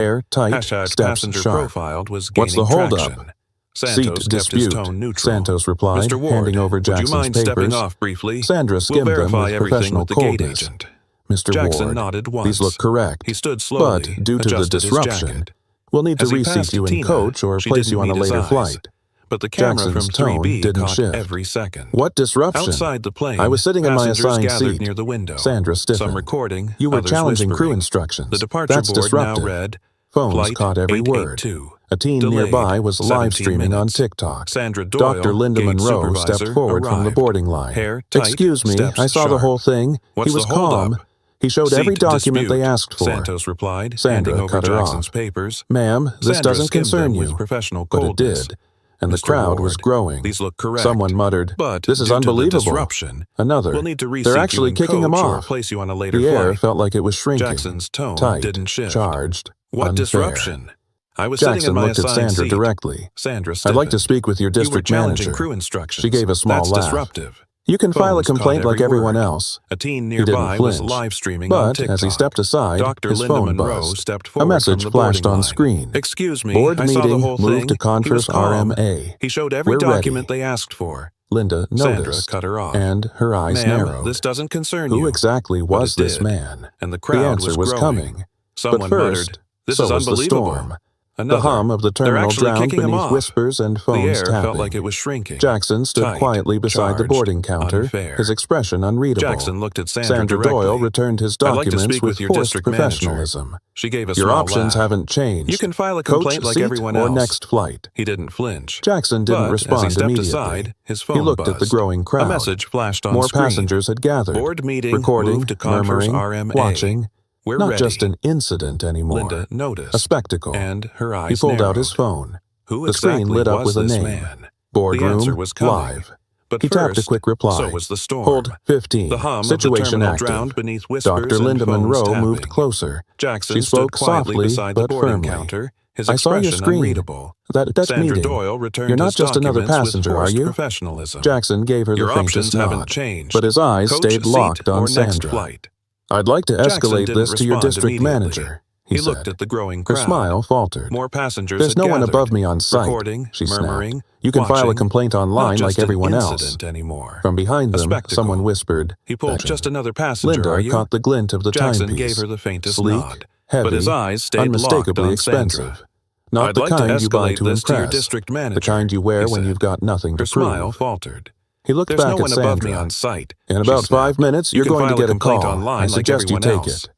Airtight, Hashtag steps passenger sharp. profiled was What's the gaining holdup? traction. Seat Santos kept his dispute, tone neutral. Santos replied, Mr. Ward, handing over would you Jackson's mind stepping papers. off briefly? Sandra We'll skimmed them verify with everything professional with the gate coldness. agent. Mr. Jackson Ward, nodded once. these look correct. He stood slowly, but due to the adjusted his disruption, jacket. we'll need to As he reseat passed you in Tina, coach or she place you on a didn't meet later his eyes. flight. But the camera Jackson's from tone 3B didn't caught shift. every second. What disruption? Outside the plane, I was sitting in my passengers assigned gathered seat. near the window. Sandra stiffened. Some recording, You were others challenging crew whispering. instructions. The departure That's board disruptive. now read, Phones Flight caught every word. 882. A teen Delayed nearby was 17 live streaming on minutes. TikTok. Sandra Doyle, Dr. Linda gate Monroe supervisor, stepped forward from the arrived. boarding line. Hair tight, Excuse me, steps I saw the sharp. whole thing. What's He was the holdup? calm. He showed every Seat document they dispute, asked for. Santos replied, Sandra handing over cut her Jackson's off. papers. Ma'am, this Sandra doesn't skimmed concern them you. with professional But it coldness. did. And the Mr. crowd was Ward, growing. these look correct. Someone muttered, But this is due to the unbelievable. disruption, Another. we'll need to reseat They're you actually in kicking him coach or off. place you on a later The air flight. felt like it was shrinking. Jackson's tone Tight, didn't shift. charged, What unfair. disruption? I was sitting in Jackson my looked at assigned Sandra seat. directly. Sandra I'd like to stiffened. speak with your You were district challenging manager. crew instructions. She gave a small That's laugh. disruptive. You can file a Phones caught complaint like every everyone word. else. A teen He didn't nearby was flinch. live streaming on But TikTok. as he stepped aside, Dr. his Linda phone Monroe buzzed. stepped A forward message from the flashed boarding on line. screen. Excuse me, Board I saw the meeting, whole move thing. to He was Conference calm. RMA. He showed every We're document ready. they asked for. Linda Sandra noticed, cut her off. and her eyes Ma'am, narrowed. this doesn't concern you. Who exactly But was it this did. man? And the The crowd answer was growing. coming. Someone But first, muttered, "This so is was the unbelievable." storm. Another, The hum of the "They're terminal actually drowned kicking him beneath off." whispers and The phones air tapping. felt like it was shrinking. Jackson stood Tight, quietly beside the charged, boarding counter, unfair. his expression unreadable. Jackson looked at Sandra Sandra directly. Doyle returned his "I'd like to documents speak with with your forced district manager." professionalism. She gave a Your small options laugh. haven't changed. You can file a Coach, complaint like seat, everyone or else. next flight. He didn't flinch. Jackson didn't But respond as he stepped immediately. aside, his phone He looked at the buzzed. growing crowd. A message flashed on More screen. passengers had gathered, Board meeting, recording, moved to Conference murmuring, RMA. watching. We're Not ready. just an incident anymore. Linda noticed. A spectacle. And her eyes He pulled narrowed. out his phone. Who The screen exactly lit up was with a this name. man? Boardroom, The answer was coming. live. But He tapped a first, quick reply. so was the storm. Hold 15. The hum Situation of the terminal active. drowned beneath whispers Dr. Linda and phones Monroe tapping. moved closer. Jackson She spoke stood quietly softly, beside the but boarding firmly. counter, his I saw your expression screen. unreadable. That's Sandra meeting. Doyle returned You're not his just another documents passenger, with are forced you? professionalism. Jackson gave her the Your faintest options haven't nod, changed. but his eyes Coach, stayed seat, locked on or next Sandra. flight. I'd like to Jackson escalate didn't this to your respond district immediately. manager, he He looked said. at the growing Her crowd. smile faltered. More passengers There's had no one gathered, above me on site, recording, she murmuring, snapped. You can file a watching. complaint Not online just like everyone an else. incident anymore. From behind A them, spectacle. someone whispered, He pulled "Fetching." just another passenger, Linda are you? caught the glint of the Jackson timepiece. gave her the faintest Sleek, nod, heavy, but his eyes stayed locked unmistakably on expensive. Sandra. Not I'd the like to kind you buy escalate to this to your impress, district manager, the kind you wear he when said. you've got nothing to Her smile prove. faltered. He looked There's back no at one above Sandra. me on site. In she about snapped. 5 minutes, You you're can going to file a get a complaint call. online I like suggest you everyone take else. it.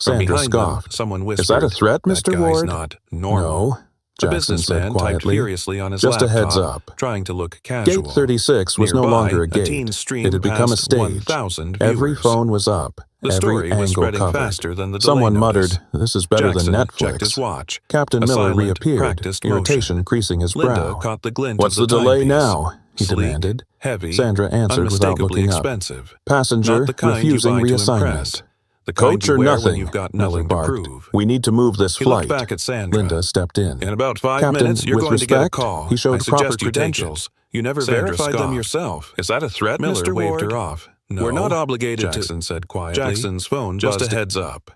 From Sandra behind them, scoffed. someone whispered, Is that a threat, "That Mr. guy's Ward?" not normal." No, A Jackson said businessman typed quietly. furiously on his Just a laptop, heads up. trying to look casual. Gate 36 was no Nearby, longer a a gate. teen streamed It had become a past stage. 1,000 Every viewers. phone was up. The every story was angle spreading covered. faster than the delay Someone notice. muttered, "This is better Jackson than checked his Netflix." watch. Captain A Miller silent, reappeared, practiced irritation motion. creasing his Linda brow. caught the glint "What's of the the delay timepiece. now?" he Sleek, demanded. heavy, Sandra answered without unmistakably looking up. expensive. Passenger Not the kind refusing you buy to reassignment. impress. The kind Coach you or wear nothing, when you've got Miller nothing to barked. prove. We need to move this He flight. looked back at Sandra. Linda stepped in. In about 5 Captain, minutes, you're with going to get a respect, call. he showed I proper suggest you take credentials. it. You never Sandra verified them scoffed. yourself. Is that a threat, Miller Mr. waved Ward? her off. No, we're not obligated Jackson to, said quietly. Jackson's phone Just buzzed a heads up.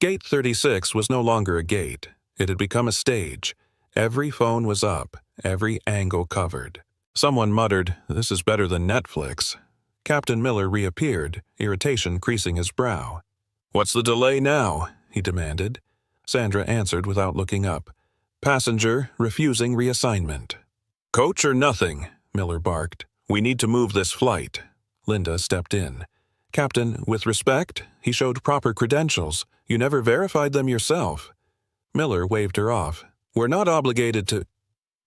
Gate 36 was no longer a gate. It had become a stage. Every phone was up, every angle covered. Someone muttered, "This is better than Netflix." Captain Miller reappeared, irritation creasing his brow. "What's the delay now?" he demanded. Sandra answered without looking up. "Passenger refusing reassignment." "Coach or nothing," Miller barked. "We need to move this flight." Linda stepped in. "Captain, with respect," he showed proper credentials. "You never verified them yourself." Miller waved her off. "We're not obligated to—"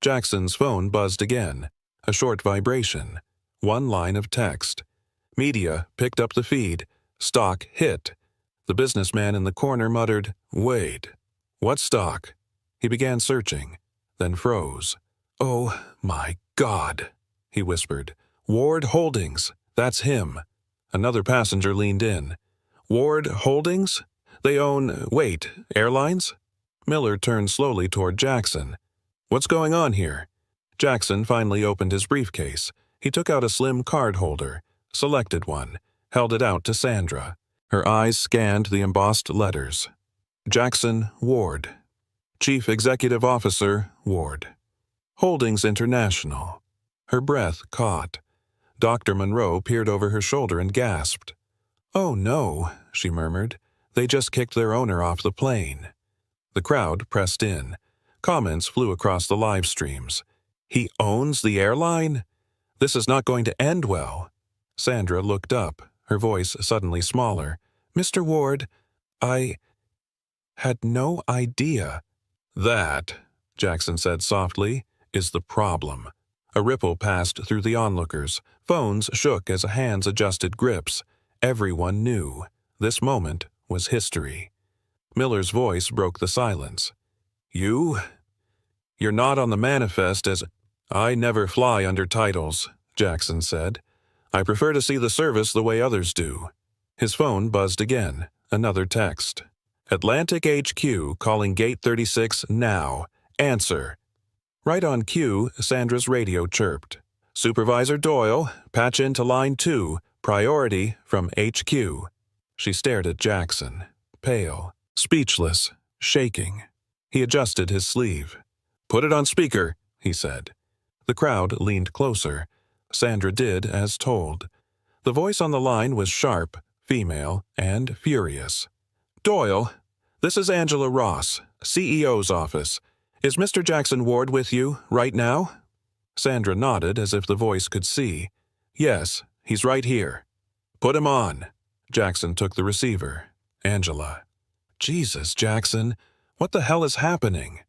Jackson's phone buzzed again. A short vibration. One line of text. Media picked up the feed. Stock hit. The businessman in the corner muttered, "Wait. What stock?" He began searching, then froze. "Oh, my God," he whispered. "Ward Holdings. That's him." Another passenger leaned in. "Ward Holdings? They own, wait, airlines?" Miller turned slowly toward Jackson. "What's going on here?" Jackson finally opened his briefcase. He took out a slim card holder, selected one, held it out to Sandra. Her eyes scanned the embossed letters. Jackson Ward. Chief Executive Officer Ward. Holdings International. Her breath caught. Dr. Monroe peered over her shoulder and gasped. "Oh no," she murmured. "They just kicked their owner off the plane." The crowd pressed in. Comments flew across the live streams. "He owns the airline? This is not going to end well." Sandra looked up, her voice suddenly smaller. "Mr. Ward, I had no idea." "That," Jackson said softly, "is the problem." A ripple passed through the onlookers. Phones shook as hands adjusted grips. Everyone knew. This moment was history. Miller's voice broke the silence. You're not on the manifest as—" "I never fly under titles," Jackson said. "I prefer to see the service the way others do." His phone buzzed again. Another text. "Atlantic HQ calling Gate 36 now. Answer." Right on cue, Sandra's radio chirped. "Supervisor Doyle, patch into line 2, priority from HQ." She stared at Jackson, pale, speechless, shaking. He adjusted his sleeve. "Put it on speaker," he said. The crowd leaned closer. Sandra did as told. The voice on the line was sharp, female, and furious. "Doyle, this is Angela Ross, CEO's office. Is Mr. Jackson Ward with you right now?" Sandra nodded as if the voice could see. "Yes, he's right here." "Put him on." Jackson took the receiver. Angela. "Jesus, Jackson, what the hell is happening?"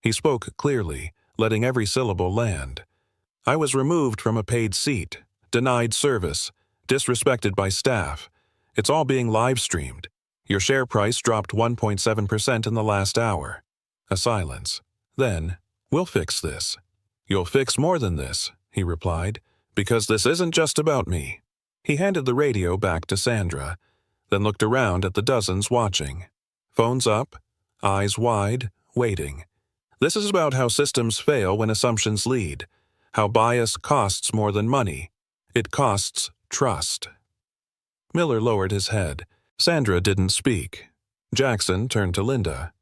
He spoke clearly, letting every syllable land. "I was removed from a paid seat, denied service, disrespected by staff. It's all being live-streamed. Your share price dropped 1.7% in the last hour." A silence. Then, "We'll fix this." "You'll fix more than this," he replied, "because this isn't just about me." He handed the radio back to Sandra, then looked around at the dozens watching. Phones up, eyes wide, waiting. This is about how systems fail when assumptions lead, how bias costs more than money. It costs trust. Miller lowered his head. Sandra didn't speak. Jackson turned to Linda.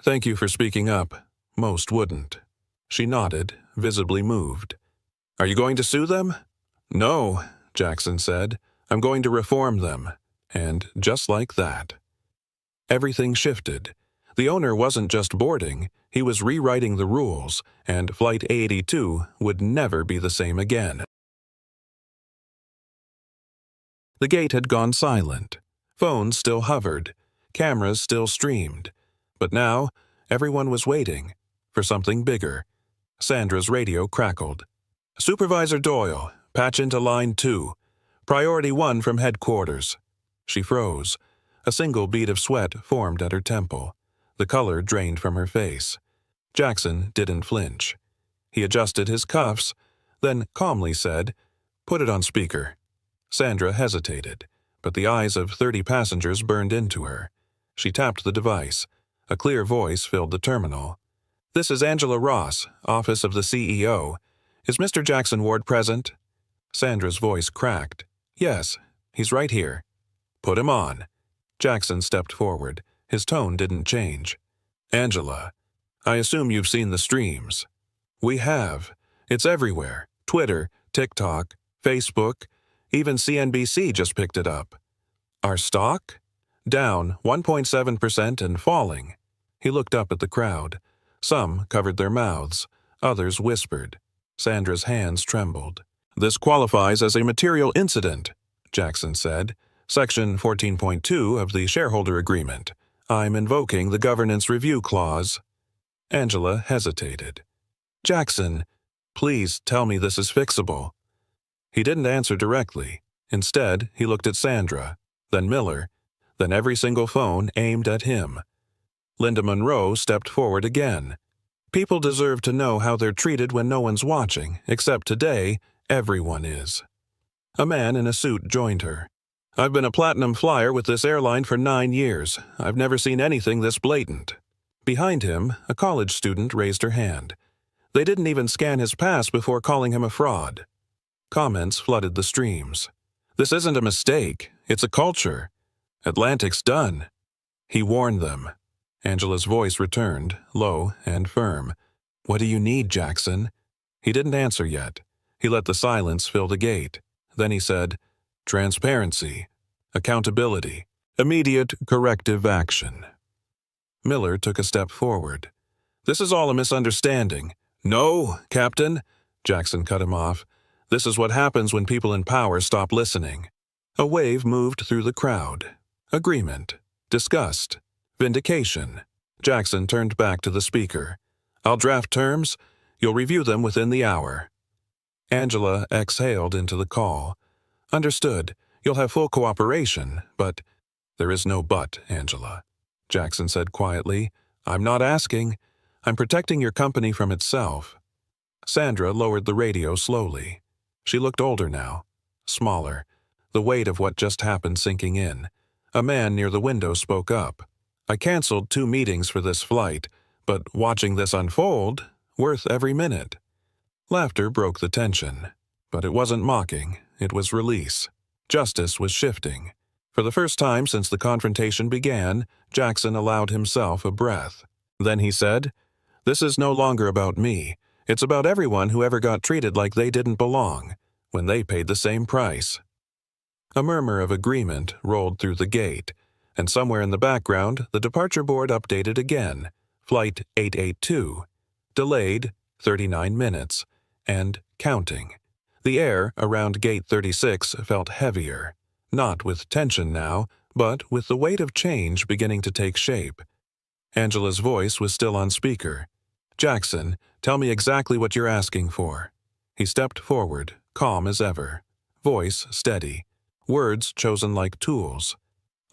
"Thank you for speaking up. Most wouldn't." She nodded, visibly moved. "Are you going to sue them?" "No," Jackson said. "I'm going to reform them." And just like that. Everything shifted. The owner wasn't just boarding, he was rewriting the rules, and Flight 82 would never be the same again. The gate had gone silent. Phones still hovered. Cameras still streamed. But now, everyone was waiting for something bigger. Sandra's radio crackled. "Supervisor Doyle, patch into line 2. Priority 1 from headquarters." She froze. A single bead of sweat formed at her temple. The color drained from her face. Jackson didn't flinch. He adjusted his cuffs, then calmly said, "Put it on speaker." Sandra hesitated, but the eyes of 30 passengers burned into her. She tapped the device. A clear voice filled the terminal. "This is Angela Ross, office of the CEO. Is Mr. Jackson Ward present?" Sandra's voice cracked. "Yes, he's right here." "Put him on." Jackson stepped forward. His tone didn't change. "Angela, I assume you've seen the streams." "We have. It's everywhere. Twitter, TikTok, Facebook, even CNBC just picked it up." "Our stock?" "Down 1.7% and falling." He looked up at the crowd. Some covered their mouths. Others whispered. Sandra's hands trembled. "This qualifies as a material incident," Jackson said. "Section 14.2 of the shareholder agreement. I'm invoking the governance review clause." Angela hesitated. "Jackson, please tell me this is fixable." He didn't answer directly. Instead, he looked at Sandra, then Miller, then every single phone aimed at him. Linda Monroe stepped forward again. "People deserve to know how they're treated when no one's watching, except today, everyone is." A man in a suit joined her. "I've been a platinum flyer with this airline for 9 years. I've never seen anything this blatant." Behind him, a college student raised her hand. They didn't even scan his pass before calling him a fraud. Comments flooded the streams. "This isn't a mistake. It's a culture. Atlantic's done." He warned them. Angela's voice returned, low and firm. "What do you need, Jackson?" He didn't answer yet. He let the silence fill the gate. Then he said, "Transparency, accountability, immediate corrective action." Miller took a step forward. "This is all a misunderstanding." "No, Captain," Jackson cut him off. "This is what happens when people in power stop listening." A wave moved through the crowd. Agreement. Disgust. Vindication. Jackson turned back to the speaker. "I'll draft terms. You'll review them within the hour." Angela exhaled into the call. "Understood. You'll have full cooperation, but—" "There is no but, Angela," Jackson said quietly. "I'm not asking. I'm protecting your company from itself." Sandra lowered the radio slowly. She looked older now, smaller, the weight of what just happened sinking in. A man near the window spoke up. "I canceled 2 meetings for this flight, but watching this unfold, worth every minute." Laughter broke the tension. But it wasn't mocking, it was release. Justice was shifting. For the first time since the confrontation began, Jackson allowed himself a breath. Then he said, "This is no longer about me. It's about everyone who ever got treated like they didn't belong, when they paid the same price." A murmur of agreement rolled through the gate, and somewhere in the background, the departure board updated again. Flight 882. Delayed 39 minutes, and counting. The air around Gate 36 felt heavier, not with tension now, but with the weight of change beginning to take shape. Angela's voice was still on speaker. "Jackson, tell me exactly what you're asking for." He stepped forward, calm as ever. Voice steady. Words chosen like tools.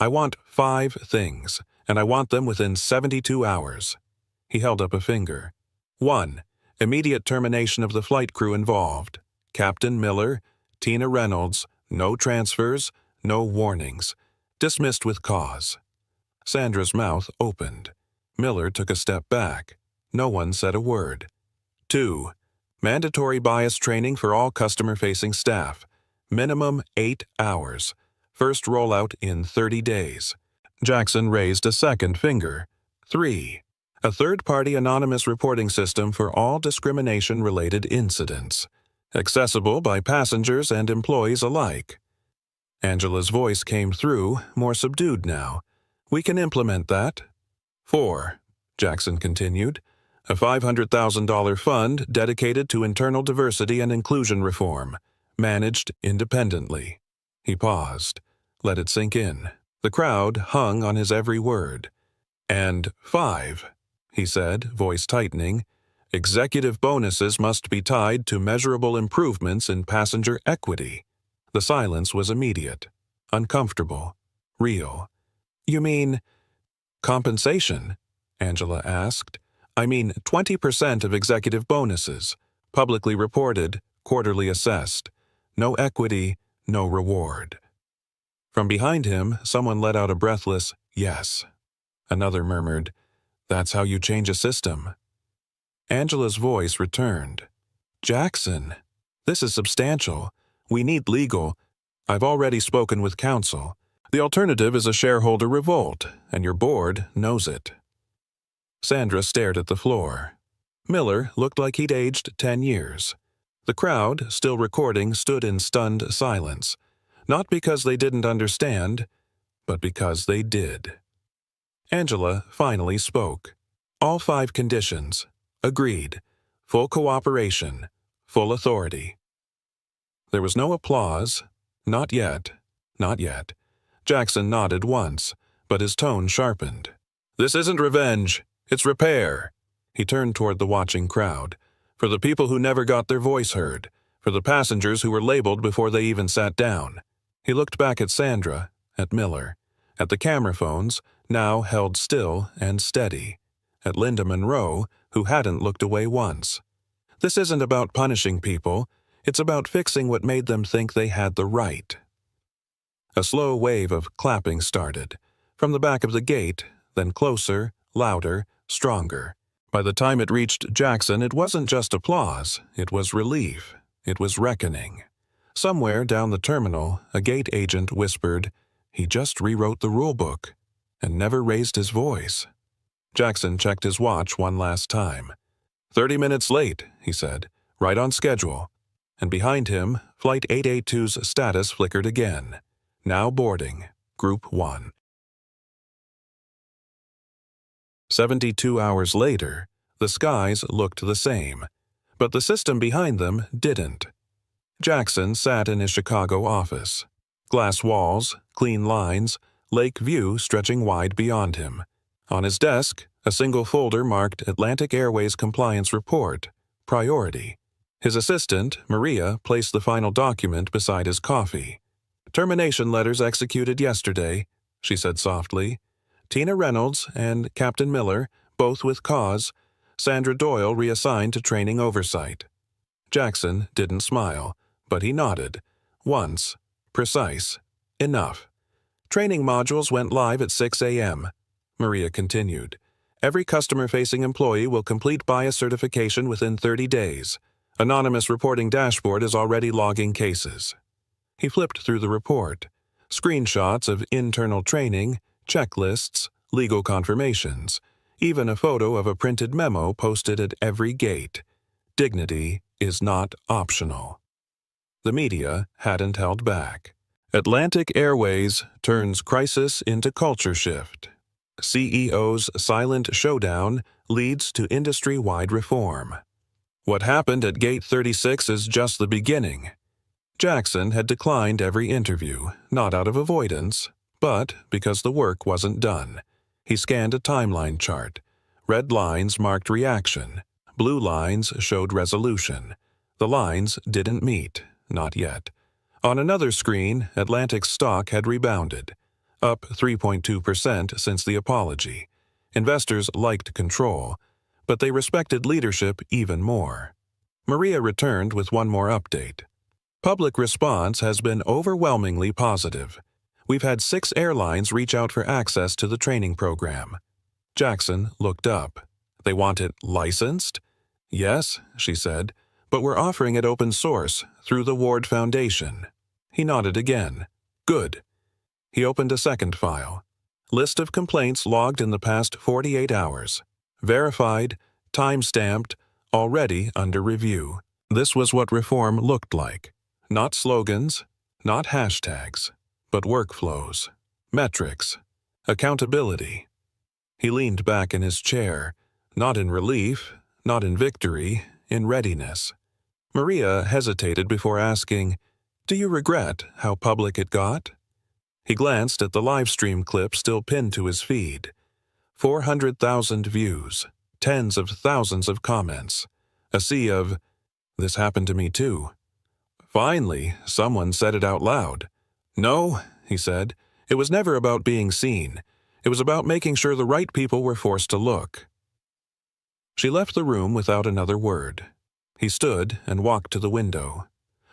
"I want 5 things, and I want them within 72 hours. He held up a finger. 1. Immediate termination of the flight crew involved. Captain Miller, Tina Reynolds, no transfers, no warnings. Dismissed with cause. Sandra's mouth opened. Miller took a step back. No one said a word. 2. Mandatory bias training for all customer-facing staff. Minimum 8 hours. First rollout in 30 days. Jackson raised a second finger. 3. A third-party anonymous reporting system for all discrimination-related incidents. Accessible by passengers and employees alike. Angela's voice came through, more subdued now. "We can implement that." 4. Jackson continued. A $500,000 fund dedicated to internal diversity and inclusion reform, managed independently. He paused. Let it sink in. The crowd hung on his every word. "And 5, he said, voice tightening, executive bonuses must be tied to measurable improvements in passenger equity." The silence was immediate, uncomfortable, real. "You mean compensation?" Angela asked. "I mean 20% of executive bonuses, publicly reported, quarterly assessed. No equity, no reward." From behind him, someone let out a breathless, "Yes." Another murmured, "That's how you change a system." Angela's voice returned. "Jackson, this is substantial. We need legal. I've already spoken with counsel. The alternative is a shareholder revolt, and your board knows it." Sandra stared at the floor. Miller looked like he'd aged 10 years. The crowd, still recording, stood in stunned silence. Not because they didn't understand, but because they did. Angela finally spoke. All 5 conditions. Agreed. Full cooperation. Full authority. There was no applause. Not yet. Not yet. Jackson nodded once, but his tone sharpened. "This isn't revenge. It's repair." He turned toward the watching crowd. "For the people who never got their voice heard. For the passengers who were labeled before they even sat down." He looked back at Sandra, at Miller, at the camera phones, now held still and steady, at Linda Monroe, who hadn't looked away once. "This isn't about punishing people. It's about fixing what made them think they had the right." A slow wave of clapping started, from the back of the gate, then closer, louder, stronger. By the time it reached Jackson, it wasn't just applause, it was relief, it was reckoning. Somewhere down the terminal, a gate agent whispered, "He just rewrote the rulebook," and never raised his voice. Jackson checked his watch one last time. 30 minutes late, he said, right on schedule. And behind him, Flight 882's status flickered again. Now boarding, Group 1. 72 hours later, the skies looked the same, but the system behind them didn't. Jackson sat in his Chicago office. Glass walls, clean lines, lake view stretching wide beyond him. On his desk, a single folder marked Atlantic Airways Compliance Report, Priority. His assistant, Maria, placed the final document beside his coffee. "Termination letters executed yesterday," she said softly. "Tina Reynolds and Captain Miller, both with cause. Sandra Doyle reassigned to training oversight." Jackson didn't smile, but he nodded. Once. Precise. Enough. "Training modules went live at 6 a.m. Maria continued. "Every customer-facing employee will complete bias certification within 30 days. Anonymous reporting dashboard is already logging cases." He flipped through the report. Screenshots of internal training, checklists, legal confirmations, even a photo of a printed memo posted at every gate. Dignity is not optional. The media hadn't held back. Atlantic Airways turns crisis into culture shift. CEO's silent showdown leads to industry-wide reform. What happened at Gate 36 is just the beginning. Jackson had declined every interview, not out of avoidance, but because the work wasn't done. He scanned a timeline chart. Red lines marked reaction. Blue lines showed resolution. The lines didn't meet, not yet. On another screen, Atlantic's stock had rebounded, up 3.2% since the apology. Investors liked control, but they respected leadership even more. Maria returned with one more update. "Public response has been overwhelmingly positive. We've had 6 airlines reach out for access to the training program." Jackson looked up. "They want it licensed?" "Yes," she said, "but we're offering it open source through the Ward Foundation." He nodded again. "Good." He opened a second file. List of complaints logged in the past 48 hours. Verified, time-stamped, already under review. This was what reform looked like. Not slogans, not hashtags, but workflows, metrics, accountability. He leaned back in his chair, not in relief, not in victory, in readiness. Maria hesitated before asking, "Do you regret how public it got?" He glanced at the live stream clip still pinned to his feed. 400,000 views, tens of thousands of comments, a sea of, "This happened to me too." Finally, someone said it out loud. "No," he said, "it was never about being seen. It was about making sure the right people were forced to look." She left the room without another word. He stood and walked to the window.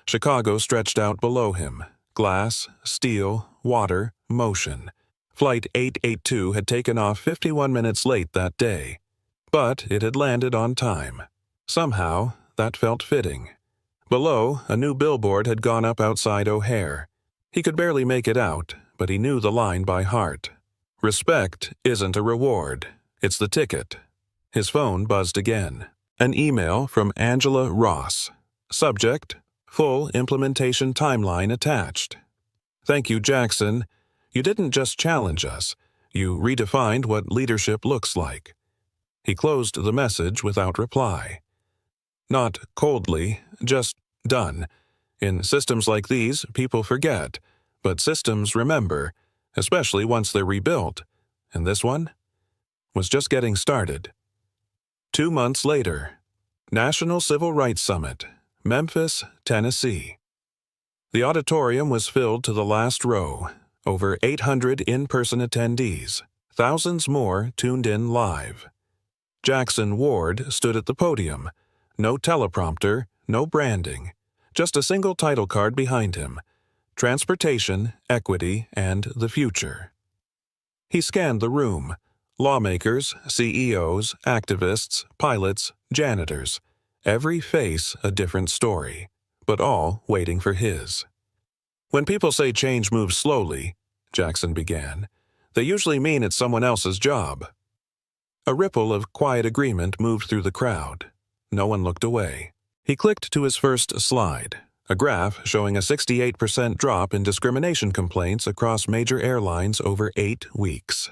Chicago stretched out below him. Glass, steel, water, motion. Flight 882 had taken off 51 minutes late that day, but it had landed on time. Somehow, that felt fitting. Below, a new billboard had gone up outside O'Hare. He could barely make it out, but he knew the line by heart. "Respect isn't a reward, it's the ticket." His phone buzzed again. An email from Angela Ross. Subject, "Full implementation timeline attached." "Thank you, Jackson. You didn't just challenge us. You redefined what leadership looks like." He closed the message without reply. Not coldly, just done. In systems like these, people forget, but systems remember, especially once they're rebuilt. And this one was just getting started. 2 months later, National Civil Rights Summit, Memphis, Tennessee. The auditorium was filled to the last row, over 800 in-person attendees, thousands more tuned in live. Jackson Ward stood at the podium. No teleprompter, no branding, just a single title card behind him: Transportation, Equity, and the Future. He scanned the room. Lawmakers, CEOs, activists, pilots, janitors. Every face a different story, but all waiting for his. "When people say change moves slowly," Jackson began, "they usually mean it's someone else's job." A ripple of quiet agreement moved through the crowd. No one looked away. He clicked to his first slide, a graph showing a 68% drop in discrimination complaints across major airlines over 8 weeks.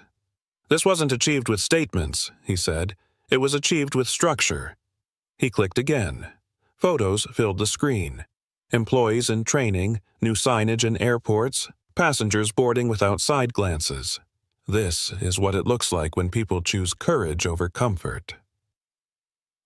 This wasn't achieved with statements, he said. It was achieved with structure. He clicked again. Photos filled the screen. Employees in training, new signage in airports, passengers boarding without side glances. This is what it looks like when people choose courage over comfort.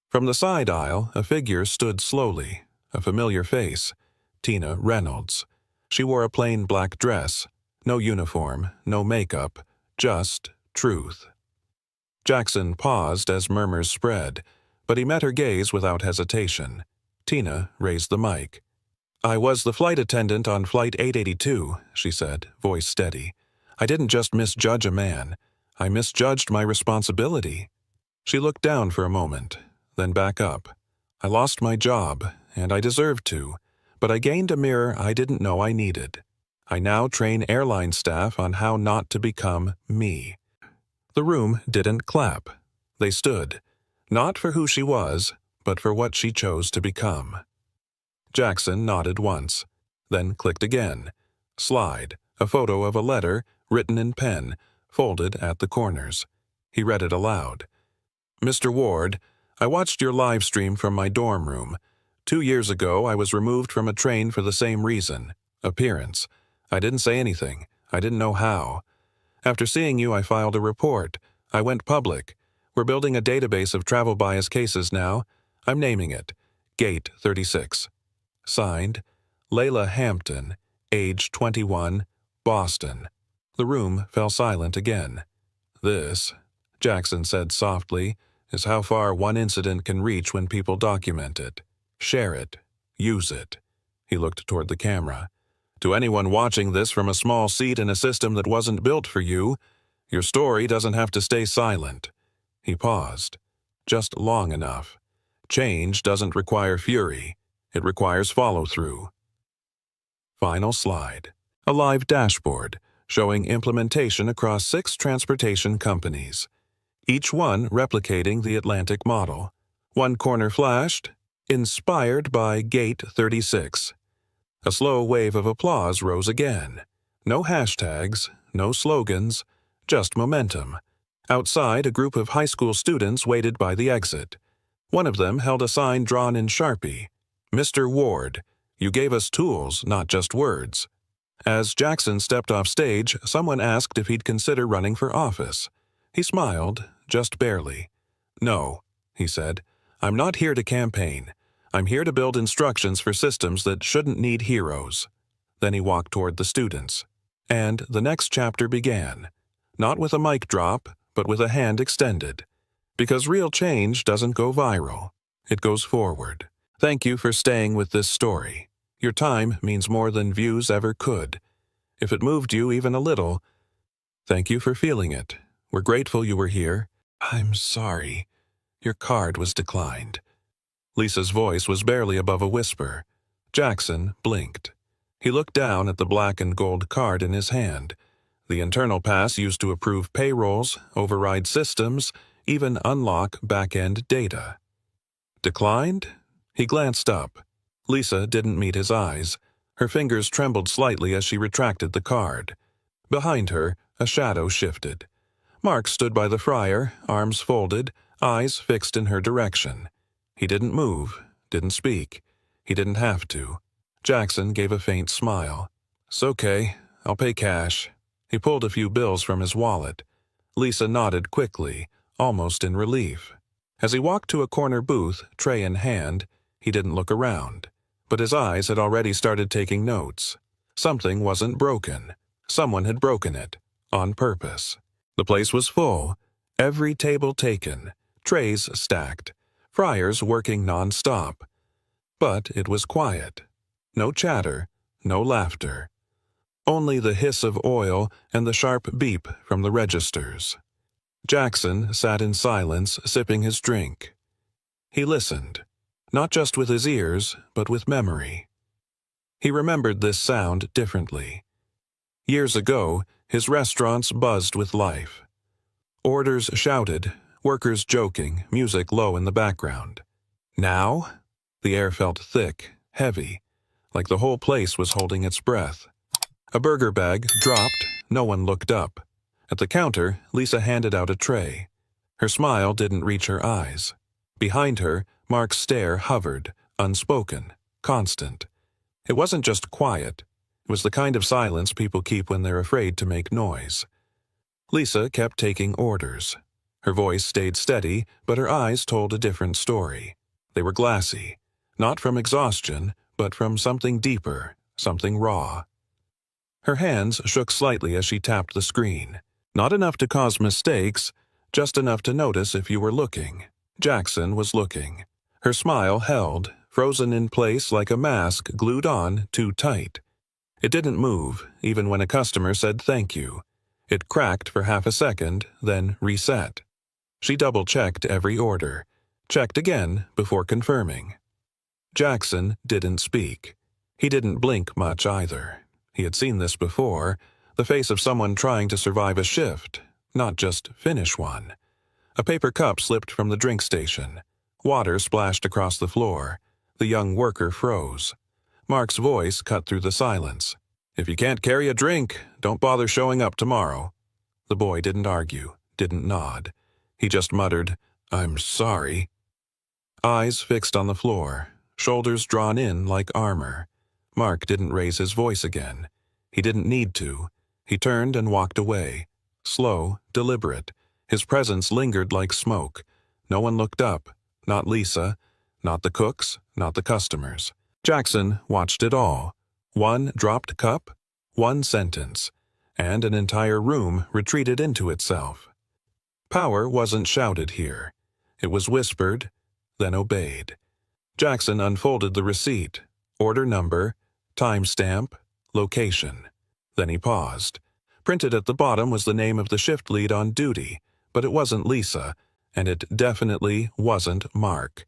From the side aisle, a figure stood slowly, a familiar face, Tina Reynolds. She wore a plain black dress, no uniform, no makeup, just truth. Jackson paused as murmurs spread, but he met her gaze without hesitation. Tina raised the mic. "I was the flight attendant on Flight 882, she said, voice steady. "I didn't just misjudge a man. I misjudged my responsibility." She looked down for a moment, then back up. "I lost my job, and I deserved to, but I gained a mirror I didn't know I needed. I now train airline staff on how not to become me." The room didn't clap. They stood, not for who she was, but for what she chose to become. Jackson nodded once, then clicked again. Slide, a photo of a letter, written in pen, folded at the corners. He read it aloud. "Mr. Ward, I watched your live stream from my dorm room. 2 years ago, I was removed from a train for the same reason, appearance. I didn't say anything. I didn't know how. After seeing you, I filed a report. I went public. We're building a database of travel bias cases now. I'm naming it Gate 36. Signed, Layla Hampton, age 21, Boston." The room fell silent again. "This," Jackson said softly, "is how far one incident can reach when people document it. Share it. Use it." He looked toward the camera. "To anyone watching this from a small seat in a system that wasn't built for you, your story doesn't have to stay silent." He paused. Just long enough. Change doesn't require fury. It requires follow-through. Final slide. A live dashboard showing implementation across 6 transportation companies, each one replicating the Atlantic model. One corner flashed, "Inspired by Gate 36." A slow wave of applause rose again. No hashtags, no slogans, just momentum. Outside, a group of high school students waited by the exit. One of them held a sign drawn in Sharpie. "Mr. Ward, you gave us tools, not just words." As Jackson stepped off stage, someone asked if he'd consider running for office. He smiled, just barely. "No," he said, "I'm not here to campaign. I'm here to build instructions for systems that shouldn't need heroes." Then he walked toward the students. And the next chapter began, not with a mic drop, but with a hand extended. Because real change doesn't go viral. It goes forward. Thank you for staying with this story. Your time means more than views ever could. If it moved you even a little, thank you for feeling it. We're grateful you were here. I'm sorry. Your card was declined. Lisa's voice was barely above a whisper. Jackson blinked. He looked down at the black and gold card in his hand. The internal pass used to approve payrolls, override systems, even unlock back-end data. Declined? He glanced up. Lisa didn't meet his eyes. Her fingers trembled slightly as she retracted the card. Behind her, a shadow shifted. Mark stood by the friar, arms folded, eyes fixed in her direction. He didn't move, didn't speak. He didn't have to. Jackson gave a faint smile. "It's okay. I'll pay cash." He pulled a few bills from his wallet. Lisa nodded quickly, almost in relief. As he walked to a corner booth, tray in hand, he didn't look around. But his eyes had already started taking notes. Something wasn't broken. Someone had broken it, on purpose. The place was full, every table taken, trays stacked, friars working non-stop. But it was quiet. No chatter, no laughter. Only the hiss of oil and the sharp beep from the registers. Jackson sat in silence, sipping his drink. He listened, not just with his ears, but with memory. He remembered this sound differently. Years ago, his restaurants buzzed with life. Orders shouted, workers joking, music low in the background. Now? The air felt thick, heavy, like the whole place was holding its breath. A burger bag dropped, no one looked up. At the counter, Lisa handed out a tray. Her smile didn't reach her eyes. Behind her, Mark's stare hovered, unspoken, constant. It wasn't just quiet. It was the kind of silence people keep when they're afraid to make noise. Lisa kept taking orders. Her voice stayed steady, but her eyes told a different story. They were glassy, not from exhaustion, but from something deeper, something raw. Her hands shook slightly as she tapped the screen. Not enough to cause mistakes, just enough to notice if you were looking. Jackson was looking. Her smile held, frozen in place like a mask glued on too tight. It didn't move, even when a customer said thank you. It cracked for half a second, then reset. She double-checked every order, checked again before confirming. Jackson didn't speak. He didn't blink much either. He had seen this before, the face of someone trying to survive a shift, not just finish one. A paper cup slipped from the drink station. Water splashed across the floor. The young worker froze. Mark's voice cut through the silence. "If you can't carry a drink, don't bother showing up tomorrow." The boy didn't argue, didn't nod. He just muttered, "I'm sorry." Eyes fixed on the floor, shoulders drawn in like armor. Mark didn't raise his voice again. He didn't need to. He turned and walked away. Slow, deliberate. His presence lingered like smoke. No one looked up. Not Lisa. Not the cooks. Not the customers. Jackson watched it all. One dropped cup, one sentence, and an entire room retreated into itself. Power wasn't shouted here. It was whispered, then obeyed. Jackson unfolded the receipt, order number, timestamp, location. Then he paused. Printed at the bottom was the name of the shift lead on duty, but it wasn't Lisa, and it definitely wasn't Mark.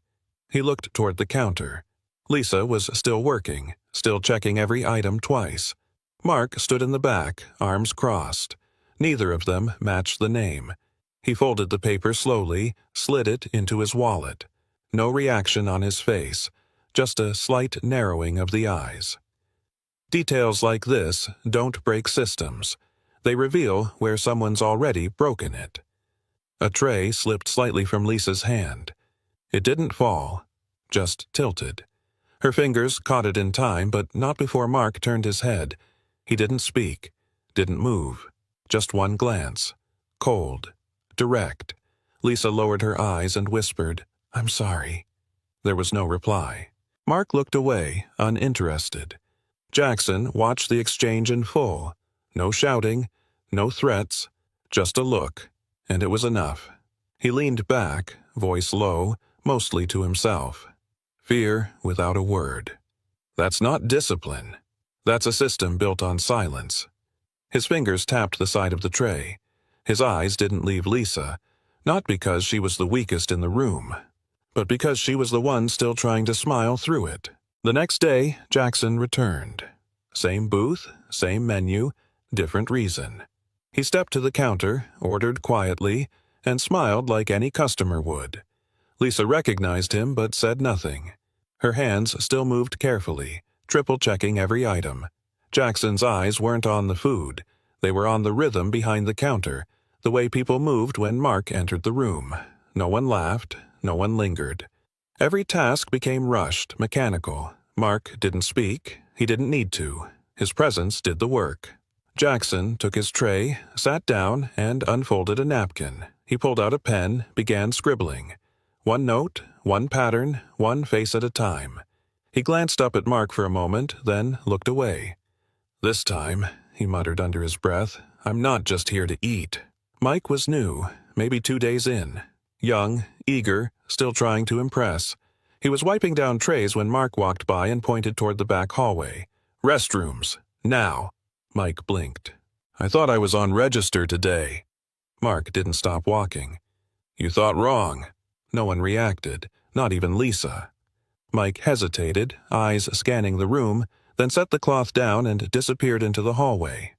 He looked toward the counter. Lisa was still working, still checking every item twice. Mark stood in the back, arms crossed. Neither of them matched the name. He folded the paper slowly, slid it into his wallet. No reaction on his face, just a slight narrowing of the eyes. Details like this don't break systems. They reveal where someone's already broken it. A tray slipped slightly from Lisa's hand. It didn't fall, just tilted. Her fingers caught it in time, but not before Mark turned his head. He didn't speak, didn't move. Just one glance. Cold, direct. Lisa lowered her eyes and whispered, "I'm sorry." There was no reply. Mark looked away, uninterested. Jackson watched the exchange in full. No shouting, no threats, just a look, and it was enough. He leaned back, voice low, mostly to himself. Fear without a word. That's not discipline. That's a system built on silence. His fingers tapped the side of the tray. His eyes didn't leave Lisa, not because she was the weakest in the room, but because she was the one still trying to smile through it. The next day, Jackson returned. Same booth, same menu, different reason. He stepped to the counter, ordered quietly, and smiled like any customer would. Lisa recognized him but said nothing. Her hands still moved carefully, triple-checking every item. Jackson's eyes weren't on the food. They were on the rhythm behind the counter, the way people moved when Mark entered the room. No one laughed, no one lingered. Every task became rushed, mechanical. Mark didn't speak. He didn't need to. His presence did the work. Jackson took his tray, sat down, and unfolded a napkin. He pulled out a pen, began scribbling. One note, one pattern, one face at a time. He glanced up at Mark for a moment, then looked away. "This time," he muttered under his breath, "I'm not just here to eat." Mike was new, maybe 2 days in. Young, eager, still trying to impress. He was wiping down trays when Mark walked by and pointed toward the back hallway. "Restrooms, now." Mike blinked. "I thought I was on register today." Mark didn't stop walking. "You thought wrong." No one reacted, not even Lisa. Mike hesitated, eyes scanning the room, then set the cloth down and disappeared into the hallway.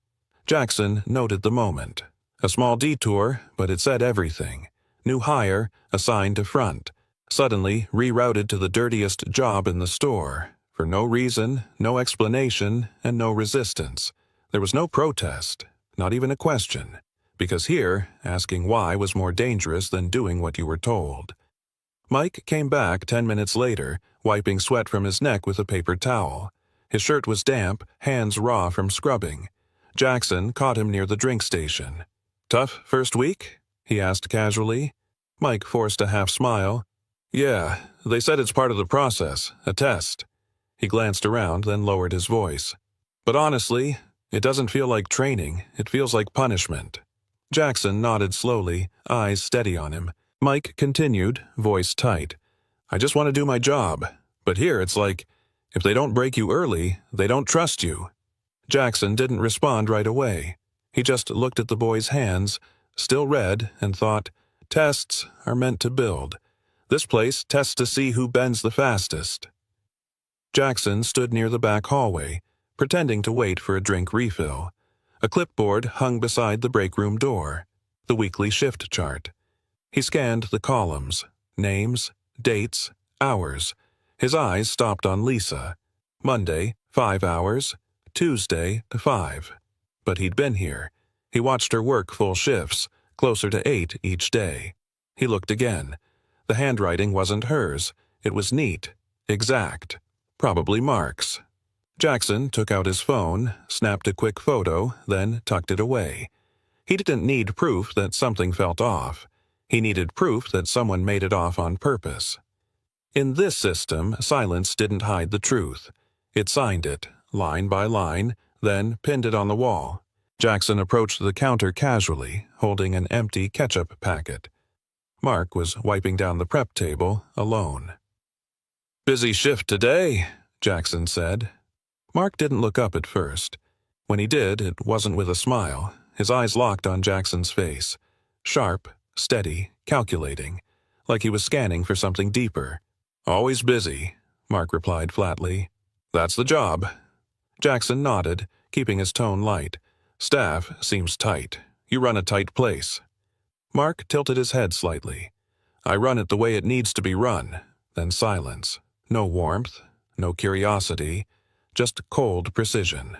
Jackson noted the moment. A small detour, but it said everything. New hire, assigned to front. Suddenly rerouted to the dirtiest job in the store. For no reason, no explanation, and no resistance. There was no protest, not even a question. Because here, asking why was more dangerous than doing what you were told. Mike came back 10 minutes later, wiping sweat from his neck with a paper towel. His shirt was damp, hands raw from scrubbing. Jackson caught him near the drink station. "Tough first week?" he asked casually. Mike forced a half smile. "Yeah, they said it's part of the process, a test." He glanced around, then lowered his voice. "But honestly, it doesn't feel like training, it feels like punishment." Jackson nodded slowly, eyes steady on him. Mike continued, voice tight. "I just want to do my job. But here it's like, if they don't break you early, they don't trust you." Jackson didn't respond right away. He just looked at the boy's hands, still red, and thought, tests are meant to build. This place tests to see who bends the fastest. Jackson stood near the back hallway, pretending to wait for a drink refill. A clipboard hung beside the break room door, the weekly shift chart. He scanned the columns, names, dates, hours. His eyes stopped on Lisa. Monday, 5 hours. Tuesday, 5. But he'd been here. He watched her work full shifts, closer to 8 each day. He looked again. The handwriting wasn't hers. It was neat, exact. Probably Mark's. Jackson took out his phone, snapped a quick photo, then tucked it away. He didn't need proof that something felt off. He needed proof that someone made it off on purpose. In this system, silence didn't hide the truth. It signed it, line by line, then pinned it on the wall. Jackson approached the counter casually, holding an empty ketchup packet. Mark was wiping down the prep table, alone. "Busy shift today," Jackson said. Mark didn't look up at first. When he did, it wasn't with a smile. His eyes locked on Jackson's face. Sharp, steady, calculating, like he was scanning for something deeper. "Always busy," Mark replied flatly. "That's the job." Jackson nodded, keeping his tone light. "Staff seems tight. You run a tight place." Mark tilted his head slightly. "I run it the way it needs to be run." Then silence. No warmth, no curiosity, just cold precision.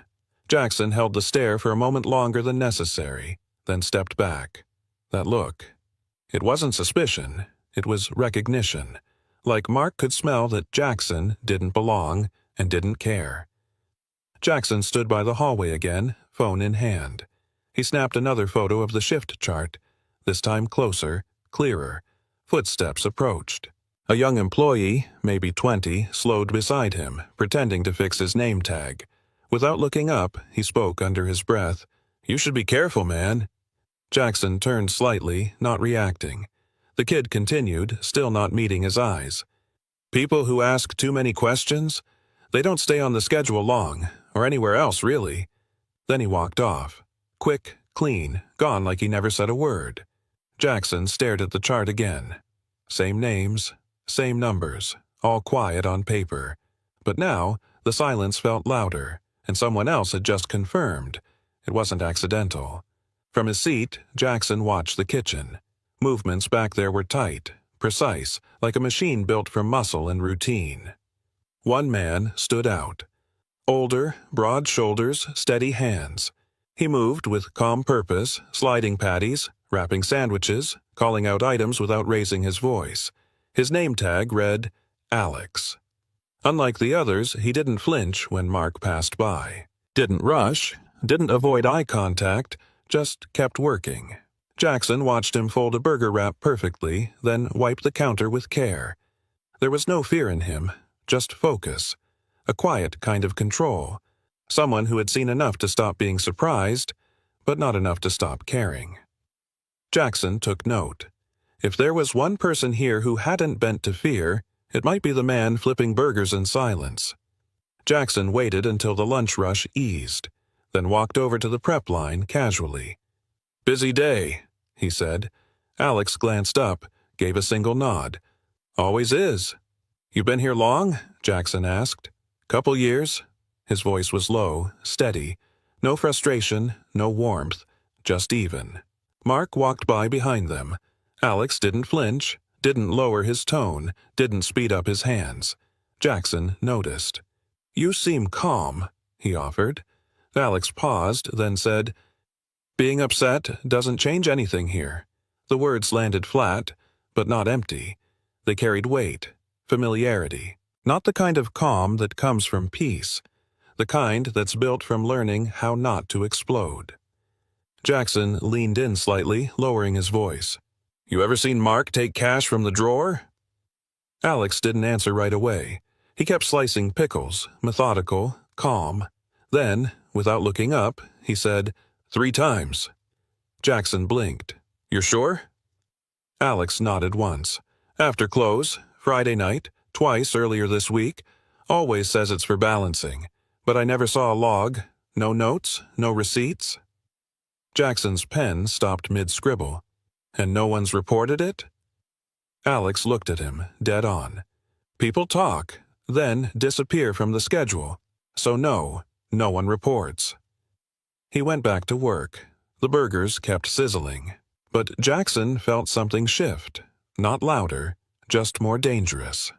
Jackson held the stare for a moment longer than necessary, then stepped back. That look. It wasn't suspicion. It was recognition. Like Mark could smell that Jackson didn't belong and didn't care. Jackson stood by the hallway again, phone in hand. He snapped another photo of the shift chart, this time closer, clearer. Footsteps approached. A young employee, maybe 20, slowed beside him, pretending to fix his name tag. Without looking up, he spoke under his breath. "You should be careful, man." Jackson turned slightly, not reacting. The kid continued, still not meeting his eyes. "People who ask too many questions, they don't stay on the schedule long, or anywhere else, really." Then he walked off. Quick, clean, gone like he never said a word. Jackson stared at the chart again. Same names, same numbers, all quiet on paper. But now, the silence felt louder, and someone else had just confirmed. It wasn't accidental. From his seat, Jackson watched the kitchen. Movements back there were tight, precise, like a machine built from muscle and routine. One man stood out. Older, broad shoulders, steady hands. He moved with calm purpose, sliding patties, wrapping sandwiches, calling out items without raising his voice. His name tag read, Alex. Unlike the others, he didn't flinch when Mark passed by. Didn't rush, didn't avoid eye contact, just kept working. Jackson watched him fold a burger wrap perfectly, then wipe the counter with care. There was no fear in him, just focus. A quiet kind of control. Someone who had seen enough to stop being surprised, but not enough to stop caring. Jackson took note. If there was one person here who hadn't bent to fear, it might be the man flipping burgers in silence. Jackson waited until the lunch rush eased, then walked over to the prep line casually. "Busy day," he said. Alex glanced up, gave a single nod. "Always is." "You been here long?" Jackson asked. "Couple years." His voice was low, steady. No frustration, no warmth, just even. Mark walked by behind them. Alex didn't flinch, didn't lower his tone, didn't speed up his hands. Jackson noticed. "You seem calm," he offered. Alex paused, then said, "Being upset doesn't change anything here." The words landed flat, but not empty. They carried weight, familiarity. Not the kind of calm that comes from peace. The kind that's built from learning how not to explode. Jackson leaned in slightly, lowering his voice. "You ever seen Mark take cash from the drawer?" Alex didn't answer right away. He kept slicing pickles, methodical, calm. Then, without looking up, he said, "3 times." Jackson blinked. "You're sure?" Alex nodded once. "After close, Friday night, twice earlier this week. Always says it's for balancing. But I never saw a log. No notes, no receipts." Jackson's pen stopped mid-scribble. "And no one's reported it?" Alex looked at him, dead on. "People talk, then disappear from the schedule. So no one reports." He went back to work. The burgers kept sizzling. But Jackson felt something shift. Not louder, just more dangerous.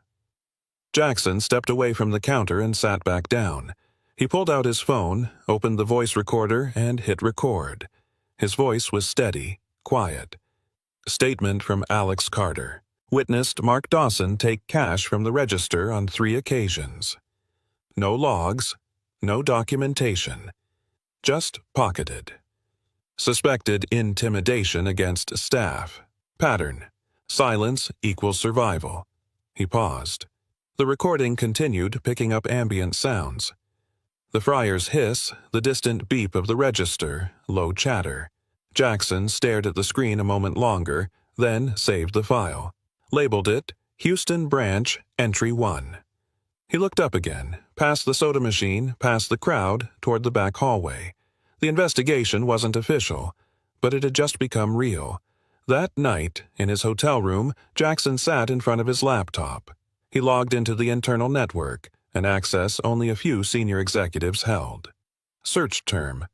Jackson stepped away from the counter and sat back down. He pulled out his phone, opened the voice recorder, and hit record. His voice was steady, quiet. Statement from Alex Carter. Witnessed Mark Dawson take cash from the register on 3 occasions. No logs, no documentation. Just pocketed. Suspected intimidation against staff. Pattern. Silence equals survival. He paused. The recording continued, picking up ambient sounds. The fryer's hiss, the distant beep of the register, low chatter. Jackson stared at the screen a moment longer, then saved the file. Labeled it, Houston Branch, Entry 1. He looked up again, past the soda machine, past the crowd, toward the back hallway. The investigation wasn't official, but it had just become real. That night, in his hotel room, Jackson sat in front of his laptop. He logged into the internal network, an access only a few senior executives held. Search term.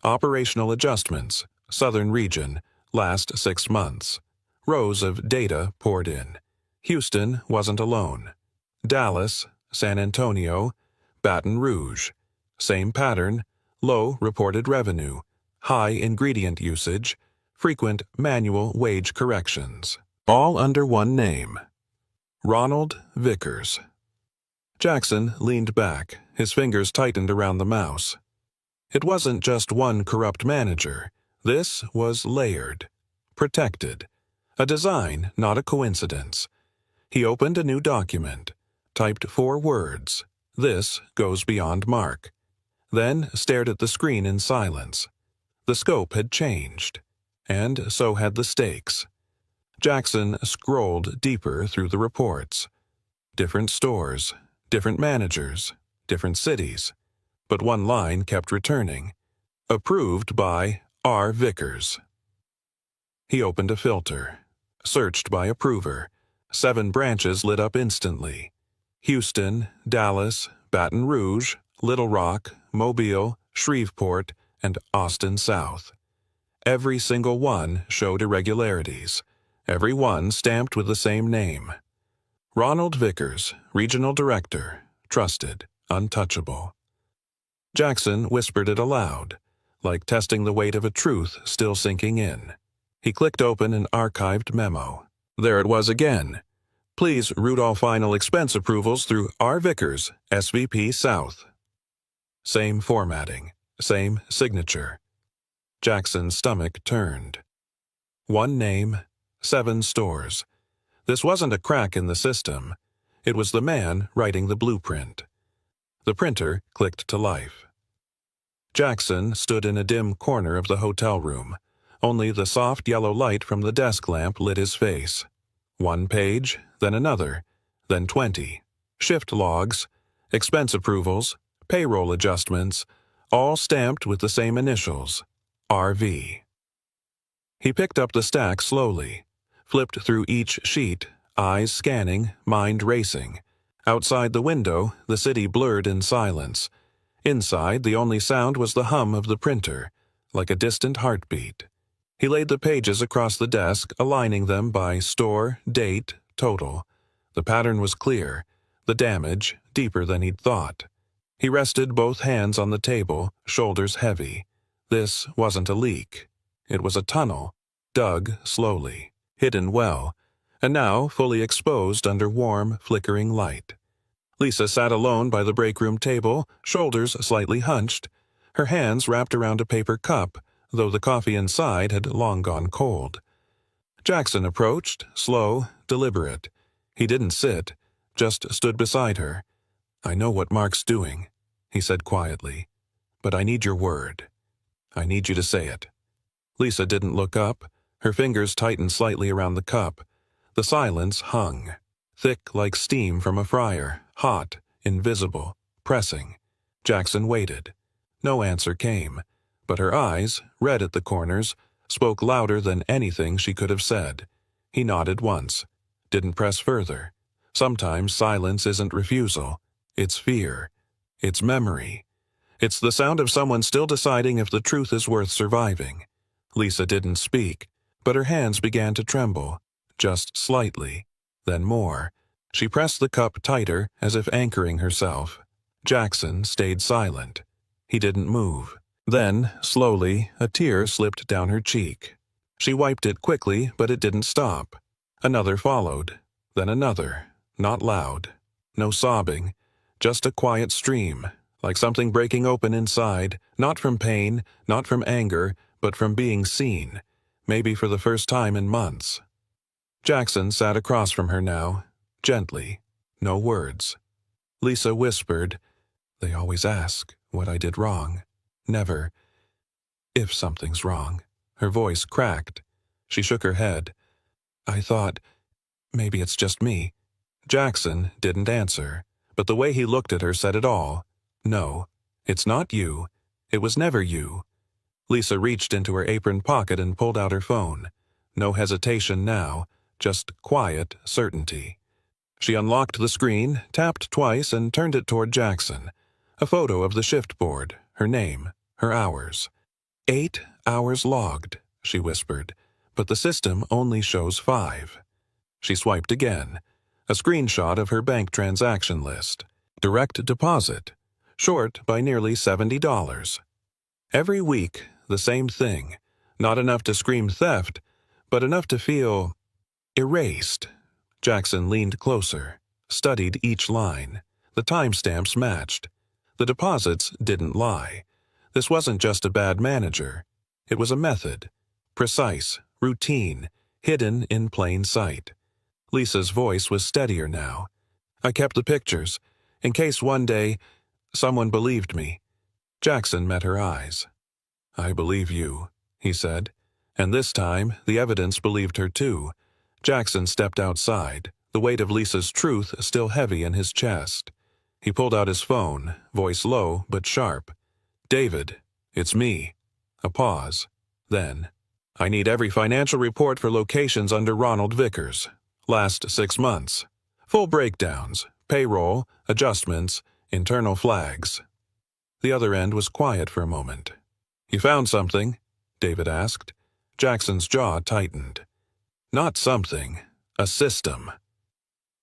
Operational adjustments. Southern region. Last 6 months. Rows of data poured in. Houston wasn't alone. Dallas, San Antonio, Baton Rouge. Same pattern. Low reported revenue. High ingredient usage. Frequent manual wage corrections. All under one name. Ronald Vickers. Jackson leaned back, his fingers tightened around the mouse. It wasn't just one corrupt manager. This was layered. Protected. A design, not a coincidence. He opened a new document, typed 4 words. "This goes beyond Mark." Then stared at the screen in silence. The scope had changed. And so had the stakes. Jackson scrolled deeper through the reports. Different stores, different managers, different cities. But one line kept returning. Approved by R. Vickers. He opened a filter. Searched by approver. 7 branches lit up instantly. Houston, Dallas, Baton Rouge, Little Rock, Mobile, Shreveport, and Austin South. Every single one showed irregularities. Every one stamped with the same name. Ronald Vickers, Regional Director, trusted, untouchable. Jackson whispered it aloud, like testing the weight of a truth still sinking in. He clicked open an archived memo. There it was again. Please route all final expense approvals through R. Vickers, SVP South. Same formatting, same signature. Jackson's stomach turned. 1 name, 7 stores. This wasn't a crack in the system. It was the man writing the blueprint. The printer clicked to life. Jackson stood in a dim corner of the hotel room. Only the soft yellow light from the desk lamp lit his face. 1 page, then another, then 20. Shift logs, expense approvals, payroll adjustments, all stamped with the same initials, RV. He picked up the stack slowly, flipped through each sheet, eyes scanning, mind racing. Outside the window, the city blurred in silence. Inside, the only sound was the hum of the printer, like a distant heartbeat. He laid the pages across the desk, aligning them by store, date, total. The pattern was clear, the damage deeper than he'd thought. He rested both hands on the table, shoulders heavy. This wasn't a leak. It was a tunnel, dug slowly, hidden well, and now fully exposed under warm, flickering light. Lisa sat alone by the break-room table, shoulders slightly hunched, her hands wrapped around a paper cup, though the coffee inside had long gone cold. Jackson approached, slow, deliberate. He didn't sit, just stood beside her. "I know what Mark's doing," he said quietly, "but I need your word. I need you to say it." Lisa didn't look up. Her fingers tightened slightly around the cup. The silence hung, thick like steam from a fryer, hot, invisible, pressing. Jackson waited. No answer came, but her eyes, red at the corners, spoke louder than anything she could have said. He nodded once, didn't press further. Sometimes silence isn't refusal. It's fear. It's memory. It's the sound of someone still deciding if the truth is worth surviving. Lisa didn't speak, but her hands began to tremble, just slightly, then more. She pressed the cup tighter, as if anchoring herself. Jackson stayed silent. He didn't move. Then, slowly, a tear slipped down her cheek. She wiped it quickly, but it didn't stop. Another followed, then another, not loud. No sobbing, just a quiet stream, like something breaking open inside, not from pain, not from anger, but from being seen, maybe for the first time in months. Jackson sat across from her now, gently, no words. Lisa whispered, "They always ask what I did wrong. Never, if something's wrong." Her voice cracked. She shook her head. "I thought, maybe it's just me." Jackson didn't answer, but the way he looked at her said it all. "No, it's not you. It was never you." Lisa reached into her apron pocket and pulled out her phone. No hesitation now, just quiet certainty. She unlocked the screen, tapped twice, and turned it toward Jackson. A photo of the shift board, her name, her hours. 8 hours logged, she whispered, but the system only shows 5. She swiped again. A screenshot of her bank transaction list. Direct deposit. Short by nearly $70. Every week, the same thing. Not enough to scream theft, but enough to feel erased. Jackson leaned closer, studied each line. The timestamps matched. The deposits didn't lie. This wasn't just a bad manager. It was a method. Precise, routine, hidden in plain sight. Lisa's voice was steadier now. "I kept the pictures, in case one day someone believed me." Jackson met her eyes. "I believe you," he said. And this time, the evidence believed her too. Jackson stepped outside, the weight of Lisa's truth still heavy in his chest. He pulled out his phone, voice low but sharp. "David, it's me." A pause. Then, "I need every financial report for locations under Ronald Vickers. Last 6 months. Full breakdowns, payroll, adjustments, internal flags." The other end was quiet for a moment. "You found something?" David asked. Jackson's jaw tightened. Not something, a system.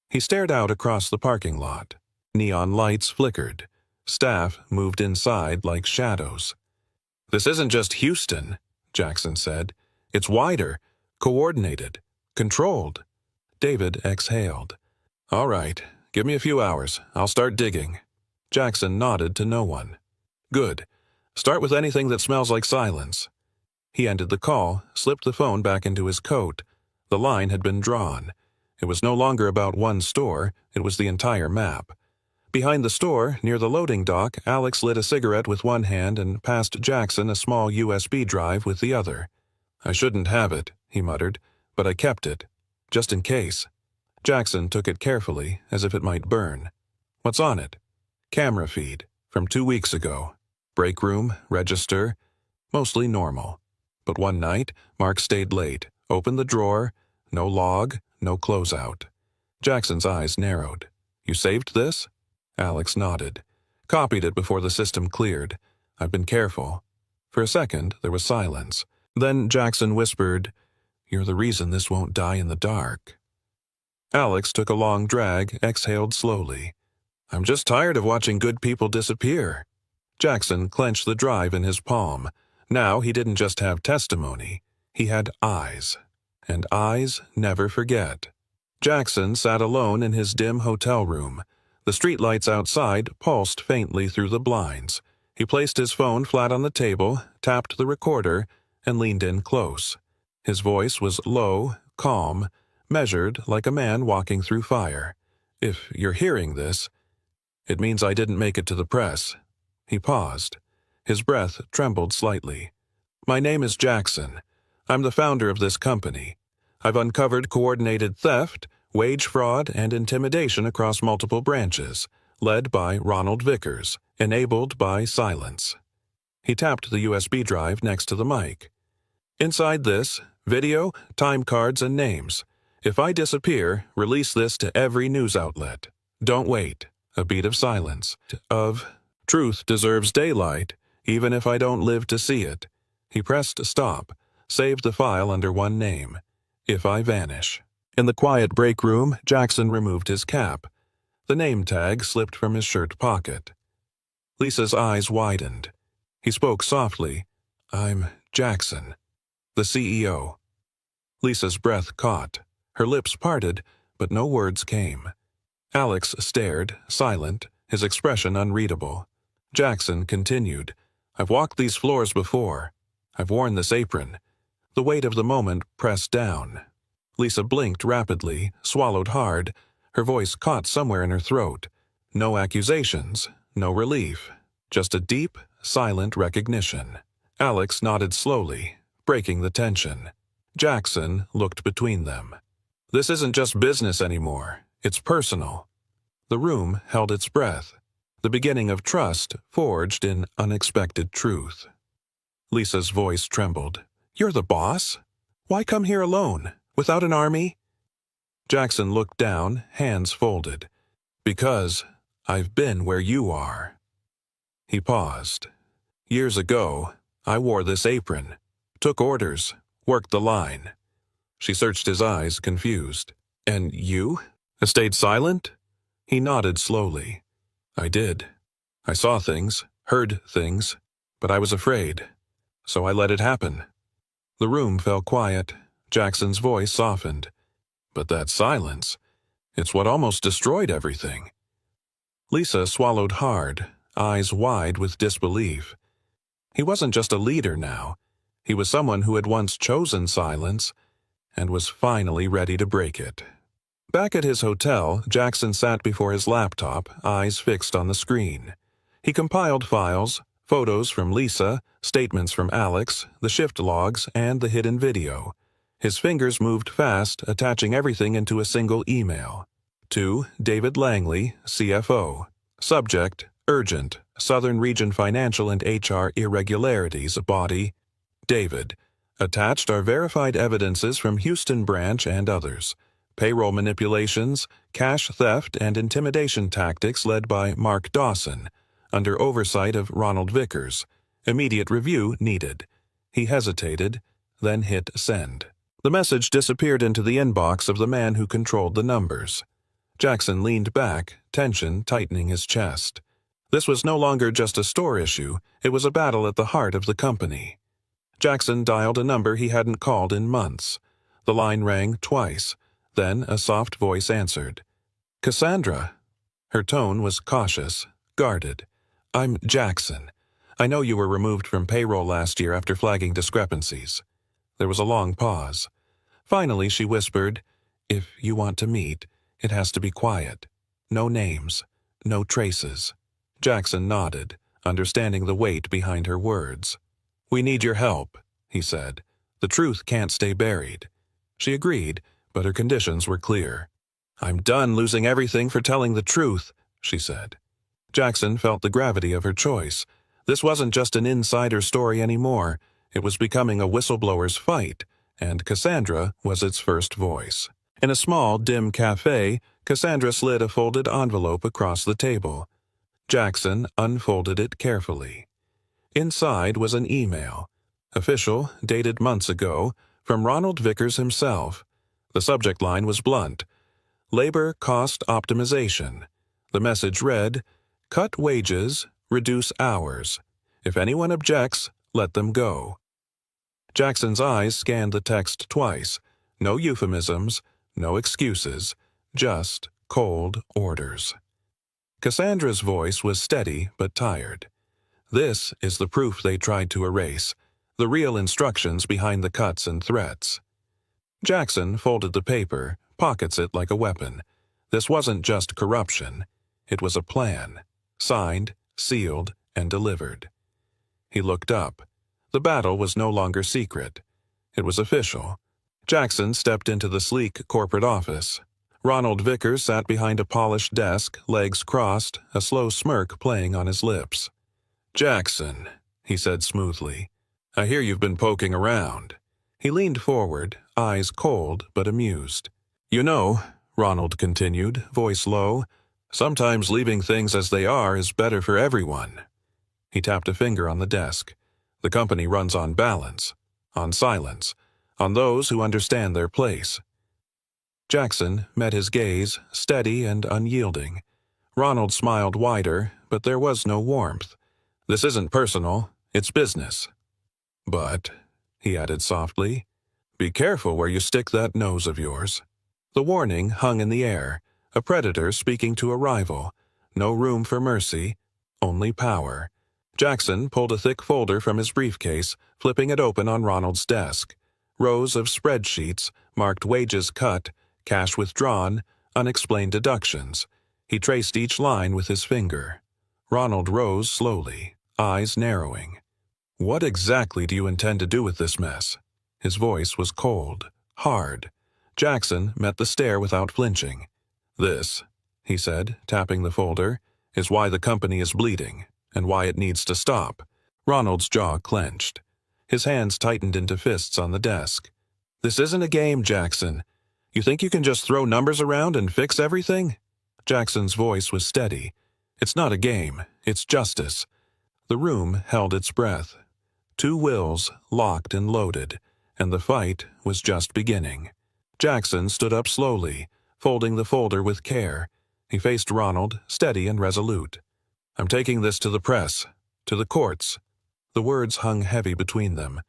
He stared out across the parking lot. Neon lights flickered. Staff moved inside like shadows. "This isn't just Houston," Jackson said. "It's wider, coordinated, controlled." David exhaled. "All right, give me a few hours. I'll start digging." Jackson nodded to no one. "Good. Start with anything that smells like silence." He ended the call, slipped the phone back into his coat. The line had been drawn. It was no longer about one store, it was the entire map. Behind the store, near the loading dock, Alex lit a cigarette with one hand and passed Jackson a small USB drive with the other. "I shouldn't have it," he muttered, "but I kept it. Just in case." Jackson took it carefully, as if it might burn. "What's on it?" "Camera feed, from 2 weeks ago. Break room, register, mostly normal. But one night, Mark stayed late, opened the drawer, no log, no closeout." Jackson's eyes narrowed. "You saved this?" Alex nodded. "Copied it before the system cleared. I've been careful." For a second, there was silence. Then Jackson whispered, "You're the reason this won't die in the dark." Alex took a long drag, exhaled slowly. "I'm just tired of watching good people disappear." Jackson clenched the drive in his palm. Now he didn't just have testimony. He had eyes. And eyes never forget. Jackson sat alone in his dim hotel room. The streetlights outside pulsed faintly through the blinds. He placed his phone flat on the table, tapped the recorder, and leaned in close. His voice was low, calm, measured like a man walking through fire. "If you're hearing this, it means I didn't make it to the press." He paused. His breath trembled slightly. "My name is Jackson. I'm the founder of this company. I've uncovered coordinated theft, wage fraud, and intimidation across multiple branches, led by Ronald Vickers, enabled by silence." He tapped the USB drive next to the mic. "Inside this, video, time cards, and names. If I disappear, release this to every news outlet. Don't wait." A beat of silence. Truth deserves daylight, even if I don't live to see it." He pressed stop, saved the file under one name. "If I vanish." In the quiet break room, Jackson removed his cap. The name tag slipped from his shirt pocket. Lisa's eyes widened. He spoke softly. "I'm Jackson, the CEO." Lisa's breath caught. Her lips parted, but no words came. Alex stared, silent, his expression unreadable. Jackson continued, "I've walked these floors before. I've worn this apron." The weight of the moment pressed down. Lisa blinked rapidly, swallowed hard. Her voice caught somewhere in her throat. No accusations, no relief, just a deep, silent recognition. Alex nodded slowly, breaking the tension. Jackson looked between them. "This isn't just business anymore. It's personal." The room held its breath. The beginning of trust forged in unexpected truth. Lisa's voice trembled. "You're the boss? Why come here alone, without an army?" Jackson looked down, hands folded. "Because I've been where you are." He paused. "Years ago, I wore this apron, took orders, worked the line." She searched his eyes, confused. "And you? Stayed silent?" He nodded slowly. "I did. I saw things, heard things, but I was afraid, so I let it happen." The room fell quiet. Jackson's voice softened. "But that silence, it's what almost destroyed everything." Lisa swallowed hard, eyes wide with disbelief. He wasn't just a leader now. He was someone who had once chosen silence and was finally ready to break it. Back at his hotel, Jackson sat before his laptop, eyes fixed on the screen. He compiled files, photos from Lisa, statements from Alex, the shift logs, and the hidden video. His fingers moved fast, attaching everything into a single email. To David Langley, CFO. Subject, urgent, Southern Region Financial and HR Irregularities. Body, David. Attached are verified evidences from Houston branch and others. Payroll manipulations, cash theft, and intimidation tactics led by Mark Dawson, under oversight of Ronald Vickers. Immediate review needed. He hesitated, then hit send. The message disappeared into the inbox of the man who controlled the numbers. Jackson leaned back, tension tightening his chest. This was no longer just a store issue, it was a battle at the heart of the company. Jackson dialed a number he hadn't called in months. The line rang twice. Then a soft voice answered. "Cassandra." Her tone was cautious, guarded. "I'm Jackson. I know you were removed from payroll last year after flagging discrepancies." There was a long pause. Finally, she whispered, "If you want to meet, it has to be quiet. No names, no traces." Jackson nodded, understanding the weight behind her words. "We need your help," he said. "The truth can't stay buried." She agreed, but her conditions were clear. "I'm done losing everything for telling the truth," she said. Jackson felt the gravity of her choice. This wasn't just an insider story anymore. It was becoming a whistleblower's fight, and Cassandra was its first voice. In a small, dim cafe, Cassandra slid a folded envelope across the table. Jackson unfolded it carefully. Inside was an email, Official, dated months ago, from Ronald Vickers himself. The subject line was blunt: Labor Cost Optimization. The message read, "Cut wages, reduce hours. If anyone objects, let them go." Jackson's eyes scanned the text twice. No euphemisms, no excuses, just cold orders. Cassandra's voice was steady but tired. This is the proof they tried to erase, the real instructions behind the cuts and threats. Jackson folded the paper, pockets it like a weapon. This wasn't just corruption. It was a plan, signed, sealed, and delivered. He looked up. The battle was no longer secret. It was official. Jackson stepped into the sleek corporate office. Ronald Vickers sat behind a polished desk, legs crossed, a slow smirk playing on his lips. "Jackson," he said smoothly, "I hear you've been poking around." He leaned forward, eyes cold but amused. "You know," Ronald continued, voice low, "sometimes leaving things as they are is better for everyone." He tapped a finger on the desk. "The company runs on balance, on silence, on those who understand their place." Jackson met his gaze, steady and unyielding. Ronald smiled wider, but there was no warmth. "This isn't personal, it's business. But," he added softly, "be careful where you stick that nose of yours." The warning hung in the air, a predator speaking to a rival. No room for mercy, only power. Jackson pulled a thick folder from his briefcase, flipping it open on Ronald's desk. Rows of spreadsheets marked wages cut, cash withdrawn, unexplained deductions. He traced each line with his finger. Ronald rose slowly, eyes narrowing. "What exactly do you intend to do with this mess?" His voice was cold, hard. Jackson met the stare without flinching. "This," he said, tapping the folder, "is why the company is bleeding, and why it needs to stop." Ronald's jaw clenched. His hands tightened into fists on the desk. "This isn't a game, Jackson. You think you can just throw numbers around and fix everything?" Jackson's voice was steady. "It's not a game, it's justice." The room held its breath. Two wills, locked and loaded, and the fight was just beginning. Jackson stood up slowly, folding the folder with care. He faced Ronald, steady and resolute. "I'm taking this to the press, to the courts." The words hung heavy between them.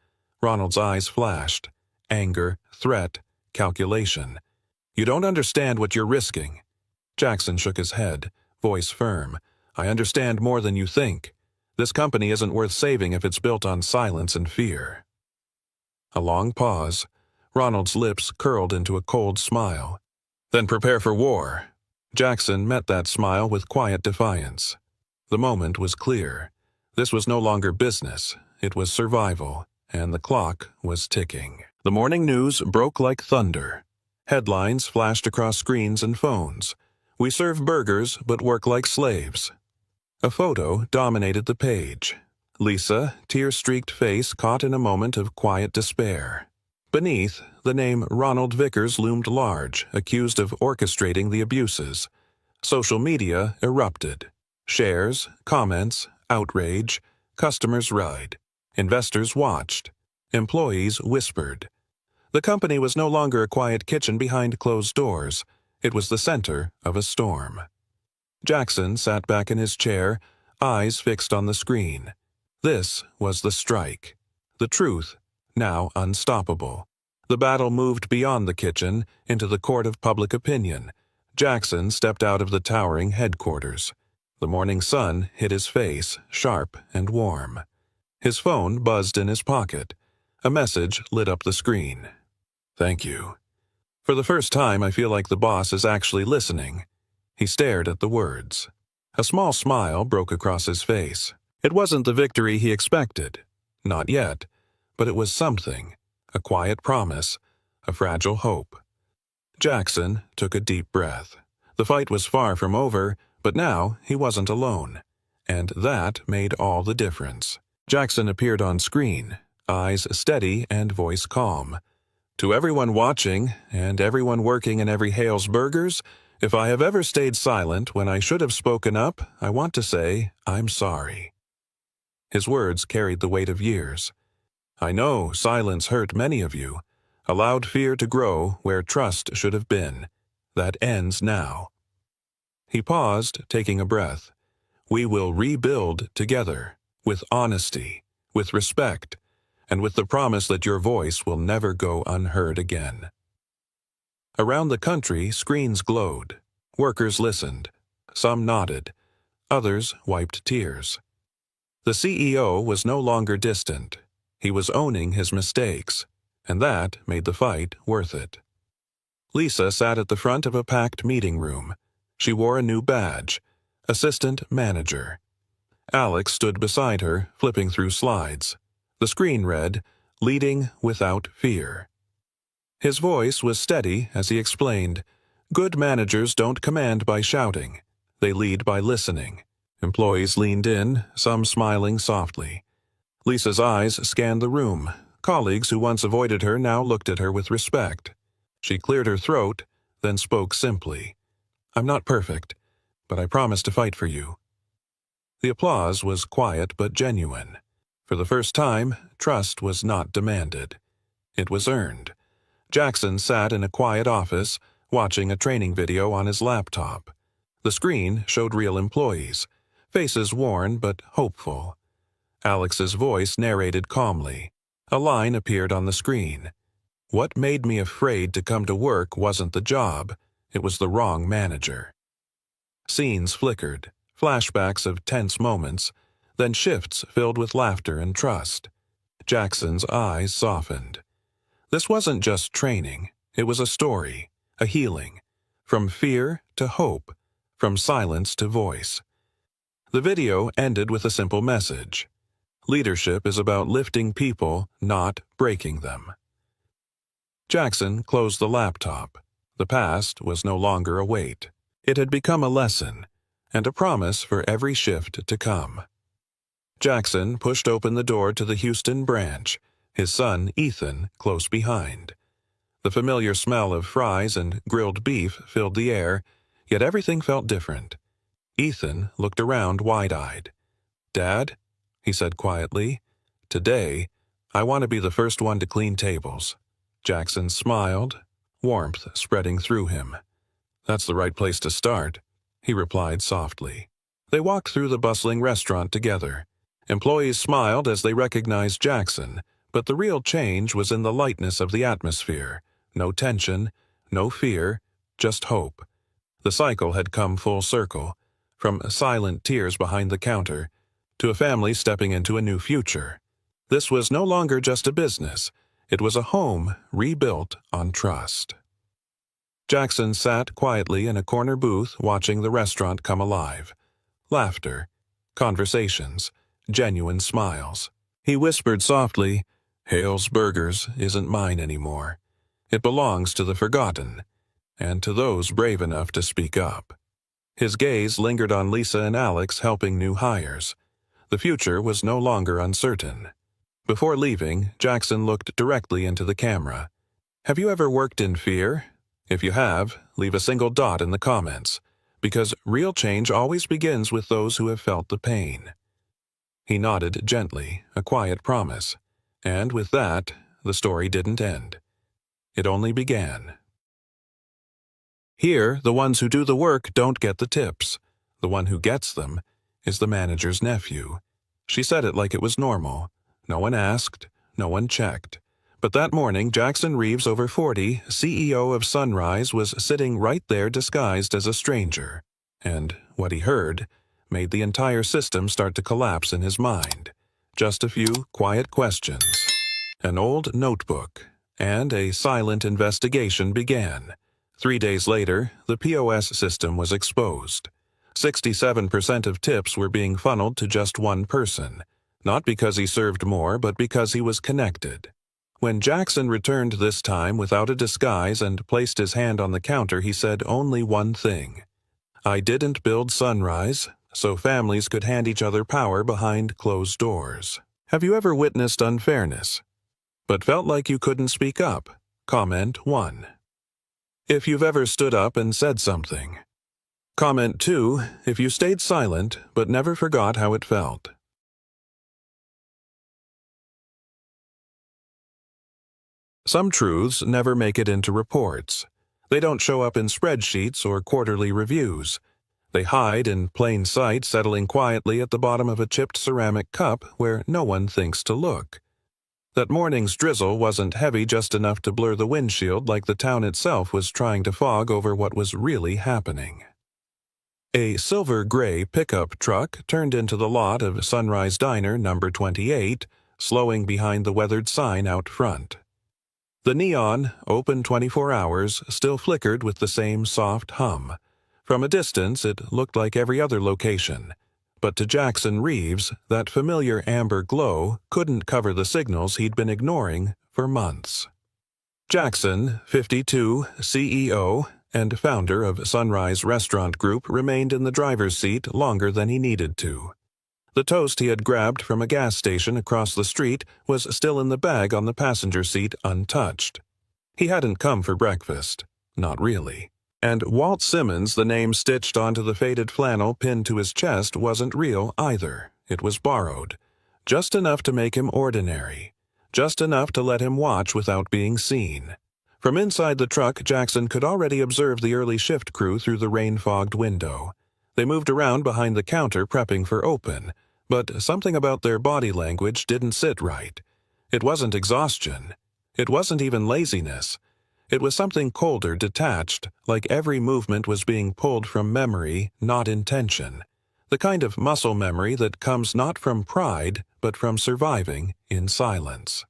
Ronald's eyes flashed. Anger, threat, calculation. "You don't understand what you're risking." Jackson shook his head, voice firm. "I understand more than you think. This company isn't worth saving if it's built on silence and fear." A long pause. Ronald's lips curled into a cold smile. "Then prepare for war." Jackson met that smile with quiet defiance. The moment was clear. This was no longer business. It was survival, and the clock was ticking. The morning news broke like thunder. Headlines flashed across screens and phones. "We serve burgers but work like slaves." A photo dominated the page. Lisa, tear-streaked face caught in a moment of quiet despair. Beneath, the name Ronald Vickers loomed large, accused of orchestrating the abuses. Social media erupted. Shares, comments, outrage, customers rallied. Investors watched. Employees whispered. The company was no longer a quiet kitchen behind closed doors. It was the center of a storm. Jackson sat back in his chair, eyes fixed on the screen. This was the strike. The truth, now unstoppable. The battle moved beyond the kitchen, into the court of public opinion. Jackson stepped out of the towering headquarters. The morning sun hit his face, sharp and warm. His phone buzzed in his pocket. A message lit up the screen. "Thank you. For the first time, I feel like the boss is actually listening." He stared at the words. A small smile broke across his face. It wasn't the victory he expected. Not yet. But it was something. A quiet promise. A fragile hope. Jackson took a deep breath. The fight was far from over, but now he wasn't alone. And that made all the difference. Jackson appeared on screen, eyes steady and voice calm. "To everyone watching, and everyone working in Every Hale's Burgers, if I have ever stayed silent when I should have spoken up, I want to say I'm sorry." His words carried the weight of years. I know silence hurt many of you, allowed fear to grow where trust should have been. That ends now." He paused, taking a breath. "We will rebuild together, with honesty, with respect, and with the promise that your voice will never go unheard again." Around the country, screens glowed. Workers listened. Some nodded. Others wiped tears. The CEO was no longer distant. He was owning his mistakes, and that made the fight worth it. Lisa sat at the front of a packed meeting room. She wore a new badge, Assistant Manager. Alex stood beside her, flipping through slides. The screen read, "Leading without fear." His voice was steady as he explained, "Good managers don't command by shouting. They lead by listening." Employees leaned in, some smiling softly. Lisa's eyes scanned the room. Colleagues who once avoided her now looked at her with respect. She cleared her throat, then spoke simply. "I'm not perfect, but I promise to fight for you." The applause was quiet but genuine. For the first time, trust was not demanded. It was earned. Jackson sat in a quiet office, watching a training video on his laptop. The screen showed real employees, faces worn but hopeful. Alex's voice narrated calmly. A line appeared on the screen. "What made me afraid to come to work wasn't the job, it was the wrong manager." Scenes flickered, flashbacks of tense moments, then shifts filled with laughter and trust. Jackson's eyes softened. This wasn't just training, it was a story, a healing, from fear to hope, from silence to voice. The video ended with a simple message. Leadership is about lifting people, not breaking them. Jackson closed the laptop. The past was no longer a weight. It had become a lesson, and a promise for every shift to come. Jackson pushed open the door to the Houston branch, his son Ethan close behind. The familiar smell of fries and grilled beef filled the air, yet everything felt different. Ethan looked around wide-eyed. "Dad," he said quietly, "today, I want to be the first one to clean tables." Jackson smiled, warmth spreading through him. "That's the right place to start," he replied softly. They walked through the bustling restaurant together. Employees smiled as they recognized Jackson, but the real change was in the lightness of the atmosphere. No tension, no fear, just hope. The cycle had come full circle, from silent tears behind the counter to a family stepping into a new future. This was no longer just a business. It was a home rebuilt on trust. Jackson sat quietly in a corner booth watching the restaurant come alive. Laughter, conversations, genuine smiles. He whispered softly, "Hale's Burgers isn't mine anymore. It belongs to the forgotten, and to those brave enough to speak up." His gaze lingered on Lisa and Alex helping new hires. The future was no longer uncertain. Before leaving, Jackson looked directly into the camera. "Have you ever worked in fear? If you have, leave a single dot in the comments, because real change always begins with those who have felt the pain." He nodded gently, a quiet promise. And with that, the story didn't end. It only began. Here, the ones who do the work don't get the tips. The one who gets them is the manager's nephew. She said it like it was normal. No one asked, no one checked. But that morning, Jackson Reeves, over 40, CEO of Sunrise, was sitting right there disguised as a stranger. And what he heard made the entire system start to collapse in his mind. Just a few quiet questions, an old notebook, and a silent investigation began. 3 days later, the POS system was exposed. 67% of tips were being funneled to just one person, not because he served more, but because he was connected. When Jackson returned this time without a disguise and placed his hand on the counter, he said only one thing. "I didn't build Sunrise so families could hand each other power behind closed doors." Have you ever witnessed unfairness, but felt like you couldn't speak up? Comment 1. If you've ever stood up and said something. Comment 2 if you stayed silent but never forgot how it felt. Some truths never make it into reports. They don't show up in spreadsheets or quarterly reviews. They hide in plain sight, settling quietly at the bottom of a chipped ceramic cup where no one thinks to look. That morning's drizzle wasn't heavy just enough to blur the windshield like the town itself was trying to fog over what was really happening. A silver-gray pickup truck turned into the lot of Sunrise Diner number 28, slowing behind the weathered sign out front. The neon, open 24 hours, still flickered with the same soft hum. From a distance, it looked like every other location. But to Jackson Reeves, that familiar amber glow couldn't cover the signals he'd been ignoring for months. Jackson, 52, CEO, and founder of Sunrise Restaurant Group, remained in the driver's seat longer than he needed to. The toast he had grabbed from a gas station across the street was still in the bag on the passenger seat untouched. He hadn't come for breakfast. Not really. And Walt Simmons, the name stitched onto the faded flannel pinned to his chest, wasn't real either. It was borrowed. Just enough to make him ordinary. Just enough to let him watch without being seen. From inside the truck, Jackson could already observe the early shift crew through the rain-fogged window. They moved around behind the counter prepping for open, but something about their body language didn't sit right. It wasn't exhaustion. It wasn't even laziness. It was something colder, detached, like every movement was being pulled from memory, not intention. The kind of muscle memory that comes not from pride, but from surviving in silence.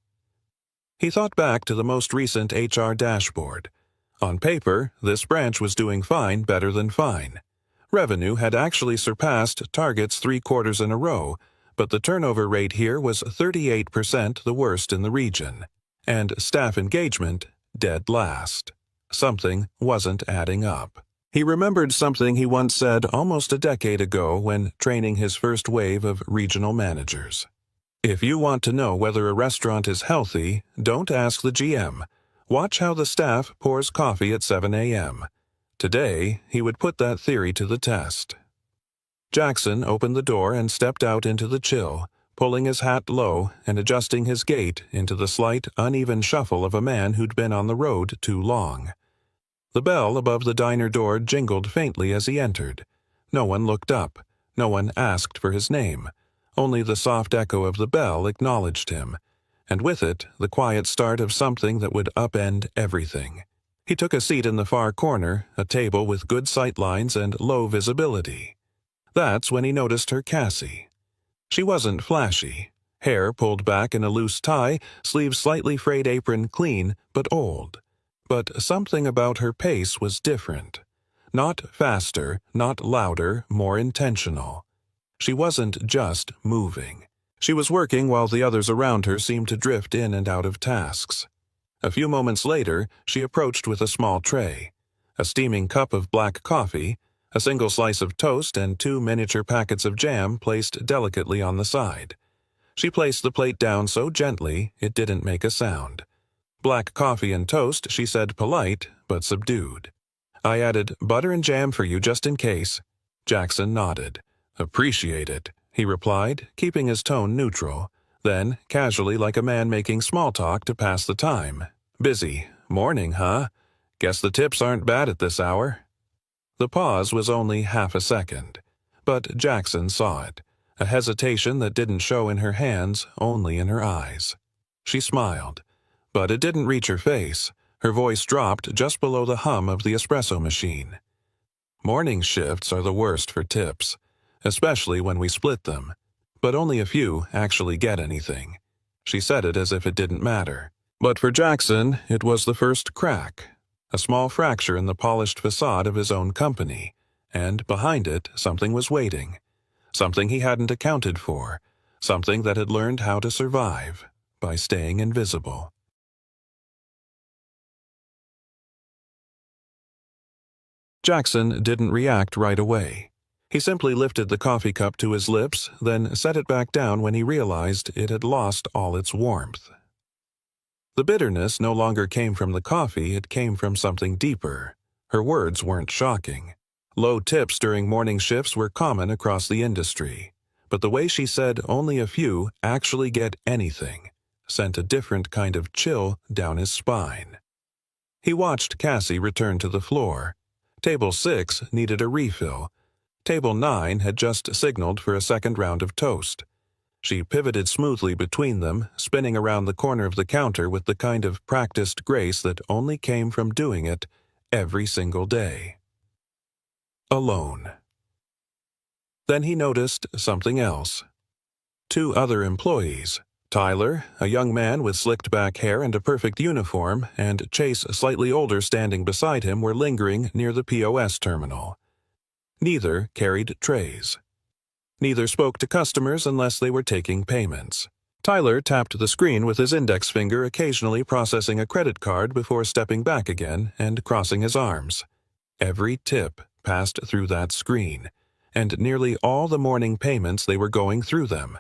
He thought back to the most recent HR dashboard. On paper, this branch was doing fine, better than fine. Revenue had actually surpassed targets 3 quarters in a row, but the turnover rate here was 38%, the worst in the region. And staff engagement, dead last. Something wasn't adding up. He remembered something he once said almost a decade ago when training his first wave of regional managers. If you want to know whether a restaurant is healthy, don't ask the GM. Watch how the staff pours coffee at 7 a.m. Today, he would put that theory to the test. Jackson opened the door and stepped out into the chill, pulling his hat low and adjusting his gait into the slight, uneven shuffle of a man who'd been on the road too long. The bell above the diner door jingled faintly as he entered. No one looked up. No one asked for his name. Only the soft echo of the bell acknowledged him, and with it, the quiet start of something that would upend everything. He took a seat in the far corner, a table with good sight lines and low visibility. That's when he noticed her Cassie. She wasn't flashy. Hair pulled back in a loose tie, sleeves slightly frayed, apron clean, but old. But something about her pace was different. Not faster, not louder, more intentional. She wasn't just moving. She was working while the others around her seemed to drift in and out of tasks. A few moments later, she approached with a small tray, a steaming cup of black coffee, a single slice of toast, and 2 miniature packets of jam placed delicately on the side. She placed the plate down so gently it didn't make a sound. Black coffee and toast, she said, polite but subdued. I added butter and jam for you just in case. Jackson nodded. Appreciate it, he replied, keeping his tone neutral. Then, casually like a man making small talk to pass the time. Busy. Morning, huh? Guess the tips aren't bad at this hour. The pause was only half a second, but Jackson saw it, a hesitation that didn't show in her hands, only in her eyes. She smiled, but it didn't reach her face. Her voice dropped just below the hum of the espresso machine. Morning shifts are the worst for tips, especially when we split them. But only a few actually get anything. She said it as if it didn't matter. But for Jackson, it was the first crack, a small fracture in the polished facade of his own company, and behind it, something was waiting. Something he hadn't accounted for, something that had learned how to survive by staying invisible. Jackson didn't react right away. He simply lifted the coffee cup to his lips, then set it back down when he realized it had lost all its warmth. The bitterness no longer came from the coffee, it came from something deeper. Her words weren't shocking. Low tips during morning shifts were common across the industry. But the way she said only a few actually get anything, sent a different kind of chill down his spine. He watched Cassie return to the floor. Table 6 needed a refill. Table 9 had just signaled for a second round of toast. She pivoted smoothly between them, spinning around the corner of the counter with the kind of practiced grace that only came from doing it every single day. Alone. Then he noticed something else. 2 other employees, Tyler, a young man with slicked back hair and a perfect uniform, and Chase, slightly older, standing beside him, were lingering near the POS terminal. Neither carried trays. Neither spoke to customers unless they were taking payments. Tyler tapped the screen with his index finger, occasionally processing a credit card before stepping back again and crossing his arms. Every tip passed through that screen, and nearly all the morning payments they were going through them.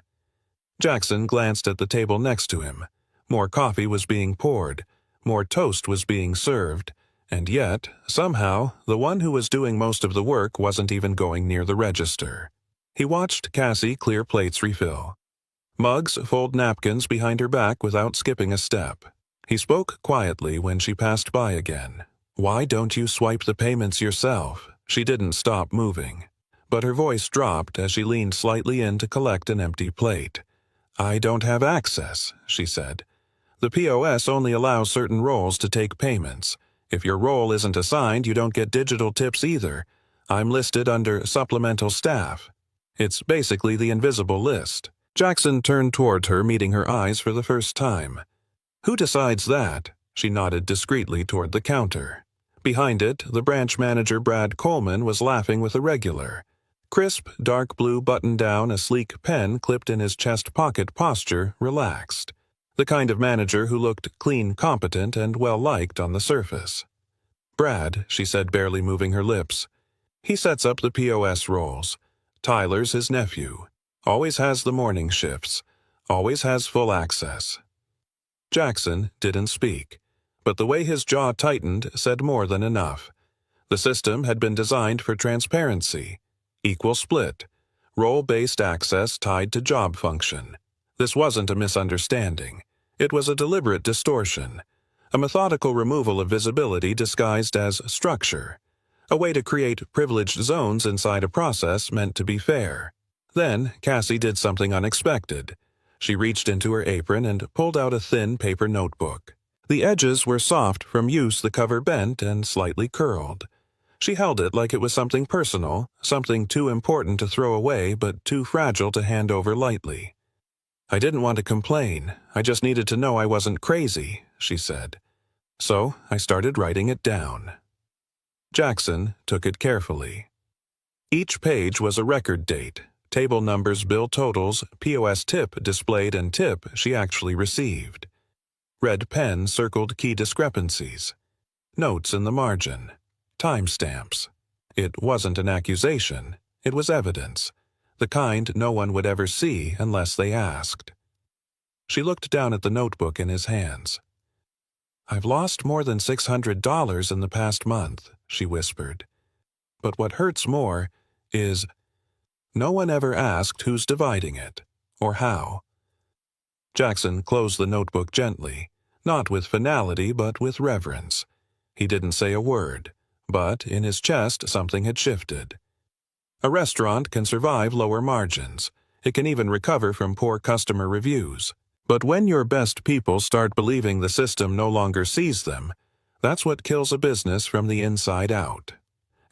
Jackson glanced at the table next to him. More coffee was being poured, more toast was being served, and yet, somehow, the one who was doing most of the work wasn't even going near the register. He watched Cassie clear plates refill. Muggs fold napkins behind her back without skipping a step. He spoke quietly when she passed by again. "Why don't you swipe the payments yourself?" She didn't stop moving, but her voice dropped as she leaned slightly in to collect an empty plate. "I don't have access," she said. "The POS only allows certain roles to take payments. If your role isn't assigned, you don't get digital tips either. I'm listed under supplemental staff. It's basically the invisible list." Jackson turned toward her, meeting her eyes for the first time. "Who decides that?" She nodded discreetly toward the counter. Behind it, the branch manager Brad Coleman was laughing with a regular. Crisp, dark blue button-down, a sleek pen clipped in his chest pocket posture, relaxed. The kind of manager who looked clean, competent, and well-liked on the surface. "Brad," she said, barely moving her lips. "He sets up the POS rolls. Tyler's his nephew. Always has the morning shifts. Always has full access." Jackson didn't speak, but the way his jaw tightened said more than enough. The system had been designed for transparency. Equal split. Role-based access tied to job function. This wasn't a misunderstanding. It was a deliberate distortion. A methodical removal of visibility disguised as structure. A way to create privileged zones inside a process meant to be fair. Then, Cassie did something unexpected. She reached into her apron and pulled out a thin paper notebook. The edges were soft from use, the cover bent and slightly curled. She held it like it was something personal, something too important to throw away but too fragile to hand over lightly. "I didn't want to complain. I just needed to know I wasn't crazy," she said. "So I started writing it down." Jackson took it carefully. Each page was a record date, table numbers, bill totals, POS tip displayed, and tip she actually received. Red pen circled key discrepancies. Notes in the margin. Timestamps. It wasn't an accusation. It was evidence. The kind no one would ever see unless they asked. She looked down at the notebook in his hands. "I've lost more than $600 in the past month," she whispered. "But what hurts more is no one ever asked who's dividing it, or how." Jackson closed the notebook gently, not with finality but with reverence. He didn't say a word, but in his chest something had shifted. A restaurant can survive lower margins. It can even recover from poor customer reviews. But when your best people start believing the system no longer sees them, that's what kills a business from the inside out.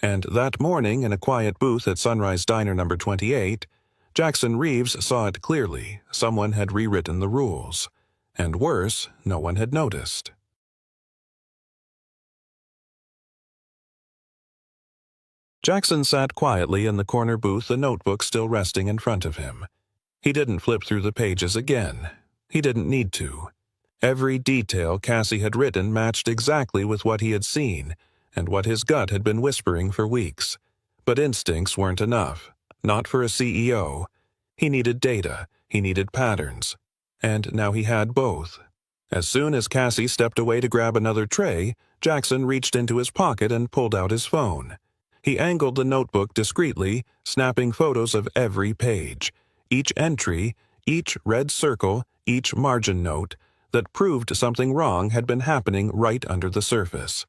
And that morning in a quiet booth at Sunrise Diner No. 28, Jackson Reeves saw it clearly. Someone had rewritten the rules. And worse, no one had noticed. Jackson sat quietly in the corner booth, the notebook still resting in front of him. He didn't flip through the pages again. He didn't need to. Every detail Cassie had written matched exactly with what he had seen and what his gut had been whispering for weeks. But instincts weren't enough. Not for a CEO. He needed data. He needed patterns. And now he had both. As soon as Cassie stepped away to grab another tray, Jackson reached into his pocket and pulled out his phone. He angled the notebook discreetly, snapping photos of every page, each entry, each red circle, each margin note, that proved something wrong had been happening right under the surface.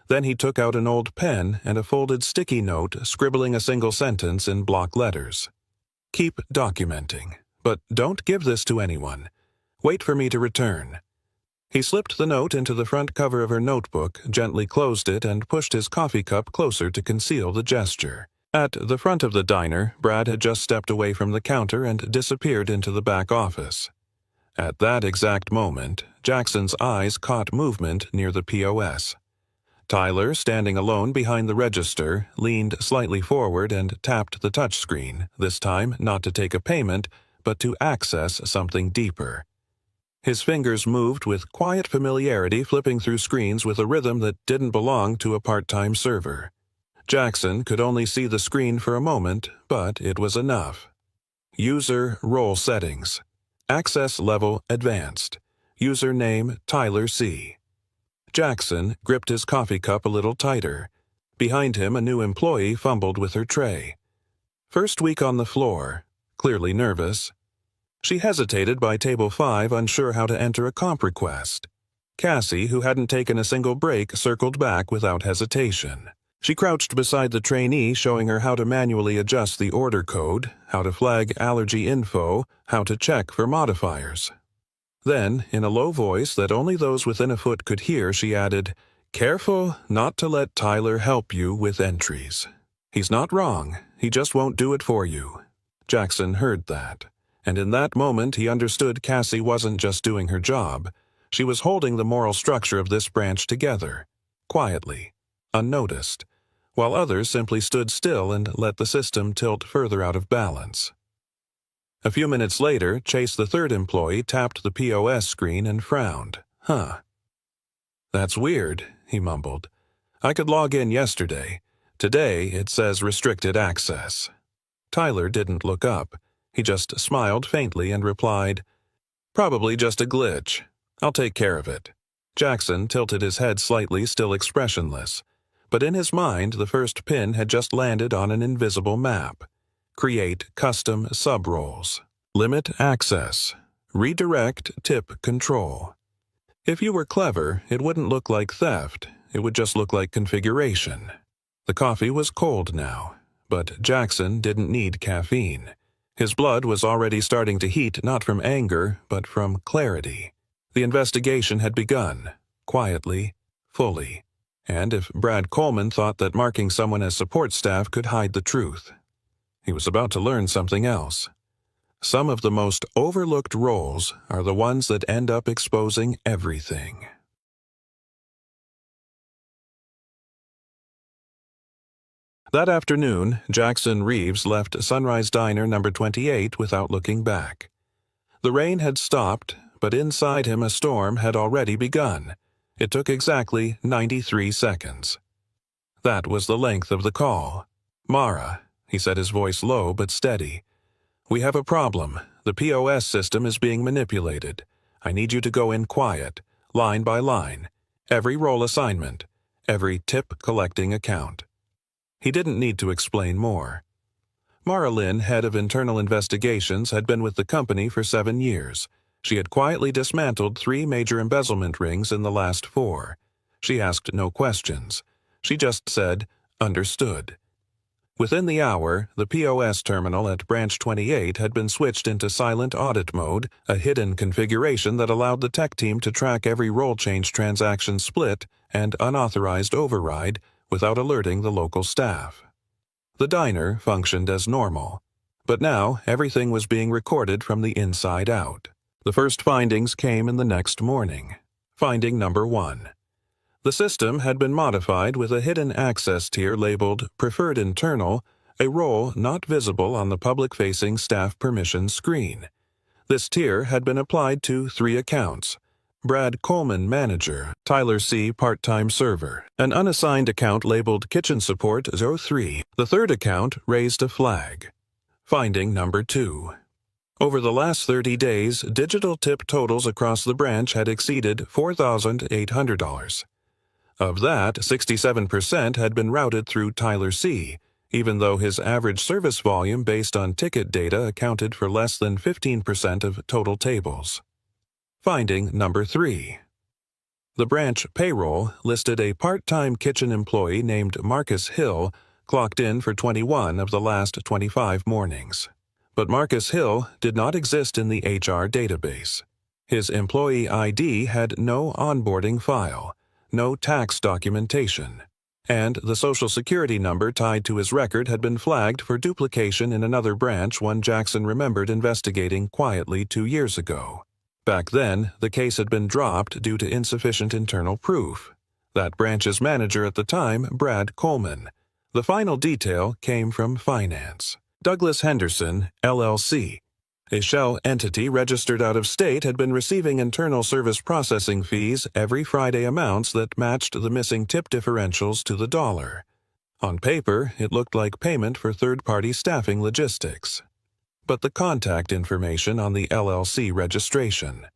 Then he took out an old pen and a folded sticky note, scribbling a single sentence in block letters. "Keep documenting, but don't give this to anyone. Wait for me to return." He slipped the note into the front cover of her notebook, gently closed it, and pushed his coffee cup closer to conceal the gesture. At the front of the diner, Brad had just stepped away from the counter and disappeared into the back office. At that exact moment, Jackson's eyes caught movement near the POS. Tyler, standing alone behind the register, leaned slightly forward and tapped the touchscreen, this time not to take a payment, but to access something deeper. His fingers moved with quiet familiarity, flipping through screens with a rhythm that didn't belong to a part-time server. Jackson could only see the screen for a moment, but it was enough. User role settings. Access level advanced. Username Tyler C. Jackson gripped his coffee cup a little tighter. Behind him, a new employee fumbled with her tray. First week on the floor, clearly nervous. She hesitated by table 5, unsure how to enter a comp request. Cassie, who hadn't taken a single break, circled back without hesitation. She crouched beside the trainee, showing her how to manually adjust the order code, how to flag allergy info, how to check for modifiers. Then, in a low voice that only those within a foot could hear, she added, "Careful not to let Tyler help you with entries. He's not wrong, he just won't do it for you." Jackson heard that. And in that moment he understood Cassie wasn't just doing her job. She was holding the moral structure of this branch together, quietly, unnoticed, while others simply stood still and let the system tilt further out of balance. A few minutes later, Chase, the third employee, tapped the POS screen and frowned. "That's weird," he mumbled. "I could log in yesterday. Today it says restricted access." Tyler didn't look up. He just smiled faintly and replied, "Probably just a glitch. I'll take care of it." Jackson tilted his head slightly, still expressionless. But in his mind, the first pin had just landed on an invisible map. Create custom sub-roles. Limit access. Redirect tip control. If you were clever, it wouldn't look like theft. It would just look like configuration. The coffee was cold now, but Jackson didn't need caffeine. His blood was already starting to heat, not from anger, but from clarity. The investigation had begun, quietly, fully. And if Brad Coleman thought that marking someone as support staff could hide the truth, he was about to learn something else. Some of the most overlooked roles are the ones that end up exposing everything. That afternoon, Jackson Reeves left Sunrise Diner number 28 without looking back. The rain had stopped, but inside him a storm had already begun. It took exactly 93 seconds. That was the length of the call. "Mara," he said, his voice low but steady. "We have a problem. The POS system is being manipulated. I need you to go in quiet, line by line, every role assignment, every tip-collecting account." He didn't need to explain more. Mara Lynn, head of internal investigations, had been with the company for 7 years. She had quietly dismantled 3 major embezzlement rings in the last 4. She asked no questions. She just said, "Understood." Within the hour, the POS terminal at Branch 28 had been switched into silent audit mode, a hidden configuration that allowed the tech team to track every role change transaction split and unauthorized override without alerting the local staff. The diner functioned as normal, but now everything was being recorded from the inside out. The first findings came in the next morning. Finding number 1. The system had been modified with a hidden access tier labeled Preferred Internal, a role not visible on the public-facing staff permissions screen. This tier had been applied to 3 accounts: Brad Coleman, Manager; Tyler C., Part-Time Server; an unassigned account labeled Kitchen Support 03. The third account raised a flag. Finding number 2. Over the last 30 days, digital tip totals across the branch had exceeded $4,800. Of that, 67% had been routed through Tyler C., even though his average service volume based on ticket data accounted for less than 15% of total tables. Finding number 3. The branch payroll listed a part-time kitchen employee named Marcus Hill clocked in for 21 of the last 25 mornings. But Marcus Hill did not exist in the HR database. His employee ID had no onboarding file, no tax documentation, and the Social Security number tied to his record had been flagged for duplication in another branch one Jackson remembered investigating quietly 2 years ago. Back then, the case had been dropped due to insufficient internal proof. That branch's manager at the time, Brad Coleman. The final detail came from finance. Douglas Henderson, LLC, a shell entity registered out of state, had been receiving internal service processing fees every Friday amounts that matched the missing tip differentials to the dollar. On paper, it looked like payment for third-party staffing logistics. But the contact information on the LLC registration.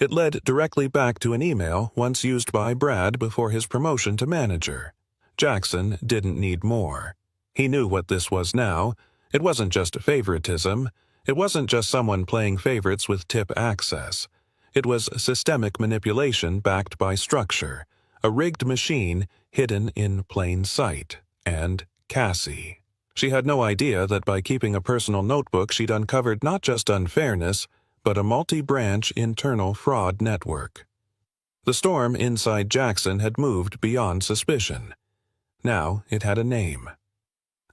It led directly back to an email once used by Brad before his promotion to manager. Jackson didn't need more. He knew what this was now. It wasn't just favoritism. It wasn't just someone playing favorites with tip access. It was systemic manipulation backed by structure, a rigged machine hidden in plain sight, and Cassie. She had no idea that by keeping a personal notebook she'd uncovered not just unfairness, but a multi-branch internal fraud network. The storm inside Jackson had moved beyond suspicion. Now it had a name,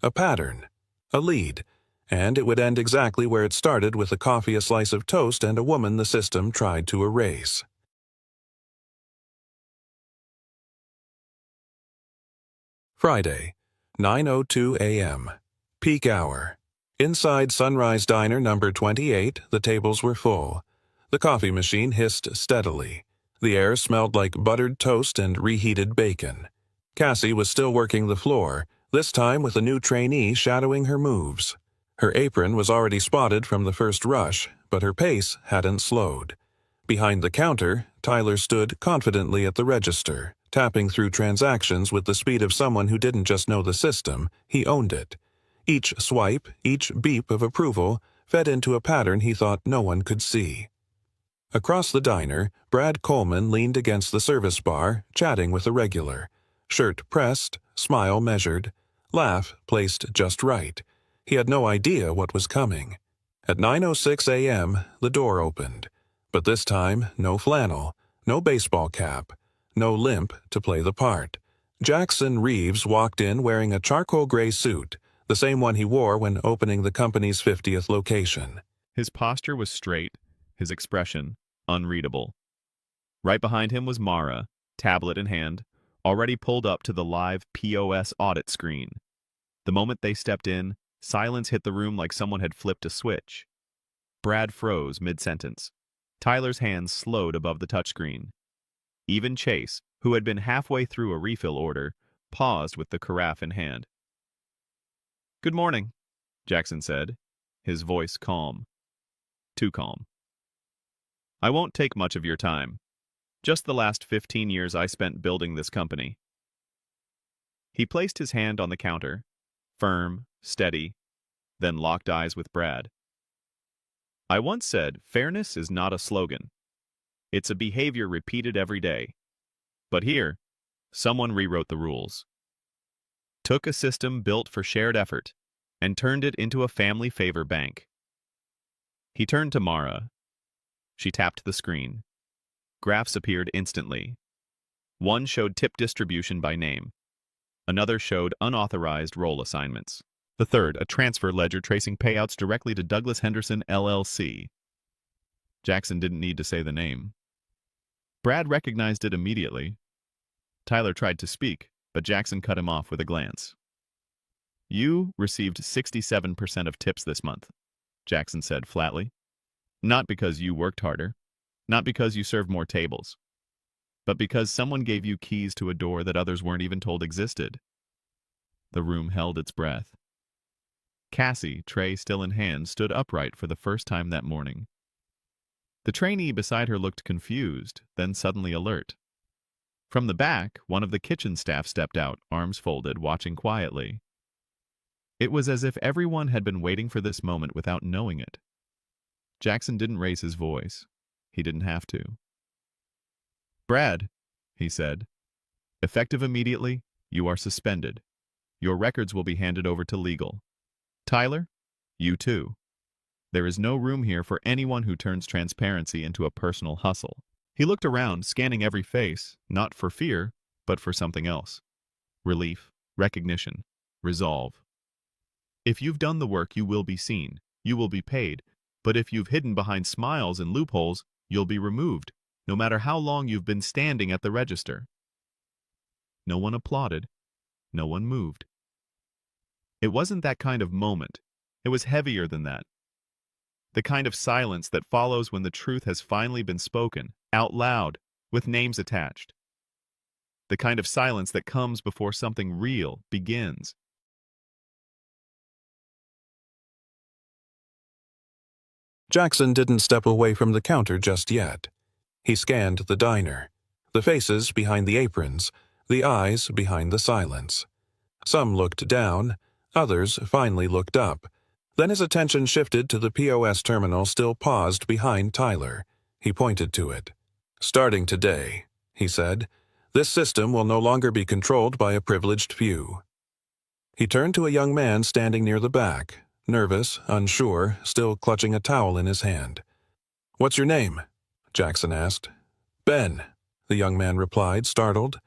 a pattern, a lead, and it would end exactly where it started, with a coffee, a slice of toast, and a woman the system tried to erase. Friday, 9:02 a.m. Peak hour. Inside Sunrise Diner number 28, the tables were full. The coffee machine hissed steadily. The air smelled like buttered toast and reheated bacon. Cassie was still working the floor, this time with a new trainee shadowing her moves. Her apron was already spotted from the first rush, but her pace hadn't slowed. Behind the counter, Tyler stood confidently at the register, tapping through transactions with the speed of someone who didn't just know the system, he owned it. Each swipe, each beep of approval, fed into a pattern he thought no one could see. Across the diner, Brad Coleman leaned against the service bar, chatting with a regular. Shirt pressed, smile measured, laugh placed just right. He had no idea what was coming. At 9:06 a.m., the door opened. But this time, no flannel, no baseball cap, no limp to play the part. Jackson Reeves walked in wearing a charcoal gray suit, the same one he wore when opening the company's 50th location. His posture was straight, his expression unreadable. Right behind him was Mara, tablet in hand, already pulled up to the live POS audit screen. The moment they stepped in, silence hit the room like someone had flipped a switch. Brad froze mid-sentence. Tyler's hands slowed above the touchscreen. Even Chase, who had been halfway through a refill order, paused with the carafe in hand. "Good morning," Jackson said, his voice calm. Too calm. "I won't take much of your time. Just the last 15 years I spent building this company." He placed his hand on the counter, firm, steady, then locked eyes with Brad. "I once said fairness is not a slogan. It's a behavior repeated every day. But here, someone rewrote the rules. Took a system built for shared effort and turned it into a family favor bank." He turned to Mara. She tapped the screen. Graphs appeared instantly. One showed tip distribution by name. Another showed unauthorized role assignments. The third, a transfer ledger tracing payouts directly to Douglas Henderson, LLC. Jackson didn't need to say the name. Brad recognized it immediately. Tyler tried to speak, but Jackson cut him off with a glance. "You received 67% of tips this month," Jackson said flatly. "Not because you worked harder, not because you served more tables, but because someone gave you keys to a door that others weren't even told existed." The room held its breath. Cassie, tray still in hand, stood upright for the first time that morning. The trainee beside her looked confused, then suddenly alert. From the back, one of the kitchen staff stepped out, arms folded, watching quietly. It was as if everyone had been waiting for this moment without knowing it. Jackson didn't raise his voice. he didn't have to. "Brad," he said, "effective immediately, you are suspended. Your records will be handed over to legal. Tyler, you too. There is no room here for anyone who turns transparency into a personal hustle." He looked around, scanning every face, not for fear, but for something else. Relief, recognition, resolve. If you've done the work, you will be seen. You will be paid. But if you've hidden behind smiles and loopholes, you'll be removed, no matter how long you've been standing at the register. No one applauded. No one moved. It wasn't that kind of moment. It was heavier than that. The kind of silence that follows when the truth has finally been spoken, out loud, with names attached. The kind of silence that comes before something real begins. Jackson didn't step away from the counter just yet. He scanned the diner, the faces behind the aprons, the eyes behind the silence. Some looked down, others finally looked up. Then his attention shifted to the POS terminal still paused behind Tyler. He pointed to it. "Starting today," he said, "this system will no longer be controlled by a privileged few." He turned to a young man standing near the back, nervous, unsure, still clutching a towel in his hand. "What's your name?" Jackson asked. "Ben," the young man replied, startled.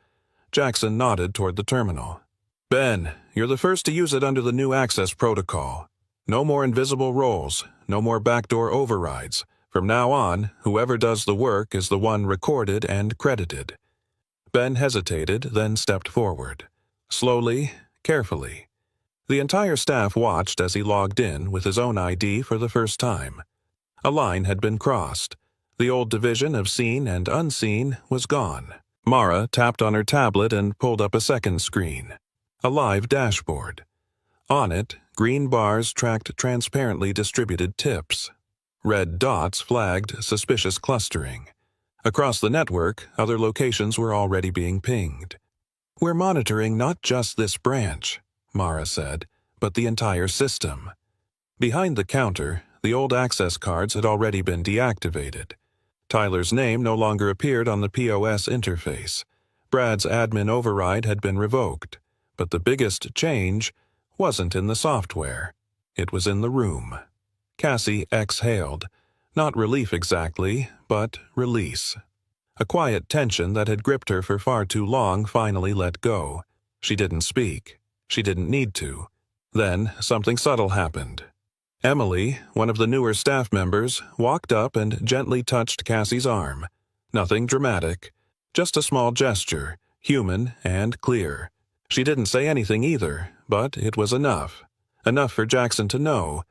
Jackson nodded toward the terminal. "Ben, you're the first to use it under the new access protocol. No more invisible roles, no more backdoor overrides. From now on, whoever does the work is the one recorded and credited." Ben hesitated, then stepped forward. Slowly, carefully. The entire staff watched as he logged in with his own ID for the first time. A line had been crossed. The old division of seen and unseen was gone. Mara tapped on her tablet and pulled up a second screen. A live dashboard. On it, green bars tracked transparently distributed tips. Red dots flagged suspicious clustering. Across the network, other locations were already being pinged. "We're monitoring not just this branch," Mara said, "but the entire system." Behind the counter, the old access cards had already been deactivated. Tyler's name no longer appeared on the POS interface. Brad's admin override had been revoked. But the biggest change wasn't in the software. It was in the room. Cassie exhaled. Not relief exactly, but release. A quiet tension that had gripped her for far too long finally let go. She didn't speak. She didn't need to. Then something subtle happened. Emily, one of the newer staff members, walked up and gently touched Cassie's arm. Nothing dramatic, just a small gesture, human and clear. She didn't say anything either, but it was enough. Enough for Jackson to know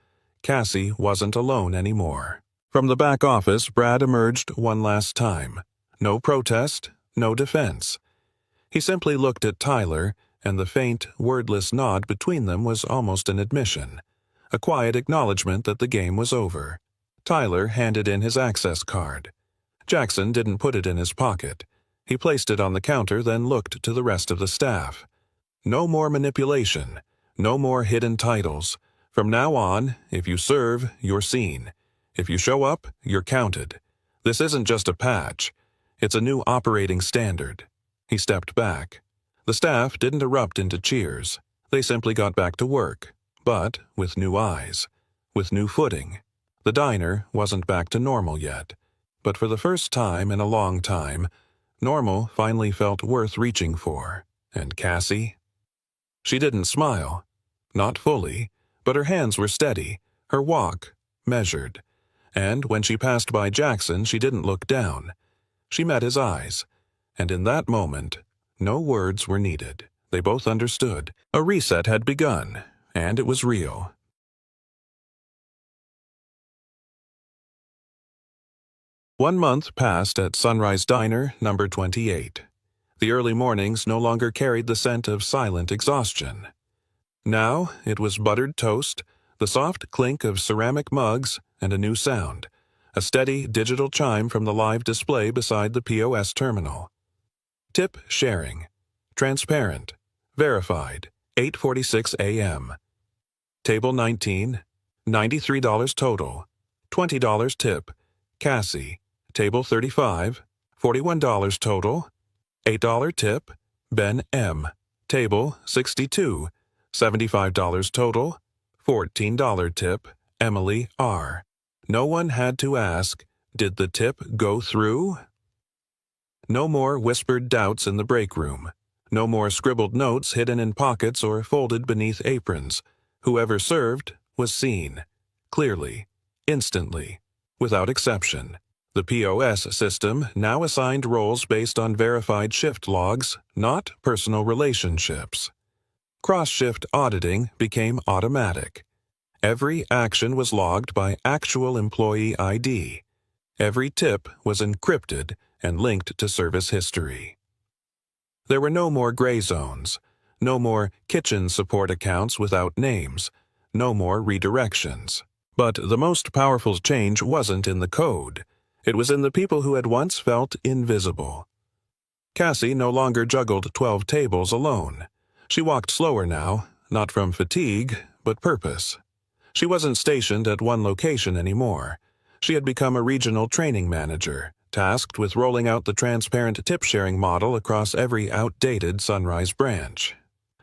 Cassie wasn't alone anymore. From the back office, Brad emerged one last time. No protest, no defense. He simply looked at Tyler, and the faint, wordless nod between them was almost an admission. A quiet acknowledgement that the game was over. Tyler handed in his access card. Jackson didn't put it in his pocket. He placed it on the counter, then looked to the rest of the staff. No more manipulation. No more hidden titles. From now on, if you serve, you're seen. If you show up, you're counted. This isn't just a patch. It's a new operating standard. He stepped back. The staff didn't erupt into cheers. They simply got back to work, but with new eyes, with new footing. The diner wasn't back to normal yet, but for the first time in a long time, normal finally felt worth reaching for. And Cassie? She didn't smile. Not fully, but her hands were steady, her walk measured. And when she passed by Jackson, she didn't look down. She met his eyes, and in that moment, no words were needed. They both understood. A reset had begun, and it was real. One month passed at Sunrise Diner, number 28. The early mornings no longer carried the scent of silent exhaustion. Now it was buttered toast, the soft clink of ceramic mugs, and a new sound. A steady digital chime from the live display beside the POS terminal. Tip sharing. Transparent. Verified. 8:46 a.m. Table 19. $93 total. $20 tip. Cassie. Table 35, $41 total, $8 tip, Ben M. Table 62, $75 total, $14 tip, Emily R. No one had to ask, did the tip go through? No more whispered doubts in the break room. No more scribbled notes hidden in pockets or folded beneath aprons. Whoever served was seen. Clearly. Instantly. Without exception. The POS system now assigned roles based on verified shift logs, not personal relationships. Cross-shift auditing became automatic. Every action was logged by actual employee ID. Every tip was encrypted and linked to service history. There were no more gray zones, no more kitchen support accounts without names, no more redirections. But the most powerful change wasn't in the code. It was in the people who had once felt invisible. Cassie no longer juggled 12 tables alone. She walked slower now, not from fatigue, but purpose. She wasn't stationed at one location anymore. She had become a regional training manager, tasked with rolling out the transparent tip-sharing model across every outdated Sunrise branch.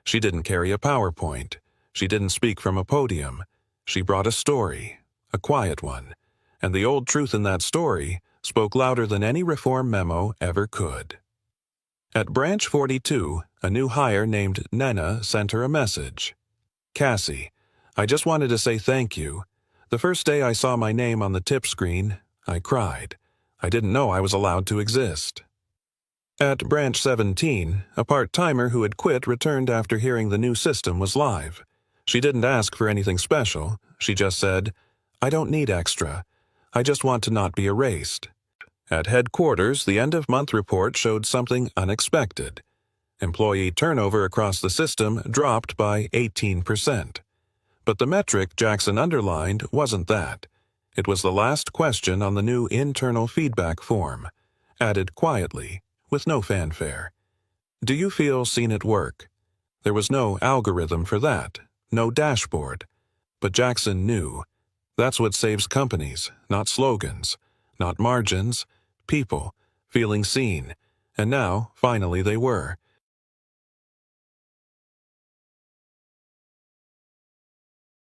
She didn't carry a PowerPoint. She didn't speak from a podium. She brought a story, a quiet one, and the old truth in that story spoke louder than any reform memo ever could. At Branch 42, a new hire named Nena sent her a message. Cassie, I just wanted to say thank you. The first day I saw my name on the tip screen, I cried. I didn't know I was allowed to exist. At Branch 17, a part-timer who had quit returned after hearing the new system was live. She didn't ask for anything special. She just said, I don't need extra. I just want to not be erased. At headquarters, the end-of-month report showed something unexpected. Employee turnover across the system dropped by 18%. But the metric Jackson underlined wasn't that. It was the last question on the new internal feedback form, added quietly, with no fanfare. Do you feel seen at work? There was no algorithm for that, no dashboard. But Jackson knew. That's what saves companies, not slogans, not margins, people, feeling seen. And now, finally, they were.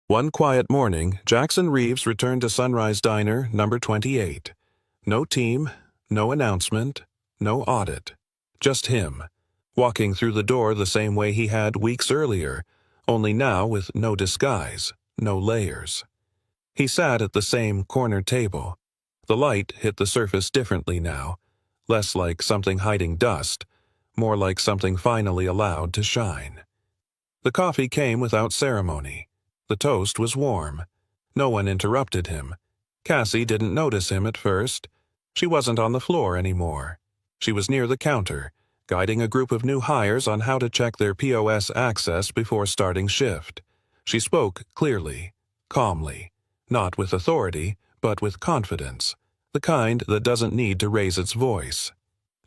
One quiet morning, Jackson Reeves returned to Sunrise Diner, number 28. No team, no announcement, no audit. Just him, walking through the door the same way he had weeks earlier, only now with no disguise, no layers. He sat at the same corner table. The light hit the surface differently now, less like something hiding dust, more like something finally allowed to shine. The coffee came without ceremony. The toast was warm. No one interrupted him. Cassie didn't notice him at first. She wasn't on the floor anymore. She was near the counter, guiding a group of new hires on how to check their POS access before starting shift. She spoke clearly, calmly, not with authority, but with confidence, the kind that doesn't need to raise its voice.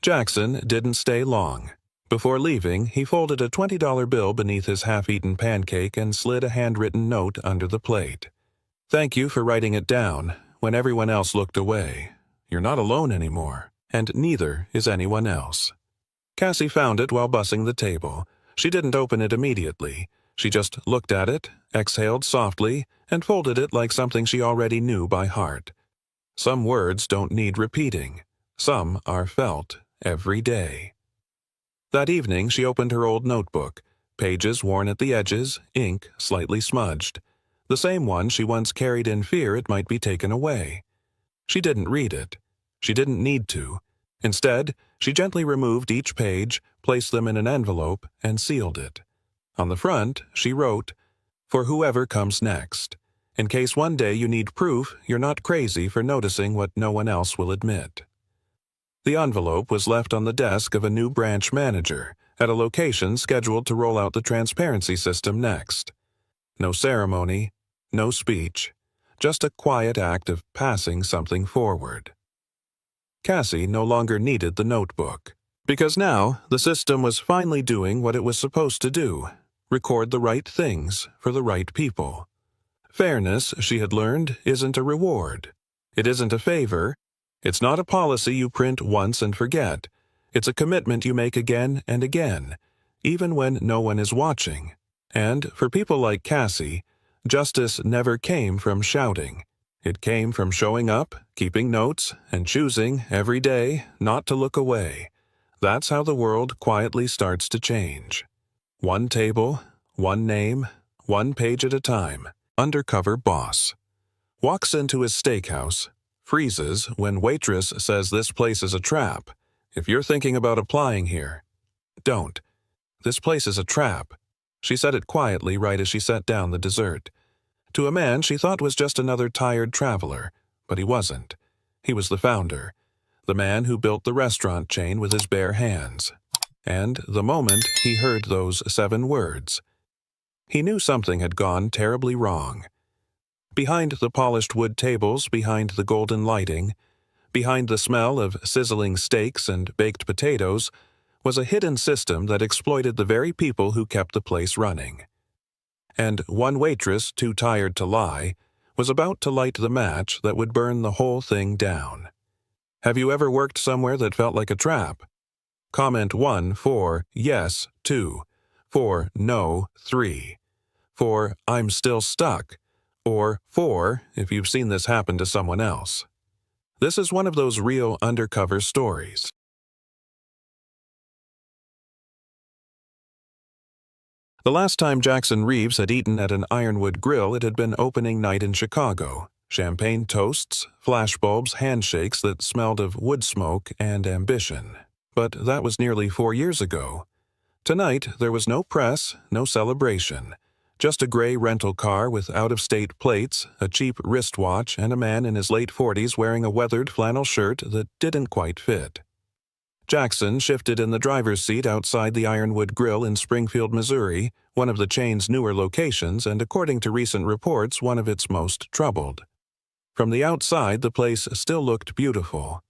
Jackson didn't stay long. Before leaving, he folded a $20 bill beneath his half-eaten pancake and slid a handwritten note under the plate. Thank you for writing it down when everyone else looked away. You're not alone anymore, and neither is anyone else. Cassie found it while bussing the table. She didn't open it immediately. She just looked at it, exhaled softly, and folded it like something she already knew by heart. Some words don't need repeating. Some are felt every day. That evening, she opened her old notebook, pages worn at the edges, ink slightly smudged. The same one she once carried in fear it might be taken away. She didn't read it. She didn't need to. Instead, she gently removed each page, placed them in an envelope, and sealed it. On the front, she wrote, For whoever comes next. In case one day you need proof you're not crazy for noticing what no one else will admit. The envelope was left on the desk of a new branch manager at a location scheduled to roll out the transparency system next. No ceremony, no speech, just a quiet act of passing something forward. Cassie no longer needed the notebook, because now the system was finally doing what it was supposed to do, record the right things for the right people. Fairness, she had learned, isn't a reward. It isn't a favor. It's not a policy you print once and forget. It's a commitment you make again and again, even when no one is watching. And for people like Cassie, justice never came from shouting. It came from showing up, keeping notes, and choosing every day not to look away. That's how the world quietly starts to change. One table, one name, one page at a time. Undercover boss. Walks into his steakhouse, freezes when waitress says this place is a trap. If you're thinking about applying here, don't. This place is a trap. She said it quietly right as she set down the dessert. To a man she thought was just another tired traveler, but he wasn't. He was the founder, the man who built the restaurant chain with his bare hands. And the moment he heard those 7 words, he knew something had gone terribly wrong. Behind the polished wood tables, behind the golden lighting, behind the smell of sizzling steaks and baked potatoes, was a hidden system that exploited the very people who kept the place running. And one waitress, too tired to lie, was about to light the match that would burn the whole thing down. Have you ever worked somewhere that felt like a trap? Comment 1 for yes, 2, for no, 3, for I'm still stuck, or 4 if you've seen this happen to someone else. This is one of those real undercover stories. The last time Jackson Reeves had eaten at an Ironwood Grill, it had been opening night in Chicago. Champagne toasts, flashbulbs, handshakes that smelled of wood smoke and ambition. But that was nearly 4 years ago. Tonight, there was no press, no celebration. Just a gray rental car with out-of-state plates, a cheap wristwatch, and a man in his late 40s wearing a weathered flannel shirt that didn't quite fit. Jackson shifted in the driver's seat outside the Ironwood Grill in Springfield, Missouri, one of the chain's newer locations and, according to recent reports, one of its most troubled. From the outside, the place still looked beautiful.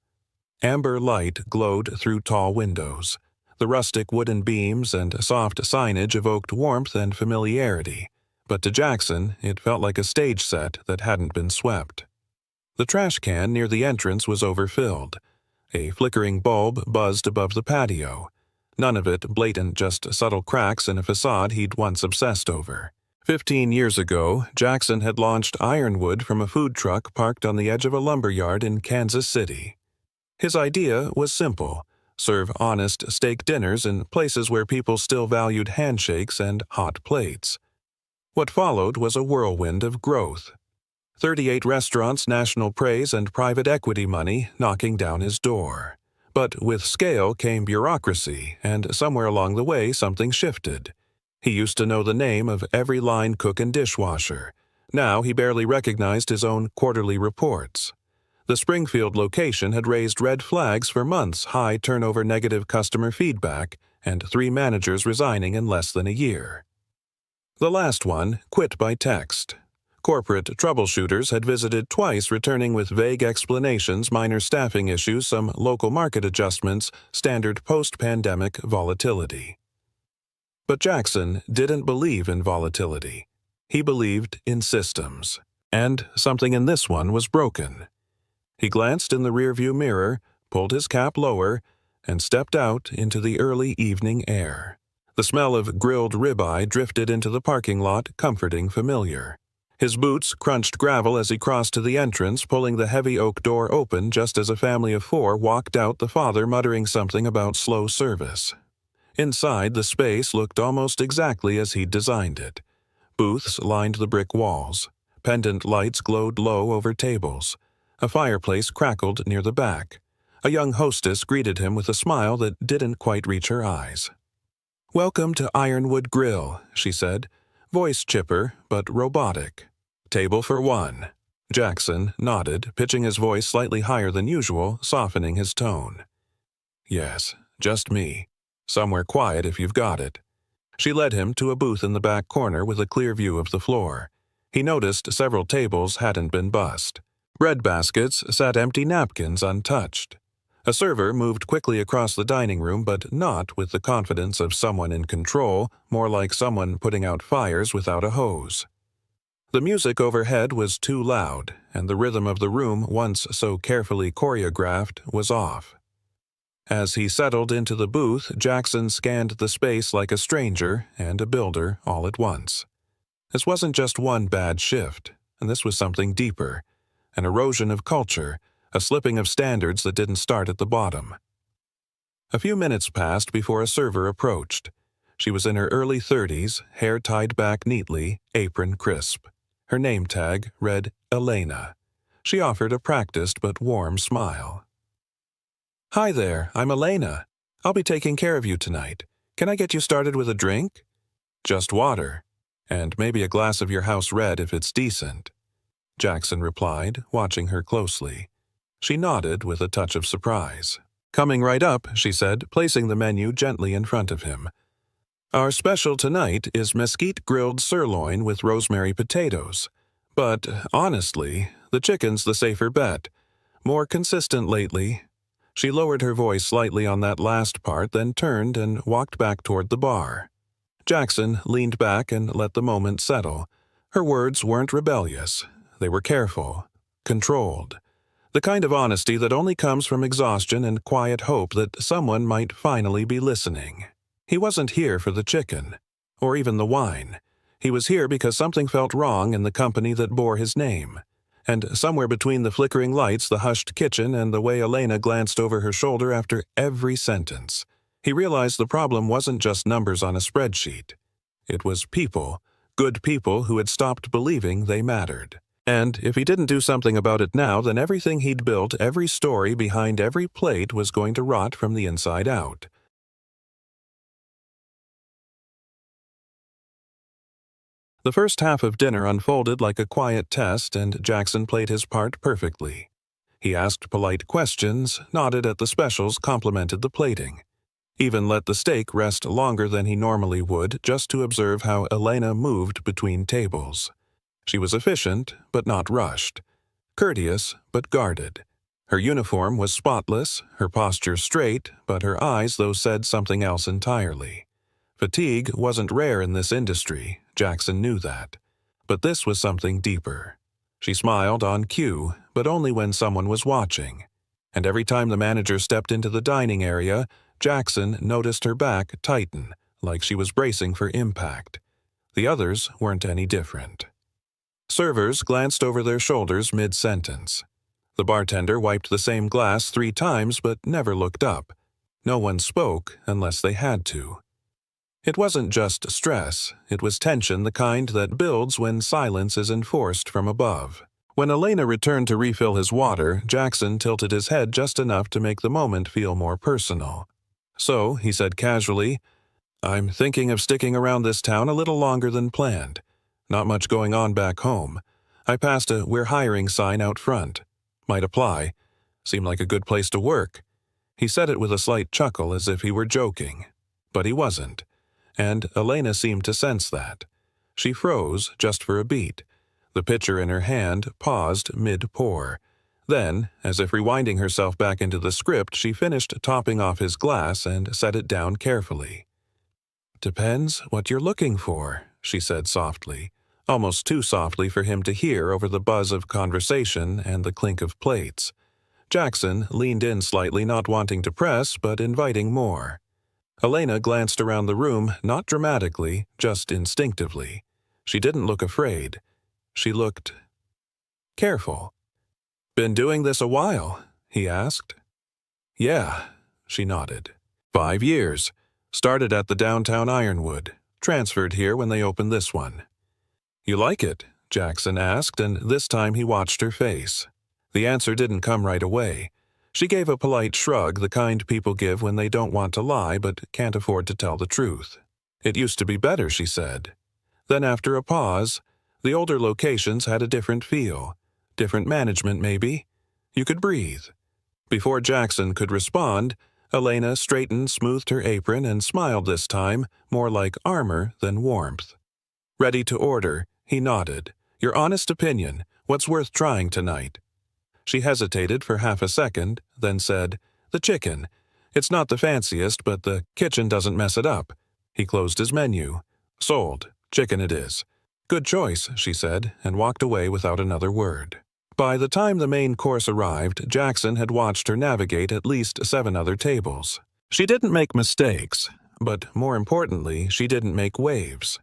Amber light glowed through tall windows. The rustic wooden beams and soft signage evoked warmth and familiarity, but to Jackson, it felt like a stage set that hadn't been swept. The trash can near the entrance was overfilled. A flickering bulb buzzed above the patio. None of it blatant, just subtle cracks in a facade he'd once obsessed over. 15 years ago, Jackson had launched Ironwood from a food truck parked on the edge of a lumberyard in Kansas City. His idea was simple: serve honest steak dinners in places where people still valued handshakes and hot plates. What followed was a whirlwind of growth. 38 restaurants, national praise, and private equity money knocking down his door. But with scale came bureaucracy, and somewhere along the way something shifted. He used to know the name of every line cook and dishwasher. Now he barely recognized his own quarterly reports. The Springfield location had raised red flags for months: high turnover, negative customer feedback, and 3 managers resigning in less than a year. The last one quit by text. Corporate troubleshooters had visited twice, returning with vague explanations, minor staffing issues, some local market adjustments, standard post-pandemic volatility. But Jackson didn't believe in volatility. He believed in systems. And something in this one was broken. He glanced in the rearview mirror, pulled his cap lower, and stepped out into the early evening air. The smell of grilled ribeye drifted into the parking lot, comforting familiar. His boots crunched gravel as he crossed to the entrance, pulling the heavy oak door open just as a family of 4 walked out, the father muttering something about slow service. Inside, the space looked almost exactly as he'd designed it. Booths lined the brick walls. Pendant lights glowed low over tables. A fireplace crackled near the back. A young hostess greeted him with a smile that didn't quite reach her eyes. "Welcome to Ironwood Grill," she said, voice chipper but robotic. "Table for 1. Jackson nodded, pitching his voice slightly higher than usual, softening his tone. "Yes, just me. Somewhere quiet if you've got it." She led him to a booth in the back corner with a clear view of the floor. He noticed several tables hadn't been bussed. Bread baskets sat empty, napkins untouched. A server moved quickly across the dining room, but not with the confidence of someone in control, more like someone putting out fires without a hose. The music overhead was too loud, and the rhythm of the room, once so carefully choreographed, was off. As he settled into the booth, Jackson scanned the space like a stranger and a builder all at once. This wasn't just one bad shift, and this was something deeper, an erosion of culture, a slipping of standards that didn't start at the bottom. A few minutes passed before a server approached. She was in her early 30s, hair tied back neatly, apron crisp. Her name tag read Elena. She offered a practiced but warm smile. "Hi there, I'm Elena. I'll be taking care of you tonight. Can I get you started with a drink?" "Just water. And maybe a glass of your house red if it's decent," Jackson replied, watching her closely. She nodded with a touch of surprise. "Coming right up," she said, placing the menu gently in front of him. "Our special tonight is mesquite grilled sirloin with rosemary potatoes. But, honestly, the chicken's the safer bet. More consistent lately." She lowered her voice slightly on that last part, then turned and walked back toward the bar. Jackson leaned back and let the moment settle. Her words weren't rebellious. They were careful, controlled. The kind of honesty that only comes from exhaustion and quiet hope that someone might finally be listening. He wasn't here for the chicken, or even the wine. He was here because something felt wrong in the company that bore his name. And somewhere between the flickering lights, the hushed kitchen, and the way Elena glanced over her shoulder after every sentence, he realized the problem wasn't just numbers on a spreadsheet. It was people, good people who had stopped believing they mattered. And if he didn't do something about it now, then everything he'd built, every story behind every plate was going to rot from the inside out. The first half of dinner unfolded like a quiet test, and Jackson played his part perfectly. He asked polite questions, nodded at the specials, complimented the plating. Even let the steak rest longer than he normally would just to observe how Elena moved between tables. She was efficient, but not rushed. Courteous, but guarded. Her uniform was spotless, her posture straight, but her eyes, though, said something else entirely. Fatigue wasn't rare in this industry, Jackson knew that. But this was something deeper. She smiled on cue, but only when someone was watching. And every time the manager stepped into the dining area, Jackson noticed her back tighten, like she was bracing for impact. The others weren't any different. Servers glanced over their shoulders mid-sentence. The bartender wiped the same glass 3 times but never looked up. No one spoke unless they had to. It wasn't just stress, it was tension, the kind that builds when silence is enforced from above. When Elena returned to refill his water, Jackson tilted his head just enough to make the moment feel more personal. "So," he said casually, "I'm thinking of sticking around this town a little longer than planned. Not much going on back home. I passed a 'We're hiring' sign out front. Might apply. Seemed like a good place to work." He said it with a slight chuckle as if he were joking. But he wasn't. And Elena seemed to sense that. She froze just for a beat. The pitcher in her hand paused mid-pour. Then, as if rewinding herself back into the script, she finished topping off his glass and set it down carefully. "Depends what you're looking for," she said softly, almost too softly for him to hear over the buzz of conversation and the clink of plates. Jackson leaned in slightly, not wanting to press, but inviting more. Elena glanced around the room, not dramatically, just instinctively. She didn't look afraid. She looked careful. "Been doing this a while?" he asked. "Yeah," she nodded. 5 years. Started at the downtown Ironwood. Transferred here when they opened this one." "You like it?" Jackson asked, and this time he watched her face. The answer didn't come right away. She gave a polite shrug, the kind people give when they don't want to lie but can't afford to tell the truth. "It used to be better," she said. Then after a pause, "The older locations had a different feel. Different management, maybe. You could breathe." Before Jackson could respond, Elena straightened, smoothed her apron, and smiled this time, more like armor than warmth. "Ready to order," he nodded. "Your honest opinion, what's worth trying tonight?" She hesitated for half a second, then said, "The chicken. It's not the fanciest, but the kitchen doesn't mess it up." He closed his menu. "Sold. Chicken it is." "Good choice," she said, and walked away without another word. By the time the main course arrived, Jackson had watched her navigate at least 7 other tables. She didn't make mistakes, but more importantly, she didn't make waves.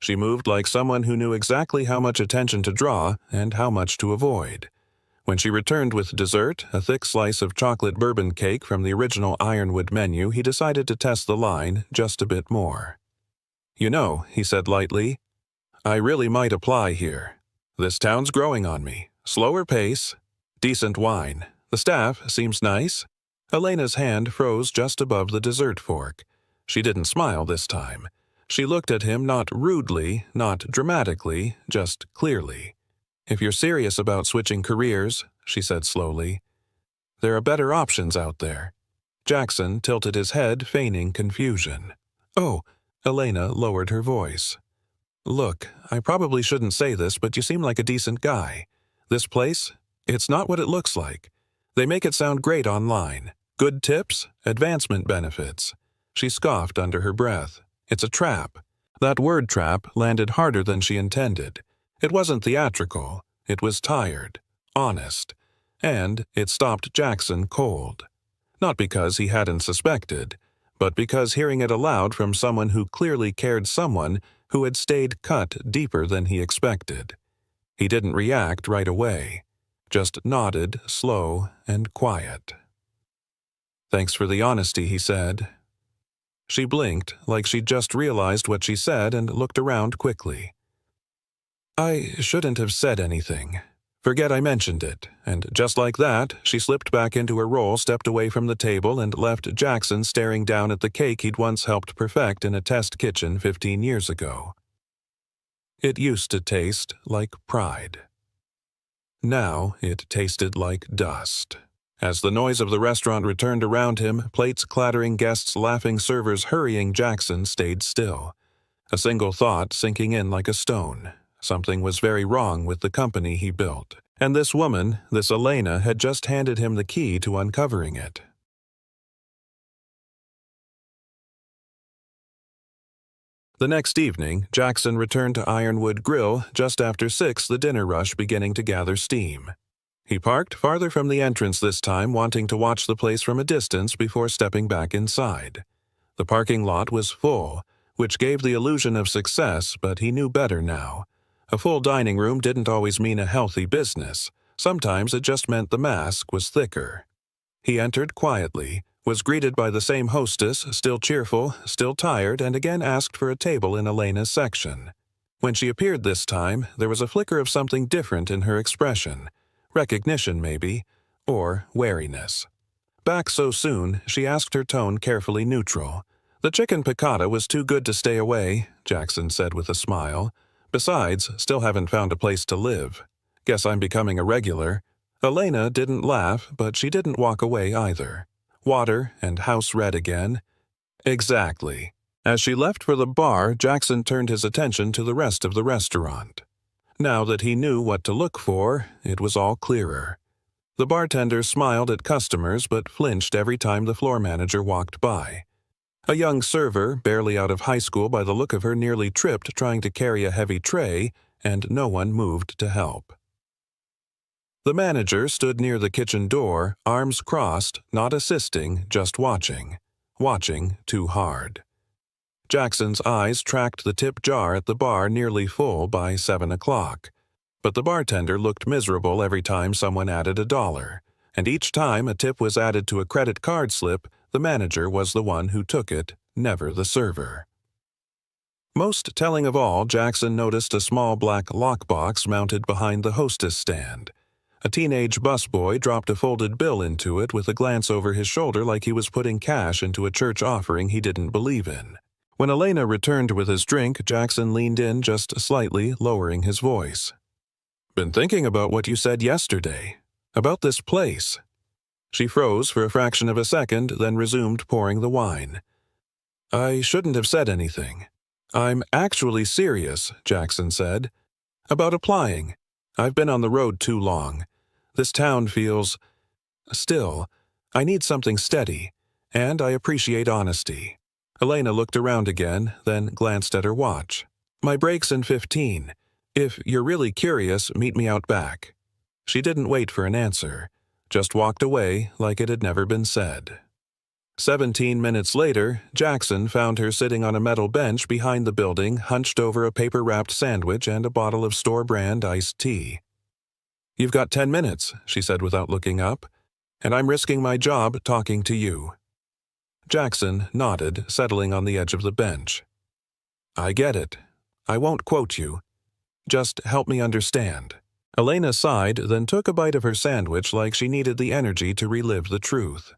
She moved like someone who knew exactly how much attention to draw and how much to avoid. When she returned with dessert, a thick slice of chocolate bourbon cake from the original Ironwood menu, he decided to test the line just a bit more. "You know," he said lightly, "I really might apply here. This town's growing on me. Slower pace, decent wine. The staff seems nice." Elena's hand froze just above the dessert fork. She didn't smile this time. She looked at him not rudely, not dramatically, just clearly. "If you're serious about switching careers," she said slowly, "there are better options out there." Jackson tilted his head, feigning confusion. "Oh," Elena lowered her voice. "Look, I probably shouldn't say this, but you seem like a decent guy. This place, it's not what it looks like. They make it sound great online. Good tips, advancement benefits." She scoffed under her breath. "It's a trap." That word trap landed harder than she intended. It wasn't theatrical. It was tired, honest, and it stopped Jackson cold. Not because he hadn't suspected, but because hearing it aloud from someone who clearly cared, someone who had stayed cut deeper than he expected. He didn't react right away, just nodded, slow and quiet. "Thanks for the honesty," he said. She blinked, like she'd just realized what she said, and looked around quickly. "I shouldn't have said anything. Forget I mentioned it." And just like that, she slipped back into her role, stepped away from the table, and left Jackson staring down at the cake he'd once helped perfect in a test kitchen 15 years ago. It used to taste like pride. Now it tasted like dust. As the noise of the restaurant returned around him, plates clattering, guests laughing, servers hurrying, Jackson stayed still. A single thought sinking in like a stone. Something was very wrong with the company he built. And this woman, this Elena, had just handed him the key to uncovering it. The next evening, Jackson returned to Ironwood Grill just after 6, the dinner rush beginning to gather steam. He parked farther from the entrance this time, wanting to watch the place from a distance before stepping back inside. The parking lot was full, which gave the illusion of success, but he knew better now. A full dining room didn't always mean a healthy business. Sometimes it just meant the mask was thicker. He entered quietly, was greeted by the same hostess, still cheerful, still tired, and again asked for a table in Elena's section. When she appeared this time, there was a flicker of something different in her expression. Recognition, maybe, or wariness. Back so soon, she asked, her tone carefully neutral. "The chicken piccata was too good to stay away," Jackson said with a smile. "Besides, still haven't found a place to live. Guess I'm becoming a regular." Elena didn't laugh, but she didn't walk away either. Water and house red again. Exactly. As she left for the bar, Jackson turned his attention to the rest of the restaurant. Now that he knew what to look for, it was all clearer. The bartender smiled at customers but flinched every time the floor manager walked by. A young server, barely out of high school by the look of her, nearly tripped trying to carry a heavy tray, and no one moved to help. The manager stood near the kitchen door, arms crossed, not assisting, just watching. Watching too hard. Jackson's eyes tracked the tip jar at the bar, nearly full by 7 o'clock. But the bartender looked miserable every time someone added $1, and each time a tip was added to a credit card slip, the manager was the one who took it, never the server. Most telling of all, Jackson noticed a small black lockbox mounted behind the hostess stand. A teenage busboy dropped a folded bill into it with a glance over his shoulder, like he was putting cash into a church offering he didn't believe in. When Elena returned with his drink, Jackson leaned in just slightly, lowering his voice. "Been thinking about what you said yesterday. About this place." She froze for a fraction of a second, then resumed pouring the wine. "I shouldn't have said anything. I'm actually serious," Jackson said. "About applying. I've been on the road too long. This town feels still. I need something steady, and I appreciate honesty." Elena looked around again, then glanced at her watch. "My break's in 15. If you're really curious, meet me out back." She didn't wait for an answer, just walked away like it had never been said. 17 minutes later, Jackson found her sitting on a metal bench behind the building, hunched over a paper-wrapped sandwich and a bottle of store-brand iced tea. "You've got 10 minutes," she said without looking up, "and I'm risking my job talking to you." Jackson nodded, settling on the edge of the bench. "I get it. I won't quote you. Just help me understand." Elena sighed, then took a bite of her sandwich like she needed the energy to relive the truth.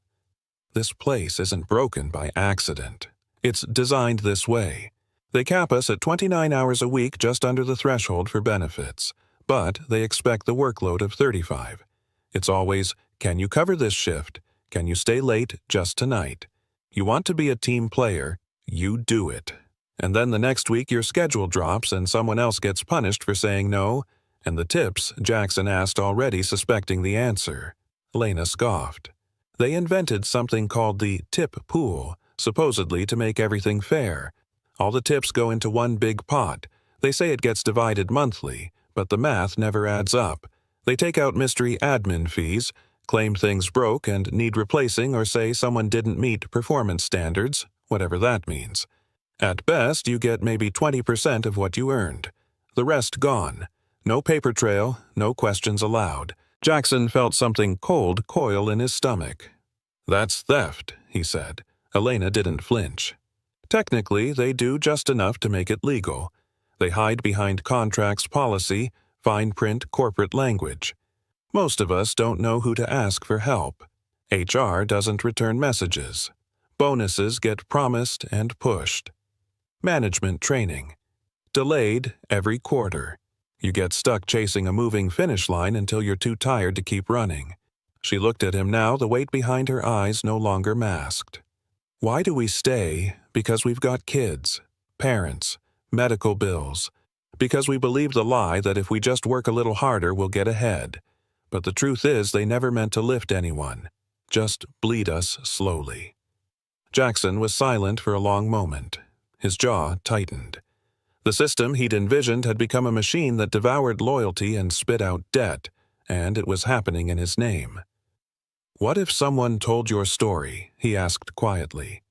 "This place isn't broken by accident. It's designed this way. They cap us at 29 hours a week, just under the threshold for benefits, but they expect the workload of 35. It's always, can you cover this shift? Can you stay late just tonight? You want to be a team player, you do it. And then the next week your schedule drops and someone else gets punished for saying no, and the tips," Jackson asked, already suspecting the answer. Elena scoffed. "They invented something called the tip pool, supposedly to make everything fair. All the tips go into one big pot. They say it gets divided monthly, but the math never adds up. They take out mystery admin fees, claim things broke and need replacing, or say someone didn't meet performance standards, whatever that means. At best, you get maybe 20% of what you earned. The rest gone. No paper trail, no questions allowed." Jackson felt something cold coil in his stomach. "That's theft," he said. Elena didn't flinch. "Technically, they do just enough to make it legal. They hide behind contracts policy, fine print corporate language. Most of us don't know who to ask for help. HR doesn't return messages. Bonuses get promised and pushed. Management training. Delayed every quarter. You get stuck chasing a moving finish line until you're too tired to keep running." She looked at him now, the weight behind her eyes no longer masked. "Why do we stay? Because we've got kids, parents, medical bills. Because we believe the lie that if we just work a little harder, we'll get ahead. But the truth is they never meant to lift anyone. Just bleed us slowly." Jackson was silent for a long moment. His jaw tightened. The system he'd envisioned had become a machine that devoured loyalty and spit out debt, and it was happening in his name. "What if someone told your story?" he asked quietly.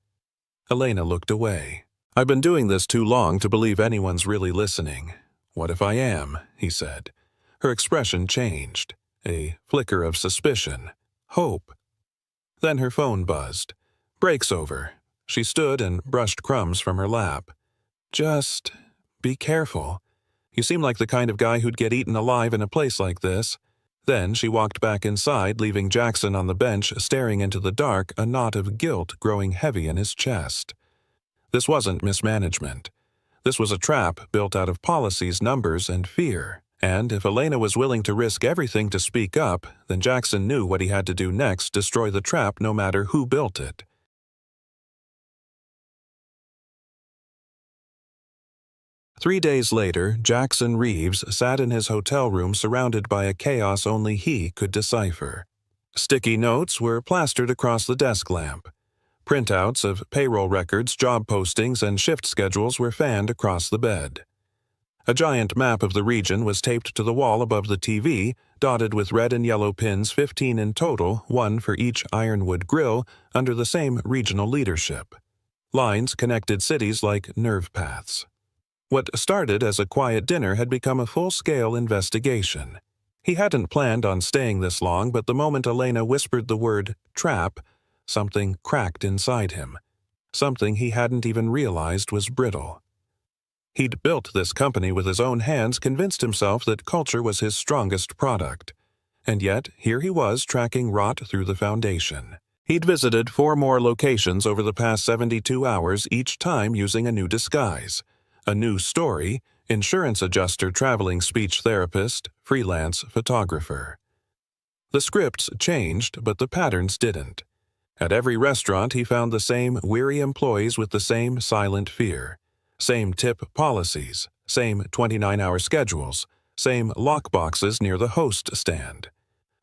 Elena looked away. "I've been doing this too long to believe anyone's really listening. What if I am?" he said. Her expression changed. A flicker of suspicion. Hope. Then her phone buzzed. "Break's over." She stood and brushed crumbs from her lap. "Just be careful. You seem like the kind of guy who'd get eaten alive in a place like this." Then she walked back inside, leaving Jackson on the bench staring into the dark, a knot of guilt growing heavy in his chest. This wasn't mismanagement. This was a trap built out of policies, numbers, and fear. And if Elena was willing to risk everything to speak up, then Jackson knew what he had to do next: destroy the trap no matter who built it. 3 days later, Jackson Reeves sat in his hotel room surrounded by a chaos only he could decipher. Sticky notes were plastered across the desk lamp. Printouts of payroll records, job postings, and shift schedules were fanned across the bed. A giant map of the region was taped to the wall above the TV, dotted with red and yellow pins, 15 in total, one for each ironwood grill, under the same regional leadership. Lines connected cities like nerve paths. What started as a quiet dinner had become a full-scale investigation. He hadn't planned on staying this long, but the moment Elena whispered the word trap, something cracked inside him. Something he hadn't even realized was brittle. He'd built this company with his own hands, convinced himself that culture was his strongest product. And yet, here he was tracking rot through the foundation. He'd visited 4 more locations over the past 72 hours, each time using a new disguise. A new story: insurance adjuster, traveling speech therapist, freelance photographer. The scripts changed, but the patterns didn't. At every restaurant he found the same weary employees with the same silent fear. Same tip policies, same 29-hour schedules, same lockboxes near the host stand.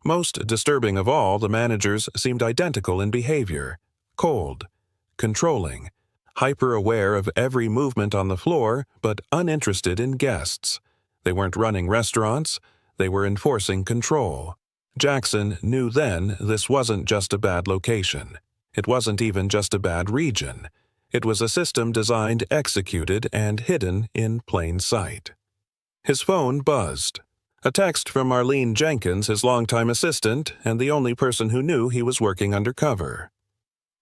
Most disturbing of all, the managers seemed identical in behavior: cold, controlling, hyper-aware of every movement on the floor, but uninterested in guests. They weren't running restaurants, they were enforcing control. Jackson knew then this wasn't just a bad location. It wasn't even just a bad region. It was a system designed, executed, and hidden in plain sight. His phone buzzed. A text from Marlene Jenkins, his longtime assistant, and the only person who knew he was working undercover.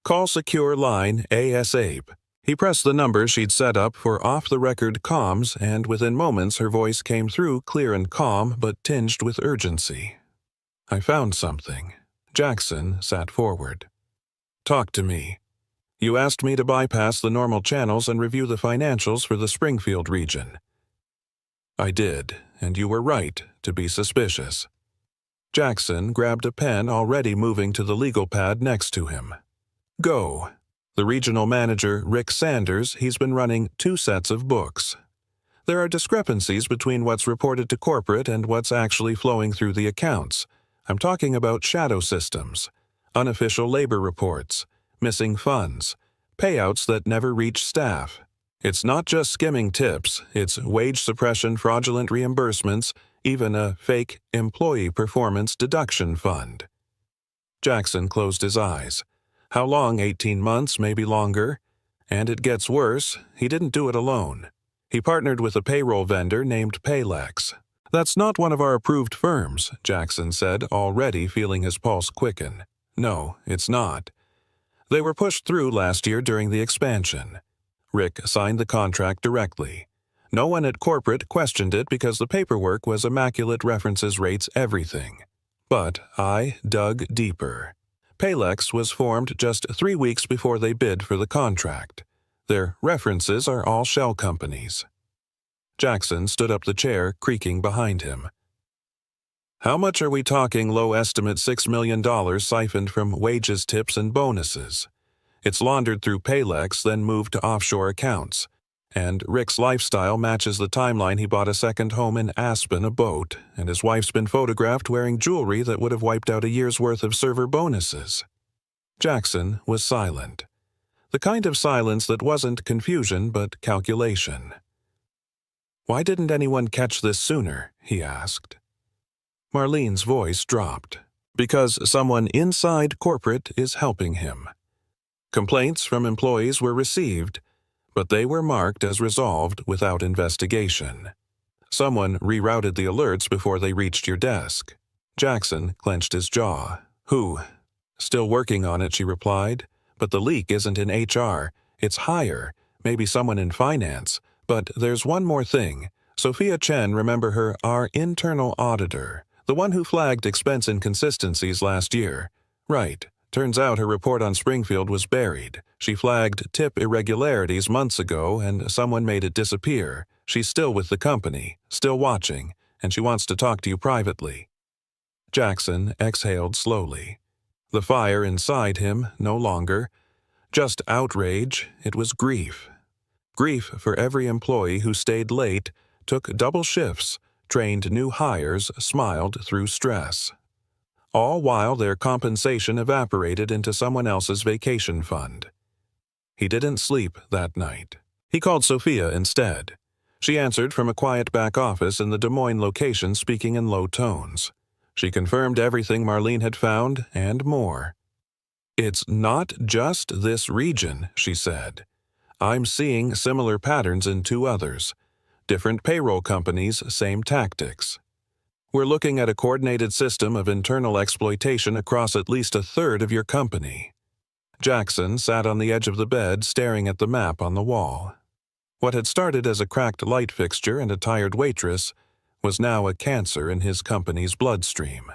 Call secure line ASAP. He pressed the number she'd set up for off-the-record comms, and within moments her voice came through clear and calm, but tinged with urgency. I found something. Jackson sat forward. Talk to me. You asked me to bypass the normal channels and review the financials for the Springfield region. I did, and you were right to be suspicious. Jackson grabbed a pen already moving to the legal pad next to him. Go. The regional manager, Rick Sanders, he's been running 2 sets of books. There are discrepancies between what's reported to corporate and what's actually flowing through the accounts. I'm talking about shadow systems, unofficial labor reports, missing funds, payouts that never reach staff. It's not just skimming tips, it's wage suppression, fraudulent reimbursements, even a fake employee performance deduction fund. Jackson closed his eyes. How long? 18 months, maybe longer? And it gets worse, he didn't do it alone. He partnered with a payroll vendor named Paylex. That's not one of our approved firms, Jackson said, already feeling his pulse quicken. No, it's not. They were pushed through last year during the expansion. Rick signed the contract directly. No one at corporate questioned it because the paperwork was immaculate, references, rates, everything. But I dug deeper. Paylex was formed just 3 weeks before they bid for the contract. Their references are all shell companies. Jackson stood up the chair, creaking behind him. How much are we talking? Low estimate $6 million siphoned from wages, tips, and bonuses. It's laundered through Paylex, then moved to offshore accounts. And Rick's lifestyle matches the timeline. He bought a second home in Aspen, a boat, and his wife's been photographed wearing jewelry that would have wiped out a year's worth of server bonuses. Jackson was silent. The kind of silence that wasn't confusion but calculation. Why didn't anyone catch this sooner? He asked. Marlene's voice dropped. Because someone inside corporate is helping him. Complaints from employees were received, but they were marked as resolved without investigation. Someone rerouted the alerts before they reached your desk. Jackson clenched his jaw. Who? Still working on it, she replied. But the leak isn't in HR. It's higher, maybe someone in finance. But there's one more thing. Sophia Chen, remember her, our internal auditor, the one who flagged expense inconsistencies last year. Right. Turns out her report on Springfield was buried. She flagged tip irregularities months ago, and someone made it disappear. She's still with the company, still watching, and she wants to talk to you privately. Jackson exhaled slowly. The fire inside him no longer. Just outrage, it was grief. Grief for every employee who stayed late, took double shifts, trained new hires, smiled through stress. All while their compensation evaporated into someone else's vacation fund. He didn't sleep that night. He called Sophia instead. She answered from a quiet back office in the Des Moines location, speaking in low tones. She confirmed everything Marlene had found and more. It's not just this region, she said. I'm seeing similar patterns in 2 others. Different payroll companies, same tactics. We're looking at a coordinated system of internal exploitation across at least a third of your company. Jackson sat on the edge of the bed, staring at the map on the wall. What had started as a cracked light fixture and a tired waitress was now a cancer in his company's bloodstream.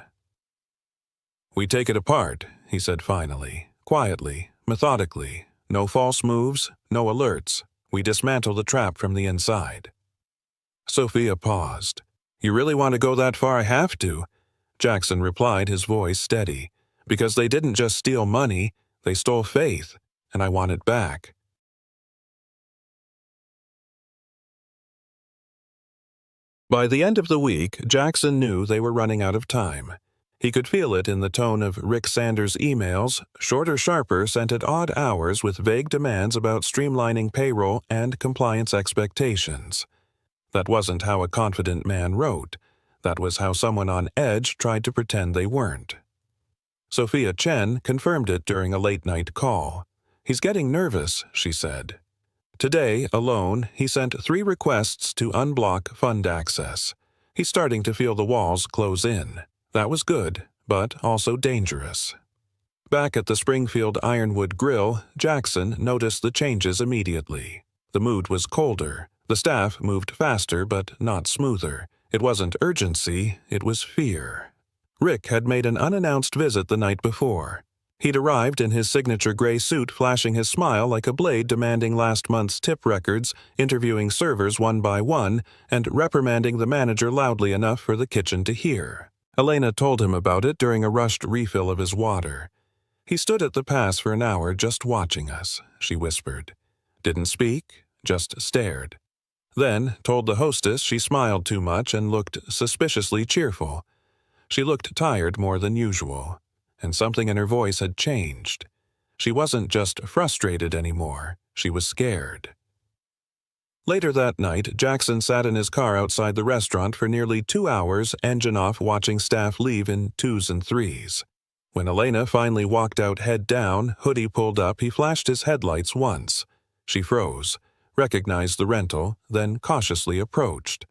We take it apart, he said finally, quietly, methodically. No false moves, no alerts. We dismantle the trap from the inside. Sophia paused. You really want to go that far? I have to, Jackson replied, his voice steady. Because they didn't just steal money, they stole faith, and I want it back. By the end of the week, Jackson knew they were running out of time. He could feel it in the tone of Rick Sanders' emails, shorter, sharper, sent at odd hours with vague demands about streamlining payroll and compliance expectations. That wasn't how a confident man wrote. That was how someone on edge tried to pretend they weren't. Sophia Chen confirmed it during a late-night call. "He's getting nervous," she said. Today, alone, he sent 3 requests to unblock fund access. He's starting to feel the walls close in. That was good, but also dangerous. Back at the Springfield Ironwood Grill, Jackson noticed the changes immediately. The mood was colder. The staff moved faster but not smoother. It wasn't urgency, it was fear. Rick had made an unannounced visit the night before. He'd arrived in his signature gray suit, flashing his smile like a blade, demanding last month's tip records, interviewing servers one by one, and reprimanding the manager loudly enough for the kitchen to hear. Elena told him about it during a rushed refill of his water. "He stood at the pass for an hour just watching us," she whispered. "Didn't speak, just stared. Then told the hostess she smiled too much and looked suspiciously cheerful. She looked tired more than usual, and something in her voice had changed. She wasn't just frustrated anymore, she was scared." Later that night, Jackson sat in his car outside the restaurant for nearly 2 hours, engine off, watching staff leave in 2s and 3s. When Elena finally walked out head down, hoodie pulled up, he flashed his headlights once. She froze, recognized the rental, then cautiously approached.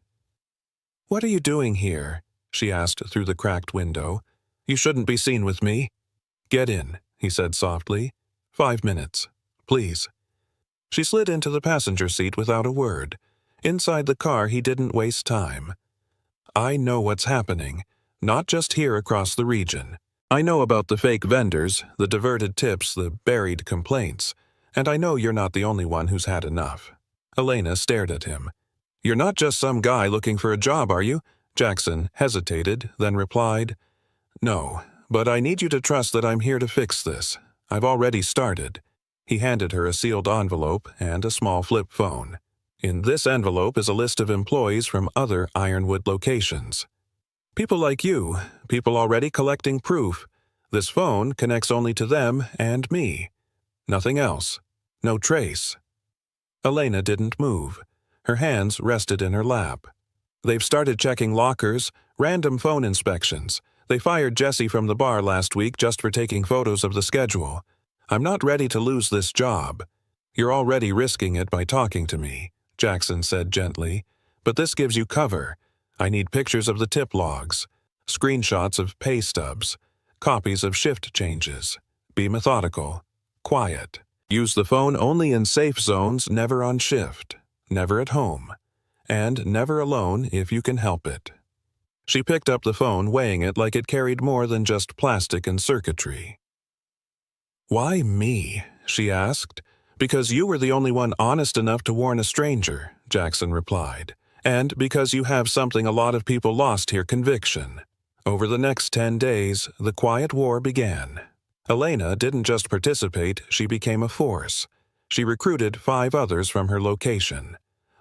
"What are you doing here?" she asked through the cracked window. "You shouldn't be seen with me." "Get in," he said softly. 5 minutes, please." She slid into the passenger seat without a word. Inside the car, he didn't waste time. "I know what's happening, not just here across the region. I know about the fake vendors, the diverted tips, the buried complaints, and I know you're not the only one who's had enough." Elena stared at him. "You're not just some guy looking for a job, are you?" Jackson hesitated, then replied, "No, but I need you to trust that I'm here to fix this. I've already started." He handed her a sealed envelope and a small flip phone. "In this envelope is a list of employees from other Ironwood locations. People like you, people already collecting proof. This phone connects only to them and me. Nothing else. No trace." Elena didn't move. Her hands rested in her lap. "They've started checking lockers, random phone inspections. They fired Jesse from the bar last week just for taking photos of the schedule. I'm not ready to lose this job. You're already risking it by talking to me," Jackson said gently. "But this gives you cover. I need pictures of the tip logs, screenshots of pay stubs, copies of shift changes. Be methodical, quiet. Use the phone only in safe zones, never on shift, never at home, and never alone if you can help it." She picked up the phone, weighing it like it carried more than just plastic and circuitry. "Why me?" she asked. "Because you were the only one honest enough to warn a stranger," Jackson replied. "And because you have something a lot of people lost here, conviction." Over the next 10 days, the quiet war began. Elena didn't just participate, she became a force. She recruited 5 others from her location.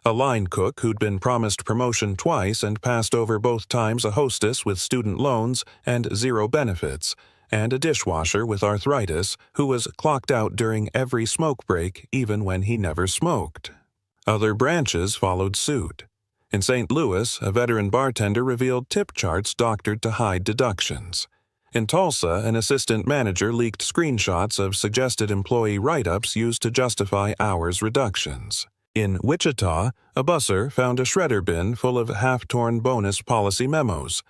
A line cook who'd been promised promotion twice and passed over both times, a hostess with student loans and 0 benefits, and a dishwasher with arthritis who was clocked out during every smoke break even when he never smoked. Other branches followed suit. In St. Louis, a veteran bartender revealed tip charts doctored to hide deductions. In Tulsa, an assistant manager leaked screenshots of suggested employee write-ups used to justify hours reductions. In Wichita, a busser found a shredder bin full of half-torn bonus policy memos,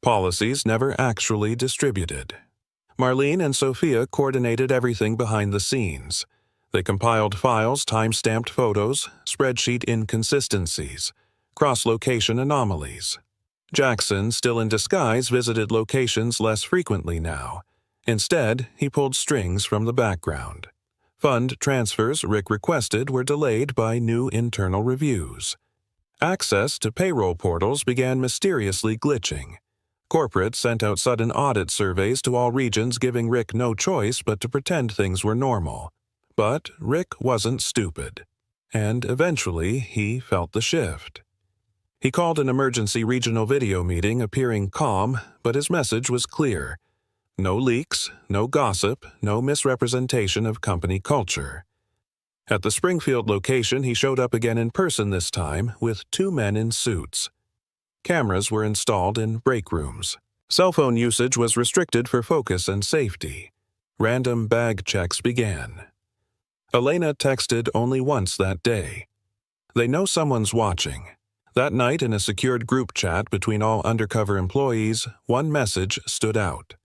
policies never actually distributed. Marlene and Sophia coordinated everything behind the scenes. They compiled files, time-stamped photos, spreadsheet inconsistencies, cross-location anomalies. Jackson, still in disguise, visited locations less frequently now. Instead, he pulled strings from the background. Fund transfers Rick requested were delayed by new internal reviews. Access to payroll portals began mysteriously glitching. Corporate sent out sudden audit surveys to all regions, giving Rick no choice but to pretend things were normal. But Rick wasn't stupid. And eventually, he felt the shift. He called an emergency regional video meeting, appearing calm, but his message was clear. No leaks, no gossip, no misrepresentation of company culture. At the Springfield location, he showed up again in person this time with 2 men in suits. Cameras were installed in break rooms. Cell phone usage was restricted for focus and safety. Random bag checks began. Elena texted only once that day. They know someone's watching. That night, in a secured group chat between all Undercover employees, one message stood out.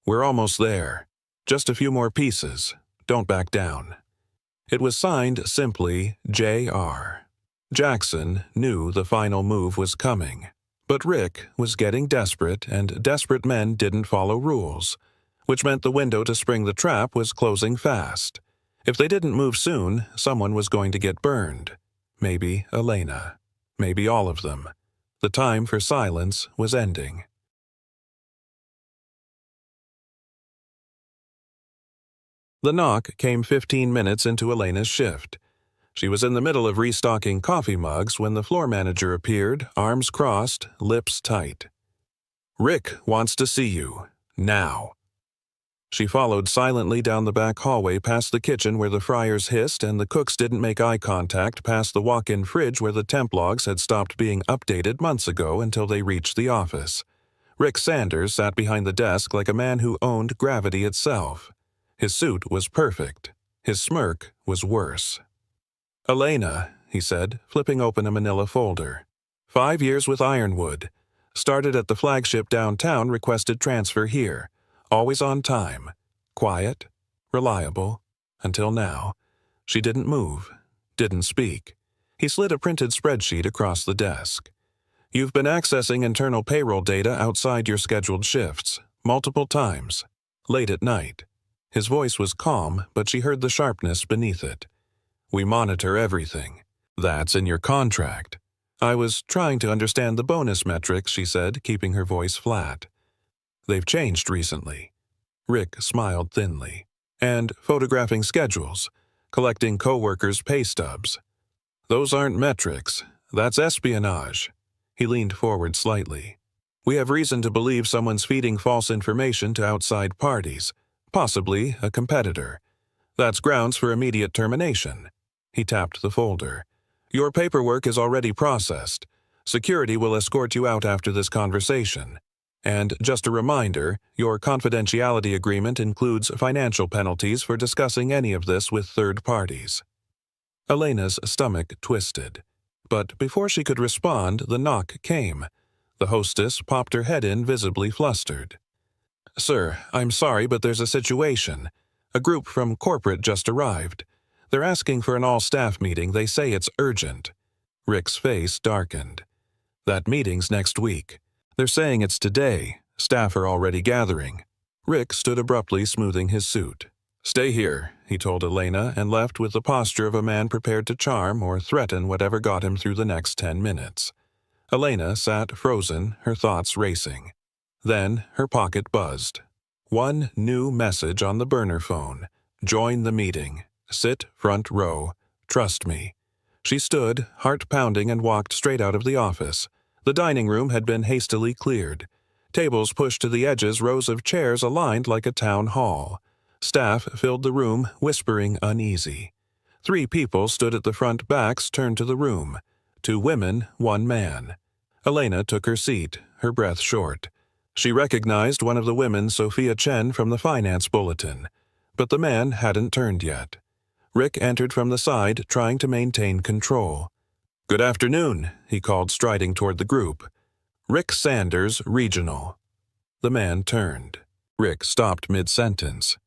"We're almost there. Just a few more pieces. Don't back down." It was signed simply J.R. Jackson knew the final move was coming. But Rick was getting desperate, and desperate men didn't follow rules, which meant the window to spring the trap was closing fast. If they didn't move soon, someone was going to get burned. Maybe Elena. Maybe all of them. The time for silence was ending. The knock came 15 minutes into Elena's shift. She was in the middle of restocking coffee mugs when the floor manager appeared, arms crossed, lips tight. "Rick wants to see you. Now." She followed silently down the back hallway past the kitchen where the fryers hissed and the cooks didn't make eye contact, past the walk-in fridge where the temp logs had stopped being updated months ago until they reached the office. Rick Sanders sat behind the desk like a man who owned gravity itself. His suit was perfect. His smirk was worse. "Elena," he said, flipping open a manila folder. "5 years with Ironwood. Started at the flagship downtown, requested transfer here. Always on time. Quiet. Reliable. Until now." She didn't move. Didn't speak. He slid a printed spreadsheet across the desk. "You've been accessing internal payroll data outside your scheduled shifts. Multiple times. Late at night." His voice was calm, but she heard the sharpness beneath it. "We monitor everything. That's in your contract." "I was trying to understand the bonus metrics," she said, keeping her voice flat. "They've changed recently." Rick smiled thinly. "And photographing schedules, collecting coworkers' pay stubs. Those aren't metrics. That's espionage." He leaned forward slightly. "We have reason to believe someone's feeding false information to outside parties, possibly a competitor. That's grounds for immediate termination." He tapped the folder. "Your paperwork is already processed. Security will escort you out after this conversation. And just a reminder, your confidentiality agreement includes financial penalties for discussing any of this with third parties." Elena's stomach twisted. But before she could respond, the knock came. The hostess popped her head in, visibly flustered. "Sir, I'm sorry, but there's a situation. A group from corporate just arrived. They're asking for an all-staff meeting. They say it's urgent." Rick's face darkened. "That meeting's next week. They're saying it's today. Staff are already gathering." Rick stood abruptly, smoothing his suit. "Stay here," he told Elena, and left with the posture of a man prepared to charm or threaten whatever got him through the next 10 minutes. Elena sat frozen, her thoughts racing. Then her pocket buzzed. One new message on the burner phone. "Join the meeting. Sit front row. Trust me." She stood, heart pounding, and walked straight out of the office. The dining room had been hastily cleared. Tables pushed to the edges, rows of chairs aligned like a town hall. Staff filled the room, whispering uneasy. 3 people stood at the front, backs turned to the room. 2 women, 1 man. Elena took her seat, her breath short. She recognized one of the women, Sophia Chen, from the finance bulletin. But the man hadn't turned yet. Rick entered from the side, trying to maintain control. "Good afternoon," he called, striding toward the group. "Rick Sanders, Regional." The man turned. Rick stopped mid-sentence.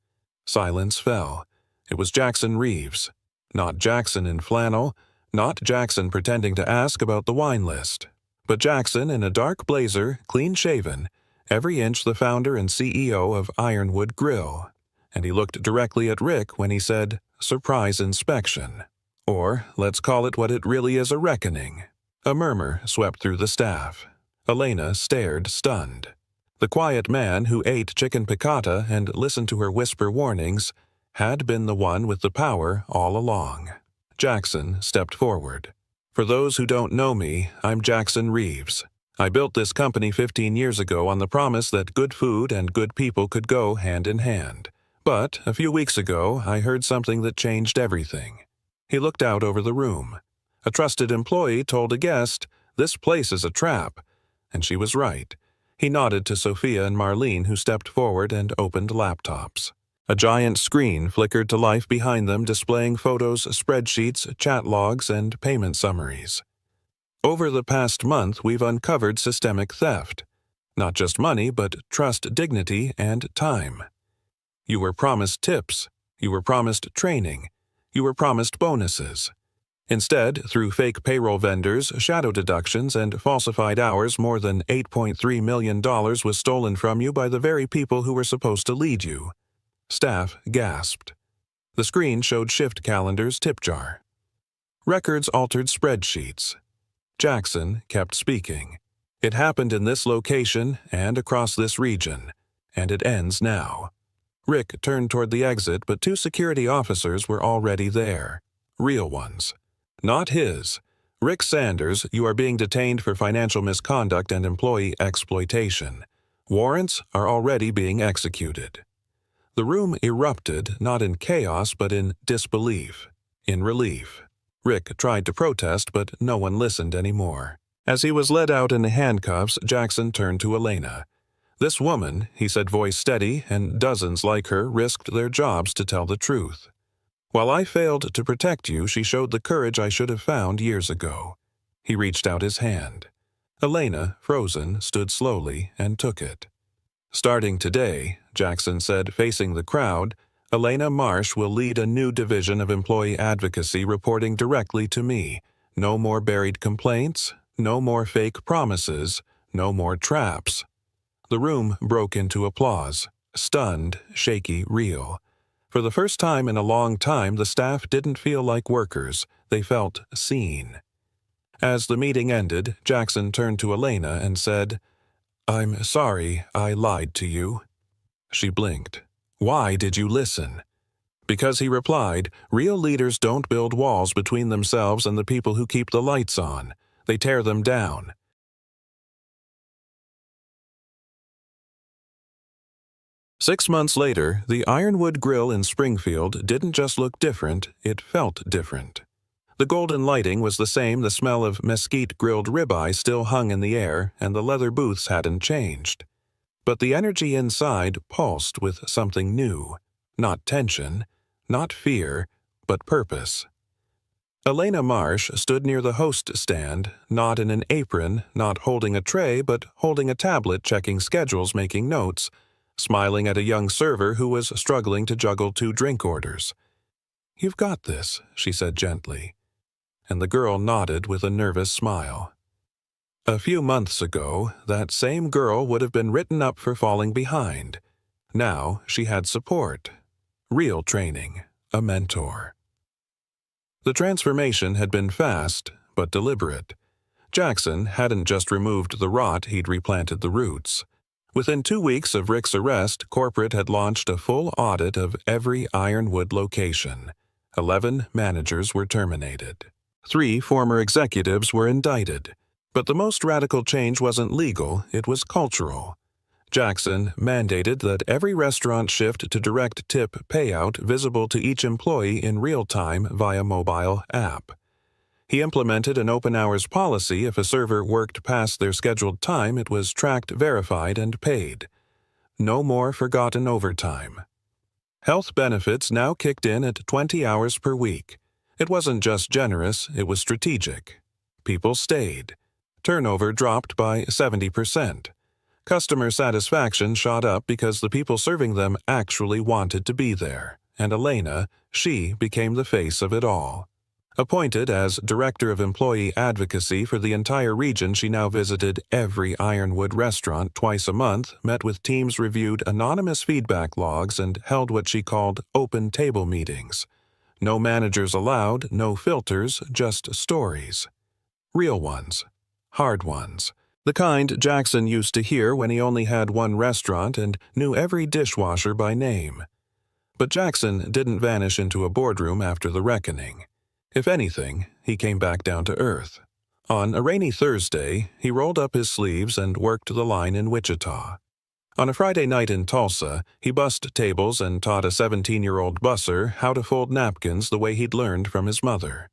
Silence fell. It was Jackson Reeves. Not Jackson in flannel, not Jackson pretending to ask about the wine list, but Jackson in a dark blazer, clean-shaven, every inch the founder and CEO of Ironwood Grill. And he looked directly at Rick when he said, "Surprise inspection." Or, let's call it what it really is, a reckoning. A murmur swept through the staff. Elena stared, stunned. The quiet man who ate chicken piccata and listened to her whisper warnings had been the one with the power all along. Jackson stepped forward. "For those who don't know me, I'm Jackson Reeves. I built this company 15 years ago on the promise that good food and good people could go hand in hand. But a few weeks ago, I heard something that changed everything. He looked out over the room. A trusted employee told a guest, "This place is a trap," and she was right. He nodded to Sophia and Marlene, who stepped forward and opened laptops. A giant screen flickered to life behind them, displaying photos, spreadsheets, chat logs, and payment summaries. Over the past month, we've uncovered systemic theft. Not just money, but trust, dignity, and time. You were promised tips. You were promised training. You were promised bonuses. Instead, through fake payroll vendors, shadow deductions, and falsified hours, more than $8.3 million was stolen from you by the very people who were supposed to lead you. Staff gasped. The screen showed shift calendars, tip jar. Records altered spreadsheets. Jackson kept speaking. It happened in this location and across this region, and it ends now. Rick turned toward the exit, but 2 security officers were already there. Real ones. Not his. "Rick Sanders, you are being detained for financial misconduct and employee exploitation. Warrants are already being executed." The room erupted, not in chaos, but in disbelief, in relief. Rick tried to protest, but no one listened anymore. As he was led out in handcuffs, Jackson turned to Elena. "This woman," he said, voice steady, "and dozens like her risked their jobs to tell the truth. While I failed to protect you, she showed the courage I should have found years ago." He reached out his hand. Elena, frozen, stood slowly and took it. "Starting today," Jackson said, facing the crowd, "Elena Marsh will lead a new division of employee advocacy reporting directly to me. No more buried complaints, no more fake promises, no more traps." The room broke into applause, stunned, shaky, real. For the first time in a long time, the staff didn't feel like workers. They felt seen. As the meeting ended, Jackson turned to Elena and said, "I'm sorry I lied to you." She blinked. "Why did you listen?" Because, he replied, "Real leaders don't build walls between themselves and the people who keep the lights on. They tear them down." Six months later, the Ironwood Grill in Springfield didn't just look different, it felt different. The golden lighting was the same, the smell of mesquite grilled ribeye still hung in the air, and the leather booths hadn't changed. But the energy inside pulsed with something new. Not tension, not fear, but purpose. Elena Marsh stood near the host stand, not in an apron, not holding a tray, but holding a tablet, checking schedules, making notes, smiling at a young server who was struggling to juggle 2 drink orders. "You've got this," she said gently. And the girl nodded with a nervous smile. A few months ago, that same girl would have been written up for falling behind. Now she had support. Real training. A mentor. The transformation had been fast, but deliberate. Jackson hadn't just removed the rot, he'd replanted the roots. Within 2 weeks of Rick's arrest, corporate had launched a full audit of every Ironwood location. 11 managers were terminated. 3 former executives were indicted. But the most radical change wasn't legal, it was cultural. Jackson mandated that every restaurant shift to direct tip payout visible to each employee in real time via mobile app. He implemented an open hours policy. If a server worked past their scheduled time, it was tracked, verified, and paid. No more forgotten overtime. Health benefits now kicked in at 20 hours per week. It wasn't just generous, it was strategic. People stayed. Turnover dropped by 70%. Customer satisfaction shot up because the people serving them actually wanted to be there. And Elena, she became the face of it all. Appointed as Director of Employee Advocacy for the entire region, she now visited every Ironwood restaurant twice a month, met with teams, reviewed anonymous feedback logs, and held what she called open table meetings. No managers allowed, no filters, just stories. Real ones. Hard ones. The kind Jackson used to hear when he only had one restaurant and knew every dishwasher by name. But Jackson didn't vanish into a boardroom after the reckoning. If anything, he came back down to earth. On a rainy Thursday, he rolled up his sleeves and worked the line in Wichita. On a Friday night in Tulsa, he bussed tables and taught a 17-year-old busser how to fold napkins the way he'd learned from his mother.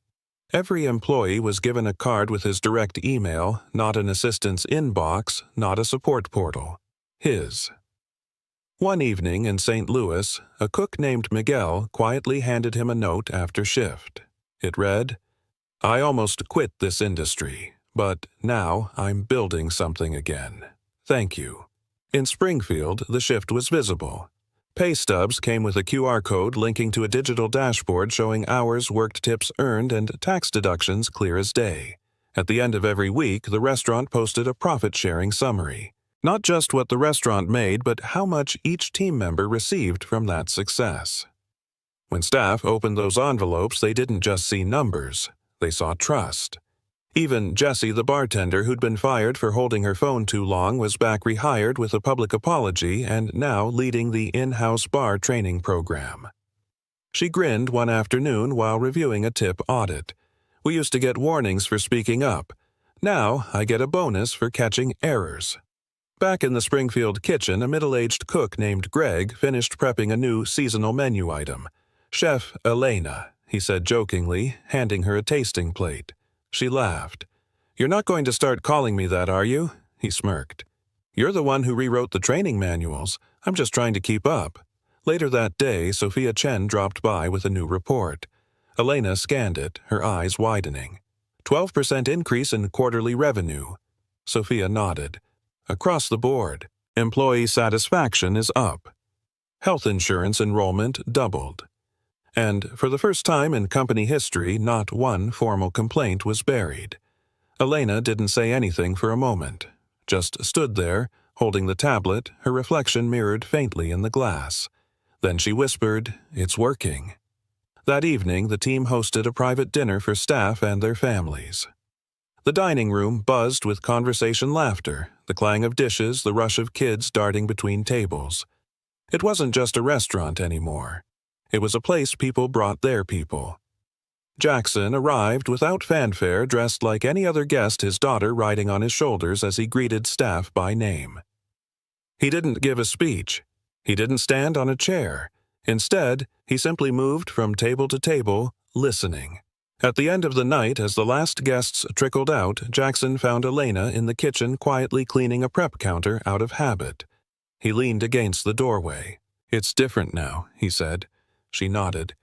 Every employee was given a card with his direct email, not an assistant's inbox, not a support portal. His. One evening in St. Louis, a cook named Miguel quietly handed him a note after shift. It read, "I almost quit this industry, but now I'm building something again. Thank you." In Springfield, the shift was visible. Pay stubs came with a QR code linking to a digital dashboard showing hours worked, tips earned, and tax deductions clear as day. At the end of every week, the restaurant posted a profit-sharing summary. Not just what the restaurant made, but how much each team member received from that success. When staff opened those envelopes, they didn't just see numbers. They saw trust. Even Jessie, the bartender who'd been fired for holding her phone too long, was back rehired with a public apology and now leading the in-house bar training program. She grinned one afternoon while reviewing a tip audit. "We used to get warnings for speaking up. Now I get a bonus for catching errors." Back in the Springfield kitchen, a middle-aged cook named Greg finished prepping a new seasonal menu item. "Chef Elena," he said jokingly, handing her a tasting plate. She laughed. "You're not going to start calling me that, are you?" He smirked. "You're the one who rewrote the training manuals. I'm just trying to keep up." Later that day, Sophia Chen dropped by with a new report. Elena scanned it, her eyes widening. 12% increase in quarterly revenue. Sophia nodded. "Across the board, employee satisfaction is up. Health insurance enrollment doubled. And for the first time in company history, not one formal complaint was buried." Elena didn't say anything for a moment, just stood there, holding the tablet, her reflection mirrored faintly in the glass. Then she whispered, "It's working." That evening, the team hosted a private dinner for staff and their families. The dining room buzzed with conversation laughter, the clang of dishes, the rush of kids darting between tables. It wasn't just a restaurant anymore. It was a place people brought their people. Jackson arrived without fanfare, dressed like any other guest, his daughter riding on his shoulders as he greeted staff by name. He didn't give a speech. He didn't stand on a chair. Instead, he simply moved from table to table, listening. At the end of the night, as the last guests trickled out, Jackson found Elena in the kitchen quietly cleaning a prep counter out of habit. He leaned against the doorway. "It's different now," he said. She nodded.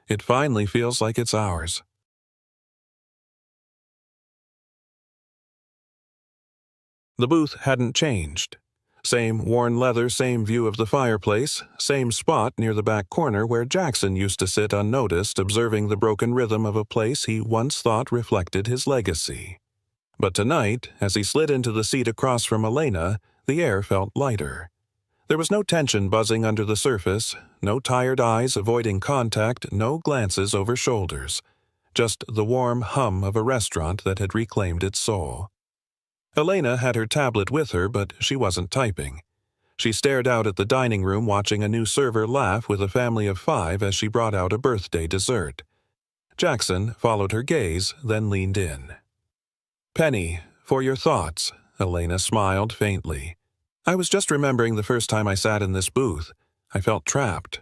"It finally feels like it's ours." The booth hadn't changed. Same worn leather, same view of the fireplace, same spot near the back corner where Jackson used to sit unnoticed, observing the broken rhythm of a place he once thought reflected his legacy. But tonight, as he slid into the seat across from Elena, the air felt lighter. There was no tension buzzing under the surface, no tired eyes avoiding contact, no glances over shoulders. Just the warm hum of a restaurant that had reclaimed its soul. Elena had her tablet with her, but she wasn't typing. She stared out at the dining room, watching a new server laugh with a family of 5 as she brought out a birthday dessert. Jackson followed her gaze, then leaned in. "Penny, for your thoughts," Elena smiled faintly. "I was just remembering the first time I sat in this booth. I felt trapped.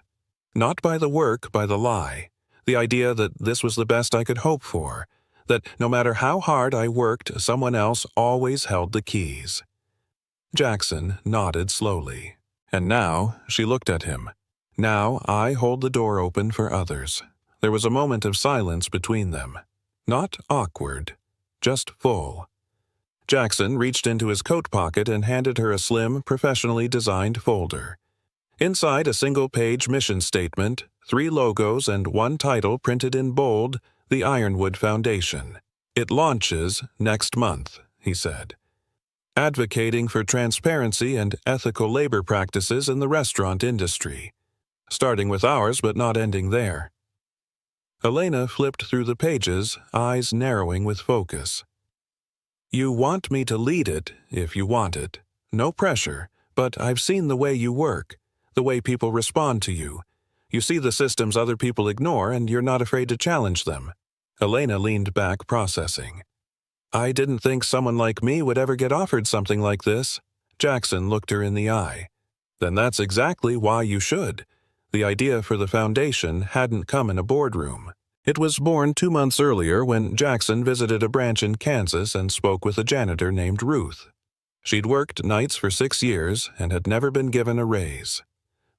Not by the work, by the lie. The idea that this was the best I could hope for. That no matter how hard I worked, someone else always held the keys." Jackson nodded slowly. "And now," she looked at him, "now I hold the door open for others." There was a moment of silence between them. Not awkward, just full. Jackson reached into his coat pocket and handed her a slim, professionally designed folder. Inside, a single-page mission statement, 3 logos and 1 title printed in bold, the Ironwood Foundation. "It launches next month," he said. "Advocating for transparency and ethical labor practices in the restaurant industry. Starting with ours, but not ending there." Elena flipped through the pages, eyes narrowing with focus. "You want me to lead it, if you want it. No pressure, but I've seen the way you work, the way people respond to you. You see the systems other people ignore, and you're not afraid to challenge them." Elena leaned back, processing. "I didn't think someone like me would ever get offered something like this." Jackson looked her in the eye. Then that's exactly why you should. The idea for the foundation hadn't come in a boardroom. It was born 2 months earlier when Jackson visited a branch in Kansas and spoke with a janitor named Ruth. She'd worked nights for 6 years and had never been given a raise.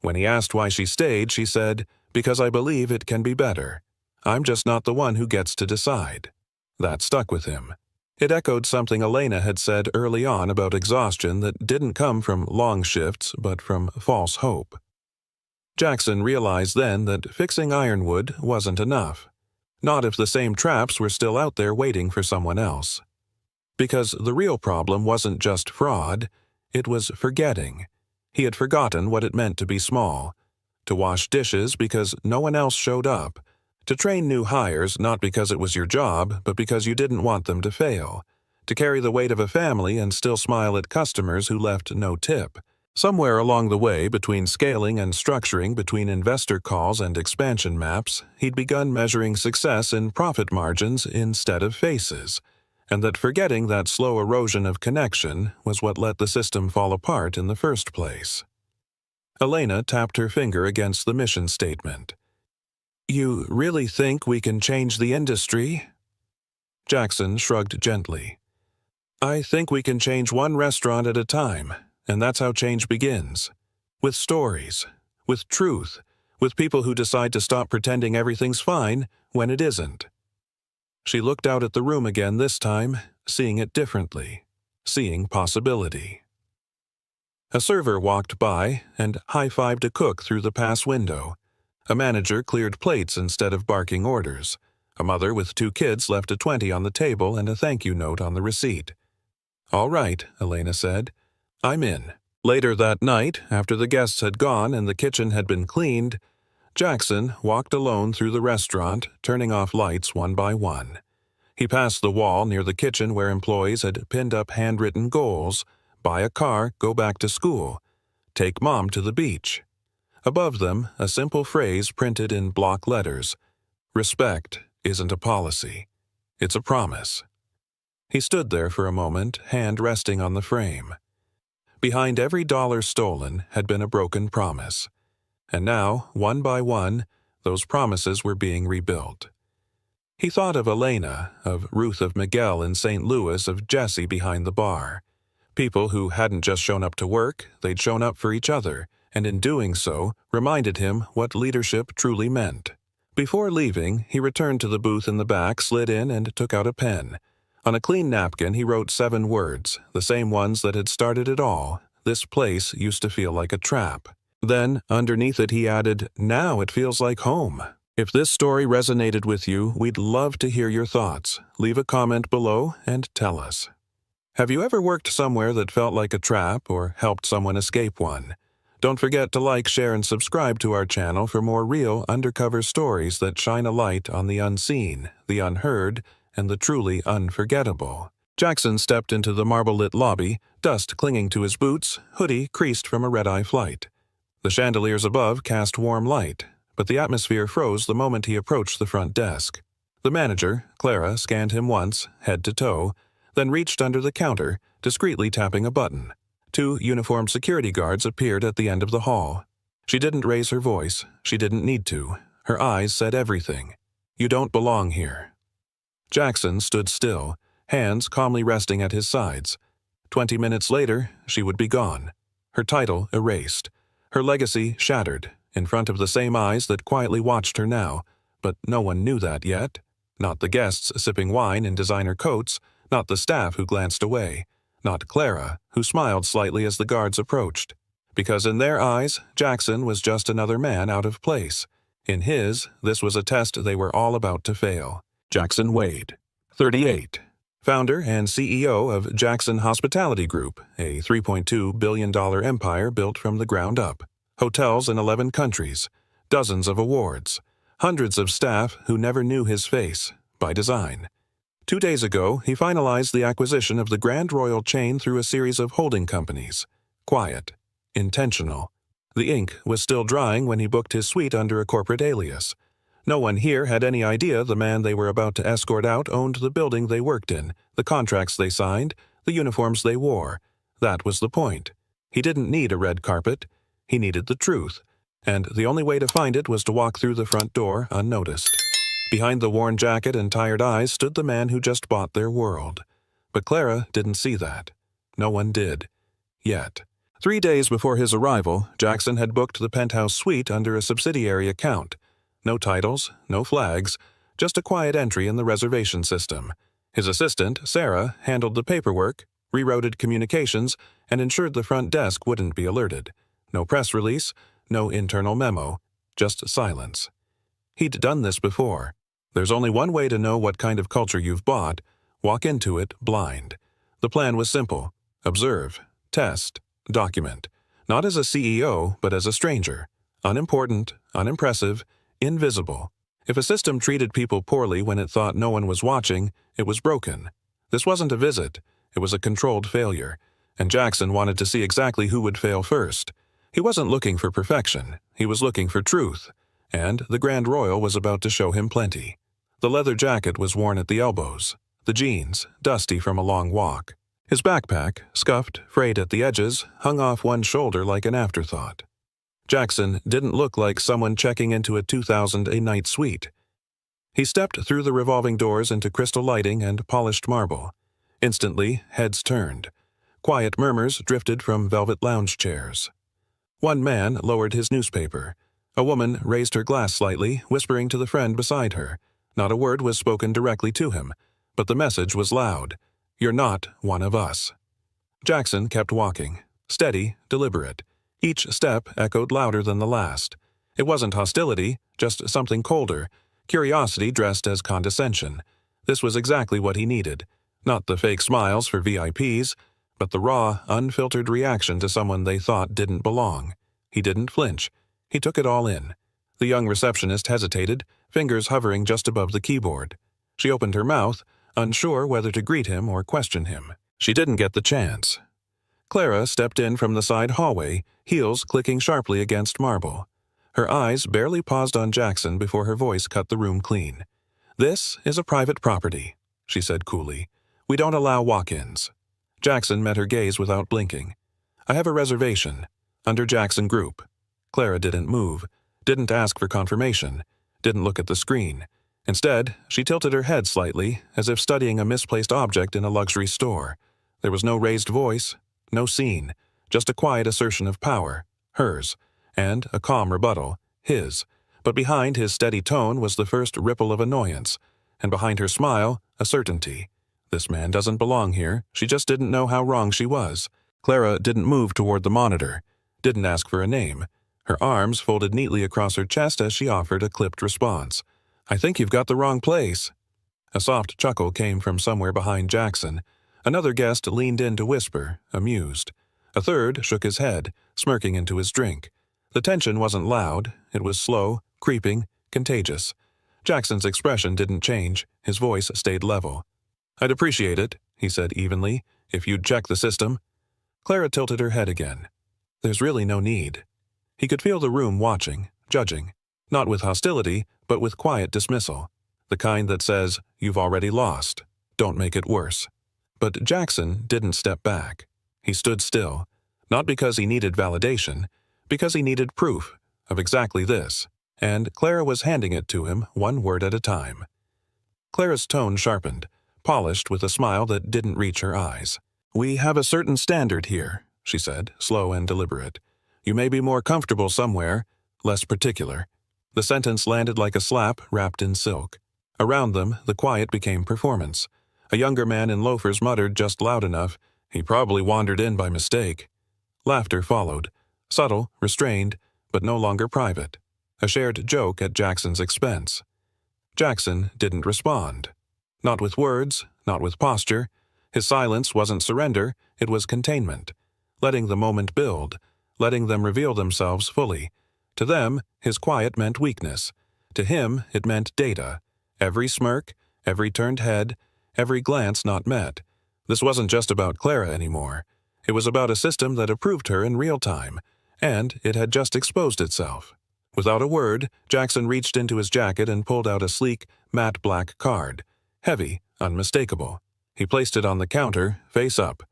When he asked why she stayed, she said, "Because I believe it can be better. I'm just not the one who gets to decide." That stuck with him. It echoed something Elena had said early on about exhaustion that didn't come from long shifts but from false hope. Jackson realized then that fixing Ironwood wasn't enough. Not if the same traps were still out there waiting for someone else. Because the real problem wasn't just fraud, it was forgetting. He had forgotten what it meant to be small, to wash dishes because no one else showed up, to train new hires not because it was your job but because you didn't want them to fail, to carry the weight of a family and still smile at customers who left no tip. Somewhere along the way, between scaling and structuring, between investor calls and expansion maps, he'd begun measuring success in profit margins instead of faces, and that forgetting that slow erosion of connection was what let the system fall apart in the first place. Elena tapped her finger against the mission statement. "You really think we can change the industry?" Jackson shrugged gently. "I think we can change one restaurant at a time. And that's how change begins. With stories, with truth, with people who decide to stop pretending everything's fine when it isn't." She looked out at the room again this time, seeing it differently, seeing possibility. A server walked by and high-fived a cook through the pass window. A manager cleared plates instead of barking orders. A mother with 2 kids left a 20 on the table and a thank you note on the receipt. "All right," Elena said. "I'm in." Later that night, after the guests had gone and the kitchen had been cleaned, Jackson walked alone through the restaurant, turning off lights one by one. He passed the wall near the kitchen where employees had pinned up handwritten goals: buy a car, go back to school, take mom to the beach. Above them, a simple phrase printed in block letters: "Respect isn't a policy. It's a promise." He stood there for a moment, hand resting on the frame. Behind every dollar stolen had been a broken promise. And now, one by one, those promises were being rebuilt. He thought of Elena, of Ruth of Miguel in St. Louis, of Jesse behind the bar. People who hadn't just shown up to work, they'd shown up for each other, and in doing so, reminded him what leadership truly meant. Before leaving, he returned to the booth in the back, slid in, and took out a pen. On a clean napkin, he wrote 7 words, the same ones that had started it all. "This place used to feel like a trap." Then, underneath it, he added, "Now it feels like home." If this story resonated with you, we'd love to hear your thoughts. Leave a comment below and tell us. Have you ever worked somewhere that felt like a trap or helped someone escape one? Don't forget to like, share, and subscribe to our channel for more real undercover stories that shine a light on the unseen, the unheard, and the truly unforgettable. Jackson stepped into the marble-lit lobby, dust clinging to his boots, hoodie creased from a red-eye flight. The chandeliers above cast warm light, but the atmosphere froze the moment he approached the front desk. The manager, Clara, scanned him once, head to toe, then reached under the counter, discreetly tapping a button. 2 uniformed security guards appeared at the end of the hall. She didn't raise her voice. She didn't need to. Her eyes said everything. "You don't belong here." Jackson stood still, hands calmly resting at his sides. 20 minutes later, she would be gone. Her title erased. Her legacy shattered, in front of the same eyes that quietly watched her now. But no one knew that yet. Not the guests sipping wine in designer coats, not the staff who glanced away, not Clara, who smiled slightly as the guards approached. Because in their eyes, Jackson was just another man out of place. In his, this was a test they were all about to fail. Jackson Wade, 38, founder and CEO of Jackson Hospitality Group, a $3.2 billion empire built from the ground up. Hotels in 11 countries, dozens of awards, hundreds of staff who never knew his face, by design. 2 days ago, he finalized the acquisition of the Grand Royal chain through a series of holding companies. Quiet. Intentional. The ink was still drying when he booked his suite under a corporate alias. No one here had any idea the man they were about to escort out owned the building they worked in, the contracts they signed, the uniforms they wore. That was the point. He didn't need a red carpet. He needed the truth, and the only way to find it was to walk through the front door unnoticed. Behind the worn jacket and tired eyes stood the man who just bought their world. But Clara didn't see that. No one did. Yet. 3 days before his arrival, Jackson had booked the penthouse suite under a subsidiary account. No titles, no flags, just a quiet entry in the reservation system. His assistant, Sarah, handled the paperwork, rerouted communications, and ensured the front desk wouldn't be alerted. No press release, no internal memo, just silence. He'd done this before. There's only one way to know what kind of culture you've bought: walk into it blind. The plan was simple: observe, test, document. Not as a CEO, but as a stranger. Unimportant, unimpressive, invisible. If a system treated people poorly when it thought no one was watching, it was broken. This wasn't a visit. It was a controlled failure. And Jackson wanted to see exactly who would fail first. He wasn't looking for perfection. He was looking for truth. And the Grand Royal was about to show him plenty. The leather jacket was worn at the elbows. The jeans, dusty from a long walk. His backpack, scuffed, frayed at the edges, hung off one shoulder like an afterthought. Jackson didn't look like someone checking into a 2,000 a night suite. He stepped through the revolving doors into crystal lighting and polished marble. Instantly, heads turned. Quiet murmurs drifted from velvet lounge chairs. One man lowered his newspaper. A woman raised her glass slightly, whispering to the friend beside her. Not a word was spoken directly to him, but the message was loud. You're not one of us. Jackson kept walking, steady, deliberate. Each step echoed louder than the last. It wasn't hostility, just something colder, curiosity dressed as condescension. This was exactly what he needed. Not the fake smiles for VIPs, but the raw, unfiltered reaction to someone they thought didn't belong. He didn't flinch. He took it all in. The young receptionist hesitated, fingers hovering just above the keyboard. She opened her mouth, unsure whether to greet him or question him. She didn't get the chance. Clara stepped in from the side hallway, heels clicking sharply against marble. Her eyes barely paused on Jackson before her voice cut the room clean. "This is a private property," she said coolly. "We don't allow walk-ins." Jackson met her gaze without blinking. "I have a reservation. Under Jackson Group." Clara didn't move, didn't ask for confirmation, didn't look at the screen. Instead, she tilted her head slightly, as if studying a misplaced object in a luxury store. There was no raised voice, no scene, just a quiet assertion of power, hers, and a calm rebuttal, his. But behind his steady tone was the first ripple of annoyance, and behind her smile, a certainty. This man doesn't belong here. She just didn't know how wrong she was. Clara didn't move toward the monitor, didn't ask for a name. Her arms folded neatly across her chest as she offered a clipped response. "I think you've got the wrong place." A soft chuckle came from somewhere behind Jackson. Another guest leaned in to whisper, amused. A third shook his head, smirking into his drink. The tension wasn't loud. It was slow, creeping, contagious. Jackson's expression didn't change. His voice stayed level. "I'd appreciate it," he said evenly, "if you'd check the system." Clara tilted her head again. "There's really no need." He could feel the room watching, judging. Not with hostility, but with quiet dismissal. The kind that says, "You've already lost. Don't make it worse." But Jackson didn't step back. He stood still. Not because he needed validation, because he needed proof of exactly this. And Clara was handing it to him, one word at a time. Clara's tone sharpened, polished with a smile that didn't reach her eyes. "We have a certain standard here," she said, slow and deliberate. "You may be more comfortable somewhere, less particular." The sentence landed like a slap wrapped in silk. Around them, the quiet became performance. A younger man in loafers muttered just loud enough, "He probably wandered in by mistake." Laughter followed, subtle, restrained, but no longer private. A shared joke at Jackson's expense. Jackson didn't respond. Not with words, not with posture. His silence wasn't surrender, it was containment. Letting the moment build, letting them reveal themselves fully. To them, his quiet meant weakness. To him, it meant data. Every smirk, every turned head, every glance not met. This wasn't just about Clara anymore. It was about a system that approved her in real time, and it had just exposed itself. Without a word, Jackson reached into his jacket and pulled out a sleek, matte black card. Heavy, unmistakable. He placed it on the counter, face up.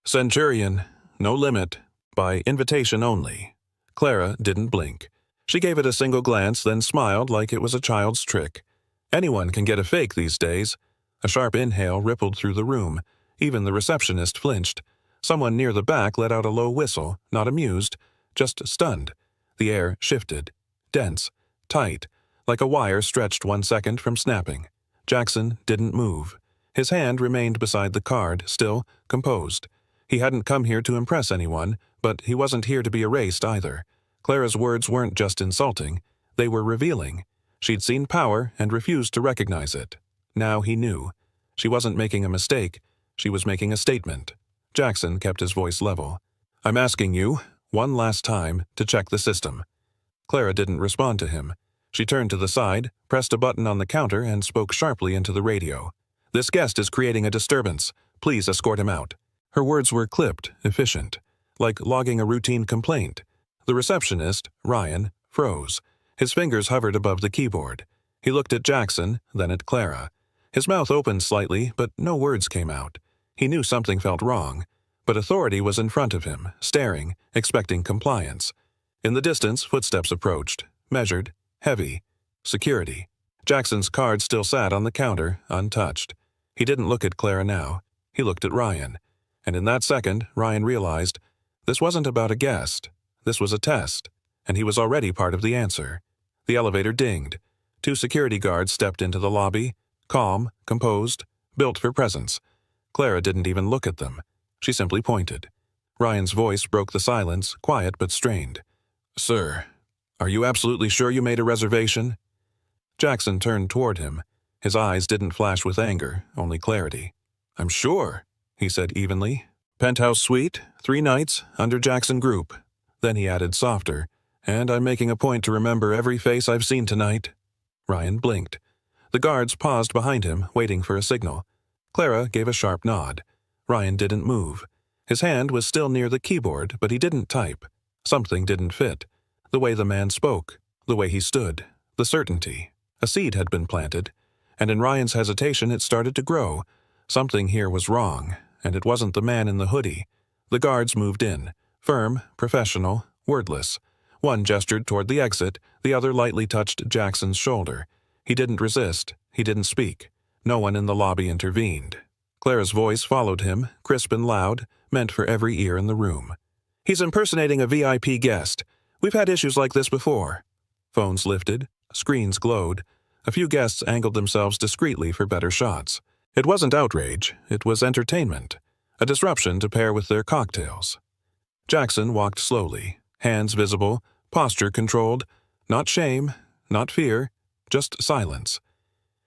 "Centurion, no limit, by invitation only." Clara didn't blink. She gave it a single glance, then smiled like it was a child's trick. Anyone can get a fake these days. A sharp inhale rippled through the room. Even the receptionist flinched. Someone near the back let out a low whistle, not amused, just stunned. The air shifted. Dense. Tight. Like a wire stretched 1 second from snapping. Jackson didn't move. His hand remained beside the card, still composed. He hadn't come here to impress anyone, but he wasn't here to be erased either. Clara's words weren't just insulting. They were revealing. She'd seen power and refused to recognize it. Now he knew. She wasn't making a mistake. She was making a statement. Jackson kept his voice level. "I'm asking you, one last time, to check the system." Clara didn't respond to him. She turned to the side, pressed a button on the counter, and spoke sharply into the radio. "This guest is creating a disturbance. Please escort him out." Her words were clipped, efficient, like logging a routine complaint. The receptionist, Ryan, froze. His fingers hovered above the keyboard. He looked at Jackson, then at Clara. His mouth opened slightly, but no words came out. He knew something felt wrong, but authority was in front of him, staring, expecting compliance. In the distance, footsteps approached, measured, heavy. Security. Jackson's card still sat on the counter, untouched. He didn't look at Clara now. He looked at Ryan. And in that second, Ryan realized this wasn't about a guest. This was a test, and he was already part of the answer. The elevator dinged. 2 security guards stepped into the lobby, calm, composed, built for presence. Clara didn't even look at them. She simply pointed. Ryan's voice broke the silence, quiet but strained. "Sir, are you absolutely sure you made a reservation?" Jackson turned toward him. His eyes didn't flash with anger, only clarity. "I'm sure," he said evenly. "Penthouse suite, 3 nights, under Jackson Group." Then he added softer, "And I'm making a point to remember every face I've seen tonight." Ryan blinked. The guards paused behind him, waiting for a signal. Clara gave a sharp nod. Ryan didn't move. His hand was still near the keyboard, but he didn't type. Something didn't fit. The way the man spoke, the way he stood, the certainty. A seed had been planted, and in Ryan's hesitation it started to grow. Something here was wrong, and it wasn't the man in the hoodie. The guards moved in, firm, professional, wordless. One gestured toward the exit, the other lightly touched Jackson's shoulder. He didn't resist. He didn't speak. No one in the lobby intervened. Clara's voice followed him, crisp and loud, meant for every ear in the room. "He's impersonating a VIP guest. We've had issues like this before." Phones lifted. Screens glowed. A few guests angled themselves discreetly for better shots. It wasn't outrage. It was entertainment. A disruption to pair with their cocktails. Jackson walked slowly, hands visible, posture controlled. Not shame, not fear, just silence.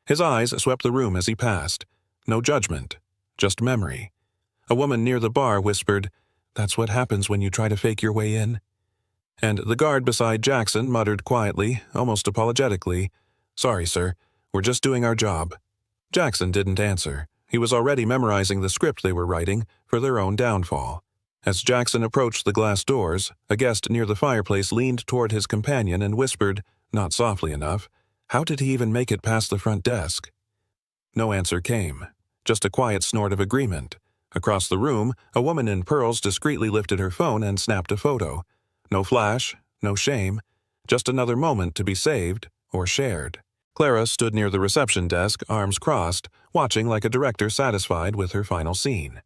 His eyes swept the room as he passed. No judgment, just memory. A woman near the bar whispered, "That's what happens when you try to fake your way in." And the guard beside Jackson muttered quietly, almost apologetically, "Sorry, sir. We're just doing our job." Jackson didn't answer. He was already memorizing the script they were writing for their own downfall. As Jackson approached the glass doors, a guest near the fireplace leaned toward his companion and whispered, not softly enough, "How did he even make it past the front desk?" No answer came, just a quiet snort of agreement. Across the room, a woman in pearls discreetly lifted her phone and snapped a photo. No flash, no shame, just another moment to be saved or shared. Clara stood near the reception desk, arms crossed, watching like a director satisfied with her final scene.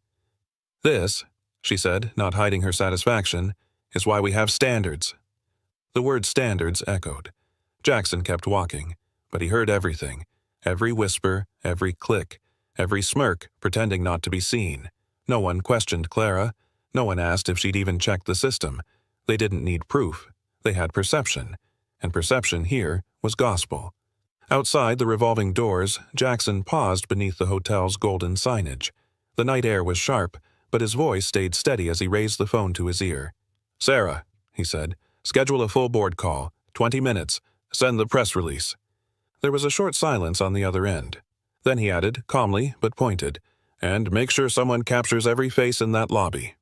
"This," she said, not hiding her satisfaction, "is why we have standards." The word standards echoed. Jackson kept walking, but he heard everything. Every whisper, every click, every smirk, pretending not to be seen. No one questioned Clara. No one asked if she'd even checked the system. They didn't need proof. They had perception. And perception here was gospel. Outside the revolving doors, Jackson paused beneath the hotel's golden signage. The night air was sharp, but his voice stayed steady as he raised the phone to his ear. "Sarah," he said, "schedule a full board call. 20 minutes. Send the press release." There was a short silence on the other end. Then he added, calmly but pointed, "And make sure someone captures every face in that lobby."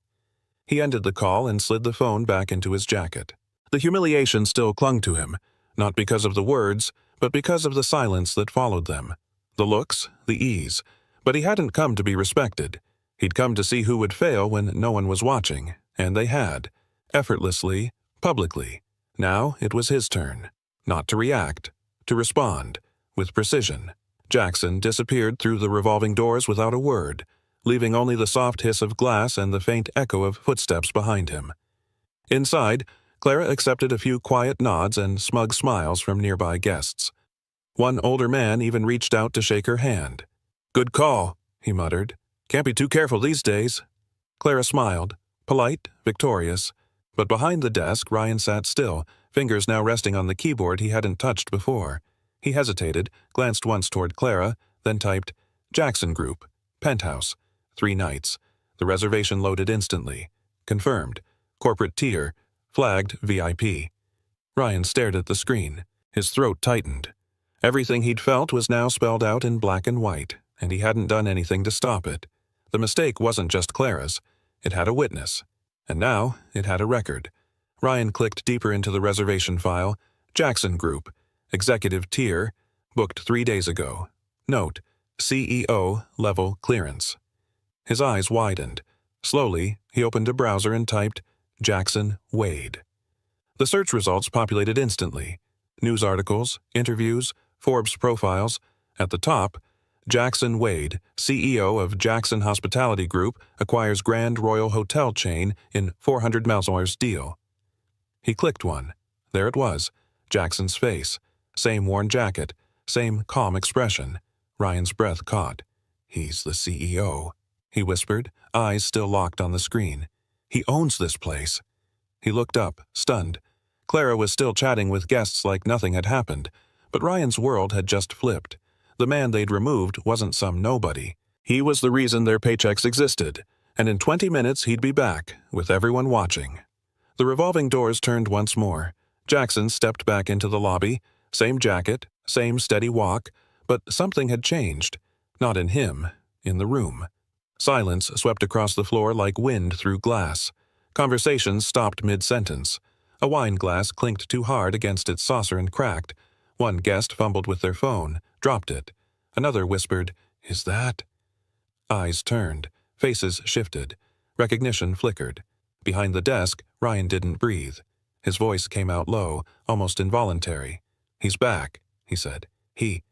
He ended the call and slid the phone back into his jacket. The humiliation still clung to him, not because of the words, but because of the silence that followed them. The looks, the ease. But he hadn't come to be respected. He'd come to see who would fail when no one was watching, and they had. Effortlessly, publicly. Now it was his turn. Not to react, to respond, with precision. Jackson disappeared through the revolving doors without a word, leaving only the soft hiss of glass and the faint echo of footsteps behind him. Inside, Clara accepted a few quiet nods and smug smiles from nearby guests. One older man even reached out to shake her hand. "Good call," he muttered. "Can't be too careful these days." Clara smiled, polite, victorious. But behind the desk, Ryan sat still, fingers now resting on the keyboard he hadn't touched before. He hesitated, glanced once toward Clara, then typed, "Jackson Group, Penthouse, 3 nights." The reservation loaded instantly. Confirmed. Corporate tier. Flagged VIP. Ryan stared at the screen. His throat tightened. Everything he'd felt was now spelled out in black and white, and he hadn't done anything to stop it. The mistake wasn't just Clara's. It had a witness. And now it had a record. Ryan clicked deeper into the reservation file. Jackson Group. Executive tier. Booked 3 days ago. Note: CEO level clearance. His eyes widened. Slowly, he opened a browser and typed, Jackson Wade. The search results populated instantly. News articles, interviews, Forbes profiles. At the top, Jackson Wade, CEO of Jackson Hospitality Group, acquires Grand Royal Hotel chain in $400 million deal. He clicked one. There it was, Jackson's face. Same worn jacket, same calm expression. Ryan's breath caught. "He's the CEO," he whispered, eyes still locked on the screen. "He owns this place." He looked up, stunned. Clara was still chatting with guests like nothing had happened, but Ryan's world had just flipped. The man they'd removed wasn't some nobody. He was the reason their paychecks existed, and in 20 minutes he'd be back, with everyone watching. The revolving doors turned once more. Jackson stepped back into the lobby. Same jacket, same steady walk, but something had changed. Not in him, in the room. Silence swept across the floor like wind through glass. Conversations stopped mid-sentence. A wine glass clinked too hard against its saucer and cracked. One guest fumbled with their phone, dropped it. Another whispered, "Is that?" Eyes turned. Faces shifted. Recognition flickered. Behind the desk, Ryan didn't breathe. His voice came out low, almost involuntary. "He's back," he said. "He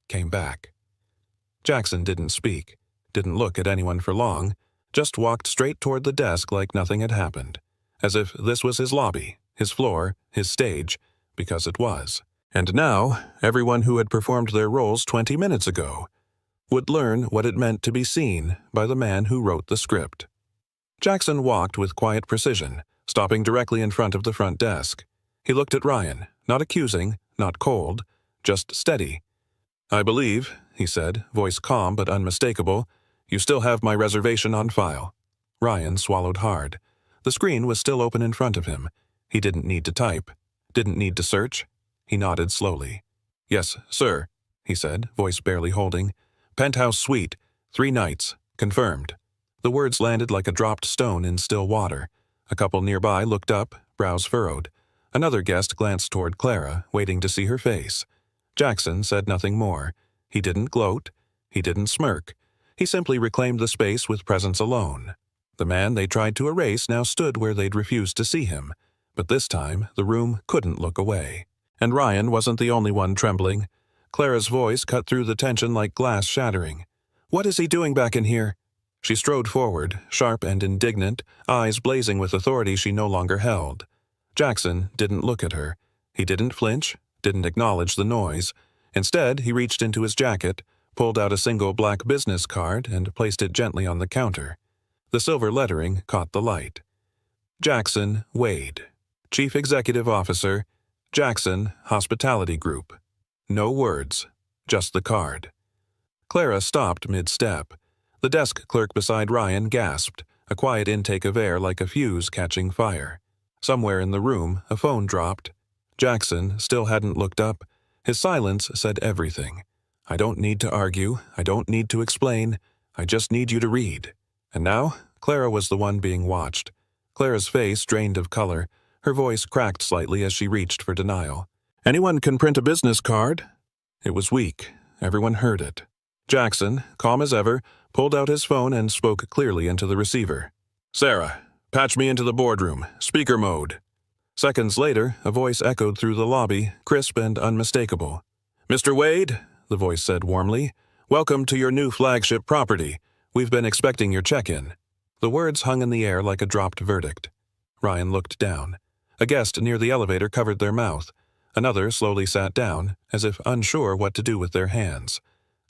came back." Jackson didn't speak, didn't look at anyone for long, just walked straight toward the desk like nothing had happened. As if this was his lobby, his floor, his stage, because it was. And now, everyone who had performed their roles 20 minutes ago would learn what it meant to be seen by the man who wrote the script. Jackson walked with quiet precision, stopping directly in front of the front desk. He looked at Ryan, not accusing, not cold, just steady. "I believe," he said, voice calm but unmistakable, "you still have my reservation on file." Ryan swallowed hard. The screen was still open in front of him. He didn't need to type, didn't need to search. He nodded slowly. "Yes, sir," he said, voice barely holding. "Penthouse suite, 3 nights, confirmed." The words landed like a dropped stone in still water. A couple nearby looked up, brows furrowed. Another guest glanced toward Clara, waiting to see her face. Jackson said nothing more. He didn't gloat. He didn't smirk. He simply reclaimed the space with presence alone. The man they tried to erase now stood where they'd refused to see him. But this time, the room couldn't look away. And Ryan wasn't the only one trembling. Clara's voice cut through the tension like glass shattering. "What is he doing back in here?" She strode forward, sharp and indignant, eyes blazing with authority she no longer held. Jackson didn't look at her. He didn't flinch, didn't acknowledge the noise. Instead, he reached into his jacket, pulled out a single black business card, and placed it gently on the counter. The silver lettering caught the light. Jackson Wade, Chief Executive Officer, Jackson Hospitality Group. No words, just the card. Clara stopped mid-step. The desk clerk beside Ryan gasped, a quiet intake of air like a fuse catching fire. Somewhere in the room, a phone dropped. Jackson still hadn't looked up. His silence said everything. "I don't need to argue. I don't need to explain. I just need you to read." And now, Clara was the one being watched. Clara's face drained of color. Her voice cracked slightly as she reached for denial. "Anyone can print a business card." It was weak. Everyone heard it. Jackson, calm as ever, pulled out his phone and spoke clearly into the receiver. "Sarah, patch me into the boardroom. Speaker mode." Seconds later, a voice echoed through the lobby, crisp and unmistakable. "Mr. Wade," the voice said warmly, "welcome to your new flagship property. We've been expecting your check-in." The words hung in the air like a dropped verdict. Ryan looked down. A guest near the elevator covered their mouth. Another slowly sat down, as if unsure what to do with their hands.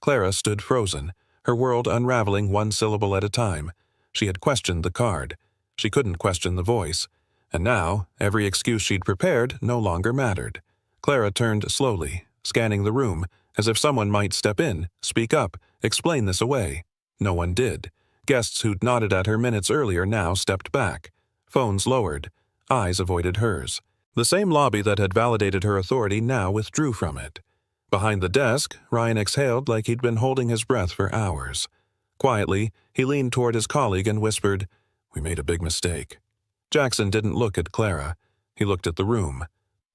Clara stood frozen, her world unraveling one syllable at a time. She had questioned the card. She couldn't question the voice. And now, every excuse she'd prepared no longer mattered. Clara turned slowly, scanning the room, as if someone might step in, speak up, explain this away. No one did. Guests who'd nodded at her minutes earlier now stepped back. Phones lowered. Eyes avoided hers. The same lobby that had validated her authority now withdrew from it. Behind the desk, Ryan exhaled like he'd been holding his breath for hours. Quietly, he leaned toward his colleague and whispered, "We made a big mistake." Jackson didn't look at Clara. He looked at the room.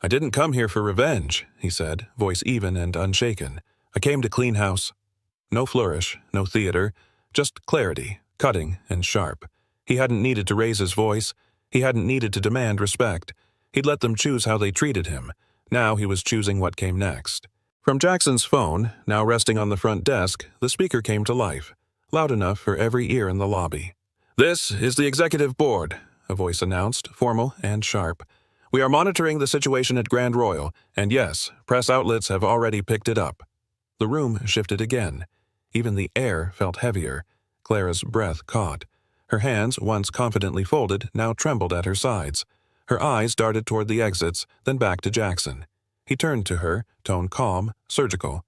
"I didn't come here for revenge," he said, voice even and unshaken. "I came to clean house." No flourish, no theater, just clarity, cutting and sharp. He hadn't needed to raise his voice. He hadn't needed to demand respect. He'd let them choose how they treated him. Now he was choosing what came next. From Jackson's phone, now resting on the front desk, the speaker came to life, loud enough for every ear in the lobby. "This is the executive board," a voice announced, formal and sharp. "We are monitoring the situation at Grand Royal, and yes, press outlets have already picked it up." The room shifted again. Even the air felt heavier. Clara's breath caught. Her hands, once confidently folded, now trembled at her sides. Her eyes darted toward the exits, then back to Jackson. He turned to her, tone calm, surgical.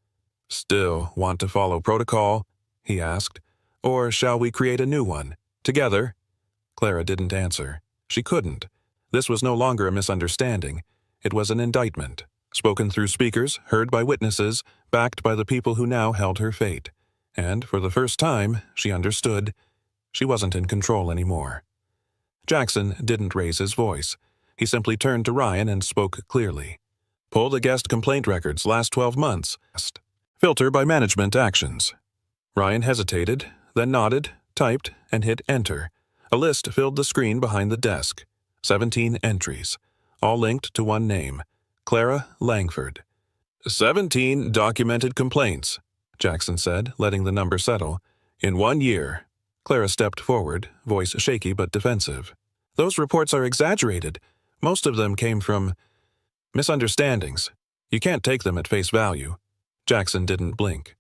"Still want to follow protocol?" he asked. "Or shall we create a new one? Together?" Clara didn't answer. She couldn't. This was no longer a misunderstanding. It was an indictment, spoken through speakers, heard by witnesses, backed by the people who now held her fate. And, for the first time, she understood. She wasn't in control anymore. Jackson didn't raise his voice. He simply turned to Ryan and spoke clearly. "Pull the guest complaint records last 12 months. Filter by management actions." Ryan hesitated, then nodded, typed, and hit enter. A list filled the screen behind the desk. 17 entries, all linked to one name, Clara Langford. 17 documented complaints, Jackson said, letting the number settle. "In 1 year." Clara stepped forward, voice shaky but defensive. "Those reports are exaggerated. Most of them came from misunderstandings. You can't take them at face value." Jackson didn't blink.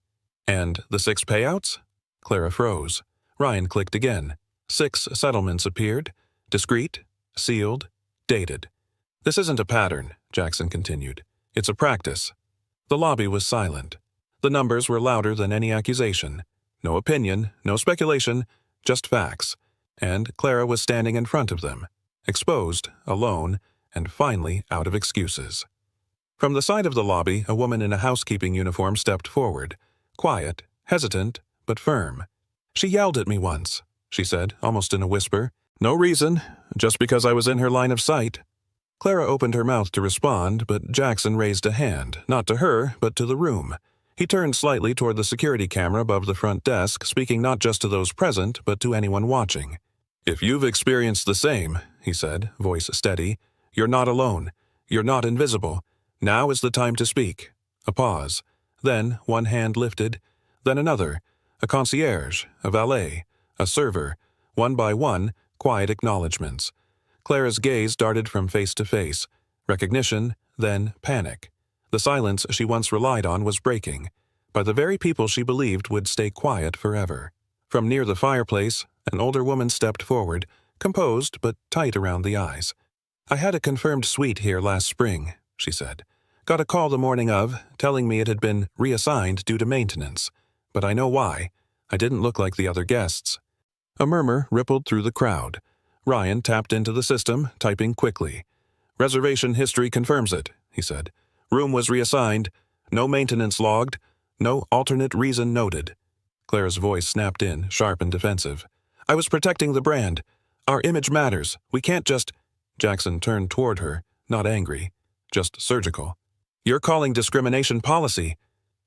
"And the 6 payouts?" Clara froze. Ryan clicked again. 6 settlements appeared, discreet, sealed, dated. "This isn't a pattern," Jackson continued. "It's a practice." The lobby was silent. The numbers were louder than any accusation. No opinion, no speculation, just facts. And Clara was standing in front of them, exposed, alone, and finally out of excuses. From the side of the lobby, a woman in a housekeeping uniform stepped forward, quiet, hesitant, but firm. "She yelled at me once," she said, almost in a whisper. "No reason, just because I was in her line of sight." Clara opened her mouth to respond, but Jackson raised a hand, not to her, but to the room. He turned slightly toward the security camera above the front desk, speaking not just to those present, but to anyone watching. "If you've experienced the same," he said, voice steady, "you're not alone. You're not invisible. Now is the time to speak." A pause. Then one hand lifted, then another. A concierge, a valet, a server. One by one, quiet acknowledgments. Clara's gaze darted from face to face. Recognition, then panic. The silence she once relied on was breaking, by the very people she believed would stay quiet forever. From near the fireplace, an older woman stepped forward, composed but tight around the eyes. "I had a confirmed suite here last spring," she said. "Got a call the morning of, telling me it had been reassigned due to maintenance. But I know why. I didn't look like the other guests." A murmur rippled through the crowd. Ryan tapped into the system, typing quickly. "Reservation history confirms it," he said. "Room was reassigned. No maintenance logged. No alternate reason noted." Clara's voice snapped in, sharp and defensive. "I was protecting the brand. Our image matters. We can't just—" Jackson turned toward her, not angry, just surgical. "You're calling discrimination policy."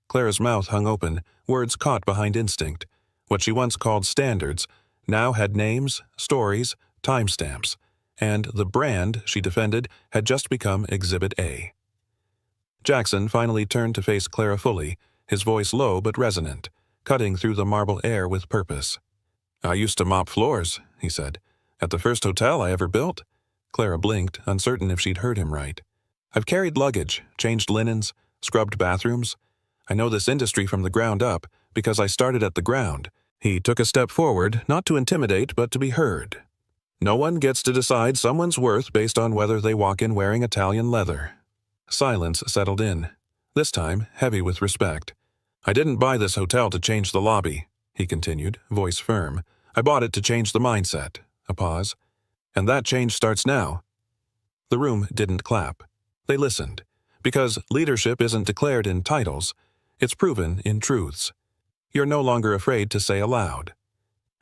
Clara's mouth hung open, words caught behind instinct. What she once called standards now had names, stories, timestamps. and the brand she defended had just become Exhibit A. Jackson finally turned to face Clara fully, his voice low but resonant, cutting through the marble air with purpose. "I used to mop floors," he said, "at the first hotel I ever built." Clara blinked, uncertain if she'd heard him right. "I've carried luggage, changed linens, scrubbed bathrooms. I know this industry from the ground up because I started at the ground." He took a step forward, not to intimidate but to be heard. "No one gets to decide someone's worth based on whether they walk in wearing Italian leather." Silence settled in, this time heavy with respect. "I didn't buy this hotel to change the lobby," he continued, voice firm. "I bought it to change the mindset." A pause. "And that change starts now." The room didn't clap. They listened, because leadership isn't declared in titles, it's proven in truths. You're no longer afraid to say aloud.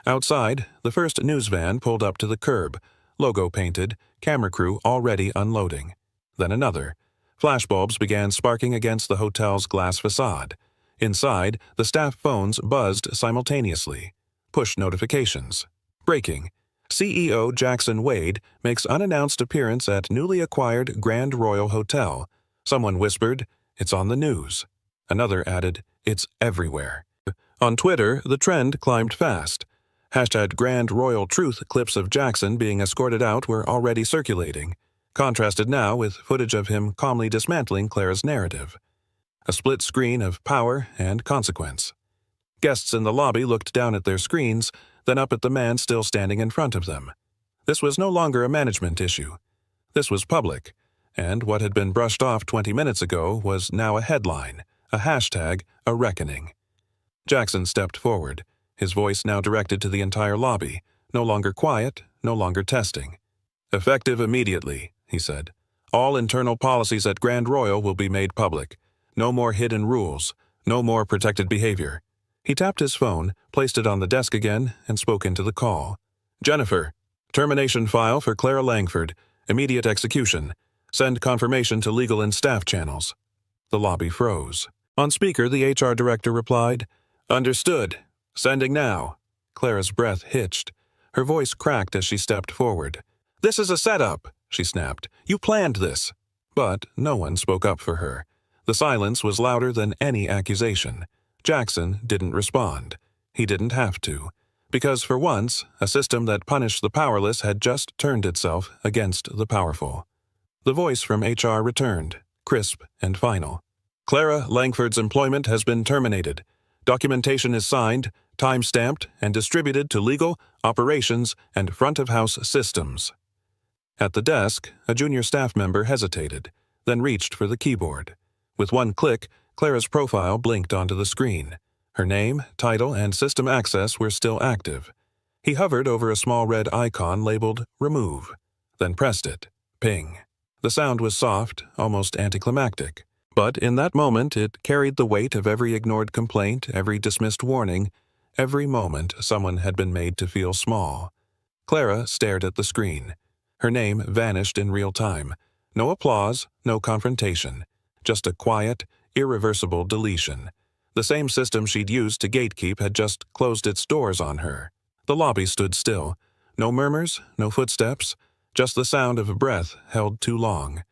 Outside, the first news van pulled up to the curb, logo painted, camera crew already unloading. Then another. Flashbulbs began sparking against the hotel's glass facade. Inside, the staff phones buzzed simultaneously. Push notifications. Breaking. CEO Jackson Wade makes unannounced appearance at newly acquired Grand Royal Hotel. Someone whispered, "It's on the news." Another added, "It's everywhere." On Twitter, the trend climbed fast. Hashtag Grand Royal Truth clips of Jackson being escorted out were already circulating, contrasted now with footage of him calmly dismantling Clara's narrative. A split screen of power and consequence. Guests in the lobby looked down at their screens, then up at the man still standing in front of them. This was no longer a management issue. This was public, and what had been brushed off 20 minutes ago was now a headline, a hashtag, a reckoning. Jackson stepped forward, his voice now directed to the entire lobby, no longer quiet, no longer testing. "Effective immediately," he said. "All internal policies at Grand Royal will be made public. No more hidden rules, no more protected behavior." He tapped his phone, placed it on the desk again, and spoke into the call. "Jennifer, termination file for Clara Langford, immediate execution. Send confirmation to legal and staff channels." The lobby froze. On speaker, the HR director replied, "Understood. Sending now." Clara's breath hitched. Her voice cracked as she stepped forward. "This is a setup," she snapped. "You planned this." But no one spoke up for her. The silence was louder than any accusation. Jackson didn't respond. He didn't have to. Because for once, a system that punished the powerless had just turned itself against the powerful. The voice from HR returned, crisp and final. "Clara Langford's employment has been terminated. Documentation is signed, time-stamped, and distributed to legal, operations, and front-of-house systems." At the desk, a junior staff member hesitated, then reached for the keyboard. With one click, Clara's profile blinked onto the screen. Her name, title, and system access were still active. He hovered over a small red icon labeled Remove, then pressed it. Ping. The sound was soft, almost anticlimactic. But in that moment it carried the weight of every ignored complaint, every dismissed warning, every moment someone had been made to feel small. Clara stared at the screen. Her name vanished in real time. No applause, no confrontation. Just a quiet, irreversible deletion. The same system she'd used to gatekeep had just closed its doors on her. The lobby stood still. No murmurs, no footsteps, just the sound of a breath held too long.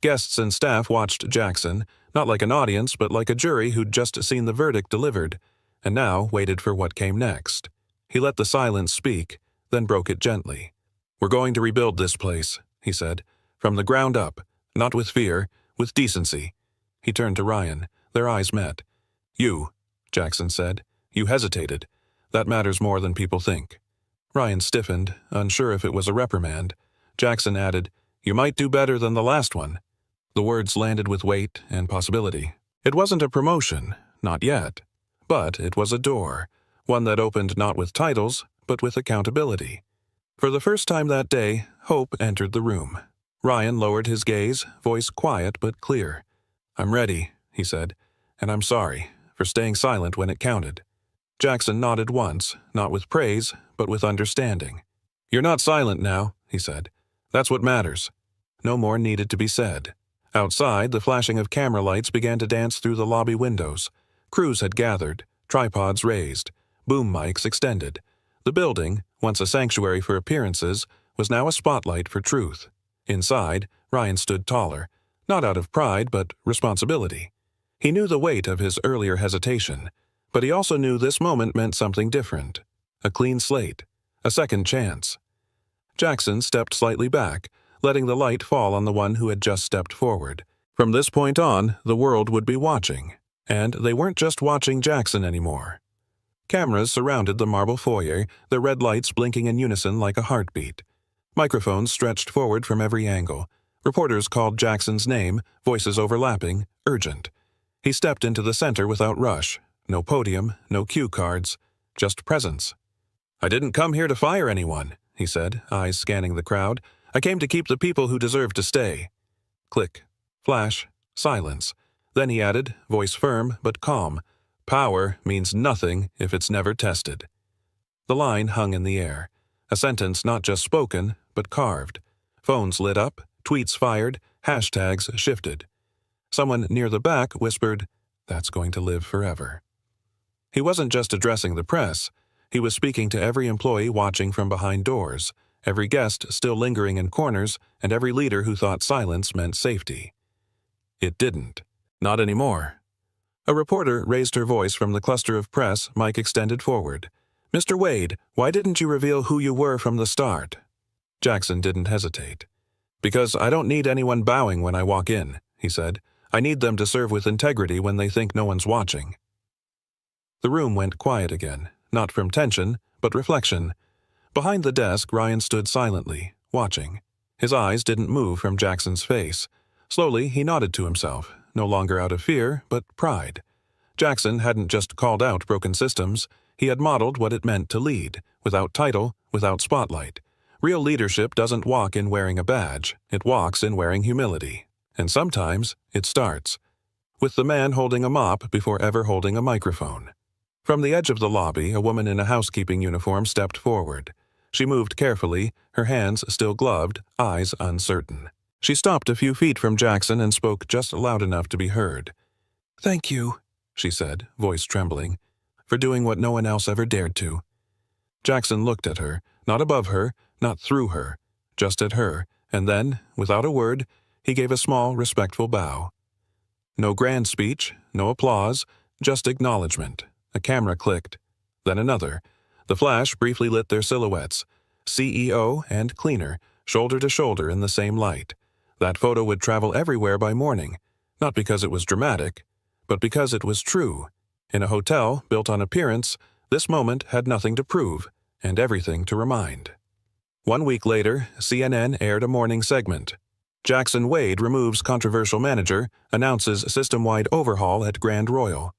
Guests and staff watched Jackson, not like an audience but like a jury who'd just seen the verdict delivered, and now waited for what came next. He let the silence speak, then broke it gently. "We're going to rebuild this place," he said, "from the ground up, not with fear, with decency." He turned to Ryan. Their eyes met. "You," Jackson said. "You hesitated. That matters more than people think." Ryan stiffened, unsure if it was a reprimand. Jackson added, "You might do better than the last one." The words landed with weight and possibility. It wasn't a promotion, not yet. But it was a door, one that opened not with titles, but with accountability. For the first time that day, hope entered the room. Ryan lowered his gaze, voice quiet but clear. "I'm ready," he said, "and I'm sorry for staying silent when it counted." Jackson nodded once, not with praise, but with understanding. "You're not silent now," he said. "That's what matters." No more needed to be said. Outside, the flashing of camera lights began to dance through the lobby windows. Crews had gathered, tripods raised, boom mics extended. The building, once a sanctuary for appearances, was now a spotlight for truth. Inside, Ryan stood taller, not out of pride but responsibility. He knew the weight of his earlier hesitation, but he also knew this moment meant something different. A clean slate. A second chance. Jackson stepped slightly back, letting the light fall on the one who had just stepped forward. From this point on, the world would be watching. And they weren't just watching Jackson anymore. Cameras surrounded the marble foyer, their red lights blinking in unison like a heartbeat. Microphones stretched forward from every angle. Reporters called Jackson's name, voices overlapping, urgent. He stepped into the center without rush. No podium, no cue cards, just presence. "I didn't come here to fire anyone," he said, eyes scanning the crowd. "I came to keep the people who deserve to stay." Click. Flash. Silence. Then he added, voice firm but calm, "Power means nothing if it's never tested." The line hung in the air. A sentence not just spoken, but carved. Phones lit up, tweets fired, hashtags shifted. Someone near the back whispered, "That's going to live forever." He wasn't just addressing the press. He was speaking to every employee watching from behind doors, every guest still lingering in corners, and every leader who thought silence meant safety. It didn't. Not anymore. A reporter raised her voice from the cluster of press, mic extended forward. "Mr. Wade, why didn't you reveal who you were from the start?" Jackson didn't hesitate. "Because I don't need anyone bowing when I walk in," he said. "I need them to serve with integrity when they think no one's watching." The room went quiet again, not from tension, but reflection. Behind the desk, Ryan stood silently, watching. His eyes didn't move from Jackson's face. Slowly, he nodded to himself, no longer out of fear, but pride. Jackson hadn't just called out broken systems. He had modeled what it meant to lead, without title, without spotlight. Real leadership doesn't walk in wearing a badge. It walks in wearing humility. And sometimes, it starts with the man holding a mop before ever holding a microphone. From the edge of the lobby, a woman in a housekeeping uniform stepped forward. She moved carefully, her hands still gloved, eyes uncertain. She stopped a few feet from Jackson and spoke just loud enough to be heard. "Thank you," she said, voice trembling, "for doing what no one else ever dared to." Jackson looked at her, not above her, not through her, just at her, and then, without a word, he gave a small, respectful bow. No grand speech, no applause, just acknowledgement. A camera clicked. Then another. The flash briefly lit their silhouettes. CEO and cleaner, shoulder to shoulder in the same light. That photo would travel everywhere by morning, not because it was dramatic, but because it was true. In a hotel built on appearance, this moment had nothing to prove and everything to remind. 1 week later, CNN aired a morning segment. Jackson Wade removes controversial manager, announces system-wide overhaul at Grand Royal.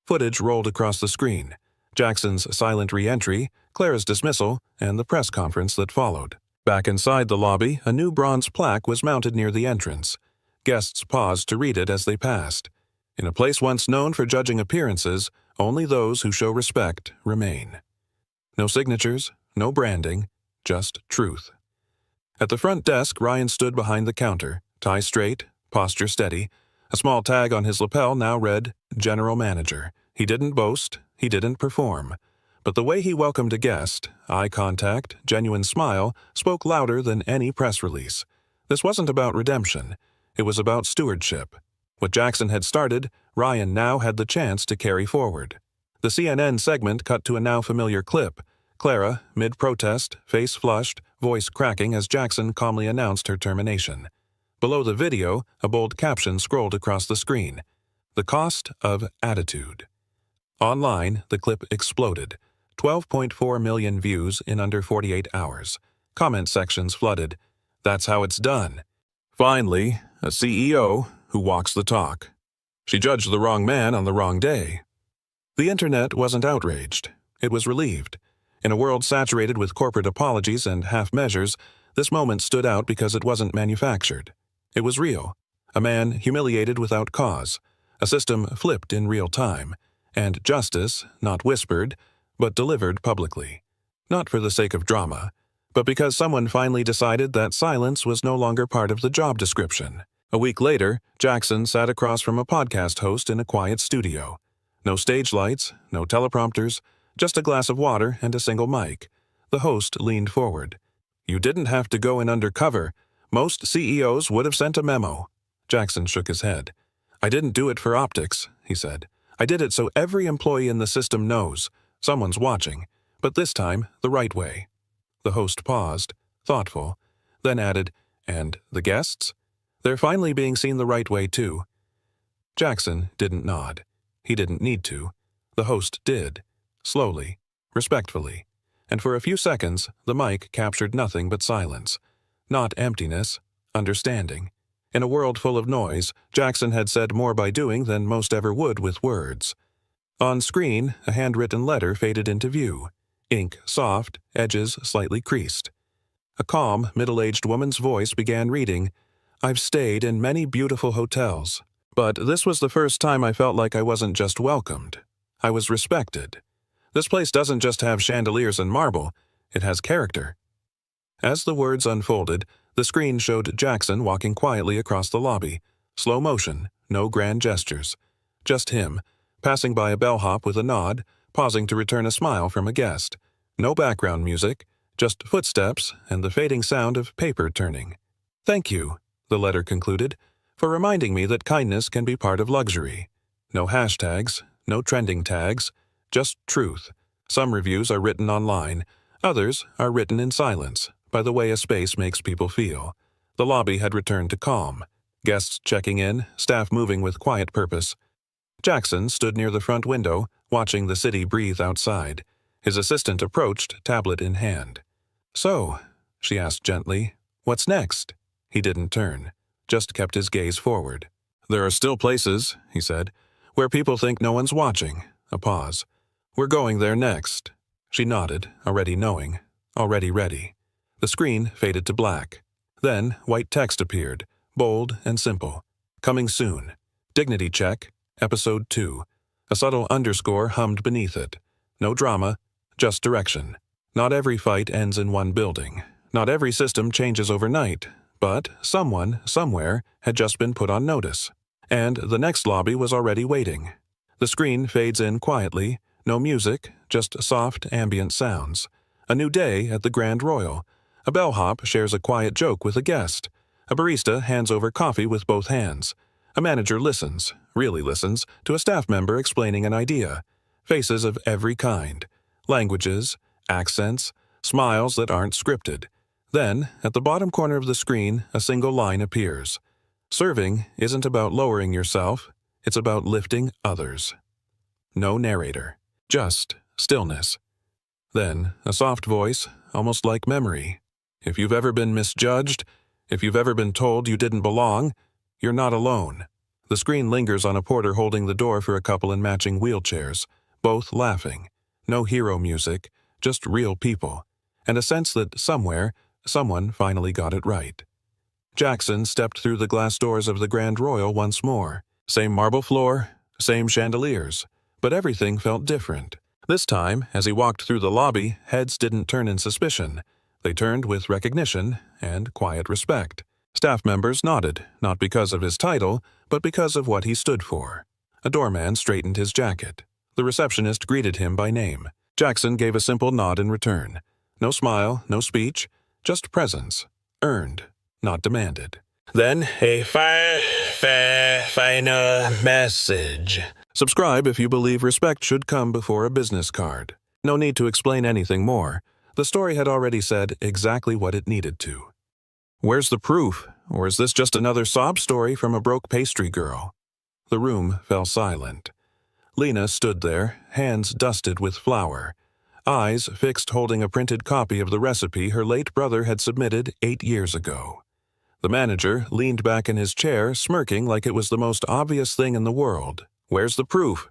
Footage rolled across the screen. Jackson's silent re-entry, Clara's dismissal, and the press conference that followed. Back inside the lobby, a new bronze plaque was mounted near the entrance. Guests paused to read it as they passed. In a place once known for judging appearances, only those who show respect remain. No signatures, no branding, just truth. At the front desk, Ryan stood behind the counter, tie straight, posture steady. A small tag on his lapel now read, General Manager. He didn't boast, he didn't perform. But the way he welcomed a guest, eye contact, genuine smile, spoke louder than any press release. This wasn't about redemption. It was about stewardship. What Jackson had started, Ryan now had the chance to carry forward. The CNN segment cut to a now familiar clip. Clara, mid-protest, face flushed, voice cracking as Jackson calmly announced her termination. Below the video, a bold caption scrolled across the screen. The cost of attitude. Online, the clip exploded. 12.4 million views in under 48 hours. Comment sections flooded. That's how it's done. Finally, a CEO who walks the talk. She judged the wrong man on the wrong day. The internet wasn't outraged. It was relieved. In a world saturated with corporate apologies and half-measures, this moment stood out because it wasn't manufactured. It was real. A man humiliated without cause. A system flipped in real time. And justice, not whispered, but delivered publicly. Not for the sake of drama, but because someone finally decided that silence was no longer part of the job description. A week later, Jackson sat across from a podcast host in a quiet studio. No stage lights, no teleprompters, just a glass of water and a single mic. The host leaned forward. You didn't have to go in undercover. Most CEOs would have sent a memo. Jackson shook his head. I didn't do it for optics, he said. I did it so every employee in the system knows. Someone's watching. But this time, the right way. The host paused, thoughtful, then added, and the guests? They're finally being seen the right way, too. Jackson didn't nod. He didn't need to. The host did. Slowly, respectfully. And for a few seconds, the mic captured nothing but silence. Not emptiness, understanding. In a world full of noise, Jackson had said more by doing than most ever would with words. On screen, a handwritten letter faded into view. Ink soft, edges slightly creased. A calm, middle-aged woman's voice began reading, I've stayed in many beautiful hotels, but this was the first time I felt like I wasn't just welcomed. I was respected. This place doesn't just have chandeliers and marble, it has character. As the words unfolded, the screen showed Jackson walking quietly across the lobby. Slow motion, no grand gestures. Just him, passing by a bellhop with a nod, pausing to return a smile from a guest. No background music, just footsteps and the fading sound of paper turning. Thank you, the letter concluded, for reminding me that kindness can be part of luxury. No hashtags, no trending tags, just truth. Some reviews are written online, others are written in silence, by the way a space makes people feel. The lobby had returned to calm. Guests checking in, staff moving with quiet purpose. Jackson stood near the front window, watching the city breathe outside. His assistant approached, tablet in hand. So, she asked gently, what's next? He didn't turn, just kept his gaze forward. There are still places, he said, where people think no one's watching. A pause. We're going there next. She nodded, already knowing, already ready. The screen faded to black. Then white text appeared, bold and simple. Coming soon. Dignity check, episode 2. A subtle underscore hummed beneath it. No drama, just direction. Not every fight ends in one building. Not every system changes overnight. But someone, somewhere, had just been put on notice. And the next lobby was already waiting. The screen fades in quietly. No music, just soft ambient sounds. A new day at the Grand Royal. A bellhop shares a quiet joke with a guest. A barista hands over coffee with both hands. A manager listens, really listens, to a staff member explaining an idea. Faces of every kind. Languages, accents, smiles that aren't scripted. Then, at the bottom corner of the screen, a single line appears. Serving isn't about lowering yourself, it's about lifting others. No narrator. Just stillness. Then, a soft voice, almost like memory. If you've ever been misjudged, if you've ever been told you didn't belong, you're not alone. The screen lingers on a porter holding the door for a couple in matching wheelchairs, both laughing. No hero music, just real people. And a sense that somewhere, someone finally got it right. Jackson stepped through the glass doors of the Grand Royal once more. Same marble floor, same chandeliers. But everything felt different. This time, as he walked through the lobby, heads didn't turn in suspicion. They turned with recognition and quiet respect. Staff members nodded, not because of his title, but because of what he stood for. A doorman straightened his jacket. The receptionist greeted him by name. Jackson gave a simple nod in return. No smile, no speech, just presence. Earned, not demanded. Then a final message. Subscribe if you believe respect should come before a business card. No need to explain anything more. The story had already said exactly what it needed to. Where's the proof? Or is this just another sob story from a broke pastry girl? The room fell silent. Lena stood there, hands dusted with flour, eyes fixed holding a printed copy of the recipe her late brother had submitted 8 years ago. The manager leaned back in his chair, smirking like it was the most obvious thing in the world. Where's the proof?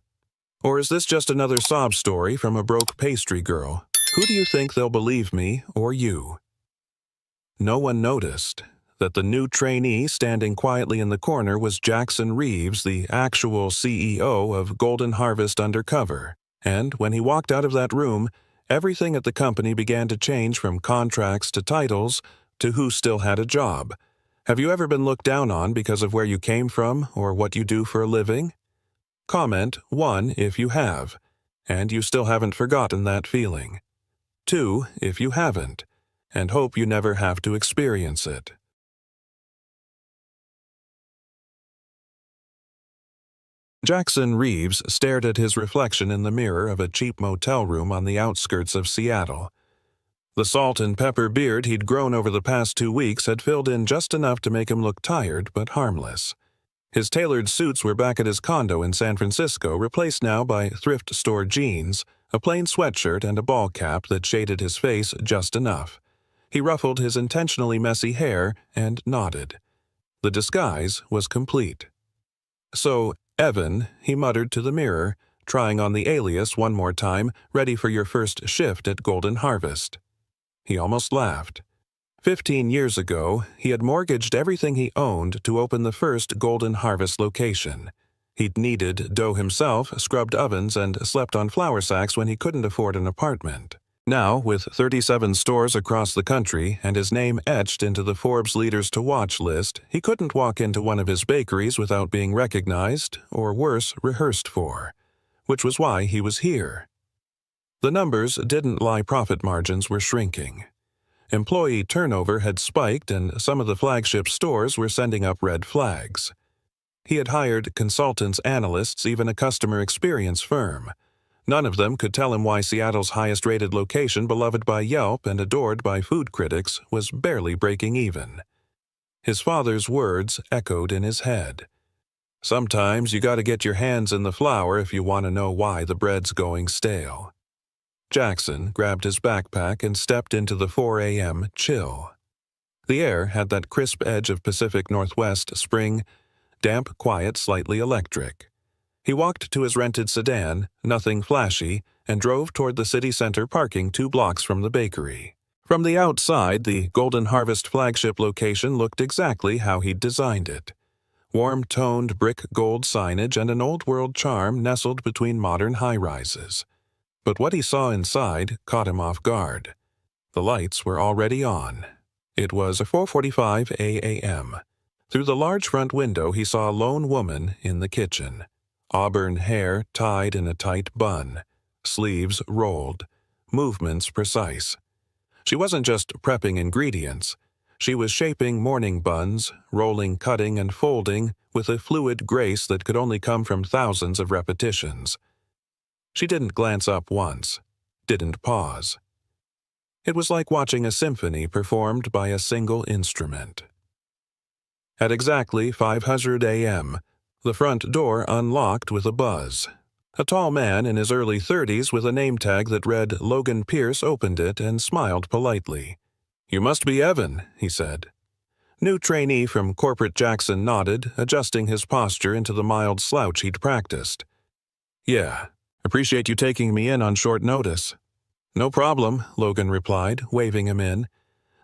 Or is this just another sob story from a broke pastry girl? Who do you think they'll believe, me or you? No one noticed that the new trainee standing quietly in the corner was Jackson Reeves, the actual CEO of Golden Harvest Undercover. And when he walked out of that room, everything at the company began to change from contracts to titles to who still had a job. Have you ever been looked down on because of where you came from or what you do for a living? Comment 1 if you have, and you still haven't forgotten that feeling. 2 if you haven't, and hope you never have to experience it. Jackson Reeves stared at his reflection in the mirror of a cheap motel room on the outskirts of Seattle. The salt and pepper beard he'd grown over the past 2 weeks had filled in just enough to make him look tired but harmless. His tailored suits were back at his condo in San Francisco, replaced now by thrift store jeans, a plain sweatshirt, and a ball cap that shaded his face just enough. He ruffled his intentionally messy hair and nodded. The disguise was complete. "So, Evan," he muttered to the mirror, trying on the alias one more time, ready for your first shift at Golden Harvest. He almost laughed. 15 years ago, he had mortgaged everything he owned to open the first Golden Harvest location. He'd kneaded dough himself, scrubbed ovens, and slept on flour sacks when he couldn't afford an apartment. Now, with 37 stores across the country and his name etched into the Forbes Leaders to Watch list, he couldn't walk into one of his bakeries without being recognized, or worse, rehearsed for. Which was why he was here. The numbers didn't lie, profit margins were shrinking. Employee turnover had spiked and some of the flagship stores were sending up red flags. He had hired consultants, analysts, even a customer experience firm. None of them could tell him why Seattle's highest-rated location, beloved by Yelp and adored by food critics, was barely breaking even. His father's words echoed in his head. "Sometimes you gotta get your hands in the flour if you want to know why the bread's going stale." Jackson grabbed his backpack and stepped into the 4 a.m. chill. The air had that crisp edge of Pacific Northwest spring, damp, quiet, slightly electric. He walked to his rented sedan, nothing flashy, and drove toward the city center parking 2 blocks from the bakery. From the outside, the Golden Harvest flagship location looked exactly how he'd designed it. Warm-toned brick gold signage and an old-world charm nestled between modern high-rises. But what he saw inside caught him off guard. The lights were already on. It was 4:45 a.m. Through the large front window he saw a lone woman in the kitchen. Auburn hair tied in a tight bun, sleeves rolled, movements precise. She wasn't just prepping ingredients. She was shaping morning buns, rolling, cutting, and folding with a fluid grace that could only come from thousands of repetitions. She didn't glance up once, didn't pause. It was like watching a symphony performed by a single instrument. At exactly 5:00 a.m., the front door unlocked with a buzz. A tall man in his early 30s with a name tag that read Logan Pierce opened it and smiled politely. "You must be Evan," he said. New trainee from corporate Jackson nodded, adjusting his posture into the mild slouch he'd practiced. "Yeah, appreciate you taking me in on short notice." "No problem," Logan replied, waving him in.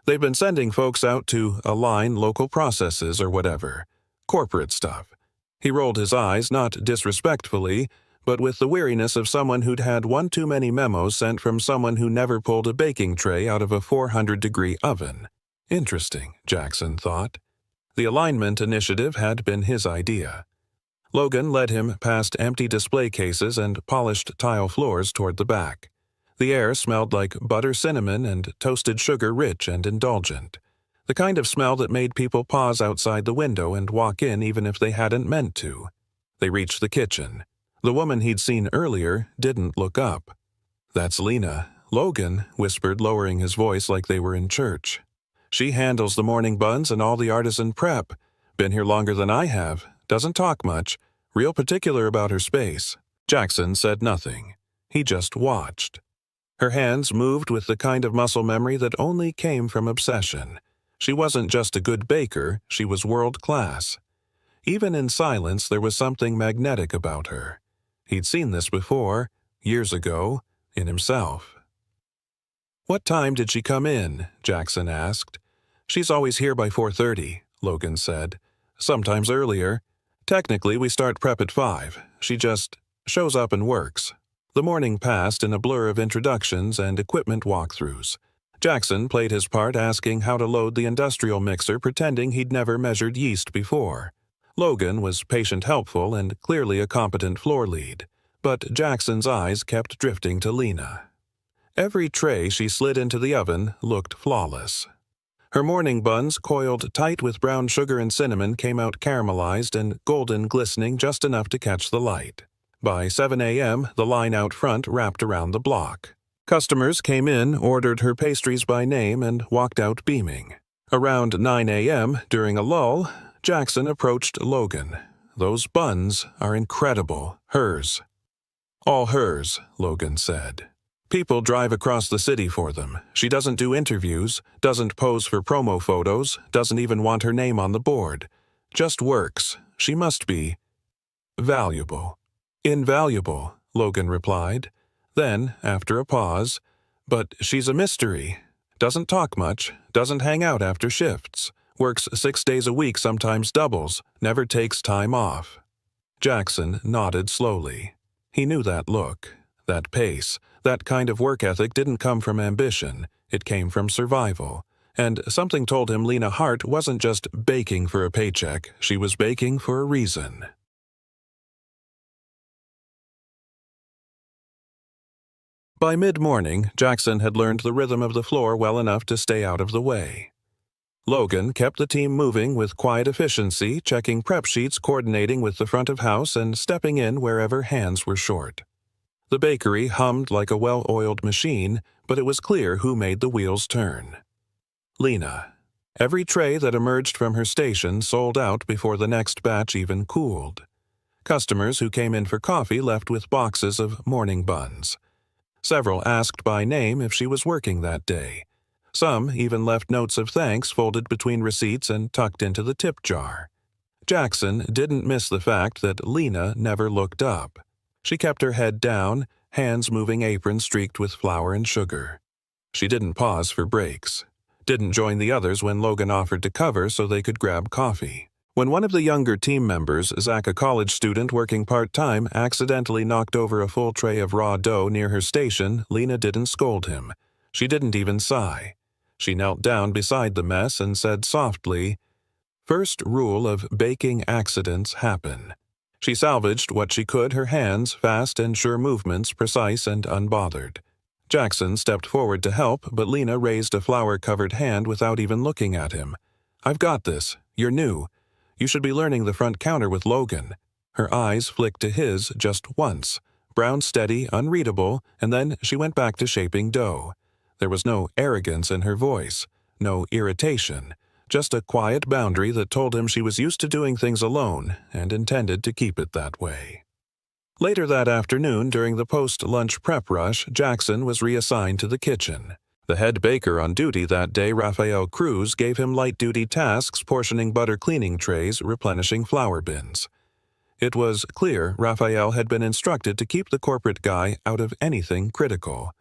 "They've been sending folks out to align local processes or whatever. Corporate stuff." He rolled his eyes, not disrespectfully, but with the weariness of someone who'd had one too many memos sent from someone who never pulled a baking tray out of a 400-degree oven. Interesting, Jackson thought. The alignment initiative had been his idea. Logan led him past empty display cases and polished tile floors toward the back. The air smelled like butter cinnamon and toasted sugar, rich and indulgent. The kind of smell that made people pause outside the window and walk in even if they hadn't meant to. They reached the kitchen. The woman he'd seen earlier didn't look up. "That's Lena," Logan whispered, lowering his voice like they were in church. "She handles the morning buns and all the artisan prep. Been here longer than I have. Doesn't talk much. Real particular about her space." Jackson said nothing. He just watched. Her hands moved with the kind of muscle memory that only came from obsession. She wasn't just a good baker, she was world-class. Even in silence, there was something magnetic about her. He'd seen this before, years ago, in himself. "What time did she come in?" Jackson asked. "She's always here by 4:30, Logan said. "Sometimes earlier. Technically, we start prep at 5. She just shows up and works." The morning passed in a blur of introductions and equipment walkthroughs. Jackson played his part asking how to load the industrial mixer, pretending he'd never measured yeast before. Logan was patient, helpful, and clearly a competent floor lead, but Jackson's eyes kept drifting to Lena. Every tray she slid into the oven looked flawless. Her morning buns, coiled tight with brown sugar and cinnamon, came out caramelized and golden glistening just enough to catch the light. By 7 a.m., the line out front wrapped around the block. Customers came in, ordered her pastries by name, and walked out beaming. Around 9 a.m., during a lull, Jackson approached Logan. "Those buns are incredible. Hers." "All hers," Logan said. "People drive across the city for them. She doesn't do interviews, doesn't pose for promo photos, doesn't even want her name on the board. Just works. She must be valuable." "Invaluable," Logan replied. Then, after a pause, "But she's a mystery. Doesn't talk much, doesn't hang out after shifts, works 6 days a week, sometimes doubles, never takes time off." Jackson nodded slowly. He knew that look, that pace, that kind of work ethic didn't come from ambition, it came from survival. And something told him Lena Hart wasn't just baking for a paycheck, she was baking for a reason. By mid-morning, Jackson had learned the rhythm of the floor well enough to stay out of the way. Logan kept the team moving with quiet efficiency, checking prep sheets, coordinating with the front of house, and stepping in wherever hands were short. The bakery hummed like a well-oiled machine, but it was clear who made the wheels turn. Lena. Every tray that emerged from her station sold out before the next batch even cooled. Customers who came in for coffee left with boxes of morning buns. Several asked by name if she was working that day. Some even left notes of thanks folded between receipts and tucked into the tip jar. Jackson didn't miss the fact that Lena never looked up. She kept her head down, hands moving apron streaked with flour and sugar. She didn't pause for breaks. Didn't join the others when Logan offered to cover so they could grab coffee. When one of the younger team members, Zach, a college student working part-time, accidentally knocked over a full tray of raw dough near her station, Lena didn't scold him. She didn't even sigh. She knelt down beside the mess and said softly, "First rule of baking: accidents happen." She salvaged what she could, her hands, fast and sure movements, precise and unbothered. Jackson stepped forward to help, but Lena raised a flour-covered hand without even looking at him. "I've got this. You're new. You should be learning the front counter with Logan." Her eyes flicked to his just once, brown steady, unreadable, and then she went back to shaping dough. There was no arrogance in her voice, no irritation, just a quiet boundary that told him she was used to doing things alone and intended to keep it that way. Later that afternoon, during the post-lunch prep rush, Jackson was reassigned to the kitchen. The head baker on duty that day, Rafael Cruz, gave him light-duty tasks, portioning butter cleaning trays, replenishing flour bins. It was clear Rafael had been instructed to keep the corporate guy out of anything critical.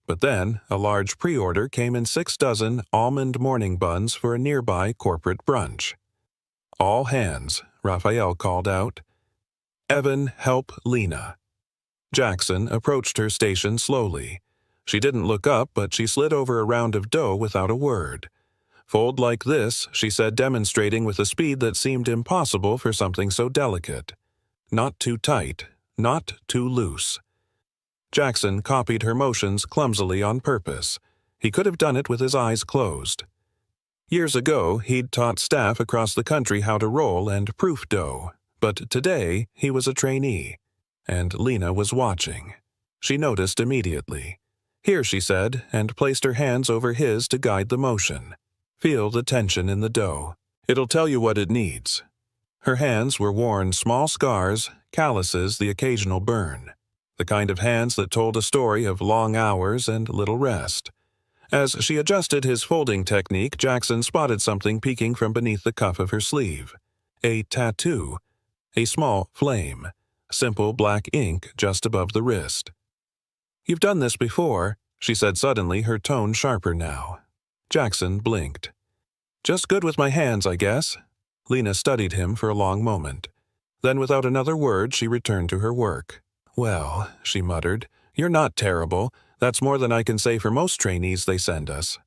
But then, a large pre-order came in 6 dozen almond morning buns for a nearby corporate brunch. "All hands," Rafael called out. "Evan, help Lena." Jackson approached her station slowly. She didn't look up, but she slid over a round of dough without a word. "Fold like this," she said, demonstrating with a speed that seemed impossible for something so delicate. Not too tight, not too loose. Jackson copied her motions clumsily on purpose. He could have done it with his eyes closed. Years ago, he'd taught staff across the country how to roll and proof dough, but today he was a trainee, and Lena was watching. She noticed immediately. "Here," she said, and placed her hands over his to guide the motion. "Feel the tension in the dough. It'll tell you what it needs." Her hands were worn small scars, calluses, the occasional burn. The kind of hands that told a story of long hours and little rest. As she adjusted his folding technique, Jackson spotted something peeking from beneath the cuff of her sleeve. A tattoo. A small flame. Simple black ink just above the wrist. "You've done this before," she said suddenly, her tone sharper now. Jackson blinked. "Just good with my hands, I guess." Lena studied him for a long moment. Then without another word, she returned to her work. "Well," she muttered, "you're not terrible. That's more than I can say for most trainees they send us."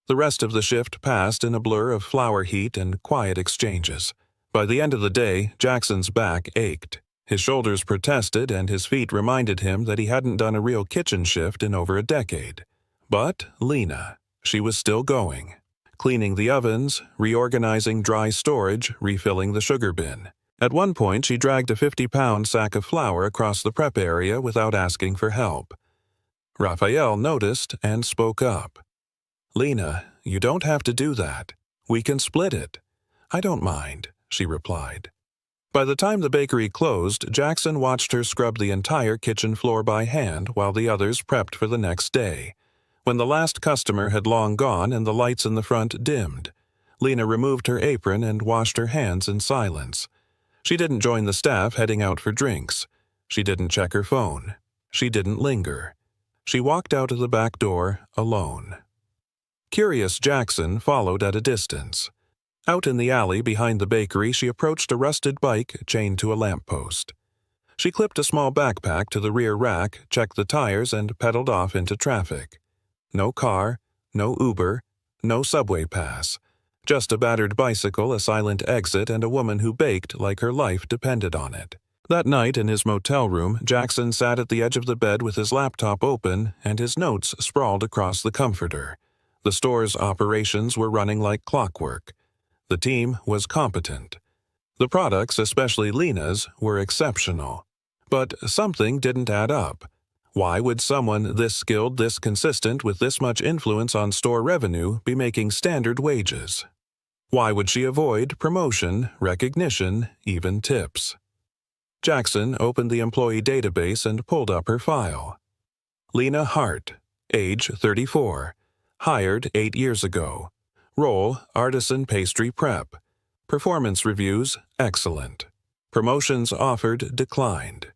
The rest of the shift passed in a blur of flour heat and quiet exchanges. By the end of the day, Jackson's back ached. His shoulders protested and his feet reminded him that he hadn't done a real kitchen shift in over a decade. But Lena, she was still going. Cleaning the ovens, reorganizing dry storage, refilling the sugar bin. At one point, she dragged a 50-pound sack of flour across the prep area without asking for help. Raphael noticed and spoke up. "Lena, you don't have to do that. We can split it." "I don't mind," she replied. By the time the bakery closed, Jackson watched her scrub the entire kitchen floor by hand while the others prepped for the next day. When the last customer had long gone and the lights in the front dimmed, Lena removed her apron and washed her hands in silence. She didn't join the staff heading out for drinks. She didn't check her phone. She didn't linger. She walked out of the back door alone. Curious Jackson followed at a distance. Out in the alley behind the bakery, she approached a rusted bike chained to a lamppost. She clipped a small backpack to the rear rack, checked the tires, and pedaled off into traffic. No car, no Uber, no subway pass. Just a battered bicycle, a silent exit, and a woman who baked like her life depended on it. That night in his motel room, Jackson sat at the edge of the bed with his laptop open and his notes sprawled across the comforter. The store's operations were running like clockwork. The team was competent. The products, especially Lena's, were exceptional. But something didn't add up. Why would someone this skilled, this consistent, with this much influence on store revenue be making standard wages? Why would she avoid promotion, recognition, even tips? Jackson opened the employee database and pulled up her file. Lena Hart, age 34, hired 8 years ago. Role, artisan pastry prep. Performance reviews, excellent. Promotions offered, declined.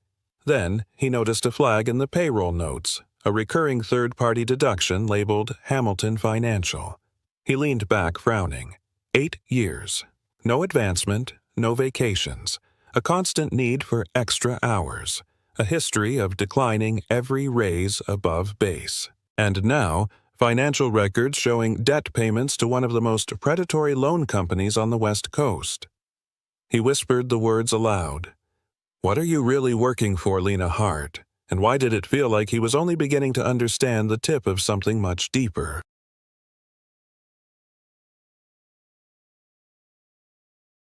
Then, he noticed a flag in the payroll notes, a recurring third-party deduction labeled Hamilton Financial. He leaned back, frowning. 8 years. No advancement, no vacations. A constant need for extra hours. A history of declining every raise above base. And now, financial records showing debt payments to one of the most predatory loan companies on the West Coast. He whispered the words aloud. "What are you really working for, Lena Hart? And why did it feel like he was only beginning to understand the tip of something much deeper?"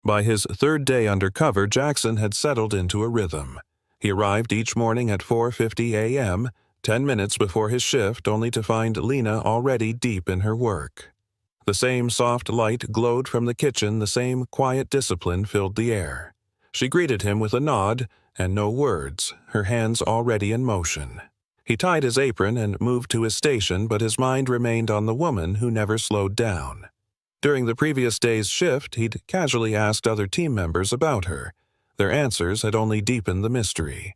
By his third day undercover, Jackson had settled into a rhythm. He arrived each morning at 4:50 a.m., 10 minutes before his shift, only to find Lena already deep in her work. The same soft light glowed from the kitchen, the same quiet discipline filled the air. She greeted him with a nod and no words, her hands already in motion. He tied his apron and moved to his station, but his mind remained on the woman who never slowed down. During the previous day's shift, he'd casually asked other team members about her. Their answers had only deepened the mystery.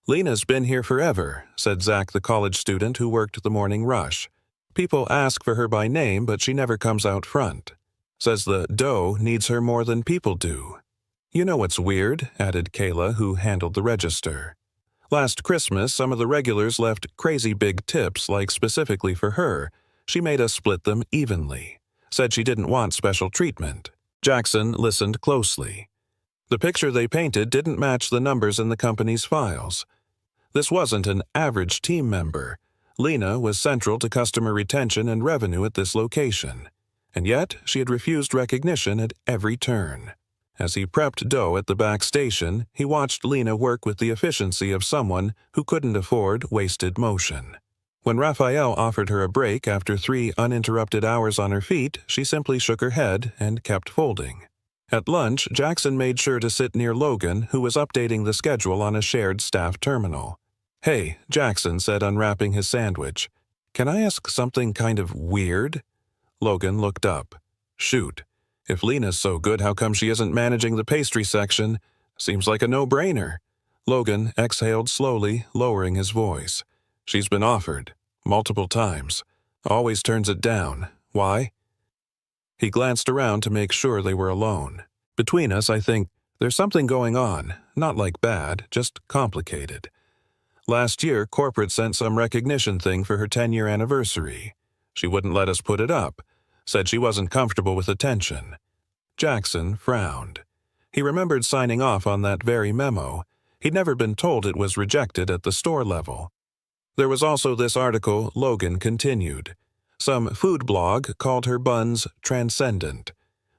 "Lena's been here forever," said Zach, the college student who worked the morning rush. "People ask for her by name, but she never comes out front. Says the dough needs her more than people do." "You know what's weird," added Kayla, who handled the register. "Last Christmas, some of the regulars left crazy big tips, like specifically for her. She made us split them evenly. Said she didn't want special treatment." Jackson listened closely. The picture they painted didn't match the numbers in the company's files. This wasn't an average team member. Lena was central to customer retention and revenue at this location. And yet, she had refused recognition at every turn. As he prepped dough at the back station, he watched Lena work with the efficiency of someone who couldn't afford wasted motion. When Raphael offered her a break after 3 uninterrupted hours on her feet, she simply shook her head and kept folding. At lunch, Jackson made sure to sit near Logan, who was updating the schedule on a shared staff terminal. "Hey," Jackson said, unwrapping his sandwich. "Can I ask something kind of weird?" Logan looked up. "Shoot. If Lena's so good, how come she isn't managing the pastry section? Seems like a no-brainer." Logan exhaled slowly, lowering his voice. "She's been offered. Multiple times. Always turns it down. Why?" He glanced around to make sure they were alone. "Between us, I think there's something going on. Not like bad, just complicated. Last year, corporate sent some recognition thing for her 10-year anniversary. She wouldn't let us put it up. Said she wasn't comfortable with attention." Jackson frowned. He remembered signing off on that very memo. He'd never been told it was rejected at the store level. There was also this article Logan continued. Some food blog called her buns transcendent.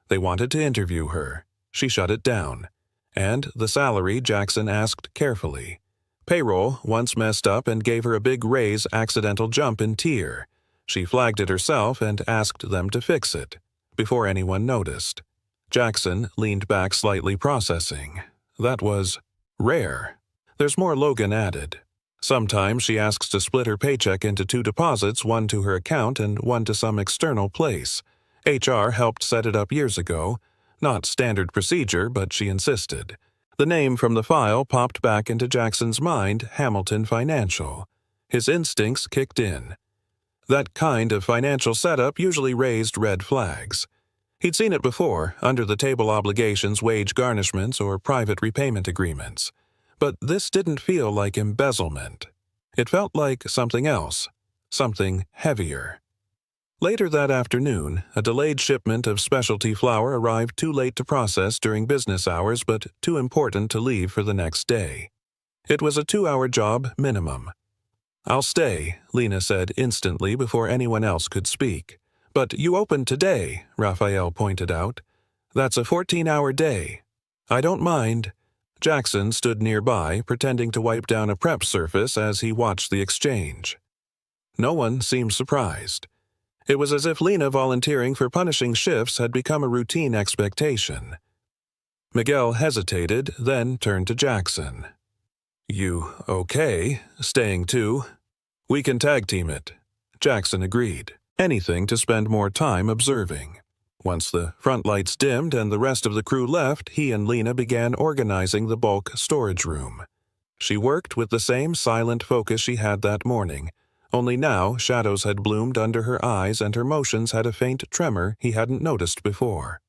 They wanted to interview her. She shut it down. And the salary, Jackson asked carefully. Payroll once messed up and gave her a big raise accidental jump in tier. She flagged it herself and asked them to fix it, before anyone noticed. Jackson leaned back slightly, processing. That was rare. There's more, Logan added. Sometimes she asks to split her paycheck into 2 deposits, one to her account and one to some external place. HR helped set it up years ago. Not standard procedure, but she insisted. The name from the file popped back into Jackson's mind, Hamilton Financial. His instincts kicked in. That kind of financial setup usually raised red flags. He'd seen it before, under-the-table obligations, wage garnishments, or private repayment agreements. But this didn't feel like embezzlement. It felt like something else, something heavier. Later that afternoon, a delayed shipment of specialty flour arrived too late to process during business hours but too important to leave for the next day. It was a 2-hour job minimum. "I'll stay," Lena said instantly before anyone else could speak. "But you opened today," Raphael pointed out. "That's a 14-hour day." "I don't mind." Jackson stood nearby, pretending to wipe down a prep surface as he watched the exchange. No one seemed surprised. It was as if Lena volunteering for punishing shifts had become a routine expectation. Miguel hesitated, then turned to Jackson. "You okay? Staying too?" "We can tag team it." Jackson agreed. Anything to spend more time observing. Once the front lights dimmed and the rest of the crew left, he and Lena began organizing the bulk storage room. She worked with the same silent focus she had that morning, only now shadows had bloomed under her eyes and her motions had a faint tremor he hadn't noticed before.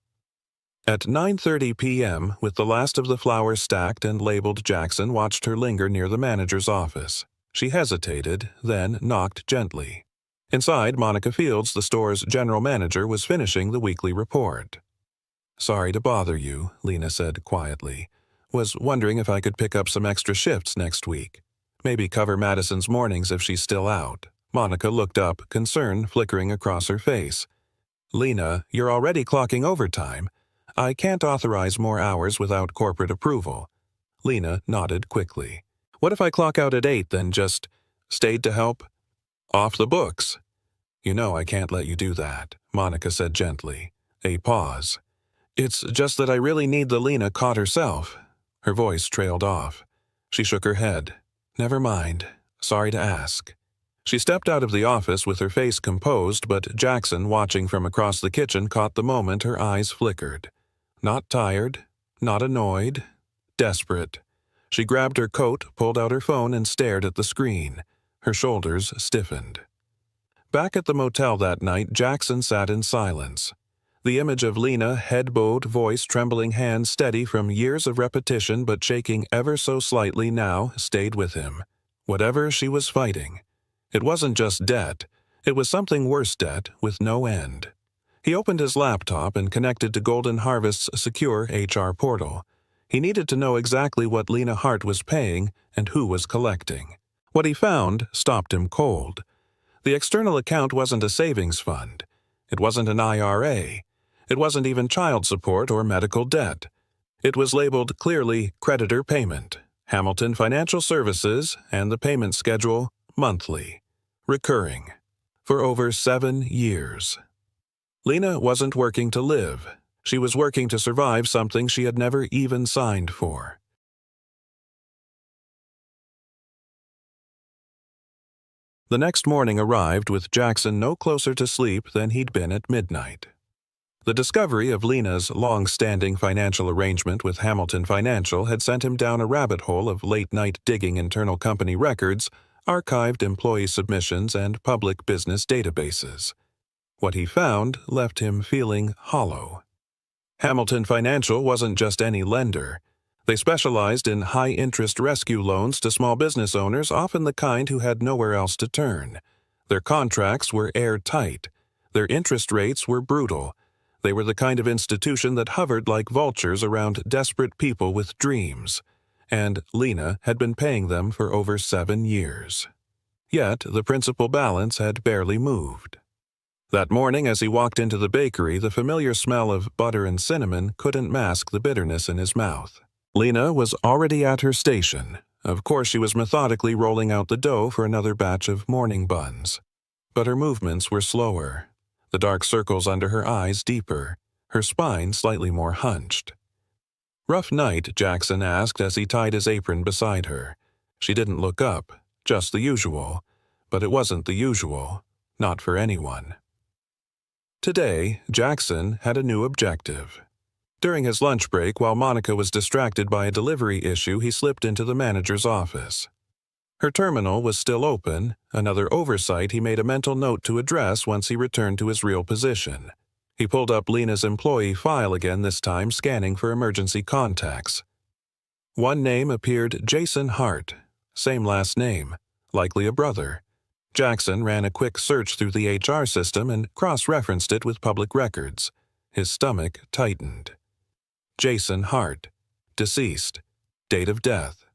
At 9:30 p.m., with the last of the flowers stacked and labeled, Jackson watched her linger near the manager's office. She hesitated, then knocked gently. Inside, Monica Fields, the store's general manager, was finishing the weekly report. "Sorry to bother you," Lena said quietly. "Was wondering if I could pick up some extra shifts next week. Maybe cover Madison's mornings if she's still out." Monica looked up, concern flickering across her face. "Lena, you're already clocking overtime. I can't authorize more hours without corporate approval." Lena nodded quickly. "What if I clock out at 8, then just stayed to help?" "Off the books." "You know I can't let you do that," Monica said gently. A pause. "It's just that I really need the Lena caught herself." Her voice trailed off. She shook her head. "Never mind. Sorry to ask." She stepped out of the office with her face composed, but Jackson, watching from across the kitchen, caught the moment her eyes flickered. Not tired, not annoyed, desperate. She grabbed her coat, pulled out her phone, and stared at the screen. Her shoulders stiffened. Back at the motel that night, Jackson sat in silence. The image of Lena, head bowed, voice trembling, hands steady from years of repetition but shaking ever so slightly now, stayed with him. Whatever she was fighting. It wasn't just debt. It was something worse, debt with no end. He opened his laptop and connected to Golden Harvest's secure HR portal. He needed to know exactly what Lena Hart was paying and who was collecting. What he found stopped him cold. The external account wasn't a savings fund. It wasn't an IRA. It wasn't even child support or medical debt. It was labeled clearly creditor payment, Hamilton Financial Services, and the payment schedule monthly, recurring, for over 7 years. Lena wasn't working to live. She was working to survive something she had never even signed for. The next morning arrived with Jackson no closer to sleep than he'd been at midnight. The discovery of Lena's long-standing financial arrangement with Hamilton Financial had sent him down a rabbit hole of late-night digging internal company records, archived employee submissions, and public business databases. What he found left him feeling hollow. Hamilton Financial wasn't just any lender. They specialized in high-interest rescue loans to small business owners, often the kind who had nowhere else to turn. Their contracts were airtight. Their interest rates were brutal. They were the kind of institution that hovered like vultures around desperate people with dreams. and Lena had been paying them for over 7 years. Yet the principal balance had barely moved. That morning, as he walked into the bakery, the familiar smell of butter and cinnamon couldn't mask the bitterness in his mouth. Lena was already at her station. Of course, she was methodically rolling out the dough for another batch of morning buns. But her movements were slower, the dark circles under her eyes deeper, her spine slightly more hunched. "Rough night?" Jackson asked as he tied his apron beside her. She didn't look up, just the usual. But it wasn't the usual, not for anyone. Today, Jackson had a new objective. During his lunch break, while Monica was distracted by a delivery issue, he slipped into the manager's office. Her terminal was still open, another oversight he made a mental note to address once he returned to his real position. He pulled up Lena's employee file again, this time scanning for emergency contacts. One name appeared: Jason Hart. Same last name, likely a brother. Jackson ran a quick search through the HR system and cross-referenced it with public records. His stomach tightened. Jason Hart. Deceased. Date of death: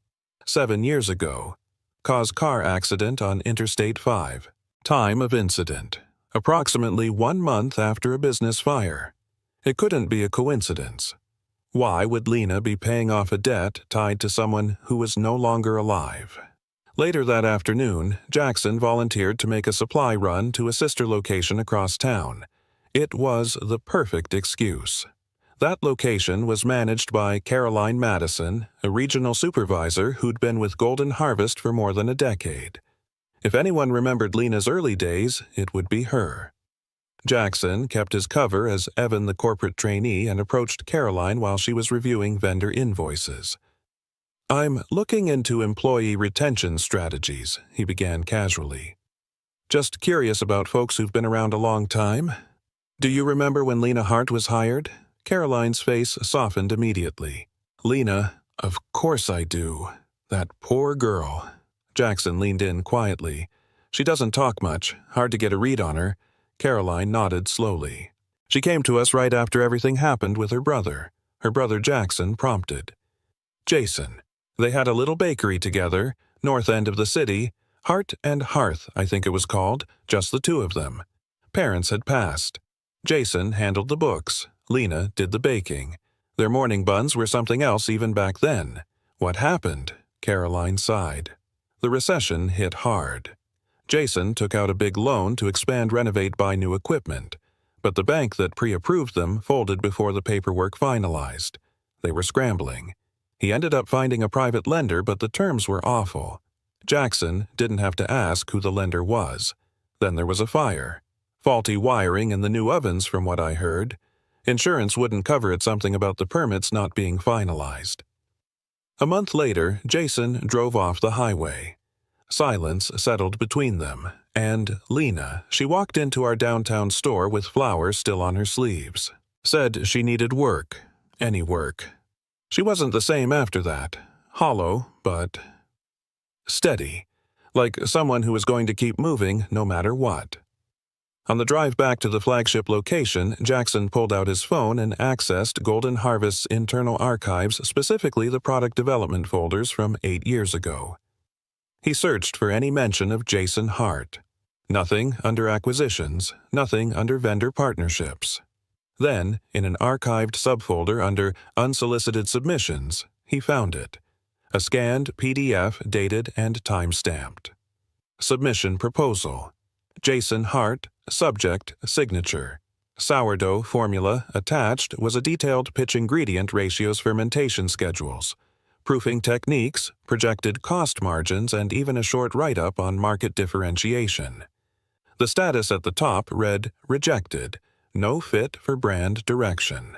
7 years ago. Cause: car accident on Interstate 5. Time of incident: approximately 1 month after a business fire. It couldn't be a coincidence. Why would Lena be paying off a debt tied to someone who was no longer alive? Later that afternoon, Jackson volunteered to make a supply run to a sister location across town. It was the perfect excuse. That location was managed by Caroline Madison, a regional supervisor who'd been with Golden Harvest for more than a decade. If anyone remembered Lena's early days, it would be her. Jackson kept his cover as Evan, the corporate trainee, and approached Caroline while she was reviewing vendor invoices. "I'm looking into employee retention strategies," he began casually. "Just curious about folks who've been around a long time. Do you remember when Lena Hart was hired?" Caroline's face softened immediately. "Lena, of course I do. That poor girl." Jackson leaned in quietly. "She doesn't talk much, hard to get a read on her." Caroline nodded slowly. "She came to us right after everything happened with her brother." Her brother Jackson prompted. "Jason. They had a little bakery together, north end of the city, Heart and Hearth, I think it was called, just the two of them. Parents had passed. Jason handled the books. Lena did the baking. Their morning buns were something else even back then. What happened?" Caroline sighed. "The recession hit hard. Jason took out a big loan to expand, renovate, buy new equipment. But the bank that pre-approved them folded before the paperwork finalized. They were scrambling. He ended up finding a private lender, but the terms were awful. Jackson didn't have to ask who the lender was. Then there was a fire. Faulty wiring in the new ovens, from what I heard. Insurance wouldn't cover it, something about the permits not being finalized." A month later, Jason drove off the highway. Silence settled between them, and Lena, she walked into our downtown store with flowers still on her sleeves. Said she needed work. Any work. She wasn't the same after that. Hollow, but steady. Like someone who was going to keep moving no matter what. On the drive back to the flagship location, Jackson pulled out his phone and accessed Golden Harvest's internal archives, specifically the product development folders from 8 years ago. He searched for any mention of Jason Hart. Nothing under acquisitions, nothing under vendor partnerships. Then, in an archived subfolder under unsolicited submissions, he found it. A scanned PDF dated and time-stamped. Submission proposal. Jason Hart, subject, signature. Sourdough formula attached was a detailed pitch ingredient ratios, fermentation schedules, proofing techniques, projected cost margins, and even a short write-up on market differentiation. The status at the top read, "Rejected. No fit for brand direction."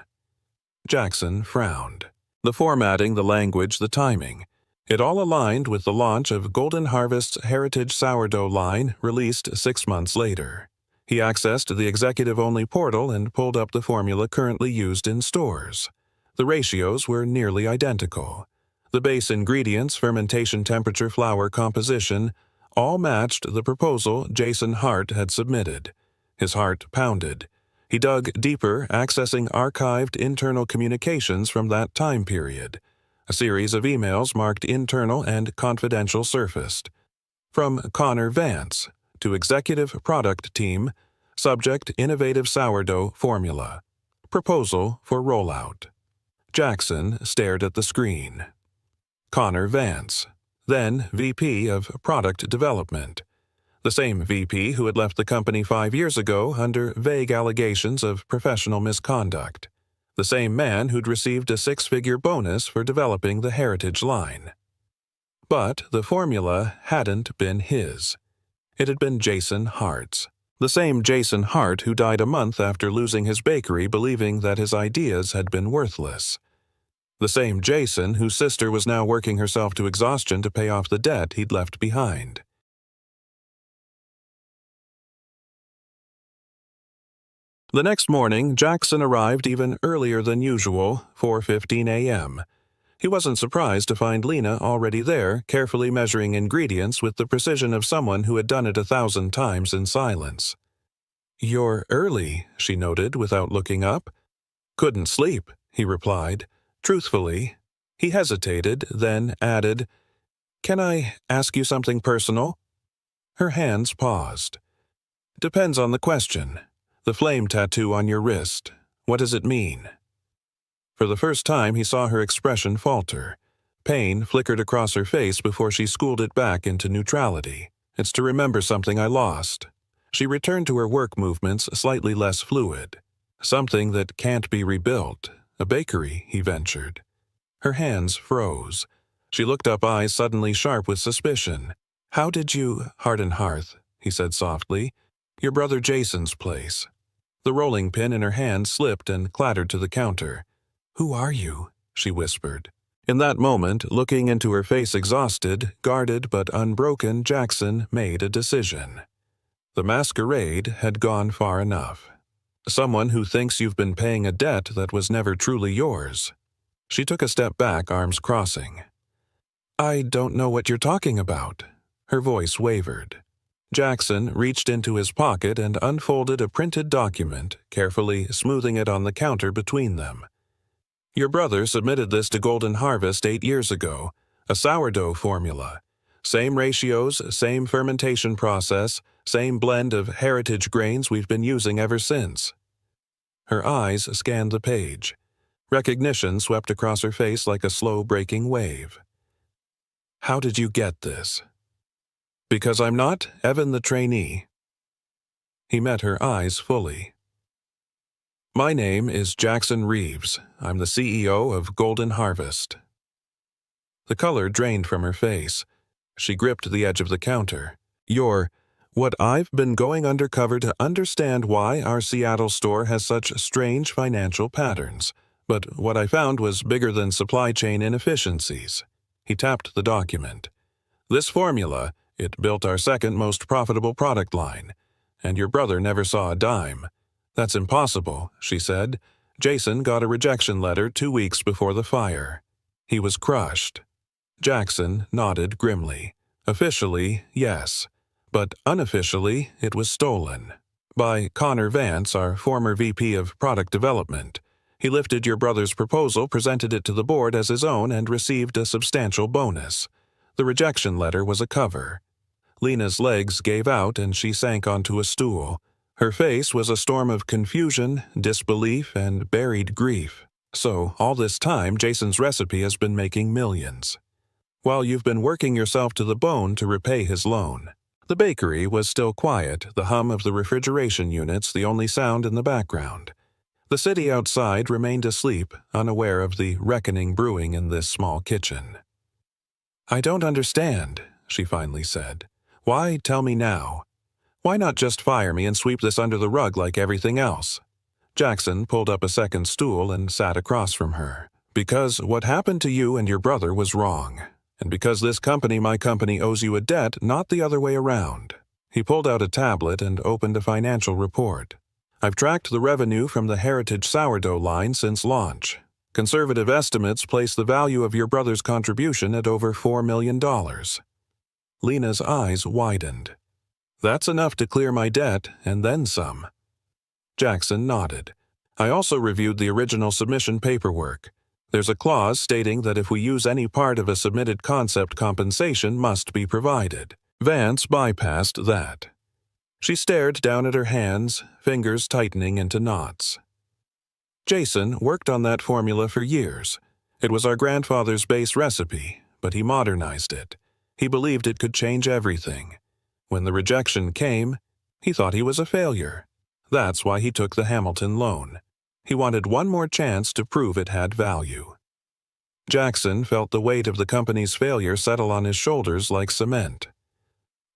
Jackson frowned. The formatting, the language, the timing. It all aligned with the launch of Golden Harvest's Heritage Sourdough line, released 6 months later. He accessed the executive-only portal and pulled up the formula currently used in stores. The ratios were nearly identical. The base ingredients, fermentation temperature, flour composition, all matched the proposal Jason Hart had submitted. His heart pounded. He dug deeper, accessing archived internal communications from that time period. A series of emails marked internal and confidential surfaced. From Connor Vance to Executive Product Team, subject Innovative Sourdough Formula. Proposal for rollout. Jackson stared at the screen. Connor Vance, then VP of Product Development. The same VP who had left the company 5 years ago under vague allegations of professional misconduct. The same man who'd received a 6-figure bonus for developing the Heritage line. But the formula hadn't been his. It had been Jason Hart's. The same Jason Hart who died a month after losing his bakery believing that his ideas had been worthless. The same Jason whose sister was now working herself to exhaustion to pay off the debt he'd left behind. The next morning, Jackson arrived even earlier than usual, 4:15 a.m. He wasn't surprised to find Lena already there, carefully measuring ingredients with the precision of someone who had done it 1,000 times in silence. "You're early," she noted without looking up. "Couldn't sleep," he replied. Truthfully, he hesitated, then added, "Can I ask you something personal?" Her hands paused. "Depends on the question. The flame tattoo on your wrist. What does it mean?" For the first time, he saw her expression falter. Pain flickered across her face before she schooled it back into neutrality. "It's to remember something I lost." She returned to her work movements slightly less fluid. "Something that can't be rebuilt. A bakery," he ventured. Her hands froze. She looked up, eyes suddenly sharp with suspicion. "How did you—" "Heart and Hearth," he said softly. "Your brother Jason's place." The rolling pin in her hand slipped and clattered to the counter. "Who are you?" she whispered. In that moment, looking into her face exhausted, guarded but unbroken, Jackson made a decision. The masquerade had gone far enough. Someone who thinks you've been paying a debt that was never truly yours. She took a step back, arms crossing. "I don't know what you're talking about." Her voice wavered. Jackson reached into his pocket and unfolded a printed document, carefully smoothing it on the counter between them. "Your brother submitted this to Golden Harvest 8 years ago, a sourdough formula. Same ratios, same fermentation process, same blend of heritage grains we've been using ever since." Her eyes scanned the page. Recognition swept across her face like a slow-breaking wave. "How did you get this?" "Because I'm not Evan the trainee." He met her eyes fully. "My name is Jackson Reeves. I'm the CEO of Golden Harvest." The color drained from her face. She gripped the edge of the counter. What I've been going undercover to understand why our Seattle store has such strange financial patterns. But what I found was bigger than supply chain inefficiencies." He tapped the document. "This formula, it built our second most profitable product line. And your brother never saw a dime." "That's impossible," she said. "Jason got a rejection letter 2 weeks before the fire." He was crushed. Jackson nodded grimly. "Officially, yes. But unofficially, it was stolen. By Connor Vance, our former VP of Product Development. He lifted your brother's proposal, presented it to the board as his own, and received a substantial bonus. The rejection letter was a cover." Lena's legs gave out and she sank onto a stool. Her face was a storm of confusion, disbelief, and buried grief. "So, all this time, Jason's recipe has been making millions. While you've been working yourself to the bone to repay his loan." The bakery was still quiet, the hum of the refrigeration units the only sound in the background. The city outside remained asleep, unaware of the reckoning brewing in this small kitchen. "I don't understand," she finally said. "Why tell me now? Why not just fire me and sweep this under the rug like everything else?" Jackson pulled up a second stool and sat across from her. "Because what happened to you and your brother was wrong. And because this company, my company, owes you a debt, not the other way around." He pulled out a tablet and opened a financial report. "I've tracked the revenue from the Heritage sourdough line since launch. Conservative estimates place the value of your brother's contribution at over $4 million. Lena's eyes widened. "That's enough to clear my debt, and then some." Jackson nodded. "I also reviewed the original submission paperwork. There's a clause stating that if we use any part of a submitted concept, compensation must be provided. Vance bypassed that. She stared down at her hands, fingers tightening into knots. Jason worked on that formula for years. It was our grandfather's base recipe, but he modernized it. He believed it could change everything. When the rejection came, he thought he was a failure. That's why he took the Hamilton loan. He wanted one more chance to prove it had value. Jackson felt the weight of the company's failure settle on his shoulders like cement.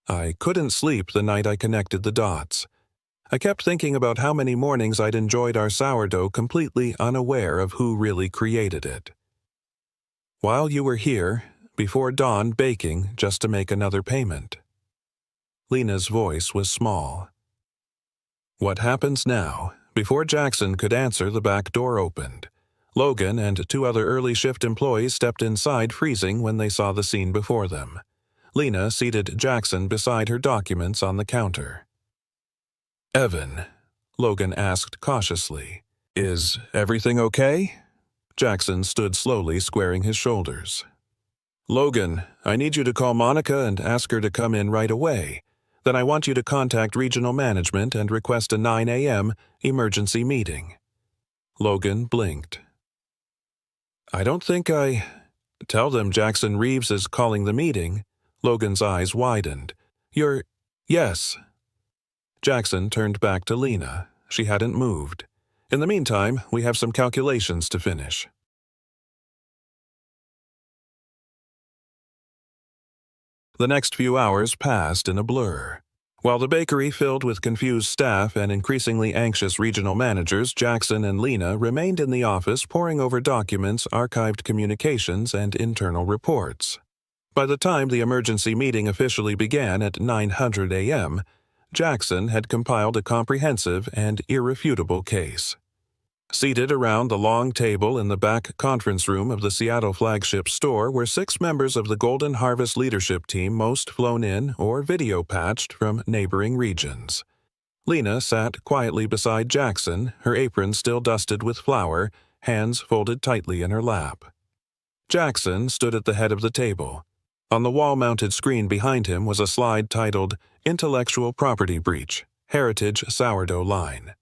I couldn't sleep the night I connected the dots. I kept thinking about how many mornings I'd enjoyed our sourdough completely unaware of who really created it. While you were here, before dawn, baking just to make another payment. Lena's voice was small. What happens now? Before Jackson could answer, the back door opened. Logan and 2 other early shift employees stepped inside, freezing when they saw the scene before them. Lena seated Jackson beside her documents on the counter. "Evan," Logan asked cautiously, "is everything okay?" Jackson stood slowly, squaring his shoulders. "Logan, I need you to call Monica and ask her to come in right away. Then I want you to contact regional management and request a 9 a.m. emergency meeting." Logan blinked. "I don't think I—" "Tell them Jackson Reeves is calling the meeting." Logan's eyes widened. "Yes." Jackson turned back to Lena. She hadn't moved. "In the meantime, we have some calculations to finish." The next few hours passed in a blur. While the bakery filled with confused staff and increasingly anxious regional managers, Jackson and Lena remained in the office poring over documents, archived communications, and internal reports. By the time the emergency meeting officially began at 9:00 a.m., Jackson had compiled a comprehensive and irrefutable case. Seated around the long table in the back conference room of the Seattle flagship store were 6 members of the Golden Harvest leadership team, most flown in or video patched from neighboring regions. Lena sat quietly beside Jackson, her apron still dusted with flour, hands folded tightly in her lap. Jackson stood at the head of the table. On the wall-mounted screen behind him was a slide titled Intellectual Property Breach, Heritage Sourdough Line.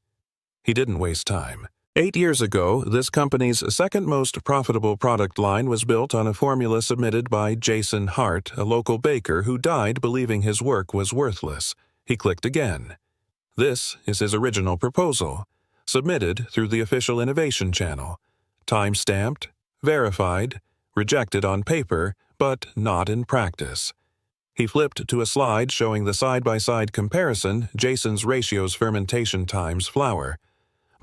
He didn't waste time. 8 years ago, this company's second most profitable product line was built on a formula submitted by Jason Hart, a local baker who died believing his work was worthless. He clicked again. This is his original proposal, submitted through the official innovation channel. Time-stamped, verified, rejected on paper, but not in practice. He flipped to a slide showing the side-by-side comparison, Jason's ratios fermentation times flour.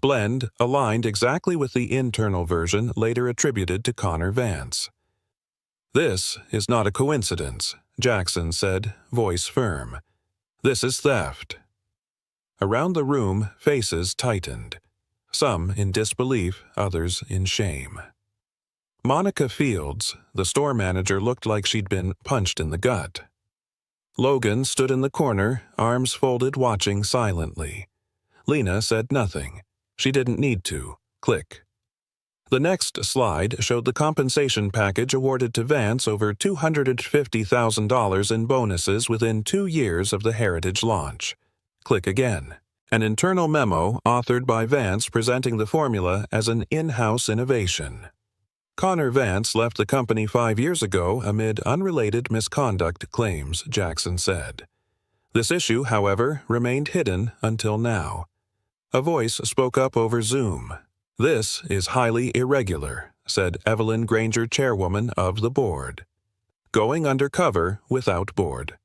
Blend aligned exactly with the internal version later attributed to Connor Vance. "This is not a coincidence," Jackson said, voice firm. "This is theft." Around the room, faces tightened. Some in disbelief, others in shame. Monica Fields, the store manager, looked like she'd been punched in the gut. Logan stood in the corner, arms folded, watching silently. Lena said nothing. She didn't need to. Click. The next slide showed the compensation package awarded to Vance, over $250,000 in bonuses within 2 years of the Heritage launch. Click again. An internal memo authored by Vance presenting the formula as an in-house innovation. Connor Vance left the company 5 years ago amid unrelated misconduct claims, Jackson said. This issue, however, remained hidden until now. A voice spoke up over Zoom. "This is highly irregular," said Evelyn Granger, chairwoman of the board. "Going undercover without board.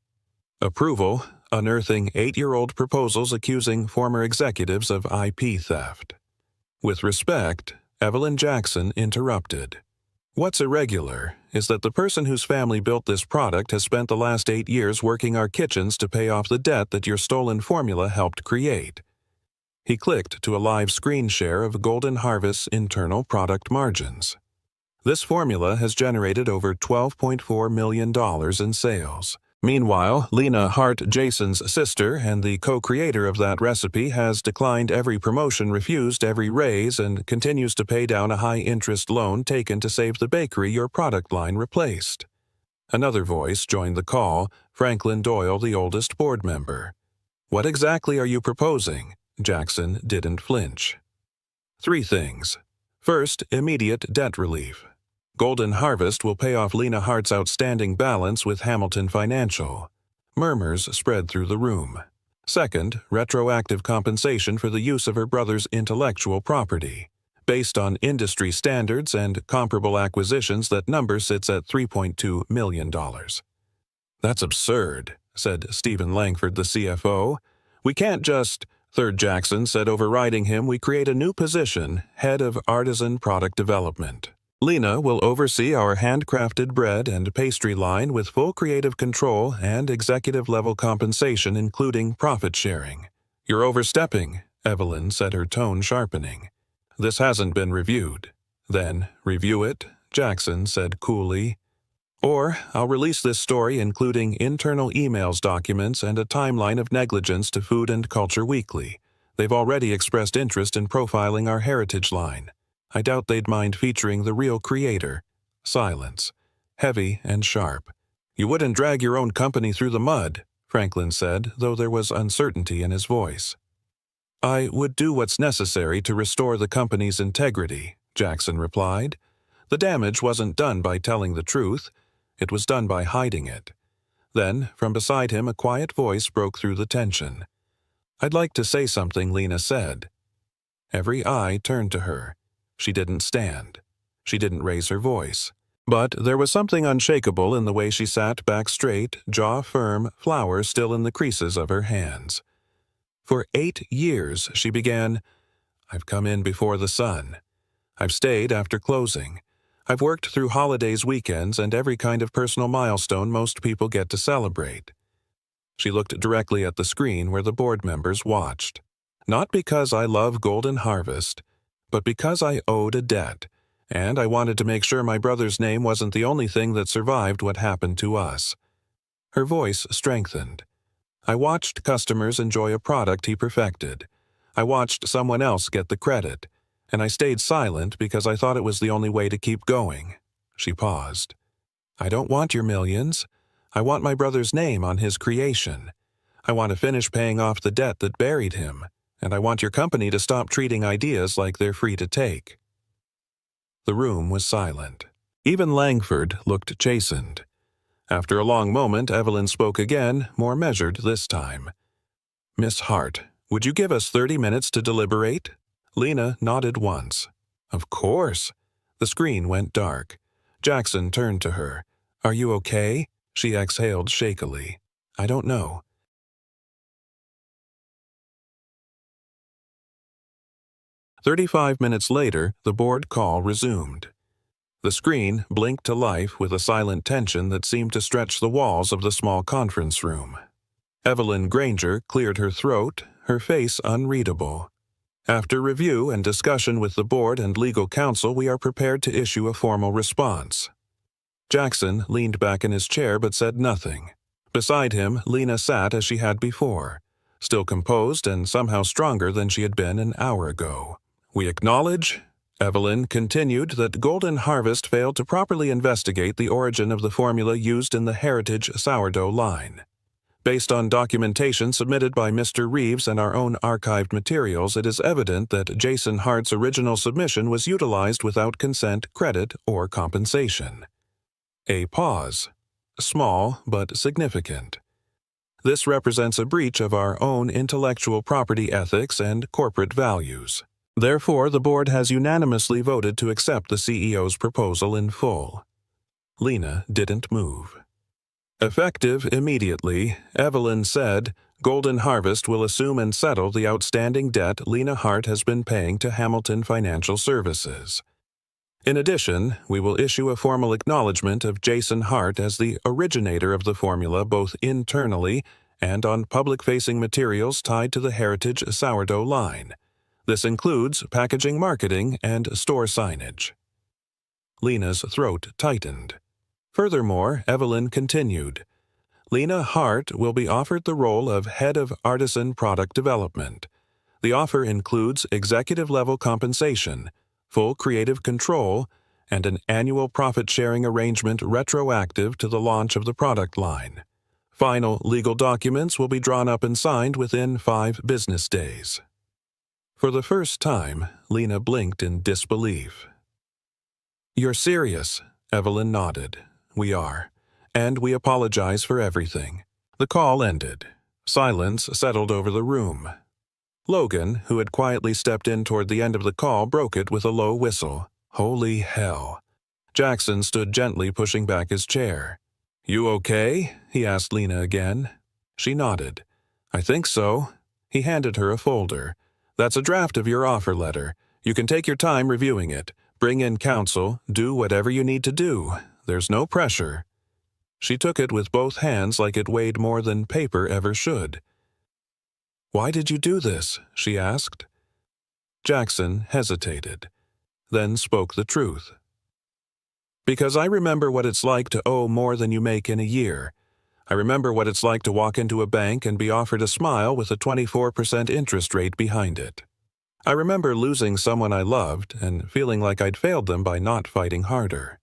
Approval, unearthing 8-year-old proposals accusing former executives of IP theft." With respect, Evelyn Jackson interrupted. "What's irregular is that the person whose family built this product has spent the last 8 years working our kitchens to pay off the debt that your stolen formula helped create." He clicked to a live screen share of Golden Harvest's internal product margins. "This formula has generated over $12.4 million in sales. Meanwhile, Lena Hart, Jason's sister and the co-creator of that recipe, has declined every promotion, refused every raise, and continues to pay down a high-interest loan taken to save the bakery your product line replaced. Another voice joined the call, Franklin Doyle, the oldest board member. "What exactly are you proposing?" Jackson didn't flinch. "3 things. First, immediate debt relief. Golden Harvest will pay off Lena Hart's outstanding balance with Hamilton Financial." Murmurs spread through the room. "Second, retroactive compensation for the use of her brother's intellectual property. Based on industry standards and comparable acquisitions, that number sits at $3.2 million. "That's absurd," said Stephen Langford, the CFO. "We can't just—" Third Jackson said, overriding him, "We create a new position, Head of Artisan Product Development. Lena will oversee our handcrafted bread and pastry line with full creative control and executive-level compensation, including profit sharing." "You're overstepping," Evelyn said, her tone sharpening. "This hasn't been reviewed." "Then review it," Jackson said coolly. "Or I'll release this story, including internal emails, documents, and a timeline of negligence, to Food and Culture Weekly. They've already expressed interest in profiling our heritage line. I doubt they'd mind featuring the real creator." Silence. Heavy and sharp. "You wouldn't drag your own company through the mud," Franklin said, though there was uncertainty in his voice. "I would do what's necessary to restore the company's integrity," Jackson replied. "The damage wasn't done by telling the truth. It was done by hiding it." Then, from beside him, a quiet voice broke through the tension. "I'd like to say something," Lena said. Every eye turned to her. She didn't stand. She didn't raise her voice. But there was something unshakable in the way she sat back straight, jaw firm, flour still in the creases of her hands. "For 8 years," she began, "I've come in before the sun. I've stayed after closing. I've worked through holidays, weekends, and every kind of personal milestone most people get to celebrate." She looked directly at the screen where the board members watched. "Not because I love Golden Harvest, but because I owed a debt, and I wanted to make sure my brother's name wasn't the only thing that survived what happened to us." Her voice strengthened. "I watched customers enjoy a product he perfected. I watched someone else get the credit, and I stayed silent because I thought it was the only way to keep going." She paused. "I don't want your millions. I want my brother's name on his creation. I want to finish paying off the debt that buried him, and I want your company to stop treating ideas like they're free to take." The room was silent. Even Langford looked chastened. After a long moment, Evelyn spoke again, more measured this time. "Miss Hart, would you give us 30 minutes to deliberate?" Lena nodded once. "Of course." The screen went dark. Jackson turned to her. "Are you okay?" She exhaled shakily. "I don't know." 35 minutes later, the board call resumed. The screen blinked to life with a silent tension that seemed to stretch the walls of the small conference room. Evelyn Granger cleared her throat, her face unreadable. "After review and discussion with the board and legal counsel, we are prepared to issue a formal response." Jackson leaned back in his chair but said nothing. Beside him, Lena sat as she had before, still composed and somehow stronger than she had been an hour ago. "We acknowledge," Evelyn continued, "that Golden Harvest failed to properly investigate the origin of the formula used in the Heritage sourdough line. Based on documentation submitted by Mr. Reeves and our own archived materials, it is evident that Jason Hart's original submission was utilized without consent, credit, or compensation." A pause. Small but significant. "This represents a breach of our own intellectual property ethics and corporate values. Therefore, the board has unanimously voted to accept the CEO's proposal in full." Lena didn't move. "Effective immediately," Evelyn said, "Golden Harvest will assume and settle the outstanding debt Lena Hart has been paying to Hamilton Financial Services. In addition, we will issue a formal acknowledgement of Jason Hart as the originator of the formula both internally and on public-facing materials tied to the Heritage sourdough line. This includes packaging, marketing, and store signage." Lena's throat tightened. Furthermore, Evelyn continued, Lena Hart will be offered the role of Head of Artisan Product Development. The offer includes executive-level compensation, full creative control, and an annual profit-sharing arrangement retroactive to the launch of the product line. Final legal documents will be drawn up and signed within 5 business days. For the first time, Lena blinked in disbelief. "You're serious?" Evelyn nodded. "We are. And we apologize for everything." The call ended. Silence settled over the room. Logan, who had quietly stepped in toward the end of the call, broke it with a low whistle. Holy hell. Jackson stood gently, pushing back his chair. "You okay?" he asked Lena again. She nodded. "I think so." He handed her a folder. "That's a draft of your offer letter. You can take your time reviewing it. Bring in counsel. Do whatever you need to do. There's no pressure." She took it with both hands like it weighed more than paper ever should. "Why did you do this?" she asked. Jackson hesitated, then spoke the truth. "Because I remember what it's like to owe more than you make in a year. I remember what it's like to walk into a bank and be offered a smile with a 24% interest rate behind it. I remember losing someone I loved and feeling like I'd failed them by not fighting harder."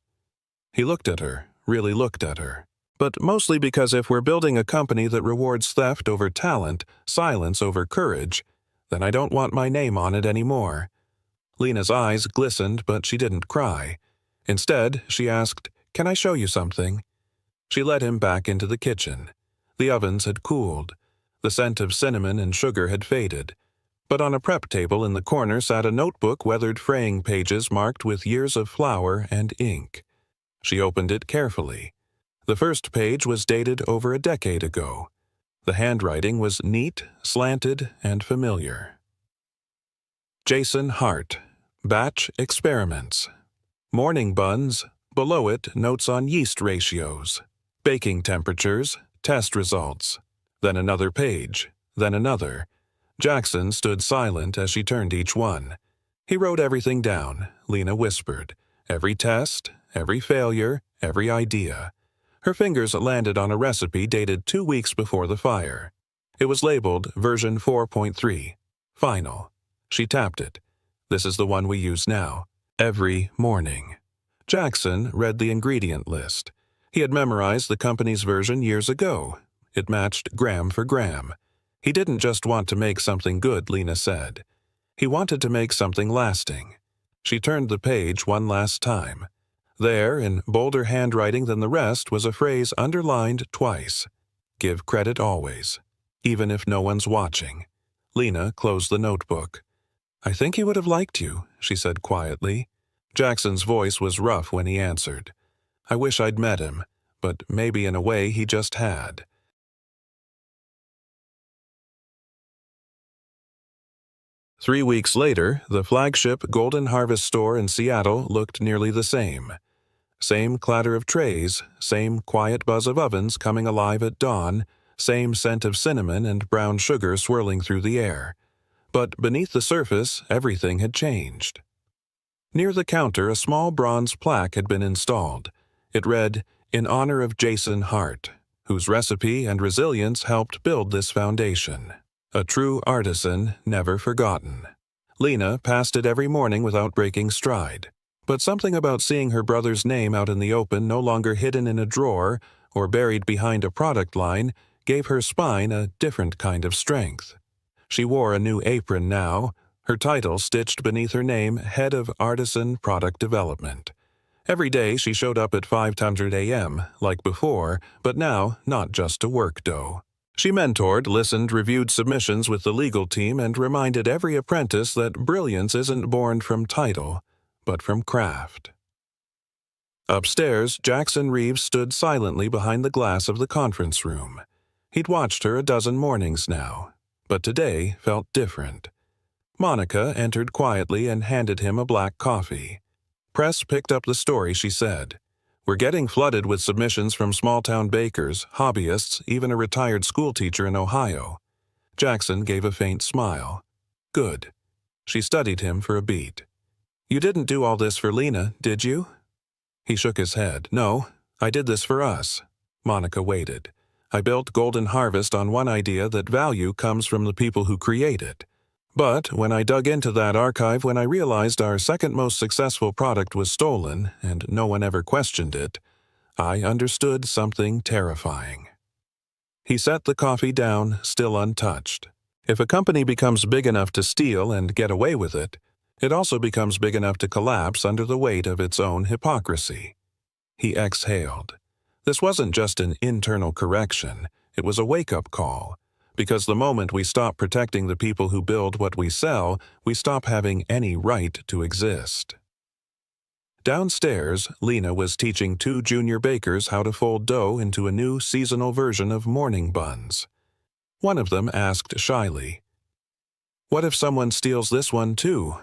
He looked at her, really looked at her. "But mostly because if we're building a company that rewards theft over talent, silence over courage, then I don't want my name on it anymore." Lena's eyes glistened, but she didn't cry. Instead, she asked, "Can I show you something?" She led him back into the kitchen. The ovens had cooled. The scent of cinnamon and sugar had faded. But on a prep table in the corner sat a notebook, weathered fraying pages marked with years of flour and ink. She opened it carefully. The first page was dated over a decade ago. The handwriting was neat, slanted, and familiar. Jason Hart, Batch Experiments. Morning buns, below it notes on yeast ratios, baking temperatures, test results. Then another page, then another. Jackson stood silent as she turned each one. He wrote everything down, Lena whispered. Every test, every failure, every idea. Her fingers landed on a recipe dated 2 weeks before the fire. It was labeled version 4.3, final. She tapped it. "This is the one we use now. Every morning." Jackson read the ingredient list. He had memorized the company's version years ago. It matched gram for gram. He didn't just want to make something good, Lena said. He wanted to make something lasting. She turned the page one last time. There, in bolder handwriting than the rest, was a phrase underlined twice. "Give credit always, even if no one's watching." Lena closed the notebook. "I think he would have liked you," she said quietly. Jackson's voice was rough when he answered. "I wish I'd met him, but maybe in a way he just had." Three weeks later, the flagship Golden Harvest store in Seattle looked nearly the same. Same clatter of trays, same quiet buzz of ovens coming alive at dawn, same scent of cinnamon and brown sugar swirling through the air. But beneath the surface, everything had changed. Near the counter, a small bronze plaque had been installed. It read, "In honor of Jason Hart, whose recipe and resilience helped build this foundation. A true artisan, never forgotten." Lena passed it every morning without breaking stride. But something about seeing her brother's name out in the open, no longer hidden in a drawer or buried behind a product line, gave her spine a different kind of strength. She wore a new apron now, her title stitched beneath her name, Head of Artisan Product Development. Every day she showed up at 5:00 a.m., like before, but now not just to work dough. She mentored, listened, reviewed submissions with the legal team, and reminded every apprentice that brilliance isn't born from title, but from craft. Upstairs, Jackson Reeves stood silently behind the glass of the conference room. He'd watched her a dozen mornings now, but today felt different. Monica entered quietly and handed him a black coffee. Press picked up the story, she said. "We're getting flooded with submissions from small-town bakers, hobbyists, even a retired schoolteacher in Ohio." Jackson gave a faint smile. "Good." She studied him for a beat. "You didn't do all this for Lena, did you?" He shook his head. "No, I did this for us." Monica waited. I built Golden Harvest on one idea that value comes from the people who create it. But when I dug into that archive, when I realized our second most successful product was stolen and no one ever questioned it, I understood something terrifying. He set the coffee down, still untouched. If a company becomes big enough to steal and get away with it, it also becomes big enough to collapse under the weight of its own hypocrisy. He exhaled. This wasn't just an internal correction, it was a wake-up call. Because the moment we stop protecting the people who build what we sell, we stop having any right to exist. Downstairs, Lena was teaching 2 junior bakers how to fold dough into a new seasonal version of morning buns. One of them asked shyly, "What if someone steals this one too?"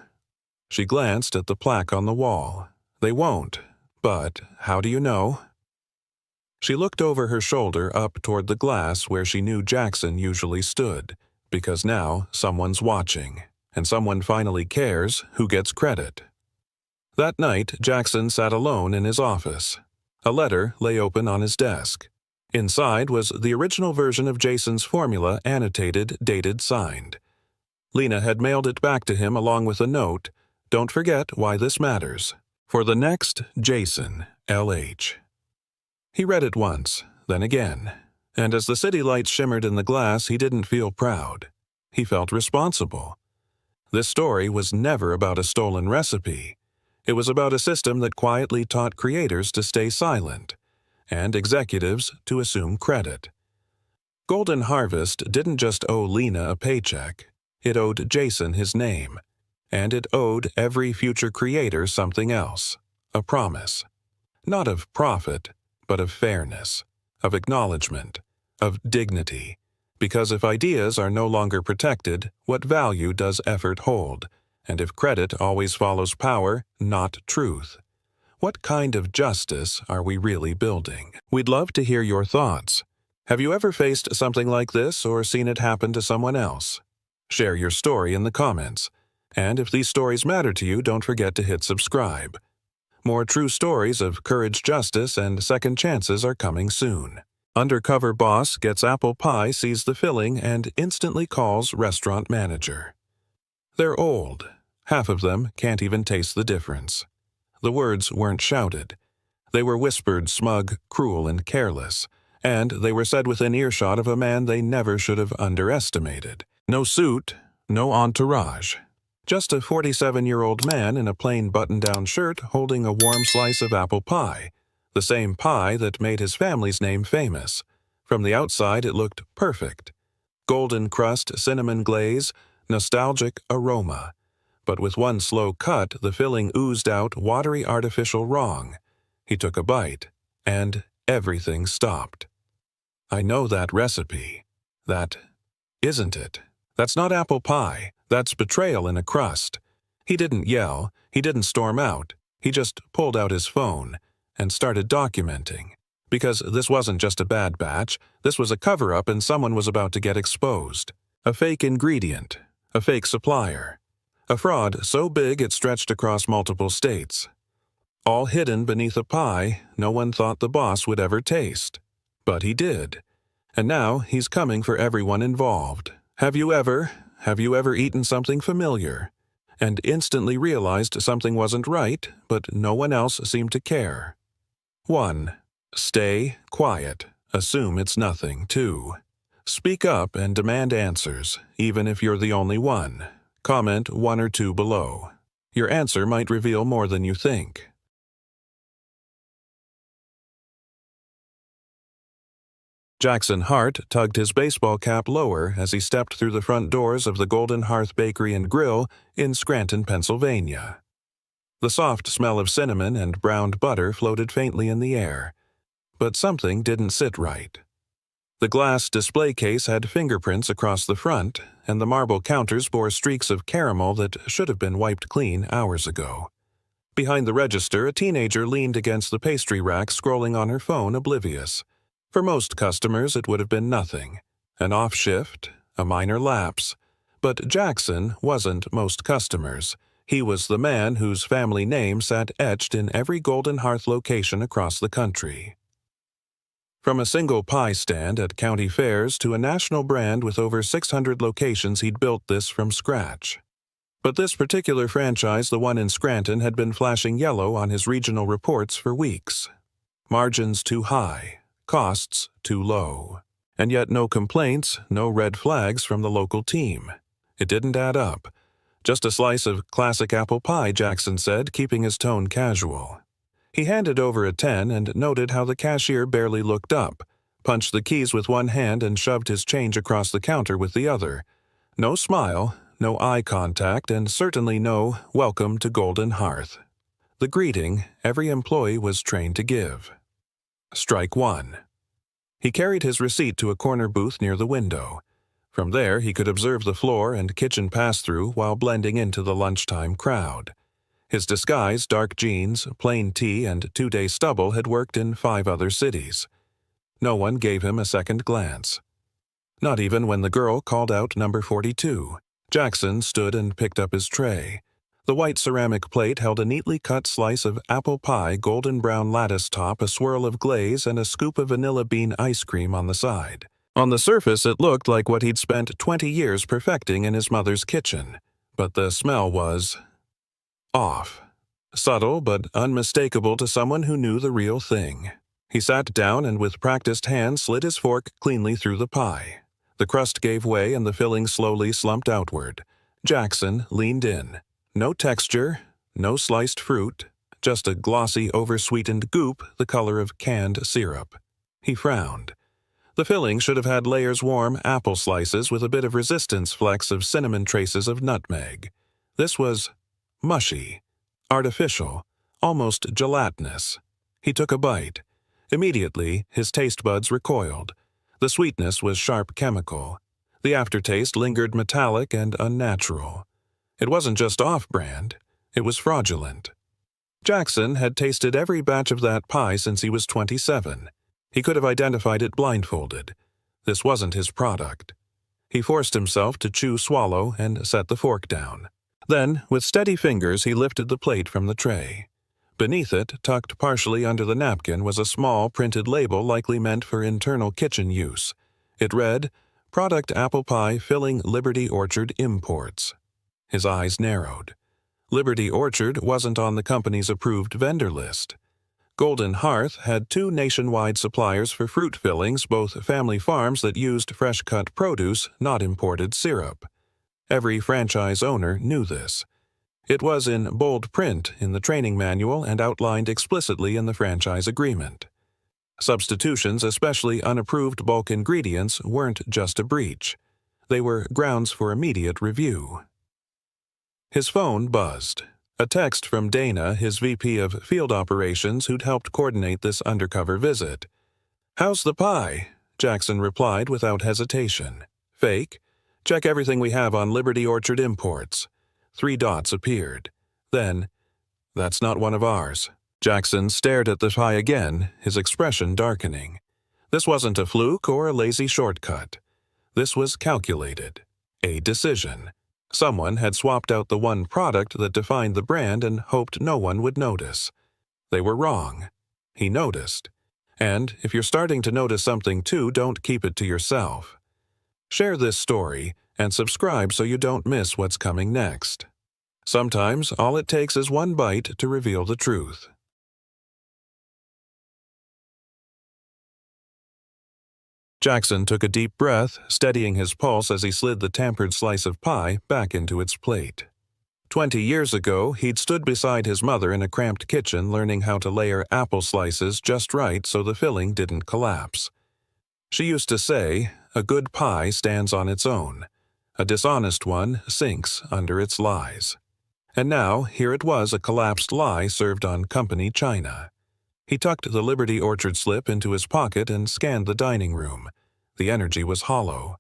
She glanced at the plaque on the wall. "They won't, but how do you know?" She looked over her shoulder up toward the glass where she knew Jackson usually stood, because now someone's watching, and someone finally cares who gets credit. That night, Jackson sat alone in his office. A letter lay open on his desk. Inside was the original version of Jason's formula, annotated, dated, signed. Lena had mailed it back to him along with a note, "Don't forget why this matters. For the next Jason, L.H." He read it once, then again, and as the city lights shimmered in the glass, he didn't feel proud. He felt responsible. This story was never about a stolen recipe. It was about a system that quietly taught creators to stay silent, and executives to assume credit. Golden Harvest didn't just owe Lena a paycheck. It owed Jason his name, and it owed every future creator something else, a promise. Not of profit, but of fairness, of acknowledgement, of dignity. Because if ideas are no longer protected, what value does effort hold? And if credit always follows power, not truth? What kind of justice are we really building? We'd love to hear your thoughts. Have you ever faced something like this or seen it happen to someone else? Share your story in the comments. And if these stories matter to you, don't forget to hit subscribe. More true stories of courage, justice, and second chances are coming soon. Undercover boss gets apple pie, sees the filling, and instantly calls restaurant manager. They're old. Half of them can't even taste the difference. The words weren't shouted. They were whispered, smug, cruel, and careless, and they were said within earshot of a man they never should have underestimated. No suit, no entourage. Just a 47-year-old man in a plain button-down shirt holding a warm slice of apple pie, the same pie that made his family's name famous. From the outside, it looked perfect. Golden crust, cinnamon glaze, nostalgic aroma. But with one slow cut, the filling oozed out watery artificial wrong. He took a bite, and everything stopped. I know that recipe. That isn't it. That's not apple pie. That's betrayal in a crust. He didn't yell. He didn't storm out. He just pulled out his phone and started documenting. Because this wasn't just a bad batch. This was a cover-up and someone was about to get exposed. A fake ingredient. A fake supplier. A fraud so big it stretched across multiple states. All hidden beneath a pie no one thought the boss would ever taste. But he did. And now he's coming for everyone involved. Have you ever eaten something familiar and instantly realized something wasn't right, but no one else seemed to care? 1. Stay quiet. Assume it's nothing. 2. Speak up and demand answers, even if you're the only one. Comment 1 or 2 below. Your answer might reveal more than you think. Jackson Hart tugged his baseball cap lower as he stepped through the front doors of the Golden Hearth Bakery and Grill in Scranton, Pennsylvania. The soft smell of cinnamon and browned butter floated faintly in the air, but something didn't sit right. The glass display case had fingerprints across the front, and the marble counters bore streaks of caramel that should have been wiped clean hours ago. Behind the register, a teenager leaned against the pastry rack, scrolling on her phone, oblivious. For most customers, it would have been nothing. An off shift, a minor lapse. But Jackson wasn't most customers. He was the man whose family name sat etched in every Golden Hearth location across the country. From a single pie stand at county fairs to a national brand with over 600 locations, he'd built this from scratch. But this particular franchise, the one in Scranton, had been flashing yellow on his regional reports for weeks. Margins too high, costs too low. And yet no complaints, no red flags from the local team. It didn't add up. Just a slice of classic apple pie, Jackson said, keeping his tone casual. He handed over a 10 and noted how the cashier barely looked up, punched the keys with one hand and shoved his change across the counter with the other. No smile, no eye contact, and certainly no "welcome to Golden Hearth." The greeting every employee was trained to give. Strike one. He carried his receipt to a corner booth near the window. From there, he could observe the floor and kitchen pass-through while blending into the lunchtime crowd. His disguise, dark jeans, plain tee, and 2-day stubble had worked in 5 other cities. No one gave him a second glance. Not even when the girl called out number 42. Jackson stood and picked up his tray. The white ceramic plate held a neatly cut slice of apple pie, golden brown lattice top, a swirl of glaze, and a scoop of vanilla bean ice cream on the side. On the surface, it looked like what he'd spent 20 years perfecting in his mother's kitchen. But the smell was off. Subtle but unmistakable to someone who knew the real thing. He sat down and with practiced hands slid his fork cleanly through the pie. The crust gave way and the filling slowly slumped outward. Jackson leaned in. No texture, no sliced fruit, just a glossy, oversweetened goop the color of canned syrup. He frowned. The filling should have had layers warm apple slices with a bit of resistance, flecks of cinnamon, traces of nutmeg. This was mushy, artificial, almost gelatinous. He took a bite. Immediately, his taste buds recoiled. The sweetness was sharp chemical. The aftertaste lingered metallic and unnatural. It wasn't just off-brand, it was fraudulent. Jackson had tasted every batch of that pie since he was 27. He could have identified it blindfolded. This wasn't his product. He forced himself to chew, swallow, and set the fork down. Then, with steady fingers, he lifted the plate from the tray. Beneath it, tucked partially under the napkin, was a small printed label likely meant for internal kitchen use. It read, "Product apple pie filling Liberty Orchard Imports." His eyes narrowed. Liberty Orchard wasn't on the company's approved vendor list. Golden Hearth had 2 nationwide suppliers for fruit fillings, both family farms that used fresh-cut produce, not imported syrup. Every franchise owner knew this. It was in bold print in the training manual and outlined explicitly in the franchise agreement. Substitutions, especially unapproved bulk ingredients, weren't just a breach. They were grounds for immediate review. His phone buzzed. A text from Dana, his VP of Field Operations, who'd helped coordinate this undercover visit. "How's the pie?" Jackson replied without hesitation. "Fake? Check everything we have on Liberty Orchard Imports." 3 dots appeared. Then, "That's not one of ours." Jackson stared at the pie again, his expression darkening. This wasn't a fluke or a lazy shortcut. This was calculated. A decision. Someone had swapped out the one product that defined the brand and hoped no one would notice. They were wrong. He noticed. And if you're starting to notice something too, don't keep it to yourself. Share this story and subscribe so you don't miss what's coming next. Sometimes all it takes is one bite to reveal the truth. Jackson took a deep breath, steadying his pulse as he slid the tampered slice of pie back into its plate. 20 years ago, he'd stood beside his mother in a cramped kitchen learning how to layer apple slices just right so the filling didn't collapse. She used to say, "A good pie stands on its own. A dishonest one sinks under its lies." And now, here it was, a collapsed lie served on company china. He tucked the Liberty Orchard slip into his pocket and scanned the dining room. The energy was hollow.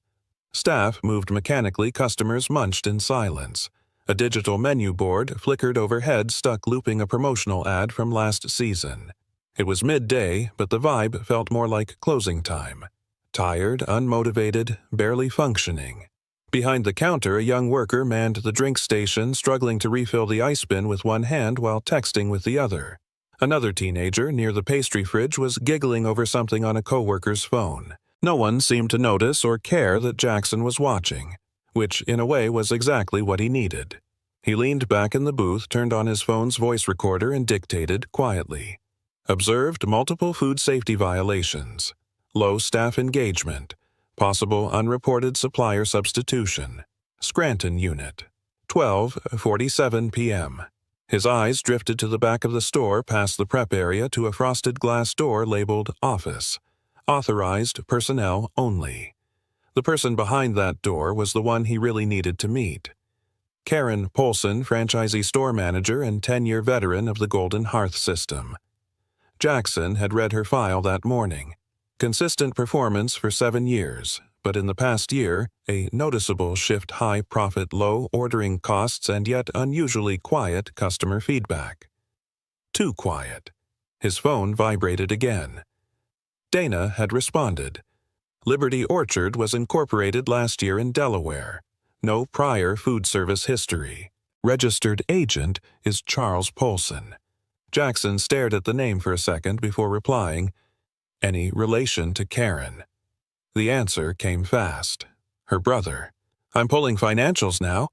Staff moved mechanically, customers munched in silence. A digital menu board flickered overhead, stuck looping a promotional ad from last season. It was midday, but the vibe felt more like closing time. Tired, unmotivated, barely functioning. Behind the counter, a young worker manned the drink station, struggling to refill the ice bin with one hand while texting with the other. Another teenager near the pastry fridge was giggling over something on a coworker's phone. No one seemed to notice or care that Jackson was watching, which in a way was exactly what he needed. He leaned back in the booth, turned on his phone's voice recorder, and dictated quietly. Observed multiple food safety violations, low staff engagement, possible unreported supplier substitution, Scranton unit, 12:47 p.m. His eyes drifted to the back of the store past the prep area to a frosted glass door labeled Office. Authorized personnel only. The person behind that door was the one he really needed to meet. Karen Polson, franchisee store manager and 10-year veteran of the Golden Hearth system. Jackson had read her file that morning. Consistent performance for 7 years, but in the past year, a noticeable shift high profit, low ordering costs, and yet unusually quiet customer feedback. Too quiet. His phone vibrated again. Dana had responded. Liberty Orchard was incorporated last year in Delaware. No prior food service history. Registered agent is Charles Polson. Jackson stared at the name for a second before replying, "Any relation to Karen?" The answer came fast. Her brother. "I'm pulling financials now."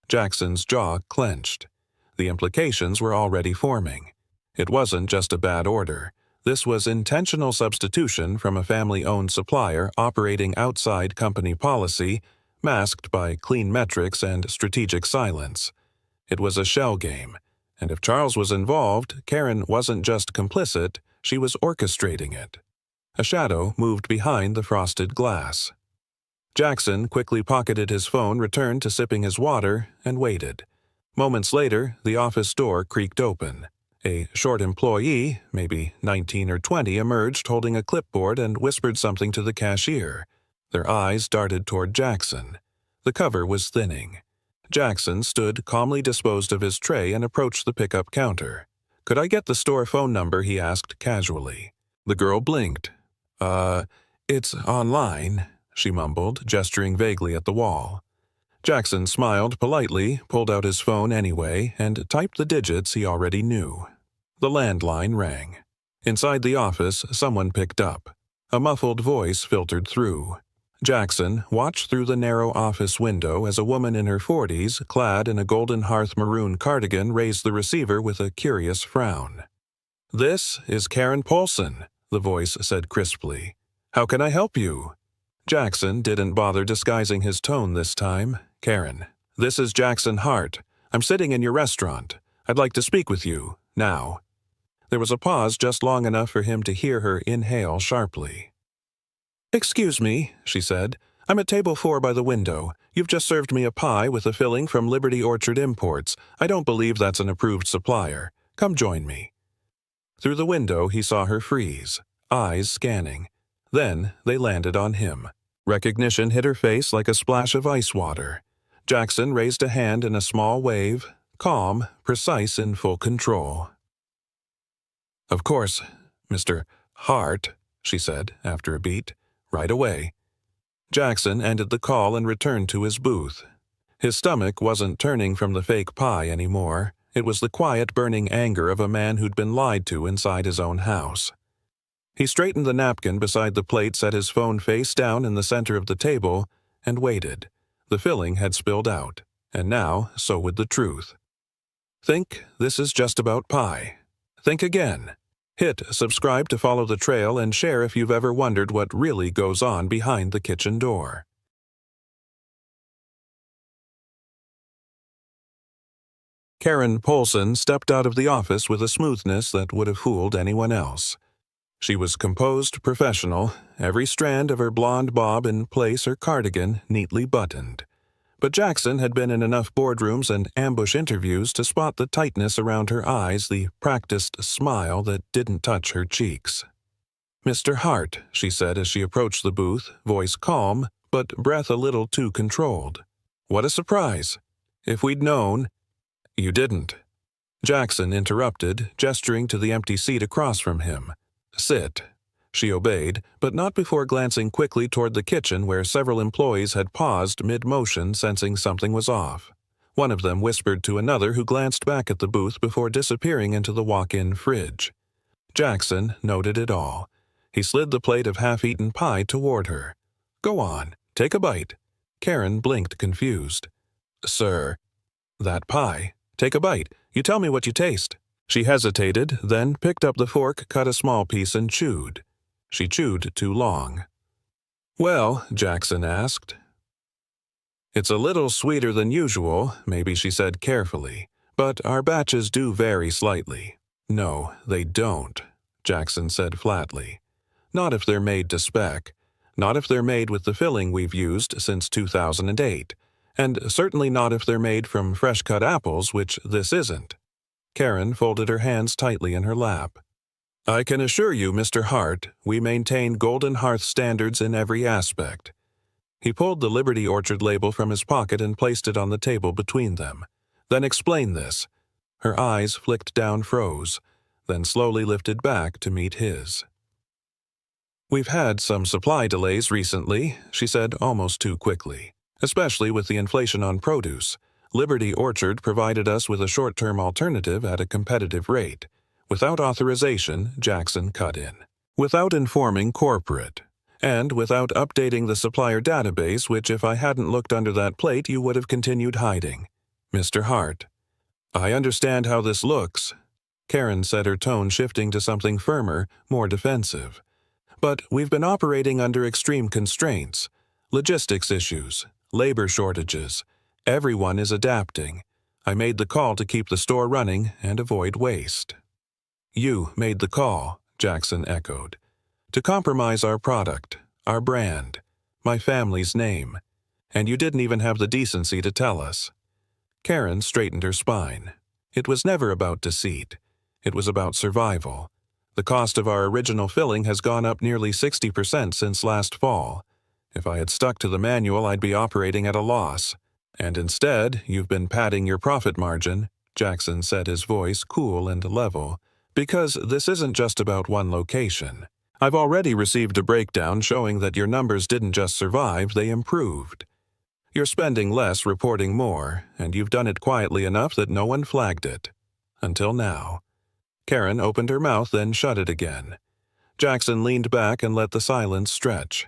Jackson's jaw clenched. The implications were already forming. It wasn't just a bad order. This was intentional substitution from a family-owned supplier operating outside company policy, masked by clean metrics and strategic silence. It was a shell game, and if Charles was involved, Karen wasn't just complicit, she was orchestrating it. A shadow moved behind the frosted glass. Jackson quickly pocketed his phone, returned to sipping his water, and waited. Moments later, the office door creaked open. A short employee, maybe 19 or 20, emerged holding a clipboard and whispered something to the cashier. Their eyes darted toward Jackson. The cover was thinning. Jackson stood calmly disposed of his tray and approached the pickup counter. "Could I get the store phone number?" he asked casually. The girl blinked. It's online," she mumbled, gesturing vaguely at the wall. Jackson smiled politely, pulled out his phone anyway, and typed the digits he already knew. The landline rang. Inside the office, someone picked up. A muffled voice filtered through. Jackson watched through the narrow office window as a woman in her 40s, clad in a Golden Hearth maroon cardigan, raised the receiver with a curious frown. "This is Karen Polson," the voice said crisply. "How can I help you?" Jackson didn't bother disguising his tone this time. "Karen, this is Jackson Hart. I'm sitting in your restaurant. I'd like to speak with you, now." There was a pause just long enough for him to hear her inhale sharply. "Excuse me," she said. "I'm at table 4 by the window. You've just served me a pie with a filling from Liberty Orchard Imports. I don't believe that's an approved supplier. Come join me." Through the window he saw her freeze, eyes scanning. Then they landed on him. Recognition hit her face like a splash of ice water. Jackson raised a hand in a small wave, calm, precise, in full control. "Of course, Mr. Hart," she said after a beat. "Right away." Jackson ended the call and returned to his booth. His stomach wasn't turning from the fake pie anymore. It was the quiet, burning anger of a man who'd been lied to inside his own house. He straightened the napkin beside the plate, set his phone face down in the center of the table, and waited. The filling had spilled out, and now so would the truth. Think this is just about pie. Think again. Hit subscribe to follow the trail and share if you've ever wondered what really goes on behind the kitchen door. Karen Polson stepped out of the office with a smoothness that would have fooled anyone else. She was composed, professional, every strand of her blonde bob in place, her cardigan neatly buttoned. But Jackson had been in enough boardrooms and ambush interviews to spot the tightness around her eyes, the practiced smile that didn't touch her cheeks. "Mr. Hart," she said as she approached the booth, voice calm, but breath a little too controlled. "What a surprise! If we'd known—" "You didn't." Jackson interrupted, gesturing to the empty seat across from him. "Sit." She obeyed, but not before glancing quickly toward the kitchen where several employees had paused mid-motion, sensing something was off. One of them whispered to another who glanced back at the booth before disappearing into the walk-in fridge. Jackson noted it all. He slid the plate of half-eaten pie toward her. "Go on, take a bite." Karen blinked confused. "Sir." "That pie. Take a bite. You tell me what you taste." She hesitated, then picked up the fork, cut a small piece, and chewed. She chewed too long. "Well," Jackson asked. "It's a little sweeter than usual," maybe she said carefully, "but our batches do vary slightly." "No, they don't," Jackson said flatly. "Not if they're made to spec. Not if they're made with the filling we've used since 2008. And certainly not if they're made from fresh-cut apples, which this isn't." Karen folded her hands tightly in her lap. "I can assure you, Mr. Hart, we maintain Golden Hearth standards in every aspect." He pulled the Liberty Orchard label from his pocket and placed it on the table between them. "Then explain this." Her eyes flicked down, froze, then slowly lifted back to meet his. "We've had some supply delays recently," she said almost too quickly, "especially with the inflation on produce. Liberty Orchard provided us with a short-term alternative at a competitive rate. Without authorization," Jackson cut in. "Without informing corporate. And without updating the supplier database, which if I hadn't looked under that plate you would have continued hiding. Mr. Hart." "I understand how this looks," Karen said, her tone shifting to something firmer, more defensive. "But we've been operating under extreme constraints. Logistics issues, labor shortages. Everyone is adapting. I made the call to keep the store running and avoid waste." "You made the call," Jackson echoed. "To compromise our product, our brand, my family's name. And you didn't even have the decency to tell us." Karen straightened her spine. "It was never about deceit. It was about survival. The cost of our original filling has gone up nearly 60% since last fall. If I had stuck to the manual, I'd be operating at a loss. And instead, you've been padding your profit margin," Jackson said, his voice cool and level, "because this isn't just about one location. I've already received a breakdown showing that your numbers didn't just survive, they improved. You're spending less, reporting more, and you've done it quietly enough that no one flagged it. Until now." Karen opened her mouth, then shut it again. Jackson leaned back and let the silence stretch.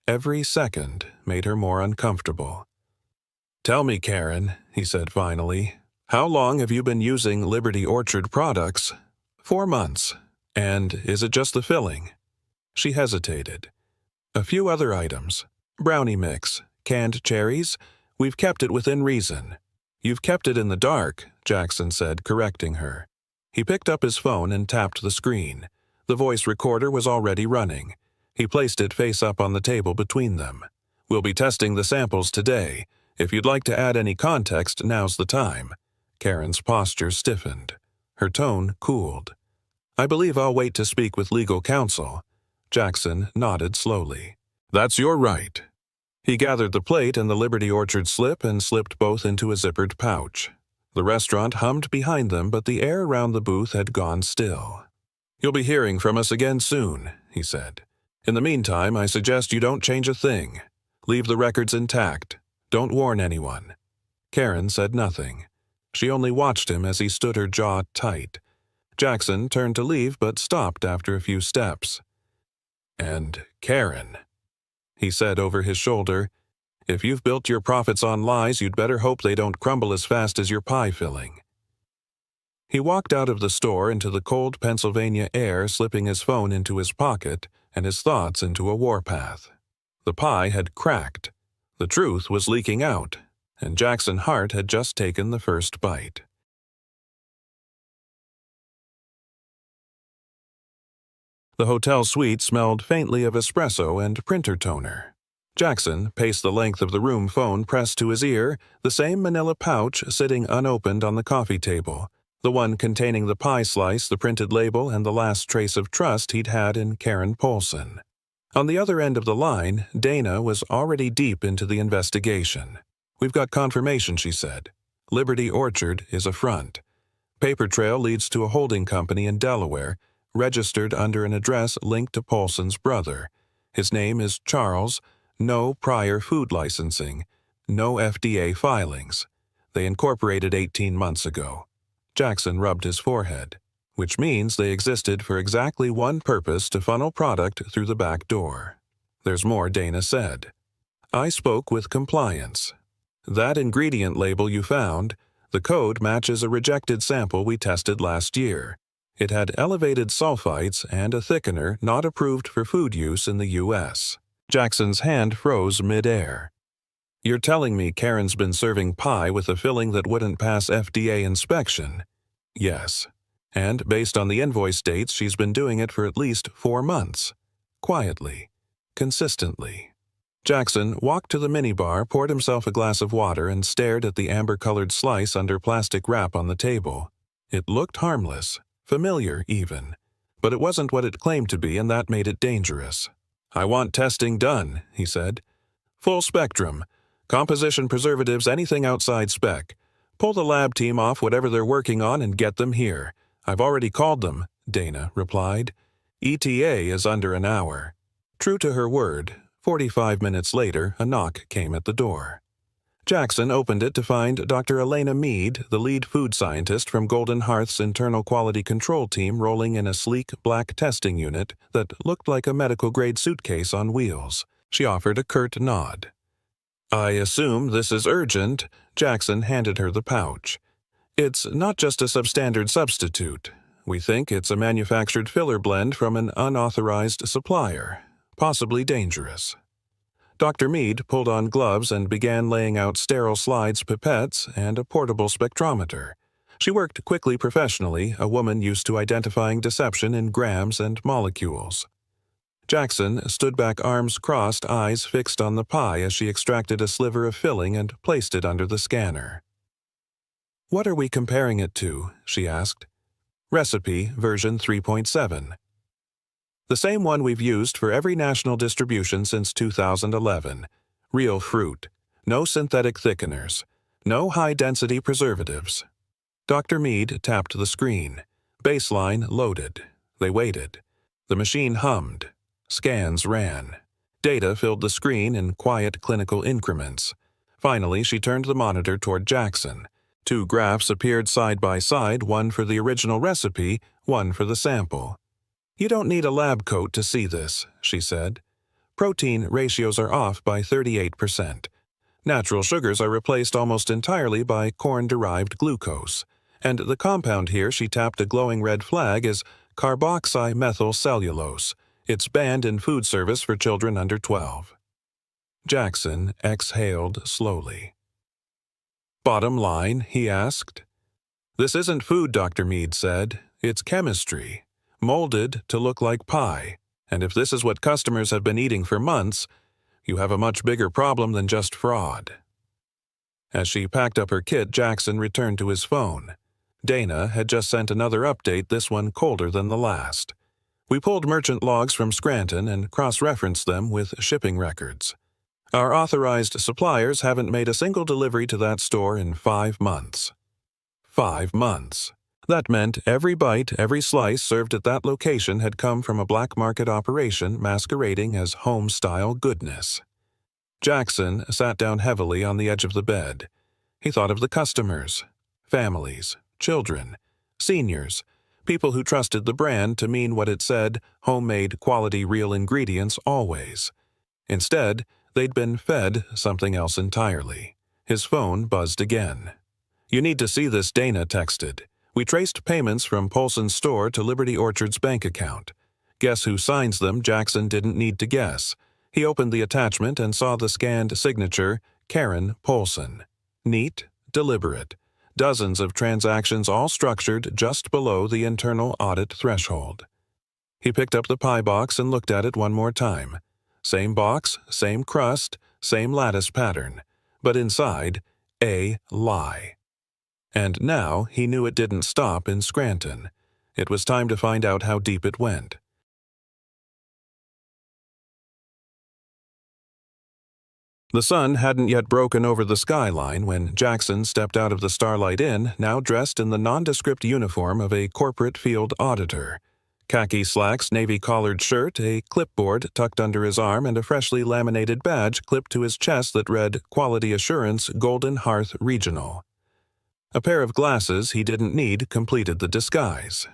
Every second made her more uncomfortable. "Tell me, Karen," he said finally, "how long have you been using Liberty Orchard products?" "4 months. And is it just the filling?" She hesitated. "A few other items. Brownie mix, canned cherries. We've kept it within reason." "You've kept it in the dark," Jackson said, correcting her. He picked up his phone and tapped the screen. The voice recorder was already running. He placed it face up on the table between them. "We'll be testing the samples today. If you'd like to add any context, now's the time." Karen's posture stiffened. Her tone cooled. "I believe I'll wait to speak with legal counsel." Jackson nodded slowly. "That's your right." He gathered the plate and the Liberty Orchard slip and slipped both into a zippered pouch. The restaurant hummed behind them, but the air around the booth had gone still. "You'll be hearing from us again soon," he said. "In the meantime, I suggest you don't change a thing. Leave the records intact. Don't warn anyone." Karen said nothing. She only watched him as he stood, her jaw tight. Jackson turned to leave but stopped after a few steps. "And, Karen," he said over his shoulder, "if you've built your profits on lies, you'd better hope they don't crumble as fast as your pie filling." He walked out of the store into the cold Pennsylvania air, slipping his phone into his pocket and his thoughts into a warpath. The pie had cracked. The truth was leaking out, and Jackson Hart had just taken the first bite. The hotel suite smelled faintly of espresso and printer toner. Jackson paced the length of the room, phone pressed to his ear, the same manila pouch sitting unopened on the coffee table, the one containing the pie slice, the printed label, and the last trace of trust he'd had in Karen Polson. On the other end of the line, Dana was already deep into the investigation. "We've got confirmation," she said. "Liberty Orchard is a front. Paper trail leads to a holding company in Delaware, registered under an address linked to Polson's brother. His name is Charles, no prior food licensing, no FDA filings. They incorporated 18 months ago. Jackson rubbed his forehead. Which means they existed for exactly one purpose: to funnel product through the back door. There's more, Dana said. I spoke with compliance. That ingredient label you found, the code matches a rejected sample we tested last year. It had elevated sulfites and a thickener not approved for food use in the U.S. Jackson's hand froze mid-air. You're telling me Karen's been serving pie with a filling that wouldn't pass FDA inspection? Yes. And based on the invoice dates, she's been doing it for at least 4 months. Quietly. Consistently. Jackson walked to the minibar, poured himself a glass of water, and stared at the amber-colored slice under plastic wrap on the table. It looked harmless, familiar even. But it wasn't what it claimed to be, and that made it dangerous. I want testing done, he said. Full spectrum. Composition, preservatives, anything outside spec. Pull the lab team off whatever they're working on and get them here. I've already called them, Dana replied. ETA is under an hour. True to her word, 45 minutes later, a knock came at the door. Jackson opened it to find Dr. Elena Mead, the lead food scientist from Golden Hearth's internal quality control team, rolling in a sleek black testing unit that looked like a medical-grade suitcase on wheels. She offered a curt nod. I assume this is urgent. Jackson handed her the pouch. It's not just a substandard substitute. We think it's a manufactured filler blend from an unauthorized supplier, possibly dangerous. Dr. Mead pulled on gloves and began laying out sterile slides, pipettes, and a portable spectrometer. She worked quickly professionally, a woman used to identifying deception in grams and molecules. Jackson stood back, arms crossed, eyes fixed on the pie as she extracted a sliver of filling and placed it under the scanner. What are we comparing it to? She asked. Recipe version 3.7. The same one we've used for every national distribution since 2011. Real fruit. No synthetic thickeners. No high-density preservatives. Dr. Mead tapped the screen. Baseline loaded. They waited. The machine hummed. Scans ran. Data filled the screen in quiet clinical increments. Finally, she turned the monitor toward Jackson. 2 graphs appeared side by side, one for the original recipe, one for the sample. You don't need a lab coat to see this, she said. Protein ratios are off by 38%. Natural sugars are replaced almost entirely by corn-derived glucose. And the compound here, she tapped a glowing red flag, is carboxymethylcellulose. It's banned in food service for children under 12. Jackson exhaled slowly. Bottom line, he asked. This isn't food, Dr. Mead said. It's chemistry. Molded to look like pie. And if this is what customers have been eating for months, you have a much bigger problem than just fraud. As she packed up her kit, Jackson returned to his phone. Dana had just sent another update, this one colder than the last. We pulled merchant logs from Scranton and cross-referenced them with shipping records. Our authorized suppliers haven't made a single delivery to that store in 5 months. 5 months. That meant every bite, every slice served at that location had come from a black market operation masquerading as home-style goodness. Jackson sat down heavily on the edge of the bed. He thought of the customers, families, children, seniors, people who trusted the brand to mean what it said, homemade, quality, real ingredients always. Instead, they'd been fed something else entirely. His phone buzzed again. You need to see this, Dana texted. We traced payments from Polson's store to Liberty Orchard's bank account. Guess who signs them? Jackson didn't need to guess. He opened the attachment and saw the scanned signature, Karen Polson. Neat, deliberate. Dozens of transactions all structured just below the internal audit threshold. He picked up the pie box and looked at it one more time. Same box, same crust, same lattice pattern. But inside, a lie. And now he knew it didn't stop in Scranton. It was time to find out how deep it went. The sun hadn't yet broken over the skyline when Jackson stepped out of the Starlight Inn, now dressed in the nondescript uniform of a corporate field auditor. Khaki slacks, navy-collared shirt, a clipboard tucked under his arm, and a freshly laminated badge clipped to his chest that read Quality Assurance Golden Hearth Regional. A pair of glasses he didn't need completed the disguise.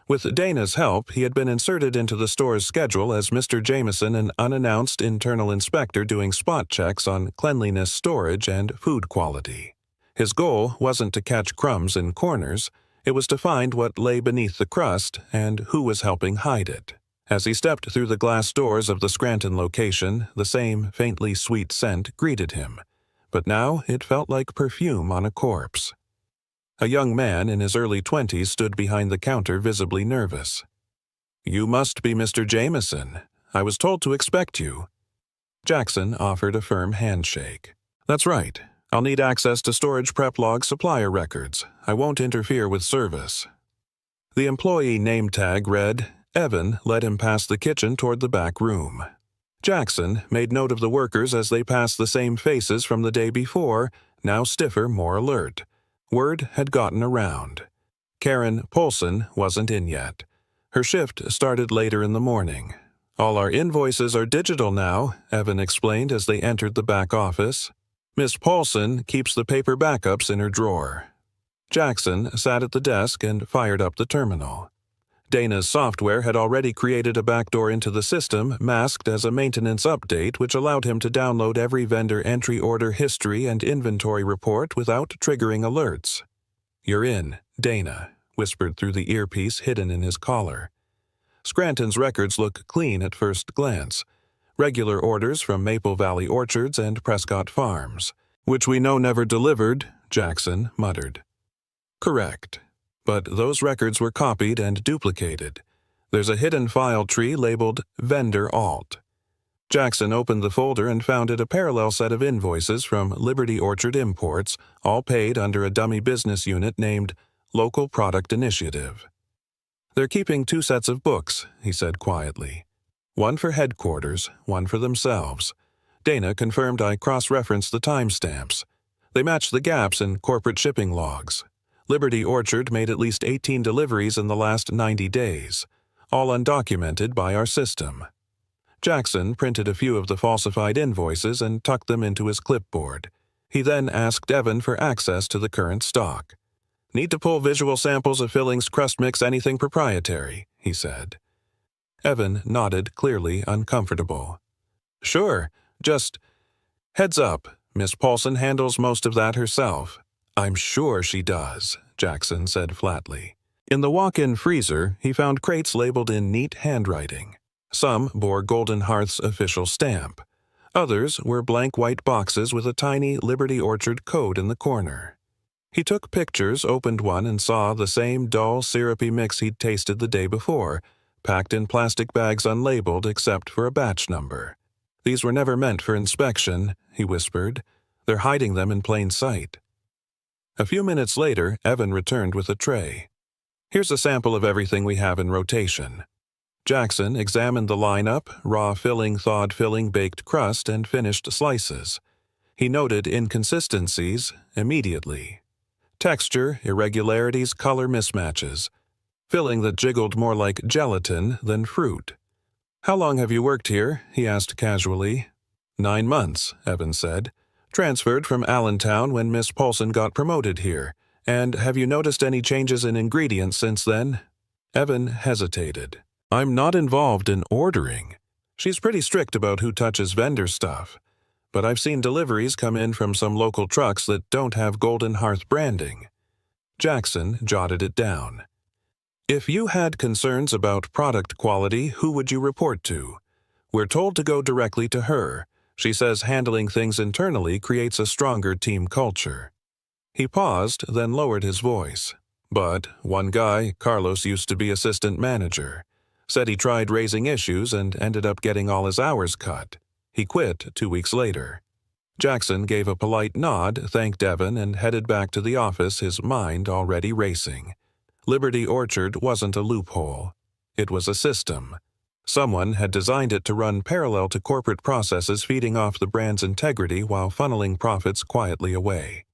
With Dana's help, he had been inserted into the store's schedule as Mr. Jameson, an unannounced internal inspector doing spot checks on cleanliness, storage, and food quality. His goal wasn't to catch crumbs in corners, it was to find what lay beneath the crust and who was helping hide it. As he stepped through the glass doors of the Scranton location, the same faintly sweet scent greeted him, but now it felt like perfume on a corpse. A young man in his early 20s stood behind the counter, visibly nervous. "You must be Mr. Jameson. I was told to expect you." Jackson offered a firm handshake. "That's right. I'll need access to storage prep log supplier records. I won't interfere with service." The employee name tag read, Evan led him past the kitchen toward the back room. Jackson made note of the workers as they passed the same faces from the day before, now stiffer, more alert. Word had gotten around. Karen Polson wasn't in yet. Her shift started later in the morning. "All our invoices are digital now," Evan explained as they entered the back office. "Miss Polson keeps the paper backups in her drawer." Jackson sat at the desk and fired up the terminal. Dana's software had already created a backdoor into the system, masked as a maintenance update, which allowed him to download every vendor entry order history and inventory report without triggering alerts. "You're in," Dana whispered through the earpiece hidden in his collar. Scranton's records look clean at first glance. Regular orders from Maple Valley Orchards and Prescott Farms, which we know never delivered, Jackson muttered. "Correct. But those records were copied and duplicated. There's a hidden file tree labeled Vendor Alt." Jackson opened the folder and found it a parallel set of invoices from Liberty Orchard Imports, all paid under a dummy business unit named Local Product Initiative. "They're keeping 2 sets of books," he said quietly. "One for headquarters, one for themselves." Dana confirmed I cross-referenced the timestamps. They matched the gaps in corporate shipping logs. Liberty Orchard made at least 18 deliveries in the last 90 days, all undocumented by our system. Jackson printed a few of the falsified invoices and tucked them into his clipboard. He then asked Evan for access to the current stock. "Need to pull visual samples of fillings, crust mix, anything proprietary," he said. Evan nodded, clearly uncomfortable. "Sure, just heads up, Miss Paulson handles most of that herself." "I'm sure she does," Jackson said flatly. In the walk-in freezer, he found crates labeled in neat handwriting. Some bore Golden Hearth's official stamp. Others were blank white boxes with a tiny Liberty Orchard code in the corner. He took pictures, opened one, and saw the same dull, syrupy mix he'd tasted the day before, packed in plastic bags unlabeled except for a batch number. "These were never meant for inspection," he whispered. "They're hiding them in plain sight." A few minutes later, Evan returned with a tray. "Here's a sample of everything we have in rotation." Jackson examined the lineup: raw filling, thawed filling, baked crust, and finished slices. He noted inconsistencies immediately. Texture, irregularities, color mismatches. Filling that jiggled more like gelatin than fruit. "How long have you worked here?" he asked casually. 9 months, Evan said. "Transferred from Allentown when Miss Paulson got promoted here. And have you noticed any changes in ingredients since then?" Evan hesitated. "I'm not involved in ordering. She's pretty strict about who touches vendor stuff. But I've seen deliveries come in from some local trucks that don't have Golden Hearth branding." Jackson jotted it down. "If you had concerns about product quality, who would you report to? We're told to go directly to her. She says handling things internally creates a stronger team culture." He paused, then lowered his voice. "But one guy, Carlos, used to be assistant manager. Said he tried raising issues and ended up getting all his hours cut. He quit 2 weeks later." Jackson gave a polite nod, thanked Evan, and headed back to the office, his mind already racing. Liberty Orchard wasn't a loophole. It was a system. Someone had designed it to run parallel to corporate processes, feeding off the brand's integrity while funneling profits quietly away.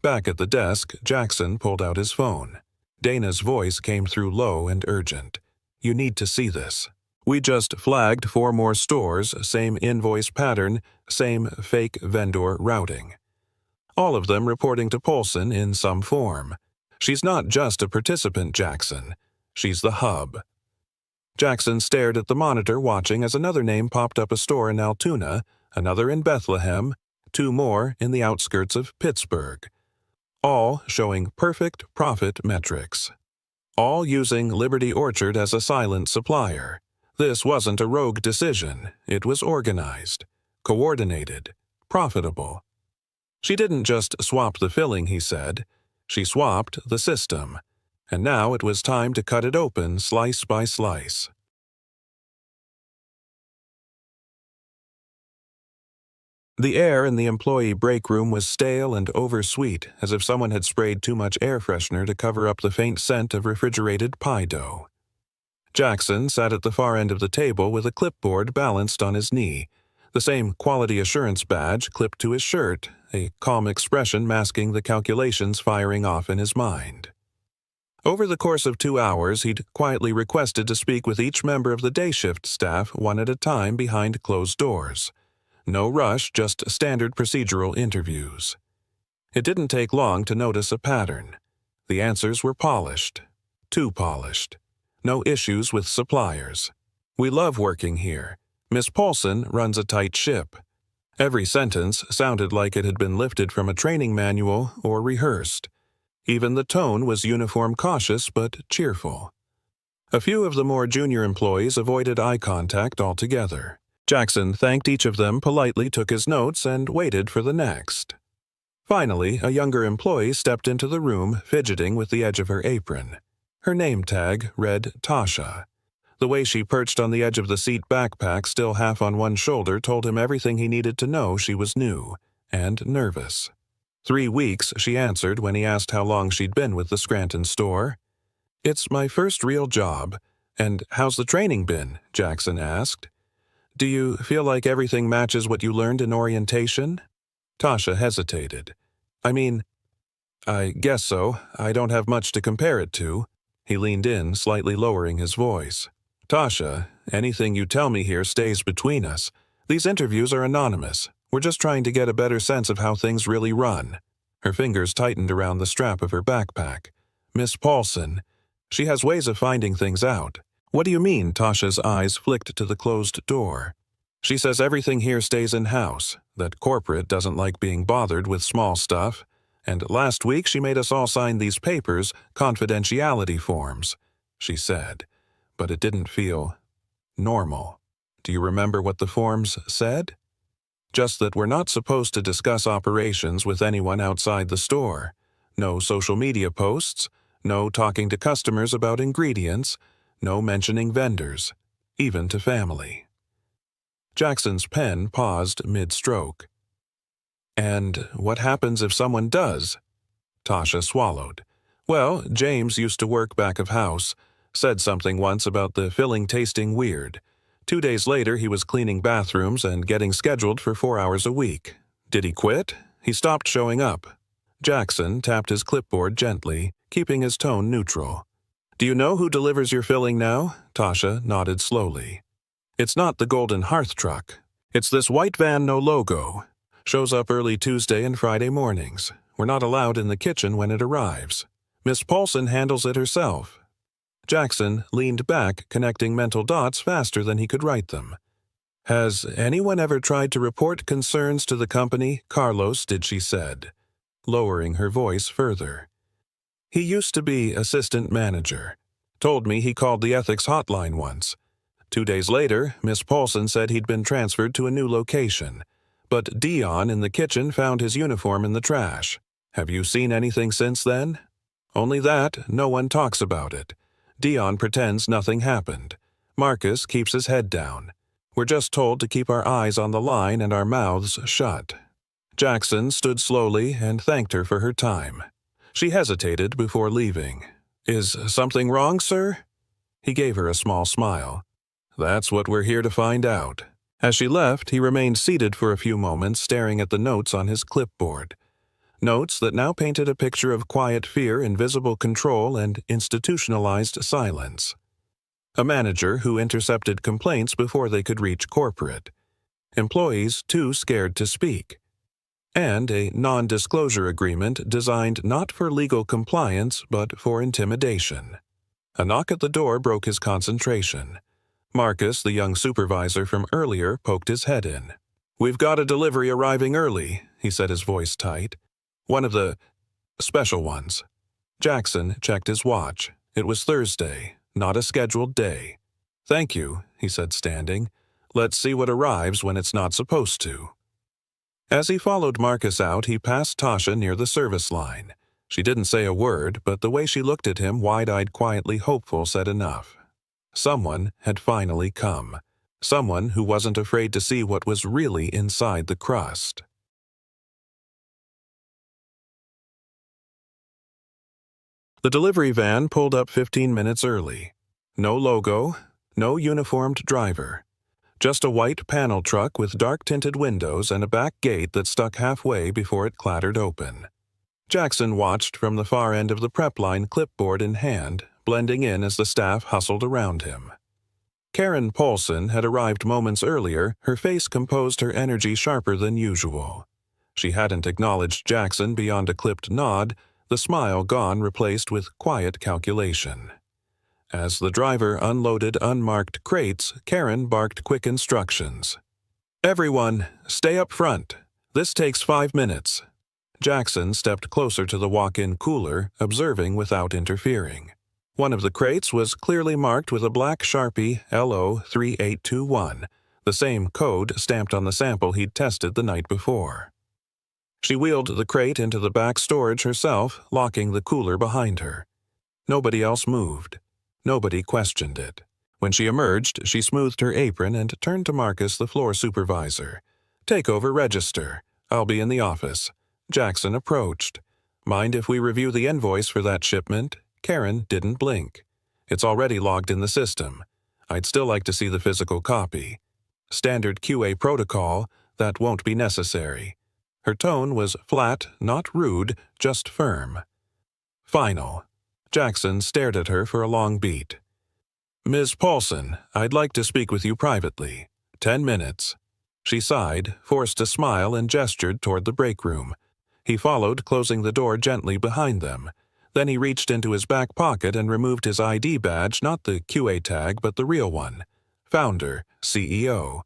Back at the desk, Jackson pulled out his phone. Dana's voice came through low and urgent. "You need to see this. We just flagged 4 more stores, same invoice pattern, same fake vendor routing." all of them reporting to Polson in some form. She's not just a participant, Jackson. She's the hub. Jackson stared at the monitor, watching as another name popped up: a store in Altoona, another in Bethlehem, 2 more in the outskirts of Pittsburgh. All showing perfect profit metrics. All using Liberty Orchard as a silent supplier. This wasn't a rogue decision. It was organized, coordinated, profitable. She didn't just swap the filling, he said. She swapped the system. And now it was time to cut it open slice by slice. The air in the employee break room was stale and oversweet, as if someone had sprayed too much air freshener to cover up the faint scent of refrigerated pie dough. Jackson sat at the far end of the table with a clipboard balanced on his knee, the same quality assurance badge clipped to his shirt, a calm expression masking the calculations firing off in his mind. Over the course of 2 hours, he'd quietly requested to speak with each member of the day shift staff one at a time behind closed doors. No rush, just standard procedural interviews. It didn't take long to notice a pattern. The answers were polished. Too polished. No issues with suppliers. We love working here. Miss Polson runs a tight ship. Every sentence sounded like it had been lifted from a training manual or rehearsed. Even the tone was uniform, cautious but cheerful. A few of the more junior employees avoided eye contact altogether. Jackson thanked each of them politely, took his notes, and waited for the next. Finally, a younger employee stepped into the room, fidgeting with the edge of her apron. Her name tag read Tasha. The way she perched on the edge of the seat backpack, still half on one shoulder, told him everything he needed to know. She was new and nervous. 3 weeks, she answered when he asked how long she'd been with the Scranton store. "It's my first real job. And how's the training been?" Jackson asked. "Do you feel like everything matches what you learned in orientation?" Tasha hesitated. I guess so. I don't have much to compare it to." He leaned in, slightly lowering his voice. "Tasha, anything you tell me here stays between us. These interviews are anonymous. We're just trying to get a better sense of how things really run." Her fingers tightened around the strap of her backpack. "Miss Polson, she has ways of finding things out." "What do you mean?" Tasha's eyes flicked to the closed door. "She says everything here stays in-house, that corporate doesn't like being bothered with small stuff, and last week she made us all sign these papers, confidentiality forms," she said, but it didn't feel normal. "Do you remember what the forms said?" "Just that we're not supposed to discuss operations with anyone outside the store. No social media posts, no talking to customers about ingredients, no mentioning vendors, even to family." Jackson's pen paused mid-stroke. "And what happens if someone does?" Tasha swallowed. "Well, James used to work back of house. Said something once about the filling tasting weird. 2 days later, he was cleaning bathrooms and getting scheduled for 4 hours a week. Did he quit? He stopped showing up." Jackson tapped his clipboard gently, keeping his tone neutral. "Do you know who delivers your filling now?" Tasha nodded slowly. "It's not the Golden Hearth truck. It's this white van, no logo. Shows up early Tuesday and Friday mornings. We're not allowed in the kitchen when it arrives. Miss Polson handles it herself." Jackson leaned back, connecting mental dots faster than he could write them. "Has anyone ever tried to report concerns to the company? Carlos did," she said, lowering her voice further. "He used to be assistant manager. Told me he called the ethics hotline once. 2 days later, Miss Polson said he'd been transferred to a new location. But Dion in the kitchen found his uniform in the trash. Have you seen anything since then? Only that, no one talks about it. Dion pretends nothing happened. Marcus keeps his head down. We're just told to keep our eyes on the line and our mouths shut." Jackson stood slowly and thanked her for her time. She hesitated before leaving. "Is something wrong, sir?" He gave her a small smile. "That's what we're here to find out." As she left, he remained seated for a few moments, staring at the notes on his clipboard. Notes that now painted a picture of quiet fear, invisible control, and institutionalized silence. A manager who intercepted complaints before they could reach corporate. Employees too scared to speak. and a non-disclosure agreement designed not for legal compliance but for intimidation. A knock at the door broke his concentration. Marcus, the young supervisor from earlier, poked his head in. "We've got a delivery arriving early," he said, his voice tight. "One of the special ones." Jackson checked his watch. It was Thursday, not a scheduled day. "Thank you," he said, standing. "Let's see what arrives when it's not supposed to." As he followed Marcus out, he passed Tasha near the service line. She didn't say a word, but the way she looked at him, wide-eyed, quietly hopeful, said enough. Someone had finally come. Someone who wasn't afraid to see what was really inside the crust. The delivery van pulled up 15 minutes early. No logo, no uniformed driver. Just a white panel truck with dark-tinted windows and a back gate that stuck halfway before it clattered open. Jackson watched from the far end of the prep line, clipboard in hand, blending in as the staff hustled around him. Karen Paulson had arrived moments earlier, her face composed, her energy sharper than usual. She hadn't acknowledged Jackson beyond a clipped nod, the smile gone, replaced with quiet calculation. As the driver unloaded unmarked crates, Karen barked quick instructions. "Everyone, stay up front. This takes 5 minutes." Jackson stepped closer to the walk-in cooler, observing without interfering. One of the crates was clearly marked with a black Sharpie LO3821, the same code stamped on the sample he'd tested the night before. She wheeled the crate into the back storage herself, locking the cooler behind her. Nobody else moved. Nobody questioned it. When she emerged, she smoothed her apron and turned to Marcus, the floor supervisor. "Take over register. I'll be in the office." Jackson approached. "Mind if we review the invoice for that shipment?" Karen didn't blink. "It's already logged in the system. I'd still like to see the physical copy." "Standard QA protocol, that won't be necessary." Her tone was flat, not rude, just firm. "Final." Jackson stared at her for a long beat. "Ms. Paulson, I'd like to speak with you privately. 10 minutes." She sighed, forced a smile, and gestured toward the break room. He followed, closing the door gently behind them. Then he reached into his back pocket and removed his ID badge, not the QA tag, but the real one. Founder, CEO.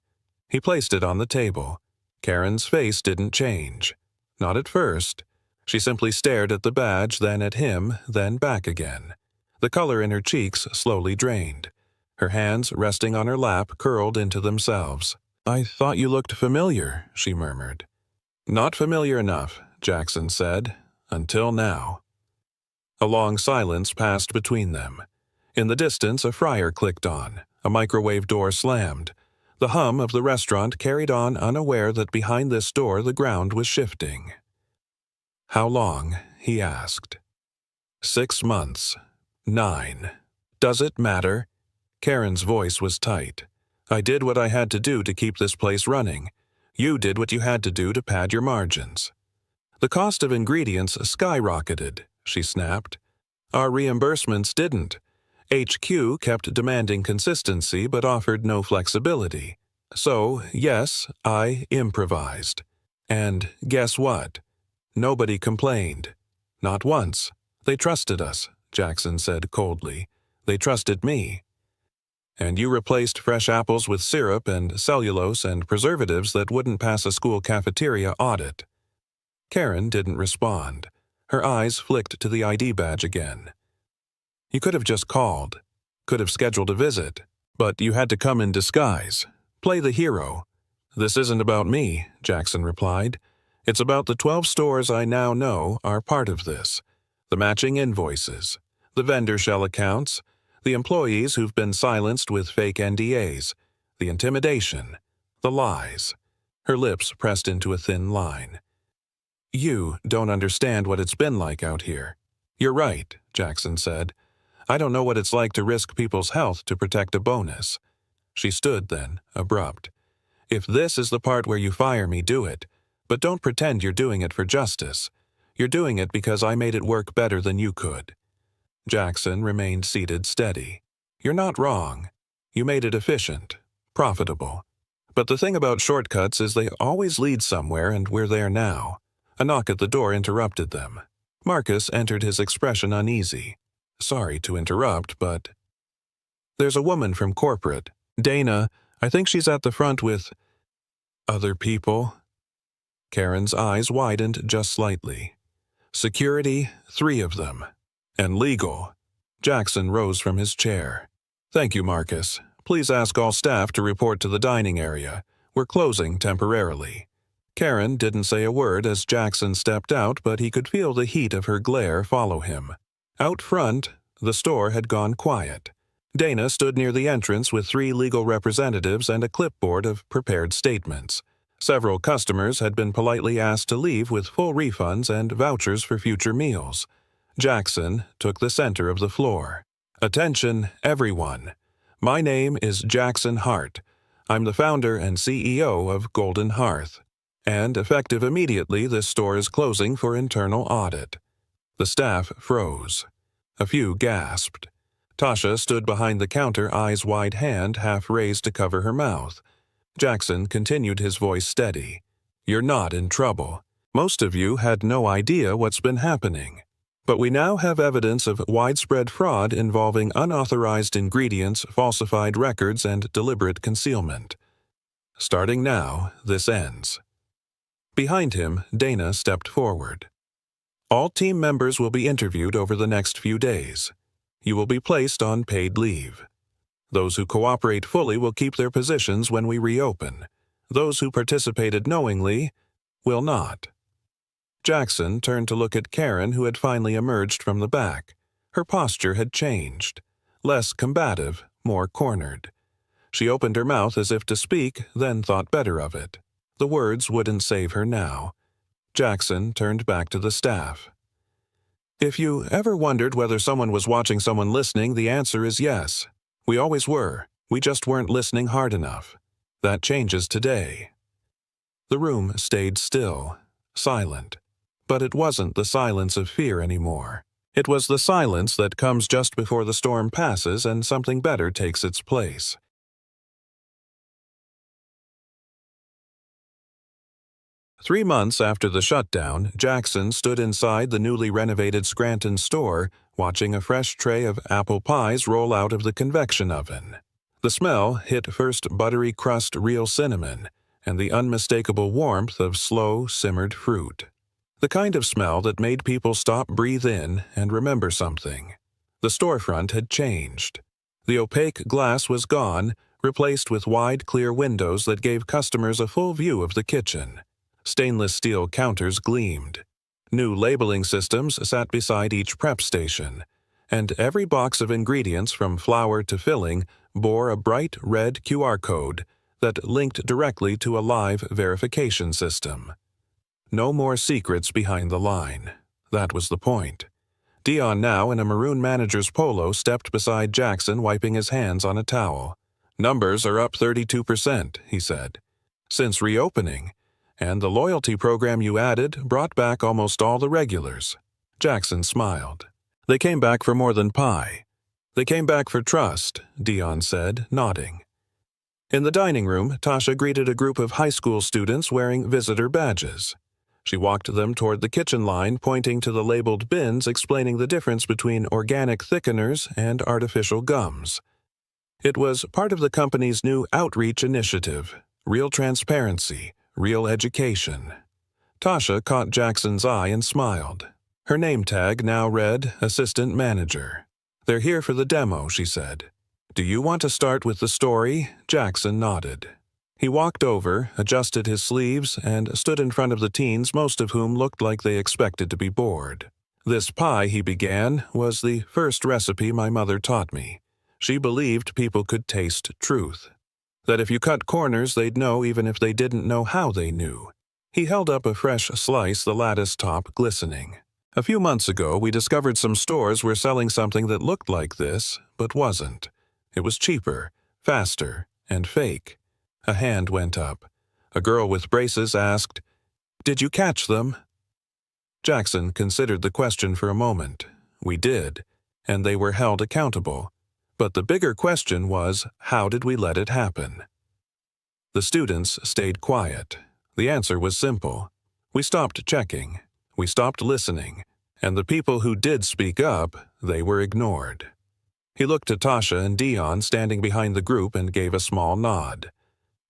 He placed it on the table. Karen's face didn't change. Not at first. She simply stared at the badge, then at him, then back again. The color in her cheeks slowly drained. Her hands, resting on her lap, curled into themselves. "I thought you looked familiar," she murmured. "Not familiar enough," Jackson said, "until now." A long silence passed between them. In the distance, a fryer clicked on. A microwave door slammed. The hum of the restaurant carried on, unaware that behind this door the ground was shifting. "How long?" he asked. 6 months. 9. "Does it matter?" Karen's voice was tight. "I did what I had to do to keep this place running. You did what you had to do to pad your margins." "The cost of ingredients skyrocketed," she snapped. "Our reimbursements didn't. HQ kept demanding consistency but offered no flexibility. So, yes, I improvised. And guess what? Nobody complained. Not once. They trusted us," Jackson said coldly. "They trusted me." "And you replaced fresh apples with syrup and cellulose and preservatives that wouldn't pass a school cafeteria audit." Karen didn't respond. Her eyes flicked to the ID badge again. "You could have just called. Could have scheduled a visit. But you had to come in disguise. Play the hero." "This isn't about me," Jackson replied. "It's about the 12 stores I now know are part of this. The matching invoices, the vendor shell accounts, the employees who've been silenced with fake NDAs, the intimidation, the lies." Her lips pressed into a thin line. "You don't understand what it's been like out here." "You're right," Jackson said. "I don't know what it's like to risk people's health to protect a bonus." She stood then, abrupt. "If this is the part where you fire me, do it. But don't pretend you're doing it for justice. You're doing it because I made it work better than you could." Jackson remained seated steady. "You're not wrong. You made it efficient, profitable. But the thing about shortcuts is they always lead somewhere, and we're there now. A knock at the door interrupted them. Marcus entered, his expression uneasy. Sorry to interrupt, but... There's a woman from corporate. Dana, I think she's at the front with... Other people? Karen's eyes widened just slightly. Security, 3 of them. And legal. Jackson rose from his chair. Thank you, Marcus. Please ask all staff to report to the dining area. We're closing temporarily. Karen didn't say a word as Jackson stepped out, but he could feel the heat of her glare follow him. Out front, the store had gone quiet. Dana stood near the entrance with 3 legal representatives and a clipboard of prepared statements. Several customers had been politely asked to leave with full refunds and vouchers for future meals. Jackson took the center of the floor. Attention, everyone. My name is Jackson Hart. I'm the founder and CEO of Golden Hearth. And effective immediately, this store is closing for internal audit. The staff froze. A few gasped. Tasha stood behind the counter, eyes wide, hand half raised to cover her mouth. Jackson continued, his voice steady. You're not in trouble. Most of you had no idea what's been happening. But we now have evidence of widespread fraud involving unauthorized ingredients, falsified records, and deliberate concealment. Starting now, this ends. Behind him, Dana stepped forward. All team members will be interviewed over the next few days. You will be placed on paid leave. Those who cooperate fully will keep their positions when we reopen. Those who participated knowingly will not. Jackson turned to look at Karen, who had finally emerged from the back. Her posture had changed. Less combative, more cornered. She opened her mouth as if to speak, then thought better of it. The words wouldn't save her now. Jackson turned back to the staff. If you ever wondered whether someone was watching someone listening, the answer is yes. We always were. We just weren't listening hard enough. That changes today. The room stayed still, silent. But it wasn't the silence of fear anymore. It was the silence that comes just before the storm passes and something better takes its place. Three months after the shutdown, Jackson stood inside the newly renovated Scranton store, watching a fresh tray of apple pies roll out of the convection oven. The smell hit first buttery crust real cinnamon, and the unmistakable warmth of slow, simmered fruit. The kind of smell that made people stop, breathe in, and remember something. The storefront had changed. The opaque glass was gone, replaced with wide, clear windows that gave customers a full view of the kitchen. Stainless steel counters gleamed. New labeling systems sat beside each prep station, and every box of ingredients from flour to filling bore a bright red QR code that linked directly to a live verification system. No more secrets behind the line. That was the point. Dion, now in a maroon manager's polo, stepped beside Jackson, wiping his hands on a towel. Numbers are up 32%, he said. Since reopening. And the loyalty program you added brought back almost all the regulars. Jackson smiled. They came back for more than pie. They came back for trust, Dion said, nodding. In the dining room, Tasha greeted a group of high school students wearing visitor badges. She walked them toward the kitchen line, pointing to the labeled bins, explaining the difference between organic thickeners and artificial gums. It was part of the company's new outreach initiative, Real Transparency, Real Education. Tasha caught Jackson's eye and smiled. Her name tag now read Assistant Manager. They're here for the demo, she said. Do you want to start with the story? Jackson nodded. He walked over, adjusted his sleeves, and stood in front of the teens, most of whom looked like they expected to be bored. This pie, he began, was the first recipe my mother taught me. She believed people could taste truth. That if you cut corners, they'd know even if they didn't know how they knew. He held up a fresh slice, the lattice top glistening. A few months ago, we discovered some stores were selling something that looked like this, but wasn't. It was cheaper, faster, and fake. A hand went up. A girl with braces asked, "Did you catch them?" Jackson considered the question for a moment. We did, and they were held accountable. But the bigger question was, how did we let it happen? The students stayed quiet. The answer was simple. We stopped checking. We stopped listening. And the people who did speak up, they were ignored. He looked at Tasha and Dion standing behind the group and gave a small nod.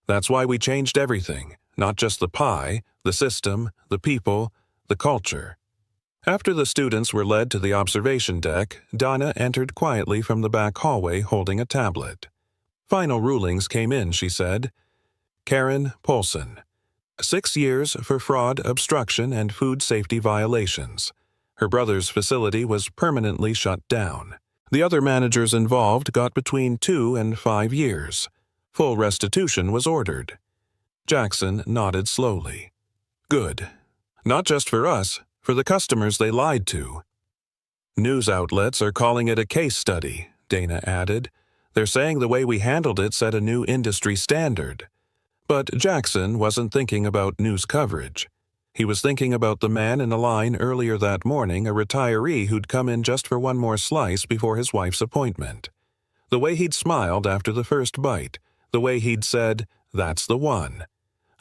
That's why we changed everything, not just the pie, the system, the people, the culture. After the students were led to the observation deck, Donna entered quietly from the back hallway holding a tablet. Final rulings came in, she said. Karen Polson. 6 years for fraud, obstruction, and food safety violations. Her brother's facility was permanently shut down. The other managers involved got between 2 and 5 years. Full restitution was ordered. Jackson nodded slowly. Good. Not just for us, for the customers they lied to. News outlets are calling it a case study, Dana added. They're saying the way we handled it set a new industry standard. But Jackson wasn't thinking about news coverage. He was thinking about the man in a line earlier that morning, a retiree who'd come in just for one more slice before his wife's appointment. The way he'd smiled after the first bite, the way he'd said, "That's the one."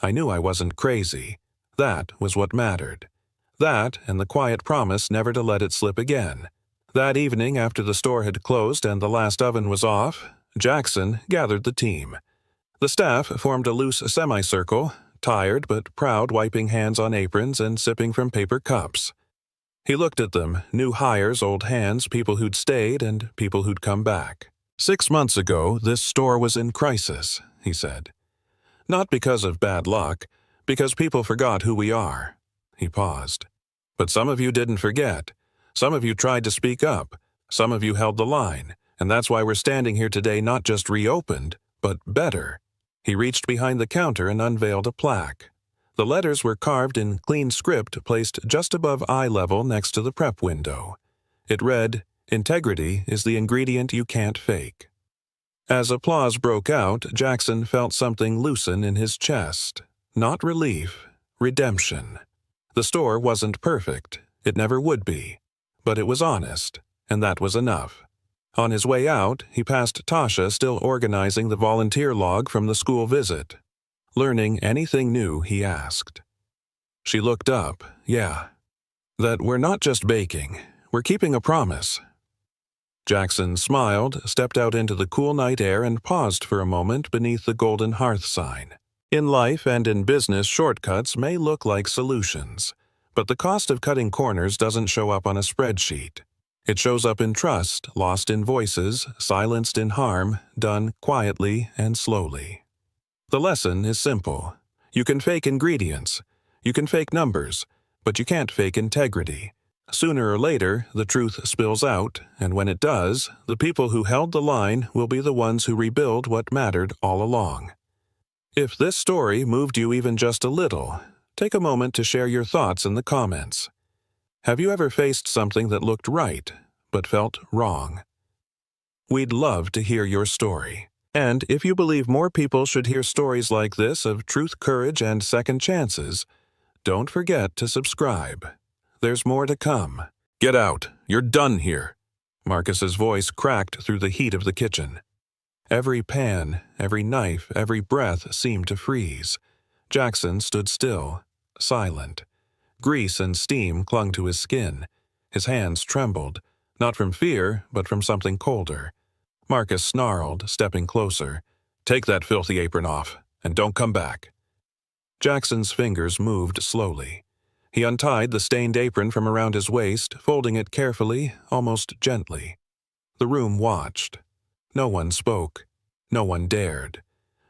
I knew I wasn't crazy. That was what mattered. That and the quiet promise never to let it slip again. That evening, after the store had closed and the last oven was off, Jackson gathered the team. The staff formed a loose semicircle, tired but proud, wiping hands on aprons and sipping from paper cups. He looked at them, new hires, old hands, people who'd stayed and people who'd come back. 6 months ago, this store was in crisis, he said. Not because of bad luck, because people forgot who we are. He paused. But some of you didn't forget. Some of you tried to speak up. Some of you held the line. And that's why we're standing here today, not just reopened, but better. He reached behind the counter and unveiled a plaque. The letters were carved in clean script placed just above eye level next to the prep window. It read, "Integrity is the ingredient you can't fake." As applause broke out, Jackson felt something loosen in his chest. Not relief, redemption. The store wasn't perfect. It never would be. But it was honest, and that was enough. On his way out, he passed Tasha still organizing the volunteer log from the school visit. Learning anything new, he asked. She looked up. Yeah. That we're not just baking. We're keeping a promise. Jackson smiled, stepped out into the cool night air, and paused for a moment beneath the golden hearth sign. In life and in business, shortcuts may look like solutions, but the cost of cutting corners doesn't show up on a spreadsheet. It shows up in trust, lost in voices, silenced in harm, done quietly and slowly. The lesson is simple. You can fake ingredients. You can fake numbers, but you can't fake integrity. Sooner or later, the truth spills out, and when it does, the people who held the line will be the ones who rebuild what mattered all along. If this story moved you even just a little, take a moment to share your thoughts in the comments. Have you ever faced something that looked right, but felt wrong? We'd love to hear your story. And if you believe more people should hear stories like this of truth, courage, and second chances, don't forget to subscribe. There's more to come. Get out. You're done here. Marcus's voice cracked through the heat of the kitchen. Every pan, every knife, every breath seemed to freeze. Jackson stood still, silent. Grease and steam clung to his skin. His hands trembled, not from fear, but from something colder. Marcus snarled, stepping closer. "Take that filthy apron off, and don't come back." Jackson's fingers moved slowly. He untied the stained apron from around his waist, folding it carefully, almost gently. The room watched. No one spoke. No one dared.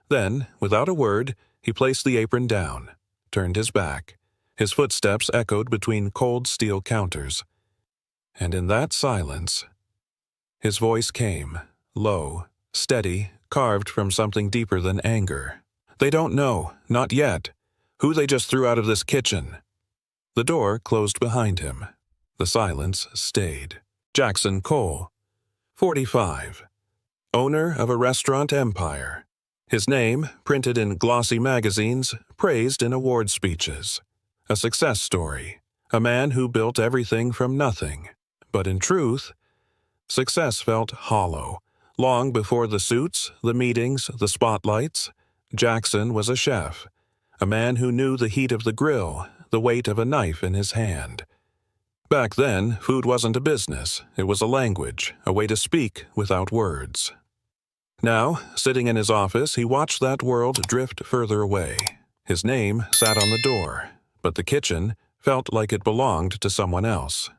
Then, without a word, he placed the apron down, turned his back. His footsteps echoed between cold steel counters. And in that silence, his voice came, low, steady, carved from something deeper than anger. "They don't know, not yet, who they just threw out of this kitchen." The door closed behind him. The silence stayed. Jackson Cole, 45. Owner of a restaurant empire. His name, printed in glossy magazines, praised in award speeches. A success story. A man who built everything from nothing. But in truth, success felt hollow. Long before the suits, the meetings, the spotlights, Jackson was a chef, a man who knew the heat of the grill, the weight of a knife in his hand. Back then, food wasn't a business, it was a language, a way to speak without words. Now, sitting in his office, he watched that world drift further away. His name sat on the door, but the kitchen felt like it belonged to someone else.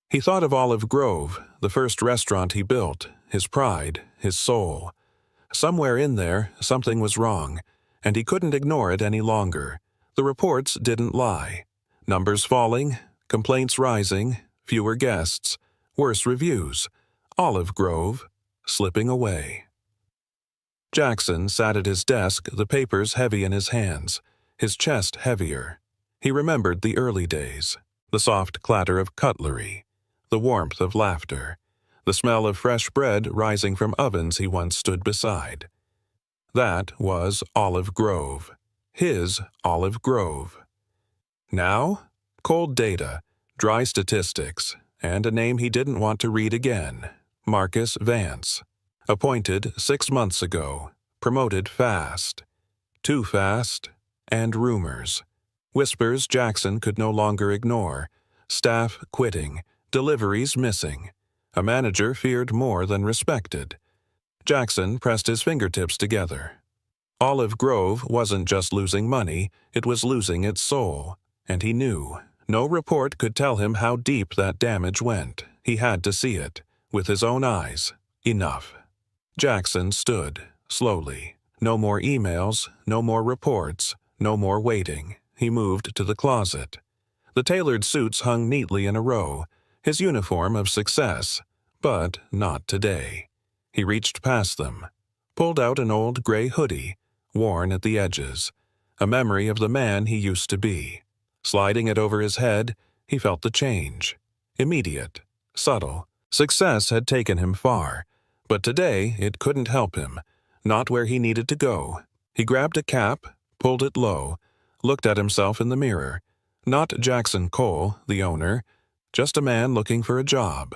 He thought of Olive Grove, the first restaurant he built, his pride, his soul. Somewhere in there, something was wrong, and he couldn't ignore it any longer. The reports didn't lie. Numbers falling, complaints rising, fewer guests, worse reviews. Olive Grove slipping away. Jackson sat at his desk, the papers heavy in his hands, his chest heavier. He remembered the early days, the soft clatter of cutlery, the warmth of laughter, the smell of fresh bread rising from ovens he once stood beside. That was Olive Grove, his Olive Grove. Now, cold data, dry statistics, and a name he didn't want to read again, Marcus Vance. Appointed 6 months ago, promoted fast. Too fast, and rumors. Whispers Jackson could no longer ignore. Staff quitting, deliveries missing. A manager feared more than respected. Jackson pressed his fingertips together. Olive Grove wasn't just losing money, it was losing its soul. And he knew. No report could tell him how deep that damage went. He had to see it, with his own eyes. Enough. Jackson stood, slowly. No more emails, no more reports, no more waiting. He moved to the closet. The tailored suits hung neatly in a row, his uniform of success, but not today. He reached past them, pulled out an old gray hoodie, worn at the edges, a memory of the man he used to be. Sliding it over his head, he felt the change. Immediate, subtle. Success had taken him far. But today, it couldn't help him, not where he needed to go. He grabbed a cap, pulled it low, looked at himself in the mirror. Not Jackson Cole, the owner, just a man looking for a job.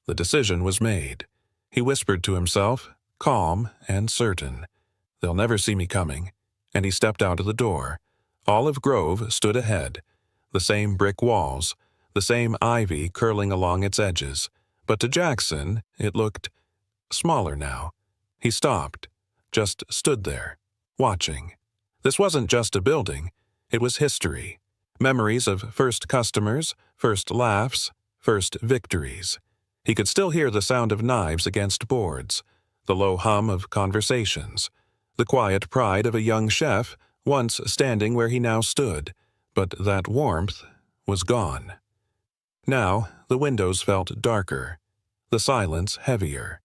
The decision was made. He whispered to himself, calm and certain. They'll never see me coming. And he stepped out of the door. Olive Grove stood ahead. The same brick walls, the same ivy curling along its edges. But to Jackson, it looked smaller now. He stopped, just stood there, watching. This wasn't just a building, it was history. Memories of first customers, first laughs, first victories. He could still hear the sound of knives against boards, the low hum of conversations, the quiet pride of a young chef once standing where he now stood, but that warmth was gone. Now the windows felt darker, the silence heavier.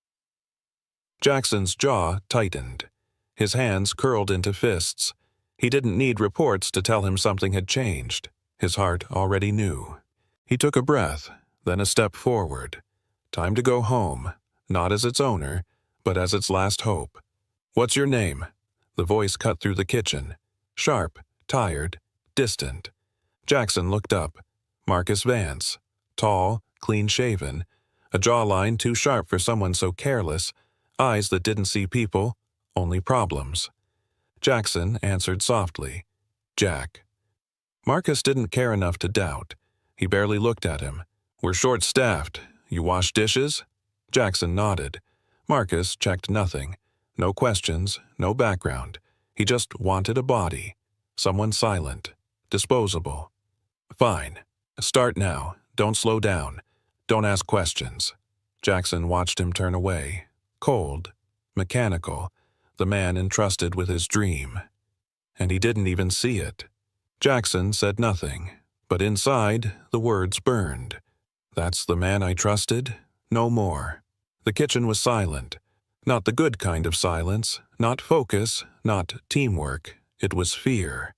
Jackson's jaw tightened. His hands curled into fists. He didn't need reports to tell him something had changed. His heart already knew. He took a breath, then a step forward. Time to go home, not as its owner, but as its last hope. "What's your name?" The voice cut through the kitchen. Sharp, tired, distant. Jackson looked up. Marcus Vance. Tall, clean-shaven. A jawline too sharp for someone so careless. Eyes that didn't see people, only problems. Jackson answered softly, "Jack." Marcus didn't care enough to doubt. He barely looked at him. "We're short-staffed. You wash dishes?" Jackson nodded. Marcus checked nothing. No questions, no background. He just wanted a body. Someone silent, disposable. "Fine. Start now. Don't slow down. Don't ask questions." Jackson watched him turn away. Cold, mechanical, the man entrusted with his dream. And he didn't even see it. Jackson said nothing, but inside the words burned. "That's the man I trusted? No more." The kitchen was silent. Not the good kind of silence, not focus, not teamwork. It was fear.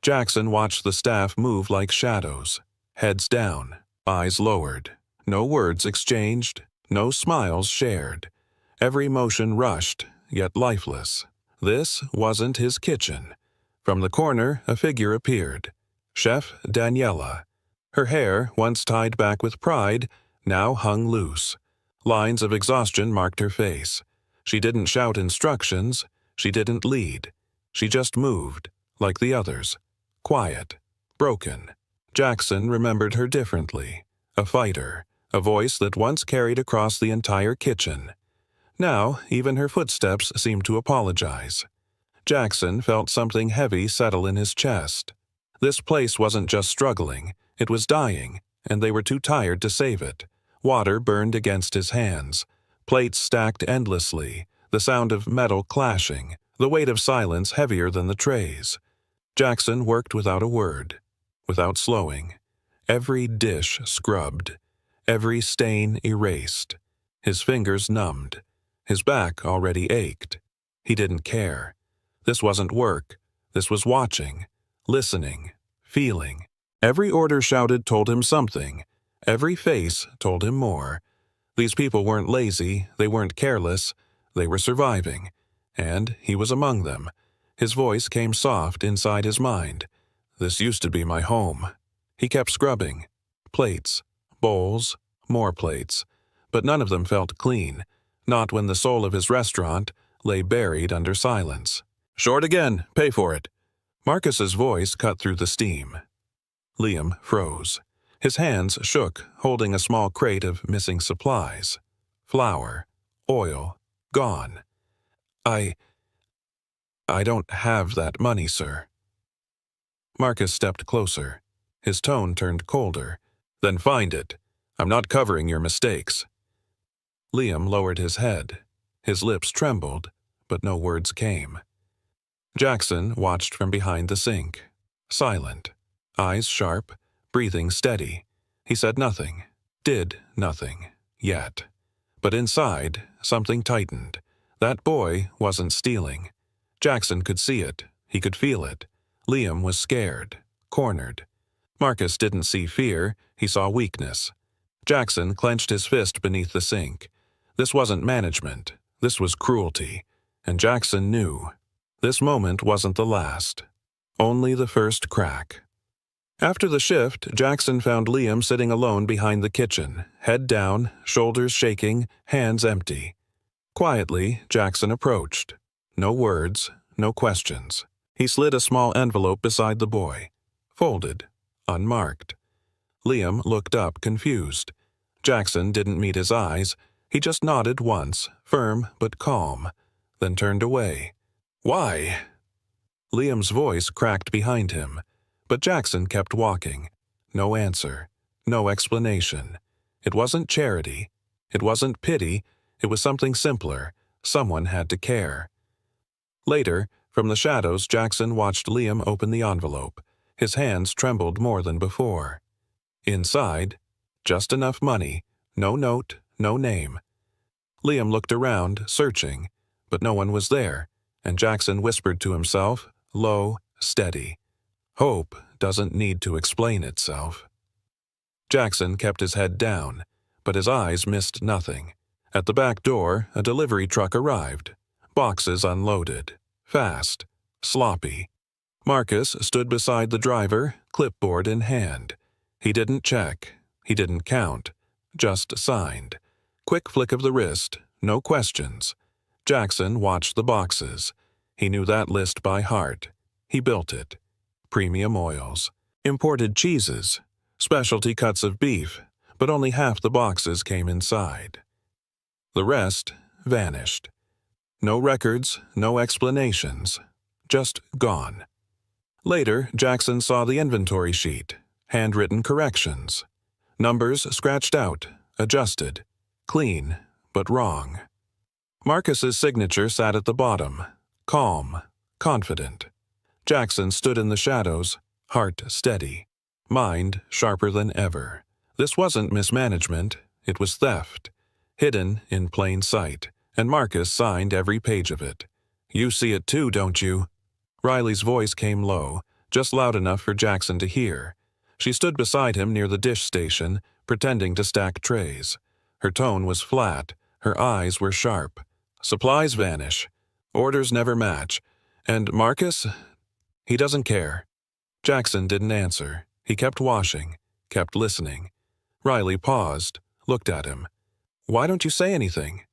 Jackson watched the staff move like shadows, heads down, eyes lowered. No words exchanged, no smiles shared. Every motion rushed, yet lifeless. This wasn't his kitchen. From the corner, a figure appeared. Chef Daniela. Her hair, once tied back with pride, now hung loose. Lines of exhaustion marked her face. She didn't shout instructions. She didn't lead. She just moved, like the others. Quiet. Broken. Jackson remembered her differently. A fighter. A voice that once carried across the entire kitchen. Now, even her footsteps seemed to apologize. Jackson felt something heavy settle in his chest. This place wasn't just struggling, it was dying, and they were too tired to save it. Water burned against his hands. Plates stacked endlessly, the sound of metal clashing, the weight of silence heavier than the trays. Jackson worked without a word, without slowing. Every dish scrubbed, every stain erased. His fingers numbed. His back already ached. He didn't care. This wasn't work. This was watching, listening, feeling. Every order shouted told him something. Every face told him more. These people weren't lazy, they weren't careless, they were surviving. And he was among them. His voice came soft inside his mind. This used to be my home. He kept scrubbing. Plates, bowls, more plates. But none of them felt clean. Not when the soul of his restaurant lay buried under silence. "Short again, pay for it." Marcus's voice cut through the steam. Liam froze. His hands shook, holding a small crate of missing supplies. Flour, oil, gone. I don't have that money, sir." Marcus stepped closer. His tone turned colder. "Then find it. I'm not covering your mistakes." Liam lowered his head. His lips trembled, but no words came. Jackson watched from behind the sink. Silent. Eyes sharp, breathing steady. He said nothing. Did nothing. Yet. But inside, something tightened. That boy wasn't stealing. Jackson could see it. He could feel it. Liam was scared. Cornered. Marcus didn't see fear. He saw weakness. Jackson clenched his fist beneath the sink. This wasn't management. This was cruelty. And Jackson knew. This moment wasn't the last. Only the first crack. After the shift, Jackson found Liam sitting alone behind the kitchen, head down, shoulders shaking, hands empty. Quietly, Jackson approached. No words, no questions. He slid a small envelope beside the boy. Folded. Unmarked. Liam looked up, confused. Jackson didn't meet his eyes. He just nodded once, firm but calm, then turned away. "Why?" Liam's voice cracked behind him, but Jackson kept walking. No answer. No explanation. It wasn't charity. It wasn't pity. It was something simpler. Someone had to care. Later, from the shadows, Jackson watched Liam open the envelope. His hands trembled more than before. Inside, just enough money. No note, no name. Liam looked around, searching, but no one was there, and Jackson whispered to himself, low, steady. Hope doesn't need to explain itself. Jackson kept his head down, but his eyes missed nothing. At the back door, a delivery truck arrived. Boxes unloaded. Fast. Sloppy. Marcus stood beside the driver, clipboard in hand. He didn't check. He didn't count. Just signed. Quick flick of the wrist. No questions. Jackson watched the boxes. He knew that list by heart. He built it. Premium oils. Imported cheeses. Specialty cuts of beef, but only half the boxes came inside. The rest vanished. No records, no explanations. Just gone. Later, Jackson saw the inventory sheet. Handwritten corrections. Numbers scratched out, adjusted. Clean, but wrong. Marcus's signature sat at the bottom. Calm, confident. Jackson stood in the shadows, heart steady. Mind sharper than ever. This wasn't mismanagement, it was theft. Hidden in plain sight, and Marcus signed every page of it. "You see it too, don't you?" Riley's voice came low, just loud enough for Jackson to hear. She stood beside him near the dish station, pretending to stack trays. Her tone was flat, her eyes were sharp. Supplies vanish. Orders never match. And Marcus? He doesn't care. Jackson didn't answer. He kept washing, kept listening. Riley paused, looked at him. "Why don't you say anything?"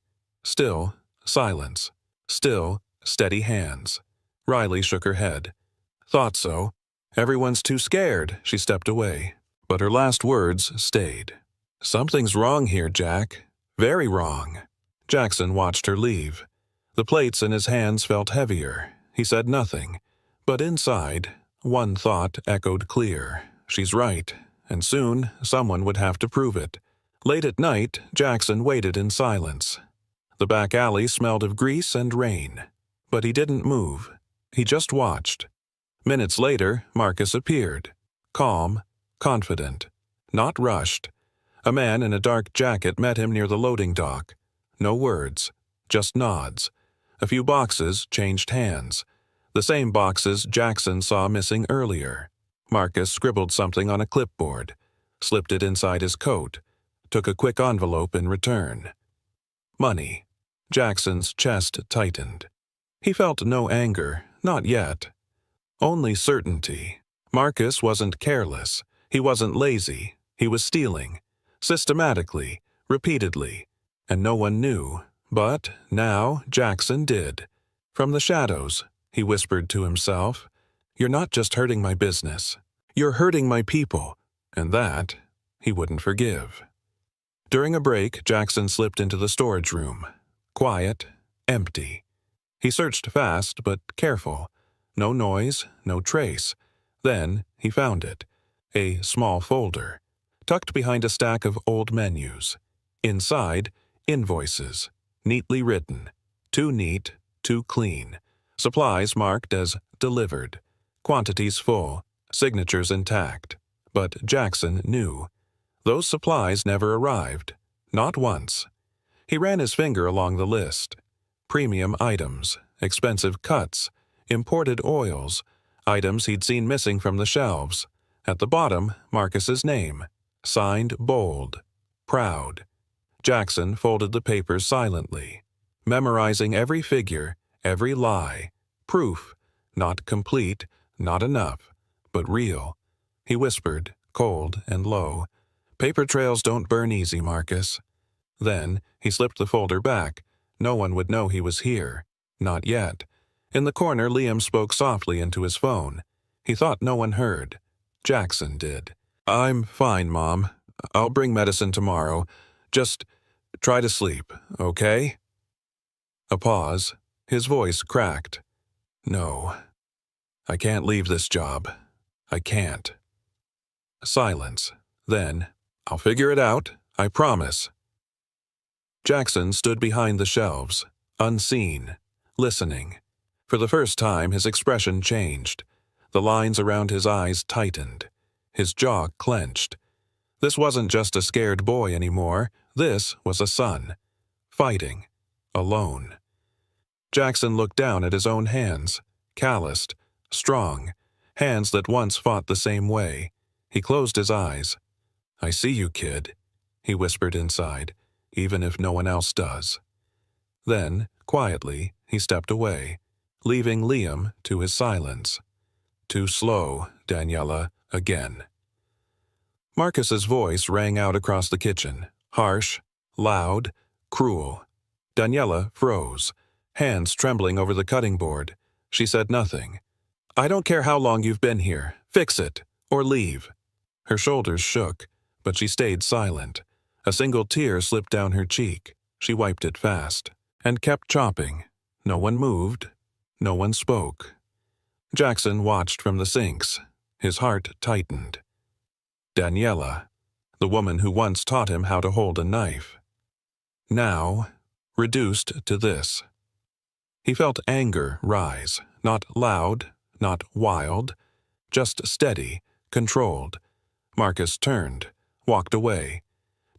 Still, silence. Still, steady hands. Riley shook her head. Thought so. Everyone's too scared, she stepped away. But her last words stayed. Something's wrong here, Jack. Very wrong. Jackson watched her leave. The plates in his hands felt heavier. He said nothing. But inside, one thought echoed clear. She's right, and soon someone would have to prove it. Late at night, Jackson waited in silence. The back alley smelled of grease and rain. But he didn't move. He just watched. Minutes later, Marcus appeared. Calm, confident, not rushed. A man in a dark jacket met him near the loading dock. No words, just nods. A few boxes changed hands. The same boxes Jackson saw missing earlier. Marcus scribbled something on a clipboard, slipped it inside his coat, took a quick envelope in return. Money. Jackson's chest tightened. He felt no anger, not yet. Only certainty. Marcus wasn't careless. He wasn't lazy. He was stealing. Systematically, repeatedly. And no one knew. But now Jackson did. From the shadows, he whispered to himself, "You're not just hurting my business. You're hurting my people." And that he wouldn't forgive. During a break, Jackson slipped into the storage room. Quiet, empty. He searched fast but careful. No noise, no trace. Then he found it. A small folder, tucked behind a stack of old menus. Inside, invoices, neatly written. Too neat, too clean. Supplies marked as delivered. Quantities full, signatures intact. But Jackson knew. Those supplies never arrived. Not once. He ran his finger along the list. Premium items, expensive cuts, imported oils, items he'd seen missing from the shelves. At the bottom, Marcus's name, signed bold, proud. Jackson folded the papers silently, memorizing every figure, every lie. Proof, not complete, not enough, but real. He whispered, cold and low, "Paper trails don't burn easy, Marcus." Then he slipped the folder back. No one would know he was here. Not yet. In the corner, Liam spoke softly into his phone. He thought no one heard. Jackson did. "I'm fine, Mom. I'll bring medicine tomorrow. Just try to sleep, okay?" A pause. His voice cracked. "No. I can't leave this job. I can't." Silence. Then, "I'll figure it out. I promise." Jackson stood behind the shelves, unseen, listening. For the first time, his expression changed. The lines around his eyes tightened. His jaw clenched. This wasn't just a scared boy anymore. This was a son. Fighting. Alone. Jackson looked down at his own hands. Calloused. Strong. Hands that once fought the same way. He closed his eyes. "I see you, kid," he whispered inside, "even if no one else does." Then, quietly, he stepped away, leaving Liam to his silence. "Too slow, Daniela, again." Marcus's voice rang out across the kitchen, harsh, loud, cruel. Daniela froze, hands trembling over the cutting board. She said nothing. "I don't care how long you've been here. Fix it, or leave." Her shoulders shook, but she stayed silent. A single tear slipped down her cheek. She wiped it fast, and kept chopping. No one moved. No one spoke. Jackson watched from the sinks. His heart tightened. Daniela, the woman who once taught him how to hold a knife. Now, reduced to this. He felt anger rise, not loud, not wild, just steady, controlled. Marcus turned, walked away.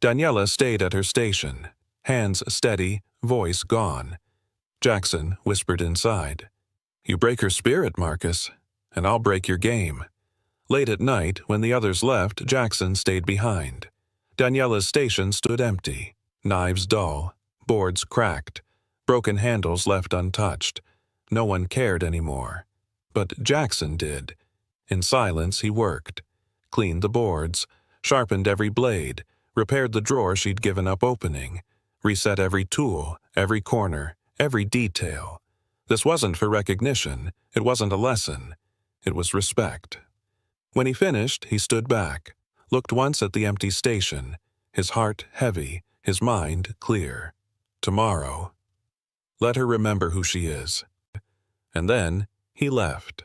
Daniela stayed at her station, hands steady, voice gone. Jackson whispered inside, "You break her spirit, Marcus, and I'll break your game." Late at night, when the others left, Jackson stayed behind. Daniela's station stood empty, knives dull, boards cracked, broken handles left untouched. No one cared anymore. But Jackson did. In silence he worked, cleaned the boards, sharpened every blade, repaired the drawer she'd given up opening, reset every tool, every corner, every detail. This wasn't for recognition. It wasn't a lesson. It was respect. When he finished, he stood back, looked once at the empty station, his heart heavy, his mind clear. Tomorrow. Let her remember who she is. And then he left.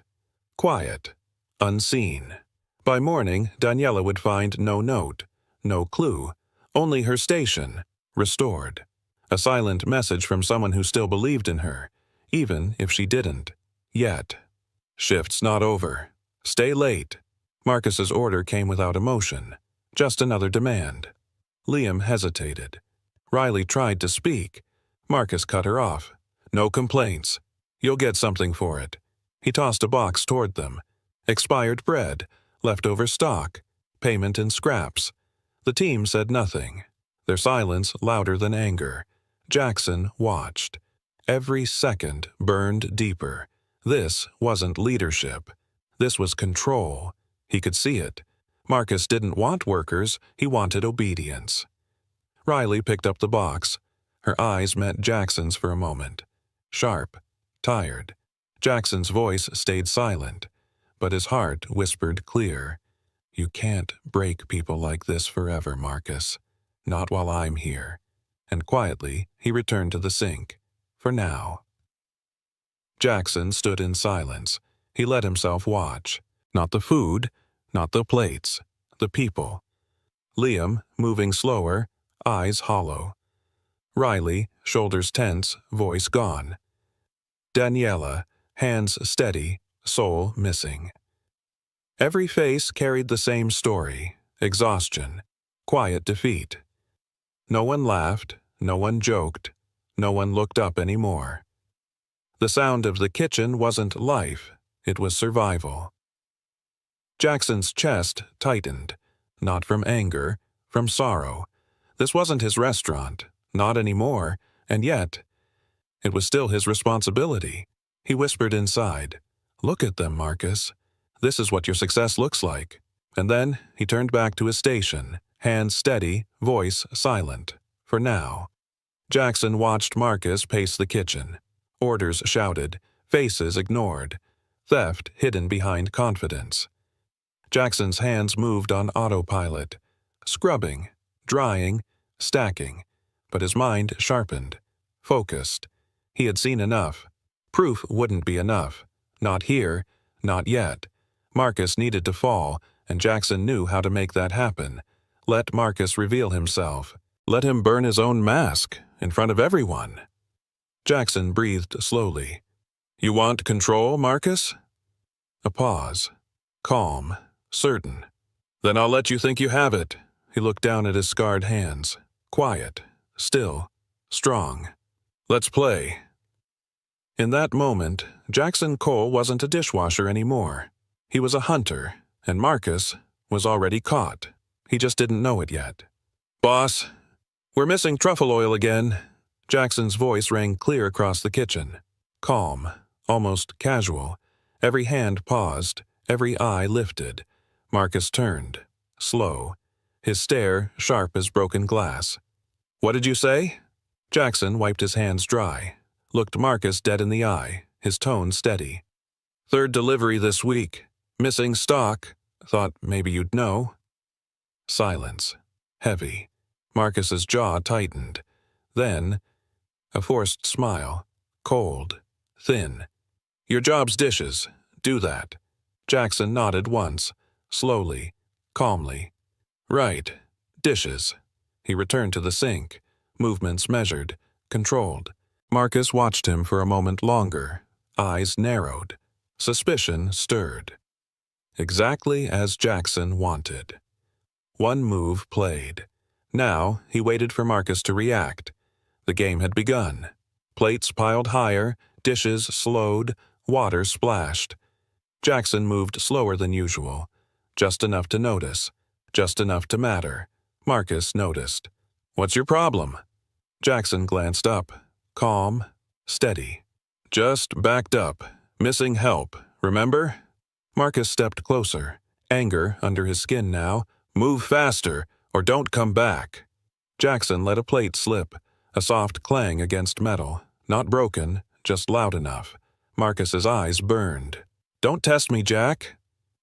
Quiet. Unseen. By morning, Daniela would find no note, no clue, only her station, restored. A silent message from someone who still believed in her, even if she didn't. Yet. Shift's not over. Stay late. Marcus's order came without emotion, just another demand. Liam hesitated. Riley tried to speak. Marcus cut her off. No complaints. You'll get something for it. He tossed a box toward them. Expired bread, leftover stock, payment in scraps. The team said nothing. Their silence louder than anger. Jackson watched. Every second burned deeper. This wasn't leadership. This was control. He could see it. Marcus didn't want workers, he wanted obedience. Riley picked up the box. Her eyes met Jackson's for a moment. Sharp, tired. Jackson's voice stayed silent, but his heart whispered clear. You can't break people like this forever, Marcus. Not while I'm here. And quietly, he returned to the sink. For now. Jackson stood in silence. He let himself watch. Not the food, not the plates, the people. Liam, moving slower, eyes hollow. Riley, shoulders tense, voice gone. Daniela, hands steady, soul missing. Every face carried the same story, exhaustion, quiet defeat. No one laughed, no one joked, no one looked up anymore. The sound of the kitchen wasn't life, it was survival. Jackson's chest tightened, not from anger, from sorrow. This wasn't his restaurant, not anymore, and yet, it was still his responsibility. He whispered inside, Look at them, Marcus. This is what your success looks like. And then he turned back to his station, hands steady, voice silent. For now. Jackson watched Marcus pace the kitchen. Orders shouted, faces ignored, theft hidden behind confidence. Jackson's hands moved on autopilot, scrubbing, drying, stacking, but his mind sharpened, focused. He had seen enough. Proof wouldn't be enough. Not here, not yet. Marcus needed to fall, and Jackson knew how to make that happen. Let Marcus reveal himself. Let him burn his own mask, in front of everyone. Jackson breathed slowly. You want control, Marcus? A pause. Calm, certain. Then I'll let you think you have it. He looked down at his scarred hands. Quiet, still, strong. Let's play. In that moment, Jackson Cole wasn't a dishwasher anymore. He was a hunter, and Marcus was already caught. He just didn't know it yet. Boss, we're missing truffle oil again. Jackson's voice rang clear across the kitchen. Calm, almost casual. Every hand paused, every eye lifted. Marcus turned, slow, his stare sharp as broken glass. What did you say? Jackson wiped his hands dry, looked Marcus dead in the eye, his tone steady. Third delivery this week. Missing stock. Thought maybe you'd know. Silence. Heavy. Marcus's jaw tightened. Then, a forced smile. Cold. Thin. Your job's dishes. Do that. Jackson nodded once. Slowly. Calmly. Right. Dishes. He returned to the sink. Movements measured. Controlled. Marcus watched him for a moment longer. Eyes narrowed. Suspicion stirred. Exactly as Jackson wanted. One move played. Now he waited for Marcus to react. The game had begun. Plates piled higher, dishes slowed, water splashed. Jackson moved slower than usual. Just enough to notice. Just enough to matter. Marcus noticed. What's your problem? Jackson glanced up. Calm. Steady. Just backed up. Missing help. Remember? Marcus stepped closer. Anger under his skin now. Move faster, or don't come back. Jackson let a plate slip. A soft clang against metal. Not broken, just loud enough. Marcus's eyes burned. "Don't test me, Jack."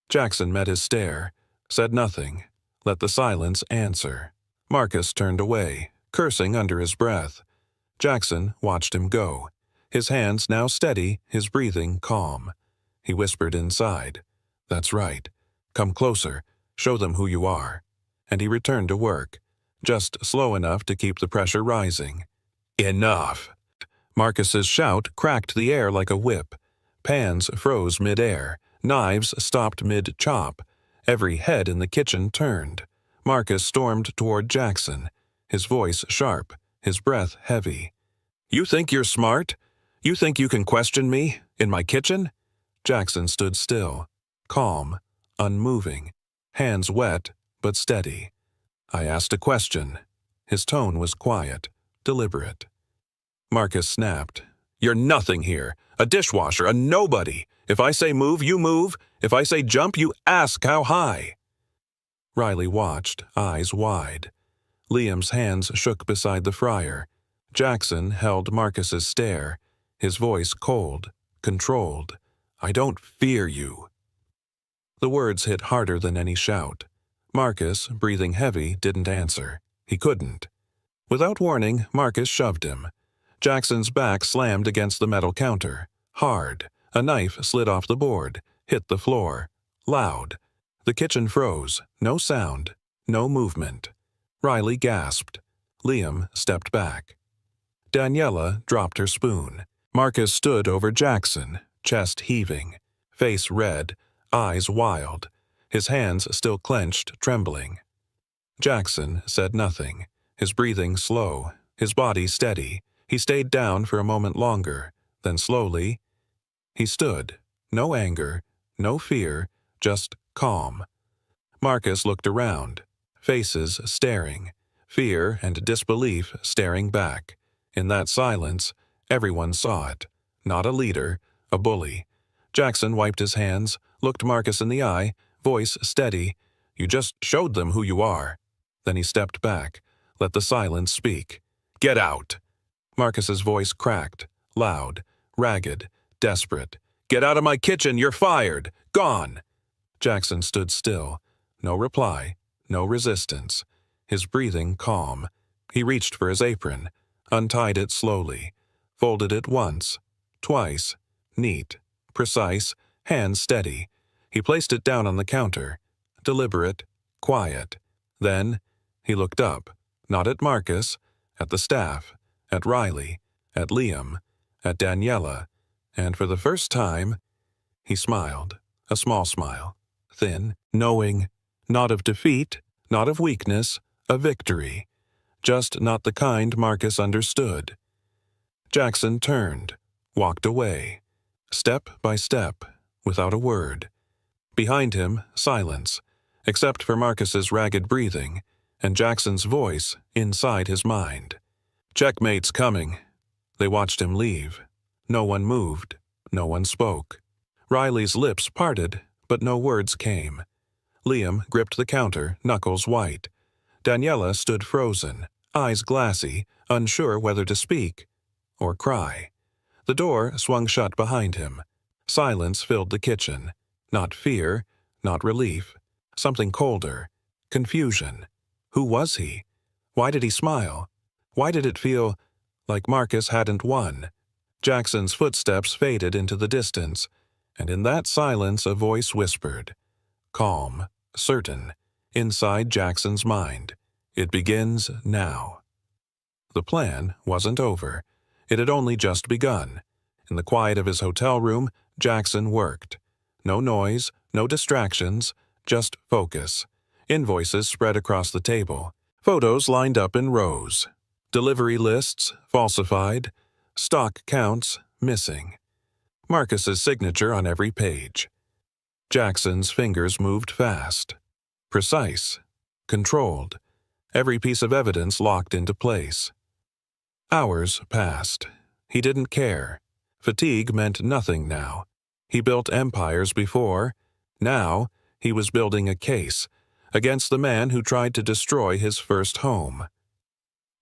Jackson met his stare, said nothing, let the silence answer. Marcus turned away, cursing under his breath. Jackson watched him go, his hands now steady, his breathing calm. He whispered inside, "That's right. Come closer. Show them who you are." And he returned to work, just slow enough to keep the pressure rising. "Enough!" Marcus's shout cracked the air like a whip. Pans froze mid-air. Knives stopped mid-chop. Every head in the kitchen turned. Marcus stormed toward Jackson, his voice sharp, his breath heavy. "You think you're smart? You think you can question me? In my kitchen?" Jackson stood still, calm, unmoving, hands wet but steady. "I asked a question." His tone was quiet, deliberate. Marcus snapped. "You're nothing here. A dishwasher, a nobody. If I say move, you move. If I say jump, you ask how high." Riley watched, eyes wide. Liam's hands shook beside the fryer. Jackson held Marcus's stare, his voice cold, controlled. "I don't fear you." The words hit harder than any shout. Marcus, breathing heavy, didn't answer. He couldn't. Without warning, Marcus shoved him. Jackson's back slammed against the metal counter. Hard. A knife slid off the board, hit the floor. Loud. The kitchen froze. No sound. No movement. Riley gasped. Liam stepped back. Daniela dropped her spoon. Marcus stood over Jackson, chest heaving, face red, eyes wild, his hands still clenched, trembling. Jackson said nothing, his breathing slow, his body steady. He stayed down for a moment longer, then slowly, he stood. No anger, no fear, just calm. Marcus looked around, faces staring, fear and disbelief staring back. In that silence, everyone saw it. Not a leader, a bully. Jackson wiped his hands, looked Marcus in the eye, voice steady. "You just showed them who you are." Then he stepped back, let the silence speak. "Get out!" Marcus's voice cracked, loud, ragged, desperate. "Get out of my kitchen, you're fired! Gone!" Jackson stood still. No reply, no resistance. His breathing calm. He reached for his apron, untied it slowly, folded it once, twice, neat, precise, hands steady. He placed it down on the counter, deliberate, quiet. Then he looked up, not at Marcus, at the staff, at Riley, at Liam, at Daniela, and for the first time, he smiled, a small smile, thin, knowing, not of defeat, not of weakness, of victory, just not the kind Marcus understood. Jackson turned, walked away, step by step, without a word. Behind him, silence, except for Marcus's ragged breathing and Jackson's voice inside his mind. "Checkmate's coming." They watched him leave. No one moved. No one spoke. Riley's lips parted, but no words came. Liam gripped the counter, knuckles white. Daniela stood frozen, eyes glassy, unsure whether to speak or cry. The door swung shut behind him. Silence filled the kitchen. Not fear, not relief. Something colder. Confusion. Who was he? Why did he smile? Why did it feel like Marcus hadn't won? Jackson's footsteps faded into the distance, and in that silence a voice whispered. Calm, certain, inside Jackson's mind. "It begins now." The plan wasn't over. It had only just begun. In the quiet of his hotel room, Jackson worked. No noise, no distractions, just focus. Invoices spread across the table. Photos lined up in rows. Delivery lists falsified. Stock counts missing. Marcus's signature on every page. Jackson's fingers moved fast. Precise. Controlled. Every piece of evidence locked into place. Hours passed. He didn't care. Fatigue meant nothing now. He built empires before. Now, he was building a case against the man who tried to destroy his first home.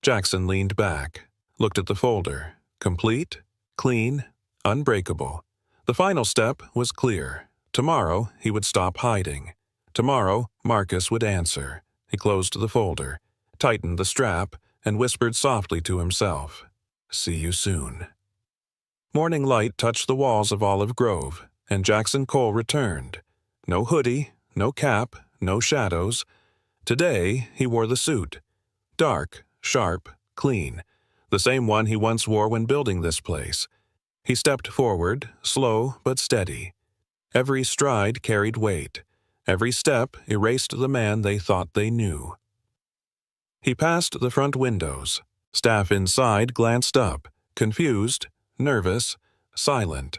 Jackson leaned back, looked at the folder. Complete? clean, unbreakable. The final step was clear. Tomorrow, he would stop hiding. Tomorrow, Marcus would answer. He closed the folder, tightened the strap, and whispered softly to himself, "See you soon." Morning light touched the walls of Olive Grove, and Jackson Cole returned. No hoodie, no cap, no shadows. Today, he wore the suit. Dark, sharp, clean. The same one he once wore when building this place. He stepped forward, slow but steady. Every stride carried weight. Every step erased the man they thought they knew. He passed the front windows. Staff inside glanced up, confused, nervous, silent.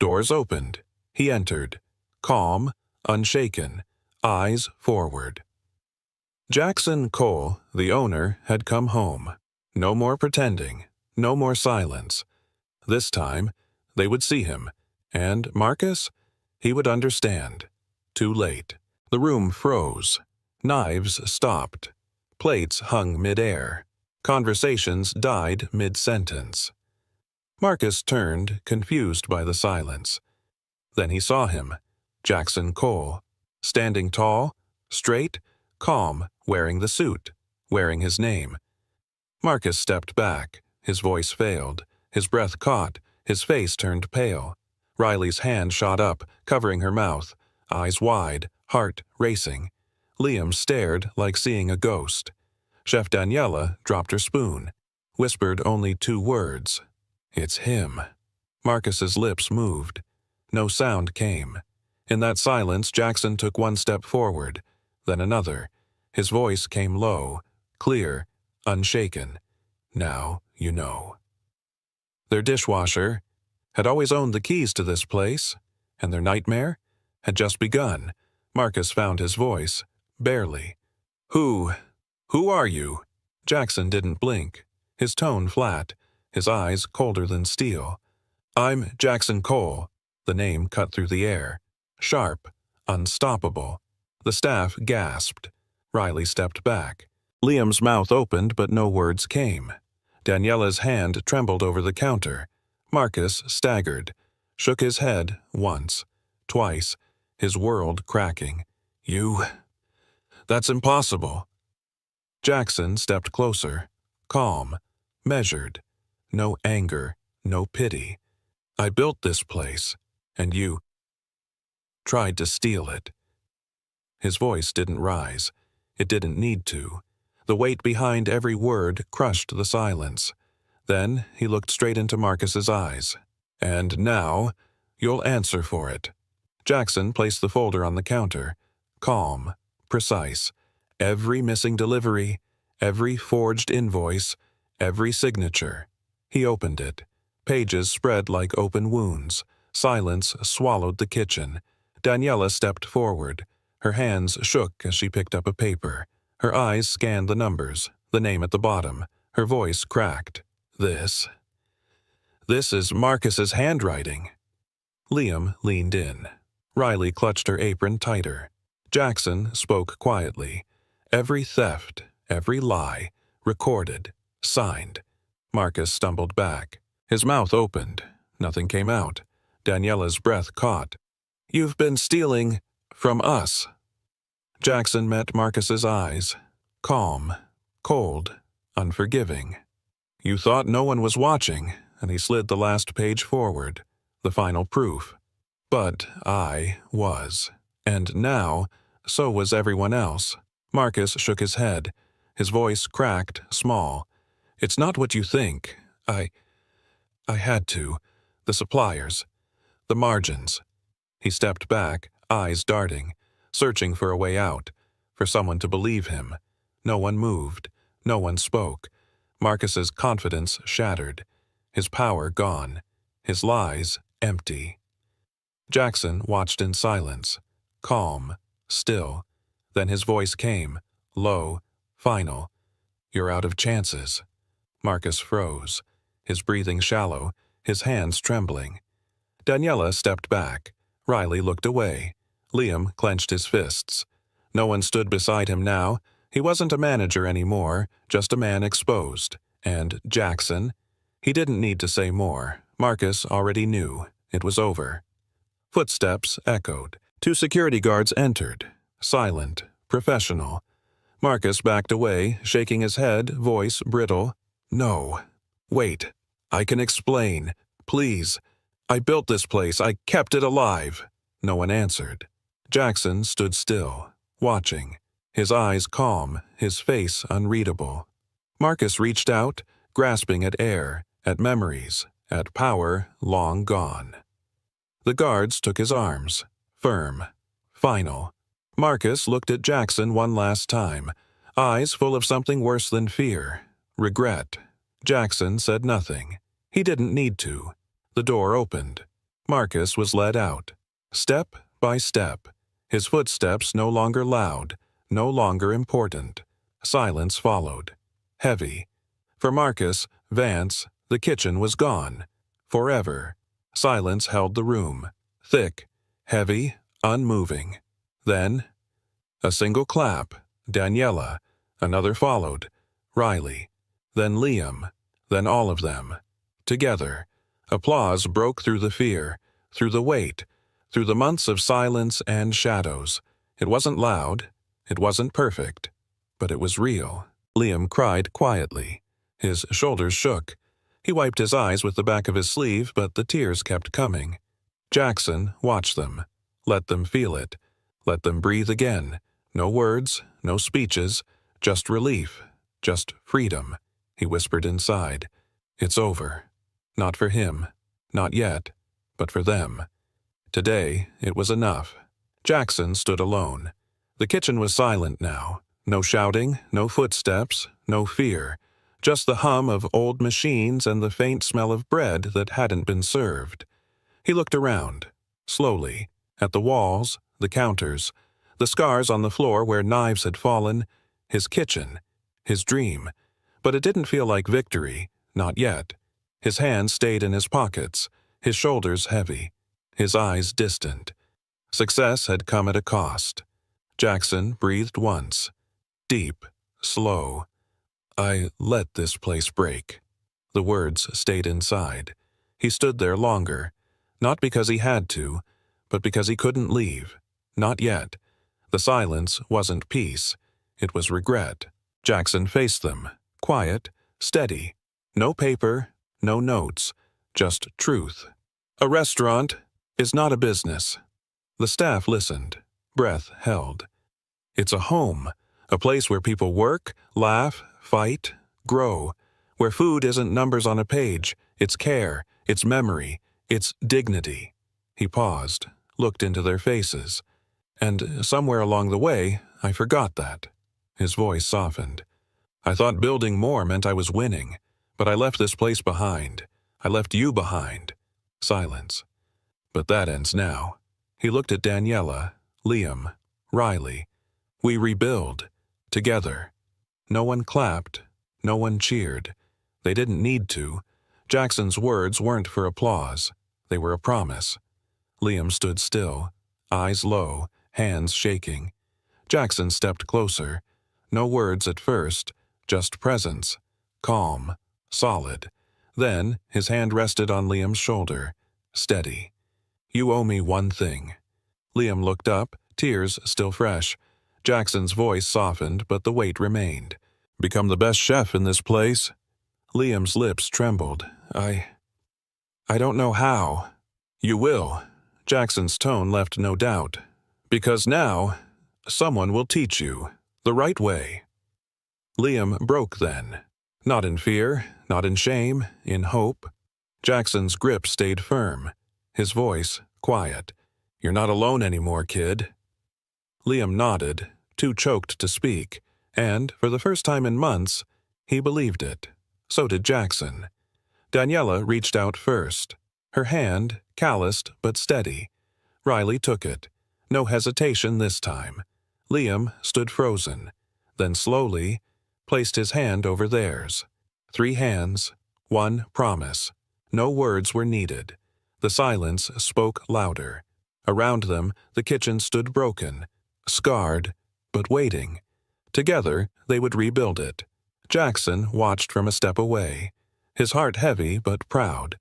Doors opened. He entered, calm, unshaken, eyes forward. Jackson Cole, the owner, had come home. No more pretending, no more silence. This time, they would see him, and Marcus, he would understand. Too late. The room froze. Knives stopped. Plates hung mid-air. Conversations died mid-sentence. Marcus turned, confused by the silence. Then he saw him, Jackson Cole, standing tall, straight, calm, wearing the suit, wearing his name. Marcus stepped back. His voice failed. His breath caught. His face turned pale. Riley's hand shot up, covering her mouth, eyes wide, heart racing. Liam stared like seeing a ghost. Chef Daniela dropped her spoon, whispered only 2 words. "It's him." Marcus's lips moved. No sound came. In that silence, Jackson took 1 step forward, then another. His voice came low, clear, unshaken. "Now you know." Their dishwasher had always owned the keys to this place, and their nightmare had just begun. Marcus found his voice, barely. Who are you?" Jackson didn't blink, his tone flat, his eyes colder than steel. "I'm Jackson Cole." The name cut through the air. Sharp, unstoppable. The staff gasped. Riley stepped back. Liam's mouth opened, but no words came. Daniela's hand trembled over the counter. Marcus staggered, shook his head once, twice, his world cracking. "You? That's impossible." Jackson stepped closer, calm, measured. No anger, no pity. "I built this place, and you tried to steal it." His voice didn't rise. It didn't need to. The weight behind every word crushed the silence. Then he looked straight into Marcus's eyes. "And now, you'll answer for it." Jackson placed the folder on the counter. Calm, precise. Every missing delivery, every forged invoice, every signature. He opened it. Pages spread like open wounds. Silence swallowed the kitchen. Daniela stepped forward. Her hands shook as she picked up a paper. Her eyes scanned the numbers, the name at the bottom. Her voice cracked. This is Marcus's handwriting." Liam leaned in. Riley clutched her apron tighter. Jackson spoke quietly. Every theft, every lie, recorded, signed. Marcus stumbled back. His mouth opened. Nothing came out. Daniela's breath caught. "You've been stealing from us." Jackson met Marcus's eyes. Calm, cold, unforgiving. "You thought no one was watching," and he slid the last page forward, the final proof. "But I was. And now, so was everyone else." Marcus shook his head. His voice cracked, small. "It's not what you think. I had to. The suppliers. The margins." He stepped back, eyes darting, searching for a way out, for someone to believe him. No one moved. No one spoke. Marcus's confidence shattered. His power gone. His lies empty. Jackson watched in silence, calm, still. Then his voice came, low, final. "You're out of chances." Marcus froze, his breathing shallow, his hands trembling. Daniela stepped back. Riley looked away. Liam clenched his fists. No one stood beside him now. He wasn't a manager anymore, just a man exposed. And Jackson? He didn't need to say more. Marcus already knew. It was over. Footsteps echoed. 2 security guards entered. Silent, professional. Marcus backed away, shaking his head, voice brittle. "No. Wait. I can explain. Please. I built this place. I kept it alive." No one answered. Jackson stood still, watching. His eyes calm, his face unreadable. Marcus reached out, grasping at air, at memories, at power long gone. The guards took his arms. Firm. Final. Marcus looked at Jackson one last time, eyes full of something worse than fear. Regret. Jackson said nothing. He didn't need to. The door opened. Marcus was led out. Step by step. His footsteps no longer loud, no longer important. Silence followed. Heavy. For Marcus, Vance, the kitchen was gone. Forever. Silence held the room. Thick. Heavy. Unmoving. Then, a single clap. Daniela. Another followed. Riley. Then Liam. Then all of them. Together. Applause broke through the fear, through the weight, through the months of silence and shadows. It wasn't loud. It wasn't perfect. But it was real. Liam cried quietly. His shoulders shook. He wiped his eyes with the back of his sleeve, but the tears kept coming. Jackson watched them. Let them feel it. Let them breathe again. No words, no speeches, just relief, just freedom. He whispered inside. It's over. Not for him. Not yet. But for them. Today, it was enough. Jackson stood alone. The kitchen was silent now. No shouting, no footsteps, no fear. Just the hum of old machines and the faint smell of bread that hadn't been served. He looked around, slowly, at the walls, the counters, the scars on the floor where knives had fallen, his kitchen, his dream. But it didn't feel like victory, not yet. His hands stayed in his pockets, his shoulders heavy, his eyes distant. Success had come at a cost. Jackson breathed once. Deep, slow. I let this place break. The words stayed inside. He stood there longer, not because he had to, but because he couldn't leave. Not yet. The silence wasn't peace. It was regret. Jackson faced them, quiet, steady. No paper, no notes, just truth. A restaurant is not a business. The staff listened, breath held. It's a home, a place where people work, laugh, fight, grow, where food isn't numbers on a page, it's care, it's memory, it's dignity. He paused, looked into their faces. And somewhere along the way, I forgot that. His voice softened. I thought building more meant I was winning, but I left this place behind. I left you behind. Silence. But that ends now. He looked at Daniela, Liam, Riley. We rebuild. Together. No one clapped. No one cheered. They didn't need to. Jackson's words weren't for applause. They were a promise. Liam stood still, eyes low, hands shaking. Jackson stepped closer. No words at first, just presence. Calm. Solid. Then his hand rested on Liam's shoulder. Steady. You owe me one thing. Liam looked up, tears still fresh. Jackson's voice softened, but the weight remained. Become the best chef in this place? Liam's lips trembled. I don't know how. You will. Jackson's tone left no doubt. Because now, someone will teach you. The right way. Liam broke then. Not in fear, not in shame, in hope. Jackson's grip stayed firm. His voice quiet. You're not alone anymore, kid. Liam nodded, too choked to speak, and, for the first time in months, he believed it. So did Jackson. Daniela reached out first. Her hand, calloused but steady. Riley took it. No hesitation this time. Liam stood frozen, then slowly placed his hand over theirs. 3 hands, 1 promise. No words were needed. The silence spoke louder. Around them, the kitchen stood broken, scarred, but waiting. Together, they would rebuild it. Jackson watched from a step away, his heart heavy but proud.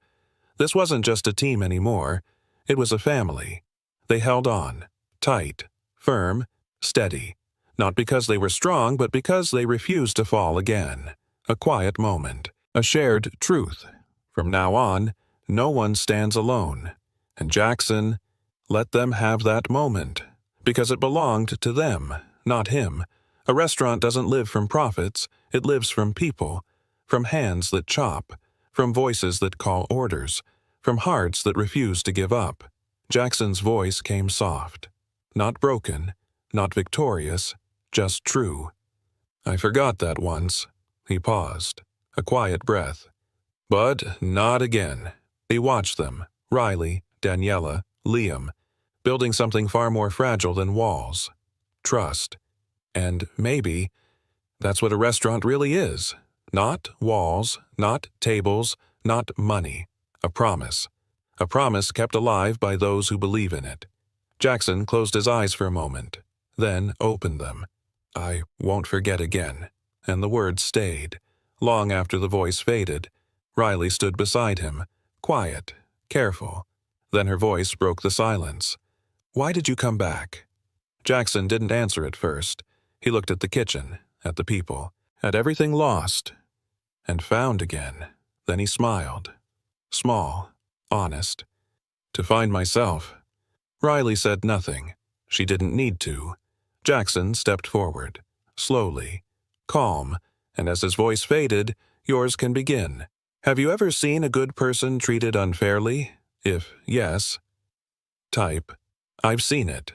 This wasn't just a team anymore. It was a family. They held on, tight, firm, steady. Not because they were strong, but because they refused to fall again. A quiet moment. A shared truth. From now on, no one stands alone. And Jackson let them have that moment. Because it belonged to them, not him. A restaurant doesn't live from profits. It lives from people. From hands that chop. From voices that call orders. From hearts that refuse to give up. Jackson's voice came soft. Not broken. Not victorious. Just true. I forgot that once. He paused. A quiet breath. But not again. He watched them, Riley, Daniela, Liam, building something far more fragile than walls. Trust. And maybe that's what a restaurant really is. Not walls, not tables, not money. A promise. A promise kept alive by those who believe in it. Jackson closed his eyes for a moment, then opened them. I won't forget again. And the words stayed. Long after the voice faded, Riley stood beside him, quiet, careful. Then her voice broke the silence. Why did you come back? Jackson didn't answer at first. He looked at the kitchen, at the people, at everything lost and found again. Then he smiled. Small, honest. To find myself. Riley said nothing. She didn't need to. Jackson stepped forward, slowly, calm, and as his voice faded, yours can begin. Have you ever seen a good person treated unfairly? If yes, type, I've seen it.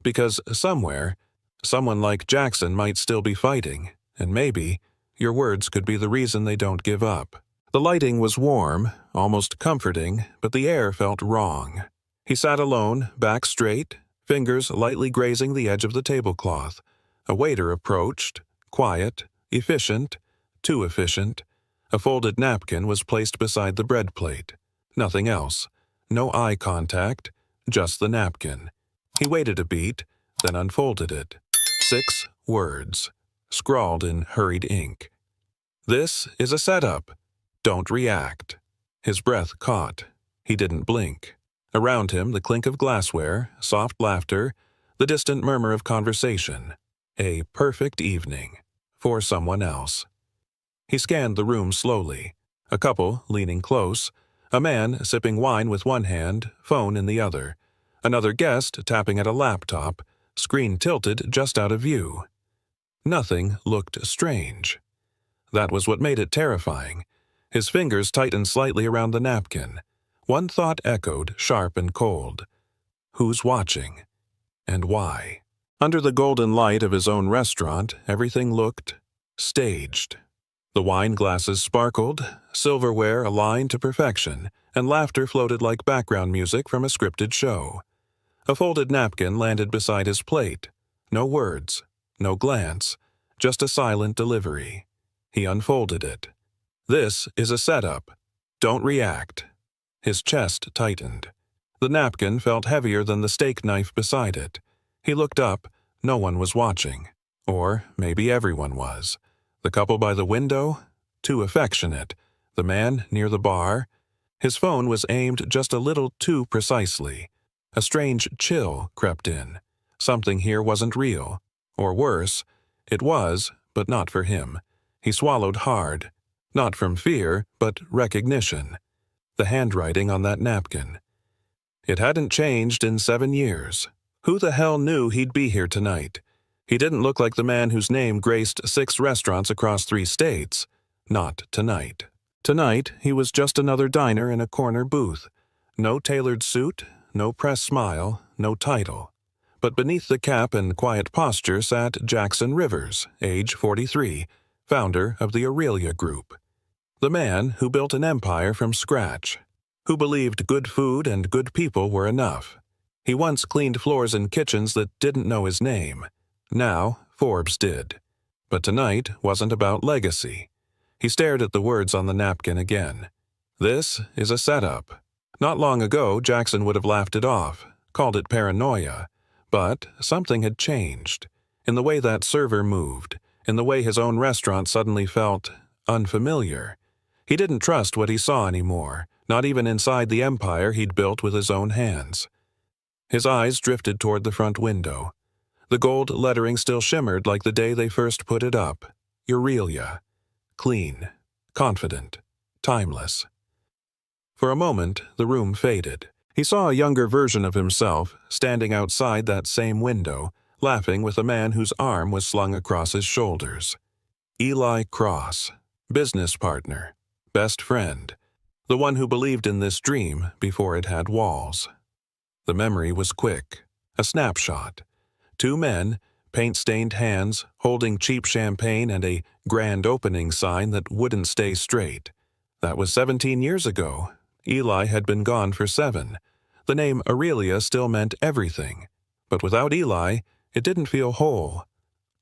Because somewhere, someone like Jackson might still be fighting, and maybe your words could be the reason they don't give up. The lighting was warm, almost comforting, but the air felt wrong. He sat alone, back straight, fingers lightly grazing the edge of the tablecloth. A waiter approached, quiet, efficient, too efficient. A folded napkin was placed beside the bread plate. Nothing else. No eye contact, just the napkin. He waited a beat, then unfolded it. 6 words, scrawled in hurried ink. This is a setup. Don't react. His breath caught. He didn't blink. Around him, the clink of glassware, soft laughter, the distant murmur of conversation. A perfect evening. For someone else. He scanned the room slowly. A couple leaning close. A man sipping wine with one hand, phone in the other. Another guest tapping at a laptop, screen tilted just out of view. Nothing looked strange. That was what made it terrifying. His fingers tightened slightly around the napkin. One thought echoed, sharp and cold. Who's watching? And why? Under the golden light of his own restaurant, everything looked staged. The wine glasses sparkled, silverware aligned to perfection, and laughter floated like background music from a scripted show. A folded napkin landed beside his plate. No words, no glance, just a silent delivery. He unfolded it. This is a setup. Don't react. His chest tightened. The napkin felt heavier than the steak knife beside it. He looked up. No one was watching. Or maybe everyone was. The couple by the window? Too affectionate. The man near the bar? His phone was aimed just a little too precisely. A strange chill crept in. Something here wasn't real. Or worse, it was, but not for him. He swallowed hard. Not from fear, but recognition. The handwriting on that napkin. It hadn't changed in 7 years. Who the hell knew he'd be here tonight? He didn't look like the man whose name graced 6 restaurants across 3 states. Not tonight. Tonight, he was just another diner in a corner booth. No tailored suit, no press smile, no title. But beneath the cap and quiet posture sat Jackson Rivers, age 43, founder of the Aurelia Group. The man who built an empire from scratch. Who believed good food and good people were enough. He once cleaned floors in kitchens that didn't know his name. Now, Forbes did. But tonight wasn't about legacy. He stared at the words on the napkin again. This is a setup. Not long ago, Jackson would have laughed it off, called it paranoia. But something had changed. In the way that server moved, in the way his own restaurant suddenly felt unfamiliar. He didn't trust what he saw anymore, not even inside the empire he'd built with his own hands. His eyes drifted toward the front window. The gold lettering still shimmered like the day they first put it up. Aurelia. Clean, confident, timeless. For a moment, the room faded. He saw a younger version of himself standing outside that same window, laughing with a man whose arm was slung across his shoulders. Eli Cross, business partner, best friend, the one who believed in this dream before it had walls. The memory was quick, a snapshot. Two men, paint-stained hands, holding cheap champagne and a grand opening sign that wouldn't stay straight. That was 17 years ago. Eli had been gone for 7. The name Aurelia still meant everything. But without Eli, it didn't feel whole.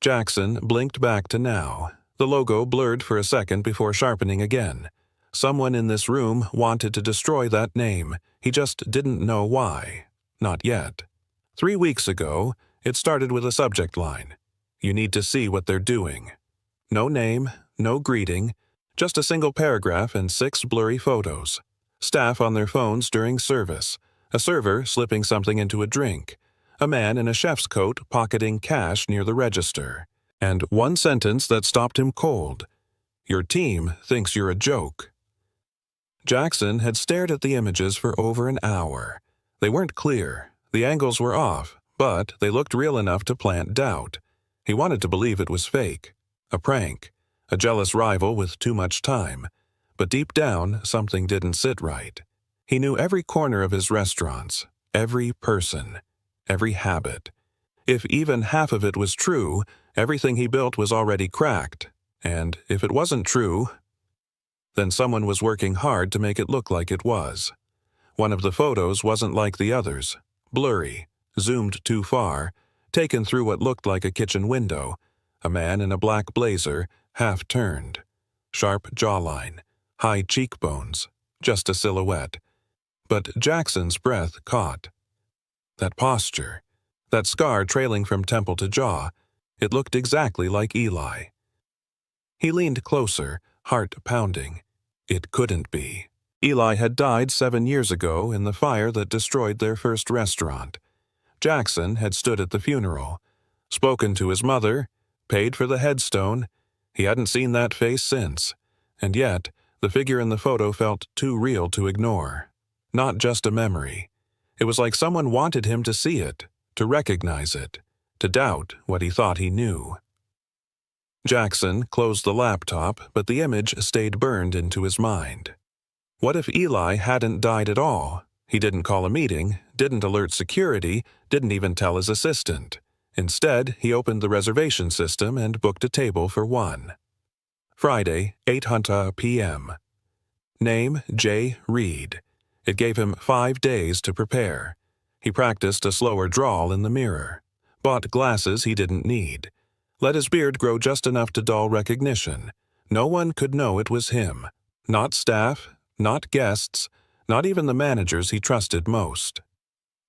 Jackson blinked back to now. The logo blurred for a second before sharpening again. Someone in this room wanted to destroy that name. He just didn't know why. Not yet. 3 weeks ago, it started with a subject line. You need to see what they're doing. No name, no greeting, just a single paragraph and 6 blurry photos. Staff on their phones during service, a server slipping something into a drink, a man in a chef's coat pocketing cash near the register, and one sentence that stopped him cold. Your team thinks you're a joke. Jackson had stared at the images for over an hour. They weren't clear, the angles were off, but they looked real enough to plant doubt. He wanted to believe it was fake, a prank, a jealous rival with too much time. But deep down, something didn't sit right. He knew every corner of his restaurants, every person, every habit. If even half of it was true, everything he built was already cracked. And if it wasn't true, then someone was working hard to make it look like it was. One of the photos wasn't like the others, blurry, zoomed too far, taken through what looked like a kitchen window, a man in a black blazer, half turned, sharp jawline, high cheekbones, just a silhouette. But Jackson's breath caught. That posture, that scar trailing from temple to jaw, it looked exactly like Eli. He leaned closer, heart pounding. It couldn't be. Eli had died 7 years ago in the fire that destroyed their first restaurant. Jackson had stood at the funeral, spoken to his mother, paid for the headstone. He hadn't seen that face since, and yet the figure in the photo felt too real to ignore. Not just a memory. It was like someone wanted him to see it, to recognize it, to doubt what he thought he knew. Jackson closed the laptop, but the image stayed burned into his mind. What if Eli hadn't died at all? He didn't call a meeting, didn't alert security, didn't even tell his assistant. Instead, he opened the reservation system and booked a table for 1. Friday, 8:00 p.m. Name, J. Reed. It gave him 5 days to prepare. He practiced a slower drawl in the mirror. Bought glasses he didn't need. Let his beard grow just enough to dull recognition. No one could know it was him. Not staff, not guests, not even the managers he trusted most.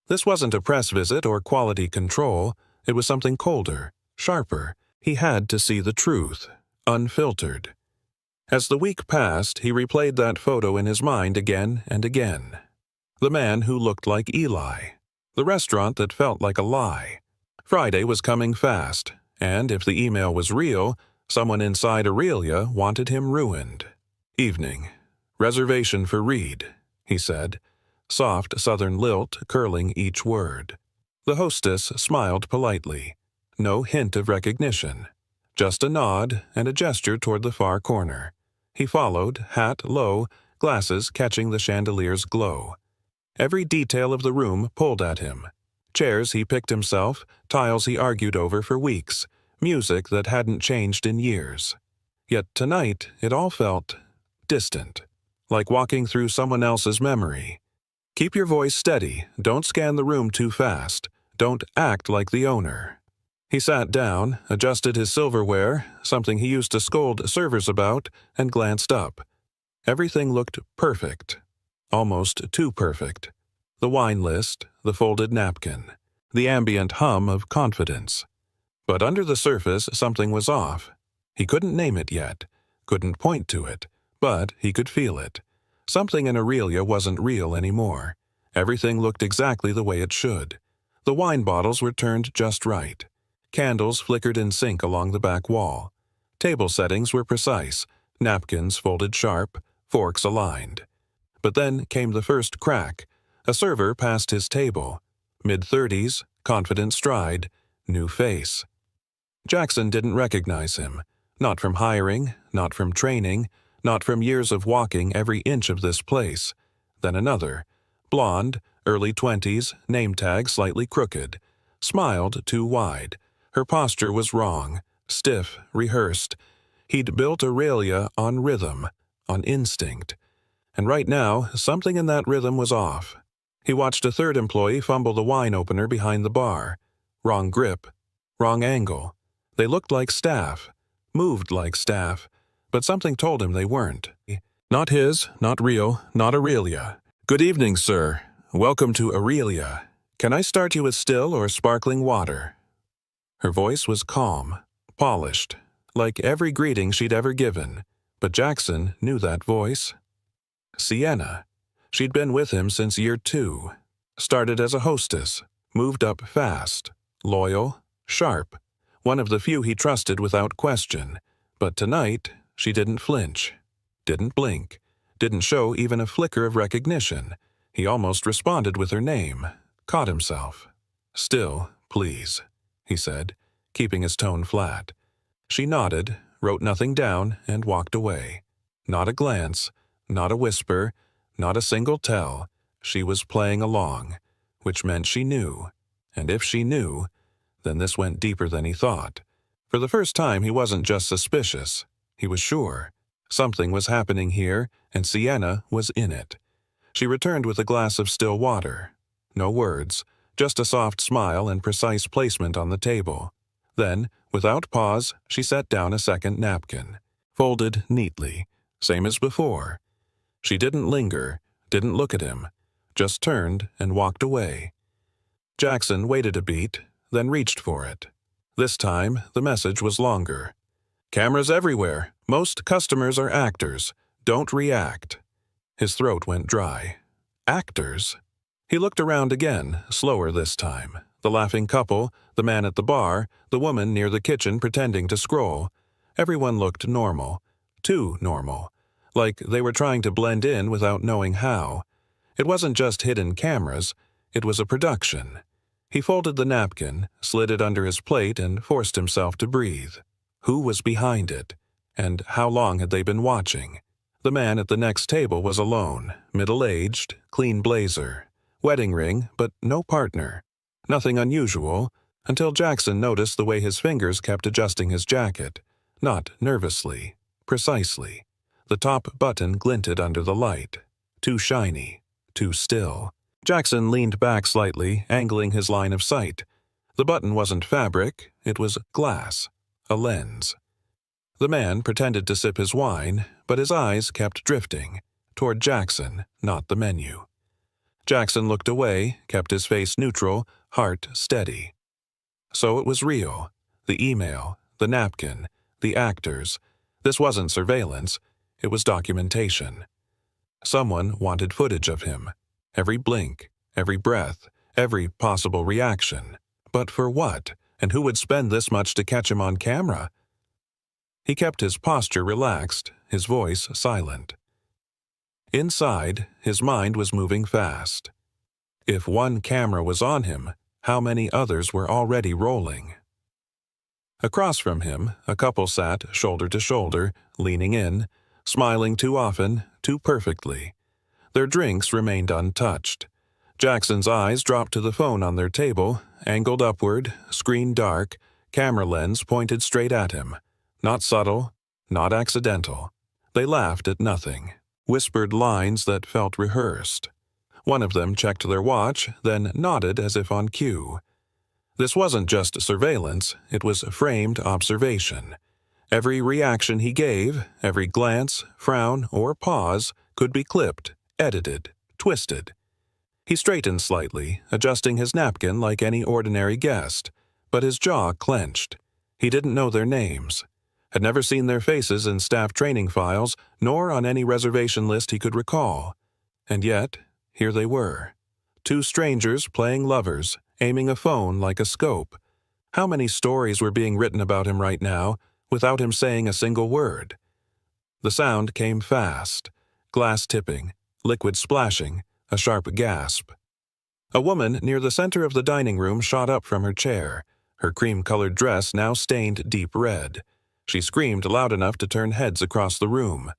This wasn't a press visit or quality control. It was something colder, sharper. He had to see the truth, unfiltered. As the week passed, he replayed that photo in his mind again and again. The man who looked like Eli. The restaurant that felt like a lie. Friday was coming fast, and if the email was real, someone inside Aurelia wanted him ruined. Evening. Reservation for Reed, he said, soft southern lilt curling each word. The hostess smiled politely. No hint of recognition. Just a nod and a gesture toward the far corner. He followed, hat low, glasses catching the chandelier's glow. Every detail of the room pulled at him. Chairs he picked himself, tiles he argued over for weeks, music that hadn't changed in years. Yet tonight it all felt distant, like walking through someone else's memory. Keep your voice steady, don't scan the room too fast, don't act like the owner. He sat down, adjusted his silverware, something he used to scold servers about, and glanced up. Everything looked perfect. Almost too perfect. The wine list, the folded napkin, the ambient hum of confidence. But under the surface, something was off. He couldn't name it yet, couldn't point to it, but he could feel it. Something in Aurelia wasn't real anymore. Everything looked exactly the way it should. The wine bottles were turned just right. Candles flickered in sync along the back wall. Table settings were precise, napkins folded sharp, forks aligned. But then came the first crack. A server passed his table. Mid-30s, confident stride, new face. Jackson didn't recognize him. Not from hiring, not from training, not from years of walking every inch of this place. Then another. Blonde, early 20s, name tag slightly crooked. Smiled too wide. Her posture was wrong, stiff, rehearsed. He'd built Aurelia on rhythm, on instinct. And right now, something in that rhythm was off. He watched a third employee fumble the wine opener behind the bar. Wrong grip, wrong angle. They looked like staff, moved like staff, but something told him they weren't. Not his, not real, not Aurelia. Good evening, sir. Welcome to Aurelia. Can I start you with still or sparkling water? Her voice was calm, polished, like every greeting she'd ever given, but Jackson knew that voice. Sienna. She'd been with him since year 2. Started as a hostess, moved up fast, loyal, sharp, one of the few he trusted without question. But tonight, she didn't flinch, didn't blink, didn't show even a flicker of recognition. He almost responded with her name, caught himself. Still, please, he said, keeping his tone flat. She nodded, wrote nothing down, and walked away. Not a glance, not a whisper, not a single tell. She was playing along, which meant she knew. And if she knew, then this went deeper than he thought. For the first time, he wasn't just suspicious. He was sure. Something was happening here, and Sienna was in it. She returned with a glass of still water. No words, just a soft smile and precise placement on the table. Then, without pause, she set down a second napkin, folded neatly, same as before. She didn't linger, didn't look at him, just turned and walked away. Jackson waited a beat, then reached for it. This time, the message was longer. Cameras everywhere. Most customers are actors. Don't react. His throat went dry. Actors? He looked around again, slower this time. The laughing couple, the man at the bar, the woman near the kitchen pretending to scroll. Everyone looked normal. Too normal. Like they were trying to blend in without knowing how. It wasn't just hidden cameras, it was a production. He folded the napkin, slid it under his plate, and forced himself to breathe. Who was behind it? And how long had they been watching? The man at the next table was alone, middle-aged, clean blazer, wedding ring, but no partner. Nothing unusual, until Jackson noticed the way his fingers kept adjusting his jacket. Not nervously, precisely. The top button glinted under the light. Too shiny, too still. Jackson leaned back slightly, angling his line of sight. The button wasn't fabric, it was glass, a lens. The man pretended to sip his wine, but his eyes kept drifting, toward Jackson, not the menu. Jackson looked away, kept his face neutral, heart steady. So it was real. The email, the napkin, the actors. This wasn't surveillance, it was documentation. Someone wanted footage of him. Every blink, every breath, every possible reaction. But for what? And who would spend this much to catch him on camera? He kept his posture relaxed, his voice silent. Inside, his mind was moving fast. If one camera was on him, how many others were already rolling? Across from him, a couple sat shoulder to shoulder, leaning in, smiling too often, too perfectly. Their drinks remained untouched. Jackson's eyes dropped to the phone on their table, angled upward, screen dark, camera lens pointed straight at him. Not subtle, not accidental. They laughed at nothing, whispered lines that felt rehearsed. One of them checked their watch, then nodded as if on cue. This wasn't just surveillance, it was framed observation. Every reaction he gave, every glance, frown, or pause could be clipped, edited, twisted. He straightened slightly, adjusting his napkin like any ordinary guest, but his jaw clenched. He didn't know their names. had never seen their faces in staff training files, nor on any reservation list he could recall. And yet, here they were. Two strangers playing lovers, aiming a phone like a scope. How many stories were being written about him right now, without him saying a single word? The sound came fast. Glass tipping, liquid splashing, a sharp gasp. A woman near the center of the dining room shot up from her chair, her cream-colored dress now stained deep red. She screamed loud enough to turn heads across the room.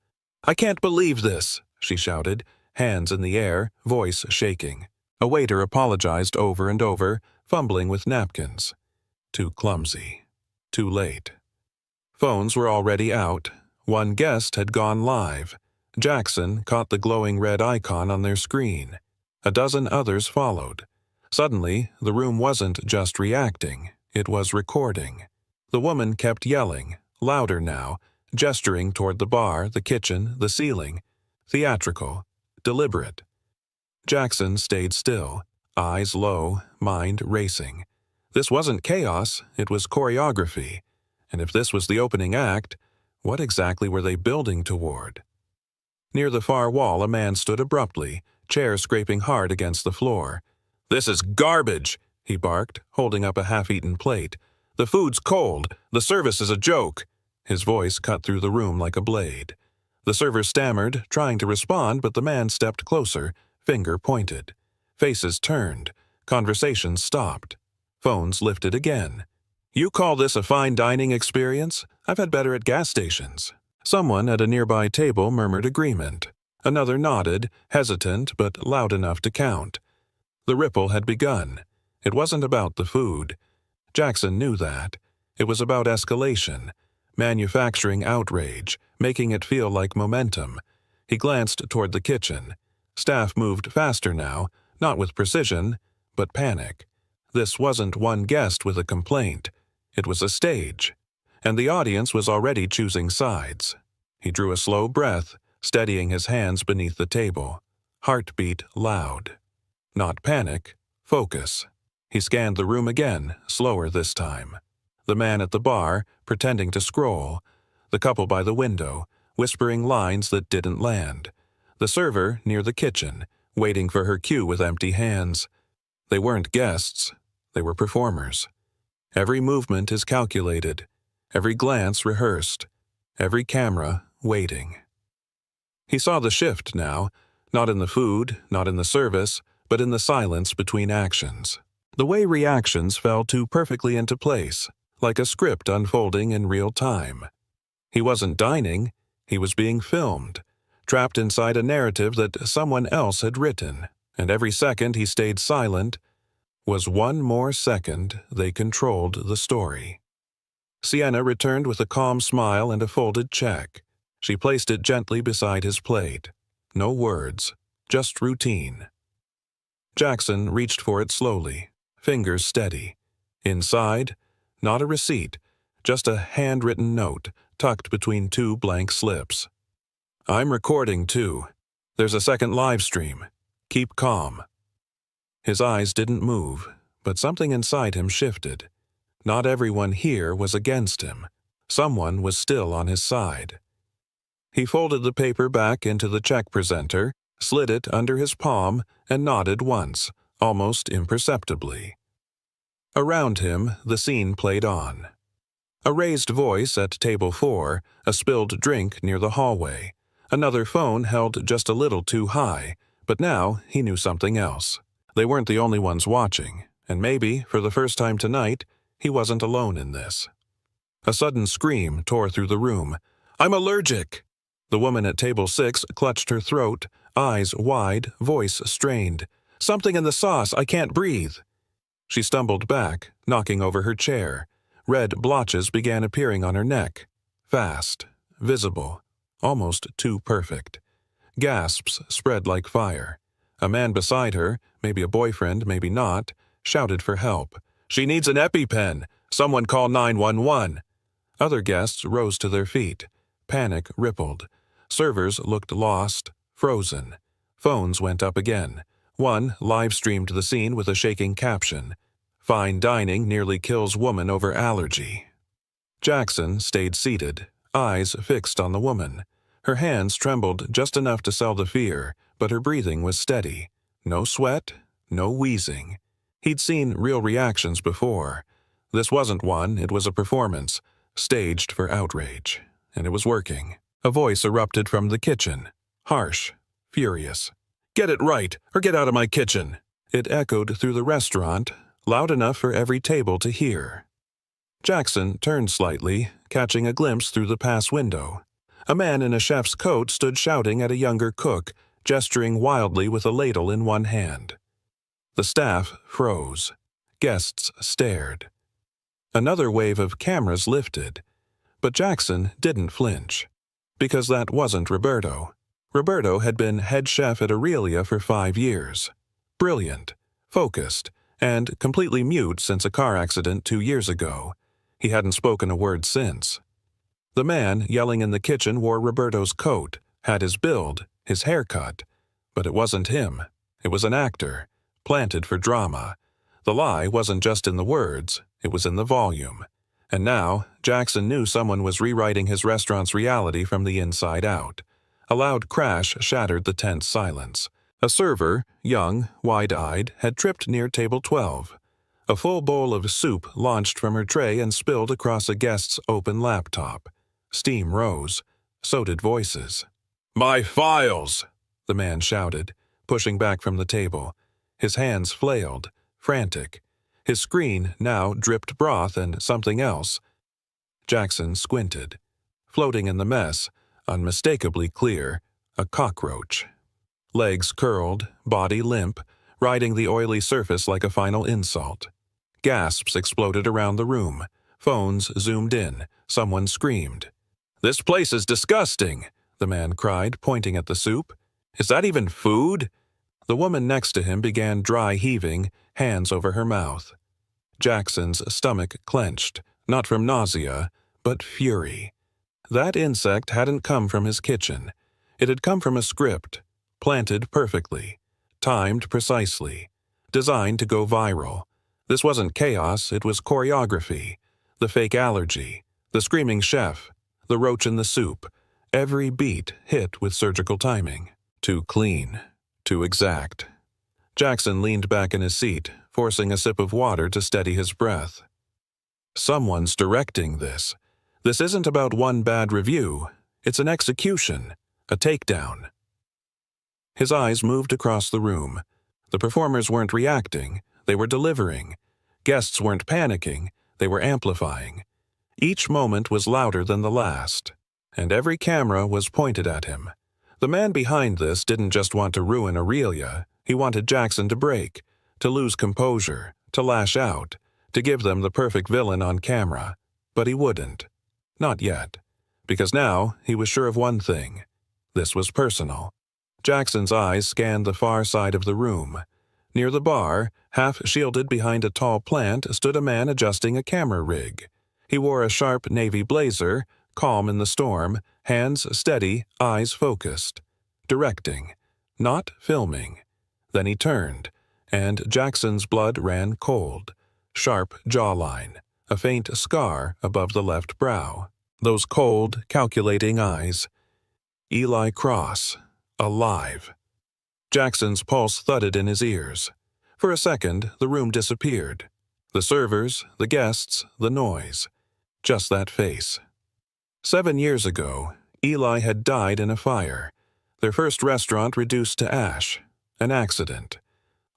"I can't believe this," she shouted, hands in the air, voice shaking. A waiter apologized over and over, fumbling with napkins. Too clumsy. Too late. Phones were already out. One guest had gone live. Jackson caught the glowing red icon on their screen. A dozen others followed. Suddenly, the room wasn't just reacting, it was recording. The woman kept yelling, louder now, gesturing toward the bar, the kitchen, the ceiling. Theatrical, deliberate. Jackson stayed still, eyes low, mind racing. This wasn't chaos, it was choreography. And if this was the opening act, what exactly were they building toward? Near the far wall, a man stood abruptly, chair scraping hard against the floor. "This is garbage," he barked, holding up a half-eaten plate. "The food's cold. The service is a joke." His voice cut through the room like a blade. The server stammered, trying to respond, but the man stepped closer, finger pointed. Faces turned. Conversations stopped. Phones lifted again. "You call this a fine dining experience? I've had better at gas stations." Someone at a nearby table murmured agreement. Another nodded, hesitant but loud enough to count. The ripple had begun. It wasn't about the food. Jackson knew that. It was about escalation, manufacturing outrage, making it feel like momentum. He glanced toward the kitchen. Staff moved faster now, not with precision, but panic. This wasn't one guest with a complaint. It was a stage. And the audience was already choosing sides. He drew a slow breath, steadying his hands beneath the table. Heartbeat loud. Not panic, focus. He scanned the room again, slower this time. The man at the bar, pretending to scroll. The couple by the window, whispering lines that didn't land. The server near the kitchen, waiting for her cue with empty hands. They weren't guests. They were performers. Every movement is calculated. Every glance rehearsed. Every camera waiting. He saw the shift now, not in the food, not in the service, but in the silence between actions. The way reactions fell too perfectly into place, like a script unfolding in real time. He wasn't dining, he was being filmed, trapped inside a narrative that someone else had written, and every second he stayed silent was one more second they controlled the story. Sienna returned with a calm smile and a folded check. She placed it gently beside his plate. No words, just routine. Jackson reached for it slowly, fingers steady. Inside, not a receipt, just a handwritten note tucked between two blank slips. "I'm recording, too. There's a second live stream. Keep calm." His eyes didn't move, but something inside him shifted. Not everyone here was against him. Someone was still on his side. He folded the paper back into the check presenter, slid it under his palm, and nodded once, almost imperceptibly. Around him, the scene played on. A raised voice at table 4, a spilled drink near the hallway. Another phone held just a little too high, but now he knew something else. They weren't the only ones watching, and maybe, for the first time tonight, he wasn't alone in this. A sudden scream tore through the room. "I'm allergic!" The woman at table 6 clutched her throat, eyes wide, voice strained. "Something in the sauce, I can't breathe." She stumbled back, knocking over her chair. Red blotches began appearing on her neck. Fast, visible, almost too perfect. Gasps spread like fire. A man beside her, maybe a boyfriend, maybe not, shouted for help. "She needs an EpiPen! Someone call 911! Other guests rose to their feet. Panic rippled. Servers looked lost, frozen. Phones went up again. One live-streamed the scene with a shaking caption. "Fine dining nearly kills woman over allergy." Jackson stayed seated, eyes fixed on the woman. Her hands trembled just enough to sell the fear, but her breathing was steady. No sweat, no wheezing. He'd seen real reactions before. This wasn't one, it was a performance, staged for outrage. And it was working. A voice erupted from the kitchen, harsh, furious. "Get it right, or get out of my kitchen!" It echoed through the restaurant, loud enough for every table to hear. Jackson turned slightly, catching a glimpse through the pass window. A man in a chef's coat stood shouting at a younger cook, gesturing wildly with a ladle in one hand. The staff froze. Guests stared. Another wave of cameras lifted. But Jackson didn't flinch. Because that wasn't Roberto. Roberto had been head chef at Aurelia for 5 years. Brilliant, focused, and completely mute since a car accident 2 years ago. He hadn't spoken a word since. The man yelling in the kitchen wore Roberto's coat, had his build, his haircut. But it wasn't him. It was an actor, planted for drama. The lie wasn't just in the words, it was in the volume. And now, Jackson knew someone was rewriting his restaurant's reality from the inside out. A loud crash shattered the tense silence. A server, young, wide-eyed, had tripped near table 12. A full bowl of soup launched from her tray and spilled across a guest's open laptop. Steam rose. So did voices. "My files!" the man shouted, pushing back from the table. His hands flailed, frantic. His screen now dripped broth and something else. Jackson squinted. Floating in the mess, unmistakably clear, a cockroach. Legs curled, body limp, riding the oily surface like a final insult. Gasps exploded around the room. Phones zoomed in. Someone screamed. "This place is disgusting!" the man cried, pointing at the soup. "Is that even food?" The woman next to him began dry heaving, hands over her mouth. Jackson's stomach clenched, not from nausea, but fury. That insect hadn't come from his kitchen. It had come from a script, planted perfectly, timed precisely, designed to go viral. This wasn't chaos, it was choreography. The fake allergy, the screaming chef, the roach in the soup, every beat hit with surgical timing. Too clean, too exact. Jackson leaned back in his seat, forcing a sip of water to steady his breath. Someone's directing this. This isn't about one bad review. It's an execution, a takedown. His eyes moved across the room. The performers weren't reacting, they were delivering. Guests weren't panicking, they were amplifying. Each moment was louder than the last, and every camera was pointed at him. The man behind this didn't just want to ruin Aurelia, he wanted Jackson to break, to lose composure, to lash out, to give them the perfect villain on camera. But he wouldn't. Not yet. Because now he was sure of one thing. This was personal. Jackson's eyes scanned the far side of the room. Near the bar, half shielded behind a tall plant, stood a man adjusting a camera rig. He wore a sharp navy blazer, calm in the storm, hands steady, eyes focused. Directing, not filming. Then he turned, and Jackson's blood ran cold. Sharp jawline, a faint scar above the left brow. Those cold, calculating eyes. Eli Cross, alive. Jackson's pulse thudded in his ears. For a second, the room disappeared. The servers, the guests, the noise. Just that face. 7 years ago, Eli had died in a fire. Their first restaurant reduced to ash. An accident.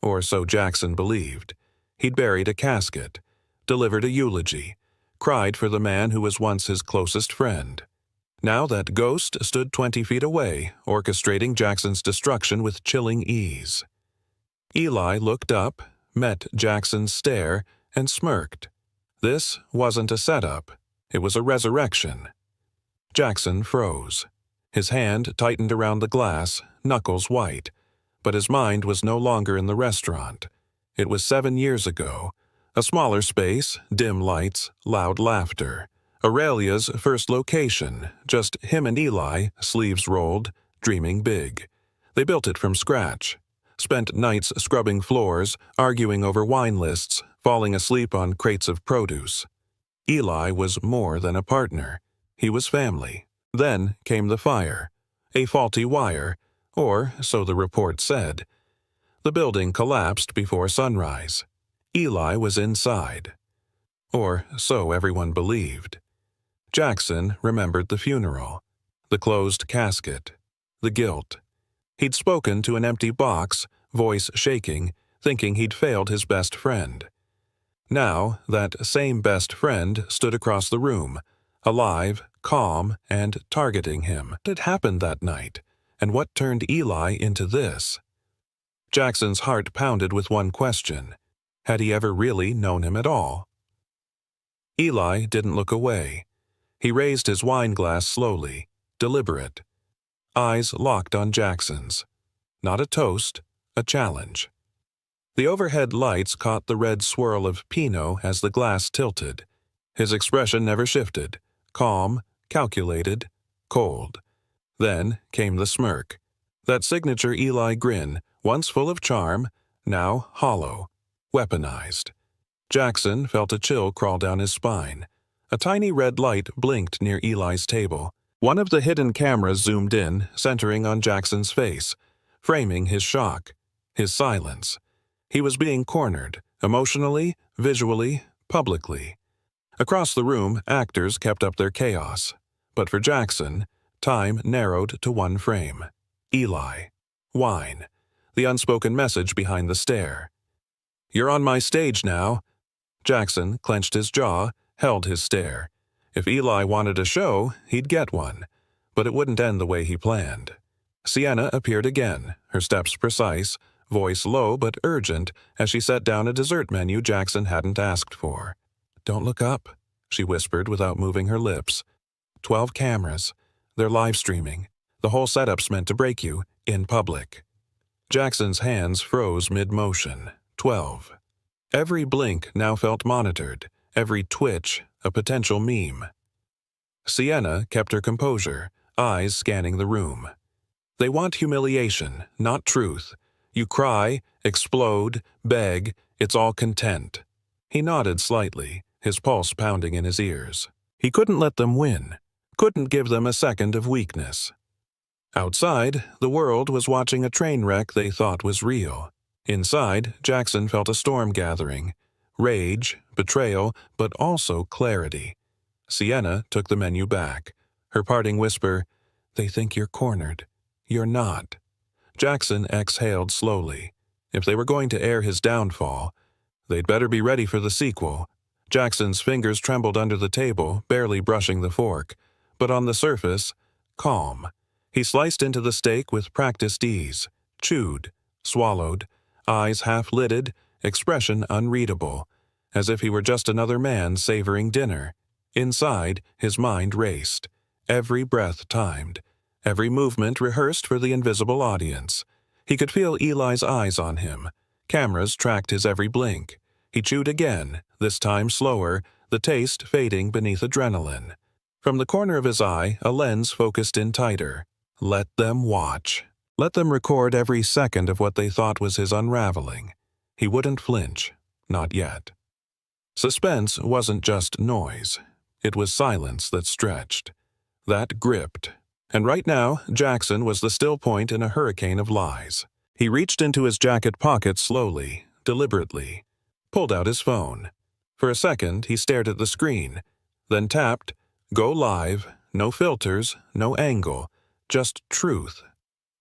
Or so Jackson believed. He'd buried a casket, delivered a eulogy, cried for the man who was once his closest friend. Now that ghost stood 20 feet away, orchestrating Jackson's destruction with chilling ease. Eli looked up, met Jackson's stare, and smirked. This wasn't a setup. It was a resurrection. Jackson froze. His hand tightened around the glass, knuckles white. But his mind was no longer in the restaurant. It was 7 years ago. A smaller space, dim lights, loud laughter. Aurelia's first location, just him and Eli, sleeves rolled, dreaming big. They built it from scratch. Spent nights scrubbing floors, arguing over wine lists, falling asleep on crates of produce. Eli was more than a partner. He was family. Then came the fire. A faulty wire, or so the report said. The building collapsed before sunrise. Eli was inside. Or so everyone believed. Jackson remembered the funeral, the closed casket, the guilt. He'd spoken to an empty box, voice shaking, thinking he'd failed his best friend. Now, that same best friend stood across the room, alive, calm, and targeting him. What had happened that night, and what turned Eli into this? Jackson's heart pounded with one question. Had he ever really known him at all? Eli didn't look away. He raised his wine glass slowly, deliberate. Eyes locked on Jackson's. Not a toast, a challenge. The overhead lights caught the red swirl of Pinot as the glass tilted. His expression never shifted. Calm, calculated, cold. Then came the smirk. That signature Eli grin, once full of charm, now hollow, weaponized. Jackson felt a chill crawl down his spine. A tiny red light blinked near Eli's table. One of the hidden cameras zoomed in, centering on Jackson's face, framing his shock, his silence. He was being cornered, emotionally, visually, publicly. Across the room, actors kept up their chaos. But for Jackson, time narrowed to one frame. Eli. Wine. The unspoken message behind the stare. "You're on my stage now." Jackson clenched his jaw, held his stare. If Eli wanted a show, he'd get one. But it wouldn't end the way he planned. Sienna appeared again, her steps precise, voice low but urgent as she set down a dessert menu Jackson hadn't asked for. "Don't look up," she whispered without moving her lips. 12 cameras. They're live streaming. The whole setup's meant to break you, in public. Jackson's hands froze mid-motion. 12. Every blink now felt monitored, every twitch a potential meme. Sienna kept her composure, eyes scanning the room. They want humiliation, not truth. You cry, explode, beg, it's all content. He nodded slightly, his pulse pounding in his ears. He couldn't let them win, couldn't give them a second of weakness. Outside, the world was watching a train wreck they thought was real. Inside, Jackson felt a storm gathering. Rage, betrayal, but also clarity. Sienna took the menu back. Her parting whisper, "They think you're cornered. You're not." Jackson exhaled slowly. If they were going to air his downfall, they'd better be ready for the sequel. Jackson's fingers trembled under the table, barely brushing the fork. But on the surface, calm. He sliced into the steak with practiced ease, chewed, swallowed, eyes half-lidded, expression unreadable, as if he were just another man savoring dinner. Inside, his mind raced, every breath timed, every movement rehearsed for the invisible audience. He could feel Eli's eyes on him. Cameras tracked his every blink. He chewed again, this time slower, the taste fading beneath adrenaline. From the corner of his eye, a lens focused in tighter. Let them watch. Let them record every second of what they thought was his unraveling. He wouldn't flinch. Not yet. Suspense wasn't just noise. It was silence that stretched. That gripped. And right now, Jackson was the still point in a hurricane of lies. He reached into his jacket pocket slowly, deliberately, pulled out his phone. For a second, he stared at the screen, then tapped, "Go live," no filters, no angle, just truth.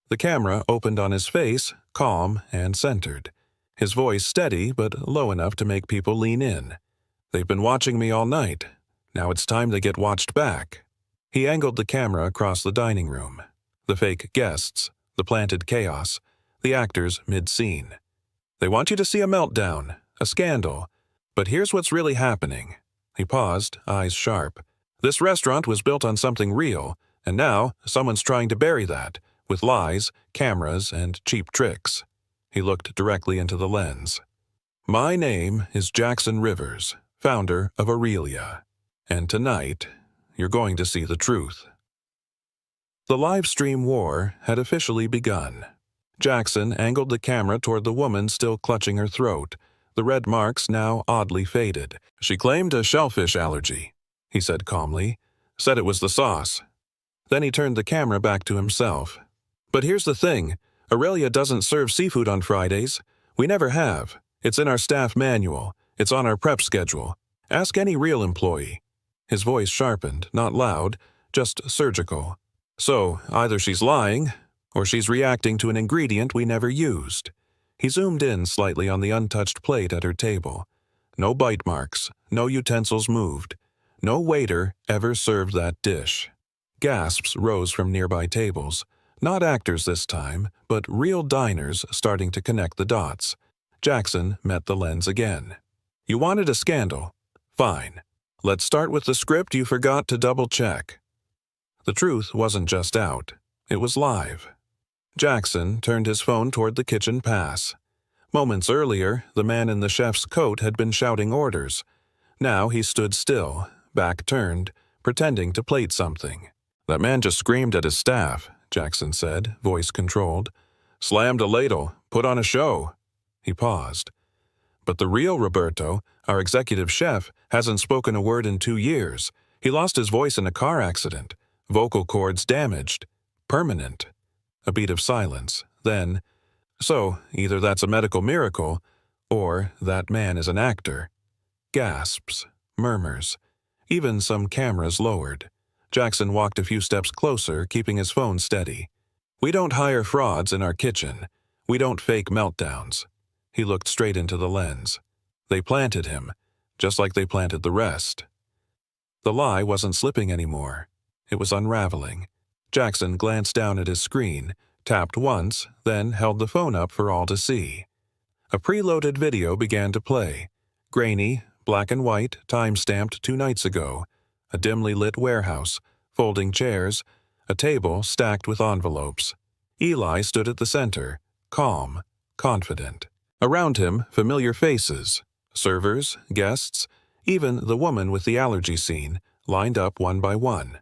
The camera opened on his face, calm and centered. His voice steady but low enough to make people lean in. "They've been watching me all night. Now it's time they get watched back." He angled the camera across the dining room. The fake guests, the planted chaos, the actors mid-scene. "They want you to see a meltdown, a scandal. But here's what's really happening." He paused, eyes sharp. "This restaurant was built on something real, and now someone's trying to bury that, with lies, cameras, and cheap tricks." He looked directly into the lens. "My name is Jackson Rivers, founder of Aurelia. And tonight, you're going to see the truth." The live stream war had officially begun. Jackson angled the camera toward the woman still clutching her throat, the red marks now oddly faded. She claimed a shellfish allergy, he said calmly. Said it was the sauce. Then he turned the camera back to himself. But here's the thing. Aurelia doesn't serve seafood on Fridays. We never have. It's in our staff manual. It's on our prep schedule. Ask any real employee. His voice sharpened, not loud, just surgical. So, either she's lying, or she's reacting to an ingredient we never used. He zoomed in slightly on the untouched plate at her table. No bite marks, no utensils moved. No waiter ever served that dish. Gasps rose from nearby tables. Not actors this time, but real diners starting to connect the dots. Jackson met the lens again. You wanted a scandal? Fine. Let's start with the script you forgot to double-check. The truth wasn't just out. It was live. Jackson turned his phone toward the kitchen pass. Moments earlier, the man in the chef's coat had been shouting orders. Now he stood still, back turned, pretending to plate something. That man just screamed at his staff, Jackson said, voice controlled. Slammed a ladle, put on a show. He paused. But the real Roberto, our executive chef, hasn't spoken a word in 2 years. He lost his voice in a car accident. Vocal cords damaged. Permanent. A beat of silence. Then, so either that's a medical miracle, or that man is an actor. Gasps. Murmurs. Even some cameras lowered. Jackson walked a few steps closer, keeping his phone steady. We don't hire frauds in our kitchen. We don't fake meltdowns. He looked straight into the lens. They planted him, just like they planted the rest. The lie wasn't slipping anymore. It was unraveling. Jackson glanced down at his screen, tapped once, then held the phone up for all to see. A preloaded video began to play. Grainy, black and white, time-stamped 2 nights ago. A dimly lit warehouse, folding chairs, a table stacked with envelopes. Eli stood at the center, calm, confident. Around him, familiar faces. Servers, guests, even the woman with the allergy scene, lined up one by one.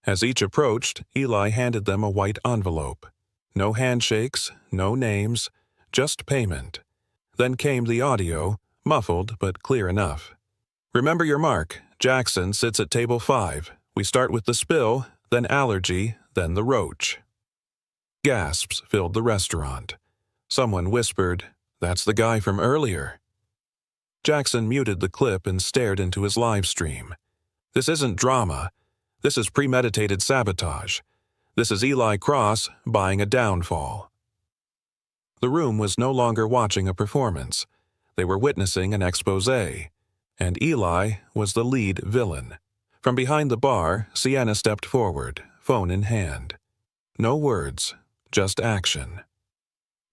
As each approached, Eli handed them a white envelope. No handshakes, no names, just payment. Then came the audio, muffled but clear enough. Remember your mark. Jackson sits at table 5. We start with the spill, then allergy, then the roach. Gasps filled the restaurant. Someone whispered, "That's the guy from earlier." Jackson muted the clip and stared into his live stream. This isn't drama. This is premeditated sabotage. This is Eli Cross buying a downfall. The room was no longer watching a performance. They were witnessing an exposé. And Eli was the lead villain. From behind the bar, Sienna stepped forward, phone in hand. No words, just action.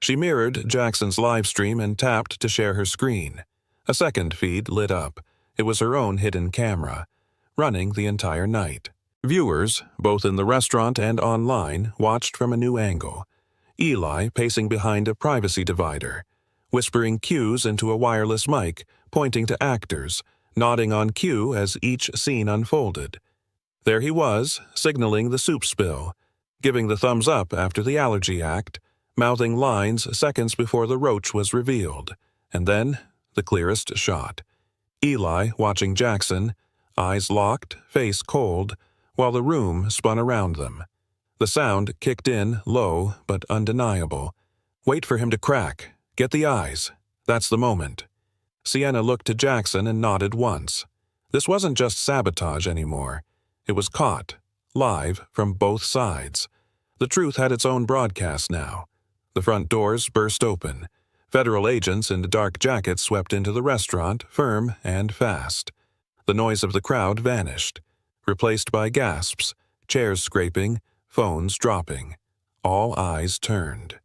She mirrored Jackson's live stream and tapped to share her screen. A second feed lit up. It was her own hidden camera, running the entire night. Viewers, both in the restaurant and online, watched from a new angle. Eli pacing behind a privacy divider, whispering cues into a wireless mic, pointing to actors, nodding on cue as each scene unfolded. There he was, signaling the soup spill, giving the thumbs up after the allergy act, mouthing lines seconds before the roach was revealed, and then the clearest shot. Eli watching Jackson, eyes locked, face cold, while the room spun around them. The sound kicked in, low but undeniable. Wait for him to crack. Get the eyes. That's the moment. Sienna looked to Jackson and nodded once. This wasn't just sabotage anymore. It was caught, live, from both sides. The truth had its own broadcast now. The front doors burst open. Federal agents in dark jackets swept into the restaurant, firm and fast. The noise of the crowd vanished, replaced by gasps, chairs scraping, phones dropping. All eyes turned.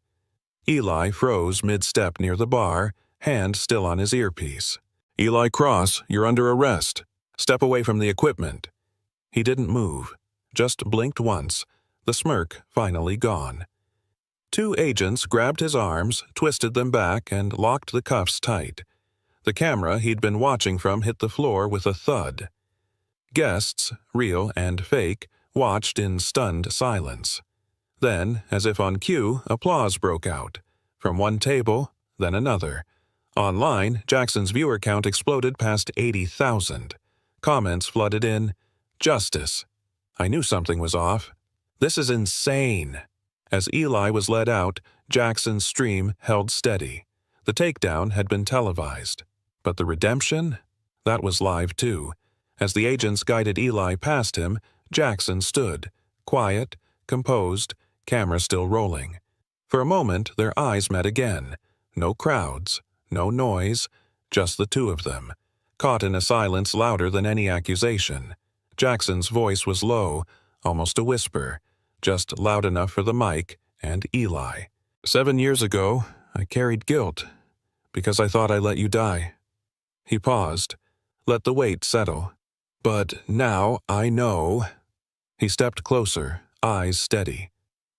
Eli froze mid-step near the bar, hand still on his earpiece. "Eli Cross, you're under arrest. Step away from the equipment." He didn't move, just blinked once, the smirk finally gone. 2 agents grabbed his arms, twisted them back, and locked the cuffs tight. The camera he'd been watching from hit the floor with a thud. Guests, real and fake, watched in stunned silence. Then, as if on cue, applause broke out. From one table, then another. Online, Jackson's viewer count exploded past 80,000. Comments flooded in, "Justice. I knew something was off. This is insane." As Eli was led out, Jackson's stream held steady. The takedown had been televised. But the redemption? That was live too. As the agents guided Eli past him, Jackson stood, quiet, composed, camera still rolling. For a moment, their eyes met again. No crowds, no noise, just the two of them, caught in a silence louder than any accusation. Jackson's voice was low, almost a whisper, just loud enough for the mic and Eli. 7 years ago, I carried guilt, because I thought I let you die. He paused, let the weight settle. But now I know. He stepped closer, eyes steady.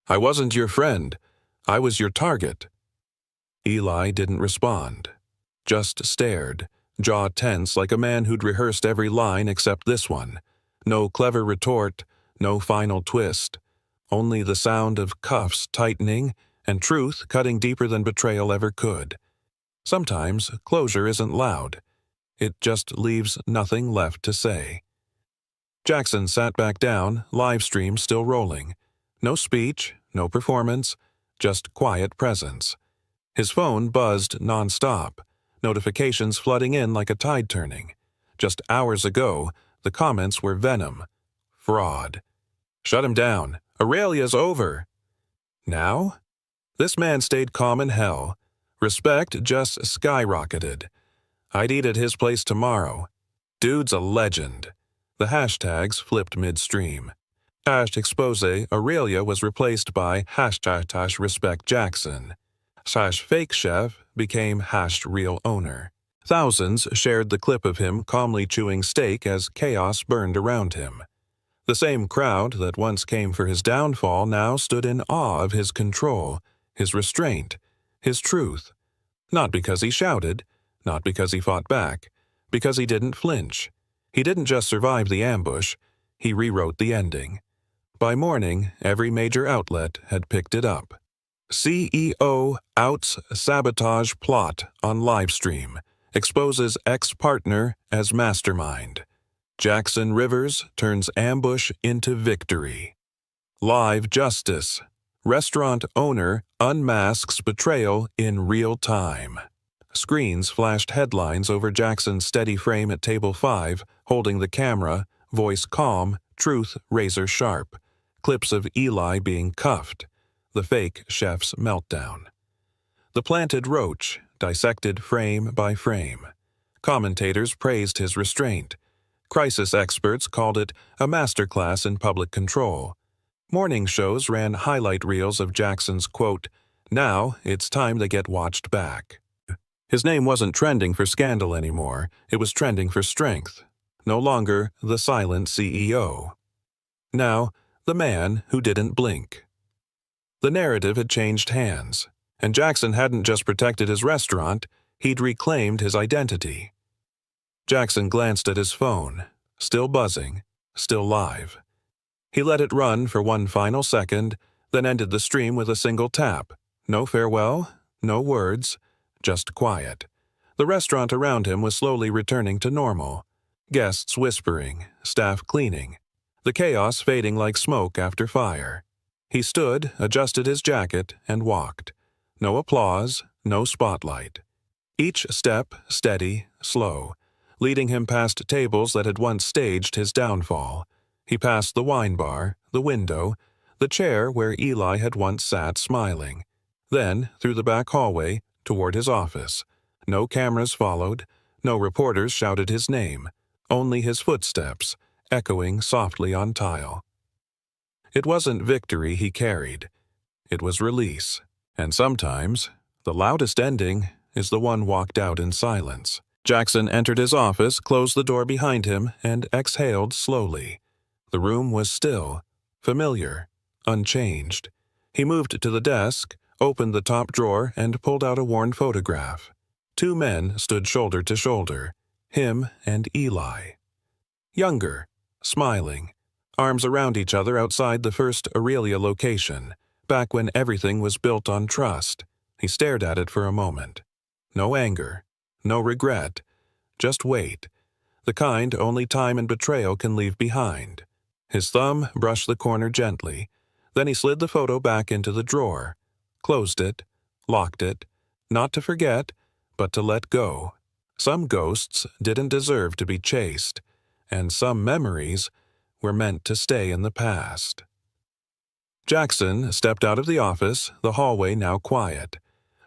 I wasn't your friend. I was your target. Eli didn't respond, just stared, jaw tense like a man who'd rehearsed every line except this one. No clever retort, no final twist. Only the sound of cuffs tightening and truth cutting deeper than betrayal ever could. Sometimes closure isn't loud. It just leaves nothing left to say. Jackson sat back down, live stream still rolling. No speech, no performance, just quiet presence. His phone buzzed nonstop, notifications flooding in like a tide turning. Just hours ago, the comments were venom. Fraud. Shut him down. Aurelia's over. Now? This man stayed calm in hell. Respect just skyrocketed. I'd eat at his place tomorrow. Dude's a legend. The hashtags flipped midstream. #expose Aurelia was replaced by #respect Jackson. #fake chef became #real owner. Thousands shared the clip of him calmly chewing steak as chaos burned around him. The same crowd that once came for his downfall now stood in awe of his control, his restraint, his truth. Not because he shouted, not because he fought back, because he didn't flinch. He didn't just survive the ambush, he rewrote the ending. By morning, every major outlet had picked it up. CEO outs sabotage plot on livestream, exposes ex-partner as mastermind. Jackson Rivers turns ambush into victory. Live justice. Restaurant owner unmasks betrayal in real time. Screens flashed headlines over Jackson's steady frame at table 5, holding the camera, voice calm, truth razor sharp. Clips of Eli being cuffed. The fake chef's meltdown. The planted roach, dissected frame by frame. Commentators praised his restraint. Crisis experts called it a masterclass in public control. Morning shows ran highlight reels of Jackson's quote, "Now it's time they get watched back." His name wasn't trending for scandal anymore, it was trending for strength. No longer the silent CEO. Now, the man who didn't blink. The narrative had changed hands, and Jackson hadn't just protected his restaurant, he'd reclaimed his identity. Jackson glanced at his phone, still buzzing, still live. He let it run for one final second, then ended the stream with a single tap. No farewell, no words, just quiet. The restaurant around him was slowly returning to normal. Guests whispering, staff cleaning. The chaos fading like smoke after fire. He stood, adjusted his jacket, and walked. No applause, no spotlight. Each step steady, slow, leading him past tables that had once staged his downfall. He passed the wine bar, the window, the chair where Eli had once sat smiling. Then, through the back hallway, toward his office. No cameras followed, no reporters shouted his name, only his footsteps, echoing softly on tile. It wasn't victory he carried. It was release. And sometimes, the loudest ending is the one walked out in silence. Jackson entered his office, closed the door behind him, and exhaled slowly. The room was still, familiar, unchanged. He moved to the desk, opened the top drawer, and pulled out a worn photograph. 2 men stood shoulder to shoulder, him and Eli. Younger, smiling, arms around each other outside the first Aurelia location, back when everything was built on trust. He stared at it for a moment. No anger. No regret. Just weight. The kind only time and betrayal can leave behind. His thumb brushed the corner gently. Then he slid the photo back into the drawer, closed it, locked it, not to forget, but to let go. Some ghosts didn't deserve to be chased, and some memories were meant to stay in the past. Jackson stepped out of the office, the hallway now quiet.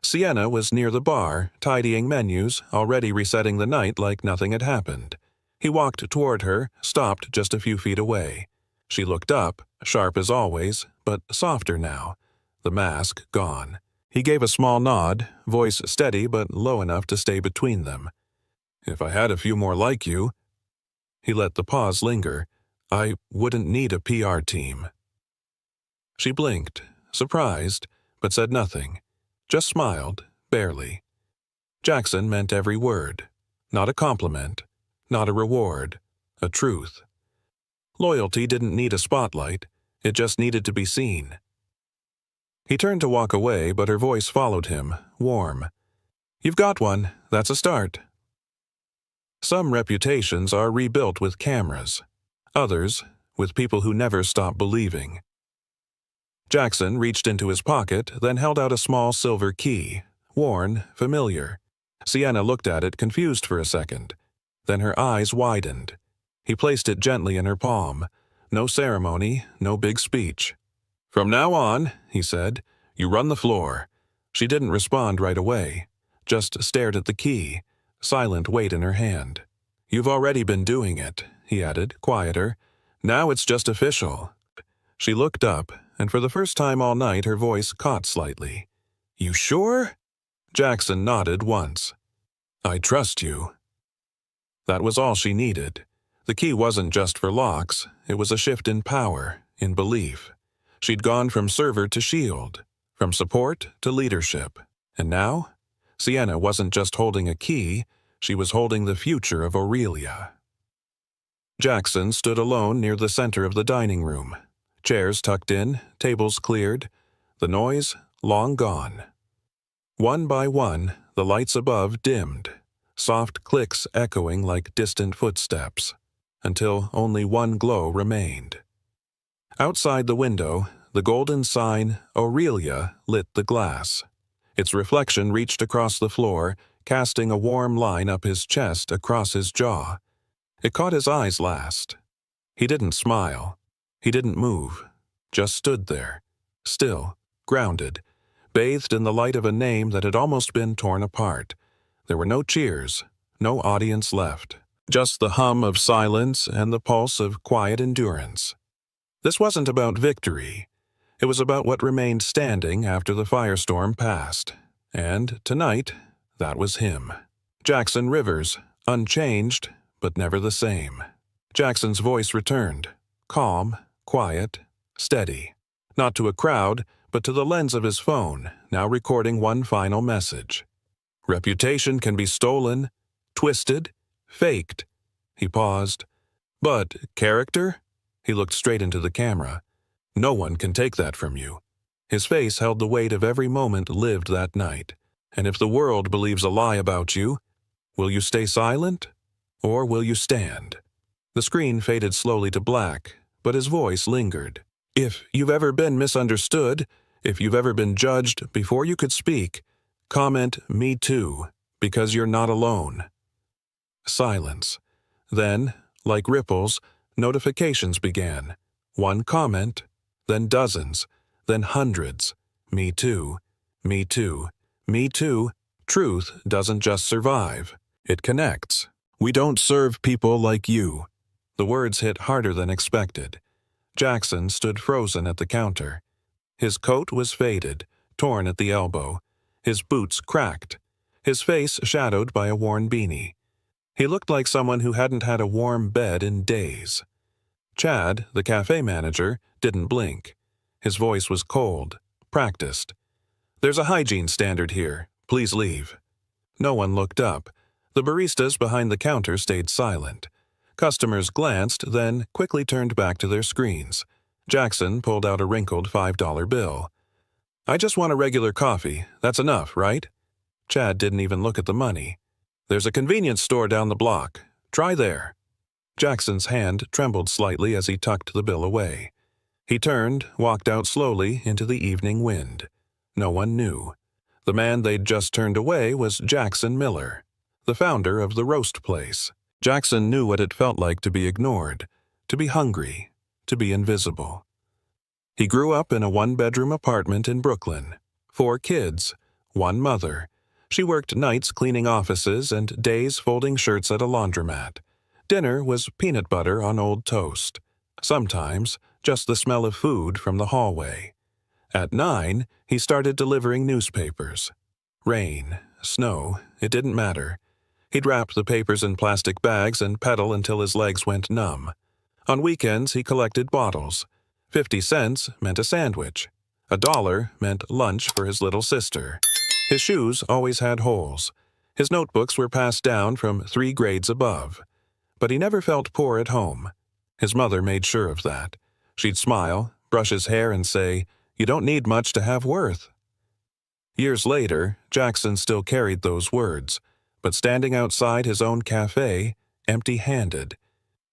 Sienna was near the bar, tidying menus, already resetting the night like nothing had happened. He walked toward her, stopped just a few feet away. She looked up, sharp as always, but softer now, the mask gone. He gave a small nod, voice steady but low enough to stay between them. "If I had a few more like you," he let the pause linger, "I wouldn't need a PR team." She blinked, surprised, but said nothing, just smiled, barely. Jackson meant every word. Not a compliment, not a reward, a truth. Loyalty didn't need a spotlight, it just needed to be seen. He turned to walk away, but her voice followed him, warm. "You've got one, that's a start." Some reputations are rebuilt with cameras, others with people who never stop believing. Jackson reached into his pocket, then held out a small silver key, worn, familiar. Sienna looked at it, confused for a second. Then her eyes widened. He placed it gently in her palm. No ceremony, no big speech. "From now on," he said, "you run the floor." She didn't respond right away, just stared at the key, silent weight in her hand. "You've already been doing it," he added, quieter. "Now it's just official." She looked up, and for the first time all night her voice caught slightly. "You sure?" Jackson nodded once. "I trust you." That was all she needed. The key wasn't just for locks, it was a shift in power, in belief. She'd gone from server to shield, from support to leadership. And now, Sienna wasn't just holding a key, she was holding the future of Aurelia. Jackson stood alone near the center of the dining room. Chairs tucked in, tables cleared, the noise long gone. One by one, the lights above dimmed, soft clicks echoing like distant footsteps, until only one glow remained. Outside the window, the golden sign, Aurelia, lit the glass. Its reflection reached across the floor, casting a warm line up his chest across his jaw. It caught his eyes last. He didn't smile. He didn't move. Just stood there, still, grounded, bathed in the light of a name that had almost been torn apart. There were no cheers, no audience left. Just the hum of silence and the pulse of quiet endurance. This wasn't about victory. It was about what remained standing after the firestorm passed. And tonight, that was him. Jackson Rivers, unchanged, but never the same. Jackson's voice returned, calm, quiet, steady. Not to a crowd, but to the lens of his phone, now recording one final message. Reputation can be stolen, twisted, faked. He paused. But character? He looked straight into the camera. No one can take that from you. His face held the weight of every moment lived that night. And if the world believes a lie about you, will you stay silent? Or will you stand? The screen faded slowly to black, but his voice lingered. If you've ever been misunderstood, if you've ever been judged before you could speak, comment "Me too," because you're not alone. Silence. Then, like ripples, notifications began. One comment, then dozens, then hundreds. Me too. Me too. Me too. Truth doesn't just survive. It connects. We don't serve people like you. The words hit harder than expected. Jackson stood frozen at the counter. His coat was faded, torn at the elbow. His boots cracked. His face shadowed by a worn beanie. He looked like someone who hadn't had a warm bed in days. Chad, the cafe manager, didn't blink. His voice was cold, practiced. "There's a hygiene standard here. Please leave." No one looked up. The baristas behind the counter stayed silent. Customers glanced, then quickly turned back to their screens. Jackson pulled out a wrinkled $5 bill. "I just want a regular coffee. That's enough, right?" Chad didn't even look at the money. "There's a convenience store down the block. Try there." Jackson's hand trembled slightly as he tucked the bill away. He turned, walked out slowly into the evening wind. No one knew. The man they'd just turned away was Jackson Miller, the founder of the roast place. Jackson knew what it felt like to be ignored, to be hungry, to be invisible. He grew up in a one-bedroom apartment in Brooklyn. 4 kids, 1 mother. She worked nights cleaning offices and days folding shirts at a laundromat. Dinner was peanut butter on old toast. Sometimes, just the smell of food from the hallway. At 9, he started delivering newspapers. Rain, snow, it didn't matter. He'd wrap the papers in plastic bags and pedal until his legs went numb. On weekends, he collected bottles. 50 cents meant a sandwich. $1 meant lunch for his little sister. His shoes always had holes. His notebooks were passed down from 3 grades above. But he never felt poor at home. His mother made sure of that. She'd smile, brush his hair, and say, "You don't need much to have worth." Years later, Jackson still carried those words, but standing outside his own cafe, empty-handed,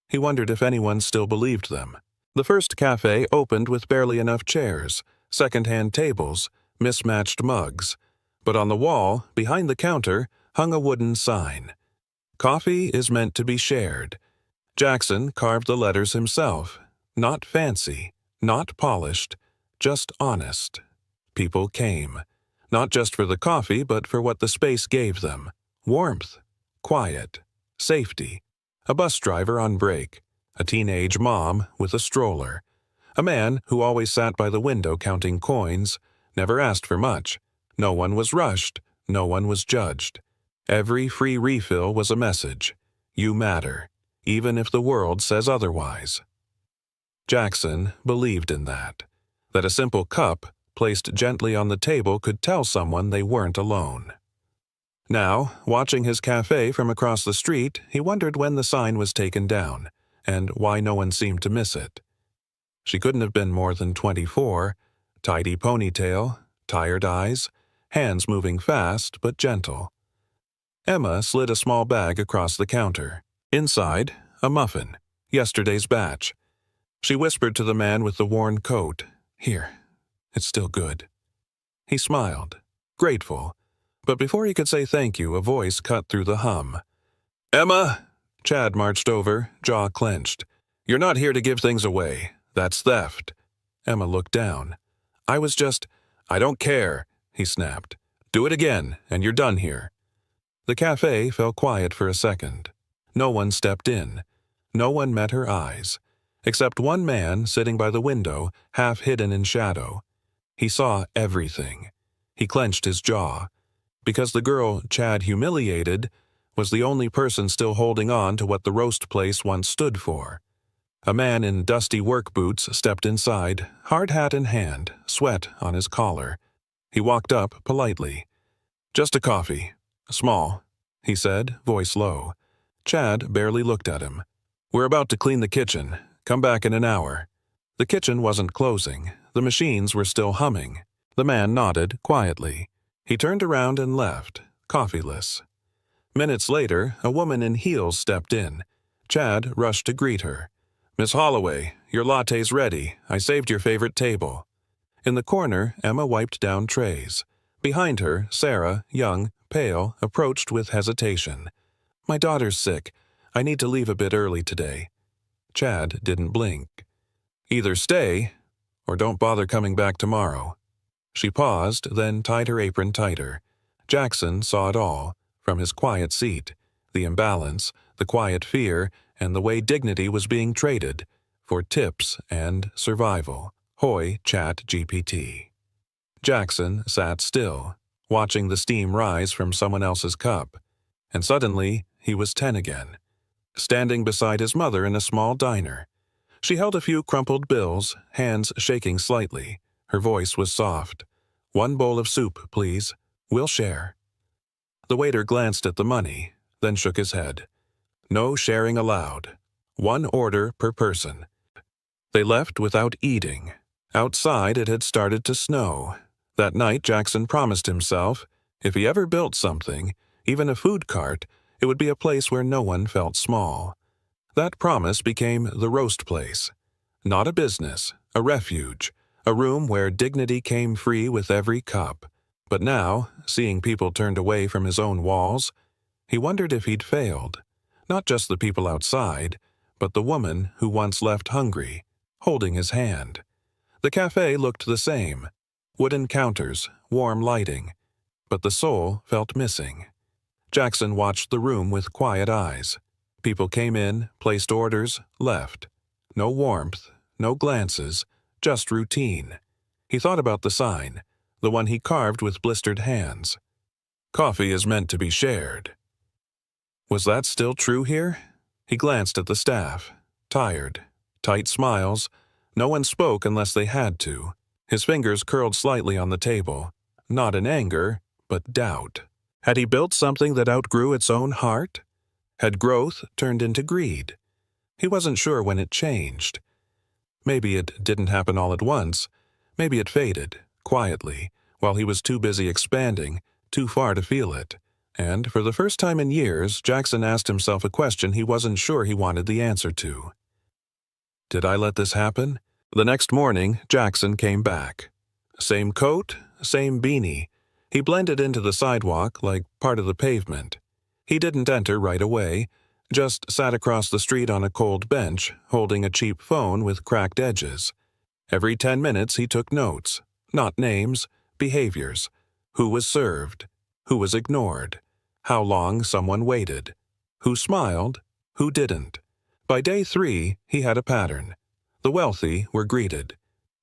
he wondered if anyone still believed them. The first cafe opened with barely enough chairs, second-hand tables, mismatched mugs, but on the wall, behind the counter, hung a wooden sign. "Coffee is meant to be shared." Jackson carved the letters himself. Not fancy, not polished, just honest. People came. Not just for the coffee, but for what the space gave them. Warmth, quiet, safety. A bus driver on break. A teenage mom with a stroller. A man who always sat by the window counting coins, never asked for much. No one was rushed. No one was judged. Every free refill was a message. You matter, even if the world says otherwise. Jackson believed in that a simple cup placed gently on the table could tell someone they weren't alone. Now, watching his cafe from across the street, he wondered when the sign was taken down, and why no one seemed to miss it. She couldn't have been more than 24, tidy ponytail, tired eyes, hands moving fast but gentle. Emma slid a small bag across the counter. Inside, a muffin, yesterday's batch. She whispered to the man with the worn coat, "Here, it's still good." He smiled, grateful, but before he could say thank you, a voice cut through the hum. "Emma!" Chad marched over, jaw clenched. "You're not here to give things away. That's theft." Emma looked down. "I don't care," he snapped. "Do it again, and you're done here." The cafe fell quiet for a second. No one stepped in. No one met her eyes, except one man sitting by the window, half hidden in shadow. He saw everything. He clenched his jaw, because the girl Chad humiliated was the only person still holding on to what the roast place once stood for. A man in dusty work boots stepped inside, hard hat in hand, sweat on his collar. He walked up politely. "Just a coffee. Small," he said, voice low. Chad barely looked at him. "We're about to clean the kitchen. Come back in an hour." The kitchen wasn't closing. The machines were still humming. The man nodded quietly. He turned around and left, coffeeless. Minutes later, a woman in heels stepped in. Chad rushed to greet her. "Miss Holloway, your latte's ready. I saved your favorite table." In the corner, Emma wiped down trays. Behind her, Sarah, young, pale, approached with hesitation. "My daughter's sick. I need to leave a bit early today." Chad didn't blink. "Either stay, or don't bother coming back tomorrow." She paused, then tied her apron tighter. Jackson saw it all, from his quiet seat, the imbalance, the quiet fear, and the way dignity was being traded for tips and survival. Hoy Chat GPT. Jackson sat still, watching the steam rise from someone else's cup, and suddenly he was 10 again, standing beside his mother in a small diner. She held a few crumpled bills, hands shaking slightly. Her voice was soft. "1 bowl of soup, please. We'll share." The waiter glanced at the money, then shook his head. "No sharing allowed. 1 order per person." They left without eating. Outside it had started to snow. That night Jackson promised himself, If he ever built something, even a food cart, it would be a place where no one felt small. That promise became the roast place. Not a business, a refuge, a room where dignity came free with every cup. But now, seeing people turned away from his own walls, he wondered if he'd failed. Not just the people outside, but the woman who once left hungry, holding his hand. The cafe looked the same. Wooden counters, warm lighting. But the soul felt missing. Jackson watched the room with quiet eyes. People came in, placed orders, left. No warmth, no glances, just routine. He thought about the sign, the one he carved with blistered hands. Coffee is meant to be shared. Was that still true here? He glanced at the staff. Tired. Tight smiles. No one spoke unless they had to. His fingers curled slightly on the table. Not in anger, but doubt. Had he built something that outgrew its own heart? Had growth turned into greed? He wasn't sure when it changed. Maybe it didn't happen all at once. Maybe it faded, quietly, while he was too busy expanding, too far to feel it. And for the first time in years, Jackson asked himself a question he wasn't sure he wanted the answer to. Did I let this happen? The next morning, Jackson came back. Same coat, same beanie. He blended into the sidewalk like part of the pavement. He didn't enter right away, just sat across the street on a cold bench, holding a cheap phone with cracked edges. Every 10 minutes he took notes, not names, behaviors. Who was served? Who was ignored? How long someone waited? Who smiled? Who didn't? By day 3, he had a pattern. The wealthy were greeted.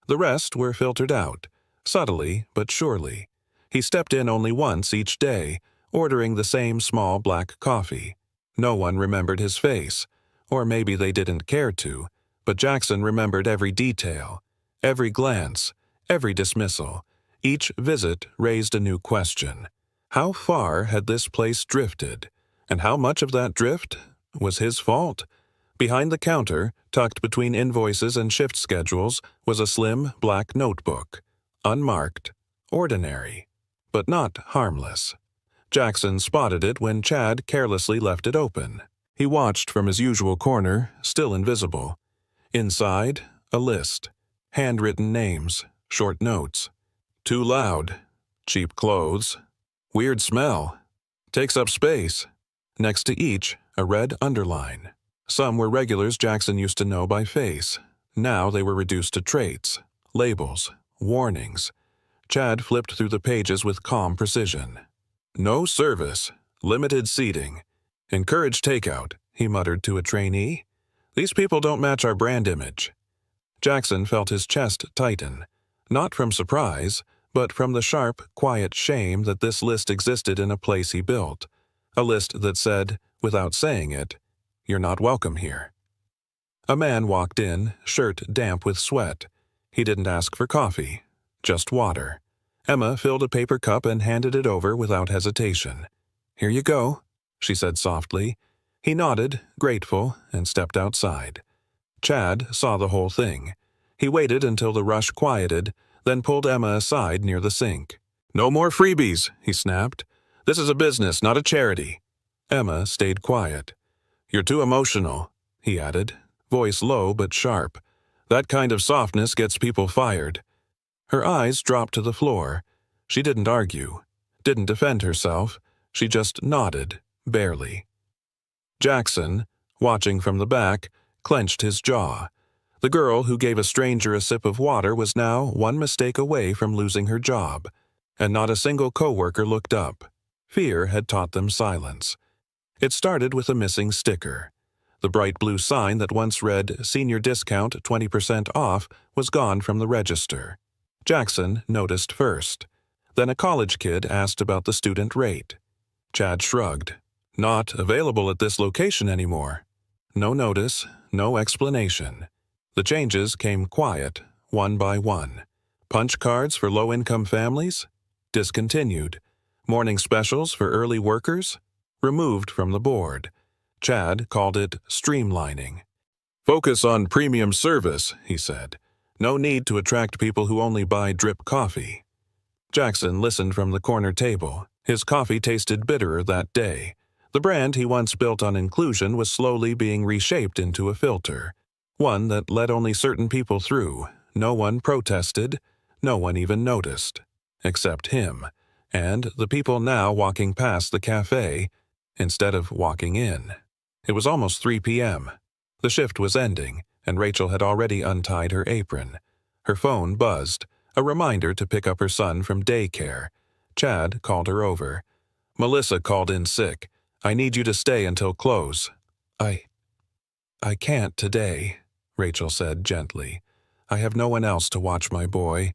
The rest were filtered out, subtly but surely. He stepped in only once each day, ordering the same small black coffee. No one remembered his face, or maybe they didn't care to, but Jackson remembered every detail, every glance, every dismissal. Each visit raised a new question. How far had this place drifted? And how much of that drift was his fault? Behind the counter, tucked between invoices and shift schedules, was a slim black notebook. Unmarked, ordinary, but not harmless. Jackson spotted it when Chad carelessly left it open. He watched from his usual corner, still invisible. Inside, a list. Handwritten names, short notes. Too loud. Cheap clothes. Weird smell. Takes up space. Next to each, a red underline. Some were regulars Jackson used to know by face. Now they were reduced to traits, labels, warnings. Chad flipped through the pages with calm precision. No service. Limited seating. Encourage takeout, he muttered to a trainee. These people don't match our brand image. Jackson felt his chest tighten, not from surprise, but from the sharp, quiet shame that this list existed in a place he built. A list that said, without saying it, "You're not welcome here." A man walked in, shirt damp with sweat. He didn't ask for coffee, just water. Emma filled a paper cup and handed it over without hesitation. "Here you go," she said softly. He nodded, grateful, and stepped outside. Chad saw the whole thing. He waited until the rush quieted, then pulled Emma aside near the sink. "No more freebies," he snapped. "This is a business, not a charity." Emma stayed quiet. "You're too emotional," he added, voice low but sharp. "That kind of softness gets people fired." Her eyes dropped to the floor. She didn't argue, didn't defend herself. She just nodded, barely. Jackson, watching from the back, clenched his jaw. The girl who gave a stranger a sip of water was now one mistake away from losing her job, and not a single coworker looked up. Fear had taught them silence. It started with a missing sticker. The bright blue sign that once read "Senior Discount 20% off" was gone from the register. Jackson noticed first. Then a college kid asked about the student rate. Chad shrugged. "Not available at this location anymore." No notice, no explanation. The changes came quiet, one by one. Punch cards for low-income families? Discontinued. Morning specials for early workers? Removed from the board. Chad called it streamlining. "Focus on premium service," he said. "No need to attract people who only buy drip coffee." Jackson listened from the corner table. His coffee tasted bitterer that day. The brand he once built on inclusion was slowly being reshaped into a filter, one that let only certain people through. No one protested, no one even noticed, except him, and the people now walking past the cafe instead of walking in. It was almost 3 p.m. The shift was ending, and Rachel had already untied her apron. Her phone buzzed, a reminder to pick up her son from daycare. Chad called her over. "Melissa called in sick. I need you to stay until close." I can't today," Rachel said gently. "I have no one else to watch my boy."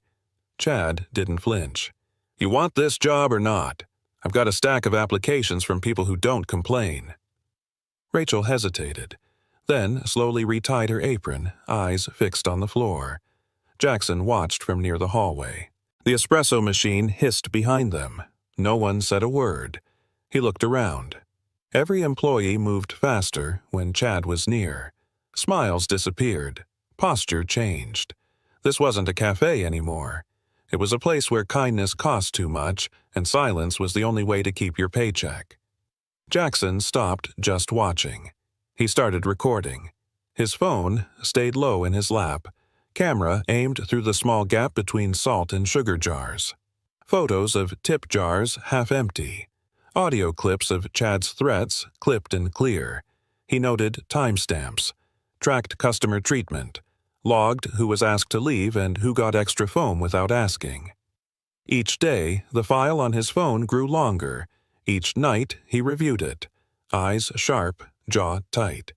Chad didn't flinch. "You want this job or not? I've got a stack of applications from people who don't complain." Rachel hesitated, then slowly retied her apron, eyes fixed on the floor. Jackson watched from near the hallway. The espresso machine hissed behind them. No one said a word. He looked around. Every employee moved faster when Chad was near. Smiles disappeared. Posture changed. This wasn't a cafe anymore. It was a place where kindness cost too much, and silence was the only way to keep your paycheck. Jackson stopped just watching. He started recording. His phone stayed low in his lap, camera aimed through the small gap between salt and sugar jars. Photos of tip jars half empty. Audio clips of Chad's threats clipped and clear. He noted timestamps, tracked customer treatment, logged who was asked to leave and who got extra foam without asking. Each day, the file on his phone grew longer. Each night, he reviewed it, eyes sharp, jaw tight.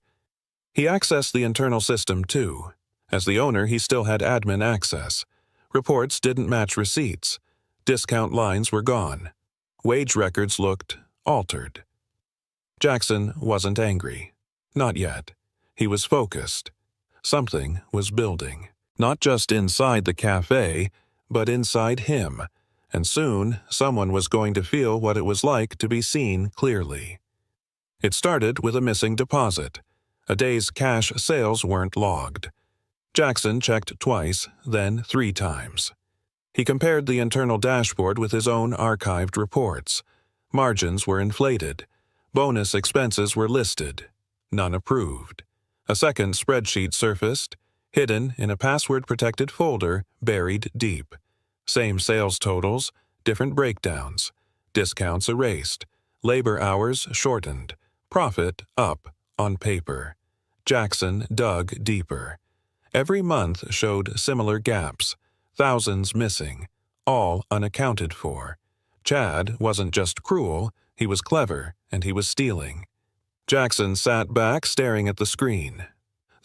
He accessed the internal system too. As the owner, he still had admin access. Reports didn't match receipts. Discount lines were gone. Wage records looked altered. Jackson wasn't angry. Not yet. He was focused. Something was building. Not just inside the cafe, but inside him. And soon, someone was going to feel what it was like to be seen clearly. It started with a missing deposit. A day's cash sales weren't logged. Jackson checked twice, then 3 times. He compared the internal dashboard with his own archived reports. Margins were inflated. Bonus expenses were listed. None approved. A second spreadsheet surfaced, hidden in a password-protected folder buried deep. Same sales totals, different breakdowns. Discounts erased. Labor hours shortened. Profit up on paper. Jackson dug deeper. Every month showed similar gaps. Thousands missing, all unaccounted for. Chad wasn't just cruel, he was clever, and he was stealing. Jackson sat back staring at the screen.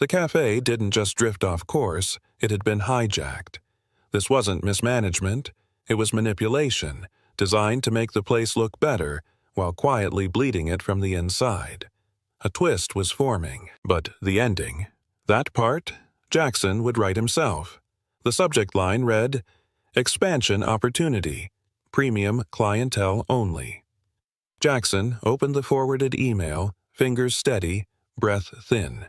The cafe didn't just drift off course, it had been hijacked. This wasn't mismanagement, it was manipulation, designed to make the place look better while quietly bleeding it from the inside. A twist was forming, but the ending, that part, Jackson would write himself. The subject line read, "Expansion Opportunity, Premium Clientele Only." Jackson opened the forwarded email, fingers steady, breath thin.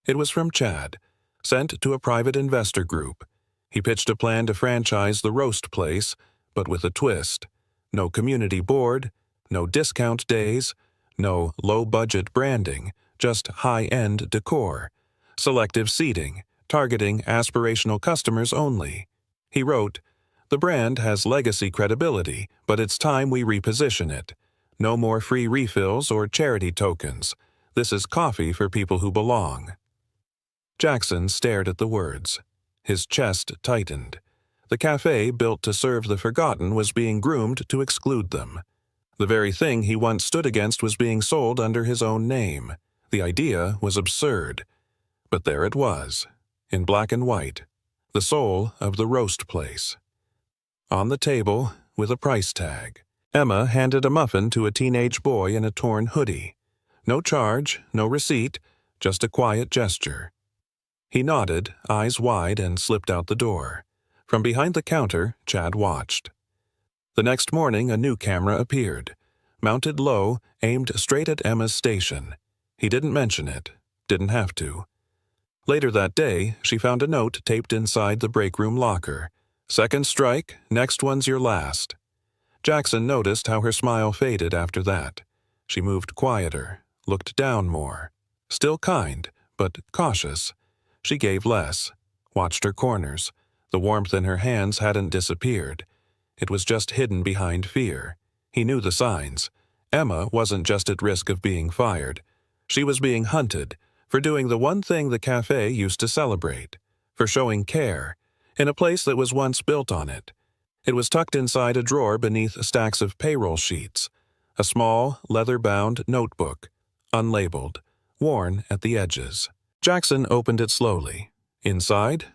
It was from Chad, sent to a private investor group. He pitched a plan to franchise the roast place, but with a twist. No community board, no discount days, no low-budget branding, just high-end decor. Selective seating, targeting aspirational customers only. He wrote, "The brand has legacy credibility, but it's time we reposition it. No more free refills or charity tokens. This is coffee for people who belong." Jackson stared at the words. His chest tightened. The cafe built to serve the forgotten was being groomed to exclude them. The very thing he once stood against was being sold under his own name. The idea was absurd. But there it was, in black and white, the soul of the roast place. On the table, with a price tag, Emma handed a muffin to a teenage boy in a torn hoodie. No charge, no receipt, just a quiet gesture. He nodded, eyes wide, and slipped out the door. From behind the counter, Chad watched. The next morning, a new camera appeared. Mounted low, aimed straight at Emma's station. He didn't mention it, didn't have to. Later that day, she found a note taped inside the break room locker. "Second strike, next one's your last." Jackson noticed how her smile faded after that. She moved quieter, looked down more. Still kind, but cautious. She gave less, watched her corners. The warmth in her hands hadn't disappeared. It was just hidden behind fear. He knew the signs. Emma wasn't just at risk of being fired. She was being hunted for doing the one thing the cafe used to celebrate, for showing care, in a place that was once built on it. It was tucked inside a drawer beneath stacks of payroll sheets, a small, leather-bound notebook, unlabeled, worn at the edges. Jackson opened it slowly. Inside,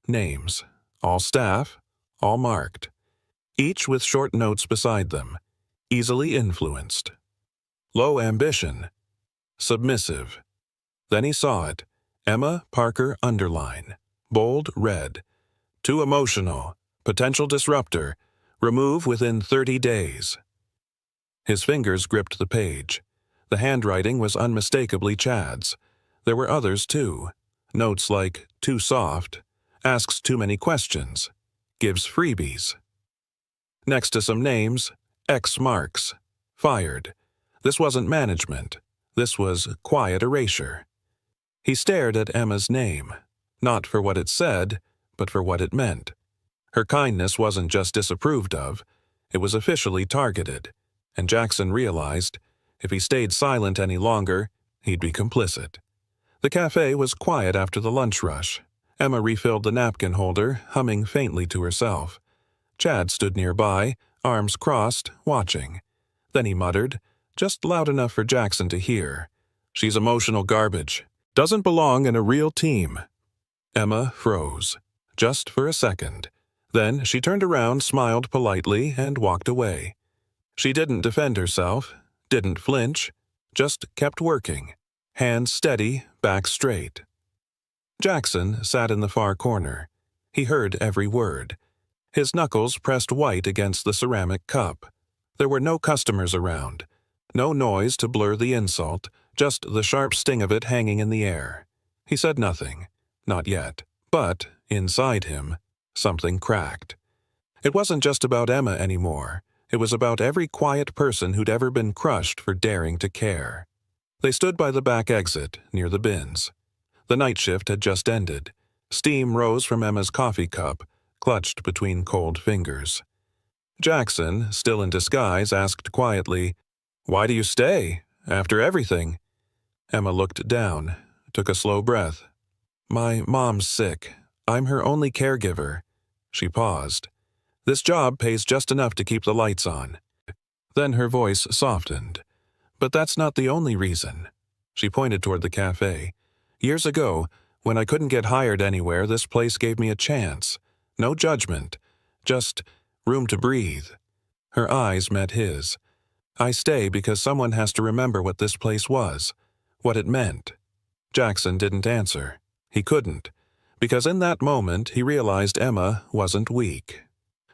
names, all staff, all marked, each with short notes beside them, easily influenced. Low ambition, submissive. Then he saw it, Emma Parker underline, bold red. Too emotional, potential disruptor, remove within 30 days. His fingers gripped the page. The handwriting was unmistakably Chad's. There were others, too. Notes like, too soft, asks too many questions, gives freebies. Next to some names, X marks, fired. This wasn't management. This was quiet erasure. He stared at Emma's name, not for what it said, but for what it meant. Her kindness wasn't just disapproved of, it was officially targeted, and Jackson realized, if he stayed silent any longer, he'd be complicit. The cafe was quiet after the lunch rush. Emma refilled the napkin holder, humming faintly to herself. Chad stood nearby, arms crossed, watching. Then he muttered, just loud enough for Jackson to hear, "She's emotional garbage. Doesn't belong in a real team." Emma froze, just for a second. Then she turned around, smiled politely, and walked away. She didn't defend herself, didn't flinch, just kept working, hands steady, back straight. Jackson sat in the far corner. He heard every word. His knuckles pressed white against the ceramic cup. There were no customers around. No noise to blur the insult, just the sharp sting of it hanging in the air. He said nothing. Not yet. But, inside him, something cracked. It wasn't just about Emma anymore. It was about every quiet person who'd ever been crushed for daring to care. They stood by the back exit, near the bins. The night shift had just ended. Steam rose from Emma's coffee cup, clutched between cold fingers. Jackson, still in disguise, asked quietly, "Why do you stay, after everything?" Emma looked down, took a slow breath. "My mom's sick. I'm her only caregiver." She paused. "This job pays just enough to keep the lights on." Then her voice softened. "But that's not the only reason." She pointed toward the cafe. "Years ago, when I couldn't get hired anywhere, this place gave me a chance. No judgment. Just room to breathe." Her eyes met his. "I stay because someone has to remember what this place was, what it meant." Jackson didn't answer. He couldn't, because in that moment he realized Emma wasn't weak.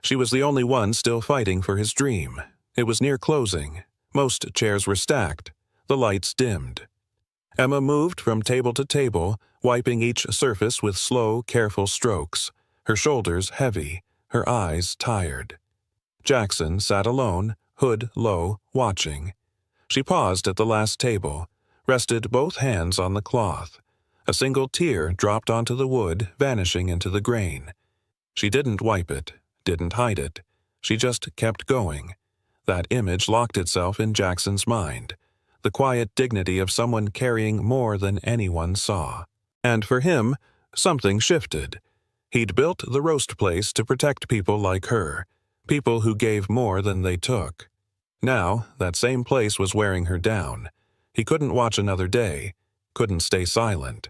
She was the only one still fighting for his dream. It was near closing. Most chairs were stacked. The lights dimmed. Emma moved from table to table, wiping each surface with slow, careful strokes, her shoulders heavy, her eyes tired. Jackson sat alone, hood low, watching. She paused at the last table, rested both hands on the cloth. A single tear dropped onto the wood, vanishing into the grain. She didn't wipe it, didn't hide it. She just kept going. That image locked itself in Jackson's mind, the quiet dignity of someone carrying more than anyone saw. And for him, something shifted. He'd built the roast place to protect people like her, people who gave more than they took. Now, that same place was wearing her down. He couldn't watch another day, couldn't stay silent.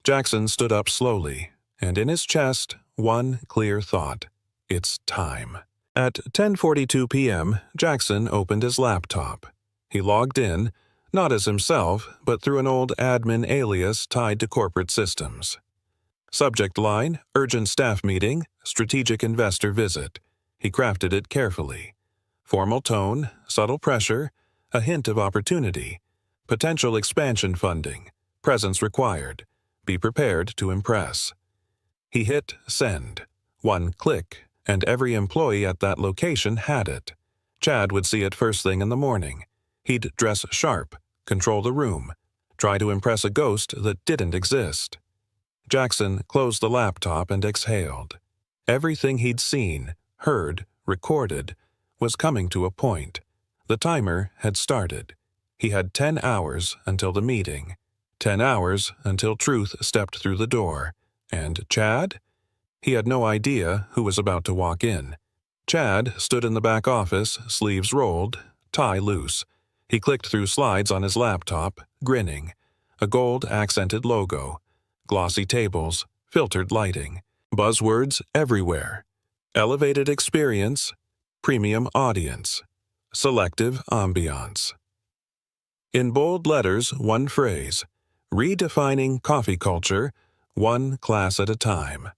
Jackson stood up slowly, and in his chest, one clear thought. It's time. At 10:42 p.m., Jackson opened his laptop. He logged in, not as himself, but through an old admin alias tied to corporate systems. Subject line, urgent staff meeting, strategic investor visit. He crafted it carefully. Formal tone, subtle pressure, a hint of opportunity. Potential expansion funding. Presence required. Be prepared to impress. He hit send. One click, and every employee at that location had it. Chad would see it first thing in the morning. He'd dress sharp, control the room, try to impress a ghost that didn't exist. Jackson closed the laptop and exhaled. Everything he'd seen, heard, recorded, was coming to a point. The timer had started. He had 10 hours until the meeting. 10 hours until truth stepped through the door. And Chad? He had no idea who was about to walk in. Chad stood in the back office, sleeves rolled, tie loose. He clicked through slides on his laptop, grinning. A gold-accented logo. Glossy tables, filtered lighting. Buzzwords everywhere. Elevated experience, premium audience, selective ambiance. In bold letters, one phrase. Redefining coffee culture, one class at a time.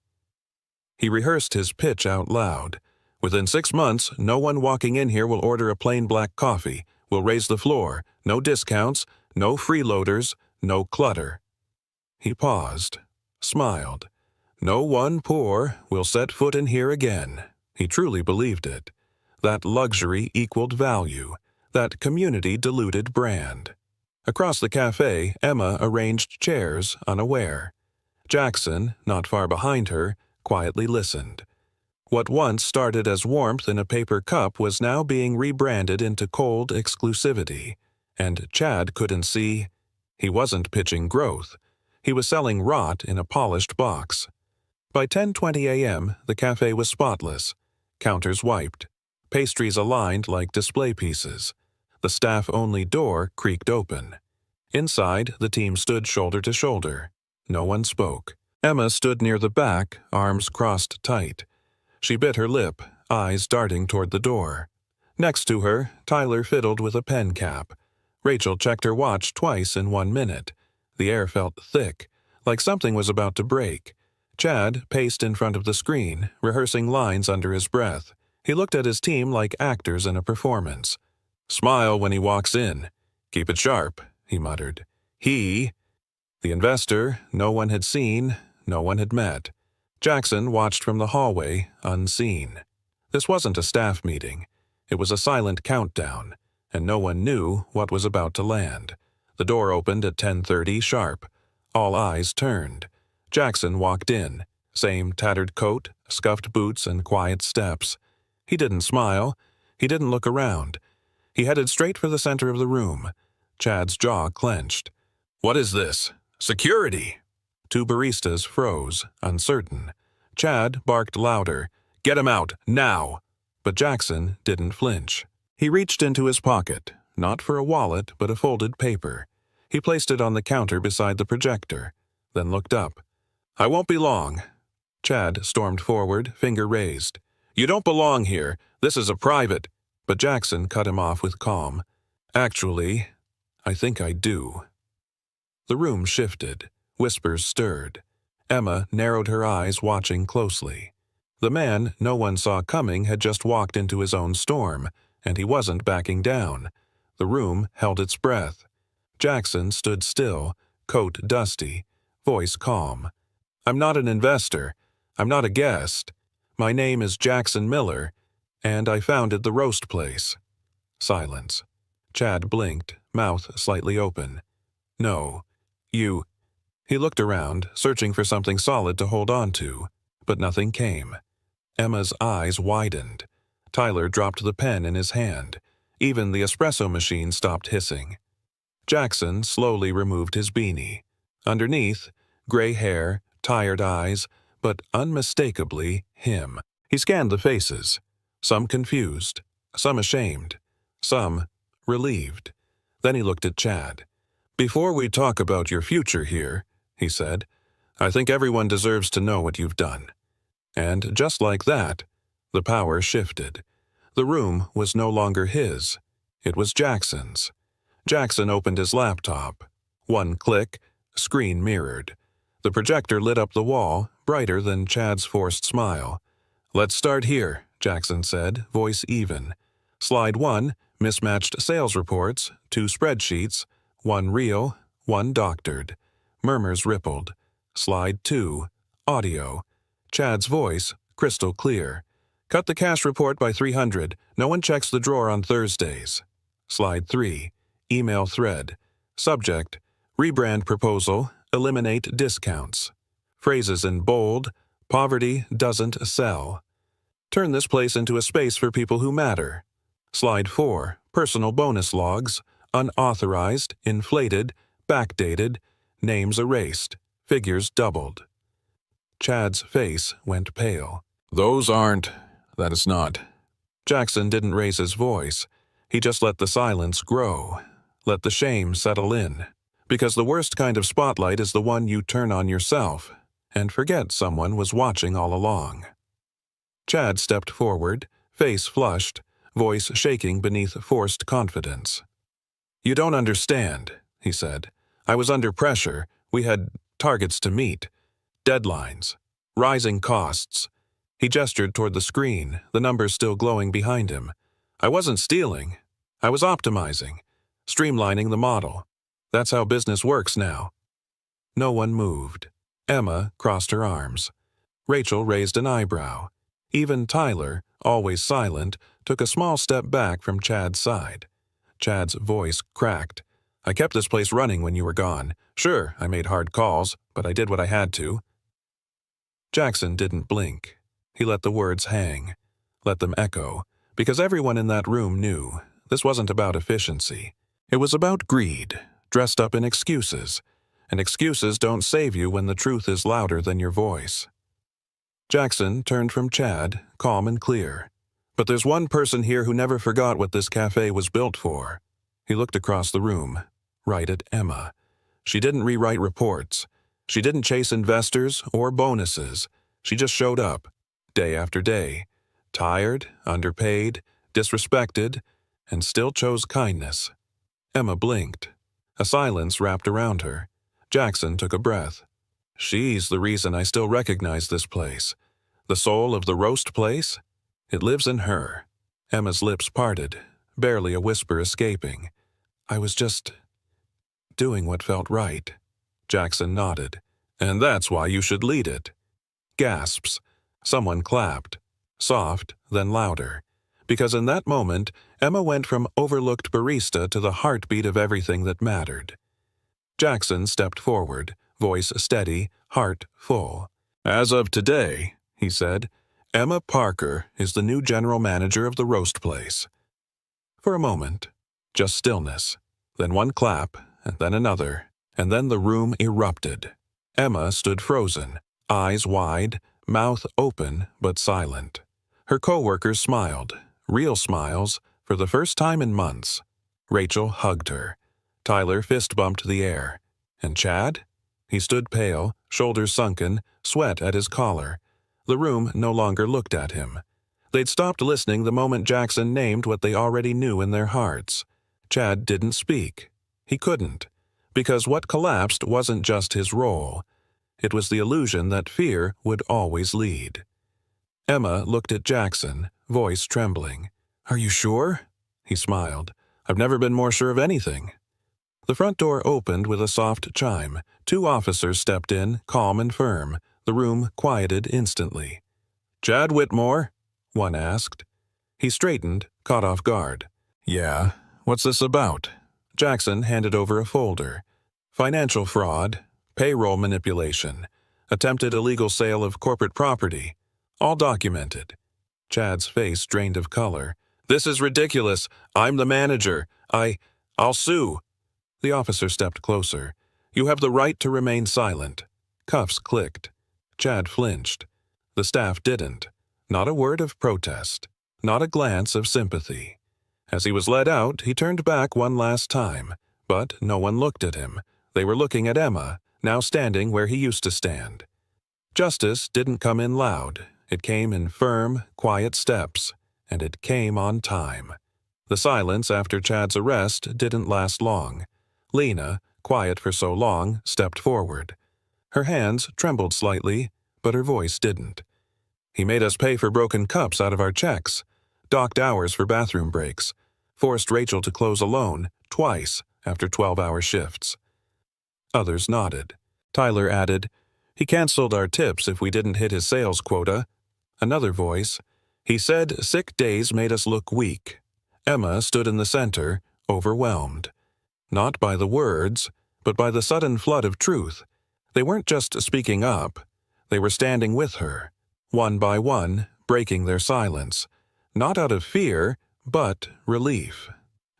He rehearsed his pitch out loud. Within 6 months, no one walking in here will order a plain black coffee. We'll raise the floor. No discounts, no freeloaders, no clutter. He paused, smiled. No one poor will set foot in here again. He truly believed it. That luxury equaled value. That community diluted brand. Across the cafe, Emma arranged chairs, unaware. Jackson, not far behind her, quietly listened. What once started as warmth in a paper cup was now being rebranded into cold exclusivity. And Chad couldn't see. He wasn't pitching growth. He was selling rot in a polished box. By 10:20 a.m., the cafe was spotless. Counters wiped. Pastries aligned like display pieces. The staff-only door creaked open. Inside, the team stood shoulder to shoulder. No one spoke. Emma stood near the back, arms crossed tight. She bit her lip, eyes darting toward the door. Next to her, Tyler fiddled with a pen cap. Rachel checked her watch twice in 1 minute. The air felt thick, like something was about to break. Chad paced in front of the screen, rehearsing lines under his breath. He looked at his team like actors in a performance. "Smile when he walks in. Keep it sharp," he muttered. The investor, no one had seen, no one had met. Jackson watched from the hallway, unseen. This wasn't a staff meeting. It was a silent countdown, and no one knew what was about to land. The door opened at 10:30 sharp. All eyes turned. Jackson walked in. Same tattered coat, scuffed boots, and quiet steps. He didn't smile. He didn't look around. He headed straight for the center of the room. Chad's jaw clenched. "What is this? Security!" 2 baristas froze, uncertain. Chad barked louder. "Get him out, now!" But Jackson didn't flinch. He reached into his pocket, not for a wallet, but a folded paper. He placed it on the counter beside the projector, then looked up. "I won't be long." Chad stormed forward, finger raised. "You don't belong here. This is a private." But Jackson cut him off with calm. "Actually, I think I do." The room shifted. Whispers stirred. Emma narrowed her eyes, watching closely. The man no one saw coming had just walked into his own storm, and he wasn't backing down. The room held its breath. Jackson stood still, coat dusty, voice calm. "I'm not an investor. I'm not a guest. My name is Jackson Miller, and I founded the roast place." Silence. Chad blinked, mouth slightly open. "No, you—" He looked around, searching for something solid to hold on to, but nothing came. Emma's eyes widened. Tyler dropped the pen in his hand. Even the espresso machine stopped hissing. Jackson slowly removed his beanie. Underneath, gray hair, tired eyes, but unmistakably him. He scanned the faces. Some confused, some ashamed, some relieved. Then he looked at Chad. "Before we talk about your future here," he said, "I think everyone deserves to know what you've done." And just like that, the power shifted. The room was no longer his. It was Jackson's. Jackson opened his laptop. 1 click, screen mirrored. The projector lit up the wall, brighter than Chad's forced smile. "Let's start here," Jackson said, voice even. "Slide 1, mismatched sales reports, 2 spreadsheets, 1 real, 1 doctored." Murmurs rippled. Slide 2, audio. Chad's voice, crystal clear. Cut the cash report by 300. No one checks the drawer on Thursdays. Slide 3. Email thread. Subject: rebrand proposal, eliminate discounts. Phrases in bold: poverty doesn't sell. Turn this place into a space for people who matter. Slide 4. Personal bonus logs, unauthorized, inflated, backdated, names erased, figures doubled. Chad's face went pale. That is not. Jackson didn't raise his voice. He just let the silence grow, let the shame settle in. Because the worst kind of spotlight is the one you turn on yourself and forget someone was watching all along. Chad stepped forward, face flushed, voice shaking beneath forced confidence. "You don't understand," he said. "I was under pressure. We had targets to meet, deadlines, rising costs." He gestured toward the screen, the numbers still glowing behind him. "I wasn't stealing. I was optimizing, streamlining the model. That's how business works now." No one moved. Emma crossed her arms. Rachel raised an eyebrow. Even Tyler, always silent, took a small step back from Chad's side. Chad's voice cracked. "I kept this place running when you were gone. Sure, I made hard calls, but I did what I had to." Jackson didn't blink. He let the words hang, let them echo, because everyone in that room knew this wasn't about efficiency. It was about greed, dressed up in excuses, and excuses don't save you when the truth is louder than your voice. Jackson turned from Chad, calm and clear. "But there's one person here who never forgot what this cafe was built for." He looked across the room, right at Emma. She didn't rewrite reports. She didn't chase investors or bonuses. She just showed up, day after day, tired, underpaid, disrespected, and still chose kindness. Emma blinked. A silence wrapped around her. Jackson took a breath. "She's the reason I still recognize this place. The soul of the roast place? It lives in her." Emma's lips parted, barely a whisper escaping. "I was just doing what felt right." Jackson nodded. "And that's why you should lead it." Gasps. Someone clapped. Soft, then louder. Because in that moment, Emma went from overlooked barista to the heartbeat of everything that mattered. Jackson stepped forward, voice steady, heart full. "As of today," he said, "Emma Parker is the new general manager of the roast place." For a moment, just stillness, then one clap, and then another, and then the room erupted. Emma stood frozen, eyes wide, mouth open but silent. Her co-workers smiled, real smiles, for the first time in months. Rachel hugged her. Tyler fist-bumped the air. And Chad? He stood pale, shoulders sunken, sweat at his collar. The room no longer looked at him. They'd stopped listening the moment Jackson named what they already knew in their hearts. Chad didn't speak. He couldn't. Because what collapsed wasn't just his role. It was the illusion that fear would always lead. Emma looked at Jackson, voice trembling. "Are you sure?" He smiled. "I've never been more sure of anything." The front door opened with a soft chime. 2 officers stepped in, calm and firm. The room quieted instantly. "Chad Whitmore?" one asked. He straightened, caught off guard. "Yeah, what's this about?" Jackson handed over a folder. "Financial fraud, payroll manipulation, attempted illegal sale of corporate property. All documented." Chad's face drained of color. "This is ridiculous. I'm the manager. I'll sue." The officer stepped closer. "You have the right to remain silent." Cuffs clicked. Chad flinched. The staff didn't. Not a word of protest. Not a glance of sympathy. As he was led out, he turned back one last time. But no one looked at him. They were looking at Emma, now standing where he used to stand. Justice didn't come in loud. It came in firm, quiet steps. And it came on time. The silence after Chad's arrest didn't last long. Lena, quiet for so long, stepped forward. Her hands trembled slightly, but her voice didn't. "He made us pay for broken cups out of our checks, docked hours for bathroom breaks, forced Rachel to close alone, twice, after 12-hour shifts." Others nodded. Tyler added, "He canceled our tips if we didn't hit his sales quota." Another voice, He said sick days made us look weak. Emma stood in the center, overwhelmed. Not by the words, but by the sudden flood of truth. They weren't just speaking up. They were standing with her, one by one, breaking their silence. Not out of fear, but relief.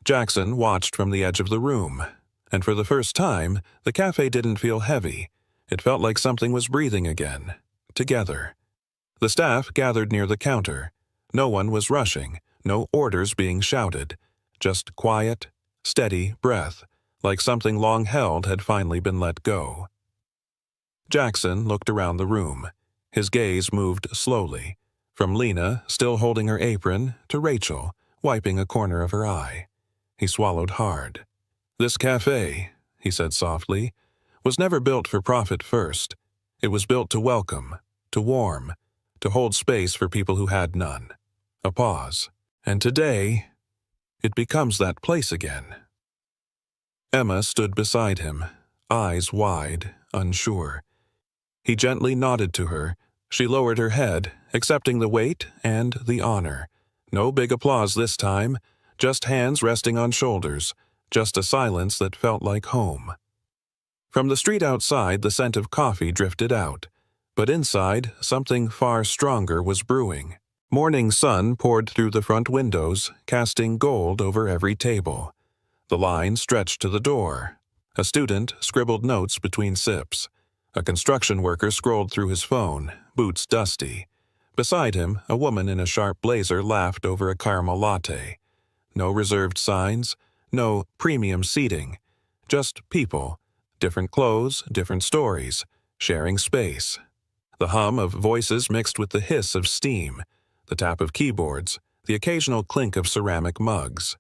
Jackson watched from the edge of the room, and for the first time, the cafe didn't feel heavy. It felt like something was breathing again, together. The staff gathered near the counter. No one was rushing, no orders being shouted, just quiet, steady breath, like something long held had finally been let go. Jackson looked around the room. His gaze moved slowly, from Lena, still holding her apron, to Rachel, wiping a corner of her eye. He swallowed hard. "This cafe," he said softly, "was never built for profit first. It was built to welcome, to warm, to hold space for people who had none." A pause. "And today, it becomes that place again." Emma stood beside him, eyes wide, unsure. He gently nodded to her. She lowered her head, accepting the weight and the honor. No big applause this time, just hands resting on shoulders, just a silence that felt like home. From the street outside, the scent of coffee drifted out, but inside, something far stronger was brewing. Morning sun poured through the front windows, casting gold over every table. The line stretched to the door. A student scribbled notes between sips. A construction worker scrolled through his phone, boots dusty. Beside him, a woman in a sharp blazer laughed over a caramel latte. No reserved signs, no premium seating. Just people, different clothes, different stories, sharing space. The hum of voices mixed with the hiss of steam, the tap of keyboards, the occasional clink of ceramic mugs.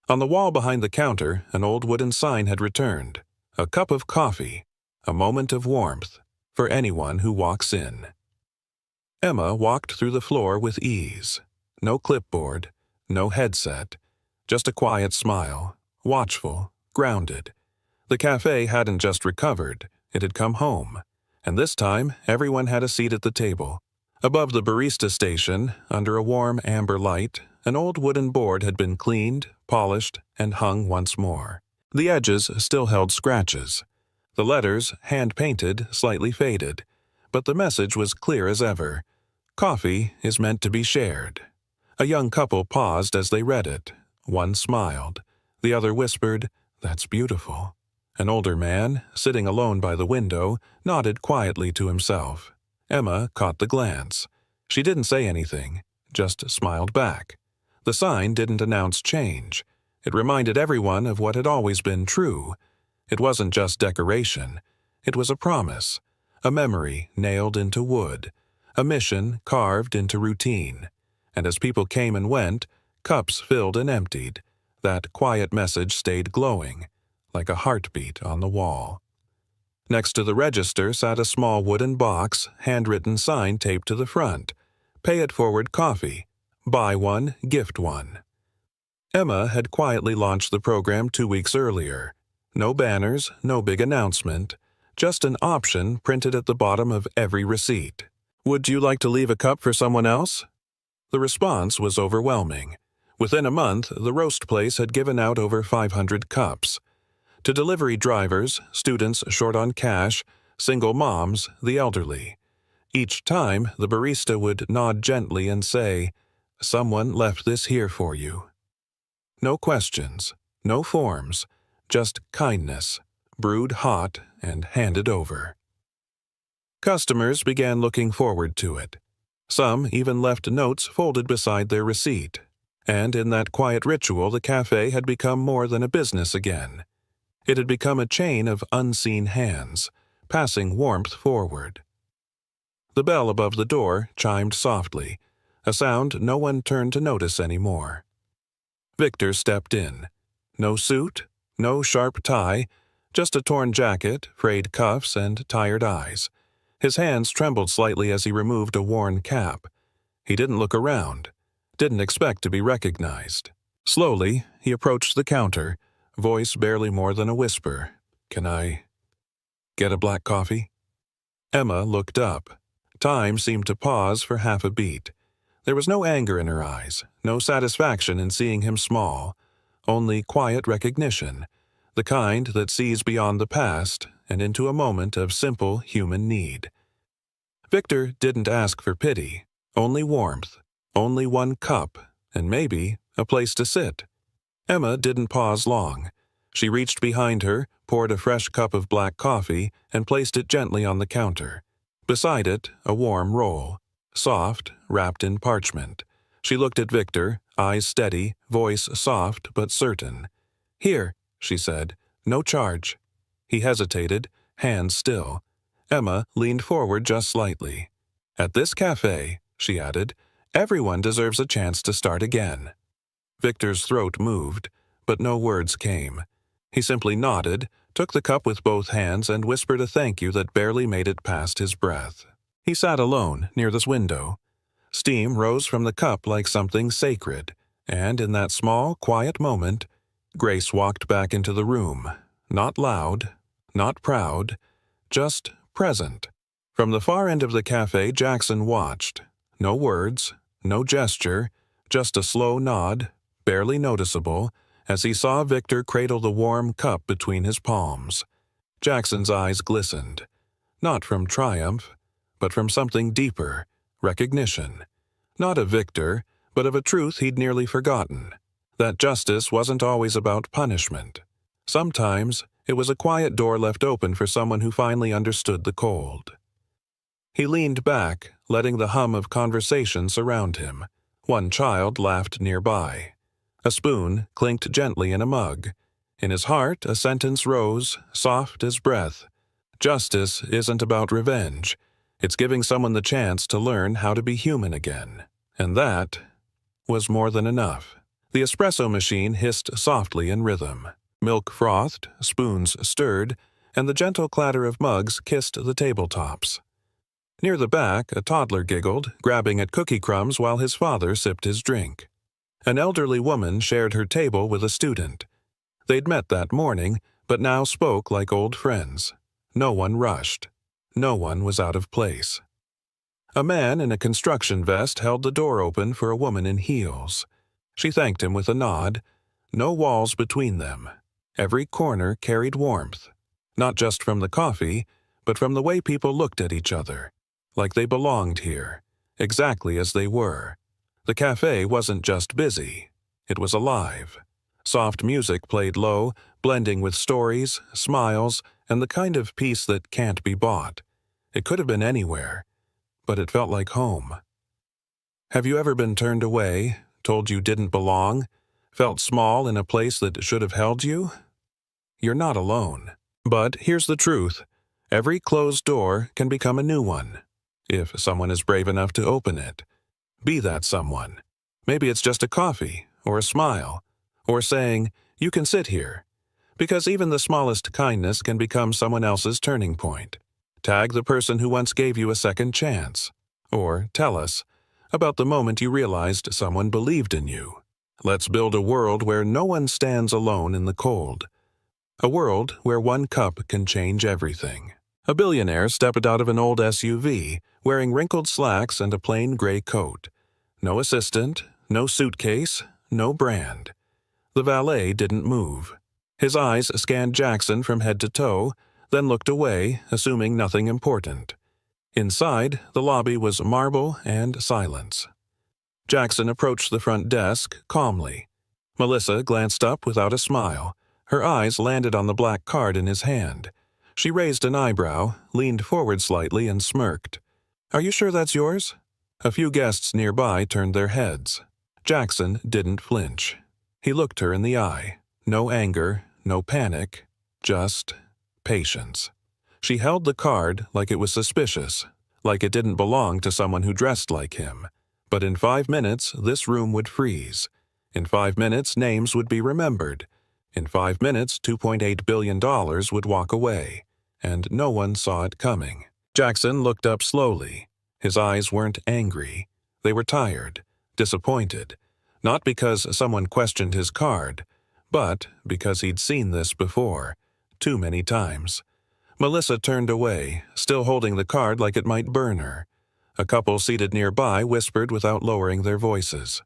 On the wall behind the counter, an old wooden sign had returned. A cup of coffee, a moment of warmth, for anyone who walks in. Emma walked through the floor with ease. No clipboard, no headset, just a quiet smile, watchful, grounded. The cafe hadn't just recovered, it had come home. And this time, everyone had a seat at the table. Above the barista station, under a warm amber light, an old wooden board had been cleaned, polished, and hung once more. The edges still held scratches. The letters, hand-painted, slightly faded, but the message was clear as ever. Coffee is meant to be shared. A young couple paused as they read it. One smiled. The other whispered, "That's beautiful." An older man, sitting alone by the window, nodded quietly to himself. Emma caught the glance. She didn't say anything, just smiled back. The sign didn't announce change. It reminded everyone of what had always been true. It wasn't just decoration. It was a promise, a memory nailed into wood, a mission carved into routine. And as people came and went, cups filled and emptied, that quiet message stayed glowing, like a heartbeat on the wall. Next to the register sat a small wooden box, handwritten sign taped to the front. "Pay it forward coffee. Buy one, gift one." Emma had quietly launched the program 2 weeks earlier. No banners, no big announcement, just an option printed at the bottom of every receipt. "Would you like to leave a cup for someone else?" The response was overwhelming. Within a month, the roast place had given out over 500 cups. To delivery drivers, students short on cash, single moms, the elderly. Each time, the barista would nod gently and say, "Someone left this here for you." No questions, no forms, just kindness, brewed hot and handed over. Customers began looking forward to it. Some even left notes folded beside their receipt. And in that quiet ritual, the cafe had become more than a business again. It had become a chain of unseen hands, passing warmth forward. The bell above the door chimed softly, a sound no one turned to notice anymore. Victor stepped in. No suit, no sharp tie, just a torn jacket, frayed cuffs, and tired eyes. His hands trembled slightly as he removed a worn cap. He didn't look around, didn't expect to be recognized. Slowly, he approached the counter, voice barely more than a whisper. "Can I get a black coffee?" Emma looked up. Time seemed to pause for half a beat. There was no anger in her eyes, no satisfaction in seeing him small, only quiet recognition, the kind that sees beyond the past and into a moment of simple human need. Victor didn't ask for pity, only warmth, only one cup, and maybe a place to sit. Emma didn't pause long. She reached behind her, poured a fresh cup of black coffee, and placed it gently on the counter. Beside it, a warm roll, soft, wrapped in parchment. She looked at Victor, eyes steady, voice soft but certain. "Here," she said, "no charge." He hesitated, hands still. Emma leaned forward just slightly. "At this cafe," she added, "everyone deserves a chance to start again." Victor's throat moved, but no words came. He simply nodded, took the cup with both hands, and whispered a thank you that barely made it past his breath. He sat alone near this window. Steam rose from the cup like something sacred, and in that small, quiet moment, Grace walked back into the room, not loud, not proud, just present. From the far end of the cafe, Jackson watched. No words, no gesture, just a slow nod, barely noticeable, as he saw Victor cradle the warm cup between his palms. Jackson's eyes glistened, not from triumph, but from something deeper, recognition. Not of Victor, but of a truth he'd nearly forgotten, that justice wasn't always about punishment. Sometimes it was a quiet door left open for someone who finally understood the cold. He leaned back, letting the hum of conversation surround him. One child laughed nearby. A spoon clinked gently in a mug. In his heart, a sentence rose, soft as breath. Justice isn't about revenge. It's giving someone the chance to learn how to be human again. And that was more than enough. The espresso machine hissed softly in rhythm. Milk frothed, spoons stirred, and the gentle clatter of mugs kissed the tabletops. Near the back, a toddler giggled, grabbing at cookie crumbs while his father sipped his drink. An elderly woman shared her table with a student. They'd met that morning, but now spoke like old friends. No one rushed. No one was out of place. A man in a construction vest held the door open for a woman in heels. She thanked him with a nod. No walls between them. Every corner carried warmth, not just from the coffee, but from the way people looked at each other, like they belonged here, exactly as they were. The cafe wasn't just busy. It was alive. Soft music played low, blending with stories, smiles, and the kind of peace that can't be bought. It could have been anywhere, but it felt like home. Have you ever been turned away, told you didn't belong, felt small in a place that should have held you? You're not alone. But here's the truth. Every closed door can become a new one, if someone is brave enough to open it. Be that someone. Maybe it's just a coffee, or a smile, or saying, "You can sit here." Because even the smallest kindness can become someone else's turning point. Tag the person who once gave you a second chance. Or tell us about the moment you realized someone believed in you. Let's build a world where no one stands alone in the cold. A world where one cup can change everything. A billionaire stepped out of an old SUV, wearing wrinkled slacks and a plain gray coat. No assistant, no suitcase, no brand. The valet didn't move. His eyes scanned Jackson from head to toe, then looked away, assuming nothing important. Inside, the lobby was marble and silence. Jackson approached the front desk calmly. Melissa glanced up without a smile. Her eyes landed on the black card in his hand. She raised an eyebrow, leaned forward slightly, and smirked. "Are you sure that's yours?" A few guests nearby turned their heads. Jackson didn't flinch. He looked her in the eye. No anger, no panic, just patience. She held the card like it was suspicious, like it didn't belong to someone who dressed like him. But in 5 minutes, this room would freeze. In 5 minutes, names would be remembered. In 5 minutes, $2.8 billion would walk away. And no one saw it coming. Jackson looked up slowly. His eyes weren't angry. They were tired, disappointed. Not because someone questioned his card, but because he'd seen this before, too many times. Melissa turned away, still holding the card like it might burn her. A couple seated nearby whispered without lowering their voices.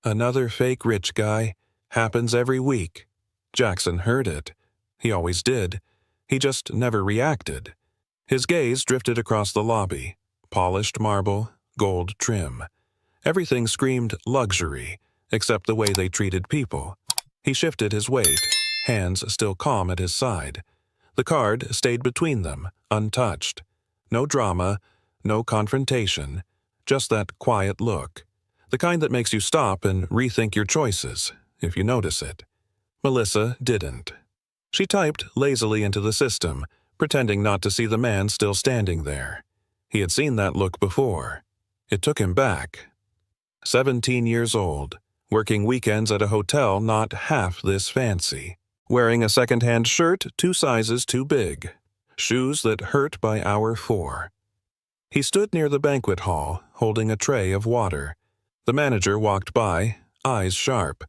"Another fake rich guy. Happens every week." Jackson heard it. He always did. He just never reacted. His gaze drifted across the lobby. Polished marble, gold trim. Everything screamed luxury, except the way they treated people. He shifted his weight, hands still calm at his side. The card stayed between them, untouched. No drama, no confrontation, just that quiet look. The kind that makes you stop and rethink your choices, if you notice it. Melissa didn't. She typed lazily into the system, pretending not to see the man still standing there. He had seen that look before. It took him back. 17 years old, working weekends at a hotel not half this fancy, wearing a second-hand shirt 2 sizes too big, shoes that hurt by hour 4. He stood near the banquet hall, holding a tray of water. The manager walked by, eyes sharp.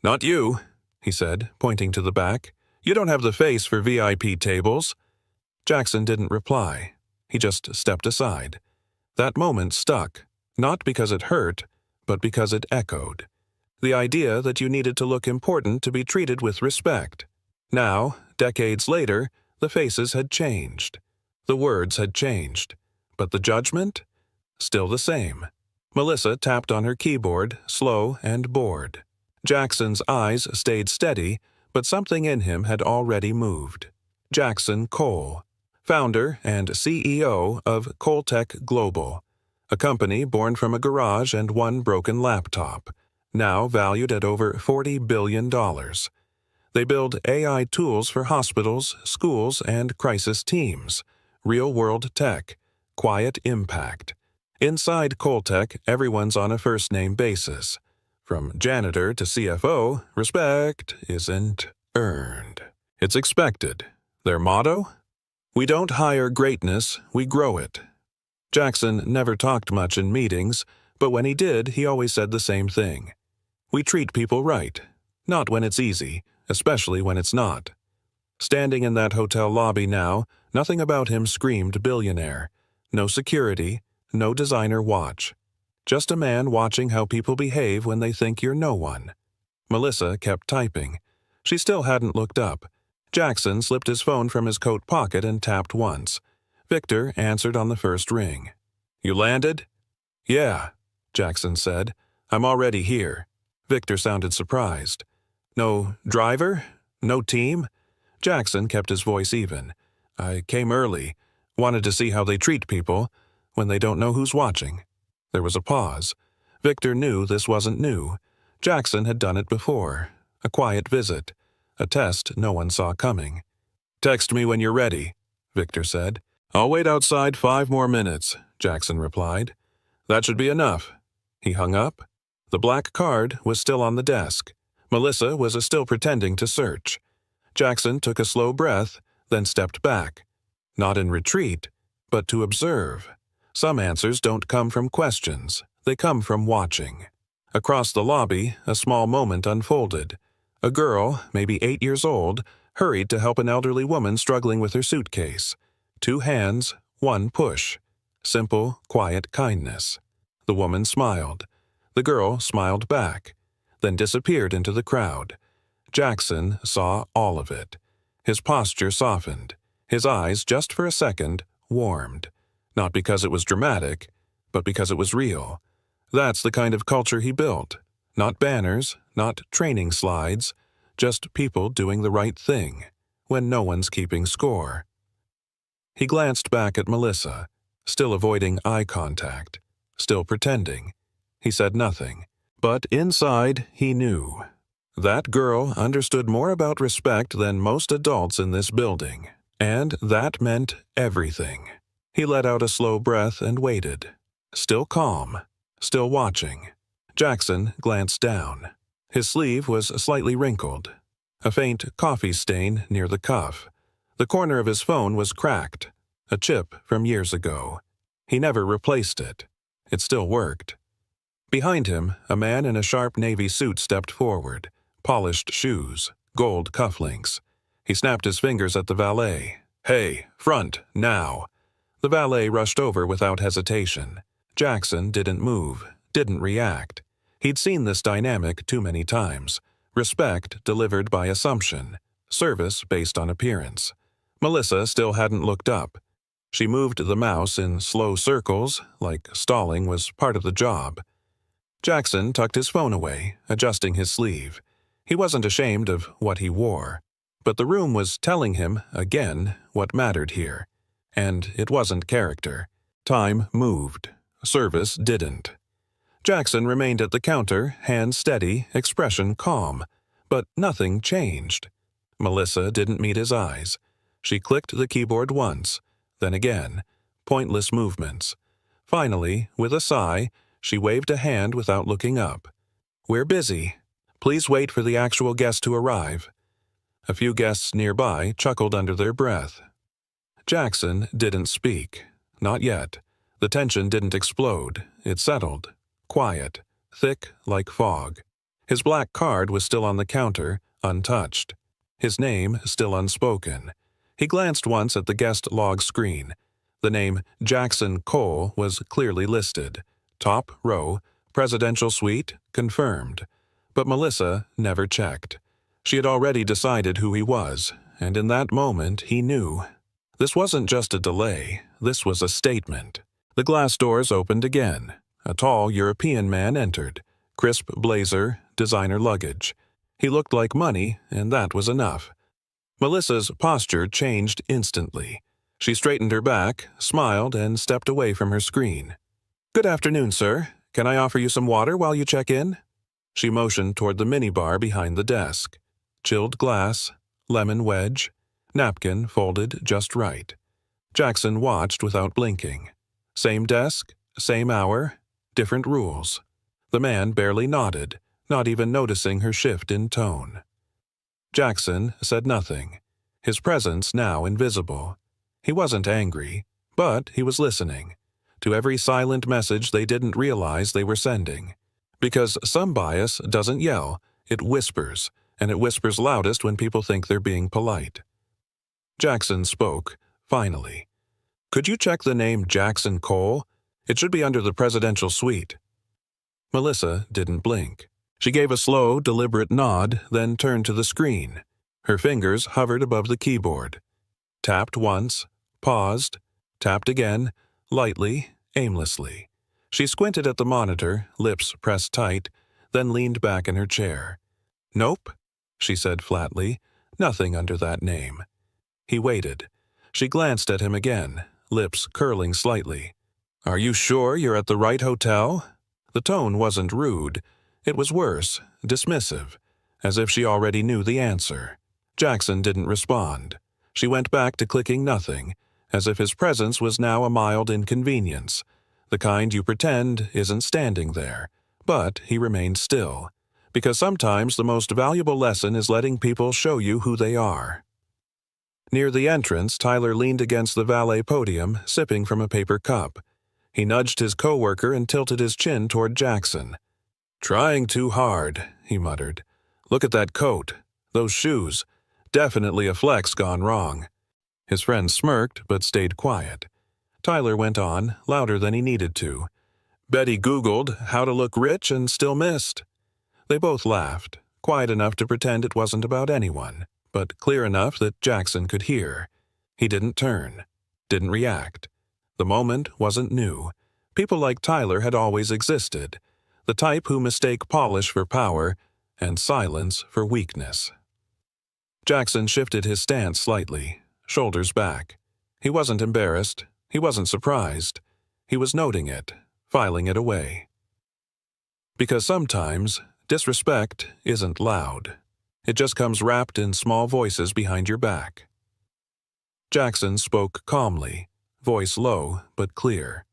"Not you," he said, pointing to the back. "You don't have the face for VIP tables." Jackson didn't reply. He just stepped aside. That moment stuck, not because it hurt, but because it echoed. The idea that you needed to look important to be treated with respect. Now, decades later, the faces had changed. The words had changed. But the judgment? Still the same. Melissa tapped on her keyboard, slow and bored. Jackson's eyes stayed steady, but something in him had already moved. Jackson Cole, founder and CEO of Coltech Global, a company born from a garage and one broken laptop, now valued at over $40 billion. They build AI tools for hospitals, schools, and crisis teams, real-world tech, quiet impact. Inside Coltech, everyone's on a first-name basis. From janitor to CFO, respect isn't earned. It's expected. Their motto? "We don't hire greatness, we grow it." Jackson never talked much in meetings, but when he did, he always said the same thing. "We treat people right. Not when it's easy, especially when it's not." Standing in that hotel lobby now, nothing about him screamed billionaire. No security, no designer watch. Just a man watching how people behave when they think you're no one. Melissa kept typing. She still hadn't looked up. Jackson slipped his phone from his coat pocket and tapped once. Victor answered on the first ring. "You landed?" "Yeah," Jackson said. "I'm already here." Victor sounded surprised. "No driver? No team?" Jackson kept his voice even. "I came early. Wanted to see how they treat people when they don't know who's watching." There was a pause. Victor knew this wasn't new. Jackson had done it before. A quiet visit. A test no one saw coming. "Text me when you're ready," Victor said. "I'll wait outside 5 more minutes," Jackson replied. "That should be enough." He hung up. The black card was still on the desk. Melissa was still pretending to search. Jackson took a slow breath, then stepped back. Not in retreat, but to observe. Some answers don't come from questions. They come from watching. Across the lobby, a small moment unfolded. A girl, maybe 8 years old, hurried to help an elderly woman struggling with her suitcase. 2 hands, 1 push. Simple, quiet kindness. The woman smiled. The girl smiled back, then disappeared into the crowd. Jackson saw all of it. His posture softened. His eyes, just for a second, warmed. Not because it was dramatic, but because it was real. That's the kind of culture he built. Not banners, not training slides, just people doing the right thing, when no one's keeping score. He glanced back at Melissa, still avoiding eye contact, still pretending. He said nothing, but inside he knew. That girl understood more about respect than most adults in this building, and that meant everything. He let out a slow breath and waited. Still calm, still watching. Jackson glanced down. His sleeve was slightly wrinkled. A faint coffee stain near the cuff. The corner of his phone was cracked. A chip from years ago. He never replaced it. It still worked. Behind him, a man in a sharp navy suit stepped forward. Polished shoes, gold cufflinks. He snapped his fingers at the valet. "Hey, front, now." The valet rushed over without hesitation. Jackson didn't move, didn't react. He'd seen this dynamic too many times. Respect delivered by assumption. Service based on appearance. Melissa still hadn't looked up. She moved the mouse in slow circles, like stalling was part of the job. Jackson tucked his phone away, adjusting his sleeve. He wasn't ashamed of what he wore. But the room was telling him, again, what mattered here. And it wasn't character. Time moved. Service didn't. Jackson remained at the counter, hand steady, expression calm. But nothing changed. Melissa didn't meet his eyes. She clicked the keyboard once, then again. Pointless movements. Finally, with a sigh, she waved a hand without looking up. "We're busy. Please wait for the actual guest to arrive." A few guests nearby chuckled under their breath. Jackson didn't speak. Not yet. The tension didn't explode. It settled. Quiet. Thick like fog. His black card was still on the counter, untouched. His name still unspoken. He glanced once at the guest log screen. The name Jackson Cole was clearly listed. Top row, presidential suite, confirmed. But Melissa never checked. She had already decided who he was, and in that moment he knew. This wasn't just a delay, this was a statement. The glass doors opened again. A tall European man entered. Crisp blazer, designer luggage. He looked like money, and that was enough. Melissa's posture changed instantly. She straightened her back, smiled, and stepped away from her screen. "Good afternoon, sir. Can I offer you some water while you check in?" She motioned toward the minibar behind the desk. Chilled glass, lemon wedge, napkin folded just right. Jackson watched without blinking. Same desk, same hour, different rules. The man barely nodded, not even noticing her shift in tone. Jackson said nothing, his presence now invisible. He wasn't angry, but he was listening to every silent message they didn't realize they were sending. Because some bias doesn't yell, it whispers, and it whispers loudest when people think they're being polite. Jackson spoke, finally. "Could you check the name Jackson Cole? It should be under the presidential suite." Melissa didn't blink. She gave a slow, deliberate nod, then turned to the screen. Her fingers hovered above the keyboard. Tapped once, paused, tapped again, lightly, aimlessly. She squinted at the monitor, lips pressed tight, then leaned back in her chair. "Nope," she said flatly. "Nothing under that name." He waited. She glanced at him again, lips curling slightly. "Are you sure you're at the right hotel?" The tone wasn't rude. It was worse, dismissive, as if she already knew the answer. Jackson didn't respond. She went back to clicking nothing, as if his presence was now a mild inconvenience, the kind you pretend isn't standing there. But he remained still, because sometimes the most valuable lesson is letting people show you who they are. Near the entrance, Tyler leaned against the valet podium, sipping from a paper cup. He nudged his coworker and tilted his chin toward Jackson. "Trying too hard," he muttered. "Look at that coat. Those shoes. Definitely a flex gone wrong." His friend smirked but stayed quiet. Tyler went on, louder than he needed to. "Bet he Googled how to look rich and still missed." They both laughed, quiet enough to pretend it wasn't about anyone, but clear enough that Jackson could hear. He didn't turn, didn't react. The moment wasn't new. People like Tyler had always existed, the type who mistake polish for power and silence for weakness. Jackson shifted his stance slightly, shoulders back. He wasn't embarrassed. He wasn't surprised. He was noting it, filing it away. Because sometimes disrespect isn't loud. It just comes wrapped in small voices behind your back. Jackson spoke calmly, voice low but clear.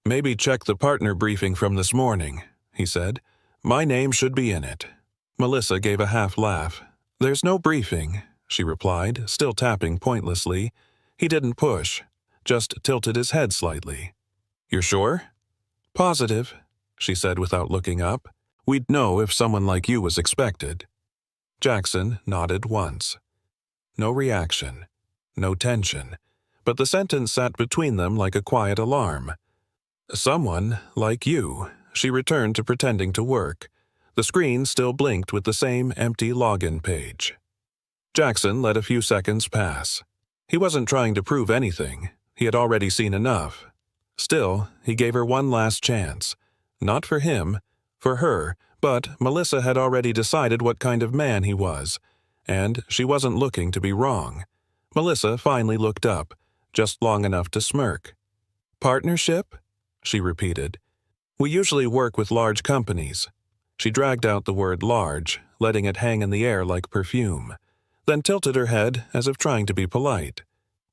"Maybe check the partner briefing from this morning," he said. "My name should be in it." Melissa gave a half laugh. "There's no briefing," she replied, still tapping pointlessly. He didn't push, just tilted his head slightly. "You're sure?" "Positive," she said without looking up. "We'd know if someone like you was expected." Jackson nodded once. No reaction, no tension, but the sentence sat between them like a quiet alarm. Someone like you, she returned to pretending to work. The screen still blinked with the same empty login page. Jackson let a few seconds pass. He wasn't trying to prove anything. He had already seen enough. Still, he gave her one last chance. Not for him, for her, but Melissa had already decided what kind of man he was, and she wasn't looking to be wrong. Melissa finally looked up, just long enough to smirk. "Partnership?" she repeated. "We usually work with large companies." She dragged out the word large, letting it hang in the air like perfume, then tilted her head as if trying to be polite.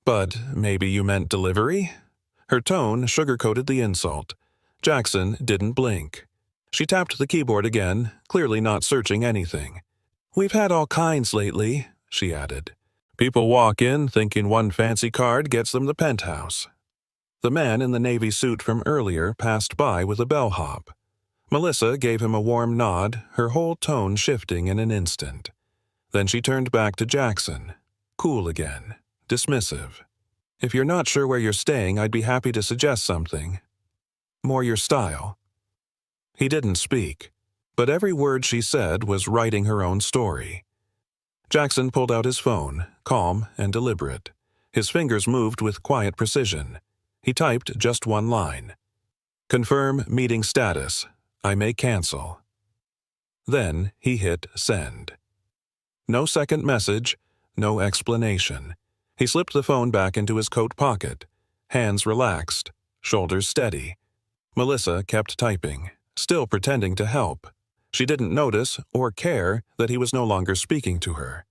"But maybe you meant delivery?" Her tone sugar-coated the insult. Jackson didn't blink. She tapped the keyboard again, clearly not searching anything. "We've had all kinds lately," she added. "People walk in thinking one fancy card gets them the penthouse." The man in the navy suit from earlier passed by with a bellhop. Melissa gave him a warm nod, her whole tone shifting in an instant. Then she turned back to Jackson, cool again, dismissive. "If you're not sure where you're staying, I'd be happy to suggest something. More your style." He didn't speak, but every word she said was writing her own story. Jackson pulled out his phone, calm and deliberate. His fingers moved with quiet precision. He typed just one line. "Confirm meeting status. I may cancel." Then he hit send. No second message, no explanation. He slipped the phone back into his coat pocket. Hands relaxed, shoulders steady. Melissa kept typing, still pretending to help. She didn't notice or care that he was no longer speaking to her.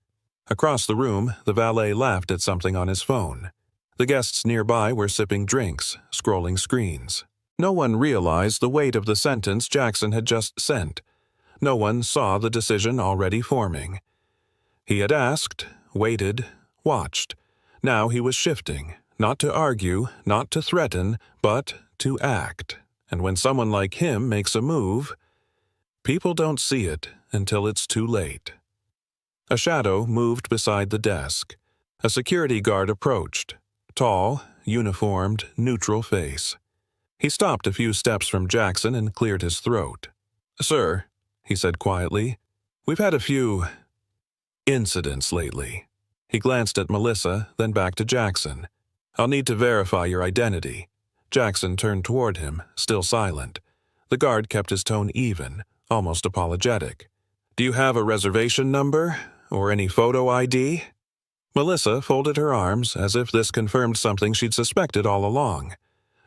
Across the room, the valet laughed at something on his phone. The guests nearby were sipping drinks, scrolling screens. No one realized the weight of the sentence Jackson had just sent. No one saw the decision already forming. He had asked, waited, watched. Now he was shifting, not to argue, not to threaten, but to act. And when someone like him makes a move, people don't see it until it's too late. A shadow moved beside the desk. A security guard approached. Tall, uniformed, neutral face. He stopped a few steps from Jackson and cleared his throat. "Sir," he said quietly, "we've had a few incidents lately." He glanced at Melissa, then back to Jackson. "I'll need to verify your identity." Jackson turned toward him, still silent. The guard kept his tone even, almost apologetic. "Do you have a reservation number? Or any photo ID?" Melissa folded her arms as if this confirmed something she'd suspected all along.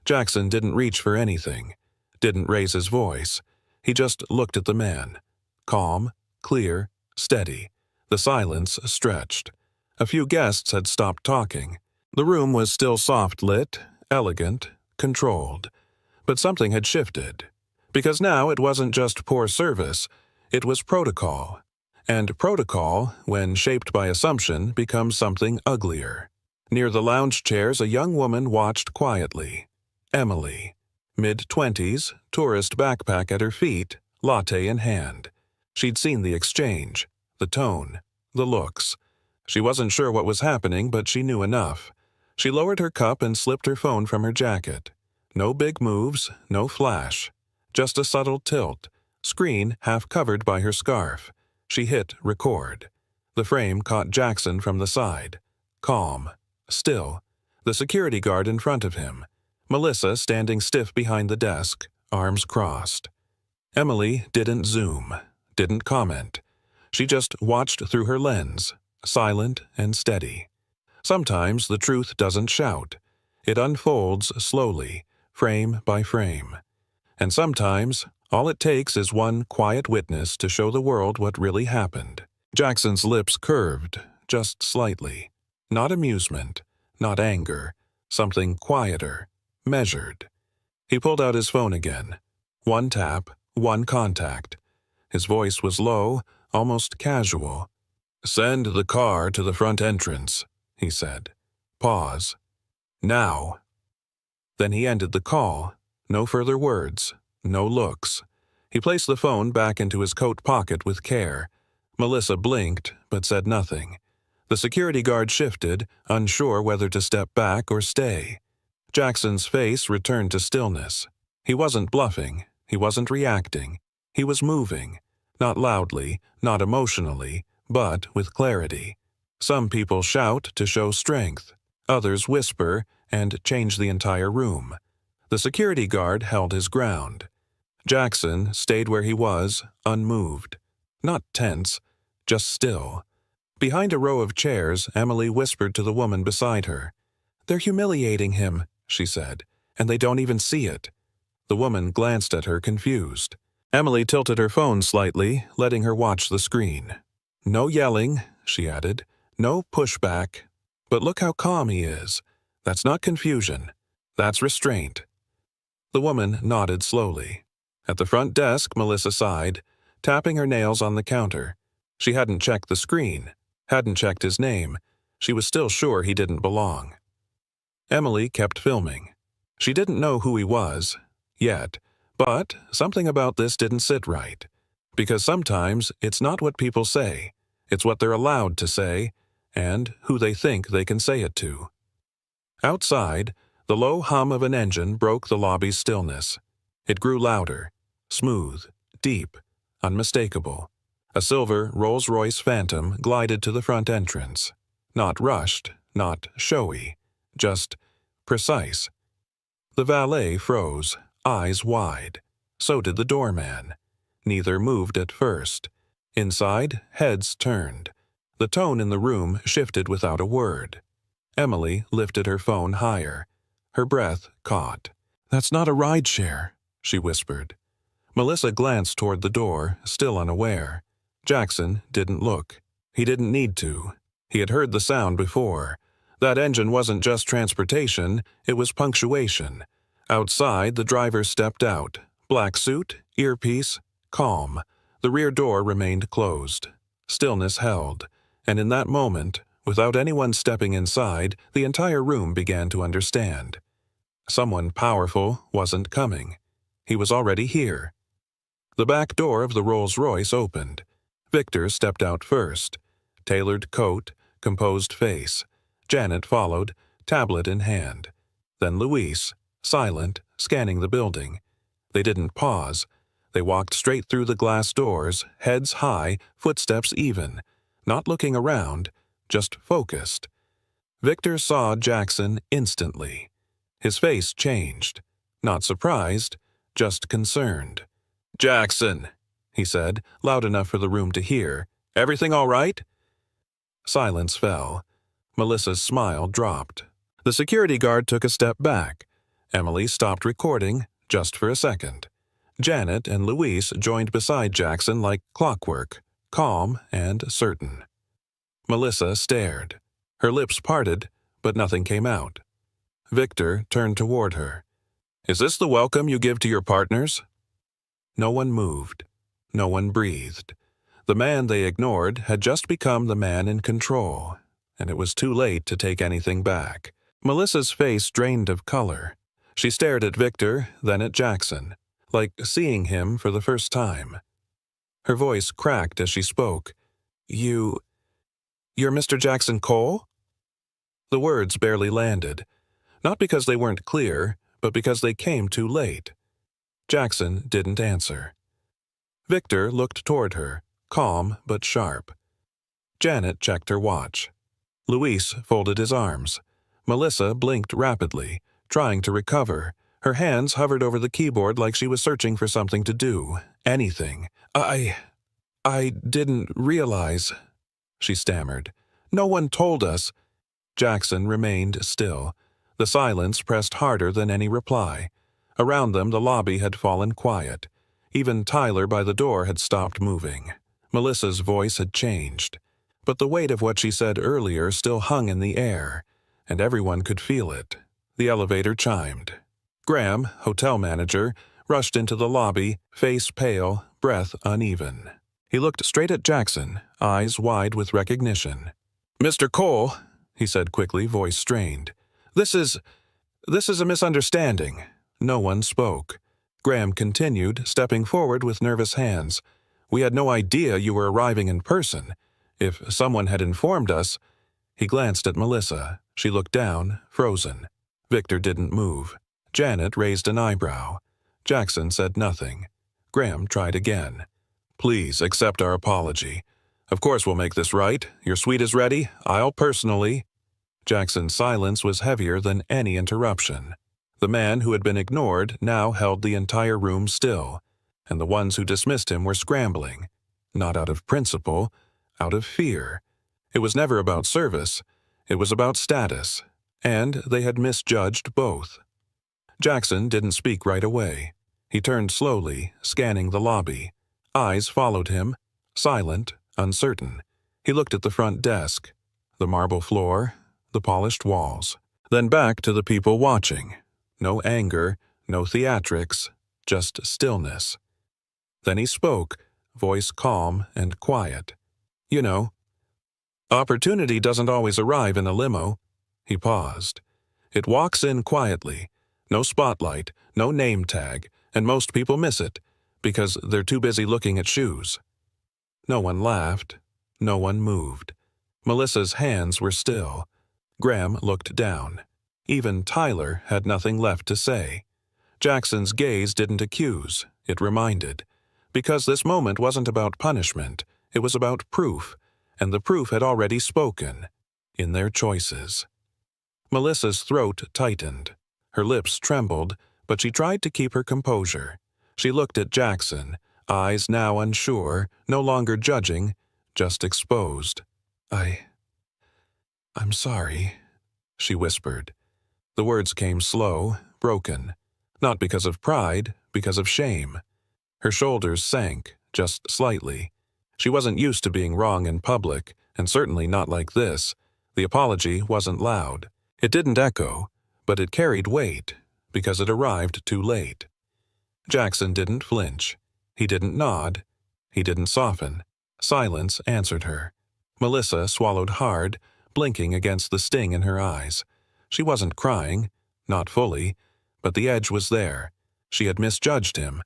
Jackson didn't reach for anything, didn't raise his voice. He just looked at the man. Calm, clear, steady. The silence stretched. A few guests had stopped talking. The room was still soft-lit, elegant, controlled. But something had shifted. Because now it wasn't just poor service, it was protocol. And protocol, when shaped by assumption, becomes something uglier. Near the lounge chairs, a young woman watched quietly. Emily. Mid-20s, tourist backpack at her feet, latte in hand. She'd seen the exchange, the tone, the looks. She wasn't sure what was happening, but she knew enough. She lowered her cup and slipped her phone from her jacket. No big moves, no flash. Just a subtle tilt, screen half covered by her scarf. She hit record. The frame caught Jackson from the side. Calm. Still. The security guard in front of him. Melissa standing stiff behind the desk, arms crossed. Emily didn't zoom, didn't comment. She just watched through her lens, silent and steady. Sometimes the truth doesn't shout. It unfolds slowly, frame by frame. And sometimes all it takes is one quiet witness to show the world what really happened. Jackson's lips curved, just slightly. Not amusement, not anger, something quieter, measured. He pulled out his phone again. One tap, one contact. His voice was low, almost casual. "Send the car to the front entrance," he said. Pause. "Now." Then he ended the call. No further words, no looks. He placed the phone back into his coat pocket with care. Melissa blinked, but said nothing. The security guard shifted, unsure whether to step back or stay. Jackson's face returned to stillness. He wasn't bluffing. He wasn't reacting. He was moving. Not loudly, not emotionally, but with clarity. Some people shout to show strength. Others whisper and change the entire room. The security guard held his ground. Jackson stayed where he was, unmoved. Not tense, just still. Behind a row of chairs, Emily whispered to the woman beside her. "They're humiliating him," she said, "and they don't even see it." The woman glanced at her, confused. Emily tilted her phone slightly, letting her watch the screen. "No yelling," she added. "No pushback. But look how calm he is. That's not confusion. That's restraint." The woman nodded slowly. At the front desk, Melissa sighed, tapping her nails on the counter. She hadn't checked the screen, hadn't checked his name. She was still sure he didn't belong. Emily kept filming. She didn't know who he was, yet, but something about this didn't sit right. Because sometimes it's not what people say, it's what they're allowed to say, and who they think they can say it to. Outside, the low hum of an engine broke the lobby's stillness. It grew louder, smooth, deep, unmistakable. A silver Rolls-Royce Phantom glided to the front entrance. Not rushed, not showy, just precise. The valet froze, eyes wide. So did the doorman. Neither moved at first. Inside, heads turned. The tone in the room shifted without a word. Emily lifted her phone higher. Her breath caught. "That's not a rideshare," she whispered. Melissa glanced toward the door, still unaware. Jackson didn't look. He didn't need to. He had heard the sound before. That engine wasn't just transportation, it was punctuation. Outside, the driver stepped out. Black suit, earpiece, calm. The rear door remained closed. Stillness held. And in that moment, without anyone stepping inside, the entire room began to understand. Someone powerful wasn't coming. He was already here. The back door of the Rolls-Royce opened. Victor stepped out first. Tailored coat, composed face. Janet followed, tablet in hand. Then Luis, silent, scanning the building. They didn't pause. They walked straight through the glass doors, heads high, footsteps even. Not looking around, just focused. Victor saw Jackson instantly. His face changed. Not surprised, just concerned. "Jackson," he said, loud enough for the room to hear. "Everything all right?" Silence fell. Melissa's smile dropped. The security guard took a step back. Emily stopped recording, just for a second. Janet and Luis joined beside Jackson like clockwork, calm and certain. Melissa stared. Her lips parted, but nothing came out. Victor turned toward her. "Is this the welcome you give to your partners?" No one moved. No one breathed. The man they ignored had just become the man in control, and it was too late to take anything back. Melissa's face drained of color. She stared at Victor, then at Jackson, like seeing him for the first time. Her voice cracked as she spoke. You're Mr. Jackson Cole?" The words barely landed, not because they weren't clear, but because they came too late. Jackson didn't answer. Victor looked toward her, calm but sharp. Janet checked her watch. Luis folded his arms. Melissa blinked rapidly, trying to recover. Her hands hovered over the keyboard like she was searching for something to do. Anything. I didn't realize," she stammered. "No one told us." Jackson remained still. The silence pressed harder than any reply. Around them the lobby had fallen quiet. Even Tyler by the door had stopped moving. Melissa's voice had changed. But the weight of what she said earlier still hung in the air, and everyone could feel it. The elevator chimed. Graham, hotel manager, rushed into the lobby, face pale, breath uneven. He looked straight at Jackson, eyes wide with recognition. "Mr. Cole," he said quickly, voice strained. This is a misunderstanding." No one spoke. Graham continued, stepping forward with nervous hands. "We had no idea you were arriving in person. If someone had informed us—" He glanced at Melissa. She looked down, frozen. Victor didn't move. Janet raised an eyebrow. Jackson said nothing. Graham tried again. Please accept our apology. Of course we'll make this right. Your suite is ready. I'll personally. Jackson's silence was heavier than any interruption. The man who had been ignored now held the entire room still, and the ones who dismissed him were scrambling. Not out of principle, out of fear. It was never about service. It was about status, and they had misjudged both. Jackson didn't speak right away. He turned slowly, scanning the lobby. Eyes followed him, silent, uncertain. He looked at the front desk, the marble floor, the polished walls, then back to the people watching. No anger, no theatrics, just stillness. Then he spoke, voice calm and quiet. You know, opportunity doesn't always arrive in a limo. He paused. It walks in quietly. No spotlight, no name tag, and most people miss it because they're too busy looking at shoes. No one laughed. No one moved. Melissa's hands were still. Graham looked down. Even Tyler had nothing left to say. Jackson's gaze didn't accuse, it reminded. Because this moment wasn't about punishment, it was about proof, and the proof had already spoken, in their choices. Melissa's throat tightened. Her lips trembled, but she tried to keep her composure. She looked at Jackson, eyes now unsure, no longer judging, just exposed. I'm sorry, she whispered. The words came slow, broken. Not because of pride, because of shame. Her shoulders sank, just slightly. She wasn't used to being wrong in public, and certainly not like this. The apology wasn't loud. It didn't echo, but it carried weight, because it arrived too late. Jackson didn't flinch. He didn't nod. He didn't soften. Silence answered her. Melissa swallowed hard, blinking against the sting in her eyes. She wasn't crying, not fully, but the edge was there. She had misjudged him.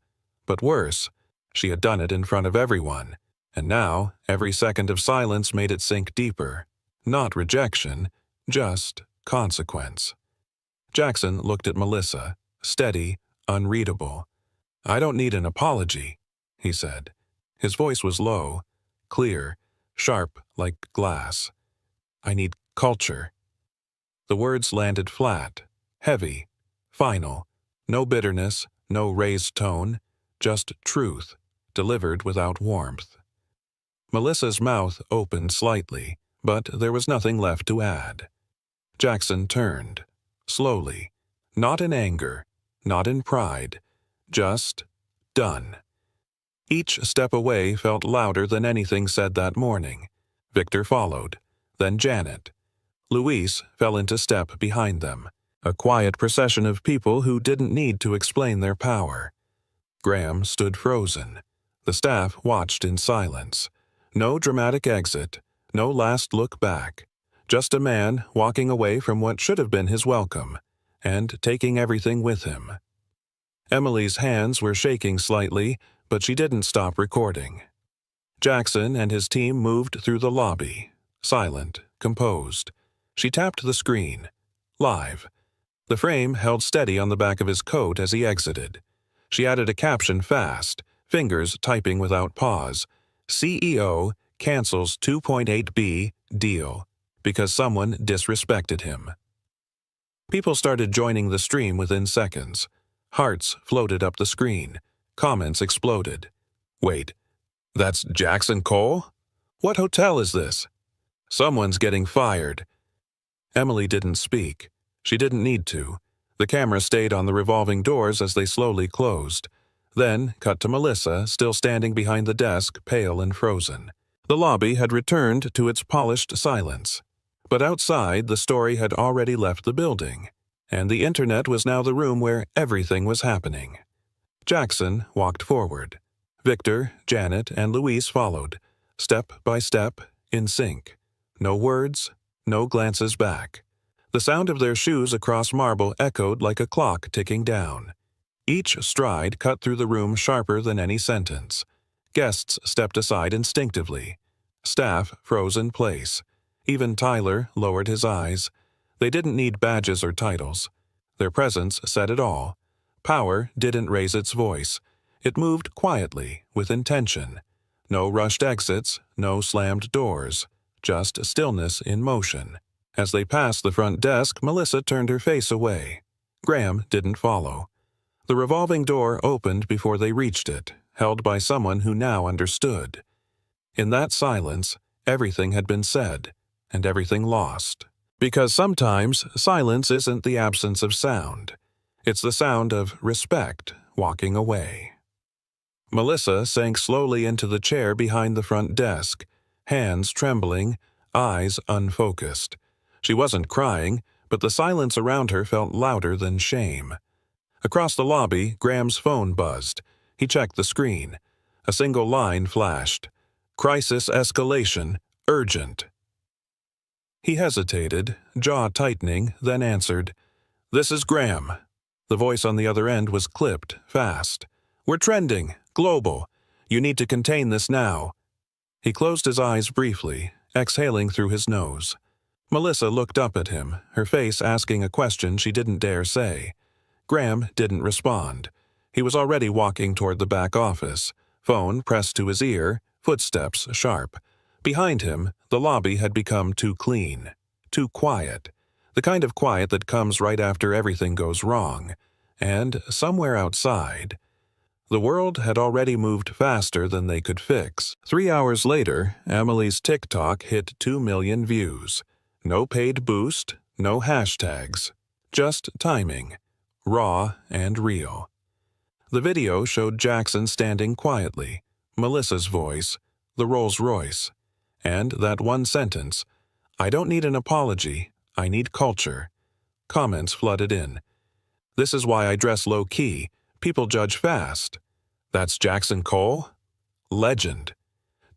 But worse, she had done it in front of everyone, and now every second of silence made it sink deeper. Not rejection, just consequence. Jackson looked at Melissa, steady, unreadable. I don't need an apology, he said. His voice was low, clear, sharp like glass. I need culture. The words landed flat, heavy, final. No bitterness, no raised tone, just truth, delivered without warmth. Melissa's mouth opened slightly, but there was nothing left to add. Jackson turned, slowly, not in anger, not in pride, just done. Each step away felt louder than anything said that morning. Victor followed, then Janet. Luis fell into step behind them, a quiet procession of people who didn't need to explain their power. Graham stood frozen. The staff watched in silence. No dramatic exit, no last look back. Just a man walking away from what should have been his welcome, and taking everything with him. Emily's hands were shaking slightly, but she didn't stop recording. Jackson and his team moved through the lobby, silent, composed. She tapped the screen. Live. The frame held steady on the back of his coat as he exited. She added a caption fast, fingers typing without pause. CEO cancels 2.8B deal because someone disrespected him. People started joining the stream within seconds. Hearts floated up the screen. Comments exploded. Wait, that's Jackson Cole? What hotel is this? Someone's getting fired. Emily didn't speak. She didn't need to. The camera stayed on the revolving doors as they slowly closed. Then cut to Melissa, still standing behind the desk, pale and frozen. The lobby had returned to its polished silence. But outside, the story had already left the building, and the internet was now the room where everything was happening. Jackson walked forward. Victor, Janet, and Luis followed, step by step, in sync. No words, no glances back. The sound of their shoes across marble echoed like a clock ticking down. Each stride cut through the room sharper than any sentence. Guests stepped aside instinctively. Staff froze in place. Even Tyler lowered his eyes. They didn't need badges or titles. Their presence said it all. Power didn't raise its voice. It moved quietly, with intention. No rushed exits, no slammed doors, just stillness in motion. As they passed the front desk, Melissa turned her face away. Graham didn't follow. The revolving door opened before they reached it, held by someone who now understood. In that silence, everything had been said, and everything lost. Because sometimes silence isn't the absence of sound. It's the sound of respect walking away. Melissa sank slowly into the chair behind the front desk, hands trembling, eyes unfocused. She wasn't crying, but the silence around her felt louder than shame. Across the lobby, Graham's phone buzzed. He checked the screen. A single line flashed. Crisis escalation, urgent. He hesitated, jaw tightening, then answered, "This is Graham." The voice on the other end was clipped, fast. "We're trending, global. You need to contain this now." He closed his eyes briefly, exhaling through his nose. Melissa looked up at him, her face asking a question she didn't dare say. Graham didn't respond. He was already walking toward the back office, phone pressed to his ear, footsteps sharp. Behind him, the lobby had become too clean, too quiet, the kind of quiet that comes right after everything goes wrong. And somewhere outside, the world had already moved faster than they could fix. 3 hours later, Emily's TikTok hit 2 million views. No paid boost, no hashtags, just timing, raw and real. The video showed Jackson standing quietly, Melissa's voice, the Rolls-Royce, and that one sentence, "I don't need an apology, I need culture." Comments flooded in. "This is why I dress low-key. People judge fast." "That's Jackson Cole?" "Legend."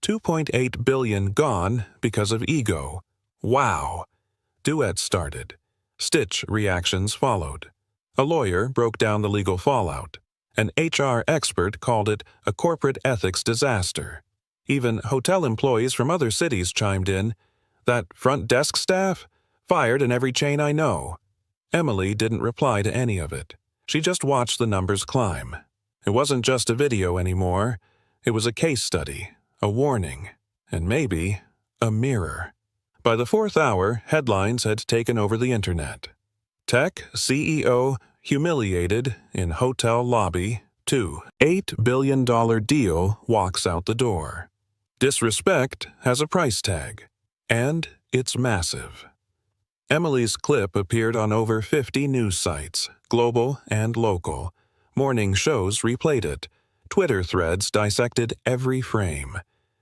2.8 billion gone because of ego. Wow. Duets started. Stitch reactions followed. A lawyer broke down the legal fallout. An HR expert called it a corporate ethics disaster. Even hotel employees from other cities chimed in. "That front desk staff? Fired in every chain I know." Emily didn't reply to any of it. She just watched the numbers climb. It wasn't just a video anymore. It was a case study, a warning, and maybe a mirror. By the 4th hour, headlines had taken over the internet. Tech CEO humiliated in hotel lobby. $8 billion deal walks out the door. Disrespect has a price tag, and it's massive. Emily's clip appeared on over 50 news sites, global and local. Morning shows replayed it. Twitter threads dissected every frame.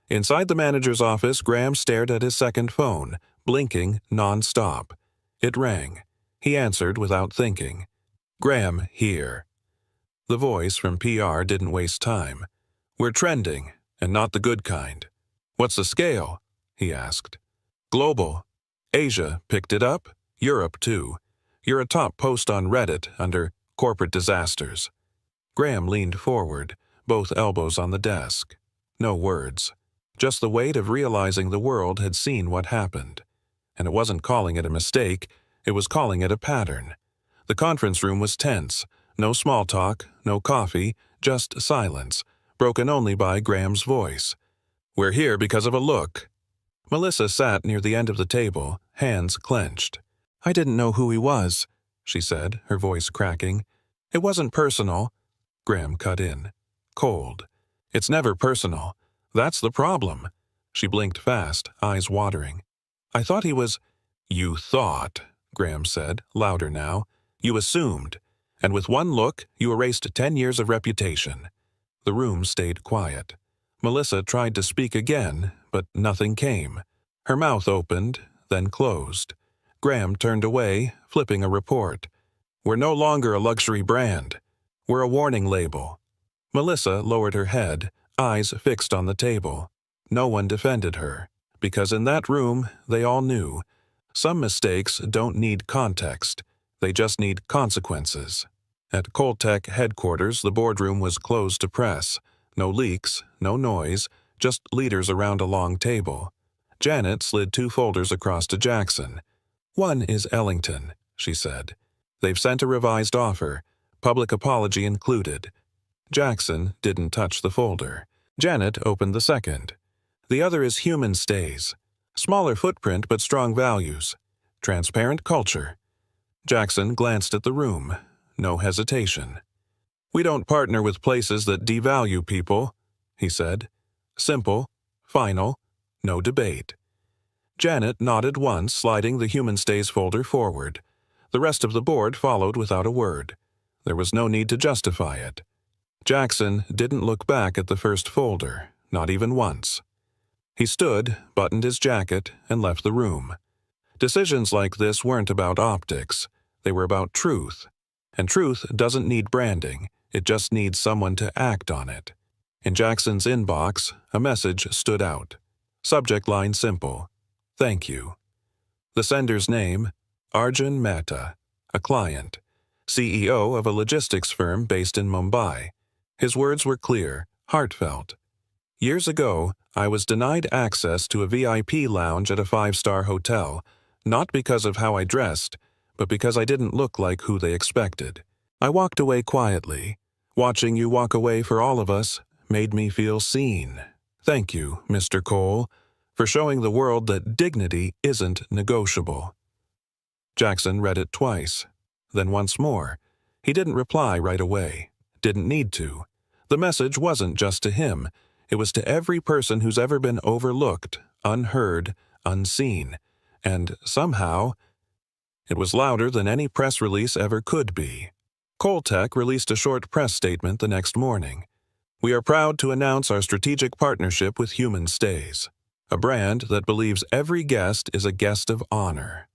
Inside the manager's office, Graham stared at his second phone, blinking non-stop. It rang. He answered without thinking. "Graham, here." The voice from PR didn't waste time. "We're trending, and not the good kind." "What's the scale?" he asked. "Global. Asia picked it up, Europe too. You're a top post on Reddit under corporate disasters." Graham leaned forward, both elbows on the desk. No words. Just the weight of realizing the world had seen what happened. And it wasn't calling it a mistake, it was calling it a pattern. The conference room was tense. No small talk, no coffee, just silence, broken only by Graham's voice. "We're here because of a look." Melissa sat near the end of the table, hands clenched. "I didn't know who he was," she said, her voice cracking. "It wasn't personal." Graham cut in. Cold. "It's never personal. That's the problem." She blinked fast, eyes watering. "I thought he was—" "You thought," Graham said, louder now. "You assumed. And with one look, you erased 10 years of reputation." The room stayed quiet. Melissa tried to speak again, but nothing came. Her mouth opened, then closed. Graham turned away, flipping a report. "We're no longer a luxury brand. We're a warning label." Melissa lowered her head, eyes fixed on the table. No one defended her, because in that room they all knew. Some mistakes don't need context. They just need consequences. At Coltech headquarters, the boardroom was closed to press. No leaks, no noise, just leaders around a long table. Janet slid 2 folders across to Jackson. "One is Ellington," she said. "They've sent a revised offer, public apology included. Jackson didn't touch the folder. Janet opened the second. The other is human stays. Smaller footprint but strong values. Transparent culture. Jackson glanced at the room. No hesitation. We don't partner with places that devalue people, he said. Simple, final, no debate. Janet nodded once, sliding the human stays folder forward. The rest of the board followed without a word. There was no need to justify it. Jackson didn't look back at the first folder, not even once. He stood, buttoned his jacket, and left the room. Decisions like this weren't about optics. They were about truth. And truth doesn't need branding. It just needs someone to act on it. In Jackson's inbox, a message stood out. Subject line simple. Thank you. The sender's name, Arjun Mehta, a client, CEO of a logistics firm based in Mumbai. His words were clear, heartfelt. Years ago, I was denied access to a VIP lounge at a 5-star hotel, not because of how I dressed, but because I didn't look like who they expected. I walked away quietly. Watching you walk away for all of us made me feel seen. Thank you, Mr. Cole, for showing the world that dignity isn't negotiable. Jackson read it twice, then once more. He didn't reply right away. Didn't need to. The message wasn't just to him. It was to every person who's ever been overlooked, unheard, unseen. And somehow, it was louder than any press release ever could be. Coltech released a short press statement the next morning. We are proud to announce our strategic partnership with Human Stays, a brand that believes every guest is a guest of honor.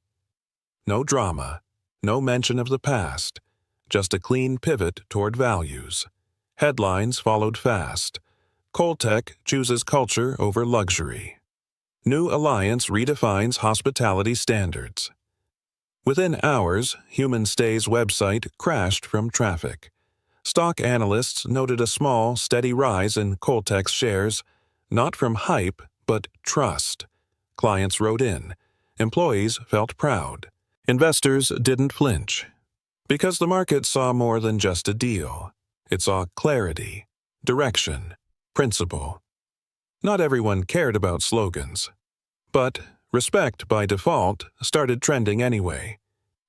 No drama, no mention of the past, just a clean pivot toward values. Headlines followed fast. Coltech chooses culture over luxury. New alliance redefines hospitality standards. Within hours, Human Stays' website crashed from traffic. Stock analysts noted a small, steady rise in Coltech's shares, not from hype, but trust. Clients wrote in. Employees felt proud. Investors didn't flinch. Because the market saw more than just a deal. It saw clarity, direction, principle. Not everyone cared about slogans. But respect by default started trending anyway.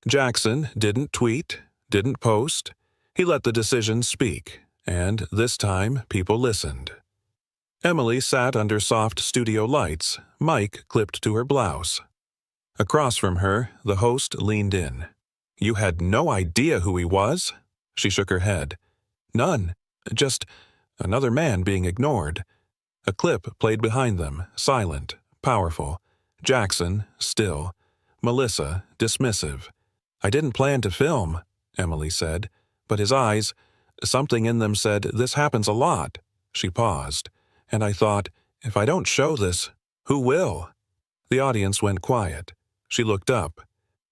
Jackson didn't tweet, didn't post. He let the decision speak, and this time people listened. Emily sat under soft studio lights, mic clipped to her blouse. Across from her, the host leaned in. You had no idea who he was? She shook her head. None. Just another man being ignored. A clip played behind them, silent, powerful. Jackson, still. Melissa, dismissive. I didn't plan to film, Emily said, but his eyes, something in them said, this happens a lot. She paused, and I thought, if I don't show this, who will? The audience went quiet. She looked up.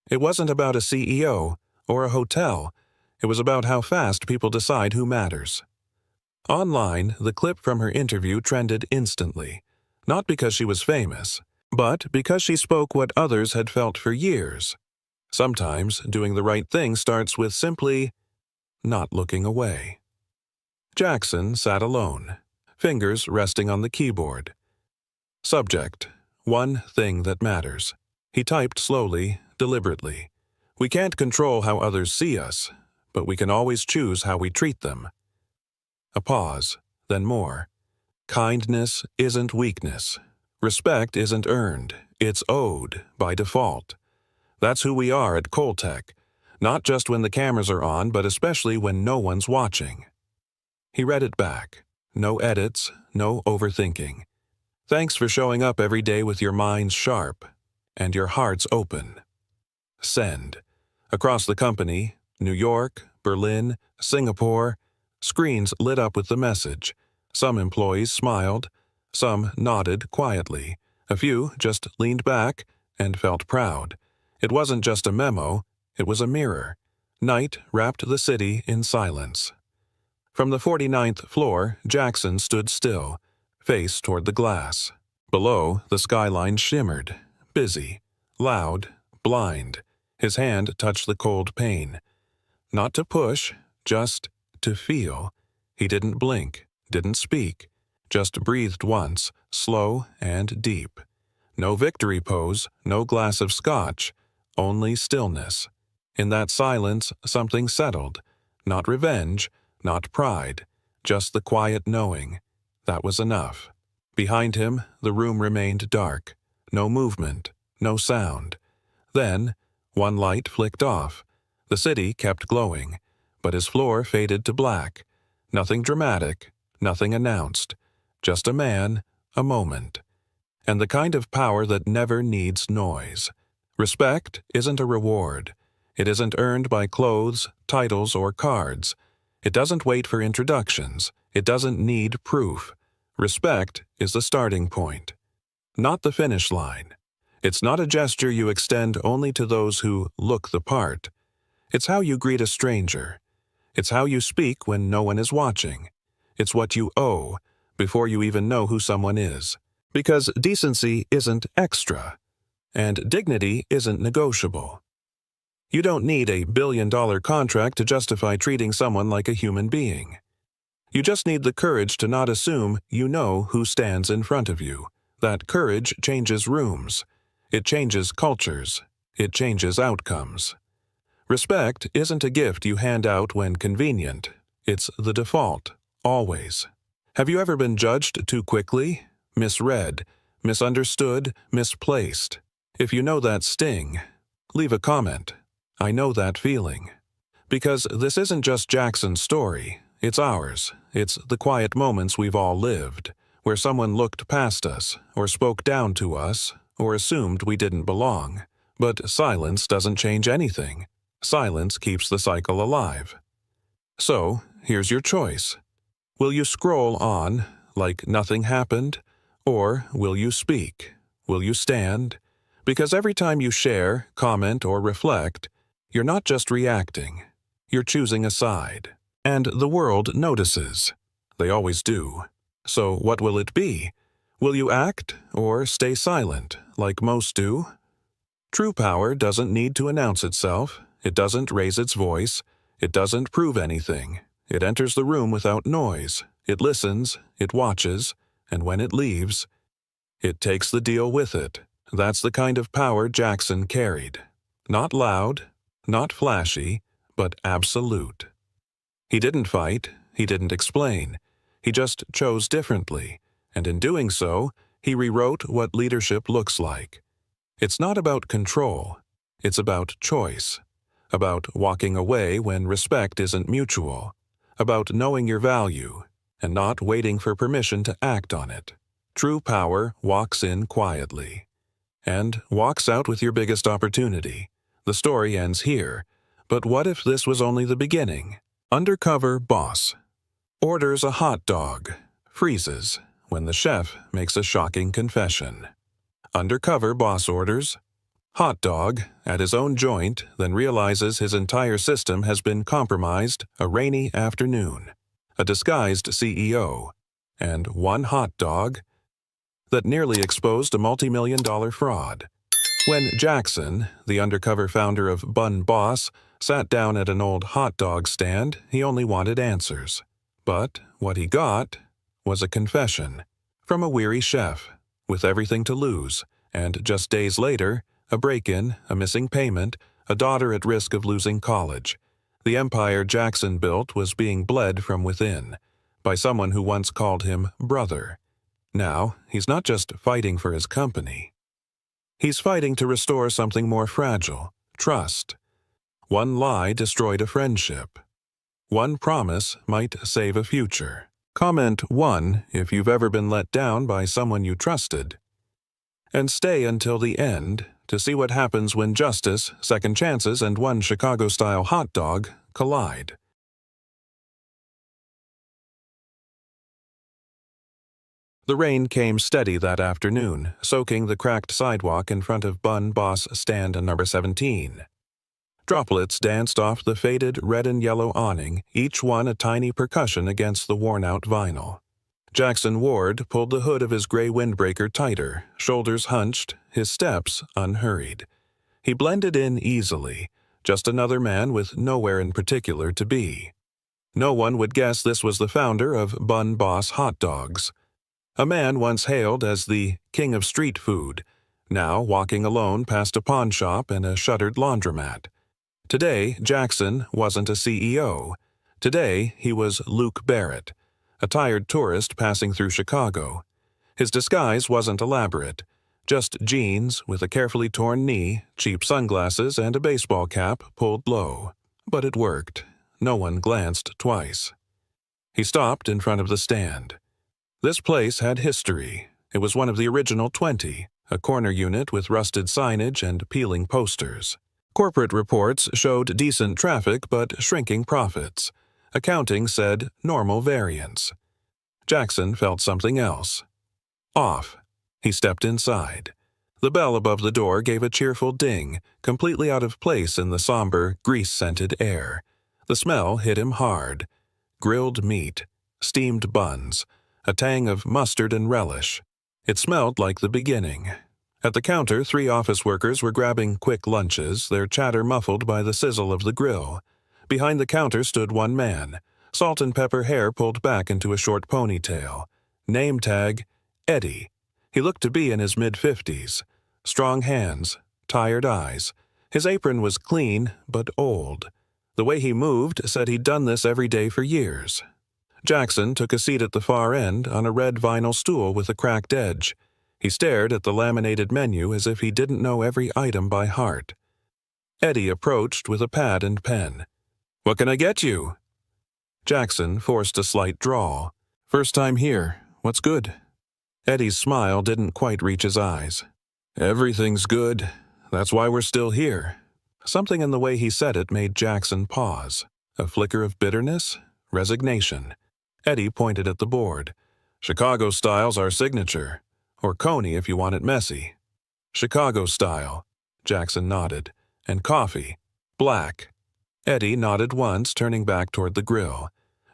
It wasn't about a CEO or a hotel. It was about how fast people decide who matters. Online, the clip from her interview trended instantly, not because she was famous, but because she spoke what others had felt for years. Sometimes doing the right thing starts with simply not looking away. Jackson sat alone, fingers resting on the keyboard. Subject, one thing that matters. He typed slowly, deliberately. We can't control how others see us, but we can always choose how we treat them. A pause, then more. Kindness isn't weakness. Respect isn't earned. It's owed by default. That's who we are at Coltech, not just when the cameras are on, but especially when no one's watching. He read it back. No edits, no overthinking. Thanks for showing up every day with your minds sharp and your hearts open. Send. Across the company, New York, Berlin, Singapore, screens lit up with the message. Some employees smiled, some nodded quietly. A few just leaned back and felt proud. It wasn't just a memo, it was a mirror. Night wrapped the city in silence. From the 49th floor, Jackson stood still, face toward the glass. Below, the skyline shimmered, busy, loud, blind. His hand touched the cold pane. Not to push, just to feel. He didn't blink, didn't speak, just breathed once, slow and deep. No victory pose, no glass of scotch, only stillness. In that silence, something settled. Not revenge, not pride, just the quiet knowing. That was enough. Behind him, the room remained dark. No movement, no sound. Then, one light flicked off. The city kept glowing, but his floor faded to black. Nothing dramatic, nothing announced. Just a man, a moment. And the kind of power that never needs noise. Respect isn't a reward. It isn't earned by clothes, titles, or cards. It doesn't wait for introductions. It doesn't need proof. Respect is the starting point, not the finish line. It's not a gesture you extend only to those who look the part. It's how you greet a stranger. It's how you speak when no one is watching. It's what you owe before you even know who someone is. Because decency isn't extra, and dignity isn't negotiable. You don't need a billion-dollar contract to justify treating someone like a human being. You just need the courage to not assume you know who stands in front of you. That courage changes rooms. It changes cultures. It changes outcomes. Respect isn't a gift you hand out when convenient. It's the default, always. Have you ever been judged too quickly? Misread, misunderstood, misplaced? If you know that sting, leave a comment. I know that feeling. Because this isn't just Jackson's story. It's ours. It's the quiet moments we've all lived, where someone looked past us, or spoke down to us, or assumed we didn't belong. But silence doesn't change anything. Silence keeps the cycle alive. So, here's your choice. Will you scroll on, like nothing happened? Or will you speak? Will you stand? Because every time you share, comment, or reflect, you're not just reacting. You're choosing a side. And the world notices. They always do. So what will it be? Will you act or stay silent, like most do? True power doesn't need to announce itself. It doesn't raise its voice. It doesn't prove anything. It enters the room without noise. It listens. It watches. And when it leaves, it takes the deal with it. That's the kind of power Jackson carried. Not loud, not flashy, but absolute. He didn't fight, he didn't explain. He just chose differently, and in doing so, he rewrote what leadership looks like. It's not about control, it's about choice. About walking away when respect isn't mutual. About knowing your value, and not waiting for permission to act on it. True power walks in quietly, and walks out with your biggest opportunity. The story ends here, but what if this was only the beginning? Undercover boss. Orders a hot dog. Freezes when the chef makes a shocking confession. Undercover boss orders hot dog at his own joint, then realizes his entire system has been compromised a rainy afternoon. A disguised CEO, and one hot dog that nearly exposed a multi-million-dollar fraud. When Jackson, the undercover founder of Bun Boss, sat down at an old hot dog stand, he only wanted answers. But what he got was a confession from a weary chef with everything to lose, and just days later, a break-in, a missing payment, a daughter at risk of losing college. The empire Jackson built was being bled from within, by someone who once called him brother. Now, he's not just fighting for his company. He's fighting to restore something more fragile, trust. One lie destroyed a friendship. One promise might save a future. Comment 1 if you've ever been let down by someone you trusted. And stay until the end to see what happens when justice, second chances, and one Chicago-style hot dog collide. The rain came steady that afternoon, soaking the cracked sidewalk in front of Bun Boss stand number 17. Droplets danced off the faded red and yellow awning, each one a tiny percussion against the worn-out vinyl. Jackson Ward pulled the hood of his gray windbreaker tighter, shoulders hunched, his steps unhurried. He blended in easily, just another man with nowhere in particular to be. No one would guess this was the founder of Bun Boss Hot Dogs, a man once hailed as the king of street food, now walking alone past a pawn shop and a shuttered laundromat. Today, Jackson wasn't a CEO. Today, he was Luke Barrett, a tired tourist passing through Chicago. His disguise wasn't elaborate, just jeans with a carefully torn knee, cheap sunglasses, and a baseball cap pulled low. But it worked. No one glanced twice. He stopped in front of the stand. This place had history. It was one of the original 20, a corner unit with rusted signage and peeling posters. Corporate reports showed decent traffic but shrinking profits. Accounting said normal variance. Jackson felt something else. Off. He stepped inside. The bell above the door gave a cheerful ding, completely out of place in the somber, grease-scented air. The smell hit him hard. Grilled meat, steamed buns, a tang of mustard and relish. It smelled like the beginning. At the counter, 3 office workers were grabbing quick lunches, their chatter muffled by the sizzle of the grill. Behind the counter stood one man, salt and pepper hair pulled back into a short ponytail. Name tag, Eddie. He looked to be in his mid-50s. Strong hands, tired eyes. His apron was clean, but old. The way he moved said he'd done this every day for years. Jackson took a seat at the far end on a red vinyl stool with a cracked edge. He stared at the laminated menu as if he didn't know every item by heart. Eddie approached with a pad and pen. "What can I get you?" Jackson forced a slight drawl. "First time here. What's good?" Eddie's smile didn't quite reach his eyes. "Everything's good. That's why we're still here." Something in the way he said it made Jackson pause. A flicker of bitterness? Resignation. Eddie pointed at the board. "Chicago style's our signature. Or Coney if you want it messy." "Chicago style." Jackson nodded. "And coffee. Black." Eddie nodded once, turning back toward the grill.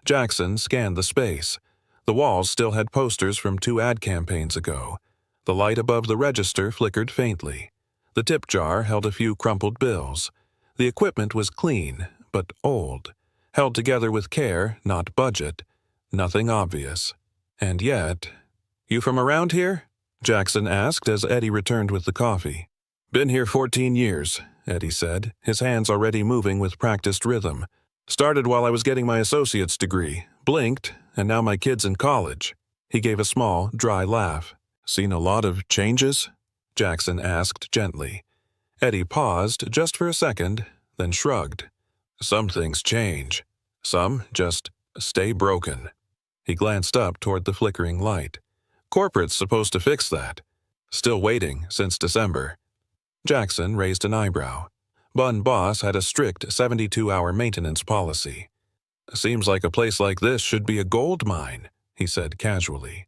Jackson scanned the space. The walls still had posters from 2 ad campaigns ago. The light above the register flickered faintly. The tip jar held a few crumpled bills. The equipment was clean, but old. Held together with care, not budget. Nothing obvious. And yet... "You from around here?" Jackson asked as Eddie returned with the coffee. "Been here 14 years, Eddie said, his hands already moving with practiced rhythm. "Started while I was getting my associate's degree. Blinked, and now my kid's in college." He gave a small, dry laugh. "Seen a lot of changes?" Jackson asked gently. Eddie paused just for a second, then shrugged. "Some things change. Some just stay broken." He glanced up toward the flickering light. "Corporate's supposed to fix that. Still waiting since December." Jackson raised an eyebrow. Bun Boss had a strict 72-hour maintenance policy. "Seems like a place like this should be a gold mine," he said casually.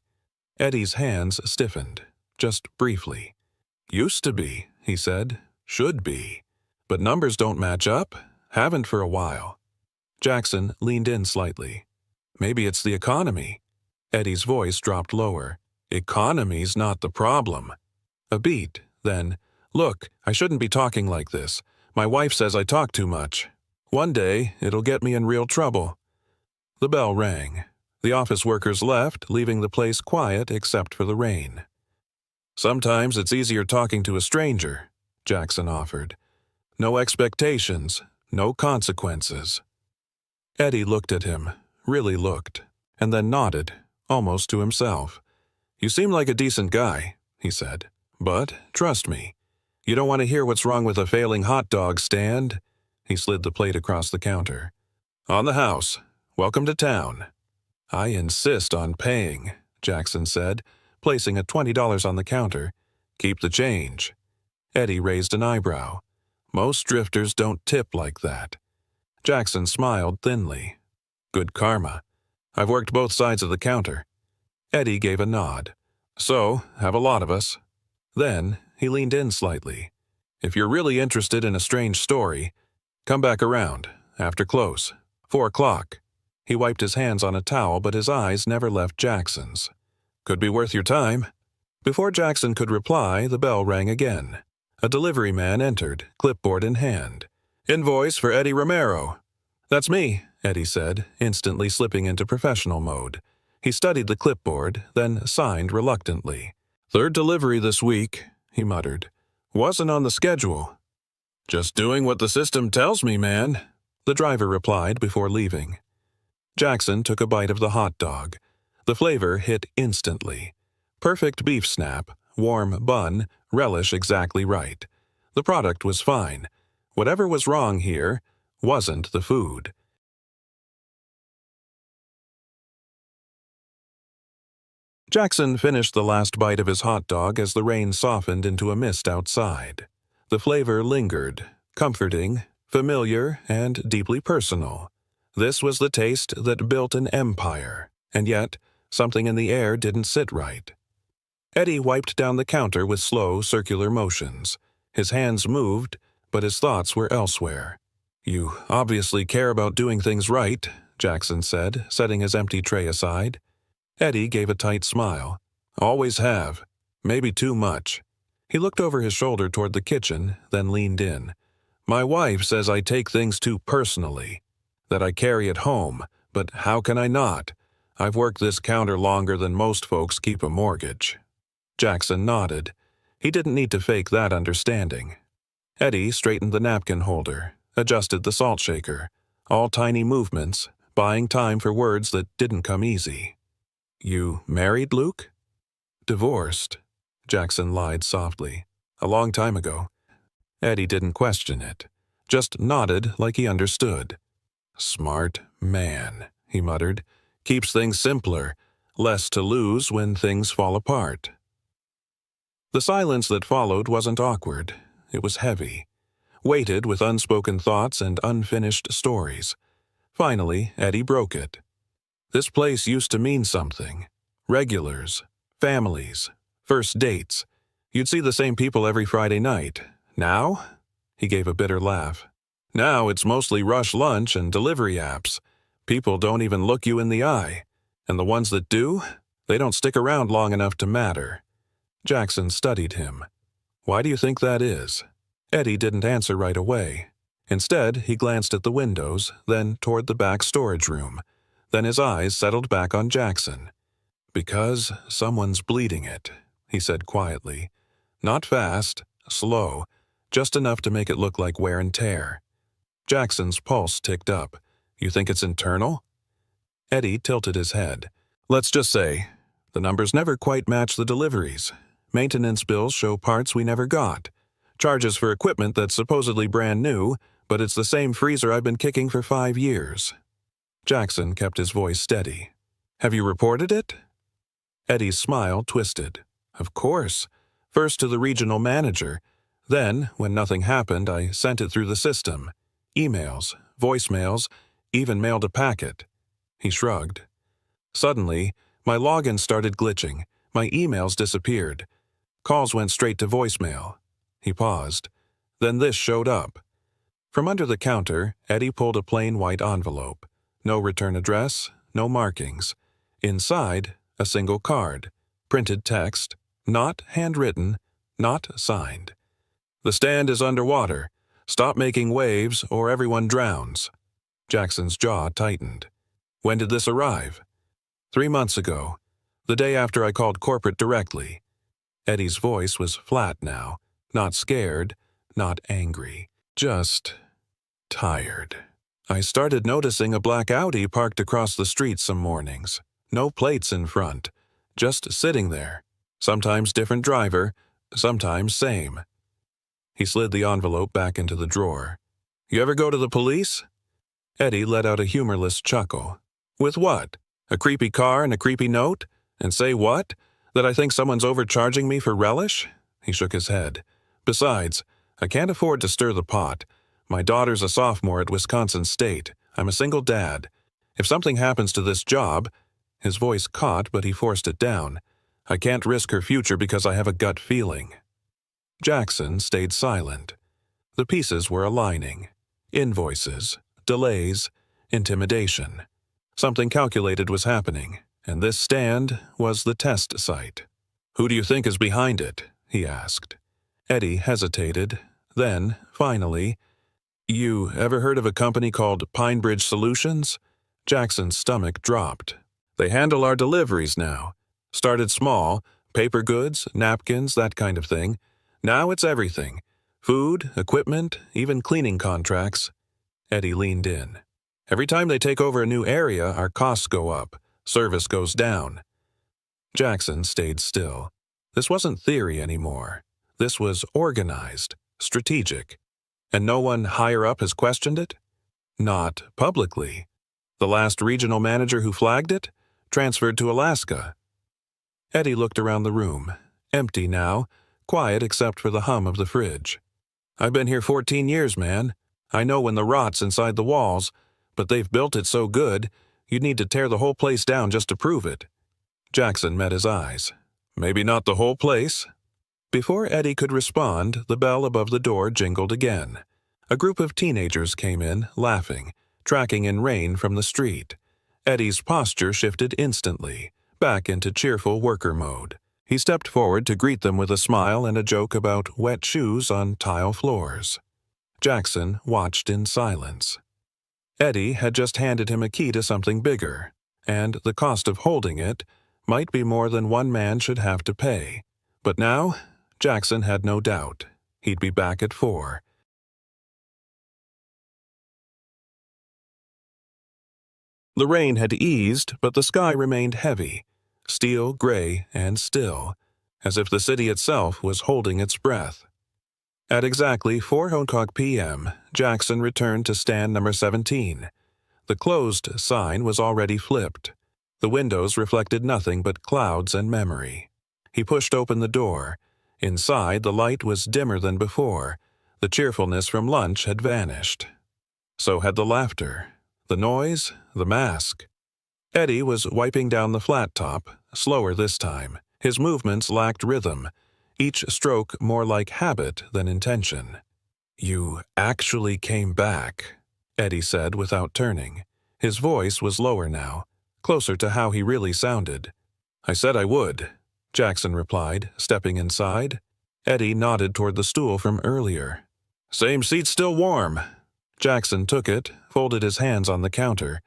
Eddie's hands stiffened, just briefly. "Used to be," he said. "Should be. But numbers don't match up. Haven't for a while." Jackson leaned in slightly. "Maybe it's the economy." Eddie's voice dropped lower. "Economy's not the problem." A beat, then, "Look, I shouldn't be talking like this. My wife says I talk too much. One day, it'll get me in real trouble." The bell rang. The office workers left, leaving the place quiet except for the rain. "Sometimes it's easier talking to a stranger," Jackson offered. "No expectations, no consequences." Eddie looked at him, really looked, and then nodded, almost to himself. "You seem like a decent guy," he said. "But, trust me, you don't want to hear what's wrong with a failing hot dog stand." He slid the plate across the counter. "On the house. Welcome to town." "I insist on paying," Jackson said, placing a $20 on the counter. "Keep the change." Eddie raised an eyebrow. "Most drifters don't tip like that." Jackson smiled thinly. "Good karma. I've worked both sides of the counter." Eddie gave a nod. "So, have a lot of us." Then, he leaned in slightly. "If you're really interested in a strange story, come back around, after close, 4 o'clock. He wiped his hands on a towel, but his eyes never left Jackson's. "Could be worth your time." Before Jackson could reply, the bell rang again. A delivery man entered, clipboard in hand. "Invoice for Eddie Romero." "That's me," Eddie said, instantly slipping into professional mode. He studied the clipboard, then signed reluctantly. "Third delivery this week," he muttered. "Wasn't on the schedule." "Just doing what the system tells me, man," the driver replied before leaving. Jackson took a bite of the hot dog. The flavor hit instantly. Perfect beef snap, warm bun, relish exactly right. The product was fine. Whatever was wrong here wasn't the food. Jackson finished the last bite of his hot dog as the rain softened into a mist outside. The flavor lingered, comforting, familiar, and deeply personal. This was the taste that built an empire, and yet something in the air didn't sit right. Eddie wiped down the counter with slow, circular motions. His hands moved, but his thoughts were elsewhere. "You obviously care about doing things right," Jackson said, setting his empty tray aside. Eddie gave a tight smile. "Always have. Maybe too much." He looked over his shoulder toward the kitchen, then leaned in. "My wife says I take things too personally, that I carry it home, but how can I not? I've worked this counter longer than most folks keep a mortgage." Jackson nodded. He didn't need to fake that understanding. Eddie straightened the napkin holder, adjusted the salt shaker. All tiny movements, buying time for words that didn't come easy. "You married, Luke?" "Divorced," Jackson lied softly. "A long time ago." Eddie didn't question it, just nodded like he understood. "Smart man," he muttered. "Keeps things simpler, less to lose when things fall apart." The silence that followed wasn't awkward. It was heavy, weighted with unspoken thoughts and unfinished stories. Finally, Eddie broke it. "This place used to mean something. Regulars, families, first dates. You'd see the same people every Friday night. Now?" He gave a bitter laugh. "Now it's mostly rush lunch and delivery apps. People don't even look you in the eye. And the ones that do, they don't stick around long enough to matter." Jackson studied him. "Why do you think that is?" Eddie didn't answer right away. Instead, he glanced at the windows, then toward the back storage room. Then his eyes settled back on Jackson. "Because someone's bleeding it," he said quietly. "Not fast, slow, just enough to make it look like wear and tear." Jackson's pulse ticked up. "You think it's internal?" Eddie tilted his head. "Let's just say, the numbers never quite match the deliveries. Maintenance bills show parts we never got. Charges for equipment that's supposedly brand new, but it's the same freezer I've been kicking for 5 years. Jackson kept his voice steady. "Have you reported it?" Eddie's smile twisted. "Of course. First to the regional manager. Then, when nothing happened, I sent it through the system. Emails, voicemails, even mailed a packet." He shrugged. "Suddenly, my login started glitching. My emails disappeared. Calls went straight to voicemail." He paused. Then this showed up. From under the counter, Eddie pulled a plain white envelope. No return address, no markings. Inside, a single card. Printed text, not handwritten, not signed. "The stand is underwater. Stop making waves or everyone drowns." Jackson's jaw tightened. "When did this arrive?" 3 months ago. The day after I called corporate directly." Eddie's voice was flat now. Not scared, not angry. Just tired. "I started noticing a black Audi parked across the street some mornings. No plates in front. Just sitting there. Sometimes different driver, sometimes same." He slid the envelope back into the drawer. "You ever go to the police?" Eddie let out a humorless chuckle. "With what? A creepy car and a creepy note? And say what? That I think someone's overcharging me for relish?" He shook his head. "Besides, I can't afford to stir the pot. My daughter's a sophomore at Wisconsin State. I'm a single dad. If something happens to this job—" His voice caught, but he forced it down. "I can't risk her future because I have a gut feeling." Jackson stayed silent. The pieces were aligning. Invoices, delays, intimidation. Something calculated was happening, and this stand was the test site. "Who do you think is behind it?" he asked. Eddie hesitated. Then, finally, You ever heard of a company called Pinebridge Solutions? Jackson's stomach dropped. They handle our deliveries now. Started small, paper goods, napkins, that kind of thing. Now it's everything. Food, equipment, even cleaning contracts. Eddie leaned in. Every time they take over a new area, our costs go up. Service goes down. Jackson stayed still. This wasn't theory anymore. This was organized, strategic. And no one higher up has questioned it? Not publicly. The last regional manager who flagged it? Transferred to Alaska. Eddie looked around the room. Empty now, quiet except for the hum of the fridge. I've been here 14 years, man. I know when the rot's inside the walls, but they've built it so good, you'd need to tear the whole place down just to prove it. Jackson met his eyes. Maybe not the whole place. Before Eddie could respond, the bell above the door jingled again. A group of teenagers came in, laughing, tracking in rain from the street. Eddie's posture shifted instantly, back into cheerful worker mode. He stepped forward to greet them with a smile and a joke about wet shoes on tile floors. Jackson watched in silence. Eddie had just handed him a key to something bigger, and the cost of holding it might be more than one man should have to pay. But now, Jackson had no doubt. He'd be back at 4. The rain had eased, but the sky remained heavy, steel gray and still, as if the city itself was holding its breath. At exactly 4:00 p.m., Jackson returned to stand number 17. The closed sign was already flipped. The windows reflected nothing but clouds and memory. He pushed open the door. Inside, the light was dimmer than before. The cheerfulness from lunch had vanished. So had the laughter, the noise, the mask. Eddie was wiping down the flat top, slower this time. His movements lacked rhythm, each stroke more like habit than intention. "You actually came back," Eddie said without turning. His voice was lower now, closer to how he really sounded. "I said I would," Jackson replied, stepping inside. Eddie nodded toward the stool from earlier. "Same seat's still warm." Jackson took it, folded his hands on the counter.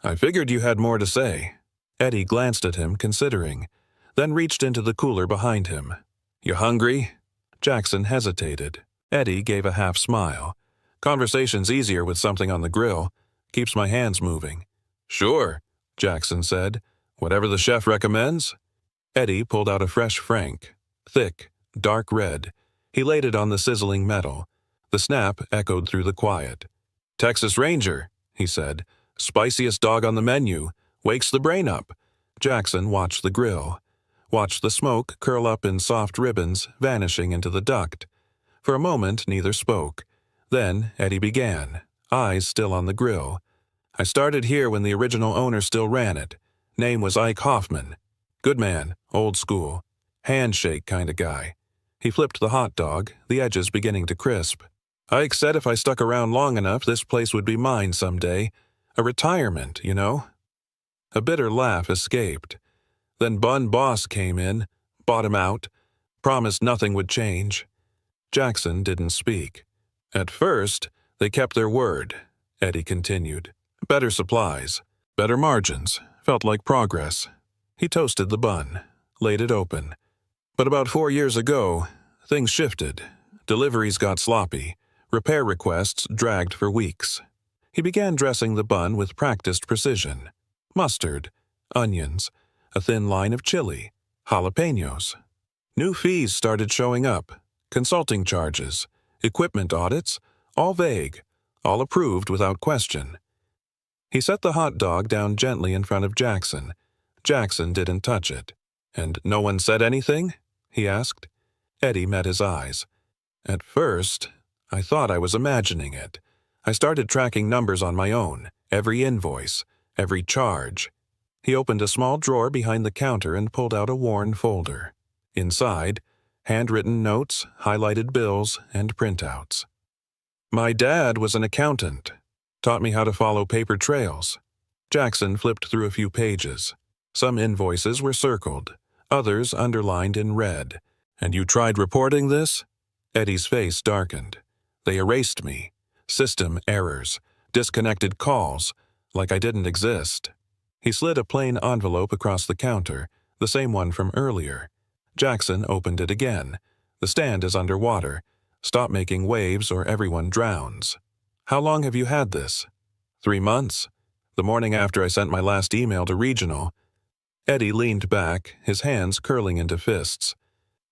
"I figured you had more to say." Eddie glanced at him, considering, then reached into the cooler behind him. "You hungry?" Jackson hesitated. Eddie gave a half smile. "Conversation's easier with something on the grill. Keeps my hands moving." "Sure," Jackson said. "Whatever the chef recommends." Eddie pulled out a fresh frank, thick, dark red. He laid it on the sizzling metal. The snap echoed through the quiet. "Texas Ranger," he said. "Spiciest dog on the menu. Wakes the brain up." Jackson watched the grill. Watched the smoke curl up in soft ribbons, vanishing into the duct. For a moment, neither spoke. Then Eddie began, eyes still on the grill. "I started here when the original owner still ran it. Name was Ike Hoffman. Good man, old school. Handshake kind of guy." He flipped the hot dog, the edges beginning to crisp. "Ike said if I stuck around long enough, this place would be mine someday. A retirement, you know?" A bitter laugh escaped. Then Bun Boss came in, bought him out, promised nothing would change. Jackson didn't speak. "At first, they kept their word," Eddie continued. "Better supplies, better margins, felt like progress." He toasted the bun, laid it open. "But about 4 years ago, things shifted. Deliveries got sloppy. Repair requests dragged for weeks." He began dressing the bun with practiced precision. Mustard, onions, a thin line of chili, jalapenos. New fees started showing up, consulting charges, equipment audits, all vague, all approved without question. He set the hot dog down gently in front of Jackson. Jackson didn't touch it. "And no one said anything?" he asked. Eddie met his eyes. "At first, I thought I was imagining it. I started tracking numbers on my own, every invoice, every charge." He opened a small drawer behind the counter and pulled out a worn folder. Inside, handwritten notes, highlighted bills, and printouts. "My dad was an accountant. Taught me how to follow paper trails." Jackson flipped through a few pages. Some invoices were circled, others underlined in red. "And you tried reporting this?" Eddie's face darkened. "They erased me. System errors. Disconnected calls. Like I didn't exist. He slid a plain envelope across the counter, the same one from earlier. Jackson opened it again. The stand is underwater. Stop making waves or everyone drowns. How long have you had this? 3 months. The morning after I sent my last email to Regional. Eddie leaned back, his hands curling into fists.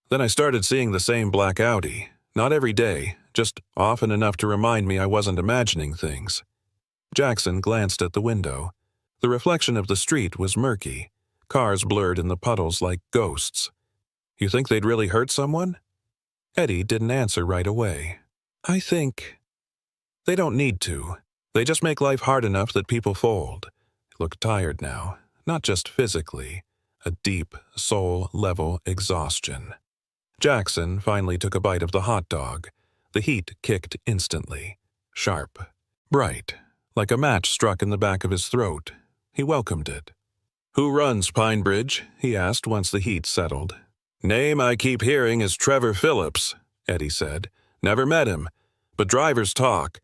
Then I started seeing the same black Audi. Not every day, just often enough to remind me I wasn't imagining things. Jackson glanced at the window. The reflection of the street was murky. Cars blurred in the puddles like ghosts. You think they'd really hurt someone? Eddie didn't answer right away. I think they don't need to. They just make life hard enough that people fold. He looked tired now, not just physically. A deep, soul-level exhaustion. Jackson finally took a bite of the hot dog. The heat kicked instantly. Sharp. Bright. Like a match struck in the back of his throat. He welcomed it. Who runs Pinebridge? He asked once the heat settled. Name I keep hearing is Trevor Phillips, Eddie said. Never met him. But drivers talk.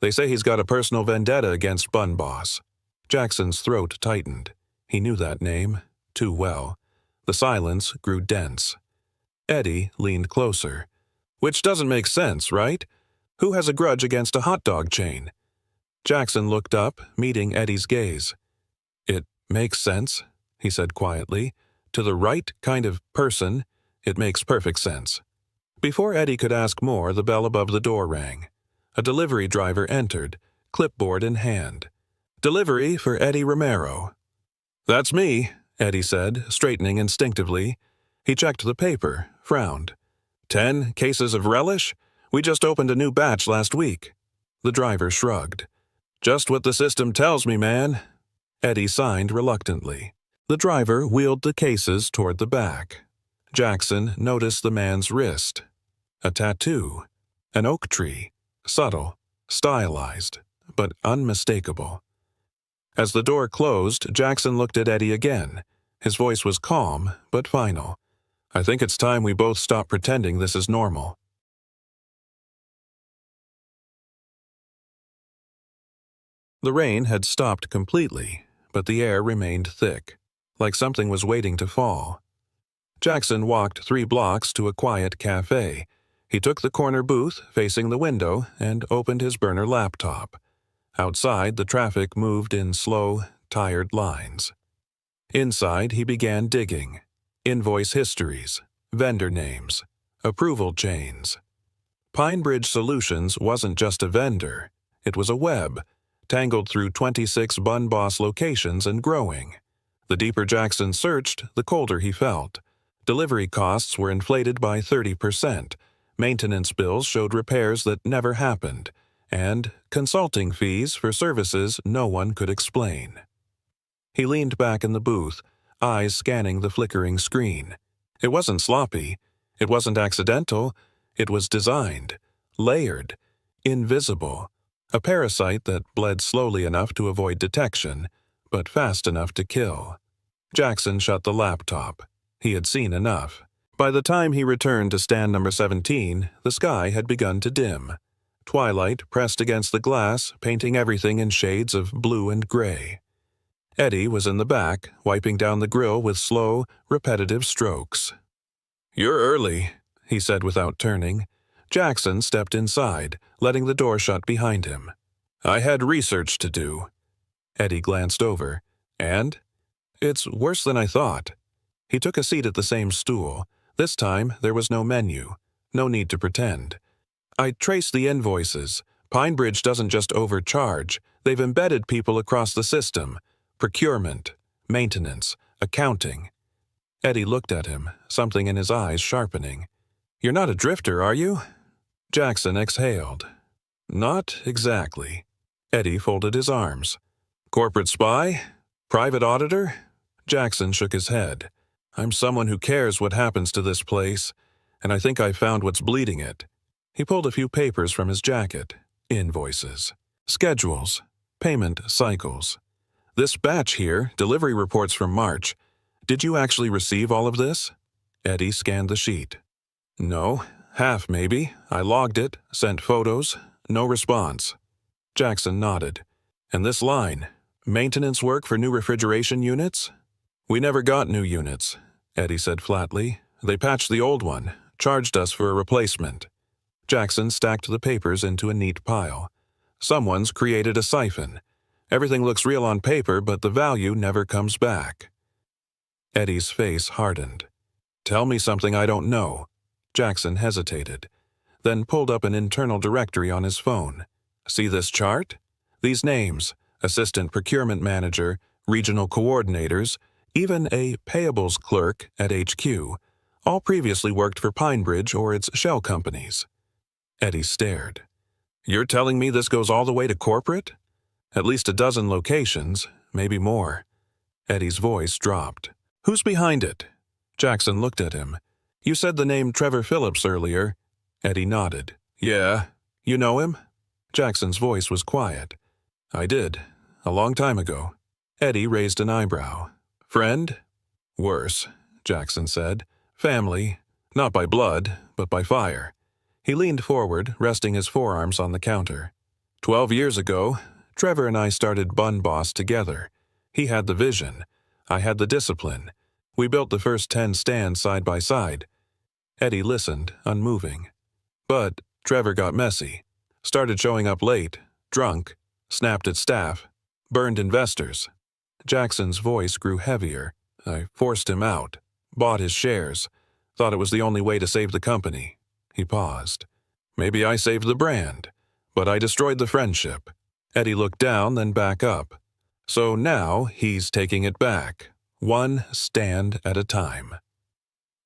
They say he's got a personal vendetta against Bun Boss. Jackson's throat tightened. He knew that name too well. The silence grew dense. Eddie leaned closer. Which doesn't make sense, right? Who has a grudge against a hot dog chain? Jackson looked up, meeting Eddie's gaze. It makes sense, he said quietly. To the right kind of person, it makes perfect sense. Before Eddie could ask more, the bell above the door rang. A delivery driver entered, clipboard in hand. Delivery for Eddie Romero. That's me, Eddie said, straightening instinctively. He checked the paper, frowned. 10 cases of relish? We just opened a new batch last week. The driver shrugged. Just what the system tells me, man. Eddie signed reluctantly. The driver wheeled the cases toward the back. Jackson noticed the man's wrist. A tattoo. An oak tree. Subtle, stylized, but unmistakable. As the door closed, Jackson looked at Eddie again. His voice was calm, but final. I think it's time we both stop pretending this is normal. The rain had stopped completely, but the air remained thick, like something was waiting to fall. Jackson walked 3 blocks to a quiet cafe. He took the corner booth facing the window and opened his burner laptop. Outside, the traffic moved in slow, tired lines. Inside, he began digging. Invoice histories, vendor names, approval chains. Pinebridge Solutions wasn't just a vendor. It was a web, tangled through 26 Bun Boss locations and growing. The deeper Jackson searched, the colder he felt. Delivery costs were inflated by 30%. Maintenance bills showed repairs that never happened, and consulting fees for services no one could explain. He leaned back in the booth, eyes scanning the flickering screen. It wasn't sloppy. It wasn't accidental. It was designed, layered, invisible. A parasite that bled slowly enough to avoid detection, but fast enough to kill. Jackson shut the laptop. He had seen enough. By the time he returned to stand number 17, the sky had begun to dim. Twilight pressed against the glass, painting everything in shades of blue and gray. Eddie was in the back, wiping down the grill with slow, repetitive strokes. "You're early," he said without turning. Jackson stepped inside, letting the door shut behind him. "I had research to do." Eddie glanced over. "And?" "It's worse than I thought." He took a seat at the same stool. This time, there was no menu. No need to pretend. "I traced the invoices. Pinebridge doesn't just overcharge. They've embedded people across the system. Procurement, maintenance, accounting." Eddie looked at him, something in his eyes sharpening. "You're not a drifter, are you?" Jackson exhaled. "Not exactly." Eddie folded his arms. "Corporate spy? Private auditor?" Jackson shook his head. "I'm someone who cares what happens to this place, and I think I found what's bleeding it." He pulled a few papers from his jacket. Invoices. Schedules. Payment cycles. "This batch here, delivery reports from March. Did you actually receive all of this?" Eddie scanned the sheet. "No, half maybe. I logged it, sent photos. No response. Jackson nodded. And this line, maintenance work for new refrigeration units? We never got new units, Eddie said flatly. They patched the old one, charged us for a replacement. Jackson stacked the papers into a neat pile. Someone's created a siphon. Everything looks real on paper, but the value never comes back. Eddie's face hardened. Tell me something I don't know. Jackson hesitated, then pulled up an internal directory on his phone. See this chart? These names, assistant procurement manager, regional coordinators, even a payables clerk at HQ, all previously worked for Pinebridge or its shell companies. Eddie stared. You're telling me this goes all the way to corporate? At least a dozen locations, maybe more. Eddie's voice dropped. Who's behind it? Jackson looked at him. You said the name Trevor Phillips earlier. Eddie nodded. Yeah. You know him? Jackson's voice was quiet. I did. A long time ago. Eddie raised an eyebrow. Friend? Worse, Jackson said. Family. Not by blood, but by fire. He leaned forward, resting his forearms on the counter. 12 years ago, Trevor and I started Bun Boss together. He had the vision. I had the discipline. We built the first 10 stands side by side. Eddie listened, unmoving. But Trevor got messy. Started showing up late, drunk, snapped at staff, burned investors. Jackson's voice grew heavier. I forced him out, bought his shares, thought it was the only way to save the company. He paused. Maybe I saved the brand, but I destroyed the friendship. Eddie looked down, then back up. So now he's taking it back, one stand at a time.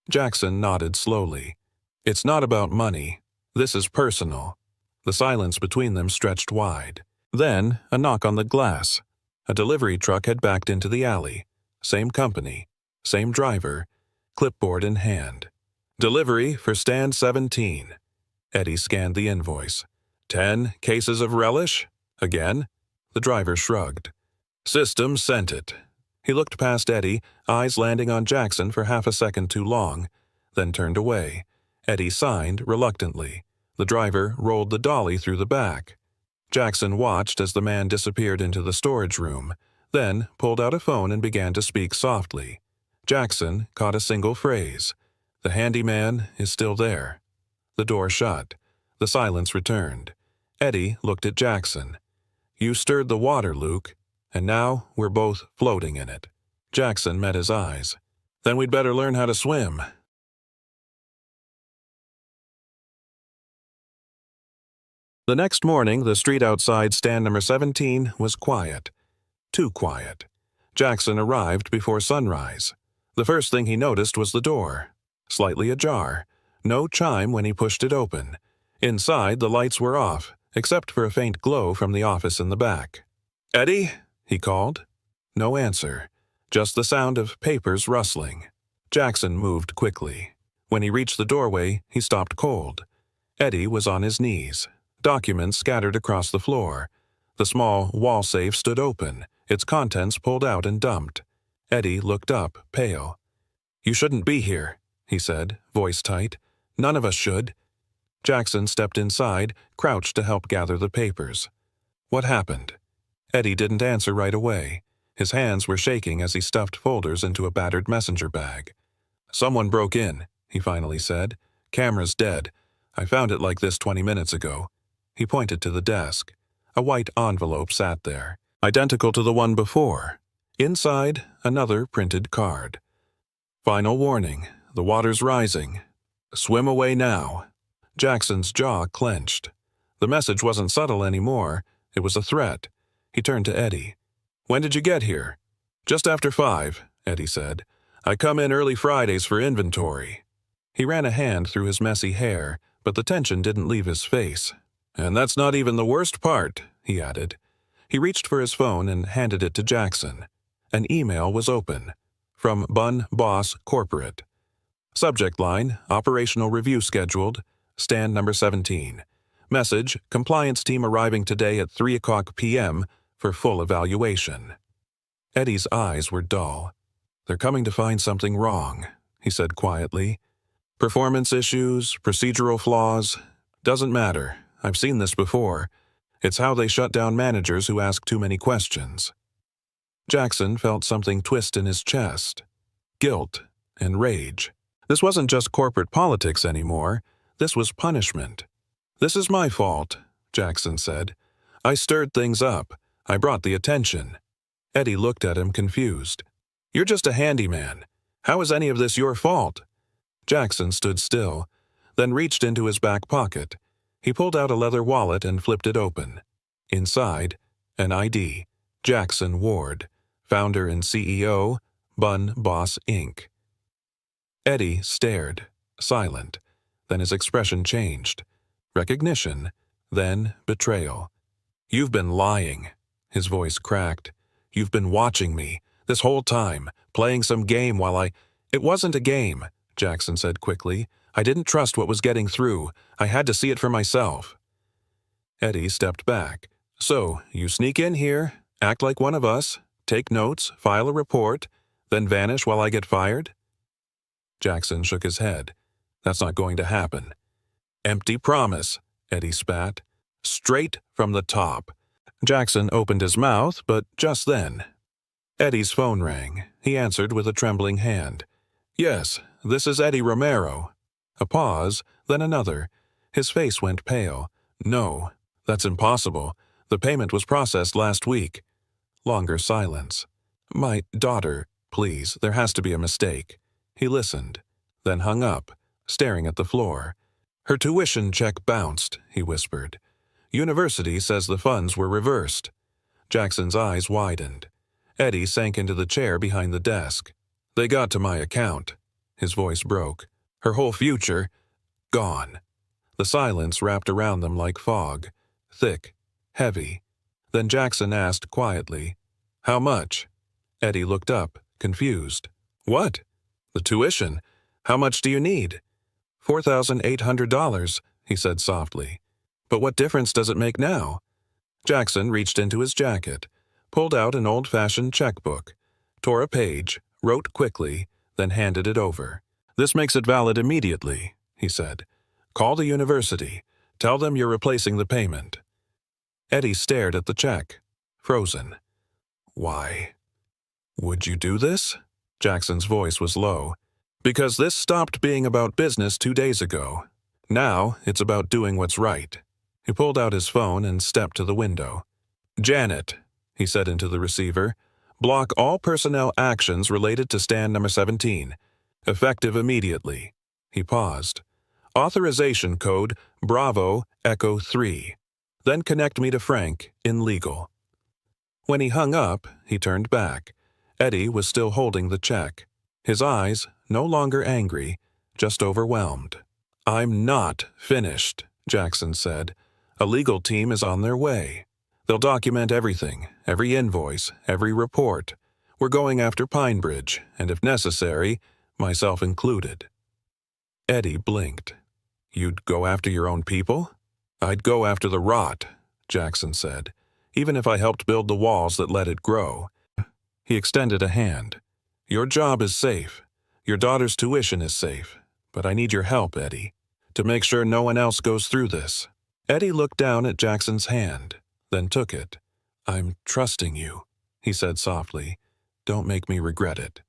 Jackson nodded slowly. It's not about money. This is personal. The silence between them stretched wide. Then, a knock on the glass. A delivery truck had backed into the alley. Same company, same driver, clipboard in hand. Delivery for stand 17. Eddie scanned the invoice. 10 cases of relish? Again? The driver shrugged. System sent it. He looked past Eddie, eyes landing on Jackson for half a second too long, then turned away. Eddie signed reluctantly. The driver rolled the dolly through the back. Jackson watched as the man disappeared into the storage room, then pulled out a phone and began to speak softly. Jackson caught a single phrase. The handyman is still there. The door shut. The silence returned. Eddie looked at Jackson. You stirred the water, Luke, and now we're both floating in it. Jackson met his eyes. Then we'd better learn how to swim. The next morning, the street outside stand number 17 was quiet. Too quiet. Jackson arrived before sunrise. The first thing he noticed was the door. Slightly ajar. No chime when he pushed it open. Inside, the lights were off, except for a faint glow from the office in the back. Eddie? He called. No answer. Just the sound of papers rustling. Jackson moved quickly. When he reached the doorway, he stopped cold. Eddie was on his knees. Documents scattered across the floor. The small wall safe stood open, its contents pulled out and dumped. Eddie looked up, pale. You shouldn't be here, he said, voice tight. None of us should. Jackson stepped inside, crouched to help gather the papers. What happened? Eddie didn't answer right away. His hands were shaking as he stuffed folders into a battered messenger bag. Someone broke in, he finally said. Camera's dead. I found it like this 20 minutes ago. He pointed to the desk. A white envelope sat there, identical to the one before. Inside, another printed card. Final warning. The water's rising. Swim away now. Jackson's jaw clenched. The message wasn't subtle anymore. It was a threat. He turned to Eddie. When did you get here? Just after 5, Eddie said. I come in early Fridays for inventory. He ran a hand through his messy hair, but the tension didn't leave his face. And that's not even the worst part, he added. He reached for his phone and handed it to Jackson. An email was open. From Bun Boss Corporate. Subject line, operational review scheduled, stand number 17. Message, compliance team arriving today at 3:00 p.m. for full evaluation. Eddie's eyes were dull. They're coming to find something wrong, he said quietly. Performance issues, procedural flaws, doesn't matter. I've seen this before. It's how they shut down managers who ask too many questions. Jackson felt something twist in his chest. Guilt and rage. This wasn't just corporate politics anymore. This was punishment. "This is my fault," Jackson said. "I stirred things up. I brought the attention." Eddie looked at him confused. "You're just a handyman. How is any of this your fault?" Jackson stood still, then reached into his back pocket. He pulled out a leather wallet and flipped it open. Inside, an ID. Jackson Ward, founder and CEO, Bun Boss Inc. Eddie stared, silent. Then his expression changed. Recognition, then betrayal. "You've been lying." His voice cracked. "You've been watching me, this whole time, playing some game while I—" "It wasn't a game," Jackson said quickly. "I didn't trust what was getting through. I had to see it for myself." Eddie stepped back. "So, you sneak in here, act like one of us, take notes, file a report, then vanish while I get fired?" Jackson shook his head. "That's not going to happen." "Empty promise," Eddie spat. "Straight from the top." Jackson opened his mouth, but just then. Eddie's phone rang. He answered with a trembling hand. "Yes, this is Eddie Romero." A pause, then another. His face went pale. "No, that's impossible. The payment was processed last week." Longer silence. "My daughter, please, there has to be a mistake." He listened, then hung up, staring at the floor. "Her tuition check bounced," he whispered. "University says the funds were reversed." Jackson's eyes widened. Eddie sank into the chair behind the desk. "They got to my account." His voice broke. "Her whole future, gone." The silence wrapped around them like fog, thick, heavy. Then Jackson asked quietly, "How much?" Eddie looked up, confused. "What?" "The tuition. How much do you need?" $4,800, he said softly. "But what difference does it make now?" Jackson reached into his jacket, pulled out an old-fashioned checkbook, tore a page, wrote quickly, then handed it over. "This makes it valid immediately," he said. "Call the university. Tell them you're replacing the payment." Eddie stared at the check, frozen. "Why? Would you do this?" Jackson's voice was low. "Because this stopped being about business 2 days ago. Now it's about doing what's right." He pulled out his phone and stepped to the window. "Janet," he said into the receiver, "block all personnel actions related to stand number 17. Effective immediately." He paused. "Authorization code Bravo Echo 3. Then connect me to Frank in legal." When he hung up, he turned back. Eddie was still holding the check. His eyes, no longer angry, just overwhelmed. "I'm not finished," Jackson said. "A legal team is on their way. They'll document everything, every invoice, every report. We're going after Pinebridge, and if necessary, myself included." Eddie blinked. "You'd go after your own people?" "I'd go after the rot," Jackson said, "even if I helped build the walls that let it grow." He extended a hand. "Your job is safe. Your daughter's tuition is safe. But I need your help, Eddie, to make sure no one else goes through this." Eddie looked down at Jackson's hand, then took it. "I'm trusting you," he said softly. "Don't make me regret it."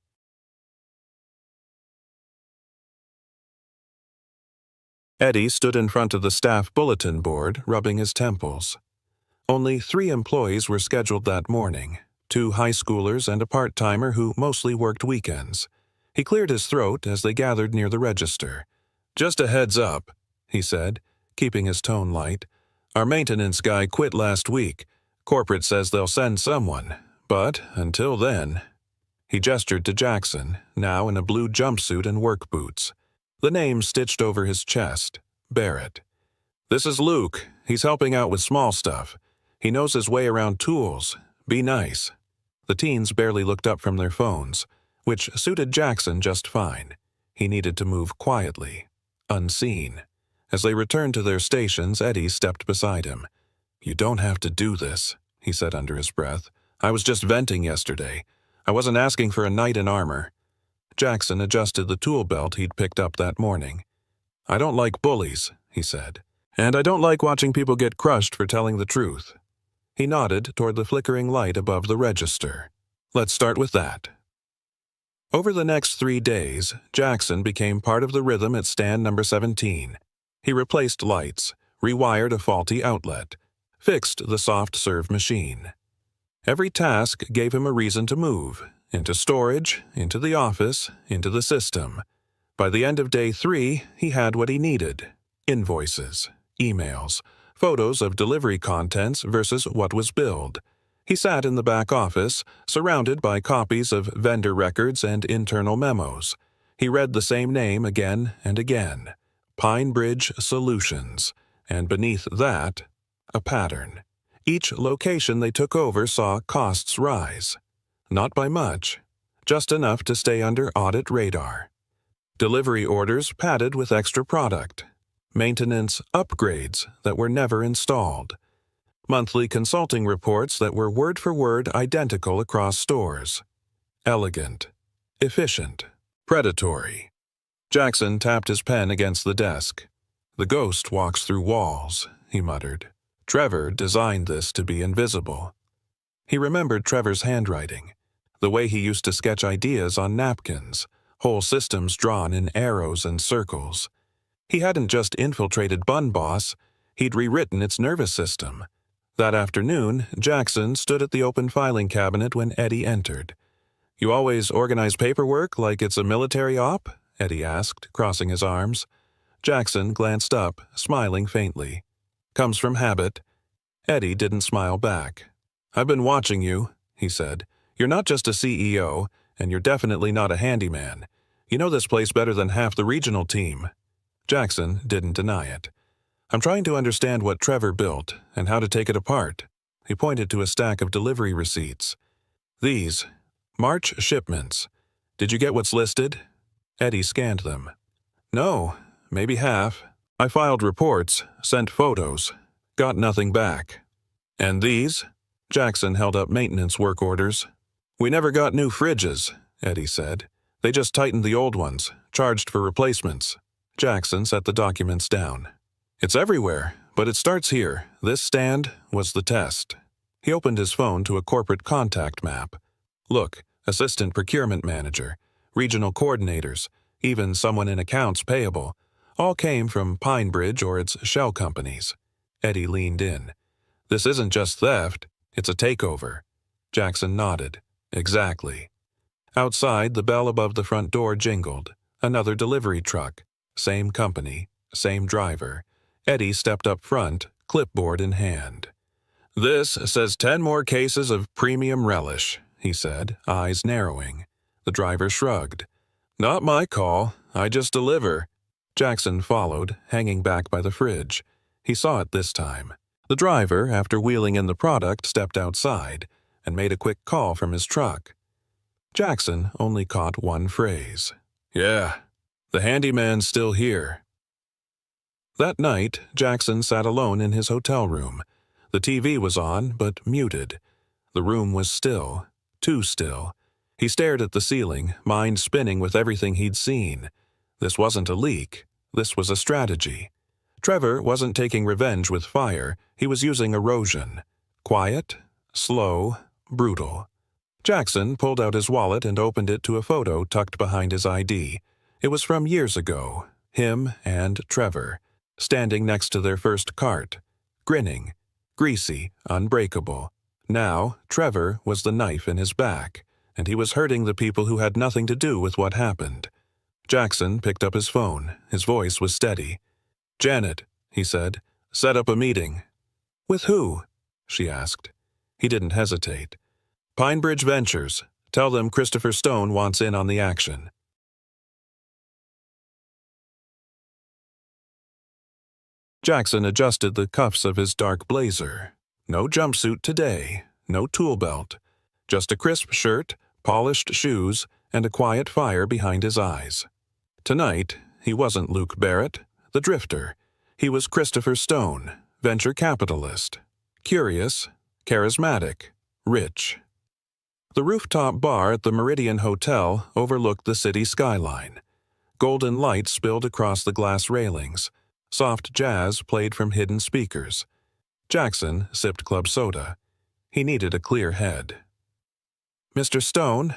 Eddie stood in front of the staff bulletin board, rubbing his temples. Only 3 employees were scheduled that morning, 2 high schoolers and a part-timer who mostly worked weekends. He cleared his throat as they gathered near the register. "Just a heads up," he said, keeping his tone light. "Our maintenance guy quit last week. Corporate says they'll send someone, but until then—" He gestured to Jackson, now in a blue jumpsuit and work boots. The name stitched over his chest, Barrett. "This is Luke. He's helping out with small stuff. He knows his way around tools. Be nice." The teens barely looked up from their phones, which suited Jackson just fine. He needed to move quietly, unseen. As they returned to their stations, Eddie stepped beside him. "You don't have to do this," he said under his breath. "I was just venting yesterday. I wasn't asking for a knight in armor." Jackson adjusted the tool belt he'd picked up that morning. "I don't like bullies," he said. And I don't like watching people get crushed for telling the truth. He nodded toward the flickering light above the register. Let's start with that. Over the next 3 days, Jackson became part of the rhythm at stand number 17. He replaced lights, rewired a faulty outlet, fixed the soft-serve machine. Every task gave him a reason to move, into storage, into the office, into the system. By the end of day 3, he had what he needed: invoices, emails, photos of delivery contents versus what was billed. He sat in the back office, surrounded by copies of vendor records and internal memos. He read the same name again and again: Pine Bridge Solutions, and beneath that, a pattern. Each location they took over saw costs rise. Not by much, just enough to stay under audit radar. Delivery orders padded with extra product. Maintenance upgrades that were never installed. Monthly consulting reports that were word for word identical across stores. Elegant, efficient, predatory. Jackson tapped his pen against the desk. The ghost walks through walls, he muttered. Trevor designed this to be invisible. He remembered Trevor's handwriting, the way he used to sketch ideas on napkins, whole systems drawn in arrows and circles. He hadn't just infiltrated Bun Boss, he'd rewritten its nervous system. That afternoon, Jackson stood at the open filing cabinet when Eddie entered. "You always organize paperwork like it's a military op?" Eddie asked, crossing his arms. Jackson glanced up, smiling faintly. "Comes from habit." Eddie didn't smile back. "I've been watching you," he said. "You're not just a CEO, and you're definitely not a handyman. You know this place better than half the regional team." Jackson didn't deny it. "I'm trying to understand what Trevor built and how to take it apart." He pointed to a stack of delivery receipts. "These, March shipments. Did you get what's listed?" Eddie scanned them. "No, maybe half. I filed reports, sent photos, got nothing back." "And these?" Jackson held up maintenance work orders. "We never got new fridges," Eddie said. "They just tightened the old ones, charged for replacements." Jackson set the documents down. "It's everywhere, but it starts here. This stand was the test." He opened his phone to a corporate contact map. "Look, assistant procurement manager, regional coordinators, even someone in accounts payable, all came from Pine Bridge or its shell companies." Eddie leaned in. "This isn't just theft, it's a takeover." Jackson nodded. "Exactly." Outside, the bell above the front door jingled. Another delivery truck. Same company, same driver. Eddie stepped up front, clipboard in hand. "This says 10 more cases of premium relish," he said, eyes narrowing. The driver shrugged. "Not my call. I just deliver." Jackson followed, hanging back by the fridge. He saw it this time. The driver, after wheeling in the product, stepped outside and made a quick call from his truck. Jackson only caught one phrase. "Yeah, the handyman's still here." That night, Jackson sat alone in his hotel room. The TV was on, but muted. The room was still, too still. He stared at the ceiling, mind spinning with everything he'd seen. This wasn't a leak. This was a strategy. Trevor wasn't taking revenge with fire. He was using erosion. Quiet, slow, brutal. Jackson pulled out his wallet and opened it to a photo tucked behind his ID. It was from years ago. Him and Trevor, standing next to their first cart, grinning, greasy, unbreakable. Now, Trevor was the knife in his back, and he was hurting the people who had nothing to do with what happened. Jackson picked up his phone. His voice was steady. "Janet," he said, "set up a meeting." "With who?" she asked. He didn't hesitate. "Pine Bridge Ventures. Tell them Christopher Stone wants in on the action." Jackson adjusted the cuffs of his dark blazer. No jumpsuit today, no tool belt. Just a crisp shirt, polished shoes, and a quiet fire behind his eyes. Tonight, he wasn't Luke Barrett, the drifter. He was Christopher Stone, venture capitalist. Curious, charismatic, rich. The rooftop bar at the Meridian Hotel overlooked the city skyline. Golden light spilled across the glass railings. Soft jazz played from hidden speakers. Jackson sipped club soda. He needed a clear head. "Mr. Stone?"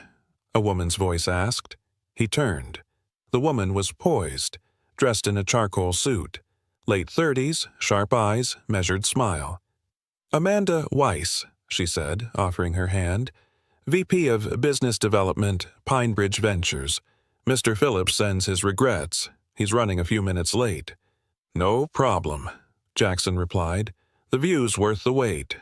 a woman's voice asked. He turned. The woman was poised, dressed in a charcoal suit. Late 30s, sharp eyes, measured smile. "Amanda Weiss," she said, offering her hand. "VP of Business Development, Pinebridge Ventures. Mr. Phillips sends his regrets. He's running a few minutes late." "No problem," Jackson replied. "The view's worth the wait."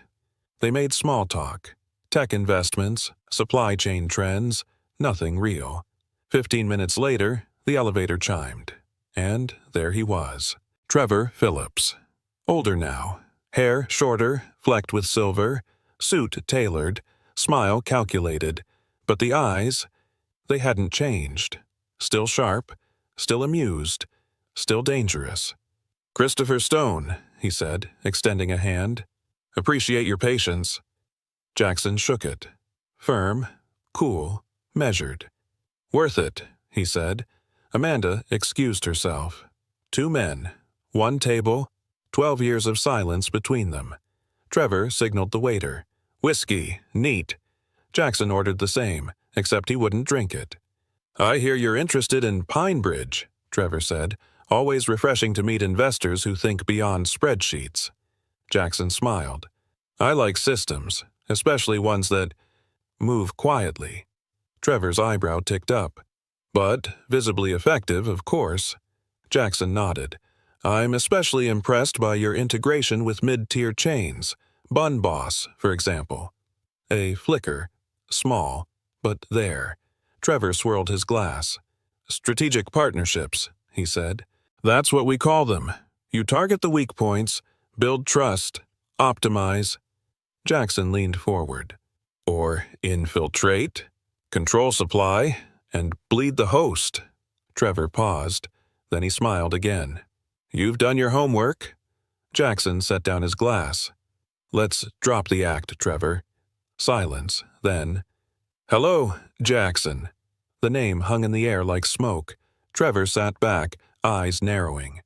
They made small talk. Tech investments, supply chain trends, nothing real. 15 minutes later, the elevator chimed. And there he was. Trevor Phillips. Older now. Hair shorter, flecked with silver, suit tailored, smile calculated. But the eyes, they hadn't changed. Still sharp, still amused, still dangerous. "Christopher Stone," he said, extending a hand. "Appreciate your patience." Jackson shook it. Firm, cool, measured. "Worth it," he said. Amanda excused herself. 2 men, 1 table, 12 years of silence between them. Trevor signaled the waiter. "Whiskey, neat." Jackson ordered the same, except he wouldn't drink it. "I hear you're interested in Pinebridge," Trevor said. "Always refreshing to meet investors who think beyond spreadsheets." Jackson smiled. "I like systems, especially ones that move quietly." Trevor's eyebrow ticked up. "But visibly effective, of course." Jackson nodded. "I'm especially impressed by your integration with mid-tier chains. Bun Boss, for example." A flicker. Small, but there. Trevor swirled his glass. "Strategic partnerships," he said. "That's what we call them. You target the weak points, build trust, optimize." Jackson leaned forward. "Or infiltrate, control supply, and bleed the host." Trevor paused. Then he smiled again. "You've done your homework." Jackson set down his glass. "Let's drop the act, Trevor." Silence, then, "Hello, Jackson." The name hung in the air like smoke. Trevor sat back, eyes narrowing.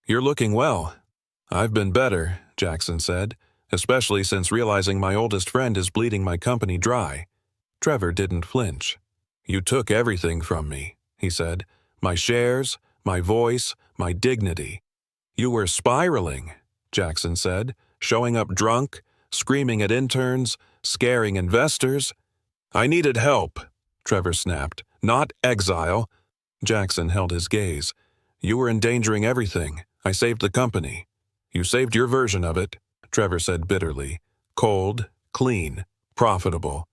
"You're looking well." "I've been better," Jackson said, "especially since realizing my oldest friend is bleeding my company dry." Trevor didn't flinch. "You took everything from me," he said. "My shares, my voice, my dignity." "You were spiraling," Jackson said, "showing up drunk, screaming at interns, scaring investors." "I needed help," Trevor snapped. "Not exile." Jackson held his gaze. "You were endangering everything. I saved the company." "You saved your version of it," Trevor said bitterly. "Cold, clean, profitable."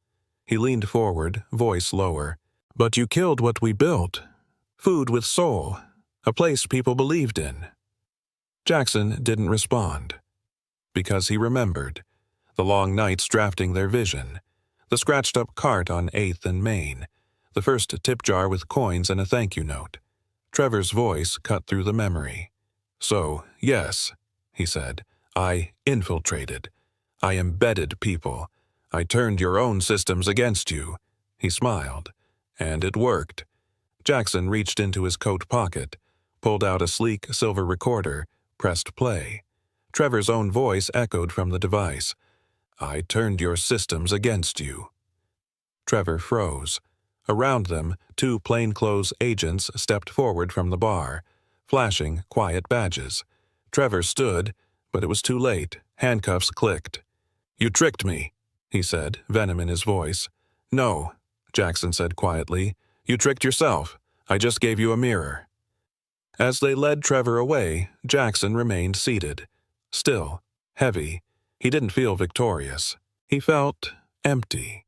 He leaned forward, voice lower. "But you killed what we built. Food with soul. A place people believed in." Jackson didn't respond. Because he remembered. The long nights drafting their vision. The scratched-up cart on 8th and Main. The first tip jar with coins and a thank-you note. Trevor's voice cut through the memory. "So, yes," he said, "I infiltrated. I embedded people. I turned your own systems against you." He smiled. "And it worked." Jackson reached into his coat pocket, pulled out a sleek silver recorder, pressed play. Trevor's own voice echoed from the device. "I turned your systems against you." Trevor froze. Around them, 2 plainclothes agents stepped forward from the bar, flashing quiet badges. Trevor stood, but it was too late. Handcuffs clicked. "You tricked me," he said, venom in his voice. "No," Jackson said quietly. "You tricked yourself. I just gave you a mirror." As they led Trevor away, Jackson remained seated. Still, heavy. He didn't feel victorious. He felt empty.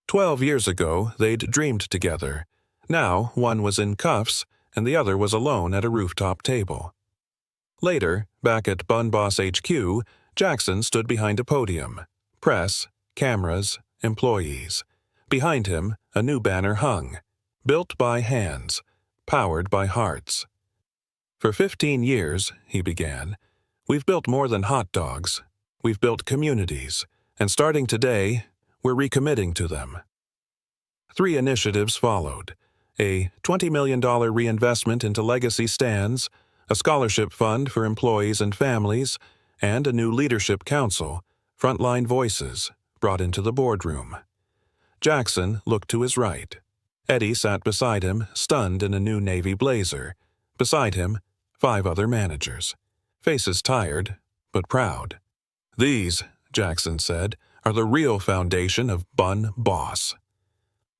12 years ago, they'd dreamed together. Now, one was in cuffs, and the other was alone at a rooftop table. Later, back at Bun Boss HQ, Jackson stood behind a podium. Press, cameras, employees. Behind him, a new banner hung. Built by hands, powered by hearts. "For 15 years," he began, "we've built more than hot dogs. We've built communities, and starting today, we're recommitting to them." 3 initiatives followed. A $20 million reinvestment into legacy stands, a scholarship fund for employees and families, and a new leadership council, frontline voices, brought into the boardroom. Jackson looked to his right. Eddie sat beside him, stunned in a new navy blazer. Beside him, 5 other managers. Faces tired, but proud. "These," Jackson said, "are the real foundation of Bun Boss."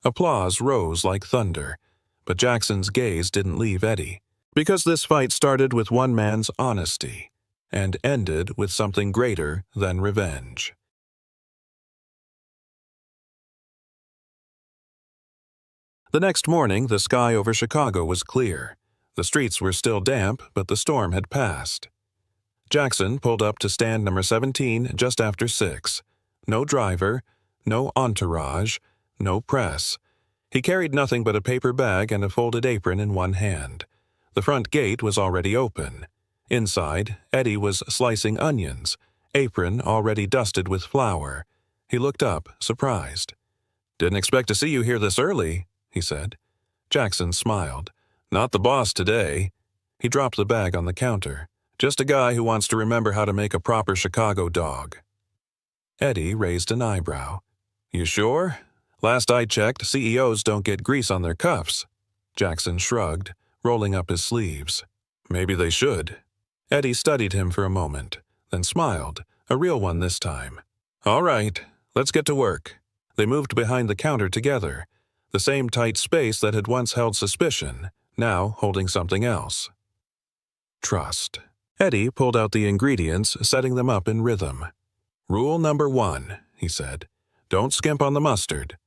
Applause rose like thunder, but Jackson's gaze didn't leave Eddie, because this fight started with one man's honesty and ended with something greater than revenge. The next morning, the sky over Chicago was clear. The streets were still damp, but the storm had passed. Jackson pulled up to stand number 17 just after 6. No driver, no entourage, no press. He carried nothing but a paper bag and a folded apron in one hand. The front gate was already open. Inside, Eddie was slicing onions, apron already dusted with flour. He looked up, surprised. "Didn't expect to see you here this early," he said. Jackson smiled. "Not the boss today." He dropped the bag on the counter. "Just a guy who wants to remember how to make a proper Chicago dog." Eddie raised an eyebrow. "You sure? Last I checked, CEOs don't get grease on their cuffs." Jackson shrugged, rolling up his sleeves. "Maybe they should." Eddie studied him for a moment, then smiled, a real one this time. "All right, let's get to work." They moved behind the counter together, the same tight space that had once held suspicion, now holding something else. Trust. Eddie pulled out the ingredients, setting them up in rhythm. "Rule number 1, he said. "Don't skimp on the mustard."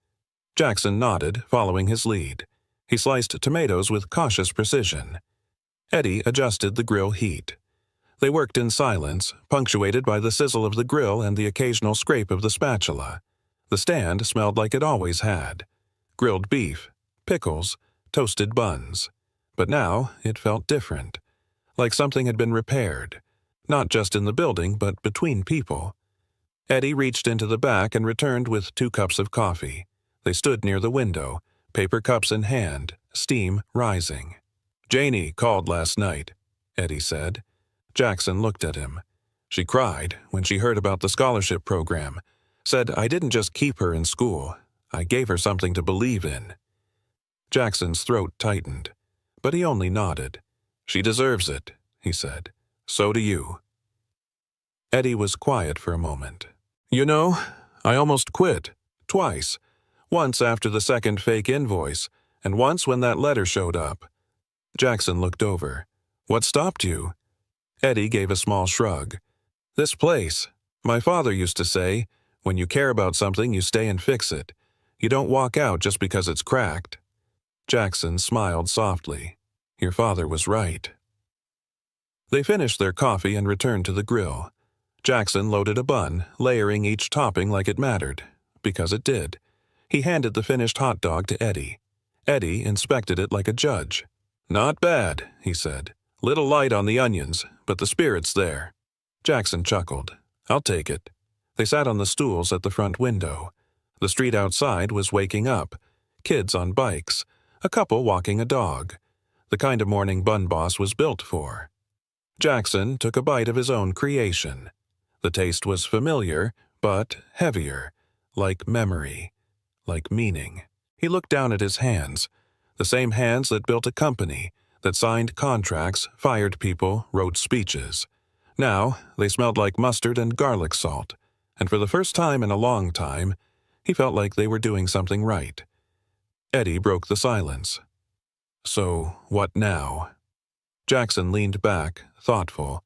Jackson nodded, following his lead. He sliced tomatoes with cautious precision. Eddie adjusted the grill heat. They worked in silence, punctuated by the sizzle of the grill and the occasional scrape of the spatula. The stand smelled like it always had. Grilled beef, pickles, toasted buns. But now it felt different, like something had been repaired, not just in the building, but between people. Eddie reached into the back and returned with 2 cups of coffee. They stood near the window, paper cups in hand, steam rising. "Janie called last night," Eddie said. Jackson looked at him. "She cried when she heard about the scholarship program. Said I didn't just keep her in school, I gave her something to believe in." Jackson's throat tightened, but he only nodded. "She deserves it," he said. "So do you." Eddie was quiet for a moment. "You know, I almost quit. Twice. Once after the second fake invoice, and once when that letter showed up." Jackson looked over. "What stopped you?" Eddie gave a small shrug. "This place. My father used to say, when you care about something, you stay and fix it. You don't walk out just because it's cracked." Jackson smiled softly. "Your father was right." They finished their coffee and returned to the grill. Jackson loaded a bun, layering each topping like it mattered, because it did. He handed the finished hot dog to Eddie. Eddie inspected it like a judge. "Not bad," he said. "Little light on the onions, but the spirit's there." Jackson chuckled. "I'll take it." They sat on the stools at the front window. The street outside was waking up. Kids on bikes, a couple walking a dog. The kind of morning Bun Boss was built for. Jackson took a bite of his own creation. The taste was familiar, but heavier, like memory, like meaning. He looked down at his hands, the same hands that built a company, that signed contracts, fired people, wrote speeches. Now they smelled like mustard and garlic salt, and for the first time in a long time, he felt like they were doing something right. Eddie broke the silence. "So, what now?" Jackson leaned back, thoughtful.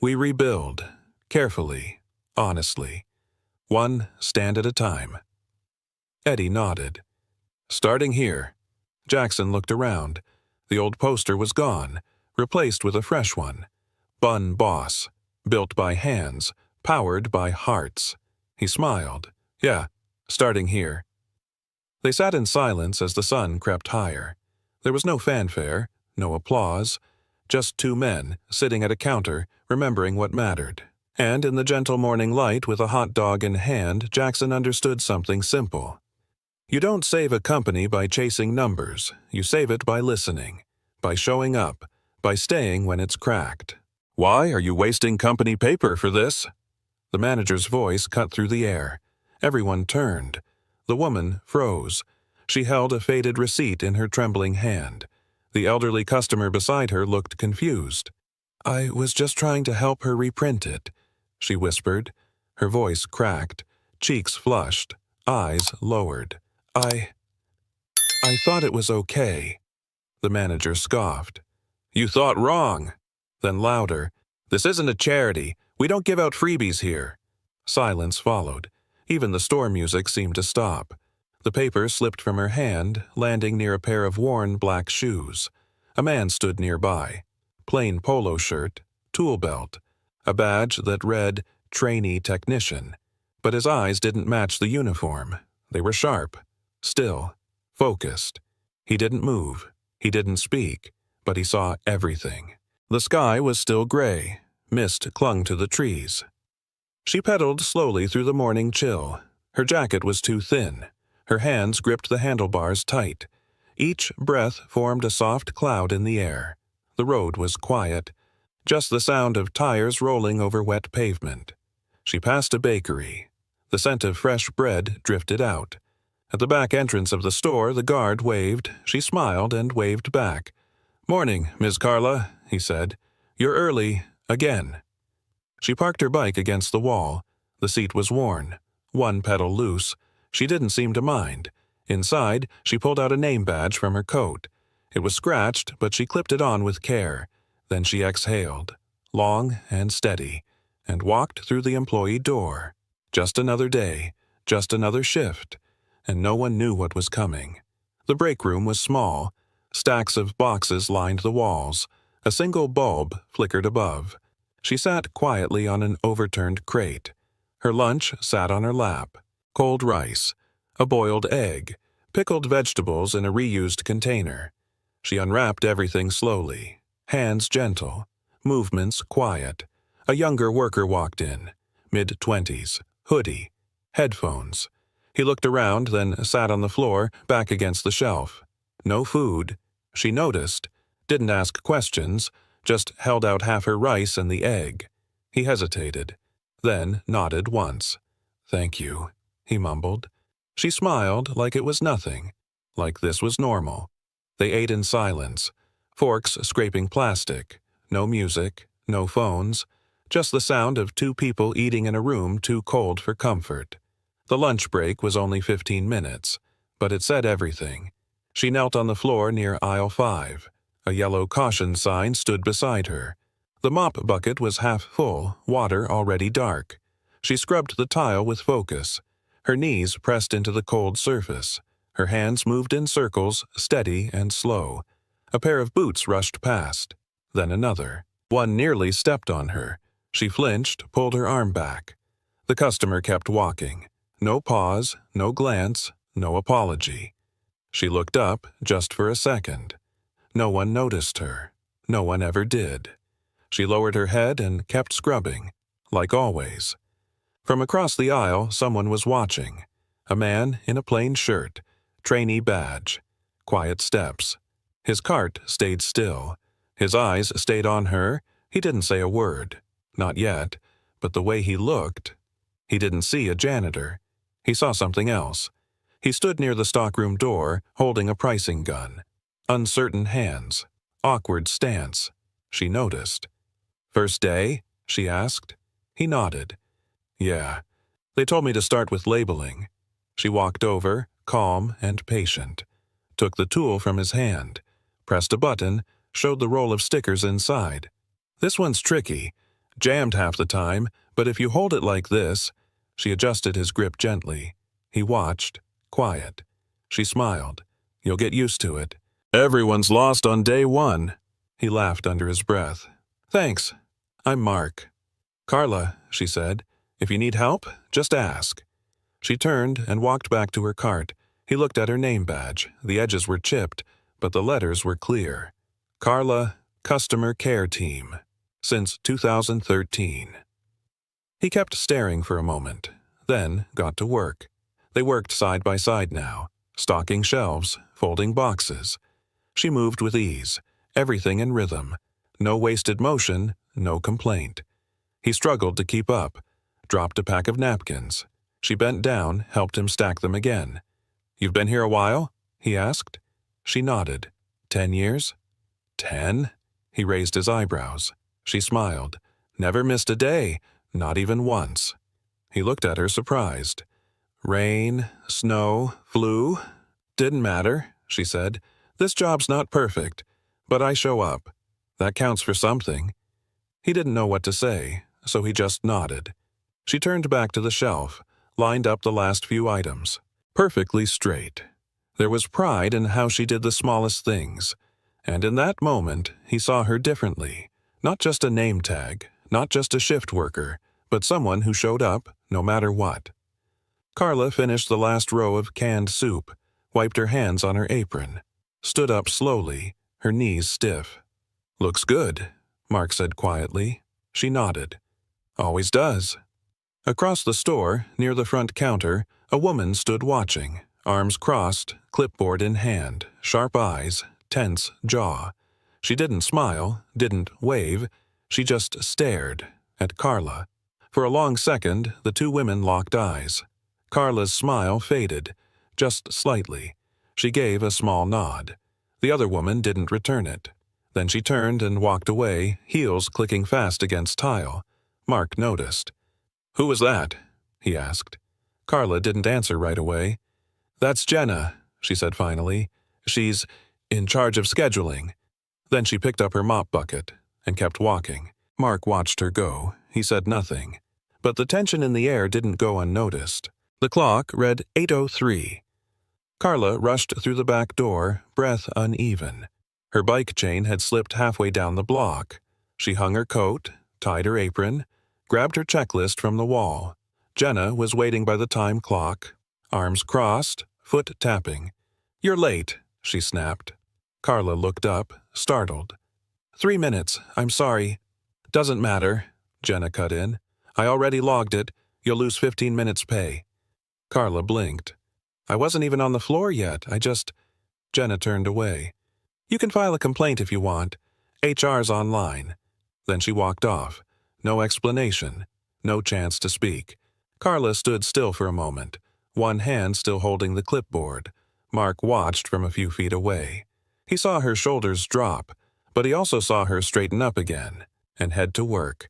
"We rebuild, carefully, honestly. One stand at a time." Eddie nodded. "Starting here." Jackson looked around. The old poster was gone, replaced with a fresh one. Bun Boss, built by hands, powered by hearts. He smiled. "Yeah, starting here." They sat in silence as the sun crept higher. There was no fanfare, no applause, just 2 men sitting at a counter, remembering what mattered. And in the gentle morning light with a hot dog in hand, Jackson understood something simple. You don't save a company by chasing numbers. You save it by listening, by showing up, by staying when it's cracked. "Why are you wasting company paper for this?" The manager's voice cut through the air. Everyone turned. The woman froze. She held a faded receipt in her trembling hand. The elderly customer beside her looked confused. "I was just trying to help her reprint it," she whispered. Her voice cracked, cheeks flushed, eyes lowered. I thought it was okay." The manager scoffed. "You thought wrong." Then louder, "This isn't a charity. We don't give out freebies here." Silence followed. Even the store music seemed to stop. The paper slipped from her hand, landing near a pair of worn black shoes. A man stood nearby. Plain polo shirt, tool belt, a badge that read trainee technician. But his eyes didn't match the uniform. They were sharp, still, focused. He didn't move. He didn't speak, but he saw everything. The sky was still gray. Mist clung to the trees. She pedaled slowly through the morning chill. Her jacket was too thin. Her hands gripped the handlebars tight. Each breath formed a soft cloud in the air. The road was quiet, just the sound of tires rolling over wet pavement. She passed a bakery. The scent of fresh bread drifted out. At the back entrance of the store, the guard waved. She smiled and waved back. "Morning, Ms. Carla," he said. "You're early, again." She parked her bike against the wall. The seat was worn, one pedal loose. She didn't seem to mind. Inside, she pulled out a name badge from her coat. It was scratched, but she clipped it on with care. Then she exhaled, long and steady, and walked through the employee door. Just another day, just another shift, and no one knew what was coming. The break room was small. Stacks of boxes lined the walls. A single bulb flickered above. She sat quietly on an overturned crate. Her lunch sat on her lap. Cold rice, a boiled egg, pickled vegetables in a reused container. She unwrapped everything slowly, hands gentle, movements quiet. A younger worker walked in, mid-20s, hoodie, headphones. He looked around, then sat on the floor, back against the shelf. No food. She noticed, didn't ask questions, just held out half her rice and the egg. He hesitated, then nodded once. "Thank you," he mumbled. She smiled like it was nothing, like this was normal. They ate in silence, forks scraping plastic, no music, no phones, just the sound of two people eating in a room too cold for comfort. The lunch break was only 15 minutes, but it said everything. She knelt on the floor near aisle 5. A yellow caution sign stood beside her. The mop bucket was half full, water already dark. She scrubbed the tile with focus. Her knees pressed into the cold surface. Her hands moved in circles, steady and slow. A pair of boots rushed past. Then another. One nearly stepped on her. She flinched, pulled her arm back. The customer kept walking. No pause, no glance, no apology. She looked up just for a second. No one noticed her. No one ever did. She lowered her head and kept scrubbing, like always. From across the aisle, someone was watching. A man in a plain shirt, trainee badge, quiet steps. His cart stayed still. His eyes stayed on her. He didn't say a word. Not yet, but the way he looked. He didn't see a janitor. He saw something else. He stood near the stockroom door, holding a pricing gun. Uncertain hands. Awkward stance. She noticed. "First day?" she asked. He nodded. "Yeah. They told me to start with labeling." She walked over, calm and patient. Took the tool from his hand. Pressed a button, showed the roll of stickers inside. "This one's tricky. Jammed half the time, but if you hold it like this..." She adjusted his grip gently. He watched, quiet. She smiled. "You'll get used to it." "Everyone's lost on day one." He laughed under his breath. "Thanks. I'm Mark." "Carla," she said. "If you need help, just ask." She turned and walked back to her cart. He looked at her name badge. The edges were chipped, but the letters were clear. Carla, Customer Care Team. Since 2013. He kept staring for a moment, then got to work. They worked side by side now, stocking shelves, folding boxes. She moved with ease, everything in rhythm. No wasted motion, no complaint. He struggled to keep up, dropped a pack of napkins. She bent down, helped him stack them again. "You've been here a while?" he asked. She nodded. 10 years? 10? He raised his eyebrows. She smiled. "Never missed a day, not even once." He looked at her surprised. "Rain, snow, flu? Didn't matter," she said. "This job's not perfect, but I show up. That counts for something." He didn't know what to say, so he just nodded. She turned back to the shelf, lined up the last few items. Perfectly straight. There was pride in how she did the smallest things, and in that moment he saw her differently. Not just a name tag, not just a shift worker, but someone who showed up no matter what. Carla finished the last row of canned soup, wiped her hands on her apron, stood up slowly, her knees stiff. "Looks good," Mark said quietly. She nodded. "Always does." Across the store, near the front counter, a woman stood watching, arms crossed, clipboard in hand, sharp eyes, tense jaw. She didn't smile, didn't wave, she just stared at Carla. For a long second, the two women locked eyes. Carla's smile faded, just slightly. She gave a small nod. The other woman didn't return it. Then she turned and walked away, heels clicking fast against tile. Mark noticed. "Who was that?" he asked. Carla didn't answer right away. "That's Jenna," she said finally. "She's in charge of scheduling." Then she picked up her mop bucket and kept walking. Mark watched her go. He said nothing. But the tension in the air didn't go unnoticed. The clock read 8:03. Carla rushed through the back door, breath uneven. Her bike chain had slipped halfway down the block. She hung her coat, tied her apron, grabbed her checklist from the wall. Jenna was waiting by the time clock, arms crossed, foot tapping. "You're late," she snapped. Carla looked up, startled. 3 minutes, I'm sorry." "Doesn't matter," Jenna cut in. "I already logged it. You'll lose 15 minutes pay." Carla blinked. "I wasn't even on the floor yet. Jenna turned away. "You can file a complaint if you want. HR's online." Then she walked off. No explanation. No chance to speak. Carla stood still for a moment, one hand still holding the clipboard. Mark watched from a few feet away. He saw her shoulders drop, but he also saw her straighten up again and head to work.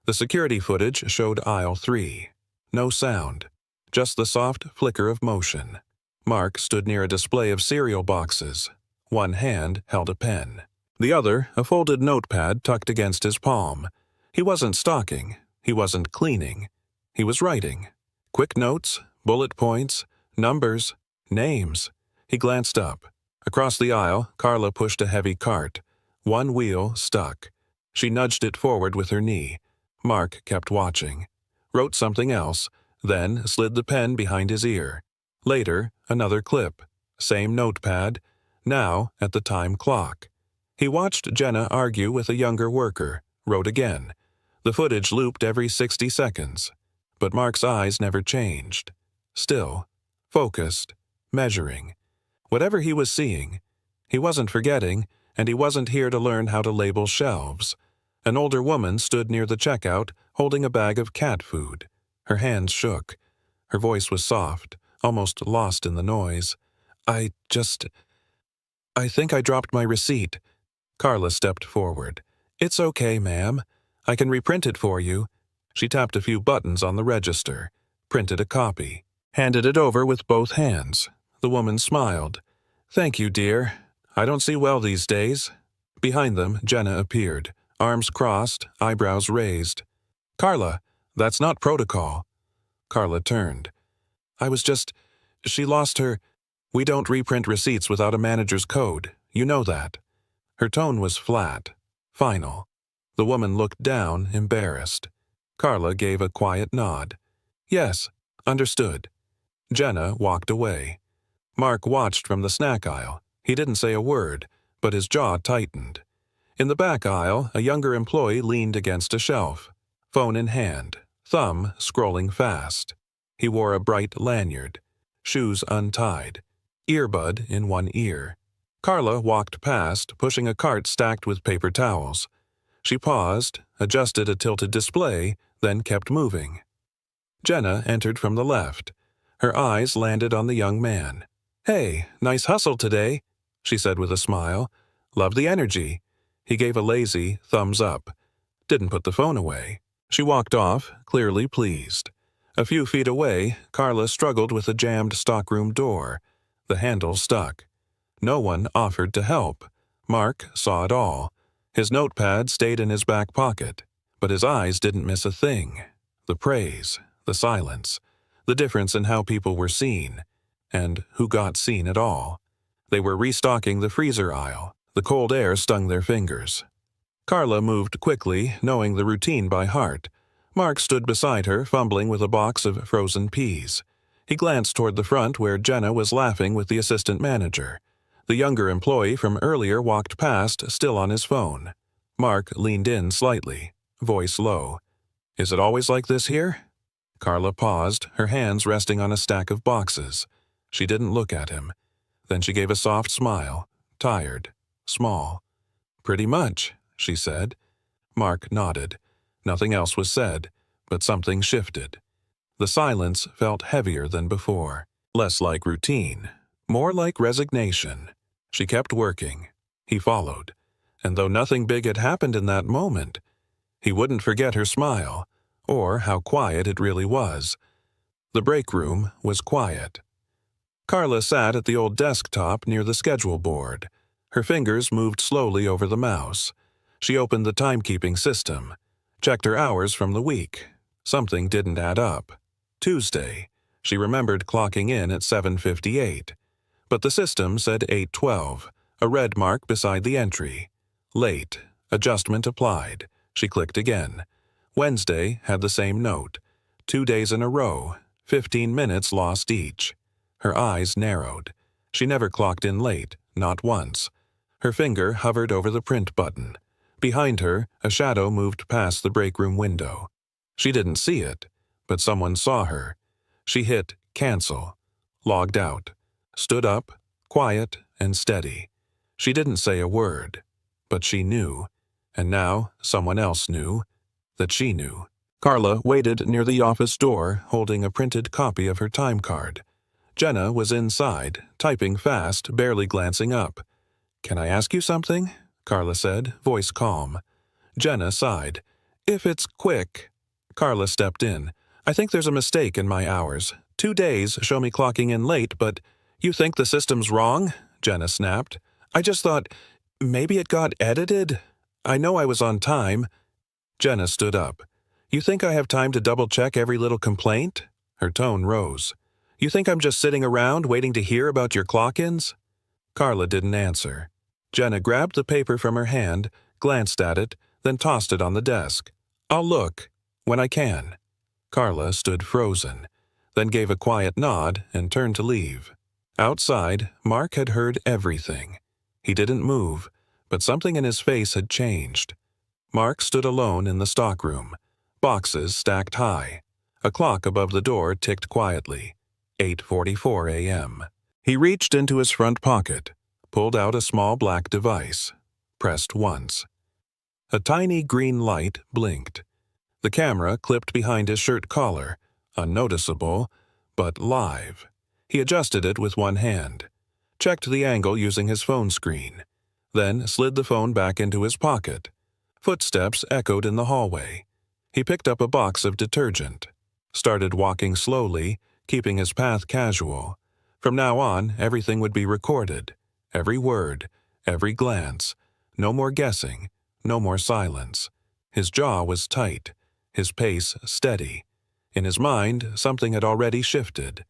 The security footage showed aisle 3. No sound, just the soft flicker of motion. Mark stood near a display of cereal boxes. One hand held a pen. The other, a folded notepad tucked against his palm. He wasn't stalking. He wasn't cleaning. He was writing. Quick notes, bullet points, numbers, names. He glanced up. Across the aisle, Carla pushed a heavy cart. One wheel stuck. She nudged it forward with her knee. Mark kept watching. Wrote something else, then slid the pen behind his ear. Later, another clip. Same notepad, now at the time clock. He watched Jenna argue with a younger worker, wrote again. The footage looped every 60 seconds. But Mark's eyes never changed. Still, focused, measuring. Whatever he was seeing, he wasn't forgetting, and he wasn't here to learn how to label shelves. An older woman stood near the checkout, holding a bag of cat food. Her hands shook. Her voice was soft, almost lost in the noise. I think I dropped my receipt." Carla stepped forward. "It's okay, ma'am. I can reprint it for you." She tapped a few buttons on the register, printed a copy, handed it over with both hands. The woman smiled. "Thank you, dear. I don't see well these days." Behind them, Jenna appeared, arms crossed, eyebrows raised. "Carla, that's not protocol." Carla turned. She lost her. We don't reprint receipts without a manager's code. You know that." Her tone was flat, final. The woman looked down, embarrassed. Carla gave a quiet nod. "Yes, understood." Jenna walked away. Mark watched from the snack aisle. He didn't say a word, but his jaw tightened. In the back aisle, a younger employee leaned against a shelf, phone in hand, thumb scrolling fast. He wore a bright lanyard, shoes untied, earbud in one ear. Carla walked past, pushing a cart stacked with paper towels. She paused, adjusted a tilted display, then kept moving. Jenna entered from the left. Her eyes landed on the young man. "Hey, nice hustle today," she said with a smile. "Love the energy." He gave a lazy thumbs up. Didn't put the phone away. She walked off, clearly pleased. A few feet away, Carla struggled with the jammed stockroom door. The handle stuck. No one offered to help. Mark saw it all. His notepad stayed in his back pocket, but his eyes didn't miss a thing. The praise, the silence, the difference in how people were seen, and who got seen at all. They were restocking the freezer aisle. The cold air stung their fingers. Carla moved quickly, knowing the routine by heart. Mark stood beside her, fumbling with a box of frozen peas. He glanced toward the front where Jenna was laughing with the assistant manager. The younger employee from earlier walked past, still on his phone. Mark leaned in slightly, voice low. "Is it always like this here?" Carla paused, her hands resting on a stack of boxes. She didn't look at him. Then she gave a soft smile, tired, small. "Pretty much," she said. Mark nodded. Nothing else was said, but something shifted. The silence felt heavier than before, less like routine, more like resignation. She kept working. He followed. And though nothing big had happened in that moment, he wouldn't forget her smile, or how quiet it really was. The break room was quiet. Carla sat at the old desktop near the schedule board. Her fingers moved slowly over the mouse. She opened the timekeeping system, checked her hours from the week. Something didn't add up. Tuesday. She remembered clocking in at 7:58. But the system said 8:12, a red mark beside the entry. Late. Adjustment applied. She clicked again. Wednesday had the same note. 2 days in a row, 15 minutes lost each. Her eyes narrowed. She never clocked in late, not once. Her finger hovered over the print button. Behind her, a shadow moved past the break room window. She didn't see it, but someone saw her. She hit cancel, logged out, stood up, quiet and steady. She didn't say a word, but she knew, and now someone else knew, that she knew. Carla waited near the office door, holding a printed copy of her time card. Jenna was inside, typing fast, barely glancing up. "Can I ask you something?" Carla said, voice calm. Jenna sighed. "If it's quick." Carla stepped in. "I think there's a mistake in my hours. 2 days show me clocking in late, but—" "You think the system's wrong?" Jenna snapped. "I just thought, maybe it got edited. I know I was on time." Jenna stood up. "You think I have time to double-check every little complaint?" Her tone rose. "You think I'm just sitting around waiting to hear about your clock-ins?" Carla didn't answer. Jenna grabbed the paper from her hand, glanced at it, then tossed it on the desk. "I'll look. When I can." Carla stood frozen, then gave a quiet nod and turned to leave. Outside, Mark had heard everything. He didn't move, but something in his face had changed. Mark stood alone in the stockroom. Boxes stacked high. A clock above the door ticked quietly. 8:44 a.m. He reached into his front pocket, pulled out a small black device, pressed once. A tiny green light blinked. The camera clipped behind his shirt collar, unnoticeable, but live. He adjusted it with one hand, checked the angle using his phone screen, then slid the phone back into his pocket. Footsteps echoed in the hallway. He picked up a box of detergent, started walking slowly, keeping his path casual. From now on, everything would be recorded. Every word, every glance. No more guessing, no more silence. His jaw was tight, his pace steady. In his mind, something had already shifted.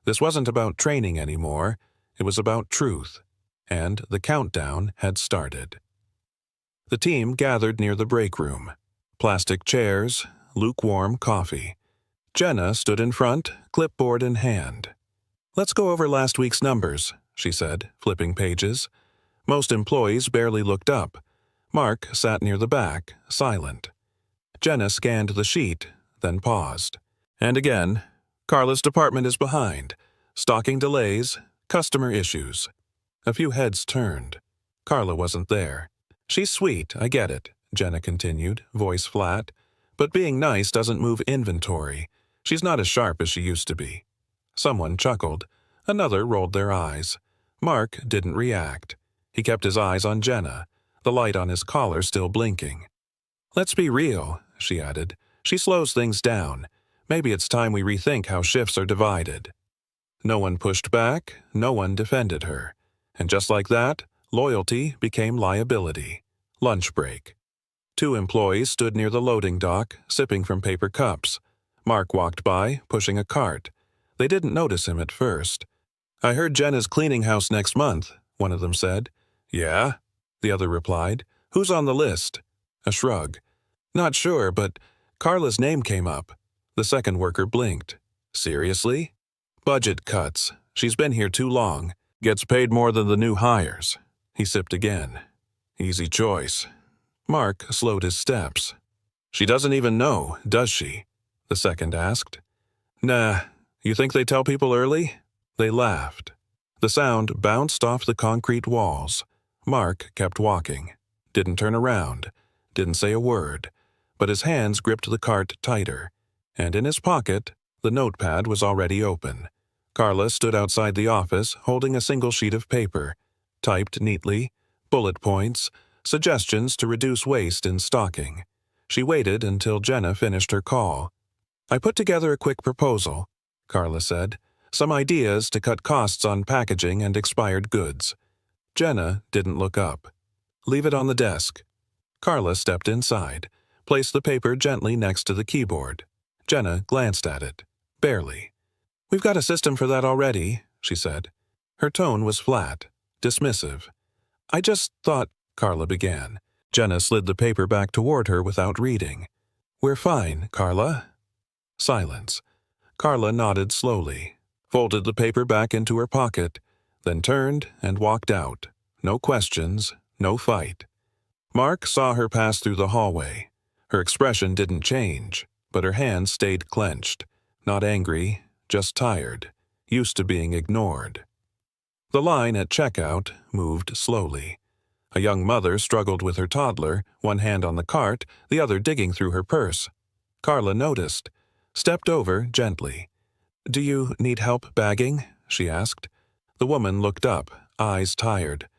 This wasn't about training anymore. It was about truth. And the countdown had started. The team gathered near the break room. Plastic chairs, lukewarm coffee. Jenna stood in front, clipboard in hand. "Let's go over last week's numbers," she said, flipping pages. Most employees barely looked up. Mark sat near the back, silent. Jenna scanned the sheet, then paused. And again, "Carla's department is behind. Stocking delays, customer issues." A few heads turned. Carla wasn't there. "She's sweet, I get it. Jenna continued, voice flat. But being nice doesn't move inventory. She's not as sharp as she used to be. Someone chuckled. Another rolled their eyes. Mark didn't react. He kept his eyes on Jenna, the light on his collar still blinking. Let's be real, she added. She slows things down. Maybe it's time we rethink how shifts are divided. No one pushed back, no one defended her. And just like that, loyalty became liability. Lunch break. 2 employees stood near the loading dock, sipping from paper cups. Mark walked by, pushing a cart. They didn't notice him at first. I heard Jenna's cleaning house next month, one of them said. Yeah? The other replied. Who's on the list? A shrug. Not sure, but Carla's name came up. The second worker blinked. Seriously? Budget cuts. She's been here too long. Gets paid more than the new hires. He sipped again. Easy choice. Mark slowed his steps. She doesn't even know, does she? The second asked. Nah. You think they tell people early? They laughed. The sound bounced off the concrete walls. Mark kept walking. Didn't turn around. Didn't say a word. But his hands gripped the cart tighter. And in his pocket, the notepad was already open. Carla stood outside the office, holding a single sheet of paper. Typed neatly. Bullet points. Suggestions to reduce waste in stocking. She waited until Jenna finished her call. I put together a quick proposal, Carla said. Some ideas to cut costs on packaging and expired goods. Jenna didn't look up. Leave it on the desk. Carla stepped inside, placed the paper gently next to the keyboard. Jenna glanced at it. Barely. We've got a system for that already, she said. Her tone was flat, dismissive. I just thought, Carla began. Jenna slid the paper back toward her without reading. We're fine, Carla. Silence. Carla nodded slowly, folded the paper back into her pocket, then turned and walked out. No questions, no fight. Mark saw her pass through the hallway. Her expression didn't change, but her hands stayed clenched. Not angry, just tired, used to being ignored. The line at checkout moved slowly. A young mother struggled with her toddler, one hand on the cart, the other digging through her purse. Carla noticed, stepped over gently. Do you need help bagging? She asked. The woman looked up, eyes tired.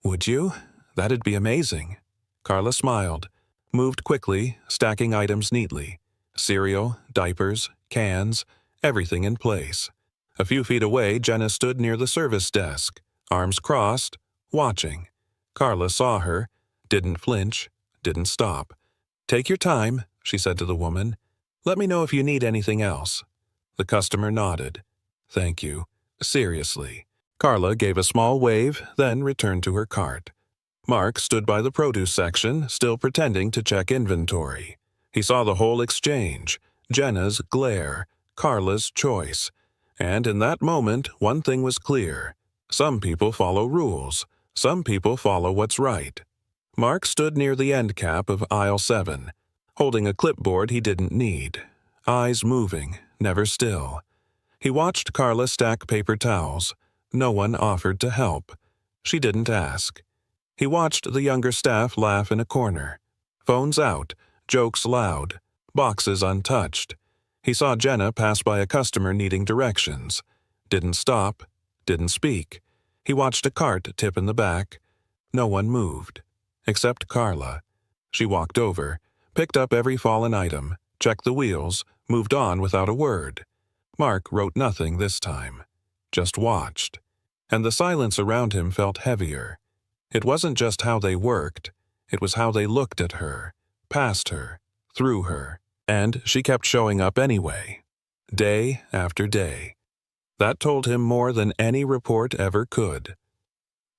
Would you? That'd be amazing. Carla smiled, moved quickly, stacking items neatly. Cereal, diapers, cans, everything in place. A few feet away, Jenna stood near the service desk, arms crossed, watching. Carla saw her, didn't flinch, didn't stop. Take your time, she said to the woman. Let me know if you need anything else. The customer nodded. Thank you. Seriously. Carla gave a small wave, then returned to her cart. Mark stood by the produce section, still pretending to check inventory. He saw the whole exchange, Jenna's glare, Carla's choice. And in that moment, one thing was clear. Some people follow rules. Some people follow what's right. Mark stood near the end cap of aisle 7, holding a clipboard he didn't need, eyes moving, never still. He watched Carla stack paper towels. No one offered to help. She didn't ask. He watched the younger staff laugh in a corner. Phones out, jokes loud, boxes untouched. He saw Jenna pass by a customer needing directions. Didn't stop, didn't speak. He watched a cart tip in the back. No one moved, except Carla. She walked over, picked up every fallen item, checked the wheels, moved on without a word. Mark wrote nothing this time, just watched. And the silence around him felt heavier. It wasn't just how they worked, it was how they looked at her, past her, through her. And she kept showing up anyway, day after day. That told him more than any report ever could.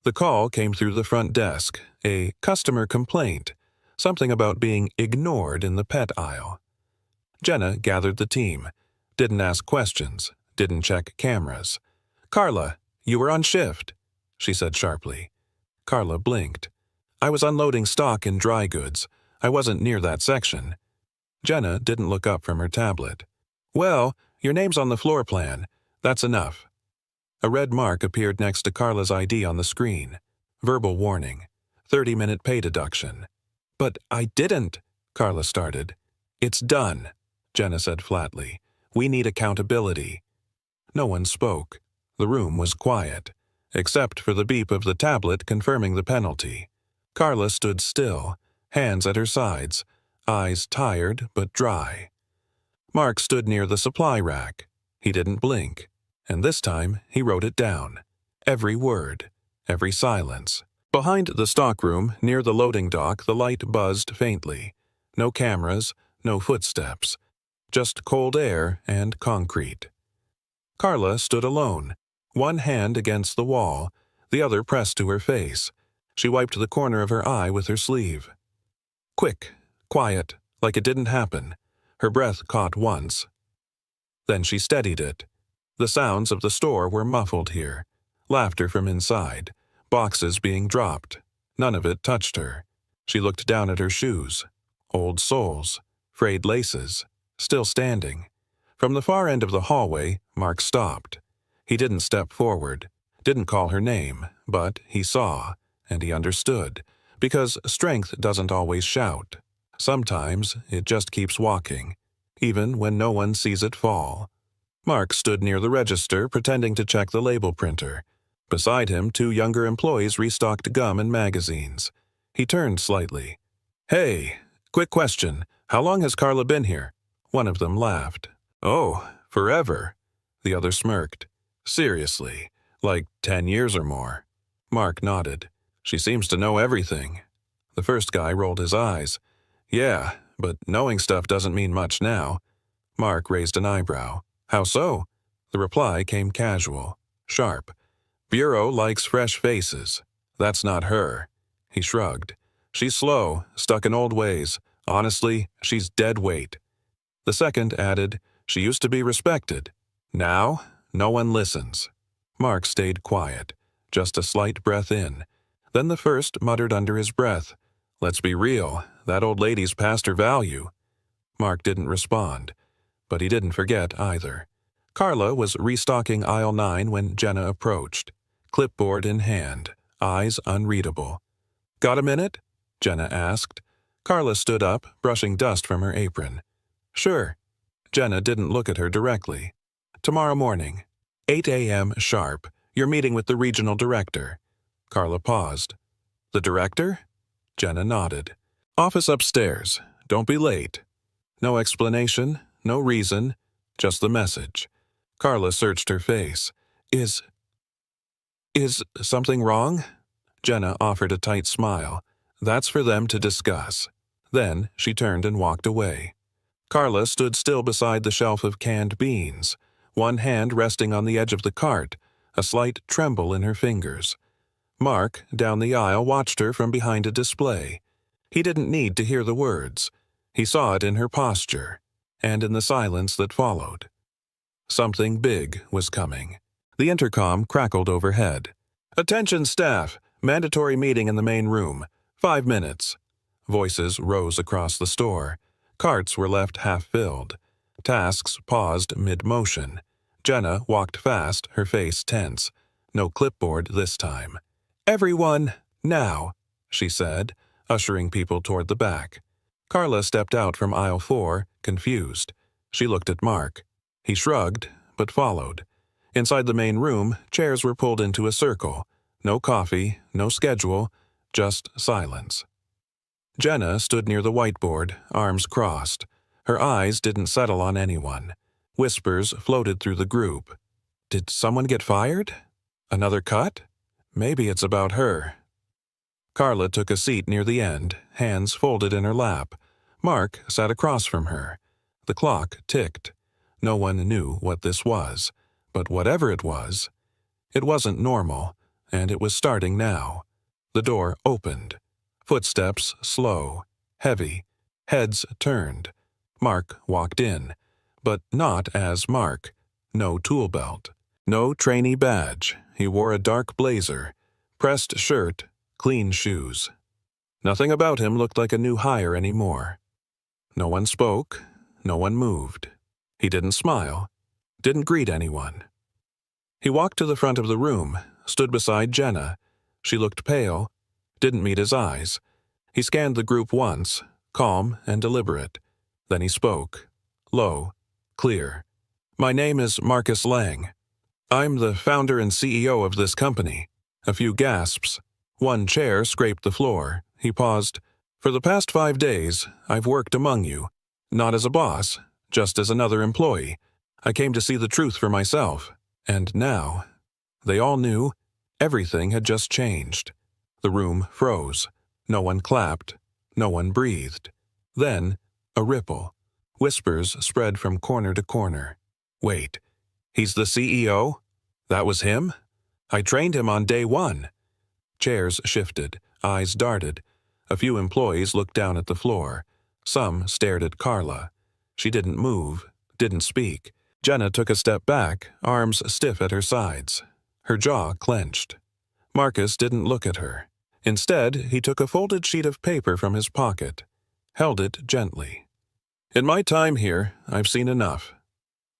The call came through the front desk, a customer complaint, something about being ignored in the pet aisle. Jenna gathered the team, didn't ask questions, didn't check cameras. Carla, you were on shift, she said sharply. Carla blinked. I was unloading stock in dry goods. I wasn't near that section. Jenna didn't look up from her tablet. Well, your name's on the floor plan. That's enough. A red mark appeared next to Carla's ID on the screen. Verbal warning. 30-minute pay deduction. But I didn't, Carla started. It's done, Jenna said flatly. We need accountability. No one spoke. The room was quiet, except for the beep of the tablet confirming the penalty. Carla stood still, hands at her sides, eyes tired but dry. Mark stood near the supply rack. He didn't blink, and this time he wrote it down. Every word, every silence. Behind the stockroom, near the loading dock, the light buzzed faintly. No cameras, no footsteps. Just cold air and concrete. Carla stood alone, one hand against the wall, the other pressed to her face. She wiped the corner of her eye with her sleeve. Quick, quiet, like it didn't happen. Her breath caught once. Then she steadied it. The sounds of the store were muffled here. Laughter from inside. Boxes being dropped. None of it touched her. She looked down at her shoes. Old soles. Frayed laces. Still standing. From the far end of the hallway, Mark stopped. He didn't step forward. Didn't call her name. But he saw. And he understood. Because strength doesn't always shout. Sometimes it just keeps walking, even when no one sees it fall. Mark stood near the register, pretending to check the label printer. Beside him, two younger employees restocked gum and magazines. He turned slightly. Hey, quick question. How long has Carla been here? One of them laughed. Oh, forever. The other smirked. Seriously, like 10 years or more. Mark nodded. She seems to know everything. The first guy rolled his eyes. Yeah, but knowing stuff doesn't mean much now. Mark raised an eyebrow. How so? The reply came casual, sharp. Bureau likes fresh faces. That's not her. He shrugged. She's slow, stuck in old ways. Honestly, she's dead weight. The second added, she used to be respected. Now, no one listens. Mark stayed quiet, just a slight breath in. Then the first muttered under his breath, Let's be real, that old lady's past her value. Mark didn't respond, but he didn't forget either. Carla was restocking aisle 9 when Jenna approached, clipboard in hand, eyes unreadable. Got a minute? Jenna asked. Carla stood up, brushing dust from her apron. Sure. Jenna didn't look at her directly. Tomorrow morning, 8 a.m. sharp, you're meeting with the regional director. Carla paused. The director? Jenna nodded. Office upstairs. Don't be late. No explanation, no reason, just the message. Carla searched her face. Is something wrong? Jenna offered a tight smile. That's for them to discuss. Then she turned and walked away. Carla stood still beside the shelf of canned beans, one hand resting on the edge of the cart, a slight tremble in her fingers. Mark, down the aisle, watched her from behind a display. He didn't need to hear the words. He saw it in her posture, and in the silence that followed. Something big was coming. The intercom crackled overhead. Attention staff! Mandatory meeting in the main room. 5 minutes. Voices rose across the store. Carts were left half-filled. Tasks paused mid-motion. Jenna walked fast, her face tense. No clipboard this time. Everyone, now, she said, ushering people toward the back. Carla stepped out from aisle 4, confused. She looked at Mark. He shrugged, but followed. Inside the main room, chairs were pulled into a circle. No coffee, no schedule, just silence. Jenna stood near the whiteboard, arms crossed. Her eyes didn't settle on anyone. Whispers floated through the group. Did someone get fired? Another cut? Maybe it's about her. Carla took a seat near the end, hands folded in her lap. Mark sat across from her. The clock ticked. No one knew what this was, but whatever it wasn't normal, and it was starting now. The door opened. Footsteps slow, heavy, heads turned. Mark walked in, but not as Mark. No tool belt, no trainee badge. He wore a dark blazer, pressed shirt, clean shoes. Nothing about him looked like a new hire anymore. No one spoke, no one moved. He didn't smile, didn't greet anyone. He walked to the front of the room, stood beside Jenna. She looked pale, didn't meet his eyes. He scanned the group once, calm and deliberate. Then he spoke. Low, clear. "My name is Marcus Lang. I'm the founder and CEO of this company." A few gasps. One chair scraped the floor. He paused. "For the past 5 days, I've worked among you. Not as a boss, just as another employee. I came to see the truth for myself. And now..." They all knew. Everything had just changed. The room froze. No one clapped. No one breathed. Then, a ripple. Whispers spread from corner to corner. "Wait, he's the CEO? That was him? I trained him on day 1. Chairs shifted. Eyes darted. A few employees looked down at the floor. Some stared at Carla. She didn't move, didn't speak. Jenna took a step back, arms stiff at her sides. Her jaw clenched. Marcus didn't look at her. Instead, he took a folded sheet of paper from his pocket, held it gently. "In my time here, I've seen enough.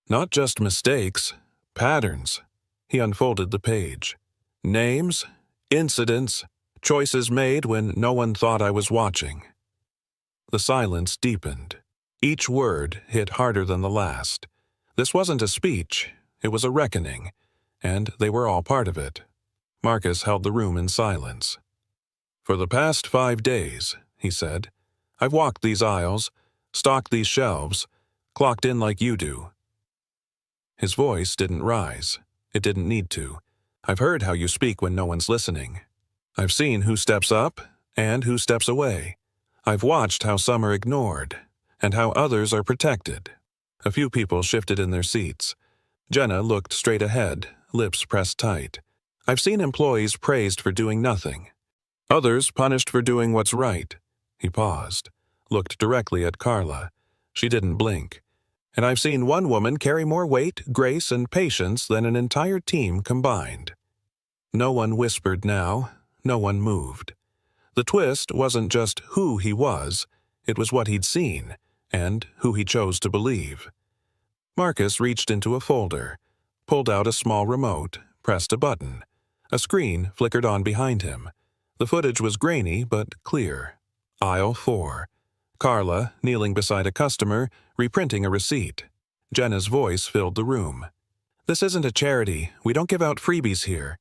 Not just mistakes, patterns." He unfolded the page. "Names, incidents, choices made when no one thought I was watching." The silence deepened. Each word hit harder than the last. This wasn't a speech, it was a reckoning, and they were all part of it. Marcus held the room in silence. "For the past 5 days," he said, "I've walked these aisles, stocked these shelves, clocked in like you do." His voice didn't rise. It didn't need to. "I've heard how you speak when no one's listening. I've seen who steps up and who steps away. I've watched how some are ignored and how others are protected." A few people shifted in their seats. Jenna looked straight ahead, lips pressed tight. "I've seen employees praised for doing nothing. Others punished for doing what's right." He paused, looked directly at Carla. She didn't blink. "And I've seen one woman carry more weight, grace, and patience than an entire team combined." No one whispered now. No one moved. The twist wasn't just who he was, it was what he'd seen, and who he chose to believe. Marcus reached into a folder, pulled out a small remote, pressed a button. A screen flickered on behind him. The footage was grainy but clear. Aisle 4. Carla, kneeling beside a customer, reprinting a receipt. Jenna's voice filled the room. "This isn't a charity. We don't give out freebies here."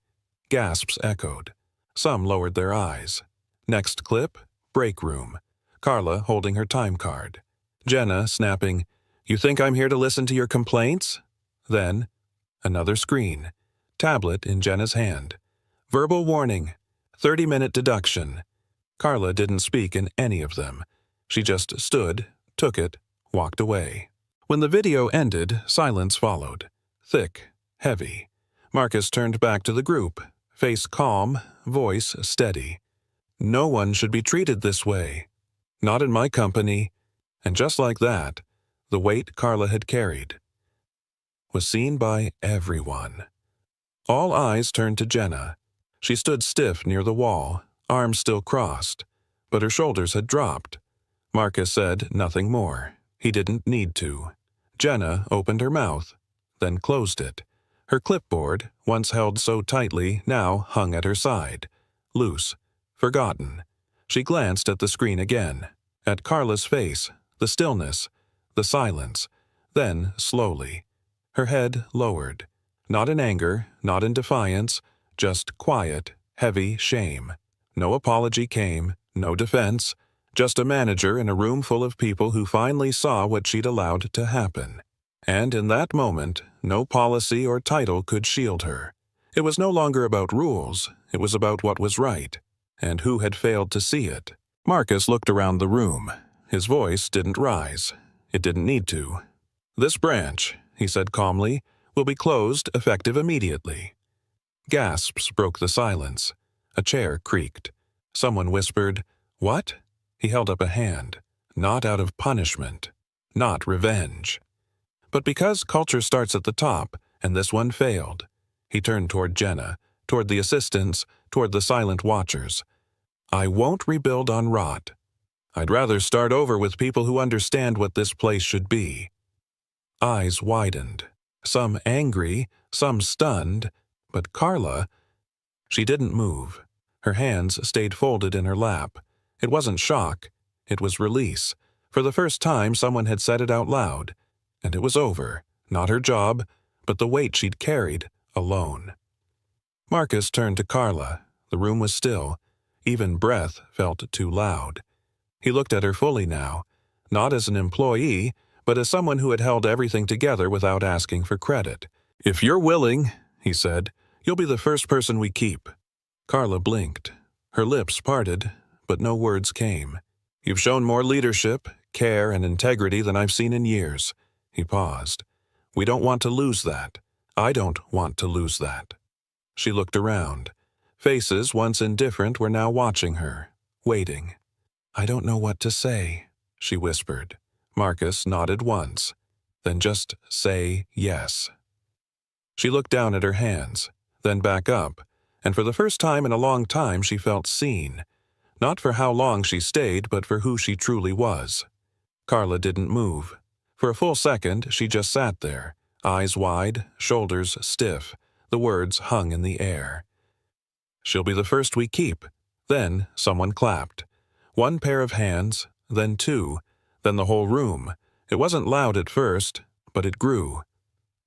Gasps echoed. Some lowered their eyes. Next clip, break room. Carla holding her time card. Jenna snapping, "You think I'm here to listen to your complaints?" Then, another screen. Tablet in Jenna's hand. Verbal warning. 30-minute deduction. Carla didn't speak in any of them. She just stood, took it, walked away. When the video ended, silence followed. Thick, heavy. Marcus turned back to the group, face calm, voice steady. "No one should be treated this way. Not in my company." And just like that, the weight Carla had carried was seen by everyone. All eyes turned to Jenna. She stood stiff near the wall, arms still crossed, but her shoulders had dropped. Marcus said nothing more. He didn't need to. Jenna opened her mouth, then closed it. Her clipboard, once held so tightly, now hung at her side. Loose, forgotten. She glanced at the screen again, at Carla's face, the stillness, the silence. Then, slowly, her head lowered. Not in anger, not in defiance, just quiet, heavy shame. No apology came, no defense, just a manager in a room full of people who finally saw what she'd allowed to happen. And in that moment, no policy or title could shield her. It was no longer about rules, it was about what was right, and who had failed to see it. Marcus looked around the room. His voice didn't rise. It didn't need to. "This branch," he said calmly, "will be closed effective immediately." Gasps broke the silence. A chair creaked. Someone whispered, "What?" He held up a hand. Not out of punishment. Not revenge. But because culture starts at the top, and this one failed. He turned toward Jenna, toward the assistants, toward the silent watchers. "I won't rebuild on rot. I'd rather start over with people who understand what this place should be." Eyes widened. Some angry, some stunned, but Carla, she didn't move. Her hands stayed folded in her lap. It wasn't shock. It was release. For the first time, someone had said it out loud. And it was over. Not her job, but the weight she'd carried, alone. Marcus turned to Carla. The room was still. Even breath felt too loud. He looked at her fully now, not as an employee, but as someone who had held everything together without asking for credit. "If you're willing," he said, "you'll be the first person we keep." Carla blinked. Her lips parted, but no words came. "You've shown more leadership, care, and integrity than I've seen in years." He paused. "We don't want to lose that. I don't want to lose that." She looked around. Faces once indifferent were now watching her, waiting. "I don't know what to say," she whispered. Marcus nodded once. "Then just say yes." She looked down at her hands, then back up, and for the first time in a long time she felt seen. Not for how long she stayed, but for who she truly was. Carla didn't move. For a full second, she just sat there, eyes wide, shoulders stiff. The words hung in the air. "She'll be the first we keep." Then someone clapped. One pair of hands, then two, then the whole room. It wasn't loud at first, but it grew.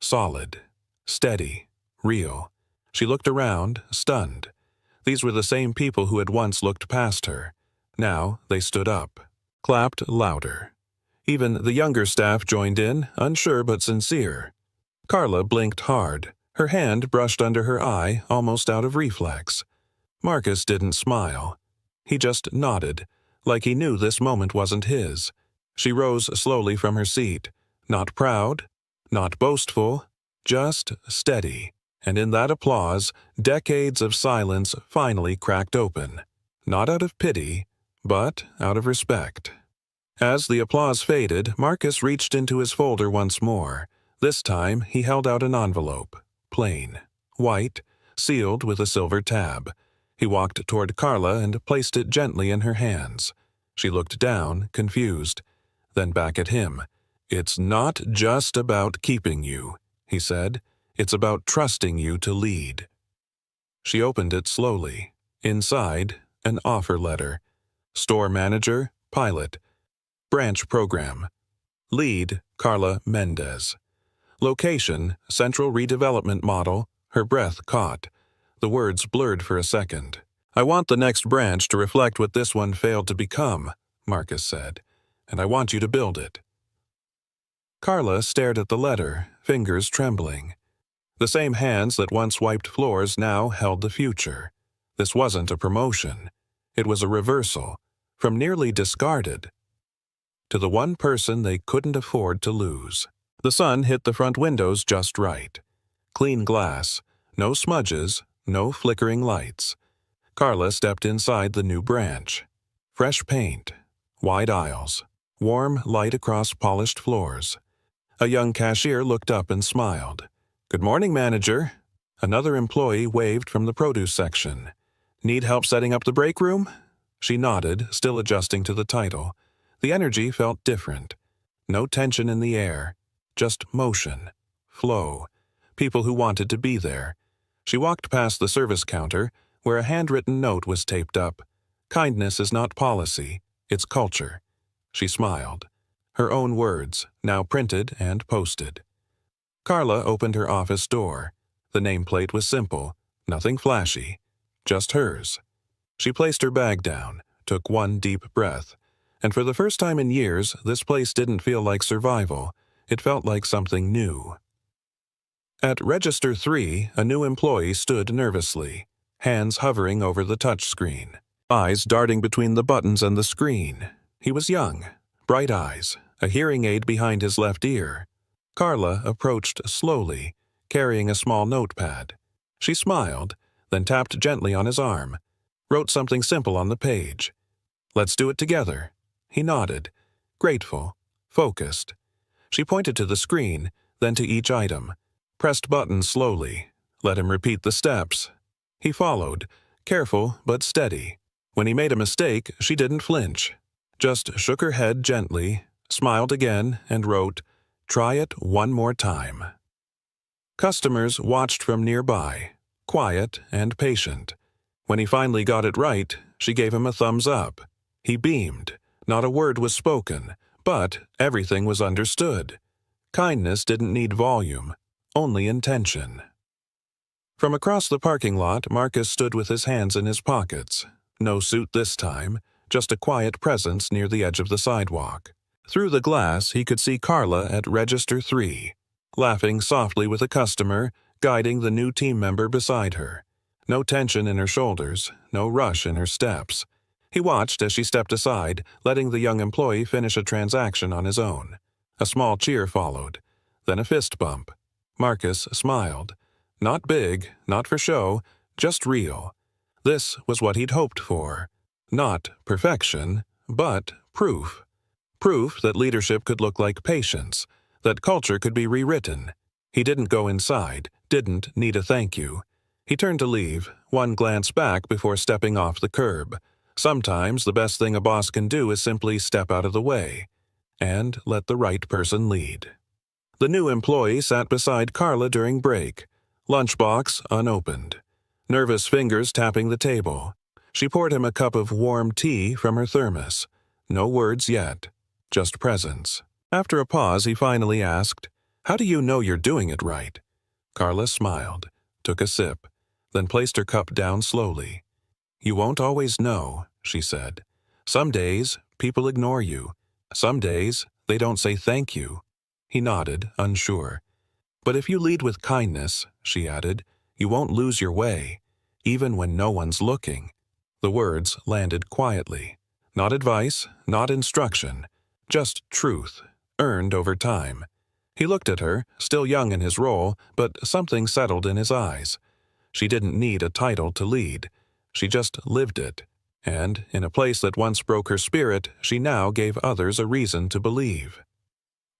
Solid, steady, real. She looked around, stunned. These were the same people who had once looked past her. Now they stood up, clapped louder. Even the younger staff joined in, unsure but sincere. Carla blinked hard. Her hand brushed under her eye, almost out of reflex. Marcus didn't smile. He just nodded, like he knew this moment wasn't his. She rose slowly from her seat, not proud, not boastful, just steady. And in that applause, decades of silence finally cracked open. Not out of pity, but out of respect. As the applause faded, Marcus reached into his folder once more. This time, he held out an envelope. Plain, white, sealed with a silver tab. He walked toward Carla and placed it gently in her hands. She looked down, confused, then back at him. "It's not just about keeping you," he said. "It's about trusting you to lead." She opened it slowly. Inside, an offer letter. Store manager, pilot. Branch program. Lead, Carla Mendez. Location, Central Redevelopment Model. Her breath caught. The words blurred for a second. "I want the next branch to reflect what this one failed to become," Marcus said, "and I want you to build it." Carla stared at the letter, fingers trembling. The same hands that once wiped floors now held the future. This wasn't a promotion. It was a reversal, from nearly discarded to the one person they couldn't afford to lose. The sun hit the front windows just right. Clean glass, no smudges, no flickering lights. Carla stepped inside the new branch. Fresh paint, wide aisles, warm light across polished floors. A young cashier looked up and smiled. "Good morning, manager." Another employee waved from the produce section. "Need help setting up the break room?" She nodded, still adjusting to the title. The energy felt different. No tension in the air, just motion, flow, people who wanted to be there. She walked past the service counter, where a handwritten note was taped up. "Kindness is not policy, it's culture." She smiled. Her own words, now printed and posted. Carla opened her office door. The nameplate was simple, nothing flashy, just hers. She placed her bag down, took one deep breath, and for the first time in years, this place didn't feel like survival. It felt like something new. At Register 3, a new employee stood nervously, hands hovering over the touchscreen, eyes darting between the buttons and the screen. He was young, bright eyes, a hearing aid behind his left ear. Carla approached slowly, carrying a small notepad. She smiled, then tapped gently on his arm, wrote something simple on the page. "Let's do it together." He nodded, grateful, focused. She pointed to the screen, then to each item, pressed buttons slowly, let him repeat the steps. He followed, careful but steady. When he made a mistake, she didn't flinch, just shook her head gently, smiled again, and wrote, "Try it one more time." Customers watched from nearby, quiet and patient. When he finally got it right, she gave him a thumbs up. He beamed. Not a word was spoken, but everything was understood. Kindness didn't need volume, only intention. From across the parking lot, Marcus stood with his hands in his pockets. No suit this time, just a quiet presence near the edge of the sidewalk. Through the glass, he could see Carla at Register 3, laughing softly with a customer, guiding the new team member beside her. No tension in her shoulders, no rush in her steps. He watched as she stepped aside, letting the young employee finish a transaction on his own. A small cheer followed, then a fist bump. Marcus smiled. Not big, not for show, just real. This was what he'd hoped for. Not perfection, but proof. Proof that leadership could look like patience, that culture could be rewritten. He didn't go inside, didn't need a thank you. He turned to leave, one glance back before stepping off the curb. Sometimes the best thing a boss can do is simply step out of the way and let the right person lead. The new employee sat beside Carla during break, lunchbox unopened, nervous fingers tapping the table. She poured him a cup of warm tea from her thermos. No words yet, just presence. After a pause, he finally asked, "How do you know you're doing it right?" Carla smiled, took a sip, then placed her cup down slowly. "You won't always know," she said. "Some days, people ignore you. Some days, they don't say thank you." He nodded, unsure. "But if you lead with kindness," she added, "you won't lose your way, even when no one's looking." The words landed quietly. Not advice, not instruction, just truth, earned over time. He looked at her, still young in his role, but something settled in his eyes. She didn't need a title to lead. She just lived it. And, in a place that once broke her spirit, she now gave others a reason to believe.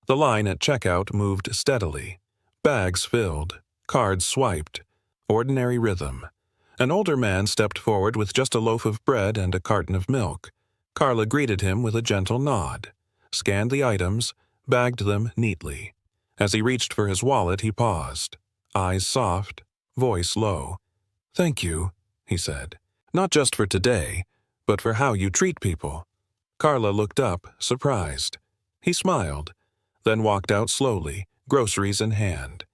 The line at checkout moved steadily. Bags filled, cards swiped. Ordinary rhythm. An older man stepped forward with just a loaf of bread and a carton of milk. Carla greeted him with a gentle nod, scanned the items, bagged them neatly. As he reached for his wallet, he paused, eyes soft, voice low. "Thank you," he said. "Not just for today, but for how you treat people." Carla looked up, surprised. He smiled, then walked out slowly, groceries in hand.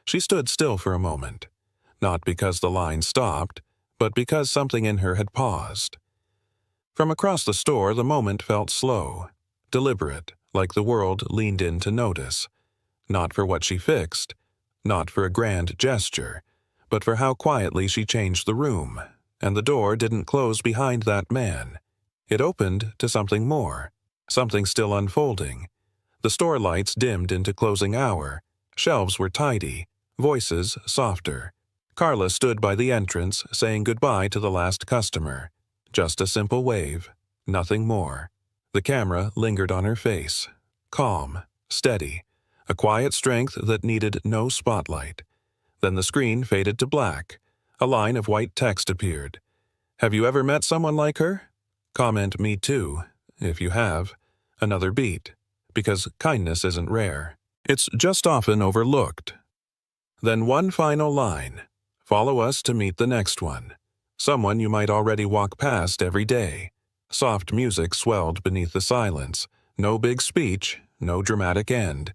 She stood still for a moment, not because the line stopped, but because something in her had paused. From across the store, the moment felt slow, deliberate, like the world leaned in to notice. Not for what she fixed, not for a grand gesture, but for how quietly she changed the room, and the door didn't close behind that man. It opened to something more, something still unfolding. The store lights dimmed into closing hour, shelves were tidy, voices softer. Carla stood by the entrance, saying goodbye to the last customer. Just a simple wave, nothing more. The camera lingered on her face, calm, steady, a quiet strength that needed no spotlight. Then the screen faded to black. A line of white text appeared. "Have you ever met someone like her? Comment me too, if you have." Another beat, because kindness isn't rare. It's just often overlooked. Then one final line. "Follow us to meet the next one." Someone you might already walk past every day. Soft music swelled beneath the silence. No big speech, no dramatic end.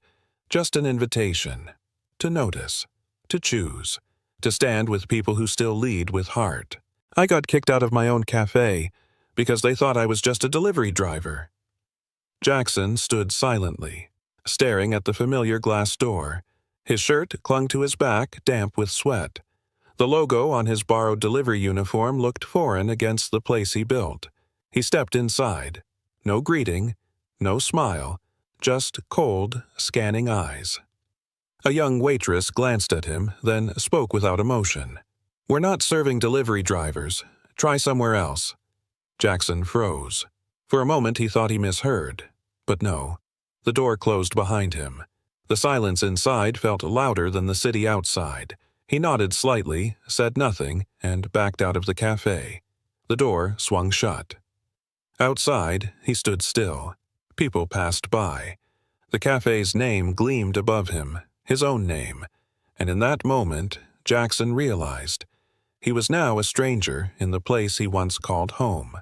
Just an invitation. To notice. To choose. To stand with people who still lead with heart. I got kicked out of my own cafe because they thought I was just a delivery driver. Jackson stood silently, staring at the familiar glass door. His shirt clung to his back, damp with sweat. The logo on his borrowed delivery uniform looked foreign against the place he built. He stepped inside. No greeting, no smile, just cold, scanning eyes. A young waitress glanced at him, then spoke without emotion. "We're not serving delivery drivers. Try somewhere else." Jackson froze. For a moment he thought he misheard. But no. The door closed behind him. The silence inside felt louder than the city outside. He nodded slightly, said nothing, and backed out of the cafe. The door swung shut. Outside, he stood still. People passed by. The cafe's name gleamed above him, his own name, and in that moment, Jackson realized he was now a stranger in the place he once called home.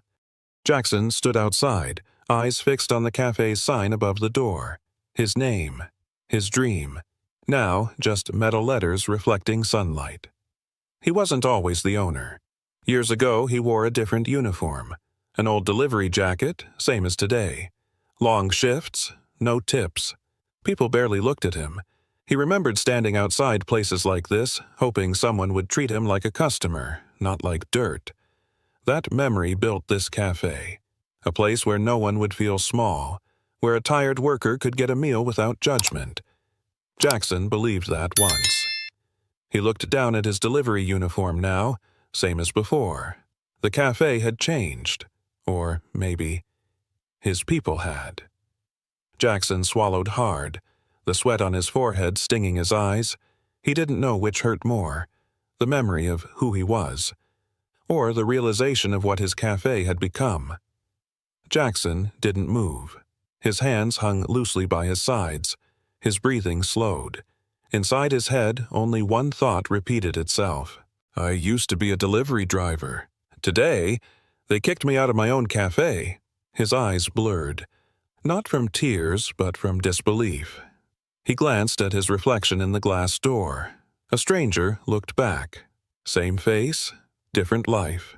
Jackson stood outside, eyes fixed on the cafe's sign above the door. His name. His dream. Now just metal letters reflecting sunlight. He wasn't always the owner. Years ago, he wore a different uniform. An old delivery jacket, same as today. Long shifts, no tips. People barely looked at him. He remembered standing outside places like this, hoping someone would treat him like a customer, not like dirt. That memory built this cafe. A place where no one would feel small, where a tired worker could get a meal without judgment. Jackson believed that once. He looked down at his delivery uniform now, same as before. The cafe had changed. Or maybe his people had. Jackson swallowed hard, the sweat on his forehead stinging his eyes. He didn't know which hurt more, the memory of who he was, or the realization of what his cafe had become. Jackson didn't move. His hands hung loosely by his sides. His breathing slowed. Inside his head, only one thought repeated itself. I used to be a delivery driver. Today, they kicked me out of my own cafe. His eyes blurred. Not from tears, but from disbelief. He glanced at his reflection in the glass door. A stranger looked back. Same face, different life.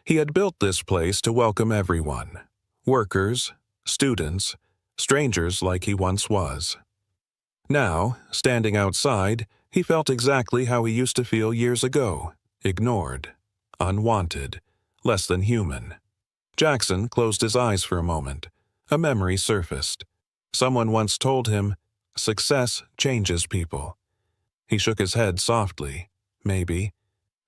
He had built this place to welcome everyone. Workers, students, strangers like he once was. Now, standing outside, he felt exactly how he used to feel years ago. Ignored. Unwanted. Less than human. Jackson closed his eyes for a moment. A memory surfaced. Someone once told him, "Success changes people." He shook his head softly. Maybe.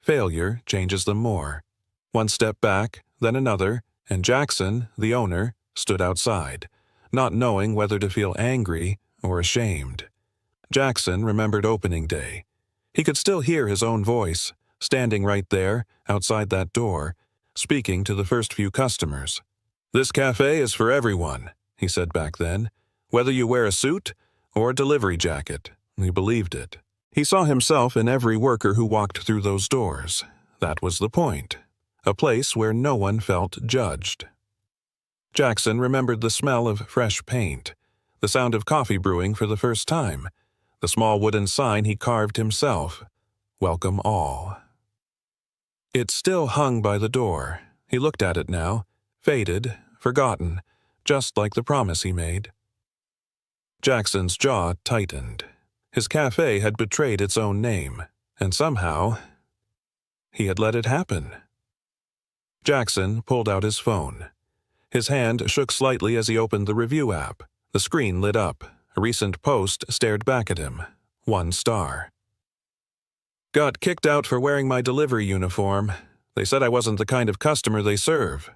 Failure changes them more. One step back, then another, and Jackson, the owner, stood outside, not knowing whether to feel angry or ashamed. Jackson remembered opening day. He could still hear his own voice, standing right there, outside that door, speaking to the first few customers. "This cafe is for everyone," he said back then, "whether you wear a suit or a delivery jacket." He believed it. He saw himself in every worker who walked through those doors. That was the point. A place where no one felt judged. Jackson remembered the smell of fresh paint, the sound of coffee brewing for the first time, the small wooden sign he carved himself, "Welcome all." It still hung by the door. He looked at it now, faded, forgotten, just like the promise he made. Jackson's jaw tightened. His cafe had betrayed its own name, and somehow he had let it happen. Jackson pulled out his phone. His hand shook slightly as he opened the review app. The screen lit up. A recent post stared back at him. 1 star. "Got kicked out for wearing my delivery uniform. They said I wasn't the kind of customer they serve."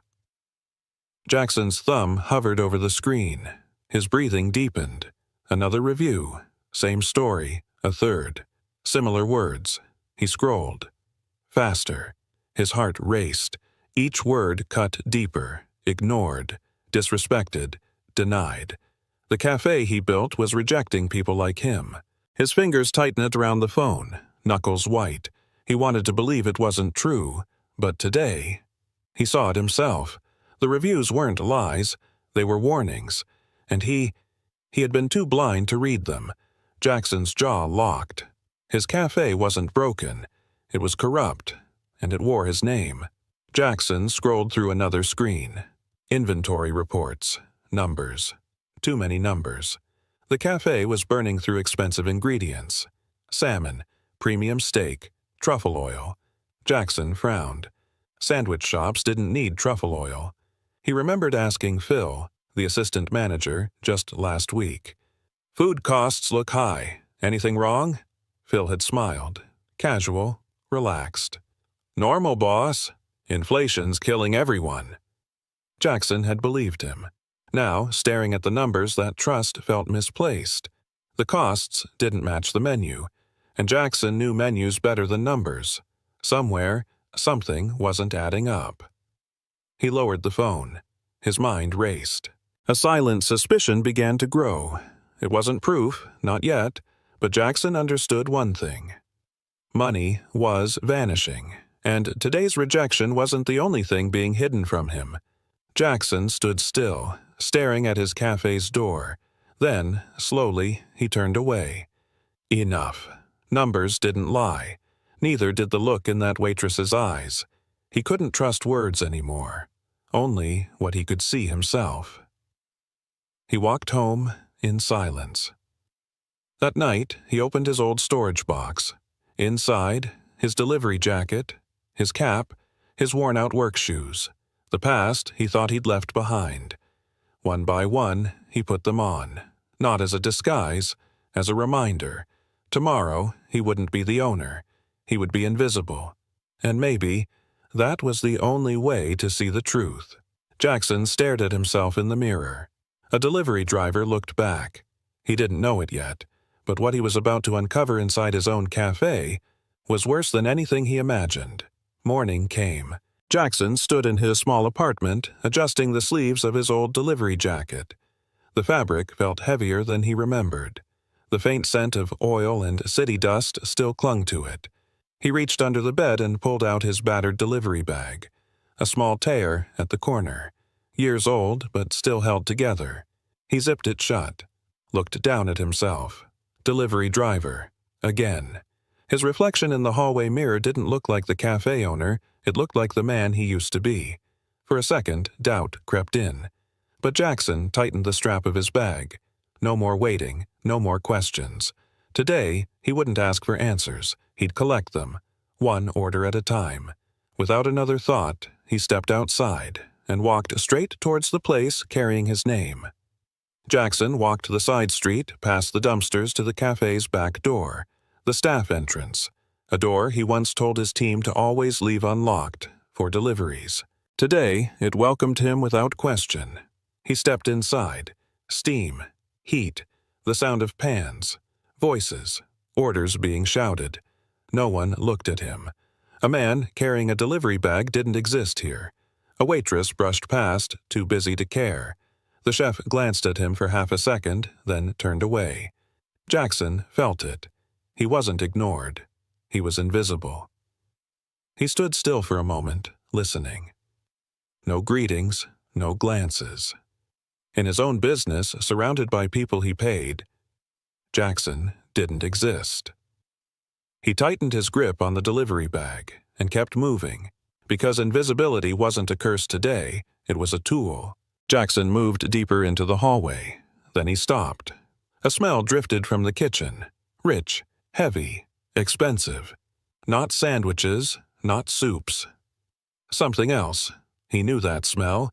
Jackson's thumb hovered over the screen. His breathing deepened. Another review. Same story. A third. Similar words. He scrolled. Faster. His heart raced. Each word cut deeper. Ignored. Disrespected. Denied. The cafe he built was rejecting people like him. His fingers tightened around the phone, knuckles white. He wanted to believe it wasn't true, but today, he saw it himself. The reviews weren't lies, they were warnings, and he had been too blind to read them. Jackson's jaw locked. His cafe wasn't broken, it was corrupt, and it wore his name. Jackson scrolled through another screen. Inventory reports. Numbers. Too many numbers. The cafe was burning through expensive ingredients. Salmon, premium steak, truffle oil. Jackson frowned. Sandwich shops didn't need truffle oil. He remembered asking Phil, the assistant manager, just last week. "Food costs look high. Anything wrong?" Phil had smiled. Casual, relaxed. "Normal, boss. Inflation's killing everyone." Jackson had believed him. Now, staring at the numbers, that trust felt misplaced. The costs didn't match the menu, and Jackson knew menus better than numbers. Somewhere, something wasn't adding up. He lowered the phone. His mind raced. A silent suspicion began to grow. It wasn't proof, not yet, but Jackson understood one thing. Money was vanishing, and today's rejection wasn't the only thing being hidden from him. Jackson stood still, staring at his cafe's door. Then, slowly, he turned away. Enough. Numbers didn't lie. Neither did the look in that waitress's eyes. He couldn't trust words anymore. Only what he could see himself. He walked home in silence. That night, he opened his old storage box. Inside, his delivery jacket, his cap, his worn-out work shoes. The past he thought he'd left behind. One by one, he put them on. Not as a disguise, as a reminder. Tomorrow, he wouldn't be the owner. He would be invisible. And maybe that was the only way to see the truth. Jackson stared at himself in the mirror. A delivery driver looked back. He didn't know it yet, but what he was about to uncover inside his own cafe was worse than anything he imagined. Morning came. Jackson stood in his small apartment, adjusting the sleeves of his old delivery jacket. The fabric felt heavier than he remembered. The faint scent of oil and city dust still clung to it. He reached under the bed and pulled out his battered delivery bag. A small tear at the corner. Years old, but still held together. He zipped it shut. Looked down at himself. Delivery driver. Again. His reflection in the hallway mirror didn't look like the cafe owner, it looked like the man he used to be. For a second, doubt crept in. But Jackson tightened the strap of his bag. No more waiting, no more questions. Today, he wouldn't ask for answers. He'd collect them, one order at a time. Without another thought, he stepped outside and walked straight towards the place carrying his name. Jackson walked the side street past the dumpsters to the cafe's back door, the staff entrance, a door he once told his team to always leave unlocked for deliveries. Today, it welcomed him without question. He stepped inside. Steam, heat, the sound of pans, voices, orders being shouted. No one looked at him. A man carrying a delivery bag didn't exist here. A waitress brushed past, too busy to care. The chef glanced at him for half a second, then turned away. Jackson felt it. He wasn't ignored. He was invisible. He stood still for a moment, listening. No greetings, no glances. In his own business, surrounded by people he paid, Jackson didn't exist. He tightened his grip on the delivery bag and kept moving. Because invisibility wasn't a curse today, it was a tool. Jackson moved deeper into the hallway. Then he stopped. A smell drifted from the kitchen. Rich, heavy, expensive. Not sandwiches, not soups. Something else. He knew that smell.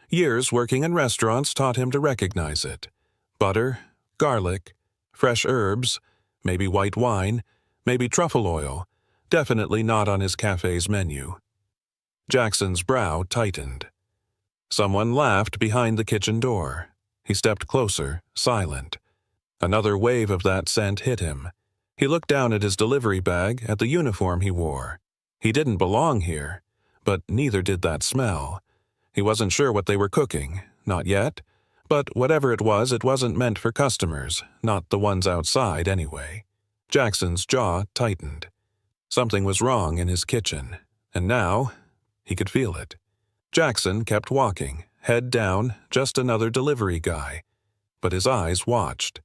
Years working in restaurants taught him to recognize it. Butter, garlic, fresh herbs, maybe white wine, maybe truffle oil. Definitely not on his cafe's menu. Jackson's brow tightened. Someone laughed behind the kitchen door. He stepped closer, silent. Another wave of that scent hit him. He looked down at his delivery bag, at the uniform he wore. He didn't belong here, but neither did that smell. He wasn't sure what they were cooking, not yet. But whatever it wasn't meant for customers, not the ones outside anyway. Jackson's jaw tightened. Something was wrong in his kitchen, and now he could feel it. Jackson kept walking, head down, just another delivery guy. But his eyes watched.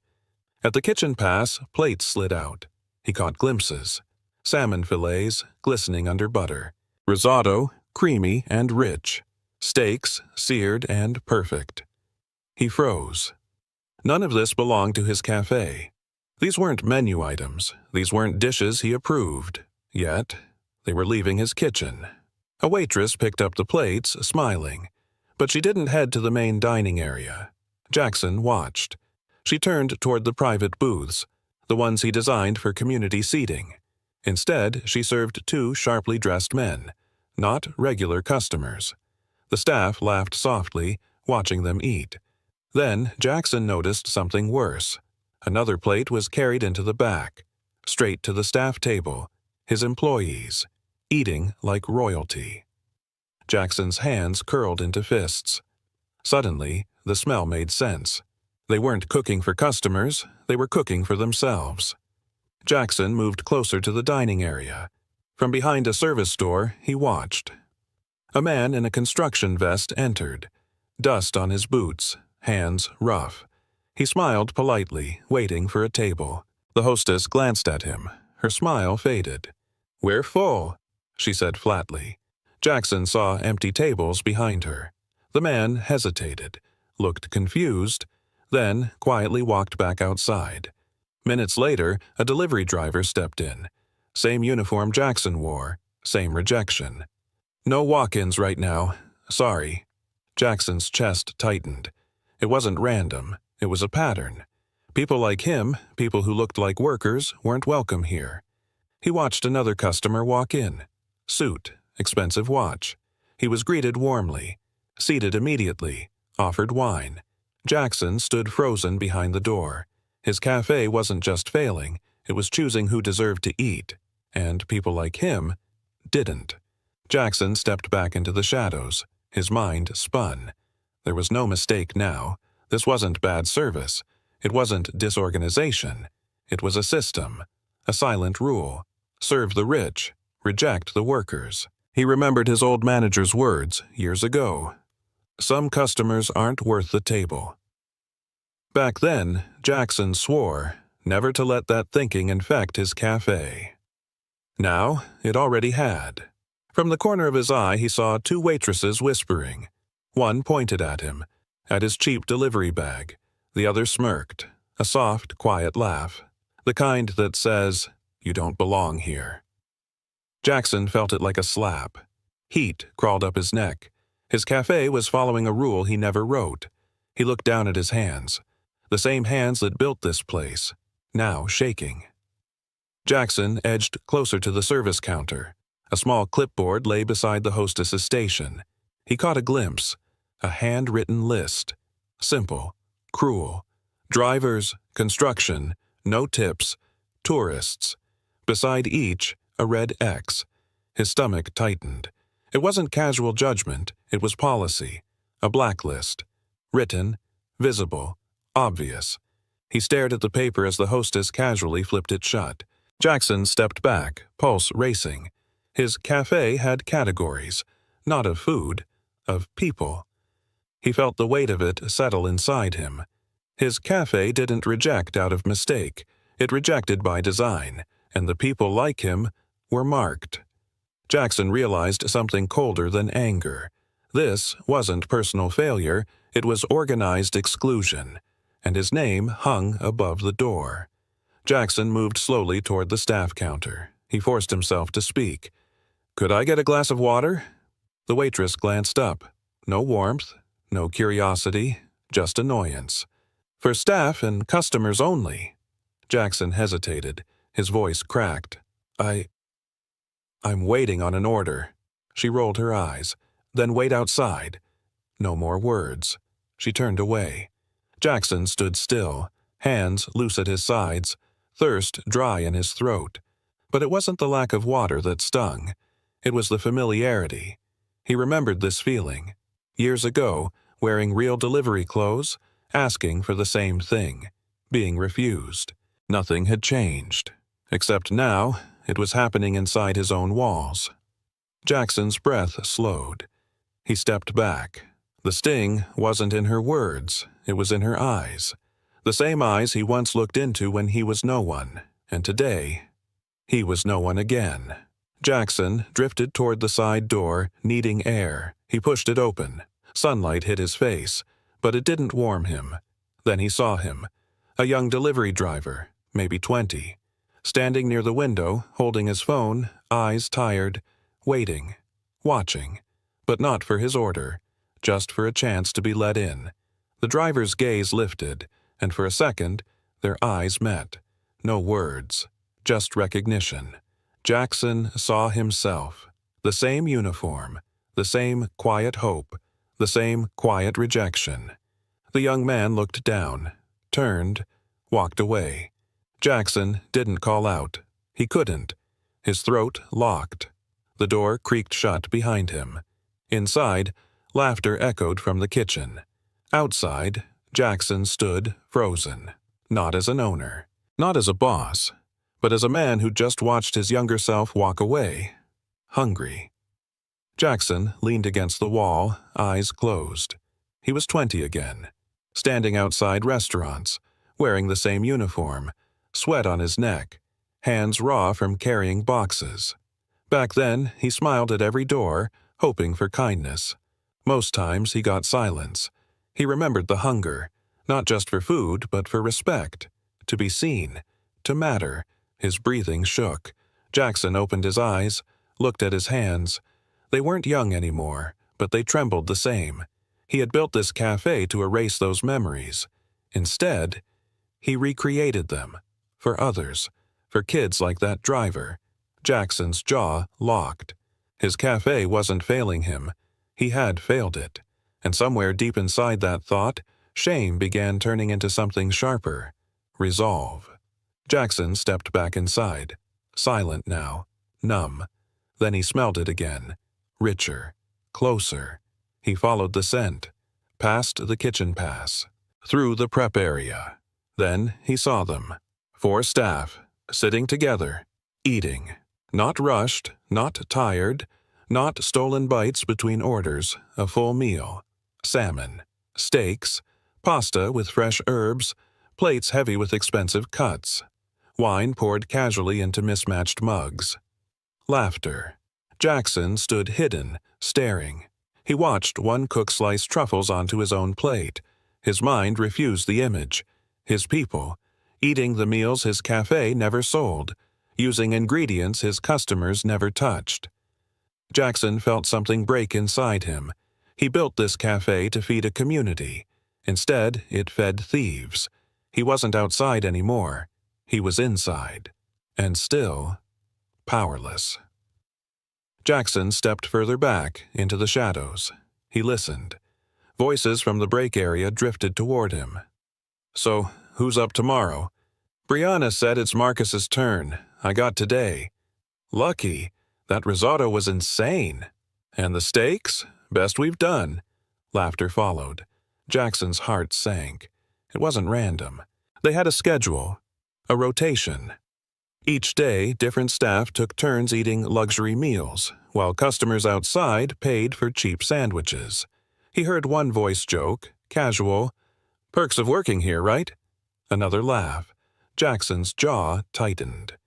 At the kitchen pass, plates slid out. He caught glimpses. Salmon fillets, glistening under butter. Risotto, creamy and rich. Steaks, seared and perfect. He froze. None of this belonged to his cafe. These weren't menu items. These weren't dishes he approved. Yet, they were leaving his kitchen. A waitress picked up the plates, smiling. But she didn't head to the main dining area. Jackson watched. She turned toward the private booths, the ones he designed for community seating. Instead, she served two sharply dressed men, not regular customers. The staff laughed softly, watching them eat. Then Jackson noticed something worse. Another plate was carried into the back, straight to the staff table, his employees, eating like royalty. Jackson's hands curled into fists. Suddenly, the smell made sense. They weren't cooking for customers, they were cooking for themselves. Jackson moved closer to the dining area. From behind a service door, he watched. A man in a construction vest entered. dust on his boots, hands rough. He smiled politely, waiting for a table. The hostess glanced at him. Her smile faded. "We're full," she said flatly. Jackson saw empty tables behind her. The man hesitated, looked confused, then quietly walked back outside. Minutes later, a delivery driver stepped in. Same uniform Jackson wore, same rejection. "No walk-ins right now. Sorry." Jackson's chest tightened. It wasn't random. It was a pattern. People like him, people who looked like workers, weren't welcome here. He watched another customer walk in. Suit, expensive watch. He was greeted warmly, seated immediately, offered wine. Jackson stood frozen behind the door. His cafe wasn't just failing, it was choosing who deserved to eat. And people like him didn't. Jackson stepped back into the shadows. His mind spun. There was no mistake now. This wasn't bad service. It wasn't disorganization. It was a system. A silent rule. Serve the rich. Reject the workers. He remembered his old manager's words years ago. Some customers aren't worth the table. Back then, Jackson swore never to let that thinking infect his cafe. Now, it already had. From the corner of his eye, he saw two waitresses whispering. One pointed at him, at his cheap delivery bag. The other smirked, a soft, quiet laugh, the kind that says, "You don't belong here." Jackson felt it like a slap. Heat crawled up his neck. His cafe was following a rule he never wrote. He looked down at his hands, the same hands that built this place, now shaking. Jackson edged closer to the service counter. A small clipboard lay beside the hostess's station. He caught a glimpse, a handwritten list. Simple, cruel. Drivers, construction, no tips, tourists. Beside each, a red X. His stomach tightened. It wasn't casual judgment, it was policy. A blacklist. Written, visible, obvious. He stared at the paper as the hostess casually flipped it shut. Jackson stepped back, pulse racing. His cafe had categories, not of food, of people. He felt the weight of it settle inside him. His cafe didn't reject out of mistake. It rejected by design, and the people like him were marked. Jackson realized something colder than anger. This wasn't personal failure, it was organized exclusion, and his name hung above the door. Jackson moved slowly toward the staff counter. He forced himself to speak. "Could I get a glass of water?" The waitress glanced up. No warmth, no curiosity, just annoyance. "For staff and customers only." Jackson hesitated. His voice cracked. I'm waiting on an order." She rolled her eyes. "Then wait outside." No more words. She turned away. Jackson stood still, hands loose at his sides, thirst dry in his throat. But it wasn't the lack of water that stung. It was the familiarity. He remembered this feeling. Years ago, wearing real delivery clothes, asking for the same thing, being refused. Nothing had changed. Except now, it was happening inside his own walls. Jackson's breath slowed. He stepped back. The sting wasn't in her words, it was in her eyes. The same eyes he once looked into when he was no one, and today, he was no one again. Jackson drifted toward the side door, needing air. He pushed it open. Sunlight hit his face, but it didn't warm him. Then he saw him, a young delivery driver, maybe 20, standing near the window, holding his phone, eyes tired, waiting, watching, but not for his order, just for a chance to be let in. The driver's gaze lifted, and for a second, their eyes met. No words, just recognition. Jackson saw himself. The same uniform, the same quiet hope, the same quiet rejection. The young man looked down, turned, walked away. Jackson didn't call out. He couldn't. His throat locked. The door creaked shut behind him. Inside, laughter echoed from the kitchen. Outside, Jackson stood frozen, not as an owner, not as a boss, but as a man who just watched his younger self walk away, hungry. Jackson leaned against the wall, eyes closed. He was 20 again, standing outside restaurants, wearing the same uniform, sweat on his neck, hands raw from carrying boxes. Back then, he smiled at every door, hoping for kindness. Most times he got silence. He remembered the hunger, not just for food, but for respect, to be seen, to matter. His breathing shook. Jackson opened his eyes, looked at his hands. They weren't young anymore, but they trembled the same. He had built this cafe to erase those memories. Instead, he recreated them. For others. For kids like that driver. Jackson's jaw locked. His cafe wasn't failing him. He had failed it. And somewhere deep inside that thought, shame began turning into something sharper. Resolve. Jackson stepped back inside. Silent now. Numb. Then he smelled it again. Richer. Closer. He followed the scent. Past the kitchen pass. Through the prep area. Then he saw them. 4 staff. Sitting together. Eating. Not rushed. Not tired. Not stolen bites between orders. A full meal. Salmon. Steaks. Pasta with fresh herbs. Plates heavy with expensive cuts. Wine poured casually into mismatched mugs. Laughter. Jackson stood hidden, staring. He watched one cook slice truffles onto his own plate. His mind refused the image. His people, eating the meals his cafe never sold, using ingredients his customers never touched. Jackson felt something break inside him. He built this cafe to feed a community. Instead, it fed thieves. He wasn't outside anymore. He was inside. And still, powerless. Jackson stepped further back into the shadows. He listened. Voices from the break area drifted toward him. "So, who's up tomorrow?" "Brianna said it's Marcus's turn. I got today." "Lucky. That risotto was insane." "And the steaks? Best we've done." Laughter followed. Jackson's heart sank. It wasn't random. They had a schedule. A rotation. Each day, different staff took turns eating luxury meals, while customers outside paid for cheap sandwiches. He heard one voice joke, casual, "Perks of working here, right?" Another laugh. Jackson's jaw tightened.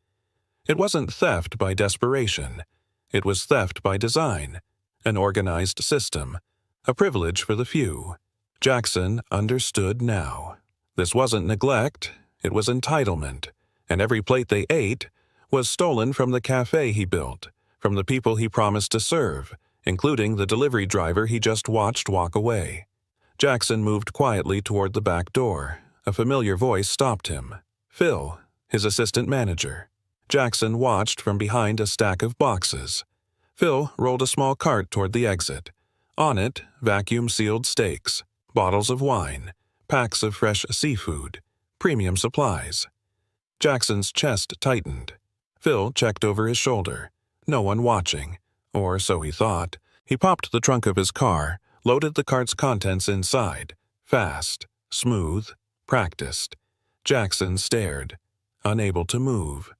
It wasn't theft by desperation. It was theft by design. An organized system. A privilege for the few. Jackson understood now. This wasn't neglect. It was entitlement. And every plate they ate was stolen from the cafe he built, from the people he promised to serve, including the delivery driver he just watched walk away. Jackson moved quietly toward the back door. A familiar voice stopped him. Phil, his assistant manager. Jackson watched from behind a stack of boxes. Phil rolled a small cart toward the exit. On it, vacuum-sealed steaks, bottles of wine, packs of fresh seafood, premium supplies. Jackson's chest tightened. Phil checked over his shoulder. No one watching. Or so he thought. He popped the trunk of his car, loaded the cart's contents inside. Fast, smooth, practiced. Jackson stared, unable to move.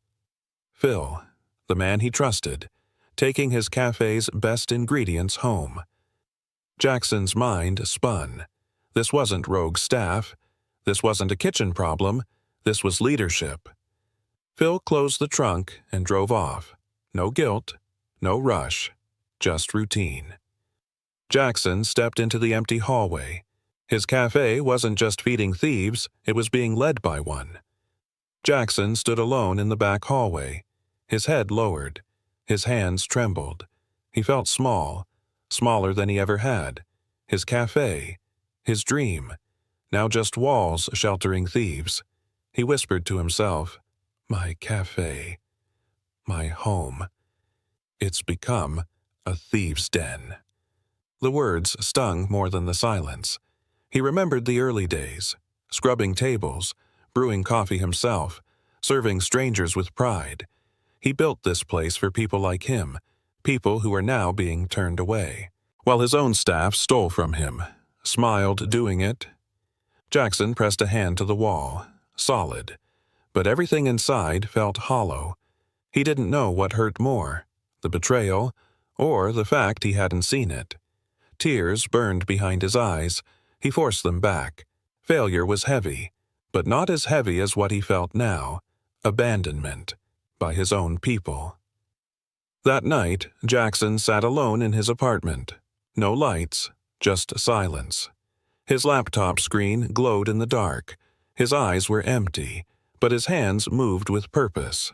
Phil, the man he trusted, taking his cafe's best ingredients home. Jackson's mind spun. This wasn't rogue staff. This wasn't a kitchen problem. This was leadership. Phil closed the trunk and drove off. No guilt, no rush, just routine. Jackson stepped into the empty hallway. His cafe wasn't just feeding thieves, it was being led by one. Jackson stood alone in the back hallway. His head lowered. His hands trembled. He felt small, smaller than he ever had. His cafe, his dream, now just walls sheltering thieves. He whispered to himself, "My cafe, my home. It's become a thieves' den." The words stung more than the silence. He remembered the early days, scrubbing tables, brewing coffee himself, serving strangers with pride. He built this place for people like him, people who were now being turned away, while his own staff stole from him, smiled doing it. Jackson pressed a hand to the wall, solid, but everything inside felt hollow. He didn't know what hurt more, the betrayal or the fact he hadn't seen it. Tears burned behind his eyes, He forced them back. Failure was heavy, but not as heavy as what he felt now: abandonment by his own people. That night, Jackson sat alone in his apartment. No lights, just silence. His laptop screen glowed in the dark. His eyes were empty, but his hands moved with purpose.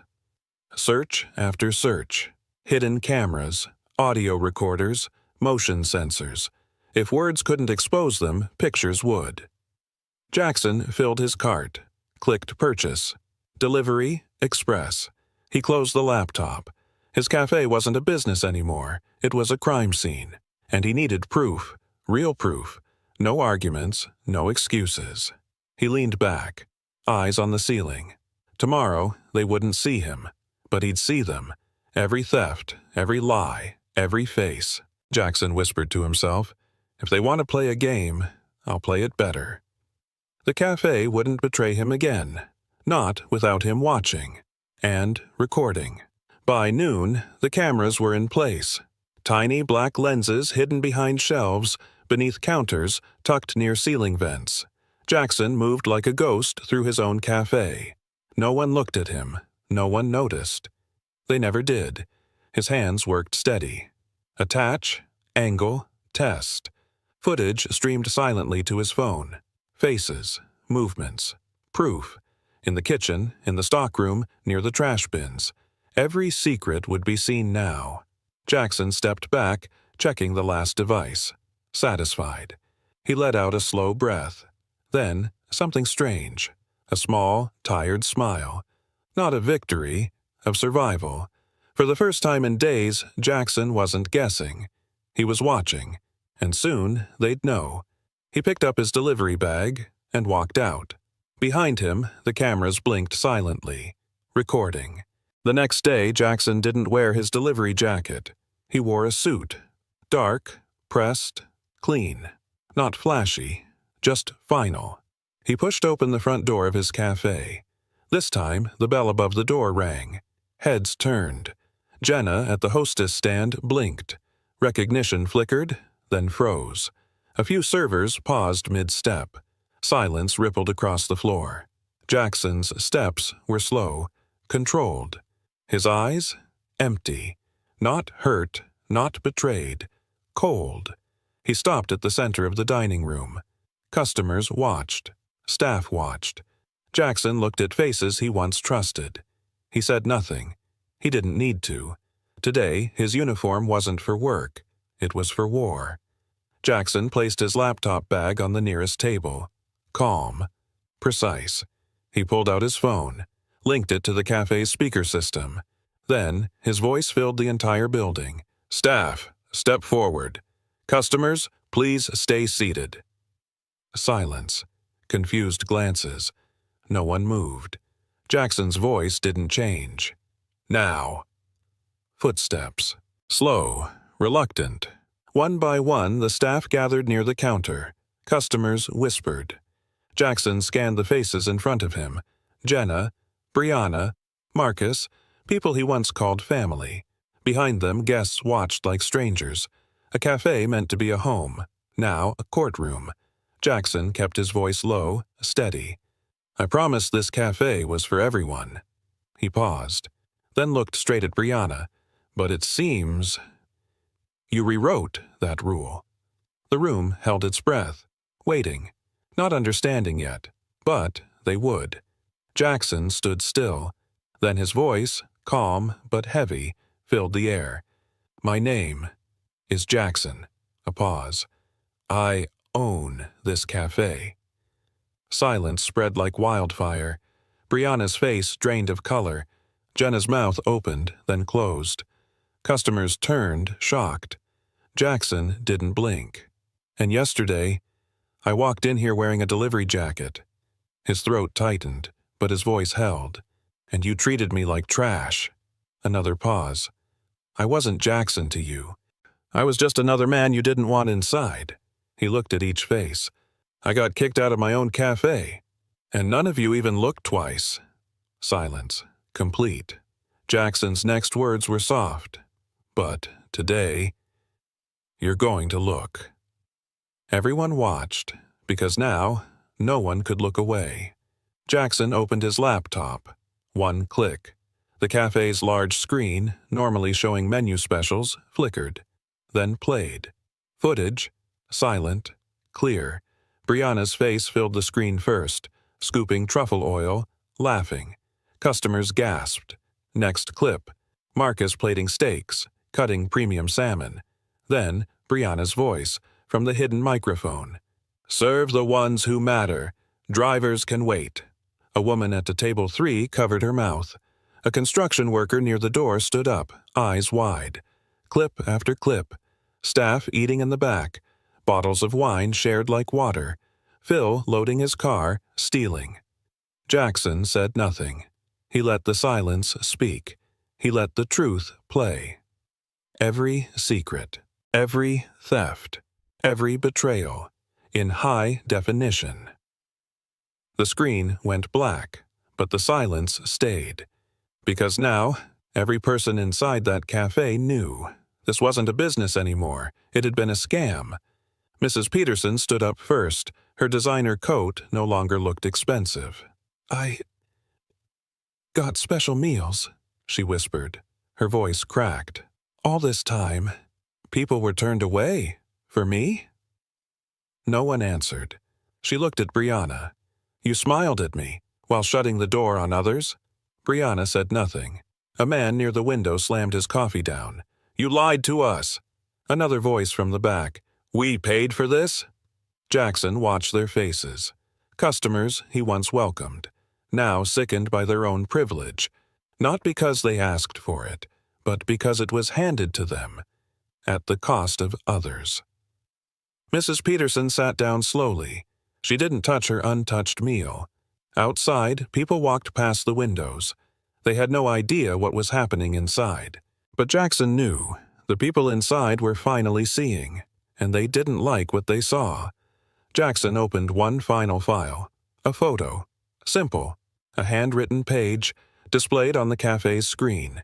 Search after search. Hidden cameras, audio recorders, motion sensors. If words couldn't expose them, pictures would. Jackson filled his cart, clicked purchase. Delivery, express. He closed the laptop. His cafe wasn't a business anymore. It was a crime scene. And he needed proof, real proof. No arguments, no excuses. He leaned back, eyes on the ceiling. Tomorrow, they wouldn't see him, but he'd see them. Every theft, every lie, every face. Jackson whispered to himself, "If they want to play a game, I'll play it better." The cafe wouldn't betray him again, not without him watching and recording. By noon, the cameras were in place. Tiny black lenses hidden behind shelves, beneath counters, tucked near ceiling vents. Jackson moved like a ghost through his own cafe. No one looked at him. No one noticed. They never did. His hands worked steady. Attach, angle, test. Footage streamed silently to his phone. Faces, movements, proof. In the kitchen, in the stockroom, near the trash bins. Every secret would be seen now. Jackson stepped back, checking the last device. Satisfied. He let out a slow breath. Then, something strange. A small, tired smile. Not of victory, of survival. For the first time in days, Jackson wasn't guessing. He was watching, and soon they'd know. He picked up his delivery bag and walked out. Behind him, the cameras blinked silently, recording. The next day, Jackson didn't wear his delivery jacket. He wore a suit. Dark, pressed, clean. Not flashy, just final. He pushed open the front door of his cafe. This time, the bell above the door rang. Heads turned. Jenna at the hostess stand blinked. Recognition flickered, then froze. A few servers paused mid-step. Silence rippled across the floor. Jackson's steps were slow, controlled. His eyes, empty. Not hurt, not betrayed. Cold. He stopped at the center of the dining room. Customers watched. Staff watched. Jackson looked at faces he once trusted. He said nothing. He didn't need to. Today, his uniform wasn't for work. It was for war. Jackson placed his laptop bag on the nearest table. Calm. Precise. He pulled out his phone, linked it to the cafe's speaker system. Then, his voice filled the entire building. "Staff, step forward. Customers, please stay seated." Silence. Confused glances. No one moved. Jackson's voice didn't change. "Now." Footsteps. Slow, reluctant. One by one, the staff gathered near the counter. Customers whispered. Jackson scanned the faces in front of him. Jenna, Brianna, Marcus, people he once called family. Behind them, guests watched like strangers. A cafe meant to be a home. Now, a courtroom. Jackson kept his voice low, steady. "I promised this cafe was for everyone." He paused, then looked straight at Brianna. "But it seems you rewrote that rule." The room held its breath, waiting, not understanding yet, but they would. Jackson stood still. Then his voice, calm but heavy, filled the air. "My name is Jackson." A pause. "I own this cafe." Silence spread like wildfire. Brianna's face drained of color. Jenna's mouth opened, then closed. Customers turned, shocked. Jackson didn't blink. "And yesterday, I walked in here wearing a delivery jacket." His throat tightened, but his voice held. "And you treated me like trash." Another pause. "I wasn't Jackson to you. I was just another man you didn't want inside." He looked at each face. "I got kicked out of my own cafe. And none of you even looked twice." Silence. Complete. Jackson's next words were soft. "But today, you're going to look." Everyone watched, because now no one could look away. Jackson opened his laptop. One click. The cafe's large screen, normally showing menu specials, flickered, then played. Footage, silent, clear. Brianna's face filled the screen first, scooping truffle oil, laughing. Customers gasped. Next clip. Marcus plating steaks, cutting premium salmon. Then, Brianna's voice, from the hidden microphone. "Serve the ones who matter. Drivers can wait." A woman at table 3 covered her mouth. A construction worker near the door stood up, eyes wide. Clip after clip. Staff eating in the back. Bottles of wine shared like water. Phil loading his car, stealing. Jackson said nothing. He let the silence speak. He let the truth play. Every secret, every theft, every betrayal, in high definition. The screen went black, but the silence stayed. Because now, every person inside that cafe knew. This wasn't a business anymore. It had been a scam. Mrs. Peterson stood up first. Her designer coat no longer looked expensive. "I got special meals," she whispered. Her voice cracked. "All this time, people were turned away. For me?" No one answered. She looked at Brianna. "You smiled at me, while shutting the door on others?" Brianna said nothing. A man near the window slammed his coffee down. "You lied to us." Another voice from the back. "We paid for this?" Jackson watched their faces. Customers he once welcomed, now sickened by their own privilege, not because they asked for it, but because it was handed to them, at the cost of others. Mrs. Peterson sat down slowly. She didn't touch her untouched meal. Outside, people walked past the windows. They had no idea what was happening inside. But Jackson knew. The people inside were finally seeing, and they didn't like what they saw. Jackson opened one final file. A photo. Simple. A handwritten page, displayed on the cafe's screen.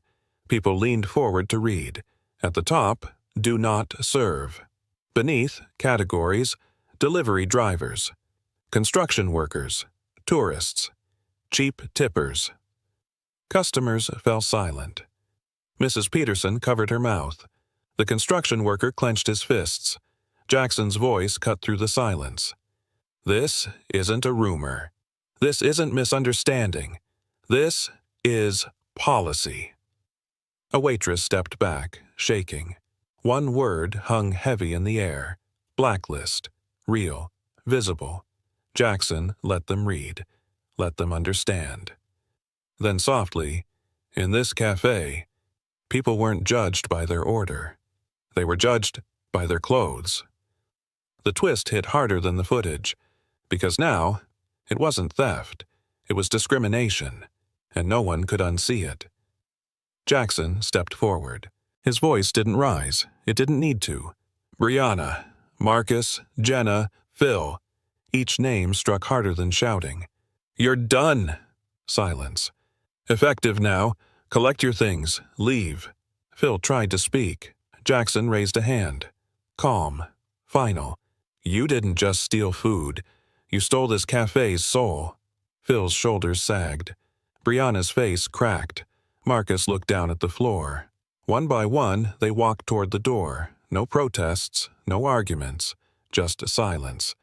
People leaned forward to read. At the top, "Do not serve." Beneath, categories: delivery drivers, construction workers, tourists, cheap tippers. Customers fell silent. Mrs. Peterson covered her mouth. The construction worker clenched his fists. Jackson's voice cut through the silence. "This isn't a rumor. This isn't misunderstanding. This is policy." A waitress stepped back, shaking. One word hung heavy in the air. Blacklist. Real. Visible. Jackson let them read. Let them understand. Then softly, "In this cafe, people weren't judged by their order. They were judged by their clothes." The twist hit harder than the footage, because now, it wasn't theft. It was discrimination, and no one could unsee it. Jackson stepped forward. His voice didn't rise. It didn't need to. "Brianna, Marcus, Jenna, Phil." Each name struck harder than shouting. "You're done." Silence. "Effective now. Collect your things. Leave." Phil tried to speak. Jackson raised a hand. Calm. Final. "You didn't just steal food. You stole this cafe's soul." Phil's shoulders sagged. Brianna's face cracked. Marcus looked down at the floor. One by one, they walked toward the door. No protests, no arguments, just silence.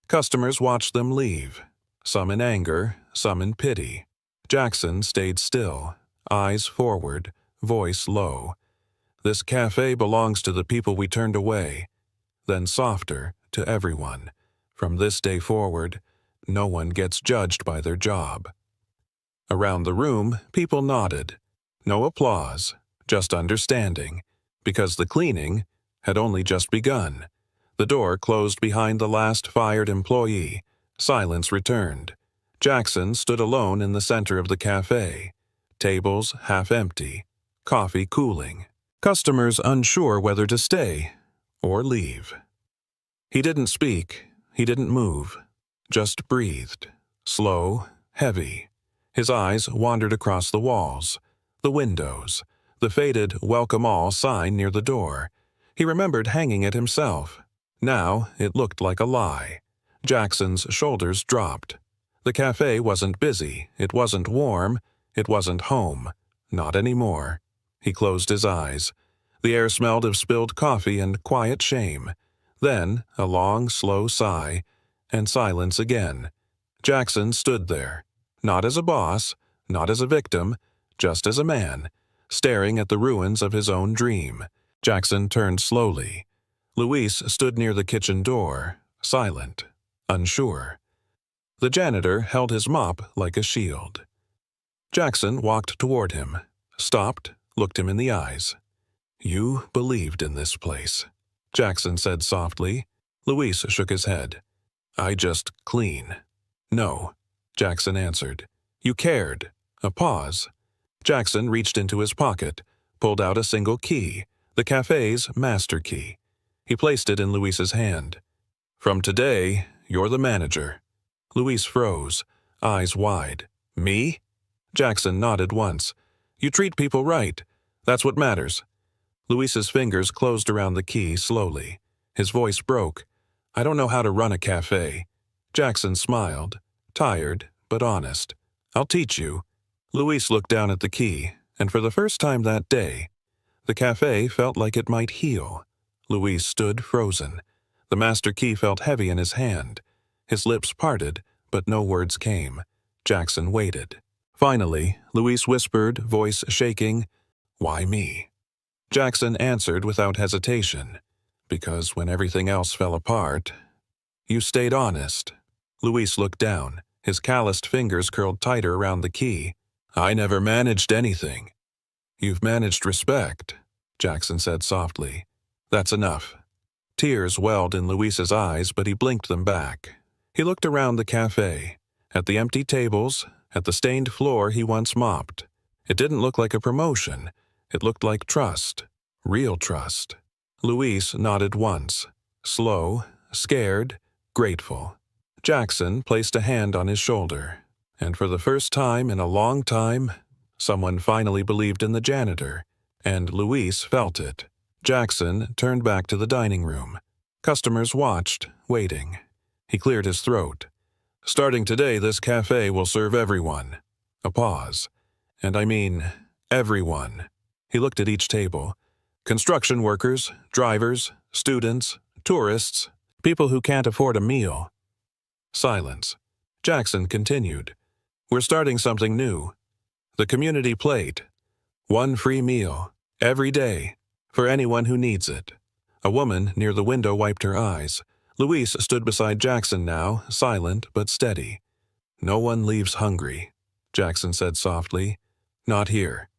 Customers watched them leave, some in anger, some in pity. Jackson stayed still, eyes forward, voice low. "This cafe belongs to the people we turned away." Then softer, to everyone. "From this day forward, no one gets judged by their job." Around the room, people nodded. No applause, just understanding, because the cleaning had only just begun. The door closed behind the last fired employee. Silence returned. Jackson stood alone in the center of the cafe. Tables half empty. Coffee cooling. Customers unsure whether to stay or leave. He didn't speak. He didn't move. Just breathed. Slow, heavy. His eyes wandered across the walls, the windows, the faded "Welcome All" sign near the door. He remembered hanging it himself. Now it looked like a lie. Jackson's shoulders dropped. The cafe wasn't busy, it wasn't warm, it wasn't home. Not anymore. He closed his eyes. The air smelled of spilled coffee and quiet shame. Then a long, slow sigh, and silence again. Jackson stood there, not as a boss, not as a victim, just as a man, staring at the ruins of his own dream. Jackson turned slowly. Luis stood near the kitchen door, silent, unsure. The janitor held his mop like a shield. Jackson walked toward him, stopped, looked him in the eyes. "You believed in this place," Jackson said softly. Luis shook his head. "I just clean." "No," Jackson answered. "You cared." A pause. Jackson reached into his pocket, pulled out a single key, the cafe's master key. He placed it in Luis's hand. "From today, you're the manager." Luis froze, eyes wide. "Me?" Jackson nodded once. "You treat people right. That's what matters." Luis's fingers closed around the key slowly. His voice broke. "I don't know how to run a cafe." Jackson smiled, tired but honest. "I'll teach you." Luis looked down at the key, and for the first time that day, the cafe felt like it might heal. Luis stood frozen. The master key felt heavy in his hand. His lips parted, but no words came. Jackson waited. Finally, Luis whispered, voice shaking, "Why me?" Jackson answered without hesitation, "Because when everything else fell apart, you stayed honest." Luis looked down. His calloused fingers curled tighter around the key. "I never managed anything." "You've managed respect," Jackson said softly. "That's enough." Tears welled in Luis's eyes, but he blinked them back. He looked around the cafe, at the empty tables, at the stained floor he once mopped. It didn't look like a promotion. It looked like trust. Real trust. Luis nodded once. Slow, scared, grateful. Jackson placed a hand on his shoulder. And for the first time in a long time, someone finally believed in the janitor. And Luis felt it. Jackson turned back to the dining room. Customers watched, waiting. He cleared his throat. "Starting today, this cafe will serve everyone." A pause. "And I mean everyone." He looked at each table. "Construction workers, drivers, students, tourists, people who can't afford a meal." Silence. Jackson continued. "We're starting something new. The community plate. One free meal, every day, for anyone who needs it." A woman near the window wiped her eyes. Luis stood beside Jackson now, silent but steady. "No one leaves hungry," Jackson said softly. "Not here."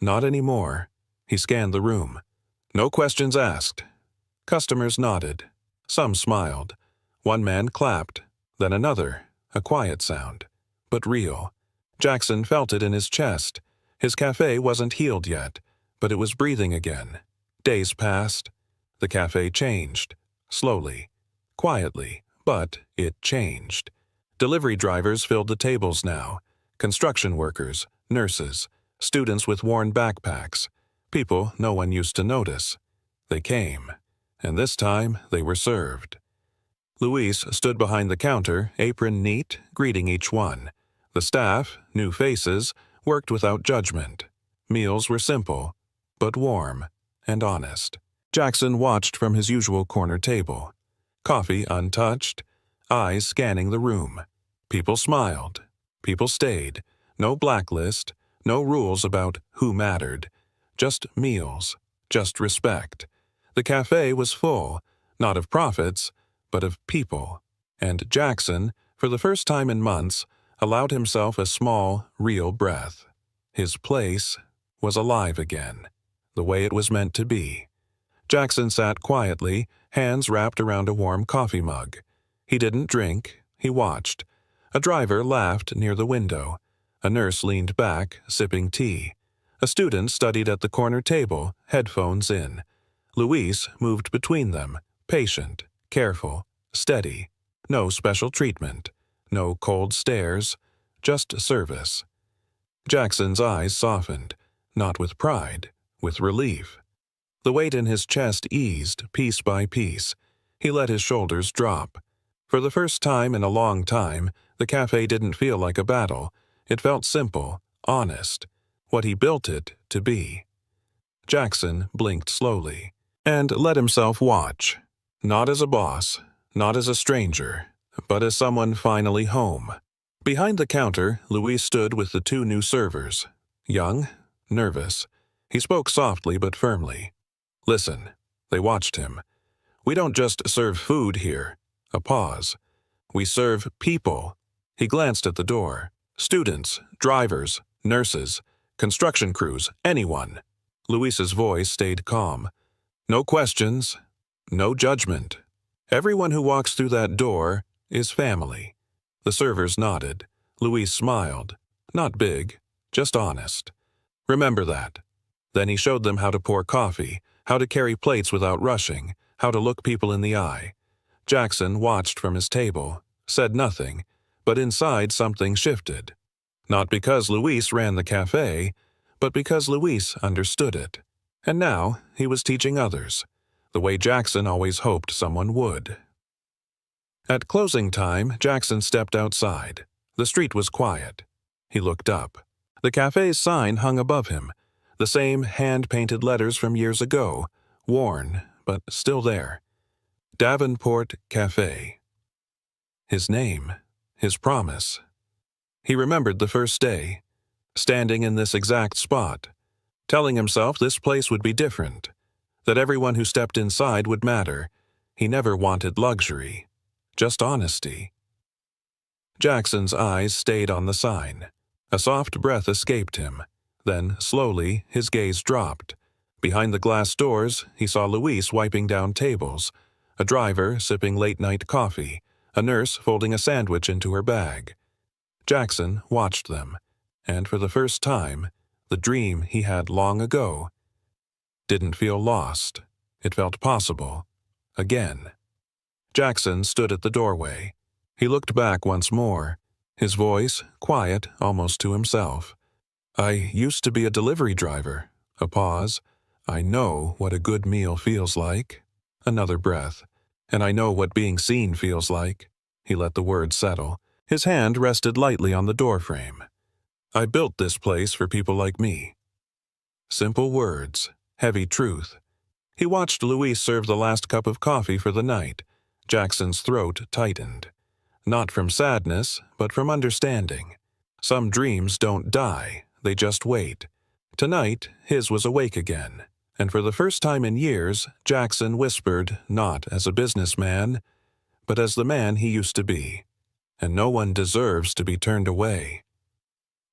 "Not anymore." He scanned the room. "No questions asked." Customers nodded. Some smiled. One man clapped, then another, a quiet sound, but real. Jackson felt it in his chest. His cafe wasn't healed yet, but it was breathing again. Days passed. The cafe changed. Slowly. Quietly, but it changed. Delivery drivers filled the tables now. Construction workers, nurses, students with worn backpacks, people no one used to notice. They came, and this time they were served. Luis stood behind the counter, apron neat, greeting each one. The staff, new faces, worked without judgment. Meals were simple, but warm and honest. Jackson watched from his usual corner table. Coffee untouched, eyes scanning the room. People smiled. People stayed. No blacklist, no rules about who mattered. Just meals, just respect. The cafe was full, not of profits, but of people. And Jackson, for the first time in months, allowed himself a small, real breath. His place was alive again, the way it was meant to be. Jackson sat quietly, hands wrapped around a warm coffee mug. He didn't drink, he watched. A driver laughed near the window. A nurse leaned back, sipping tea. A student studied at the corner table, headphones in. Luis moved between them, patient, careful, steady. No special treatment. No cold stares. Just service. Jackson's eyes softened, not with pride, with relief. The weight in his chest eased, piece by piece. He let his shoulders drop. For the first time in a long time, the cafe didn't feel like a battle. It felt simple, honest, what he built it to be. Jackson blinked slowly and let himself watch. Not as a boss, not as a stranger, but as someone finally home. Behind the counter, Luis stood with the two new servers. Young, nervous. He spoke softly but firmly. "Listen." They watched him. "We don't just serve food here." A pause. "We serve people." He glanced at the door. "Students, drivers, nurses, construction crews, anyone." Luis's voice stayed calm. "No questions, no judgment. Everyone who walks through that door is family." The servers nodded. Luis smiled. Not big, just honest. "Remember that." Then he showed them how to pour coffee, how to carry plates without rushing, how to look people in the eye. Jackson watched from his table, said nothing, but inside something shifted. Not because Luis ran the cafe, but because Luis understood it. And now he was teaching others, the way Jackson always hoped someone would. At closing time, Jackson stepped outside. The street was quiet. He looked up. The cafe's sign hung above him, the same hand-painted letters from years ago, worn, but still there. Davenport Cafe. His name, his promise. He remembered the first day, standing in this exact spot, telling himself this place would be different, that everyone who stepped inside would matter. He never wanted luxury, just honesty. Jackson's eyes stayed on the sign. A soft breath escaped him. Then, slowly, his gaze dropped. Behind the glass doors, he saw Luis wiping down tables, a driver sipping late-night coffee, a nurse folding a sandwich into her bag. Jackson watched them, and for the first time, the dream he had long ago didn't feel lost. It felt possible. Again. Jackson stood at the doorway. He looked back once more, his voice quiet almost to himself. "I used to be a delivery driver." A pause. "I know what a good meal feels like." Another breath. "And I know what being seen feels like." He let the words settle. His hand rested lightly on the doorframe. "I built this place for people like me." Simple words, heavy truth. He watched Luis serve the last cup of coffee for the night. Jackson's throat tightened. Not from sadness, but from understanding. Some dreams don't die, they just wait. Tonight, his was awake again. And for the first time in years, Jackson whispered, not as a businessman, but as the man he used to be. And no one deserves to be turned away.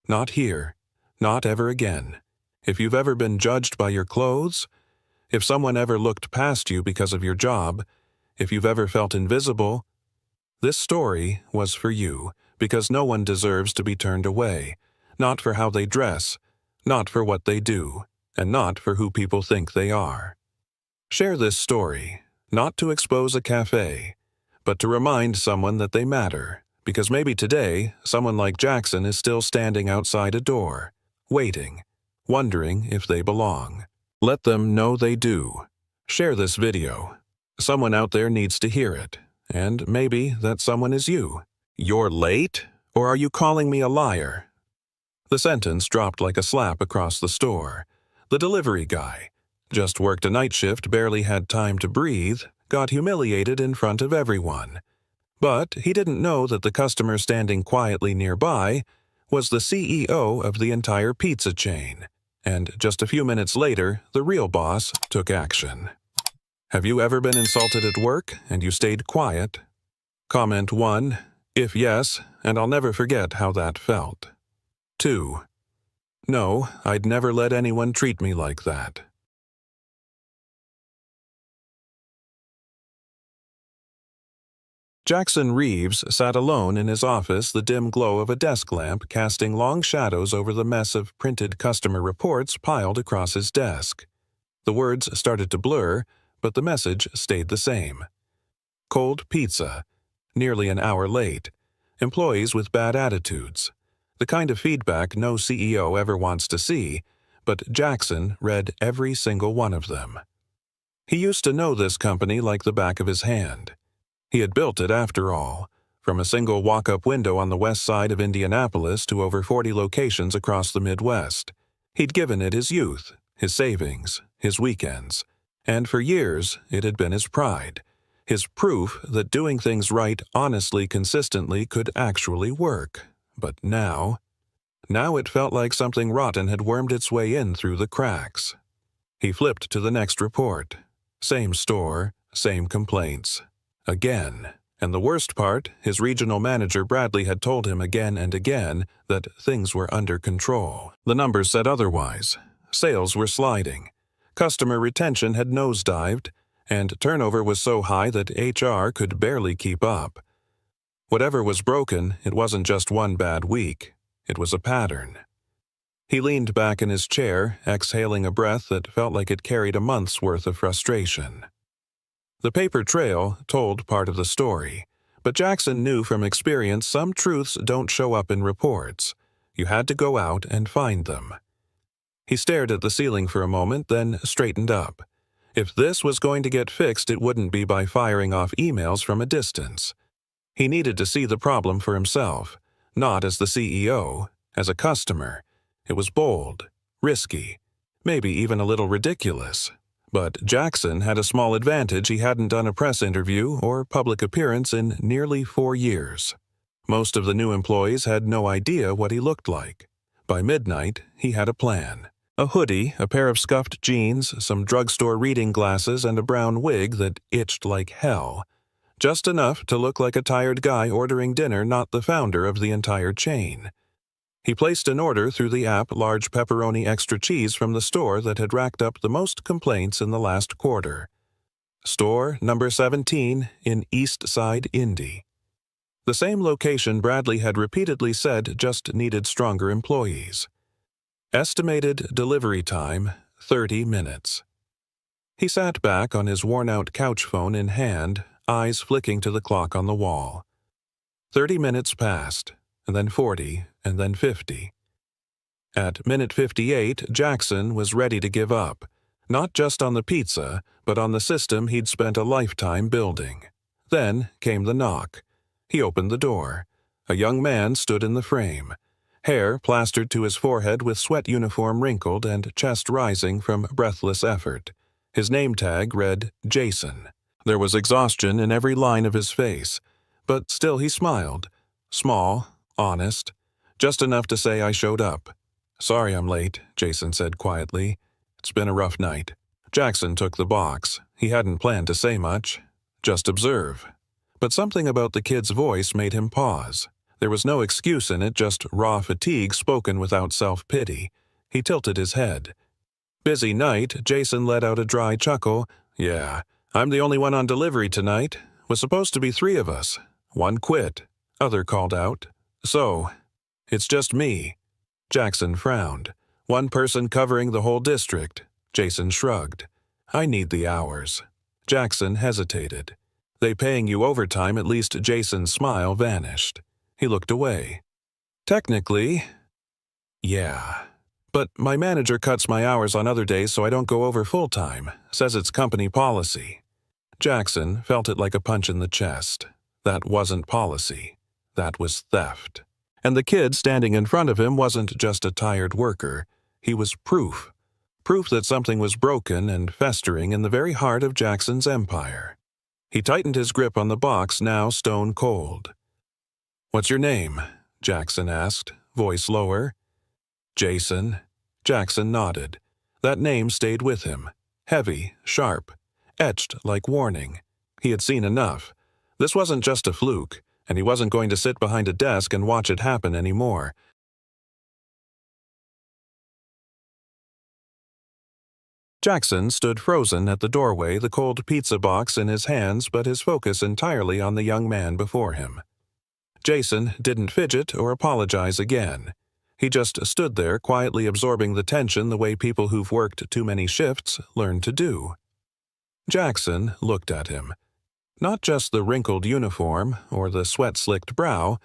Not here. Not ever again. If you've ever been judged by your clothes, if someone ever looked past you because of your job, if you've ever felt invisible, this story was for you, because no one deserves to be turned away, not for how they dress, not for what they do, and not for who people think they are. Share this story, not to expose a cafe, but to remind someone that they matter, because maybe today, someone like Jackson is still standing outside a door, waiting, wondering if they belong. Let them know they do. Share this video. Someone out there needs to hear it, and maybe that someone is you. "You're late? Or are you calling me a liar?" The sentence dropped like a slap across the store. The delivery guy, just worked a night shift, barely had time to breathe, got humiliated in front of everyone. But he didn't know that the customer standing quietly nearby was the CEO of the entire pizza chain. And just a few minutes later, the real boss took action. Have you ever been insulted at work and you stayed quiet? Comment 1, if yes, and I'll never forget how that felt. 2, no, I'd never let anyone treat me like that. Jackson Reeves sat alone in his office, the dim glow of a desk lamp casting long shadows over the mess of printed customer reports piled across his desk. The words started to blur, but the message stayed the same. Cold pizza, nearly an hour late, employees with bad attitudes, the kind of feedback no CEO ever wants to see, but Jackson read every single one of them. He used to know this company like the back of his hand. He had built it after all, from a single walk-up window on the west side of Indianapolis to over 40 locations across the Midwest. He'd given it his youth, his savings, his weekends, and for years it had been his pride, his proof that doing things right honestly consistently could actually work. But now it felt like something rotten had wormed its way in through the cracks. He flipped to the next report. Same store, same complaints. Again. And the worst part, his regional manager Bradley had told him again and again that things were under control. The numbers said otherwise. Sales were sliding. Customer retention had nosedived, and turnover was so high that HR could barely keep up. Whatever was broken, it wasn't just one bad week. It was a pattern. He leaned back in his chair, exhaling a breath that felt like it carried a month's worth of frustration. The paper trail told part of the story, but Jackson knew from experience some truths don't show up in reports. You had to go out and find them. He stared at the ceiling for a moment, then straightened up. If this was going to get fixed, it wouldn't be by firing off emails from a distance. He needed to see the problem for himself, not as the CEO, as a customer. It was bold, risky, maybe even a little ridiculous. But Jackson had a small advantage. He hadn't done a press interview or public appearance in nearly 4 years. Most of the new employees had no idea what he looked like. By midnight, he had a plan. A hoodie, a pair of scuffed jeans, some drugstore reading glasses, and a brown wig that itched like hell. Just enough to look like a tired guy ordering dinner, not the founder of the entire chain. He placed an order through the app, large pepperoni extra cheese from the store that had racked up the most complaints in the last quarter. Store number 17 in East Side, Indy. The same location Bradley had repeatedly said just needed stronger employees. Estimated delivery time, 30 minutes. He sat back on his worn-out couch phone in hand, eyes flicking to the clock on the wall. 30 minutes passed, and then 40, and then 50. At minute 58, Jackson was ready to give up, not just on the pizza, but on the system he'd spent a lifetime building. Then came the knock. He opened the door. A young man stood in the frame, hair plastered to his forehead with sweat uniform wrinkled and chest rising from breathless effort. His name tag read Jason. There was exhaustion in every line of his face, but still he smiled. Small, honest, just enough to say I showed up. Sorry I'm late, Jason said quietly. It's been a rough night. Jackson took the box. He hadn't planned to say much, just observe. But something about the kid's voice made him pause. There was no excuse in it, just raw fatigue spoken without self-pity. He tilted his head. Busy night, Jason let out a dry chuckle. Yeah, I'm the only one on delivery tonight. Was supposed to be 3 of us. 1 quit. Other called out. So, it's just me. Jackson frowned. 1 person covering the whole district. Jason shrugged. I need the hours. Jackson hesitated. They paying you overtime? At least Jason's smile vanished. He looked away. Technically, yeah. But my manager cuts my hours on other days so I don't go over full-time. Says it's company policy. Jackson felt it like a punch in the chest. That wasn't policy. That was theft. And the kid standing in front of him wasn't just a tired worker. He was proof. Proof that something was broken and festering in the very heart of Jackson's empire. He tightened his grip on the box, now stone cold. What's your name? Jackson asked, voice lower. Jason. Jackson nodded. That name stayed with him. Heavy, sharp, etched like warning. He had seen enough. This wasn't just a fluke, and he wasn't going to sit behind a desk and watch it happen anymore. Jackson stood frozen at the doorway, the cold pizza box in his hands, but his focus entirely on the young man before him. Jason didn't fidget or apologize again. He just stood there, quietly absorbing the tension the way people who've worked too many shifts learn to do. Jackson looked at him. Not just the wrinkled uniform or the sweat-slicked brow,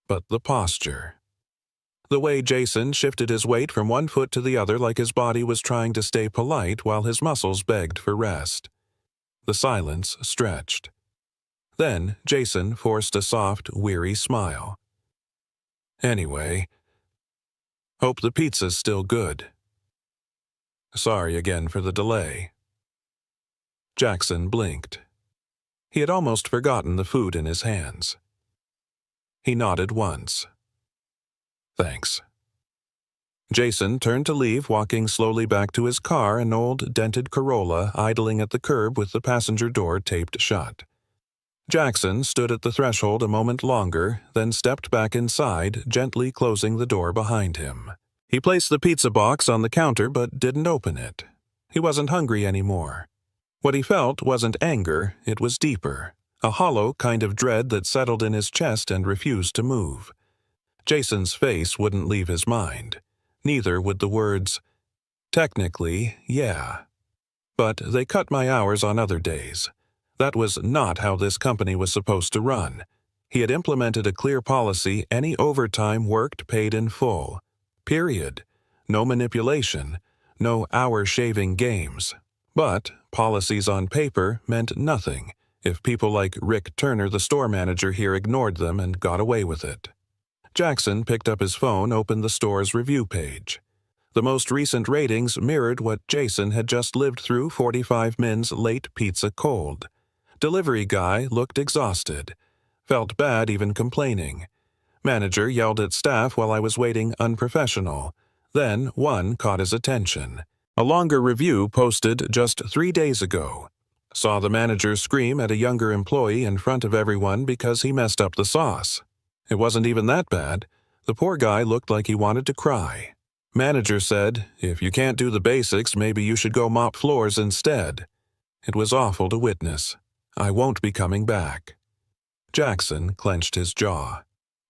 but the posture. The way Jason shifted his weight from one foot to the other like his body was trying to stay polite while his muscles begged for rest. The silence stretched. Then Jason forced a soft, weary smile. Anyway, hope the pizza's still good. Sorry again for the delay. Jackson blinked. He had almost forgotten the food in his hands. He nodded once. Thanks. Jason turned to leave, walking slowly back to his car, an old, dented Corolla idling at the curb with the passenger door taped shut. Jackson stood at the threshold a moment longer, then stepped back inside, gently closing the door behind him. He placed the pizza box on the counter but didn't open it. He wasn't hungry anymore. What he felt wasn't anger, it was deeper, a hollow kind of dread that settled in his chest and refused to move. Jason's face wouldn't leave his mind. Neither would the words, "Technically, yeah. But they cut my hours on other days." That was not how this company was supposed to run. He had implemented a clear policy: any overtime worked paid in full. Period. No manipulation, no hour-shaving games. But policies on paper meant nothing if people like Rick Turner, the store manager here, ignored them and got away with it. Jackson picked up his phone, opened the store's review page. The most recent ratings mirrored what Jason had just lived through: 45 minutes late pizza cold. Delivery guy looked exhausted. Felt bad even complaining. Manager yelled at staff while I was waiting, unprofessional. Then one caught his attention. A longer review posted just 3 days ago. Saw the manager scream at a younger employee in front of everyone because he messed up the sauce. It wasn't even that bad. The poor guy looked like he wanted to cry. Manager said, "If you can't do the basics, maybe you should go mop floors instead." It was awful to witness. I won't be coming back. Jackson clenched his jaw.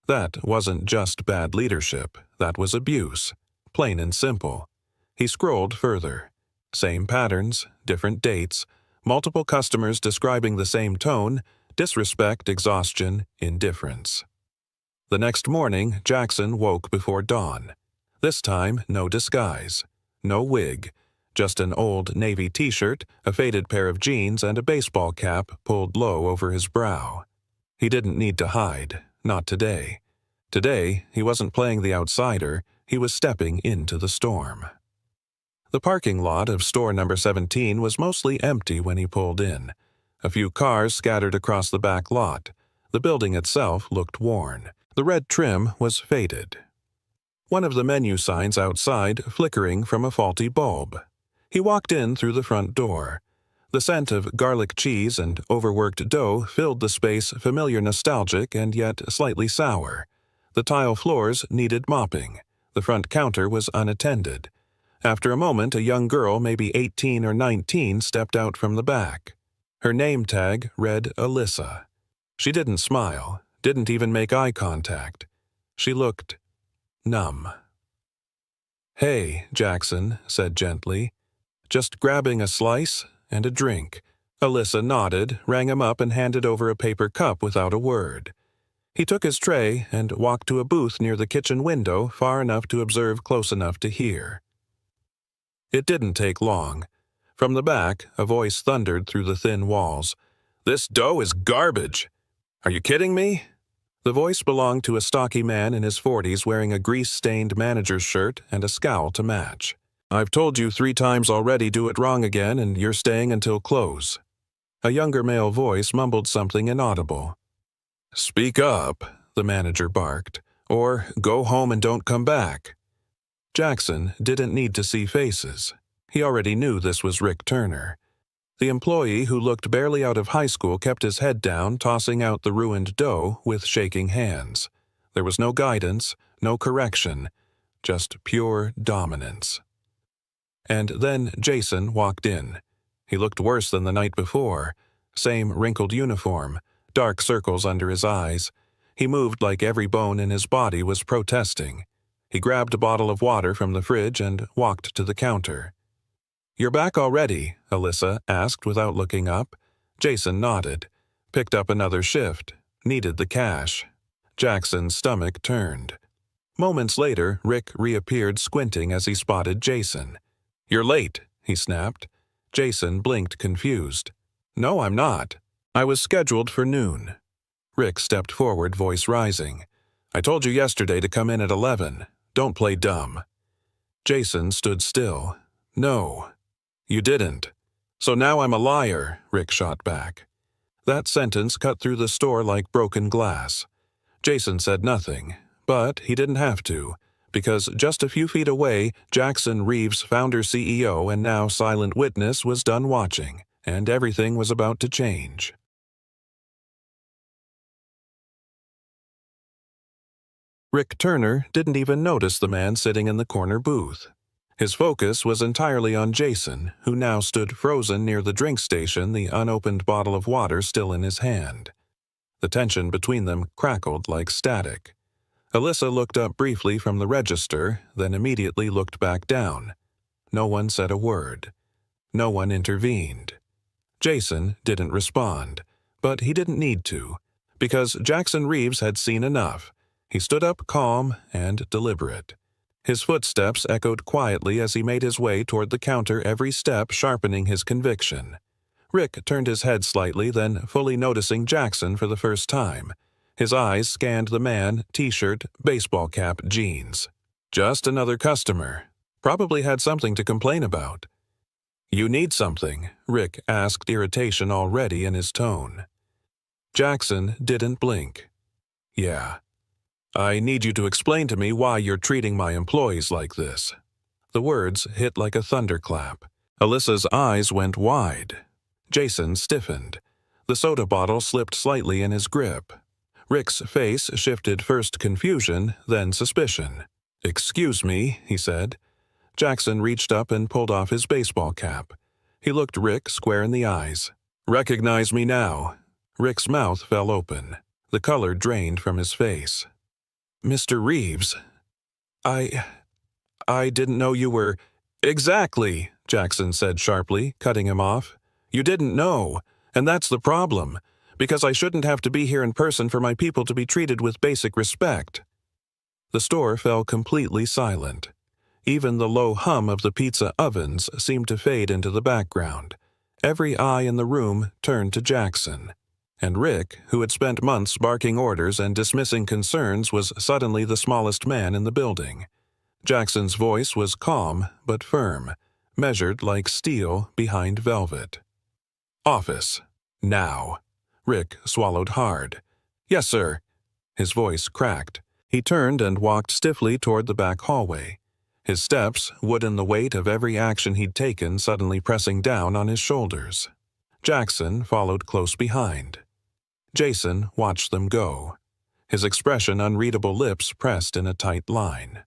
That wasn't just bad leadership, that was abuse. Plain and simple. He scrolled further. Same patterns, different dates, multiple customers describing the same tone: disrespect, exhaustion, indifference. The next morning, Jackson woke before dawn. This time, no disguise, no wig, just an old navy t-shirt, a faded pair of jeans, and a baseball cap pulled low over his brow. He didn't need to hide, not today. Today, he wasn't playing the outsider, he was stepping into the storm. The parking lot of store number 17 was mostly empty when he pulled in. A few cars scattered across the back lot. The building itself looked worn. The red trim was faded. One of the menu signs outside flickering from a faulty bulb. He walked in through the front door. The scent of garlic cheese and overworked dough filled the space, familiar, nostalgic, and yet slightly sour. The tile floors needed mopping. The front counter was unattended. After a moment, a young girl, maybe 18 or 19, stepped out from the back. Her name tag read Alyssa. She didn't smile, didn't even make eye contact. She looked numb. "Hey," Jackson said gently. "Just grabbing a slice and a drink." Alyssa nodded, rang him up, and handed over a paper cup without a word. He took his tray and walked to a booth near the kitchen window, far enough to observe, close enough to hear. It didn't take long. From the back, a voice thundered through the thin walls. "This dough is garbage! Are you kidding me?" The voice belonged to a stocky man in his 40s wearing a grease-stained manager's shirt and a scowl to match. "I've told you 3 times already, do it wrong again, and you're staying until close." A younger male voice mumbled something inaudible. "Speak up," the manager barked, "or go home and don't come back." Jackson didn't need to see faces. He already knew this was Rick Turner. The employee who looked barely out of high school kept his head down, tossing out the ruined dough with shaking hands. There was no guidance, no correction, just pure dominance. And then Jason walked in. He looked worse than the night before. Same wrinkled uniform, dark circles under his eyes. He moved like every bone in his body was protesting. He grabbed a bottle of water from the fridge and walked to the counter. "You're back already?" Alyssa asked without looking up. Jason nodded. Picked up another shift. Needed the cash. Jackson's stomach turned. Moments later, Rick reappeared, squinting as he spotted Jason. "You're late," he snapped. Jason blinked, confused. "No, I'm not." I was scheduled for noon. Rick stepped forward, voice rising. I told you yesterday to come in at 11. Don't play dumb. Jason stood still. No, you didn't. So now I'm a liar, Rick shot back. That sentence cut through the store like broken glass. Jason said nothing, but he didn't have to, because just a few feet away, Jackson Reeves, founder CEO and now silent witness, was done watching, and everything was about to change. Rick Turner didn't even notice the man sitting in the corner booth. His focus was entirely on Jason, who now stood frozen near the drink station, the unopened bottle of water still in his hand. The tension between them crackled like static. Alyssa looked up briefly from the register, then immediately looked back down. No one said a word. No one intervened. Jason didn't respond, but he didn't need to, because Jackson Reeves had seen enough. He stood up calm and deliberate. His footsteps echoed quietly as he made his way toward the counter, every step sharpening his conviction. Rick turned his head slightly, then fully noticing Jackson for the first time. His eyes scanned the man, t-shirt, baseball cap, jeans. Just another customer. Probably had something to complain about. You need something, Rick asked, irritation already in his tone. Jackson didn't blink. Yeah. I need you to explain to me why you're treating my employees like this. The words hit like a thunderclap. Alyssa's eyes went wide. Jason stiffened. The soda bottle slipped slightly in his grip. Rick's face shifted, first confusion, then suspicion. Excuse me, he said. Jackson reached up and pulled off his baseball cap. He looked Rick square in the eyes. Recognize me now. Rick's mouth fell open. The color drained from his face. Mr. Reeves, I didn't know you were... Exactly, Jackson said sharply, cutting him off. You didn't know, and that's the problem, because I shouldn't have to be here in person for my people to be treated with basic respect. The store fell completely silent. Even the low hum of the pizza ovens seemed to fade into the background. Every eye in the room turned to Jackson. And Rick, who had spent months barking orders and dismissing concerns, was suddenly the smallest man in the building. Jackson's voice was calm but firm, measured like steel behind velvet. Office. Now. Rick swallowed hard. Yes, sir. His voice cracked. He turned and walked stiffly toward the back hallway. His steps, wooden the weight of every action he'd taken, suddenly pressing down on his shoulders. Jackson followed close behind. Jason watched them go. His expression unreadable, lips pressed in a tight line.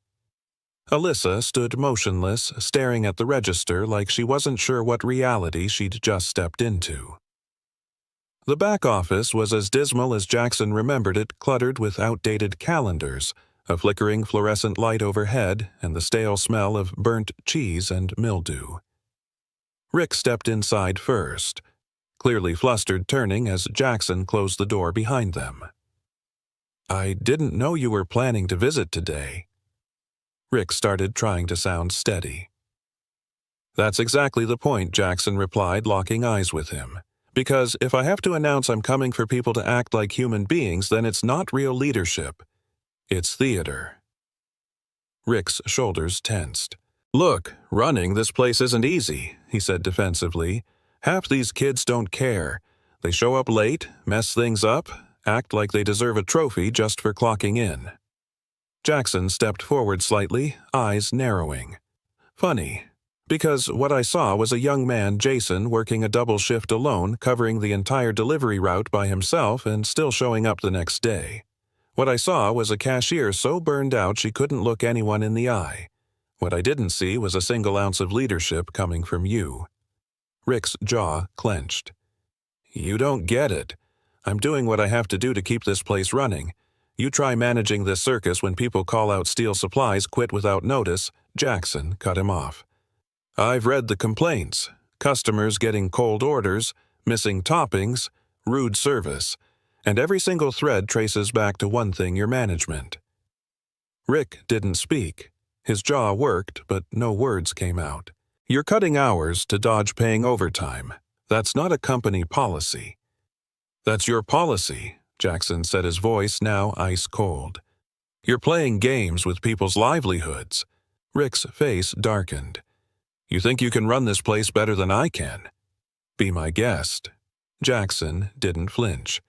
Alyssa stood motionless, staring at the register like she wasn't sure what reality she'd just stepped into. The back office was as dismal as Jackson remembered it, cluttered with outdated calendars, a flickering fluorescent light overhead, and the stale smell of burnt cheese and mildew. Rick stepped inside first, clearly flustered, turning as Jackson closed the door behind them. I didn't know you were planning to visit today. Rick started trying to sound steady. That's exactly the point, Jackson replied, locking eyes with him. Because if I have to announce I'm coming for people to act like human beings, then it's not real leadership. It's theater. Rick's shoulders tensed. Look, running this place isn't easy, he said defensively. Half these kids don't care. They show up late, mess things up, act like they deserve a trophy just for clocking in. Jackson stepped forward slightly, eyes narrowing. Funny, because what I saw was a young man, Jason, working a double shift alone, covering the entire delivery route by himself and still showing up the next day. What I saw was a cashier so burned out she couldn't look anyone in the eye. What I didn't see was a single ounce of leadership coming from you. Rick's jaw clenched. You don't get it. I'm doing what I have to do to keep this place running. You try managing this circus when people call out steel supplies, quit without notice. Jackson cut him off. I've read the complaints. Customers getting cold orders, missing toppings, rude service. And every single thread traces back to one thing, your management. Rick didn't speak. His jaw worked, but no words came out. You're cutting hours to dodge paying overtime. That's not a company policy. That's your policy, Jackson said, his voice now ice cold. You're playing games with people's livelihoods. Rick's face darkened. You think you can run this place better than I can? Be my guest. Jackson didn't flinch.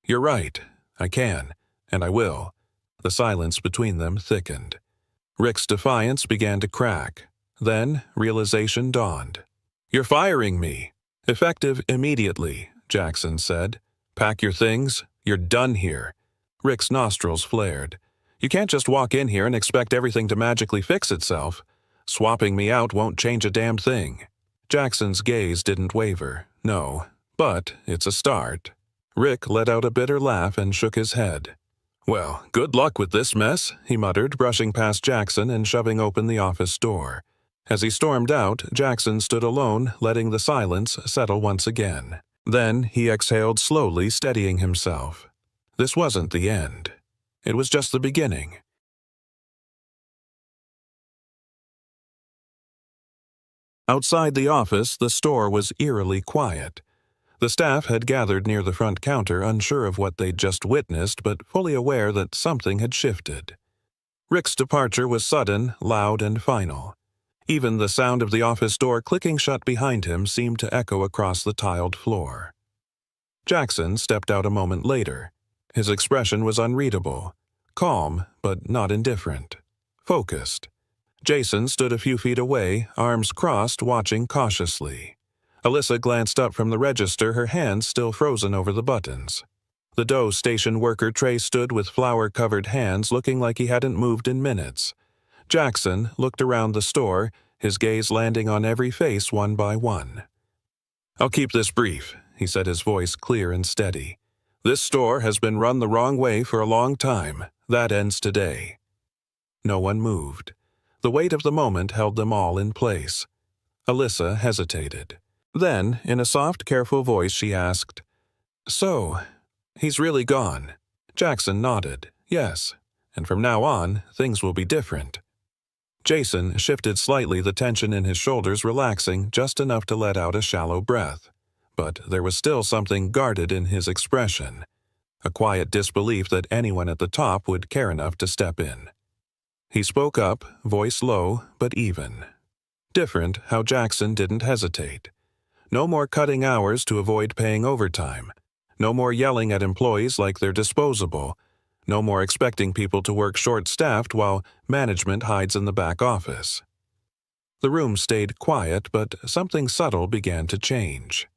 You're right. I can, and I will. The silence between them thickened. Rick's defiance began to crack. Then realization dawned. You're firing me. Effective immediately, Jackson said. Pack your things. You're done here. Rick's nostrils flared. You can't just walk in here and expect everything to magically fix itself. Swapping me out won't change a damn thing. Jackson's gaze didn't waver. No, but it's a start. Rick let out a bitter laugh and shook his head. Well, good luck with this mess, he muttered, brushing past Jackson and shoving open the office door. As he stormed out, Jackson stood alone, letting the silence settle once again. Then he exhaled slowly, steadying himself. This wasn't the end. It was just the beginning. Outside the office, the store was eerily quiet. The staff had gathered near the front counter, unsure of what they'd just witnessed, but fully aware that something had shifted. Rick's departure was sudden, loud, and final. Even the sound of the office door clicking shut behind him seemed to echo across the tiled floor. Jackson stepped out a moment later. His expression was unreadable. Calm, but not indifferent. Focused. Jason stood a few feet away, arms crossed, watching cautiously. Alyssa glanced up from the register, her hands still frozen over the buttons. The dough station worker Trey stood with flour-covered hands, looking like he hadn't moved in minutes. Jackson looked around the store, his gaze landing on every face one by one. I'll keep this brief, he said, his voice clear and steady. This store has been run the wrong way for a long time. That ends today. No one moved. The weight of the moment held them all in place. Alyssa hesitated. Then, in a soft, careful voice, she asked, So, he's really gone? Jackson nodded. Yes, and from now on, things will be different. Jason shifted slightly, the tension in his shoulders relaxing just enough to let out a shallow breath. But there was still something guarded in his expression, a quiet disbelief that anyone at the top would care enough to step in. He spoke up, voice low but even. Different how Jackson didn't hesitate. No more cutting hours to avoid paying overtime. No more yelling at employees like they're disposable. No more expecting people to work short-staffed while management hides in the back office. The room stayed quiet, but something subtle began to change.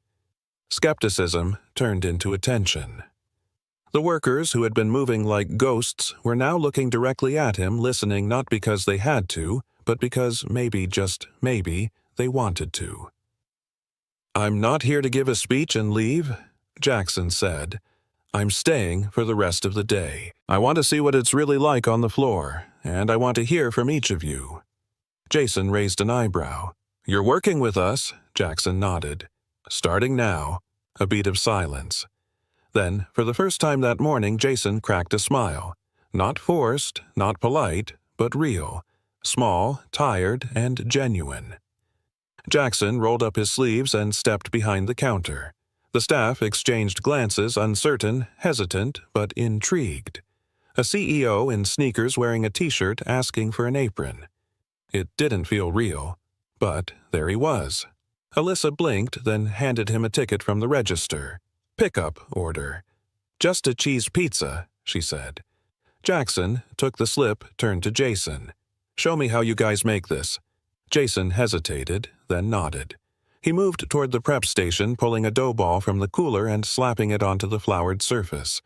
Skepticism turned into attention. The workers, who had been moving like ghosts, were now looking directly at him, listening not because they had to, but because maybe, just maybe, they wanted to. I'm not here to give a speech and leave, Jackson said. I'm staying for the rest of the day. I want to see what it's really like on the floor, and I want to hear from each of you. Jason raised an eyebrow. You're working with us, Jackson nodded. Starting now. A beat of silence. Then, for the first time that morning, Jason cracked a smile. Not forced, not polite, but real. Small, tired, and genuine. Jackson rolled up his sleeves and stepped behind the counter. The staff exchanged glances, uncertain, hesitant, but intrigued. A CEO in sneakers wearing a t-shirt asking for an apron. It didn't feel real, but there he was. Alyssa blinked, then handed him a ticket from the register. Pickup order. Just a cheese pizza, she said. Jackson took the slip, turned to Jason. Show me how you guys make this. Jason hesitated, then nodded. He moved toward the prep station, pulling a dough ball from the cooler and slapping it onto the floured surface.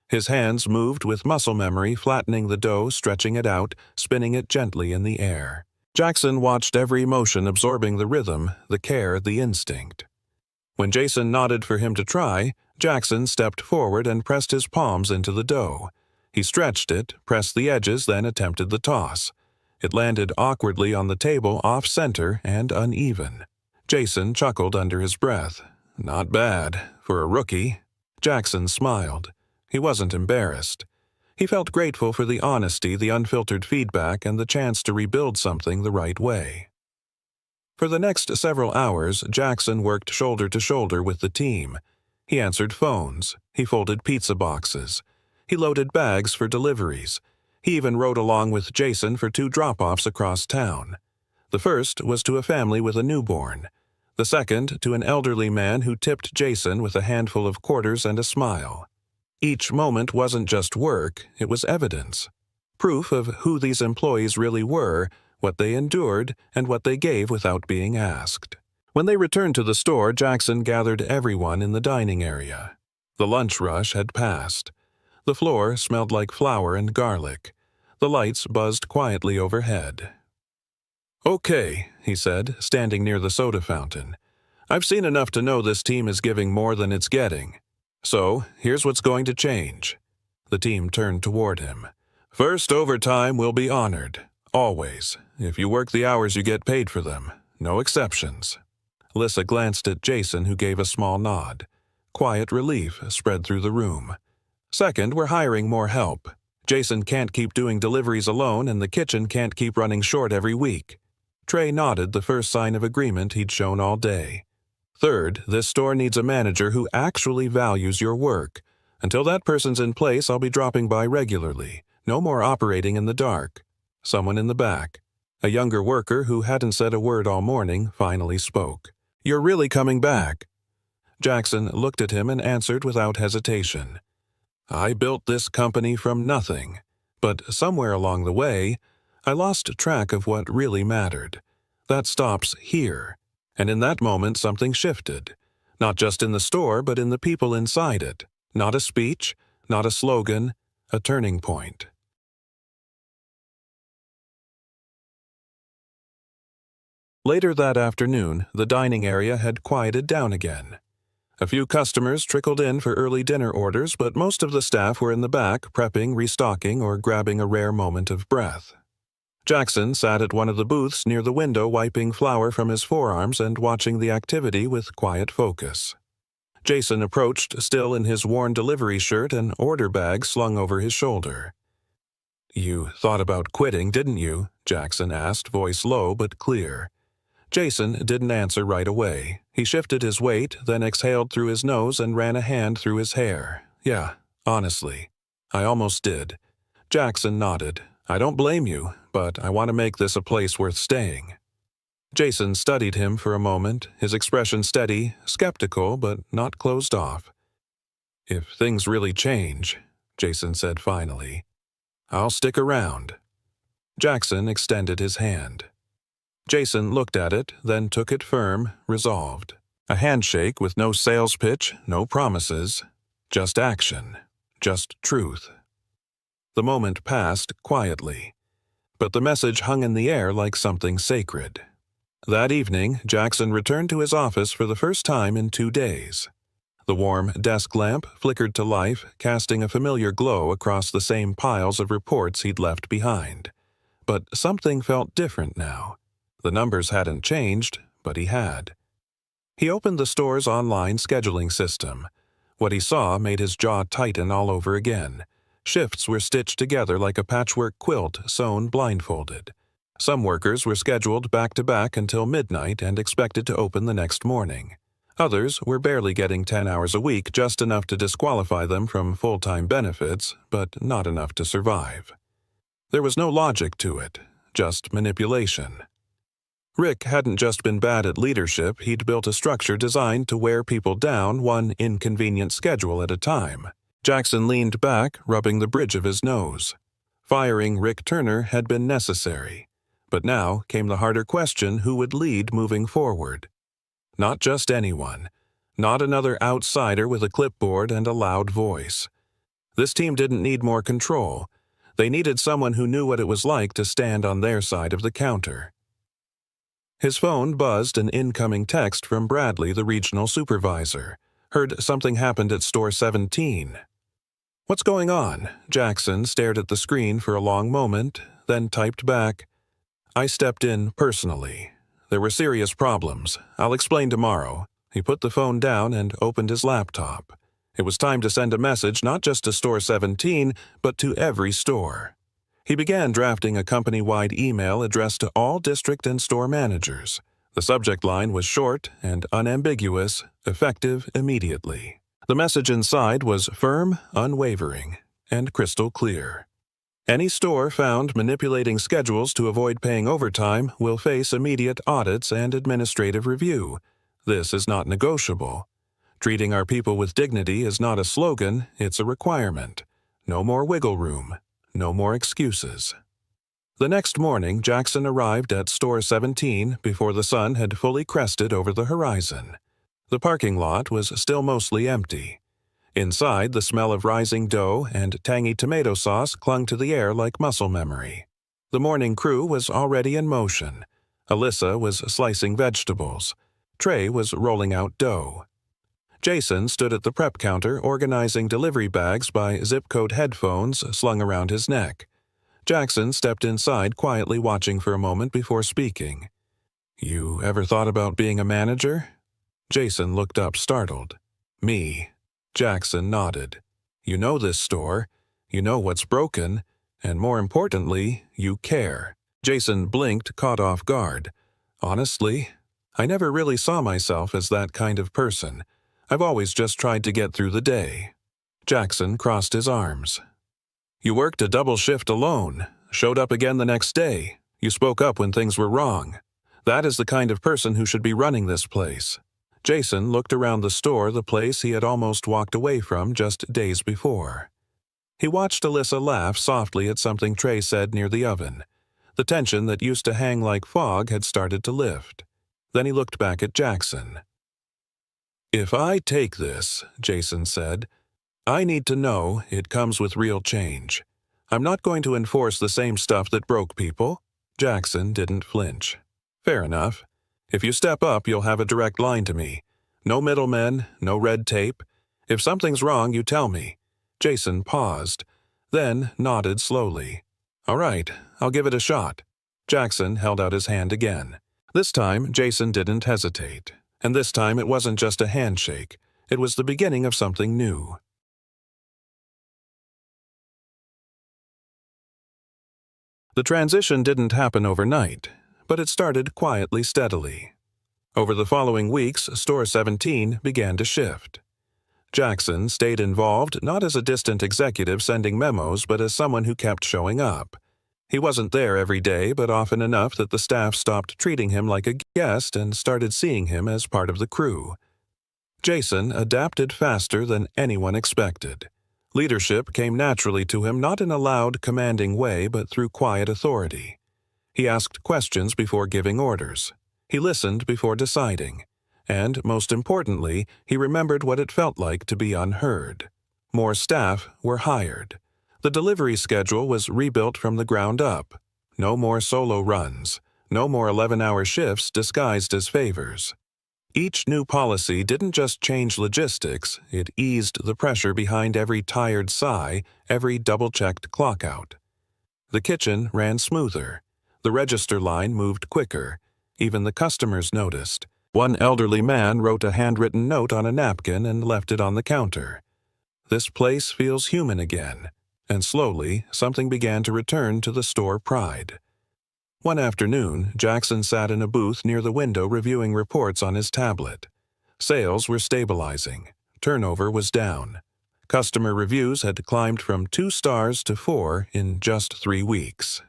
His hands moved with muscle memory, flattening the dough, stretching it out, spinning it gently in the air. Jackson watched every motion, absorbing the rhythm, the care, the instinct. When Jason nodded for him to try, Jackson stepped forward and pressed his palms into the dough. He stretched it, pressed the edges, then attempted the toss. It landed awkwardly on the table, off-center and uneven. Jason chuckled under his breath. Not bad, for a rookie. Jackson smiled. He wasn't embarrassed. He felt grateful for the honesty, the unfiltered feedback, and the chance to rebuild something the right way. For the next several hours, Jackson worked shoulder to shoulder with the team. He answered phones. He folded pizza boxes. He loaded bags for deliveries. He even rode along with Jason for 2 drop-offs across town. The first was to a family with a newborn. The second to an elderly man who tipped Jason with a handful of quarters and a smile. Each moment wasn't just work, it was evidence. Proof of who these employees really were, what they endured, and what they gave without being asked. When they returned to the store, Jackson gathered everyone in the dining area. The lunch rush had passed. The floor smelled like flour and garlic. The lights buzzed quietly overhead. "Okay," he said, standing near the soda fountain. "I've seen enough to know this team is giving more than it's getting. So, here's what's going to change." The team turned toward him. "First, overtime will be honored. Always. If you work the hours, you get paid for them. No exceptions." Lissa glanced at Jason, who gave a small nod. Quiet relief spread through the room. "Second, we're hiring more help. Jason can't keep doing deliveries alone, and the kitchen can't keep running short every week." Trey nodded, the first sign of agreement he'd shown all day. "Third, this store needs a manager who actually values your work. Until that person's in place, I'll be dropping by regularly. No more operating in the dark." Someone in the back, a younger worker who hadn't said a word all morning, finally spoke. "You're really coming back?" Jackson looked at him and answered without hesitation. "I built this company from nothing, but somewhere along the way, I lost track of what really mattered. That stops here." And in that moment, something shifted. Not just in the store, but in the people inside it. Not a speech, not a slogan, a turning point. Later that afternoon, the dining area had quieted down again. A few customers trickled in for early dinner orders, but most of the staff were in the back, prepping, restocking, or grabbing a rare moment of breath. Jackson sat at one of the booths near the window, wiping flour from his forearms and watching the activity with quiet focus. Jason approached, still in his worn delivery shirt and order bag slung over his shoulder. "You thought about quitting, didn't you?" Jackson asked, voice low but clear. Jason didn't answer right away. He shifted his weight, then exhaled through his nose and ran a hand through his hair. "Yeah, honestly. I almost did." Jackson nodded. "I don't blame you, but I want to make this a place worth staying." Jason studied him for a moment, his expression steady, skeptical, but not closed off. "If things really change," Jason said finally, "I'll stick around." Jackson extended his hand. Jason looked at it, then took it firm, resolved. A handshake with no sales pitch, no promises, just action, just truth. The moment passed quietly, but the message hung in the air like something sacred. That evening, Jackson returned to his office for the first time in 2 days. The warm desk lamp flickered to life, casting a familiar glow across the same piles of reports he'd left behind. But something felt different now. The numbers hadn't changed, but he had. He opened the store's online scheduling system. What he saw made his jaw tighten all over again. Shifts were stitched together like a patchwork quilt sewn blindfolded. Some workers were scheduled back-to-back until midnight and expected to open the next morning. Others were barely getting 10 hours a week, just enough to disqualify them from full-time benefits, but not enough to survive. There was no logic to it, just manipulation. Rick hadn't just been bad at leadership, he'd built a structure designed to wear people down one inconvenient schedule at a time. Jackson leaned back, rubbing the bridge of his nose. Firing Rick Turner had been necessary. But now came the harder question: who would lead moving forward? Not just anyone. Not another outsider with a clipboard and a loud voice. This team didn't need more control. They needed someone who knew what it was like to stand on their side of the counter. His phone buzzed an incoming text from Bradley, the regional supervisor. Heard something happened at store 17. "What's going on?" Jackson stared at the screen for a long moment, then typed back, "I stepped in personally. There were serious problems. I'll explain tomorrow." He put the phone down and opened his laptop. It was time to send a message not just to store 17, but to every store. He began drafting a company-wide email addressed to all district and store managers. The subject line was short and unambiguous, effective immediately. The message inside was firm, unwavering, and crystal clear. Any store found manipulating schedules to avoid paying overtime will face immediate audits and administrative review. This is not negotiable. Treating our people with dignity is not a slogan, it's a requirement. No more wiggle room. No more excuses. The next morning, Jackson arrived at Store 17 before the sun had fully crested over the horizon. The parking lot was still mostly empty. Inside, the smell of rising dough and tangy tomato sauce clung to the air like muscle memory. The morning crew was already in motion. Alyssa was slicing vegetables. Trey was rolling out dough. Jason stood at the prep counter organizing delivery bags by zip code headphones slung around his neck. Jackson stepped inside, quietly watching for a moment before speaking. "You ever thought about being a manager?" Jason looked up, startled. "Me." Jackson nodded. "You know this store. You know what's broken. And more importantly, you care." Jason blinked, caught off guard. "Honestly, I never really saw myself as that kind of person. I've always just tried to get through the day." Jackson crossed his arms. "You worked a double shift alone, showed up again the next day. You spoke up when things were wrong. That is the kind of person who should be running this place." Jason looked around the store, the place he had almost walked away from just days before. He watched Alyssa laugh softly at something Trey said near the oven. The tension that used to hang like fog had started to lift. Then he looked back at Jackson. "If I take this," Jason said, "I need to know it comes with real change. I'm not going to enforce the same stuff that broke people." Jackson didn't flinch. "Fair enough. If you step up, you'll have a direct line to me. No middlemen, no red tape. If something's wrong, you tell me." Jason paused, then nodded slowly. "All right, I'll give it a shot." Jackson held out his hand again. This time, Jason didn't hesitate. And this time it wasn't just a handshake. It was the beginning of something new. The transition didn't happen overnight, but it started quietly, steadily. Over the following weeks, Store 17 began to shift. Jackson stayed involved not as a distant executive sending memos, but as someone who kept showing up. He wasn't there every day, but often enough that the staff stopped treating him like a guest and started seeing him as part of the crew. Jason adapted faster than anyone expected. Leadership came naturally to him, not in a loud, commanding way, but through quiet authority. He asked questions before giving orders. He listened before deciding. And, most importantly, he remembered what it felt like to be unheard. More staff were hired. The delivery schedule was rebuilt from the ground up. No more solo runs. No more 11-hour shifts disguised as favors. Each new policy didn't just change logistics, it eased the pressure behind every tired sigh, every double-checked clock-out. The kitchen ran smoother. The register line moved quicker. Even the customers noticed. One elderly man wrote a handwritten note on a napkin and left it on the counter. "This place feels human again." And slowly, something began to return to the store pride. One afternoon, Jackson sat in a booth near the window reviewing reports on his tablet. Sales were stabilizing. Turnover was down. Customer reviews had climbed from 2 stars to 4 in just 3 weeks.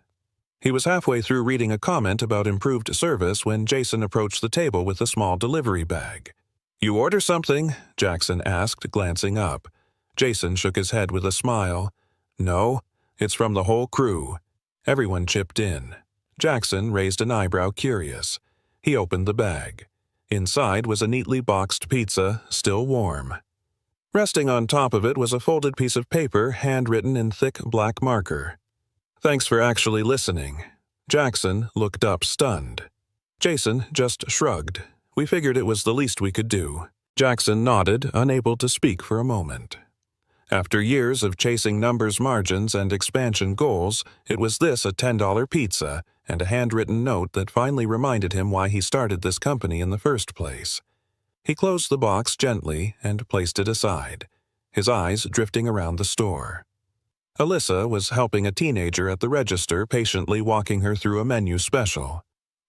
He was halfway through reading a comment about improved service when Jason approached the table with a small delivery bag. "You order something?" Jackson asked, glancing up. Jason shook his head with a smile. "No, it's from the whole crew." Everyone chipped in. Jackson raised an eyebrow, curious. He opened the bag. Inside was a neatly boxed pizza, still warm. Resting on top of it was a folded piece of paper, handwritten in thick black marker. "Thanks for actually listening." Jackson looked up, stunned. Jason just shrugged. "We figured it was the least we could do." Jackson nodded, unable to speak for a moment. After years of chasing numbers, margins, and expansion goals, it was this a $10 pizza and a handwritten note that finally reminded him why he started this company in the first place. He closed the box gently and placed it aside, his eyes drifting around the store. Alyssa was helping a teenager at the register, patiently walking her through a menu special.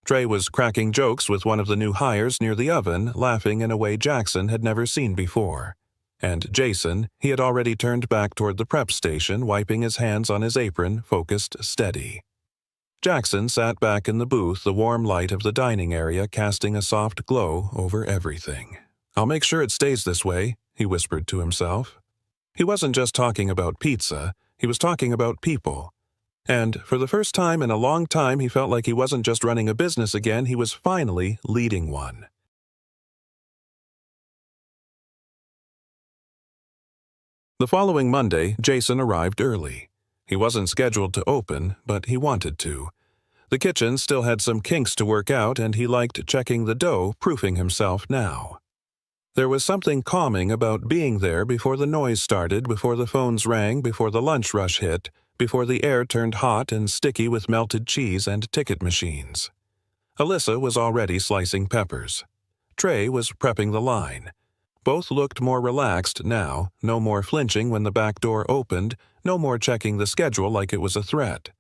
Trey was cracking jokes with one of the new hires near the oven, laughing in a way Jackson had never seen before. And Jason, he had already turned back toward the prep station, wiping his hands on his apron, focused steady. Jackson sat back in the booth, the warm light of the dining area casting a soft glow over everything. "I'll make sure it stays this way," he whispered to himself. He wasn't just talking about pizza, he was talking about people. And for the first time in a long time, he felt like he wasn't just running a business again, he was finally leading one. The following Monday, Jason arrived early. He wasn't scheduled to open, but he wanted to. The kitchen still had some kinks to work out, and he liked checking the dough, proofing himself now. There was something calming about being there before the noise started, before the phones rang, before the lunch rush hit, before the air turned hot and sticky with melted cheese and ticket machines. Alyssa was already slicing peppers. Trey was prepping the line. Both looked more relaxed now, no more flinching when the back door opened, no more checking the schedule like it was a threat.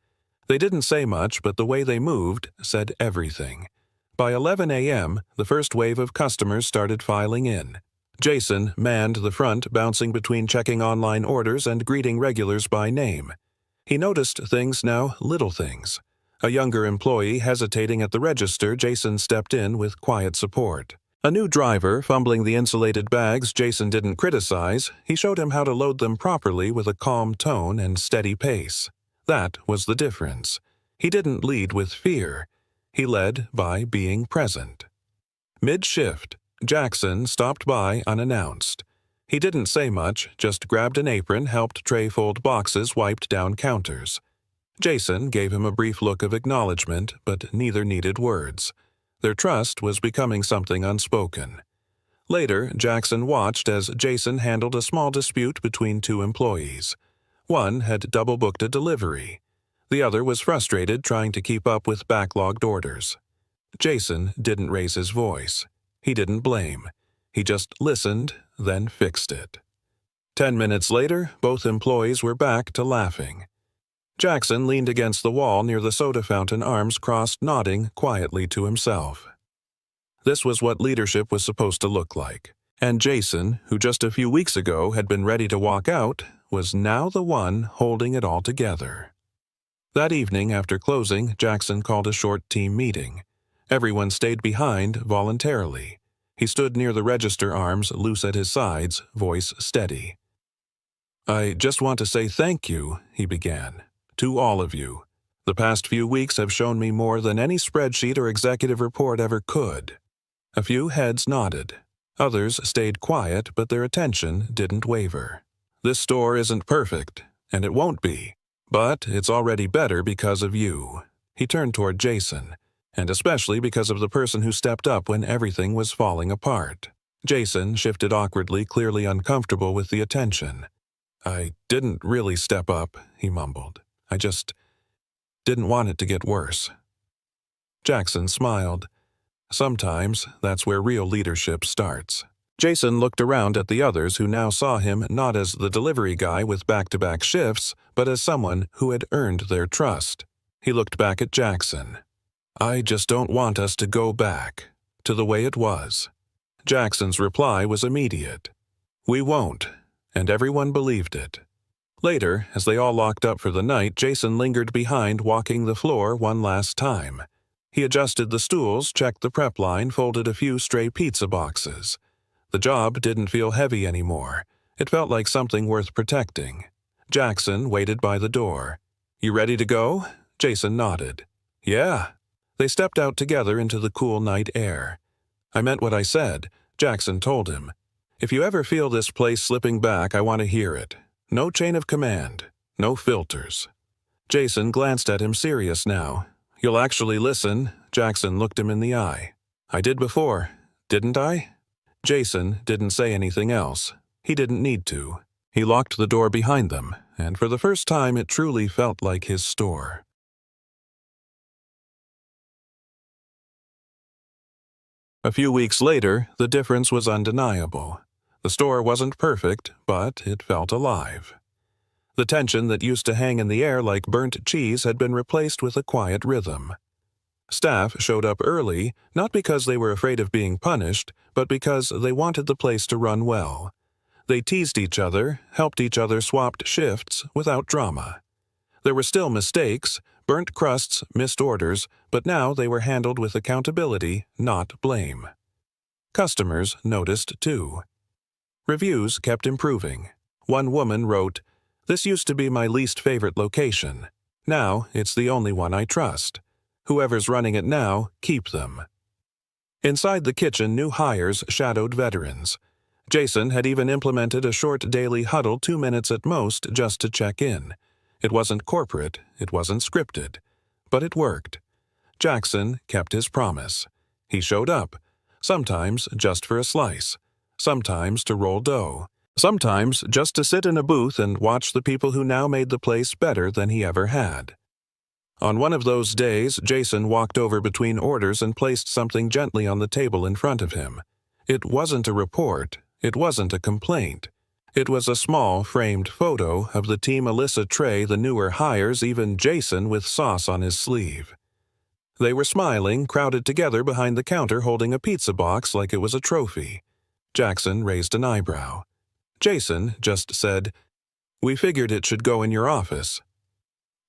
They didn't say much, but the way they moved said everything. By 11 a.m., the first wave of customers started filing in. Jason manned the front, bouncing between checking online orders and greeting regulars by name. He noticed things now, little things. A younger employee hesitating at the register, Jason stepped in with quiet support. A new driver fumbling the insulated bags Jason didn't criticize, he showed him how to load them properly with a calm tone and steady pace. That was the difference. He didn't lead with fear. He led by being present. Mid-shift, Jackson stopped by unannounced. He didn't say much, just grabbed an apron, helped Trey fold boxes, wiped down counters. Jason gave him a brief look of acknowledgement, but neither needed words. Their trust was becoming something unspoken. Later, Jackson watched as Jason handled a small dispute between two employees. One had double-booked a delivery. The other was frustrated trying to keep up with backlogged orders. Jason didn't raise his voice. He didn't blame. He just listened, then fixed it. 10 minutes later, both employees were back to laughing. Jackson leaned against the wall near the soda fountain, arms crossed, nodding quietly to himself. This was what leadership was supposed to look like. And Jason, who just a few weeks ago had been ready to walk out, was now the one holding it all together. That evening, after closing, Jackson called a short team meeting. Everyone stayed behind voluntarily. He stood near the register, arms loose at his sides, voice steady. "I just want to say thank you," he began. "To all of you. The past few weeks have shown me more than any spreadsheet or executive report ever could." A few heads nodded. Others stayed quiet, but their attention didn't waver. "This store isn't perfect, and it won't be, but it's already better because of you." He turned toward Jason, and especially because of the person who stepped up when everything was falling apart. Jason shifted awkwardly, clearly uncomfortable with the attention. "I didn't really step up," he mumbled. "I just didn't want it to get worse." Jackson smiled. Sometimes that's where real leadership starts. Jason looked around at the others who now saw him not as the delivery guy with back-to-back shifts, but as someone who had earned their trust. He looked back at Jackson. "I just don't want us to go back to the way it was." Jackson's reply was immediate. "We won't," and everyone believed it. Later, as they all locked up for the night, Jason lingered behind, walking the floor one last time. He adjusted the stools, checked the prep line, folded a few stray pizza boxes. The job didn't feel heavy anymore. It felt like something worth protecting. Jackson waited by the door. "You ready to go?" Jason nodded. "Yeah." They stepped out together into the cool night air. "I meant what I said," Jackson told him. "If you ever feel this place slipping back, I want to hear it. No chain of command. No filters." Jason glanced at him, serious now. "You'll actually listen?" Jackson looked him in the eye. "I did before, didn't I?" Jason didn't say anything else. He didn't need to. He locked the door behind them, and for the first time it truly felt like his store. A few weeks later, the difference was undeniable. The store wasn't perfect, but it felt alive. The tension that used to hang in the air like burnt cheese had been replaced with a quiet rhythm. Staff showed up early, not because they were afraid of being punished, but because they wanted the place to run well. They teased each other, helped each other swap shifts without drama. There were still mistakes, burnt crusts, missed orders, but now they were handled with accountability, not blame. Customers noticed too. Reviews kept improving. One woman wrote, "This used to be my least favorite location. Now it's the only one I trust. Whoever's running it now, keep them." Inside the kitchen, new hires shadowed veterans. Jason had even implemented a short daily huddle, 2 minutes at most, just to check in. It wasn't corporate, it wasn't scripted, but it worked. Jackson kept his promise. He showed up, sometimes just for a slice, sometimes to roll dough, sometimes just to sit in a booth and watch the people who now made the place better than he ever had. On one of those days, Jason walked over between orders and placed something gently on the table in front of him. It wasn't a report, it wasn't a complaint. It was a small, framed photo of the team: Alyssa, Trey, the newer hires, even Jason with sauce on his sleeve. They were smiling, crowded together behind the counter holding a pizza box like it was a trophy. Jackson raised an eyebrow. Jason just said, "We figured it should go in your office."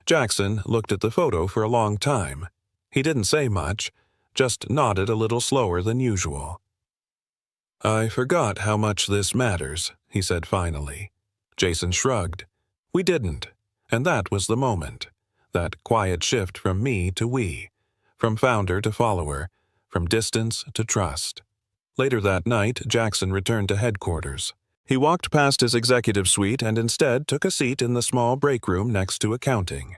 Jackson looked at the photo for a long time. He didn't say much, just nodded a little slower than usual. "I forgot how much this matters," he said finally. Jason shrugged. "We didn't. And that was the moment. That quiet shift from me to we. From founder to follower. From distance to trust." Later that night, Jackson returned to headquarters. He walked past his executive suite and instead took a seat in the small break room next to accounting.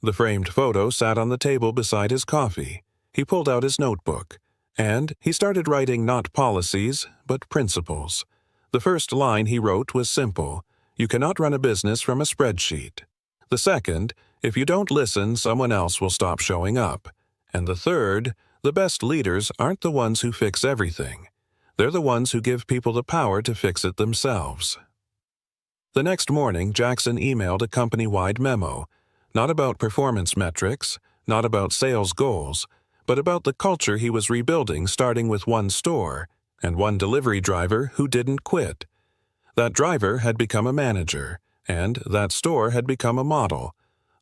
The framed photo sat on the table beside his coffee. He pulled out his notebook. And he started writing not policies, but principles. The first line he wrote was simple: "You cannot run a business from a spreadsheet." The second: "If you don't listen, someone else will stop showing up." And the third: "The best leaders aren't the ones who fix everything. They're the ones who give people the power to fix it themselves." The next morning, Jackson emailed a company-wide memo, not about performance metrics, not about sales goals, but about the culture he was rebuilding, starting with one store and one delivery driver who didn't quit. That driver had become a manager, and that store had become a model,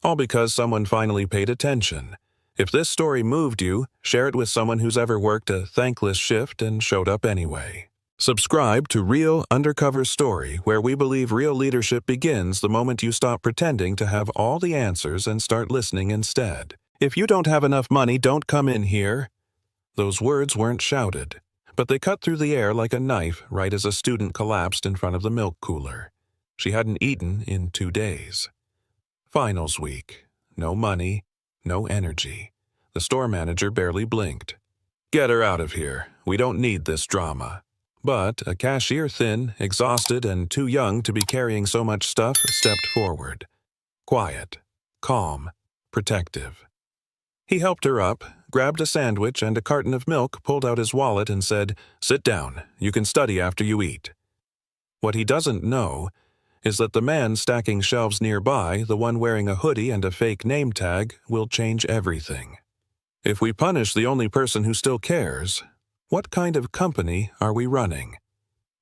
all because someone finally paid attention. If this story moved you, share it with someone who's ever worked a thankless shift and showed up anyway. Subscribe to Real Undercover Story, where we believe real leadership begins the moment you stop pretending to have all the answers and start listening instead. "If you don't have enough money, don't come in here." Those words weren't shouted, but they cut through the air like a knife right as a student collapsed in front of the milk cooler. She hadn't eaten in 2 days. Finals week. No money, no energy. The store manager barely blinked. "Get her out of here. We don't need this drama." But a cashier, thin, exhausted, and too young to be carrying so much stuff, stepped forward. Quiet, calm, protective. He helped her up, grabbed a sandwich and a carton of milk, pulled out his wallet and said, "Sit down. You can study after you eat." What he doesn't know is that the man stacking shelves nearby, the one wearing a hoodie and a fake name tag, will change everything. If we punish the only person who still cares, what kind of company are we running?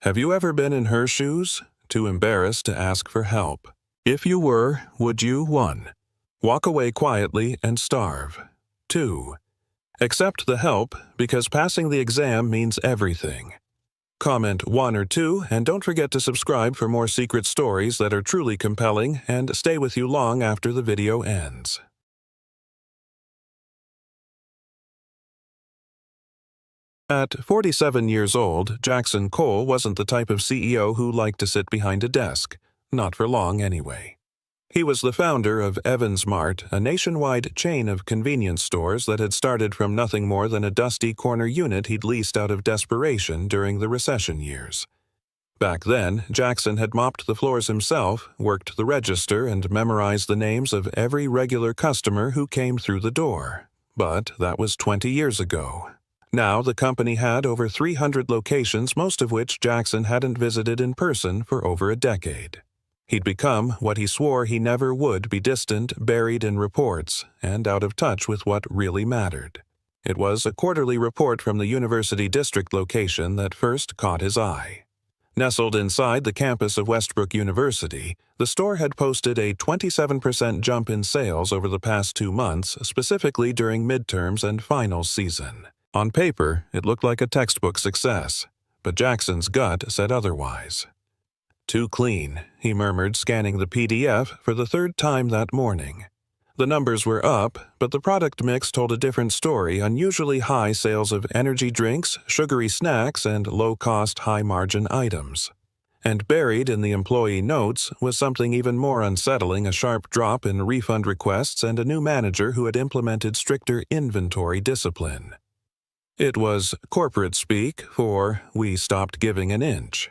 Have you ever been in her shoes, too embarrassed to ask for help? If you were, would you 1. Walk away quietly and starve? 2. Accept the help because passing the exam means everything? Comment 1 or 2 and don't forget to subscribe for more secret stories that are truly compelling and stay with you long after the video ends. At 47 years old, Jackson Cole wasn't the type of CEO who liked to sit behind a desk, not for long anyway. He was the founder of Evans Mart, a nationwide chain of convenience stores that had started from nothing more than a dusty corner unit he'd leased out of desperation during the recession years. Back then, Jackson had mopped the floors himself, worked the register, and memorized the names of every regular customer who came through the door. But that was 20 years ago. Now the company had over 300 locations, most of which Jackson hadn't visited in person for over a decade. He'd become what he swore he never would be: distant, buried in reports, and out of touch with what really mattered. It was a quarterly report from the University District location that first caught his eye. Nestled inside the campus of Westbrook University, the store had posted a 27% jump in sales over the past 2 months, specifically during midterms and finals season. On paper, it looked like a textbook success, but Jackson's gut said otherwise. "Too clean," he murmured, scanning the PDF for the 3rd time that morning. The numbers were up, but the product mix told a different story: unusually high sales of energy drinks, sugary snacks, and low-cost, high-margin items. And buried in the employee notes was something even more unsettling: a sharp drop in refund requests and a new manager who had implemented stricter inventory discipline. It was corporate speak for "we stopped giving an inch."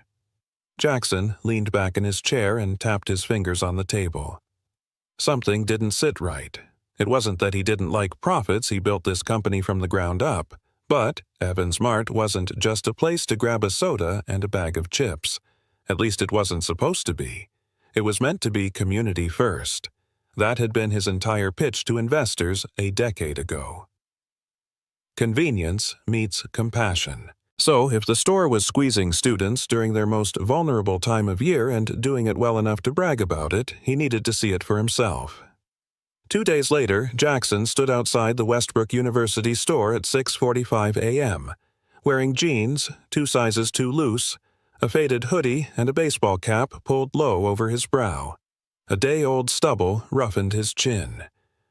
Jackson leaned back in his chair and tapped his fingers on the table. Something didn't sit right. It wasn't that he didn't like profits. He built this company from the ground up. But Evans Mart wasn't just a place to grab a soda and a bag of chips. At least it wasn't supposed to be. It was meant to be community first. That had been his entire pitch to investors a decade ago. Convenience meets compassion. So, if the store was squeezing students during their most vulnerable time of year and doing it well enough to brag about it, he needed to see it for himself. 2 days later, Jackson stood outside the Westbrook University store at 6:45 a.m., wearing jeans, 2 sizes too loose, a faded hoodie, and a baseball cap pulled low over his brow. A day-old stubble roughened his chin.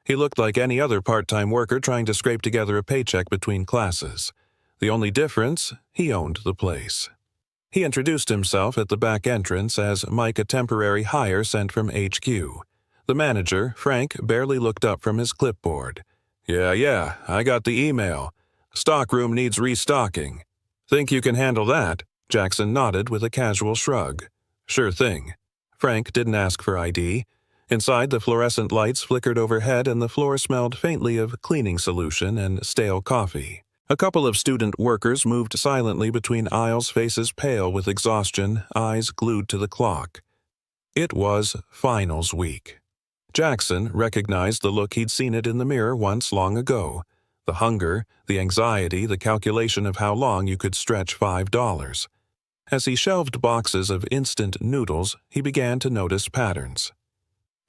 He looked like any other part-time worker trying to scrape together a paycheck between classes. The only difference, he owned the place. He introduced himself at the back entrance as Mike, a temporary hire sent from HQ. The manager, Frank, barely looked up from his clipboard. Yeah, I got the email. Stockroom needs restocking. Think you can handle that?" Jackson nodded with a casual shrug. "Sure thing." Frank didn't ask for ID. Inside, the fluorescent lights flickered overhead and the floor smelled faintly of cleaning solution and stale coffee. A couple of student workers moved silently between aisles, faces pale with exhaustion, eyes glued to the clock. It was finals week. Jackson recognized the look he'd seen it in the mirror once long ago. The hunger, the anxiety, the calculation of how long you could stretch $5. As he shelved boxes of instant noodles, he began to notice patterns.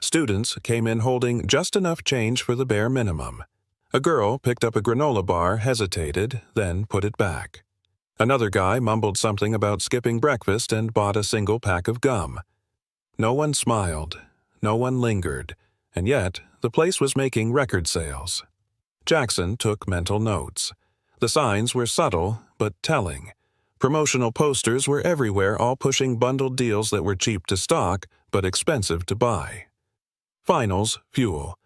Students came in holding just enough change for the bare minimum. A girl picked up a granola bar, hesitated, then put it back. Another guy mumbled something about skipping breakfast and bought a single pack of gum. No one smiled, no one lingered, and yet the place was making record sales. Jackson took mental notes. The signs were subtle but telling. Promotional posters were everywhere, all pushing bundled deals that were cheap to stock but expensive to buy. Finals fuel.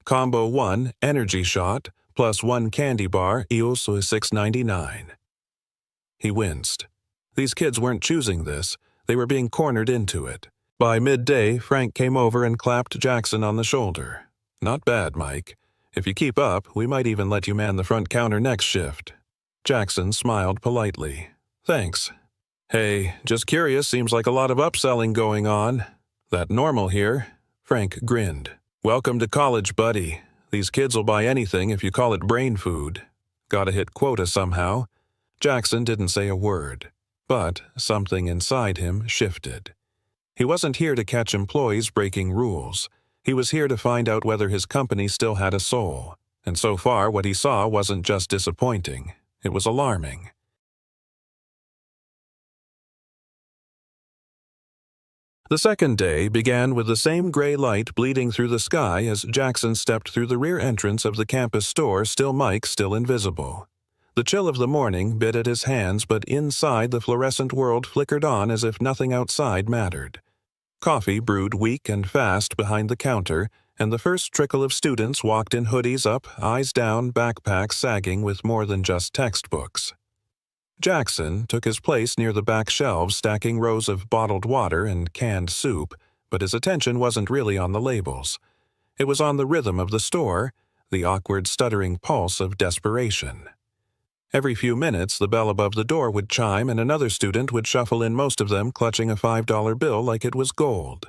Combo 1 energy shot plus 1 candy bar equals $6.99. He winced. These kids weren't choosing this. They were being cornered into it. By midday, Frank came over and clapped Jackson on the shoulder. "Not bad, Mike. If you keep up, we might even let you man the front counter next shift." Jackson smiled politely. "Thanks. Hey, just curious, seems like a lot of upselling going on. That normal here?" Frank grinned. "Welcome to college, buddy. These kids will buy anything if you call it brain food. Gotta hit quota somehow." Jackson didn't say a word, but something inside him shifted. He wasn't here to catch employees breaking rules. He was here to find out whether his company still had a soul. And so far, what he saw wasn't just disappointing. It was alarming. The second day began with the same gray light bleeding through the sky as Jackson stepped through the rear entrance of the campus store, still Mike, still invisible. The chill of the morning bit at his hands, but inside the fluorescent world flickered on as if nothing outside mattered. Coffee brewed weak and fast behind the counter, and the first trickle of students walked in, hoodies up, eyes down, backpacks sagging with more than just textbooks. Jackson took his place near the back shelves, stacking rows of bottled water and canned soup, but his attention wasn't really on the labels. It was on the rhythm of the store, the awkward, stuttering pulse of desperation. Every few minutes, the bell above the door would chime and another student would shuffle in, most of them clutching a $5 bill like it was gold.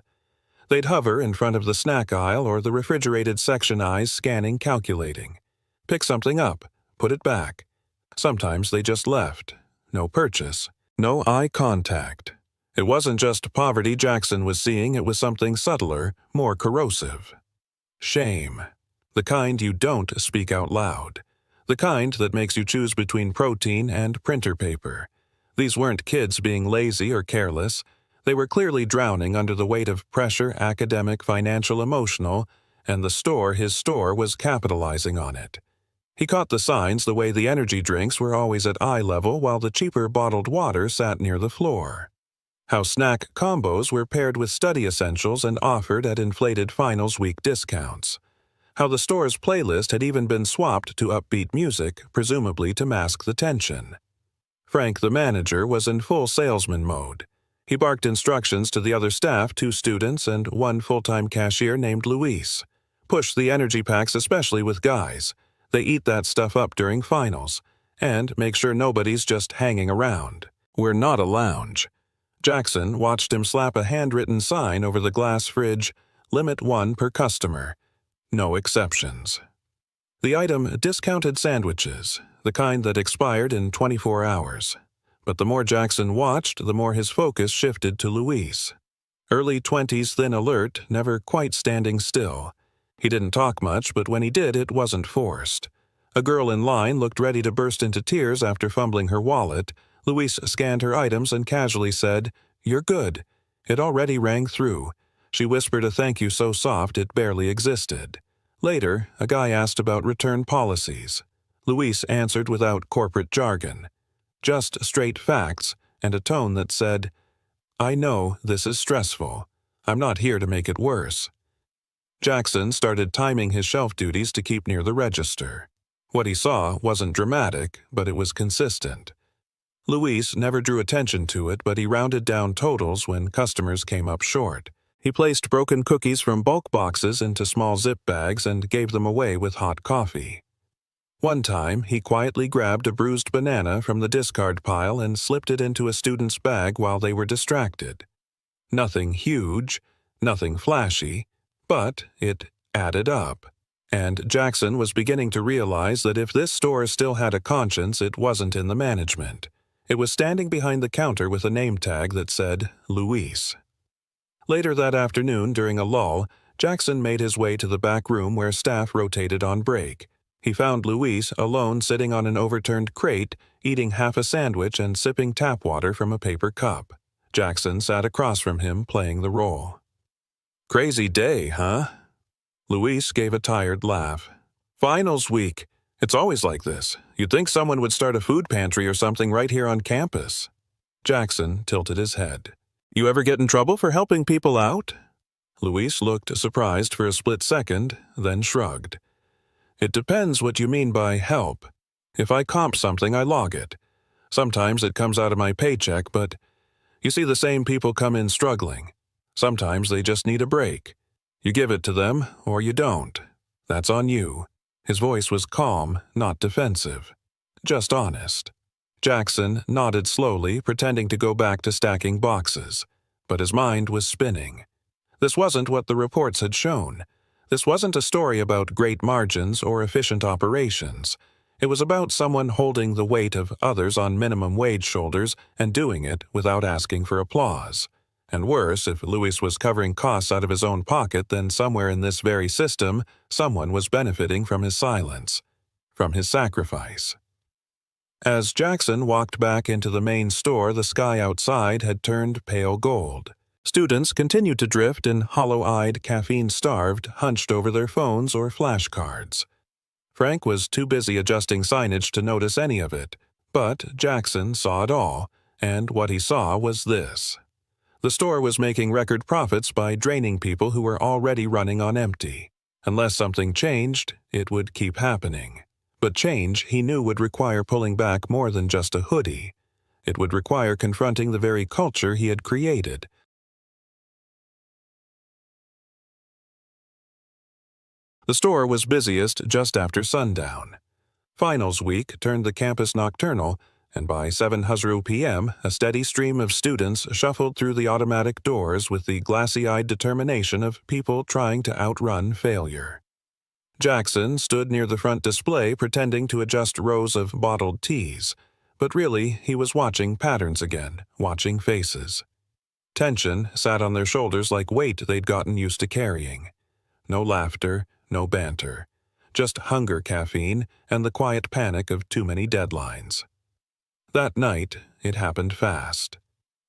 They'd hover in front of the snack aisle or the refrigerated section, eyes scanning, calculating. Pick something up, put it back. Sometimes they just left. No purchase, no eye contact. It wasn't just poverty Jackson was seeing, it was something subtler, more corrosive. Shame. The kind you don't speak out loud. The kind that makes you choose between protein and printer paper. These weren't kids being lazy or careless. They were clearly drowning under the weight of pressure, academic, financial, emotional, and his store was capitalizing on it. He caught the signs the way the energy drinks were always at eye level while the cheaper bottled water sat near the floor. How snack combos were paired with study essentials and offered at inflated finals week discounts. How the store's playlist had even been swapped to upbeat music, presumably to mask the tension. Frank, the manager, was in full salesman mode. He barked instructions to the other staff, 2 students, and 1 full-time cashier named Luis. Push the energy packs, especially with guys. They eat that stuff up during finals. And make sure nobody's just hanging around. We're not a lounge. Jackson watched him slap a handwritten sign over the glass fridge, "Limit 1 per customer. No exceptions." The item, discounted sandwiches, the kind that expired in 24 hours. But the more Jackson watched, the more his focus shifted to Luis. Early 20s, thin alert, never quite standing still. He didn't talk much, but when he did, it wasn't forced. A girl in line looked ready to burst into tears after fumbling her wallet. Luis scanned her items and casually said, "You're good." It already rang through. She whispered a thank you so soft it barely existed. Later, a guy asked about return policies. Luis answered without corporate jargon. Just straight facts and a tone that said, "I know this is stressful. I'm not here to make it worse." Jackson started timing his shelf duties to keep near the register. What he saw wasn't dramatic, but it was consistent. Luis never drew attention to it, but he rounded down totals when customers came up short. He placed broken cookies from bulk boxes into small zip bags and gave them away with hot coffee. One time, he quietly grabbed a bruised banana from the discard pile and slipped it into a student's bag while they were distracted. Nothing huge, nothing flashy, but it added up. And Jackson was beginning to realize that if this store still had a conscience, it wasn't in the management. It was standing behind the counter with a name tag that said Luis. Later that afternoon, during a lull, Jackson made his way to the back room where staff rotated on break. He found Luis alone sitting on an overturned crate, eating half a sandwich and sipping tap water from a paper cup. Jackson sat across from him, playing the role. "Crazy day, huh?" Luis gave a tired laugh. "Finals week. It's always like this. You'd think someone would start a food pantry or something right here on campus." Jackson tilted his head. "You ever get in trouble for helping people out?" Luis looked surprised for a split second, then shrugged. "It depends what you mean by help. If I comp something, I log it. Sometimes it comes out of my paycheck, but you see the same people come in struggling. Sometimes they just need a break. You give it to them, or you don't. That's on you." His voice was calm, not defensive. Just honest. Jackson nodded slowly, pretending to go back to stacking boxes. But his mind was spinning. This wasn't what the reports had shown. This wasn't a story about great margins or efficient operations. It was about someone holding the weight of others on minimum wage shoulders and doing it without asking for applause. And worse, if Luis was covering costs out of his own pocket, then somewhere in this very system, someone was benefiting from his silence, from his sacrifice. As Jackson walked back into the main store, the sky outside had turned pale gold. Students continued to drift in hollow-eyed, caffeine-starved, hunched over their phones or flashcards. Frank was too busy adjusting signage to notice any of it, but Jackson saw it all, and what he saw was this. The store was making record profits by draining people who were already running on empty. Unless something changed, it would keep happening. But change, he knew, would require pulling back more than just a hoodie. It would require confronting the very culture he had created. The store was busiest just after sundown. Finals week turned the campus nocturnal, and by 7:00 p.m., a steady stream of students shuffled through the automatic doors with the glassy-eyed determination of people trying to outrun failure. Jackson stood near the front display pretending to adjust rows of bottled teas, but really he was watching patterns again, watching faces. Tension sat on their shoulders like weight they'd gotten used to carrying. No laughter, no banter. Just hunger caffeine and the quiet panic of too many deadlines. That night, it happened fast.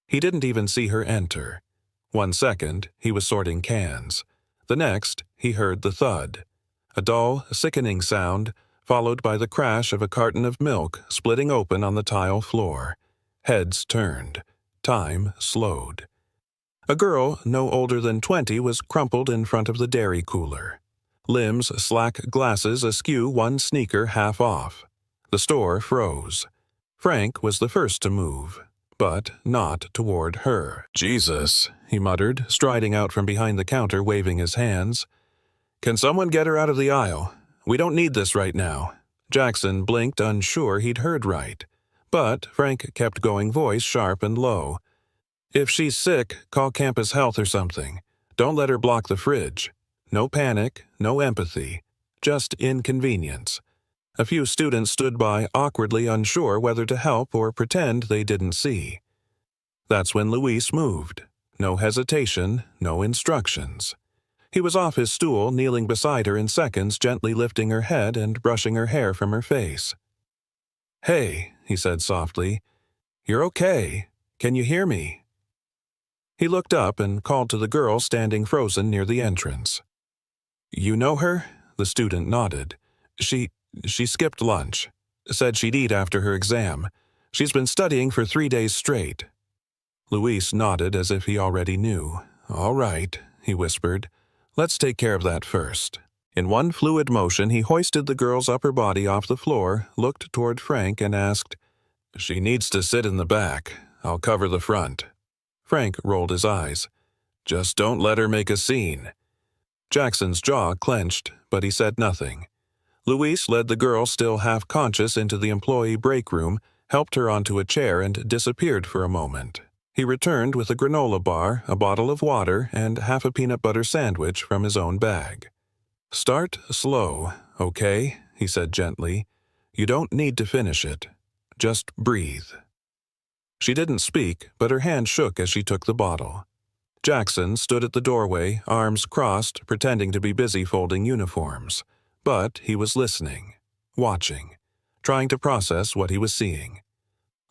He didn't even see her enter. 1 second, he was sorting cans. The next, he heard the thud. A dull, sickening sound, followed by the crash of a carton of milk splitting open on the tile floor. Heads turned. Time slowed. A girl no older than 20 was crumpled in front of the dairy cooler. Limbs slack, glasses askew, one sneaker half off. The store froze. Frank was the first to move, but not toward her. "Jesus," he muttered, striding out from behind the counter, waving his hands. "Can someone get her out of the aisle? We don't need this right now." Jackson blinked, unsure he'd heard right. But Frank kept going, voice sharp and low. "If she's sick, call campus health or something. Don't let her block the fridge. No panic, no empathy. Just inconvenience." A few students stood by, awkwardly unsure whether to help or pretend they didn't see. That's when Luis moved. No hesitation, no instructions. He was off his stool, kneeling beside her in seconds, gently lifting her head and brushing her hair from her face. "Hey," he said softly. "You're okay. Can you hear me?" He looked up and called to the girl standing frozen near the entrance. "You know her?" The student nodded. She skipped lunch. Said she'd eat after her exam. She's been studying for 3 days straight." Luis nodded as if he already knew. "All right," he whispered. "Let's take care of that first." In one fluid motion, he hoisted the girl's upper body off the floor, looked toward Frank, and asked, "She needs to sit in the back. I'll cover the front." Frank rolled his eyes. "Just don't let her make a scene." Jackson's jaw clenched, but he said nothing. Luis led the girl, still half-conscious, into the employee break room, helped her onto a chair, and disappeared for a moment. He returned with a granola bar, a bottle of water, and half a peanut butter sandwich from his own bag. "Start slow, okay?" he said gently. "You don't need to finish it. Just breathe." She didn't speak, but her hand shook as she took the bottle. Jackson stood at the doorway, arms crossed, pretending to be busy folding uniforms. But he was listening, watching, trying to process what he was seeing.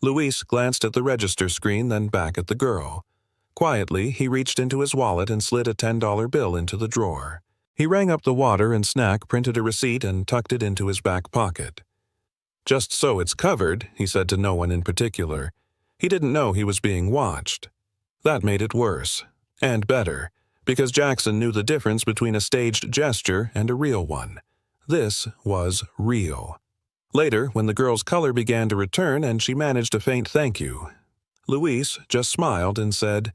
Luis glanced at the register screen, then back at the girl. Quietly, he reached into his wallet and slid a $10 bill into the drawer. He rang up the water and snack, printed a receipt, and tucked it into his back pocket. "Just so it's covered," he said to no one in particular. He didn't know he was being watched. That made it worse. And better, because Jackson knew the difference between a staged gesture and a real one. This was real. Later, when the girl's color began to return and she managed a faint thank you, Luis just smiled and said,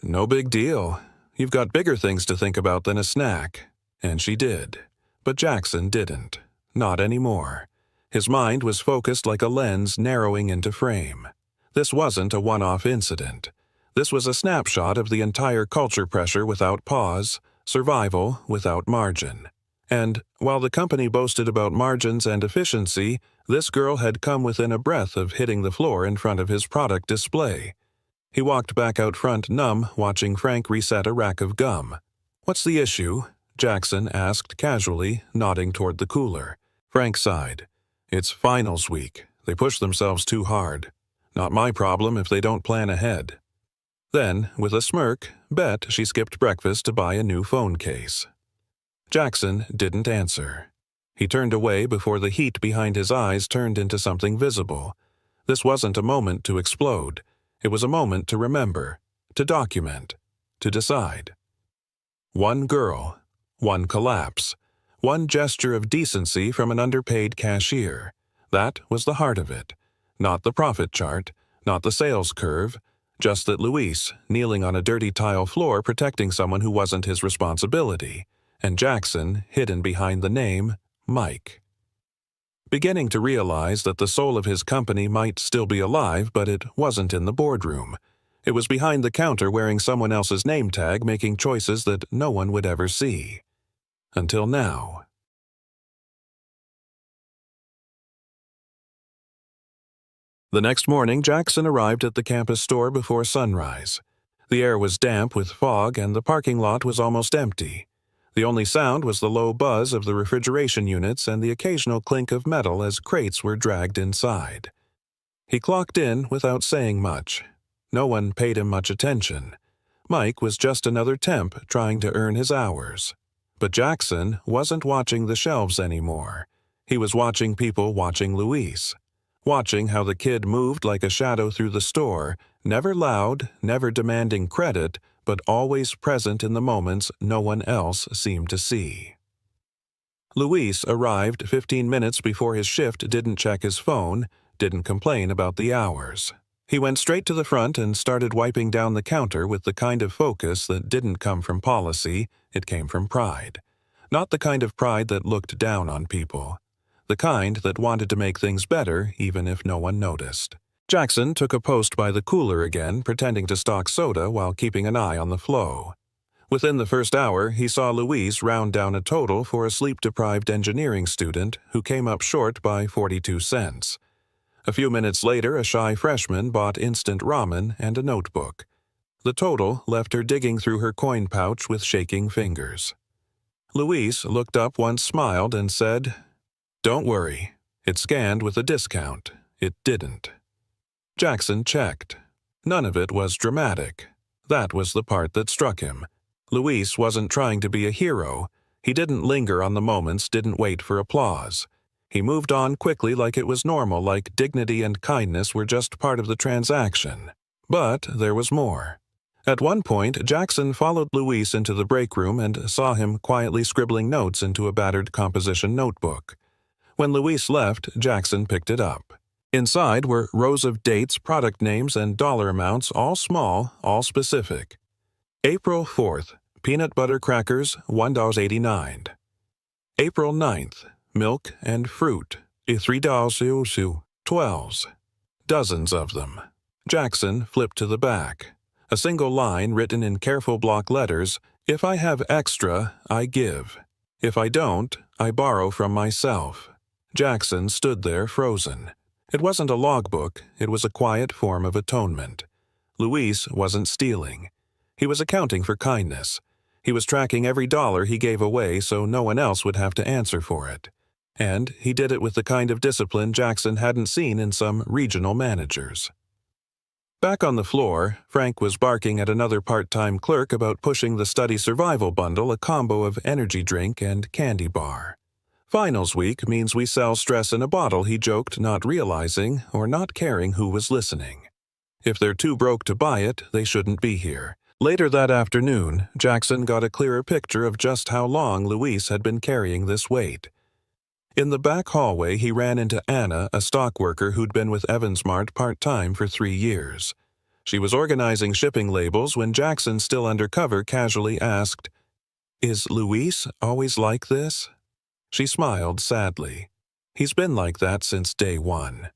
"No big deal. You've got bigger things to think about than a snack." And she did. But Jackson didn't. Not anymore. His mind was focused like a lens narrowing into frame. This wasn't a one-off incident. This was a snapshot of the entire culture pressure without pause, survival without margin. And, while the company boasted about margins and efficiency, this girl had come within a breath of hitting the floor in front of his product display. He walked back out front, numb, watching Frank reset a rack of gum. "What's the issue?" Jackson asked casually, nodding toward the cooler. Frank sighed. "It's finals week. They push themselves too hard. Not my problem if they don't plan ahead." Then, with a smirk, bet she skipped breakfast to buy a new phone case. Jackson didn't answer. He turned away before the heat behind his eyes turned into something visible. This wasn't a moment to explode. It was a moment to remember, to document, to decide. One girl, one collapse, one gesture of decency from an underpaid cashier. That was the heart of it. Not the profit chart, not the sales curve, just that Luis, kneeling on a dirty tile floor protecting someone who wasn't his responsibility, and Jackson hidden behind the name Mike. Beginning to realize that the soul of his company might still be alive, but it wasn't in the boardroom. It was behind the counter wearing someone else's name tag, making choices that no one would ever see. Until now. The next morning, Jackson arrived at the campus store before sunrise. The air was damp with fog and the parking lot was almost empty. The only sound was the low buzz of the refrigeration units and the occasional clink of metal as crates were dragged inside. He clocked in without saying much. No one paid him much attention. Mike was just another temp trying to earn his hours. But Jackson wasn't watching the shelves anymore. He was watching people watching Luis. Watching how the kid moved like a shadow through the store, never loud, never demanding credit, but always present in the moments no one else seemed to see. Luis arrived 15 minutes before his shift, didn't check his phone, didn't complain about the hours. He went straight to the front and started wiping down the counter with the kind of focus that didn't come from policy, it came from pride. Not the kind of pride that looked down on people. The kind that wanted to make things better even if no one noticed. Jackson took a post by the cooler again, pretending to stock soda while keeping an eye on the flow. Within the first hour, he saw Luis round down a total for a sleep-deprived engineering student who came up short by 42 cents. A few minutes later, a shy freshman bought instant ramen and a notebook. The total left her digging through her coin pouch with shaking fingers. Luis looked up once, smiled, and said, "Don't worry. It scanned with a discount. It didn't." Jackson checked. None of it was dramatic. That was the part that struck him. Luis wasn't trying to be a hero. He didn't linger on the moments, didn't wait for applause. He moved on quickly like it was normal, like dignity and kindness were just part of the transaction. But there was more. At one point, Jackson followed Luis into the break room and saw him quietly scribbling notes into a battered composition notebook. When Luis left, Jackson picked it up. Inside were rows of dates, product names, and dollar amounts, all small, all specific. April 4th, peanut butter crackers, $1.89. April 9th, milk and fruit, $3.12. Dozens of them. Jackson flipped to the back. A single line written in careful block letters, "If I have extra, I give. If I don't, I borrow from myself." Jackson stood there frozen. It wasn't a logbook, it was a quiet form of atonement. Luis wasn't stealing. He was accounting for kindness. He was tracking every dollar he gave away so no one else would have to answer for it. And he did it with the kind of discipline Jackson hadn't seen in some regional managers. Back on the floor, Frank was barking at another part-time clerk about pushing the study survival bundle, a combo of energy drink and candy bar. Finals week means we sell stress in a bottle, he joked, not realizing or not caring who was listening. If they're too broke to buy it, they shouldn't be here. Later that afternoon, Jackson got a clearer picture of just how long Luis had been carrying this weight. In the back hallway, he ran into Anna, a stock worker who'd been with Evansmart part-time for 3 years. She was organizing shipping labels when Jackson, still undercover, casually asked, "Is Luis always like this?" She smiled sadly. "He's been like that since day one.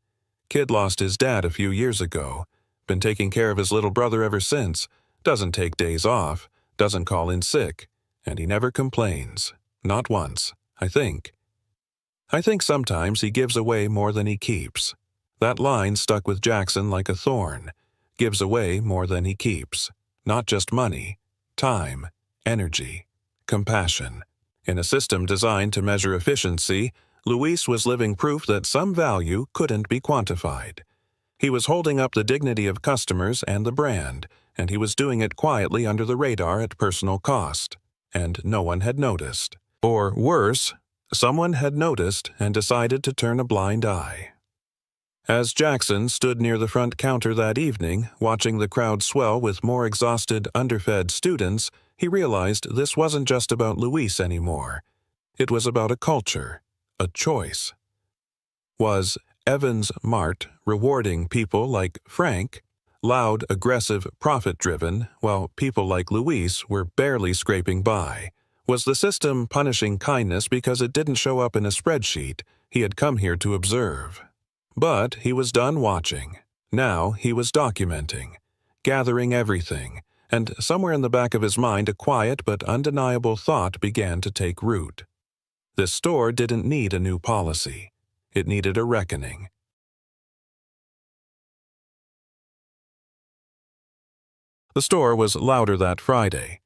Kid lost his dad a few years ago. Been taking care of his little brother ever since. Doesn't take days off. Doesn't call in sick. And he never complains. Not once, I think. I think sometimes he gives away more than he keeps." That line stuck with Jackson like a thorn. Gives away more than he keeps. Not just money. Time. Energy. Compassion. In a system designed to measure efficiency, Luis was living proof that some value couldn't be quantified. He was holding up the dignity of customers and the brand, and he was doing it quietly under the radar at personal cost. And no one had noticed. Or worse, someone had noticed and decided to turn a blind eye. As Jackson stood near the front counter that evening, watching the crowd swell with more exhausted, underfed students, he realized this wasn't just about Luis anymore. It was about a culture, a choice. Was Evansmart rewarding people like Frank, loud, aggressive, profit-driven, while people like Luis were barely scraping by? Was the system punishing kindness because it didn't show up in a spreadsheet he had come here to observe? But he was done watching. Now he was documenting, gathering everything, and somewhere in the back of his mind a quiet but undeniable thought began to take root. This store didn't need a new policy. It needed a reckoning. The store was louder that Friday.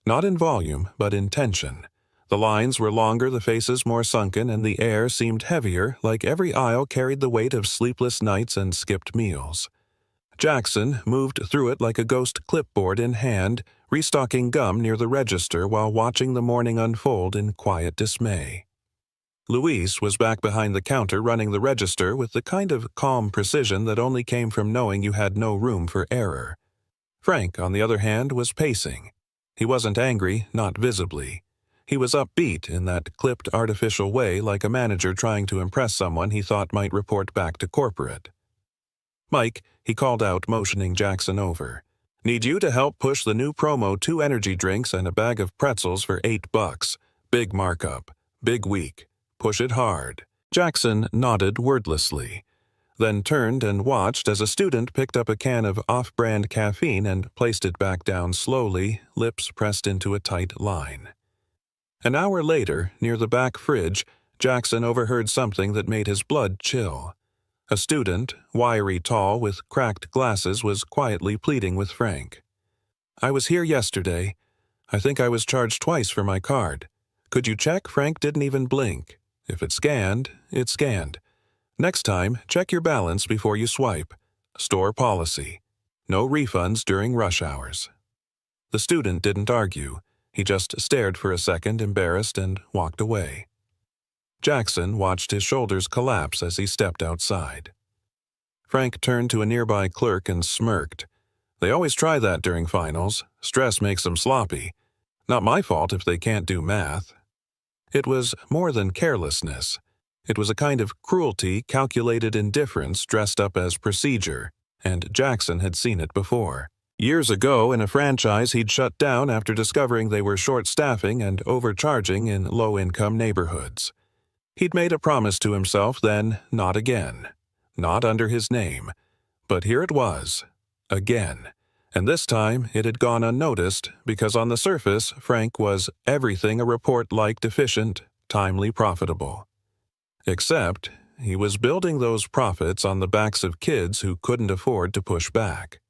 Not in volume, but in tension. The lines were longer, the faces more sunken, and the air seemed heavier, like every aisle carried the weight of sleepless nights and skipped meals. Jackson moved through it like a ghost, clipboard in hand, restocking gum near the register while watching the morning unfold in quiet dismay. Luis was back behind the counter running the register with the kind of calm precision that only came from knowing you had no room for error. Frank, on the other hand, was pacing. He wasn't angry, not visibly. He was upbeat in that clipped artificial way, like a manager trying to impress someone he thought might report back to corporate. "Mike," he called out, motioning Jackson over. "Need you to help push the new promo 2 energy drinks and a bag of pretzels for $8. Big markup. Big week. Push it hard." Jackson nodded wordlessly, then turned and watched as a student picked up a can of off-brand caffeine and placed it back down slowly, lips pressed into a tight line. An hour later, near the back fridge, Jackson overheard something that made his blood chill. A student, wiry tall with cracked glasses, was quietly pleading with Frank. "I was here yesterday. I think I was charged twice for my card. Could you check?" Frank didn't even blink. "If it scanned, it scanned. Next time, check your balance before you swipe. Store policy. No refunds during rush hours." The student didn't argue. He just stared for a second, embarrassed, and walked away. Jackson watched his shoulders collapse as he stepped outside. Frank turned to a nearby clerk and smirked. "They always try that during finals. Stress makes them sloppy. Not my fault if they can't do math." It was more than carelessness. It was a kind of cruelty, calculated indifference dressed up as procedure, and Jackson had seen it before. Years ago, in a franchise he'd shut down after discovering they were short-staffing and overcharging in low-income neighborhoods. He'd made a promise to himself then, not again. Not under his name. But here it was. Again. And this time it had gone unnoticed because on the surface Frank was everything a report liked: efficient, timely, profitable. Except he was building those profits on the backs of kids who couldn't afford to push back.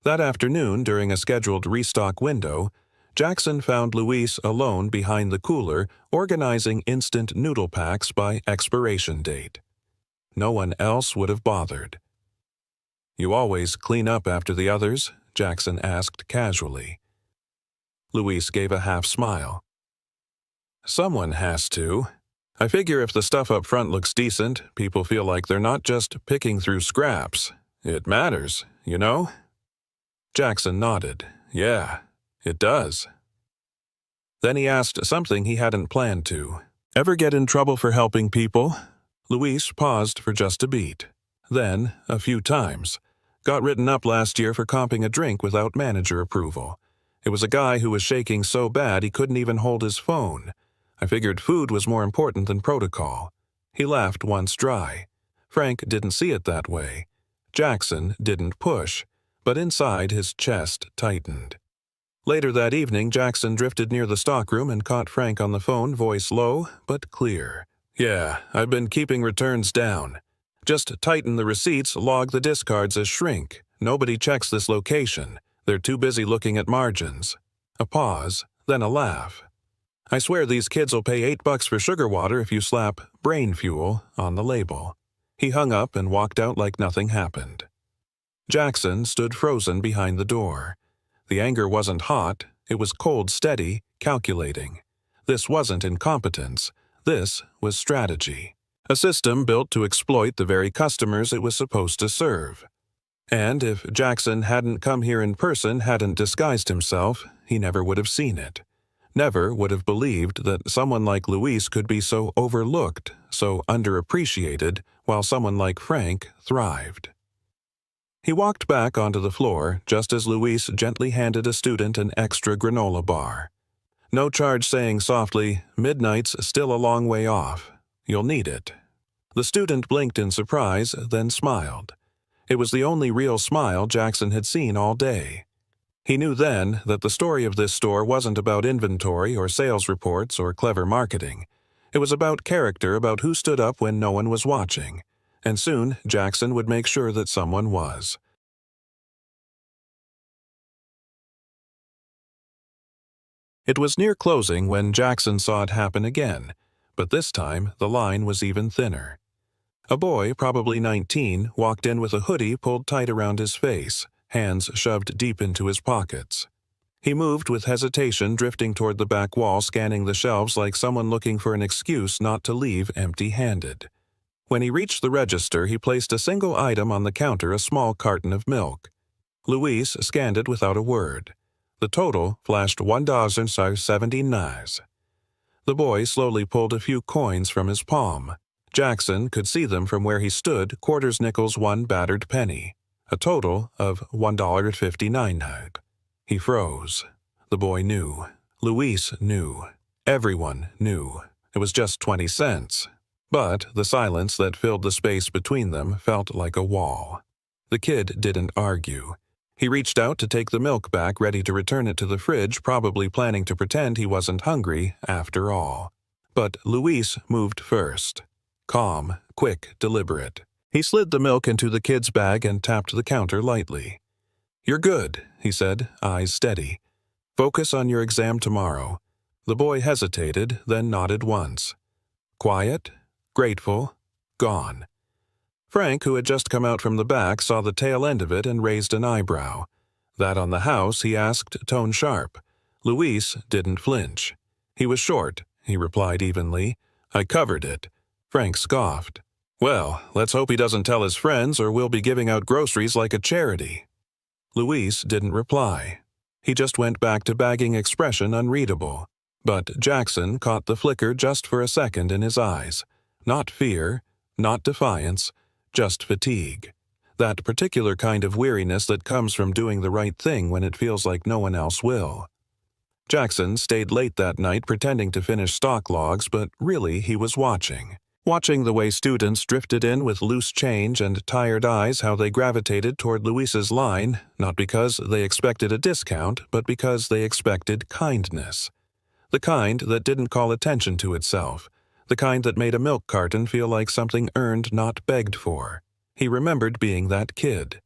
That afternoon, during a scheduled restock window, Jackson found Luis alone behind the cooler, organizing instant noodle packs by expiration date. No one else would have bothered. "You always clean up after the others?" Jackson asked casually. Luis gave a half smile. "Someone has to. I figure if the stuff up front looks decent, people feel like they're not just picking through scraps. It matters, you know?" Jackson nodded. "Yeah, it does." Then he asked something he hadn't planned to. "Ever get in trouble for helping people?" Luis paused for just a beat. Then, a few times. "Got written up last year for comping a drink without manager approval. It was a guy who was shaking so bad he couldn't even hold his phone. I figured food was more important than protocol." He laughed once dry. Frank didn't see it that way. Jackson didn't push, but inside his chest tightened. Later that evening, Jackson drifted near the stockroom and caught Frank on the phone, voice low but clear. "Yeah, I've been keeping returns down. Just tighten the receipts, log the discards as shrink. Nobody checks this location. They're too busy looking at margins." A pause, then a laugh. "I swear these kids will pay $8 for sugar water if you slap 'brain fuel' on the label." He hung up and walked out like nothing happened. Jackson stood frozen behind the door. The anger wasn't hot, it was cold, steady, calculating. This wasn't incompetence. This was strategy. A system built to exploit the very customers it was supposed to serve. And if Jackson hadn't come here in person, hadn't disguised himself, he never would have seen it. Never would have believed that someone like Luis could be so overlooked, so underappreciated, while someone like Frank thrived. He walked back onto the floor just as Luis gently handed a student an extra granola bar. No charge, saying softly, "Midnight's still a long way off. You'll need it." The student blinked in surprise, then smiled. It was the only real smile Jackson had seen all day. He knew then that the story of this store wasn't about inventory or sales reports or clever marketing. It was about character, about who stood up when no one was watching. And soon Jackson would make sure that someone was. It was near closing when Jackson saw it happen again, but this time the line was even thinner. A boy, probably 19, walked in with a hoodie pulled tight around his face, hands shoved deep into his pockets. He moved with hesitation, drifting toward the back wall, scanning the shelves like someone looking for an excuse not to leave empty-handed. When he reached the register, he placed a single item on the counter, a small carton of milk. Luis scanned it without a word. The total flashed $1.79. The boy slowly pulled a few coins from his palm. Jackson could see them from where he stood, quarters, nickels, one battered penny. A total of $1.59. He froze. The boy knew. Luis knew. Everyone knew. It was just 20 cents. But the silence that filled the space between them felt like a wall. The kid didn't argue. He reached out to take the milk back, ready to return it to the fridge, probably planning to pretend he wasn't hungry after all. But Luis moved first. Calm, quick, deliberate. He slid the milk into the kid's bag and tapped the counter lightly. "You're good," he said, eyes steady. "Focus on your exam tomorrow." The boy hesitated, then nodded once. Quiet, grateful, gone. Frank, who had just come out from the back, saw the tail end of it and raised an eyebrow. "That on the house?" he asked, tone sharp. Luis didn't flinch. "He was short," he replied evenly. "I covered it." Frank scoffed. "Well, let's hope he doesn't tell his friends or we'll be giving out groceries like a charity." Luis didn't reply. He just went back to bagging, expression unreadable. But Jackson caught the flicker just for a second in his eyes. Not fear, not defiance, just fatigue. That particular kind of weariness that comes from doing the right thing when it feels like no one else will. Jackson stayed late that night pretending to finish stock logs, but really he was watching. Watching the way students drifted in with loose change and tired eyes, how they gravitated toward Luis's line, not because they expected a discount, but because they expected kindness. The kind that didn't call attention to itself. The kind that made a milk carton feel like something earned, not begged for. He remembered being that kid.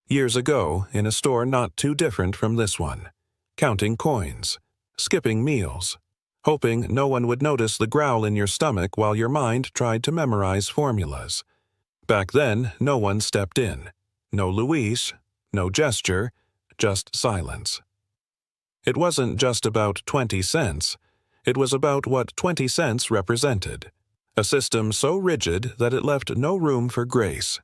Years ago, in a store not too different from this one. Counting coins. Skipping meals. Hoping no one would notice the growl in your stomach while your mind tried to memorize formulas. Back then, no one stepped in. No Luis, no gesture, just silence. It wasn't just about 20 cents. It was about what 20 cents represented. A system so rigid that it left no room for grace.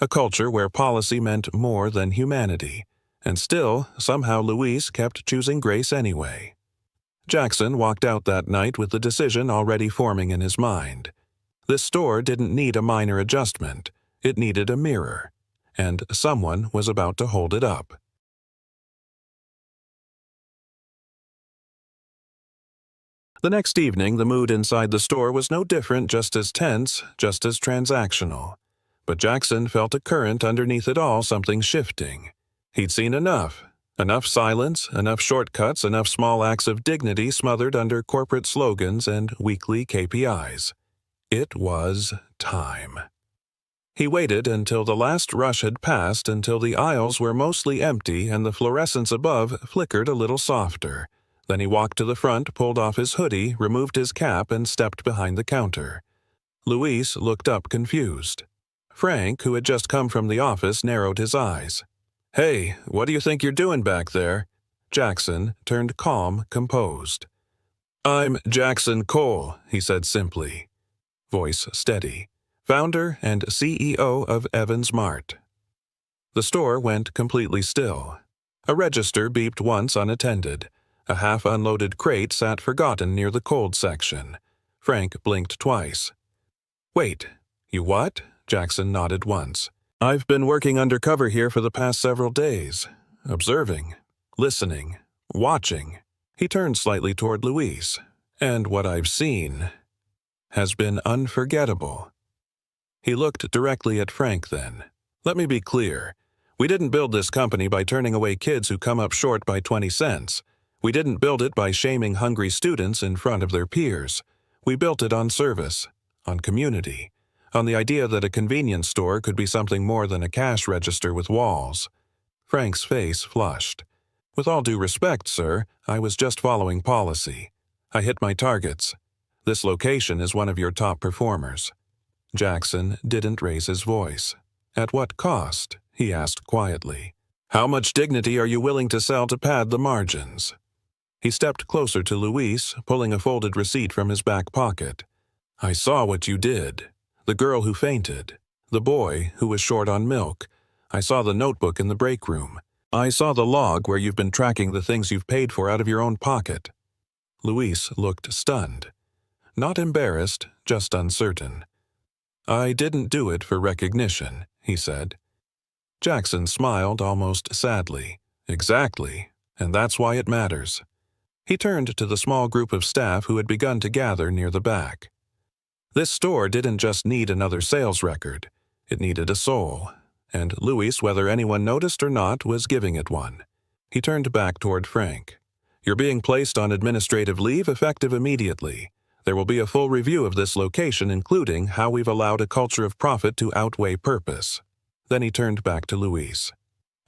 A culture where policy meant more than humanity. And still, somehow Luis kept choosing grace anyway. Jackson walked out that night with the decision already forming in his mind. This store didn't need a minor adjustment. It needed a mirror. And someone was about to hold it up. The next evening, the mood inside the store was no different, just as tense, just as transactional. But Jackson felt a current underneath it all, something shifting. He'd seen enough. Enough silence, enough shortcuts, enough small acts of dignity smothered under corporate slogans and weekly KPIs. It was time. He waited until the last rush had passed, until the aisles were mostly empty and the fluorescence above flickered a little softer. Then he walked to the front, pulled off his hoodie, removed his cap, and stepped behind the counter. Luis looked up confused. Frank, who had just come from the office, narrowed his eyes. "Hey, what do you think you're doing back there?" Jackson turned calm, composed. "I'm Jackson Cole," he said simply. Voice steady. "Founder and CEO of Evans Mart." The store went completely still. A register beeped once unattended. A half-unloaded crate sat forgotten near the cold section. Frank blinked twice. "Wait, you what?" Jackson nodded once. "I've been working undercover here for the past several days. Observing, listening, watching." He turned slightly toward Luis. "And what I've seen has been unforgettable." He looked directly at Frank then. "Let me be clear. We didn't build this company by turning away kids who come up short by 20 cents. We didn't build it by shaming hungry students in front of their peers. We built it on service, on community, on the idea that a convenience store could be something more than a cash register with walls." Frank's face flushed. With all due respect, sir, I was just following policy. I hit my targets. This location is one of your top performers. Jackson didn't raise his voice. At what cost? He asked quietly. How much dignity are you willing to sell to pad the margins? He stepped closer to Luis, pulling a folded receipt from his back pocket. I saw what you did. The girl who fainted. The boy who was short on milk. I saw the notebook in the break room. I saw the log where you've been tracking the things you've paid for out of your own pocket. Luis looked stunned. Not embarrassed, just uncertain. I didn't do it for recognition, he said. Jackson smiled almost sadly. Exactly, and that's why it matters. He turned to the small group of staff who had begun to gather near the back. This store didn't just need another sales record. It needed a soul, and Luis, whether anyone noticed or not, was giving it one. He turned back toward Frank. You're being placed on administrative leave effective immediately. There will be a full review of this location, including how we've allowed a culture of profit to outweigh purpose. Then he turned back to Luis.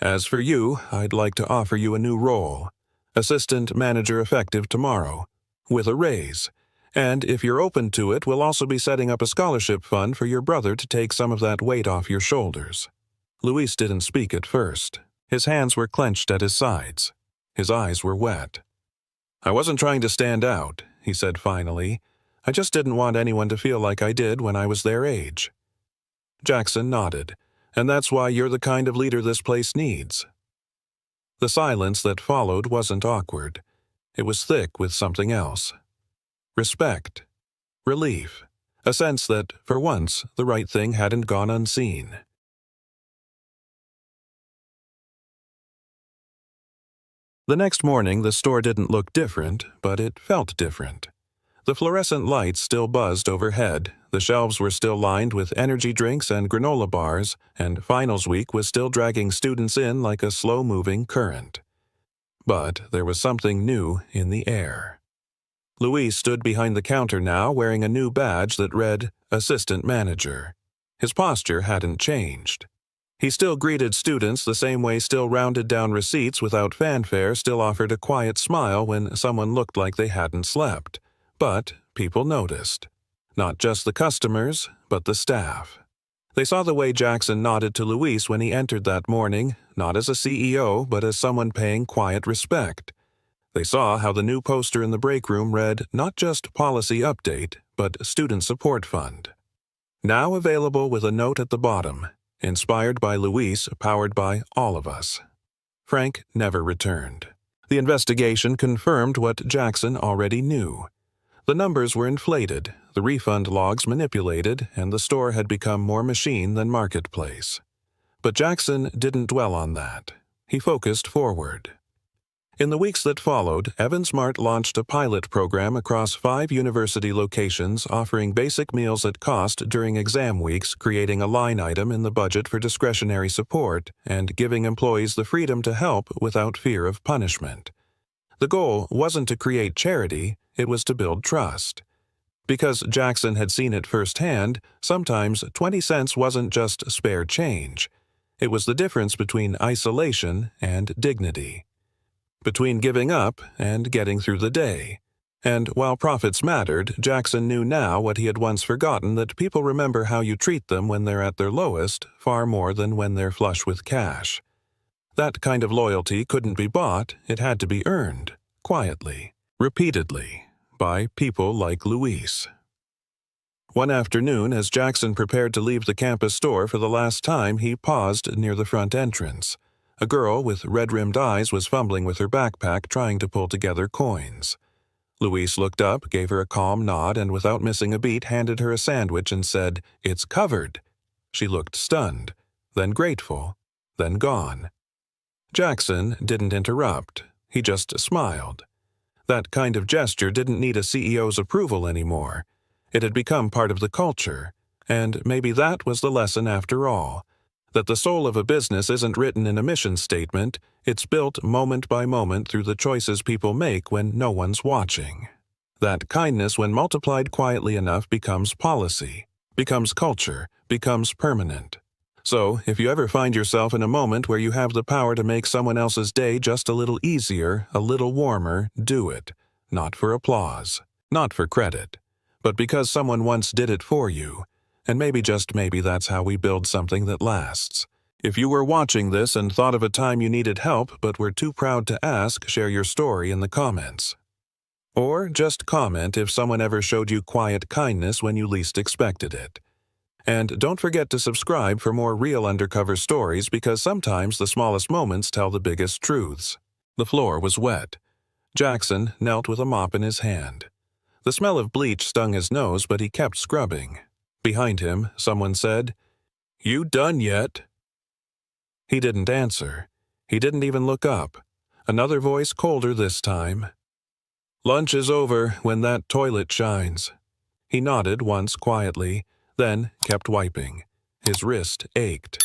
As for you, I'd like to offer you a new role. Assistant manager effective tomorrow, with a raise. And if you're open to it, we'll also be setting up a scholarship fund for your brother to take some of that weight off your shoulders. Luis didn't speak at first. His hands were clenched at his sides. His eyes were wet. I wasn't trying to stand out, he said finally. I just didn't want anyone to feel like I did when I was their age. Jackson nodded. And that's why you're the kind of leader this place needs. The silence that followed wasn't awkward. It was thick with something else. Respect. Relief. A sense that, for once, the right thing hadn't gone unseen. The next morning, the store didn't look different, but it felt different. The fluorescent lights still buzzed overhead, the shelves were still lined with energy drinks and granola bars, and finals week was still dragging students in like a slow-moving current. But there was something new in the air. Luis stood behind the counter now, wearing a new badge that read Assistant Manager. His posture hadn't changed. He still greeted students the same way, still rounded down receipts without fanfare, still offered a quiet smile when someone looked like they hadn't slept. But people noticed. Not just the customers, but the staff. They saw the way Jackson nodded to Luis when he entered that morning, not as a CEO, but as someone paying quiet respect. They saw how the new poster in the break room read not just Policy Update, but Student Support Fund. Now available with a note at the bottom, inspired by Luis, powered by all of us. Frank never returned. The investigation confirmed what Jackson already knew. The numbers were inflated, the refund logs manipulated, and the store had become more machine than marketplace. But Jackson didn't dwell on that. He focused forward. In the weeks that followed, Evans Mart launched a pilot program across 5 university locations offering basic meals at cost during exam weeks, creating a line item in the budget for discretionary support, and giving employees the freedom to help without fear of punishment. The goal wasn't to create charity, it was to build trust. Because Jackson had seen it firsthand, sometimes 20 cents wasn't just spare change. It was the difference between isolation and dignity. Between giving up and getting through the day. And while profits mattered, Jackson knew now what he had once forgotten, that people remember how you treat them when they're at their lowest far more than when they're flush with cash. That kind of loyalty couldn't be bought, it had to be earned, quietly, repeatedly, by people like Luis. One afternoon, as Jackson prepared to leave the campus store for the last time, he paused near the front entrance. A girl with red-rimmed eyes was fumbling with her backpack, trying to pull together coins. Luis looked up, gave her a calm nod, and without missing a beat handed her a sandwich and said, "It's covered." She looked stunned, then grateful, then gone. Jackson didn't interrupt. He just smiled. That kind of gesture didn't need a CEO's approval anymore. It had become part of the culture, and maybe that was the lesson after all, that the soul of a business isn't written in a mission statement, it's built moment by moment through the choices people make when no one's watching. That kindness, when multiplied quietly enough, becomes policy, becomes culture, becomes permanent. So, if you ever find yourself in a moment where you have the power to make someone else's day just a little easier, a little warmer, do it. Not for applause, not for credit, but because someone once did it for you. And maybe, just maybe, that's how we build something that lasts. If you were watching this and thought of a time you needed help but were too proud to ask, share your story in the comments. Or just comment if someone ever showed you quiet kindness when you least expected it. And don't forget to subscribe for more real undercover stories, because sometimes the smallest moments tell the biggest truths. The floor was wet. Jackson knelt with a mop in his hand. The smell of bleach stung his nose, but he kept scrubbing. Behind him, someone said, "You done yet?" He didn't answer. He didn't even look up. Another voice, colder this time. "Lunch is over when that toilet shines." He nodded once quietly, then kept wiping. His wrist ached.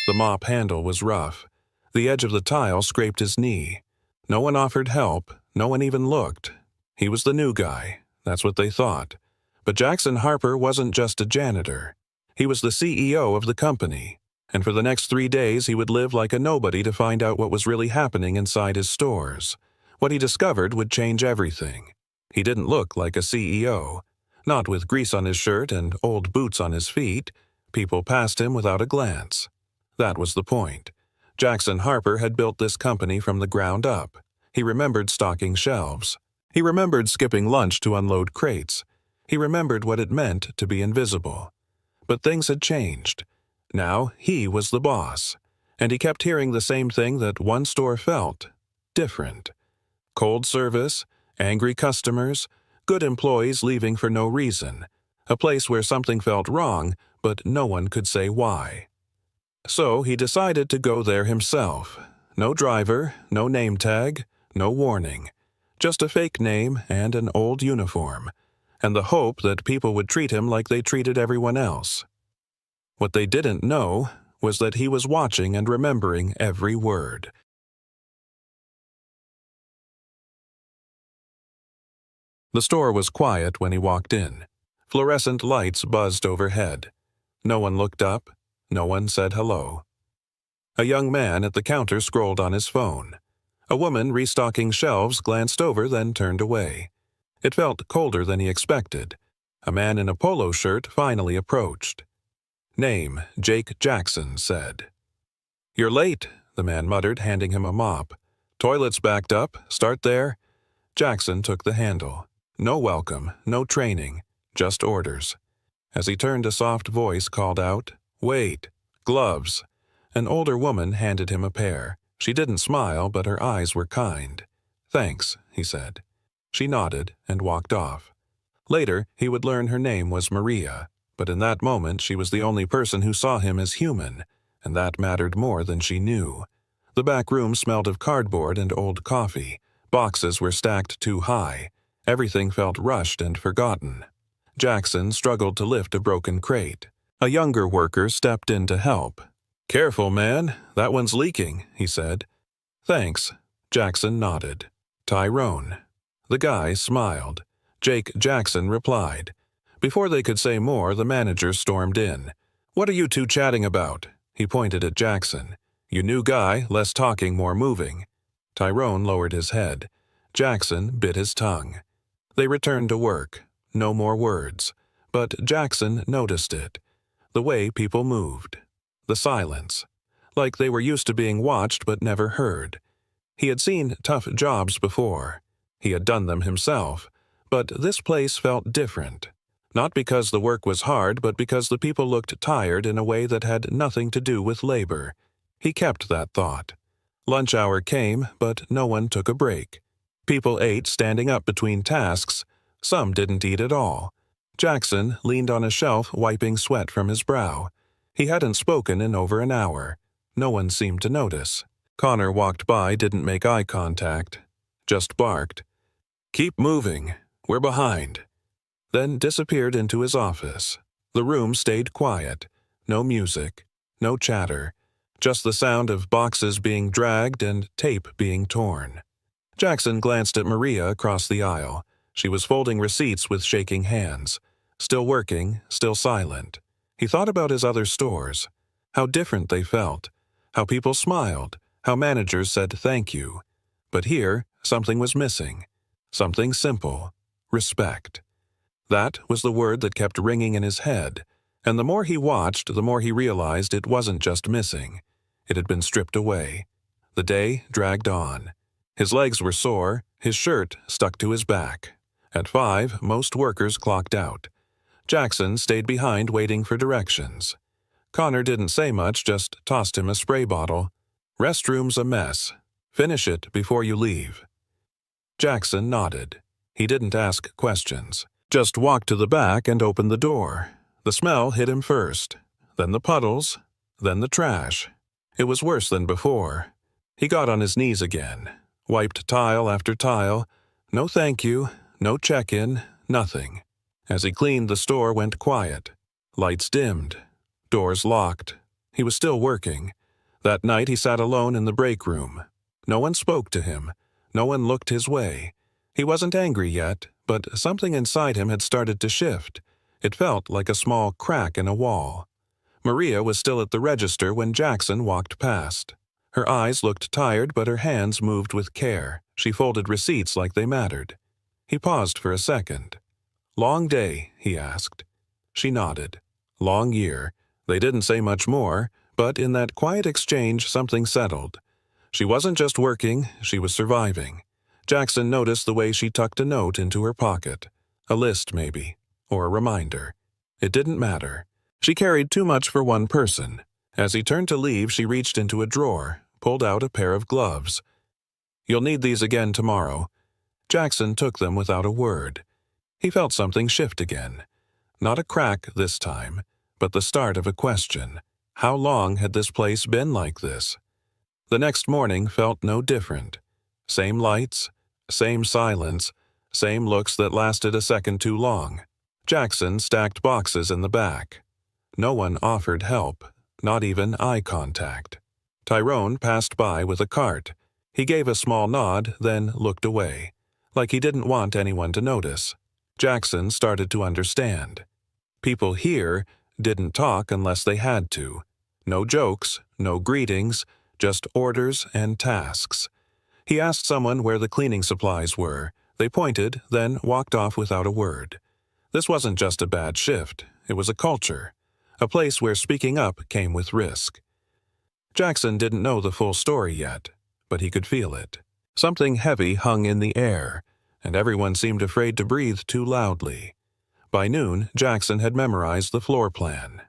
The mop handle was rough. The edge of the tile scraped his knee. No one offered help. No one even looked. He was the new guy. That's what they thought. But Jackson Harper wasn't just a janitor. He was the CEO of the company. And for the next 3 days he would live like a nobody to find out what was really happening inside his stores. What he discovered would change everything. He didn't look like a CEO. Not with grease on his shirt and old boots on his feet. People passed him without a glance. That was the point. Jackson Harper had built this company from the ground up. He remembered stocking shelves. He remembered skipping lunch to unload crates. He remembered what it meant to be invisible. But things had changed. Now he was the boss. And he kept hearing the same thing that one store felt. Different. Cold service, angry customers, good employees leaving for no reason. A place where something felt wrong, but no one could say why. So he decided to go there himself. No driver, no name tag, no warning. Just a fake name and an old uniform. And the hope that people would treat him like they treated everyone else. What they didn't know was that he was watching and remembering every word. The store was quiet when he walked in. Fluorescent lights buzzed overhead. No one looked up. No one said hello. A young man at the counter scrolled on his phone. A woman restocking shelves glanced over, then turned away. It felt colder than he expected. A man in a polo shirt finally approached. "Name, Jake Jackson," said. "You're late," the man muttered, handing him a mop. "Toilet's backed up. Start there." Jackson took the handle. No welcome, no training, just orders. As he turned, a soft voice called out, "Wait, gloves." An older woman handed him a pair. She didn't smile, but her eyes were kind. "Thanks," he said. She nodded and walked off. Later, he would learn her name was Maria, but in that moment she was the only person who saw him as human, and that mattered more than she knew. The back room smelled of cardboard and old coffee. Boxes were stacked too high. Everything felt rushed and forgotten. Jackson struggled to lift a broken crate. A younger worker stepped in to help. "Careful, man. That one's leaking," he said. "Thanks." Jackson nodded. "Tyrone." The guy smiled. Jake Jackson replied. Before they could say more, the manager stormed in. "What are you two chatting about?" He pointed at Jackson. "You new guy, less talking, more moving." Tyrone lowered his head. Jackson bit his tongue. They returned to work. No more words. But Jackson noticed it. The way people moved. The silence. Like they were used to being watched but never heard. He had seen tough jobs before. He had done them himself. But this place felt different. Not because the work was hard, but because the people looked tired in a way that had nothing to do with labor. He kept that thought. Lunch hour came, but no one took a break. People ate standing up between tasks. Some didn't eat at all. Jackson leaned on a shelf, wiping sweat from his brow. He hadn't spoken in over an hour. No one seemed to notice. Connor walked by, didn't make eye contact. Just barked. "Keep moving. We're behind." Then disappeared into his office. The room stayed quiet. No music. No chatter. Just the sound of boxes being dragged and tape being torn. Jackson glanced at Maria across the aisle. She was folding receipts with shaking hands. Still working, still silent. He thought about his other stores. how different they felt, how people smiled, how managers said thank you. But here, something was missing. Something simple. Respect. That was the word that kept ringing in his head, and the more he watched, the more he realized it wasn't just missing. It had been stripped away. The day dragged on. His legs were sore, his shirt stuck to his back. At 5, most workers clocked out. Jackson stayed behind waiting for directions. Connor didn't say much, just tossed him a spray bottle. "Restroom's a mess. Finish it before you leave." Jackson nodded. He didn't ask questions. Just walked to the back and opened the door. The smell hit him first, then the puddles, then the trash. It was worse than before. He got on his knees again, wiped tile after tile. No thank you, no check-in, nothing. As he cleaned, the store went quiet. Lights dimmed. Doors locked. He was still working. That night he sat alone in the break room. No one spoke to him. No one looked his way. He wasn't angry yet, but something inside him had started to shift. It felt like a small crack in a wall. Maria was still at the register when Jackson walked past. Her eyes looked tired, but her hands moved with care. She folded receipts like they mattered. He paused for a second. "Long day?" he asked. She nodded. "Long year." They didn't say much more, but in that quiet exchange something settled. She wasn't just working, she was surviving. Jackson noticed the way she tucked a note into her pocket. A list, maybe, or a reminder. It didn't matter. She carried too much for one person. As he turned to leave, she reached into a drawer, pulled out a pair of gloves. "You'll need these again tomorrow." Jackson took them without a word. He felt something shift again. Not a crack this time, but the start of a question. How long had this place been like this? The next morning felt no different. Same lights, same silence, same looks that lasted a second too long. Jackson stacked boxes in the back. No one offered help, not even eye contact. Tyrone passed by with a cart. He gave a small nod, then looked away, like he didn't want anyone to notice. Jackson started to understand. People here didn't talk unless they had to. No jokes, no greetings, just orders and tasks. He asked someone where the cleaning supplies were. They pointed, then walked off without a word. This wasn't just a bad shift. It was a culture. A place where speaking up came with risk. Jackson didn't know the full story yet, but he could feel it. Something heavy hung in the air, and everyone seemed afraid to breathe too loudly. By noon, Jackson had memorized the floor plan.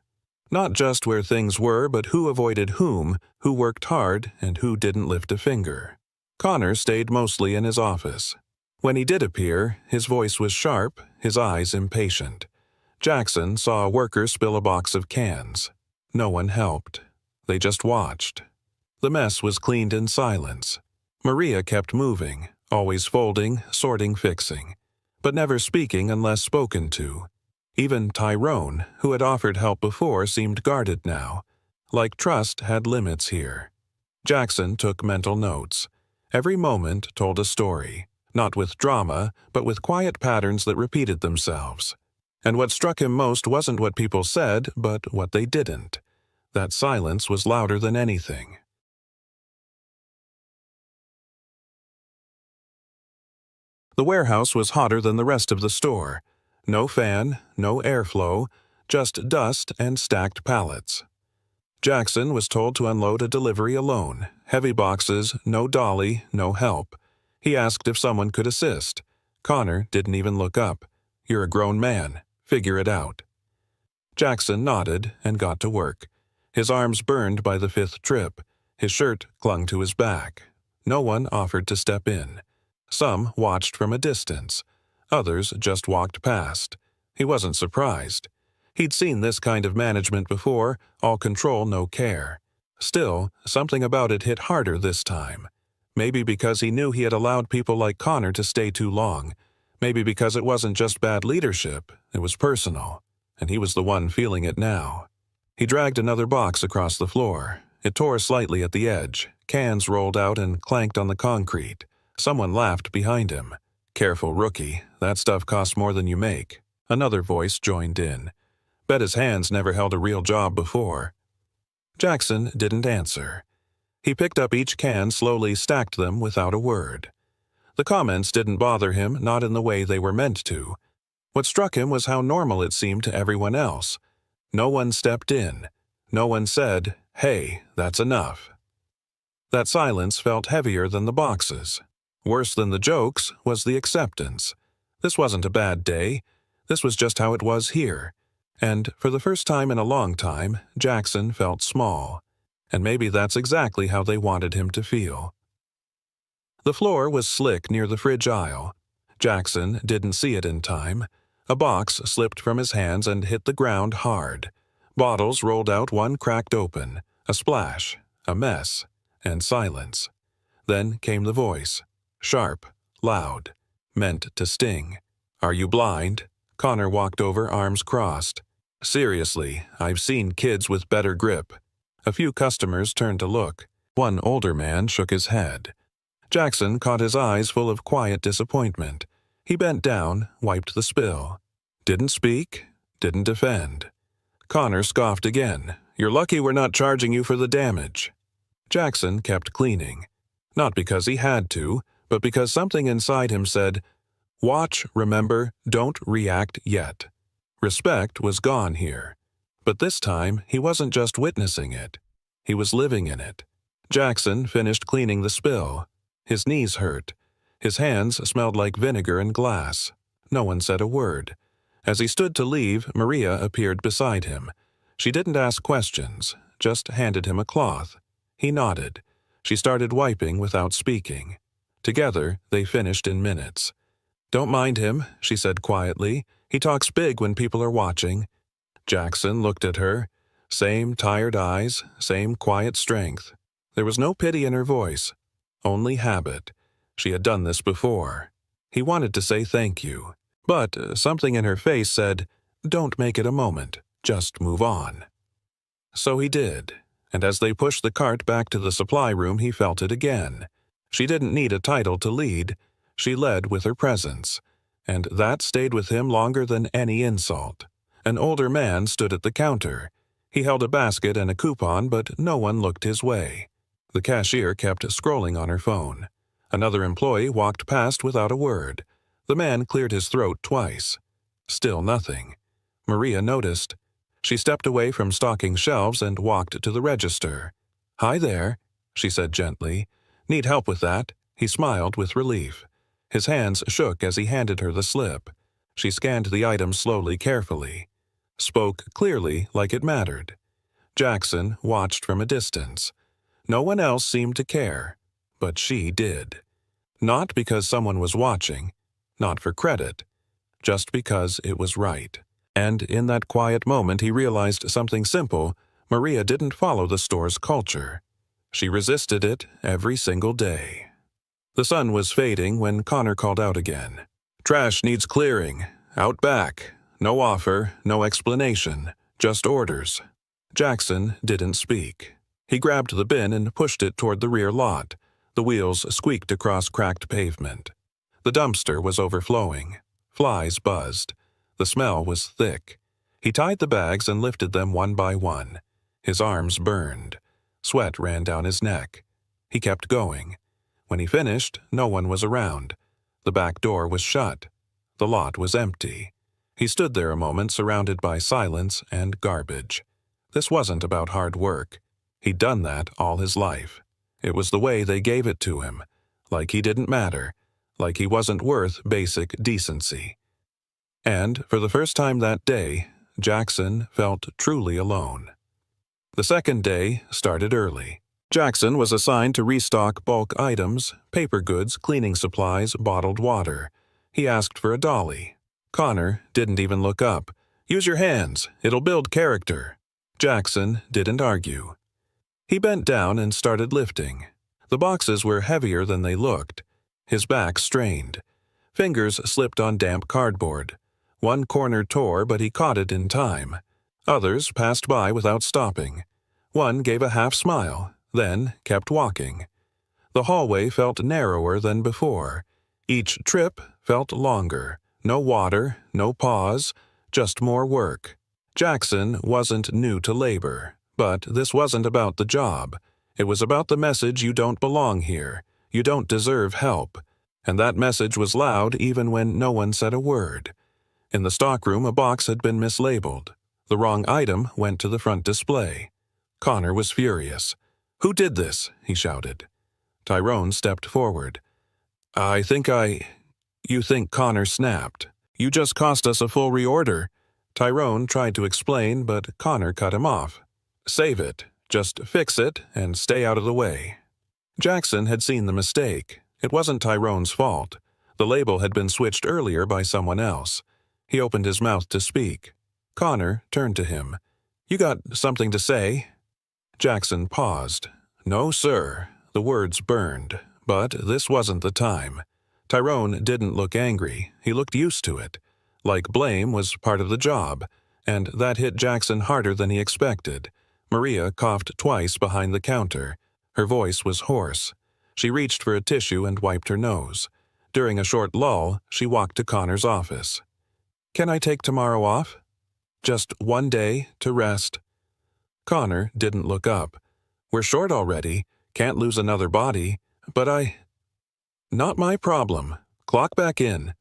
Not just where things were, but who avoided whom, who worked hard, and who didn't lift a finger. Connor stayed mostly in his office. When he did appear, his voice was sharp, his eyes impatient. Jackson saw a worker spill a box of cans. No one helped. They just watched. The mess was cleaned in silence. Maria kept moving, always folding, sorting, fixing, but never speaking unless spoken to. Even Tyrone, who had offered help before, seemed guarded now. Like trust had limits here. Jackson took mental notes. Every moment told a story, not with drama, but with quiet patterns that repeated themselves. And what struck him most wasn't what people said, but what they didn't. That silence was louder than anything. The warehouse was hotter than the rest of the store. No fan, no airflow, just dust and stacked pallets. Jackson was told to unload a delivery alone. Heavy boxes, no dolly, no help. He asked if someone could assist. Connor didn't even look up. "You're a grown man. Figure it out." Jackson nodded and got to work. His arms burned by the 5th trip. His shirt clung to his back. No one offered to step in. Some watched from a distance. Others just walked past. He wasn't surprised. He'd seen this kind of management before, all control, no care. Still, something about it hit harder this time. Maybe because he knew he had allowed people like Connor to stay too long. Maybe because it wasn't just bad leadership, it was personal, and he was the one feeling it now. He dragged another box across the floor. It tore slightly at the edge. Cans rolled out and clanked on the concrete. Someone laughed behind him. "Careful, rookie. That stuff costs more than you make." Another voice joined in. "Bet his hands never held a real job before." Jackson didn't answer. He picked up each can, slowly stacked them without a word. The comments didn't bother him, not in the way they were meant to. What struck him was how normal it seemed to everyone else. No one stepped in. No one said, "Hey, that's enough." That silence felt heavier than the boxes. Worse than the jokes was the acceptance. This wasn't a bad day. This was just how it was here. And for the first time in a long time, Jackson felt small. And maybe that's exactly how they wanted him to feel. The floor was slick near the fridge aisle. Jackson didn't see it in time. A box slipped from his hands and hit the ground hard. Bottles rolled out, one cracked open. A splash, a mess, and silence. Then came the voice. Sharp, loud, meant to sting. "Are you blind?" Connor walked over, arms crossed. "Seriously, I've seen kids with better grip." A few customers turned to look. One older man shook his head. Jackson caught his eyes full of quiet disappointment. He bent down, wiped the spill. Didn't speak, didn't defend. Connor scoffed again. "You're lucky we're not charging you for the damage." Jackson kept cleaning. Not because he had to, but because something inside him said, "Watch, remember, don't react yet." Respect was gone here. But this time, he wasn't just witnessing it. He was living in it. Jackson finished cleaning the spill. His knees hurt. His hands smelled like vinegar and glass. No one said a word. As he stood to leave, Maria appeared beside him. She didn't ask questions, just handed him a cloth. He nodded. She started wiping without speaking. Together, they finished in minutes. "Don't mind him," she said quietly. "He talks big when people are watching." Jackson looked at her. Same tired eyes, same quiet strength. There was no pity in her voice, only habit. She had done this before. He wanted to say thank you, but something in her face said, "Don't make it a moment, just move on." So he did, and as they pushed the cart back to the supply room, he felt it again. She didn't need a title to lead. She led with her presence, and that stayed with him longer than any insult. An older man stood at the counter. He held a basket and a coupon, but no one looked his way. The cashier kept scrolling on her phone. Another employee walked past without a word. The man cleared his throat twice. Still nothing. Maria noticed. She stepped away from stocking shelves and walked to the register. "Hi there," she said gently. "Need help with that?" He smiled with relief. His hands shook as he handed her the slip. She scanned the item slowly, carefully. Spoke clearly, like it mattered. Jackson watched from a distance. No one else seemed to care, but she did. Not because someone was watching, not for credit, just because it was right. And in that quiet moment he realized something simple. Maria didn't follow the store's culture. She resisted it every single day. The sun was fading when Connor called out again. "Trash needs clearing. Out back. No offer, no explanation, just orders." Jackson didn't speak. He grabbed the bin and pushed it toward the rear lot. The wheels squeaked across cracked pavement. The dumpster was overflowing. Flies buzzed. The smell was thick. He tied the bags and lifted them one by one. His arms burned. Sweat ran down his neck. He kept going. When he finished, no one was around. The back door was shut. The lot was empty. He stood there a moment, surrounded by silence and garbage. This wasn't about hard work. He'd done that all his life. It was the way they gave it to him, like he didn't matter, like he wasn't worth basic decency. And for the first time that day, Jackson felt truly alone. The second day started early. Jackson was assigned to restock bulk items, paper goods, cleaning supplies, bottled water. He asked for a dolly. Connor didn't even look up. "Use your hands. It'll build character." Jackson didn't argue. He bent down and started lifting. The boxes were heavier than they looked. His back strained. Fingers slipped on damp cardboard. One corner tore, but he caught it in time. Others passed by without stopping. One gave a half smile, then kept walking. The hallway felt narrower than before. Each trip felt longer. No water, no pause, just more work. Jackson wasn't new to labor, But this wasn't about the job. It was about the message: you don't belong here. You don't deserve help. And that message was loud even when no one said a word. In the stockroom, a box had been mislabeled. The wrong item went to the front display. Connor was furious. "Who did this?" he shouted. Tyrone stepped forward. You think Connor snapped. "You just cost us a full reorder." Tyrone tried to explain, but Connor cut him off. "Save it. Just fix it and stay out of the way." Jackson had seen the mistake. It wasn't Tyrone's fault. The label had been switched earlier by someone else. He opened his mouth to speak. Connor turned to him. "You got something to say?" Jackson paused. "No, sir." The words burned, but this wasn't the time. Tyrone didn't look angry. He looked used to it. Like blame was part of the job, and that hit Jackson harder than he expected. Maria coughed twice behind the counter. Her voice was hoarse. She reached for a tissue and wiped her nose. During a short lull, she walked to Connor's office. "Can I take tomorrow off?" "Just one day to rest." Connor didn't look up. "We're short already. Can't lose another body. But Not my problem. Clock back in."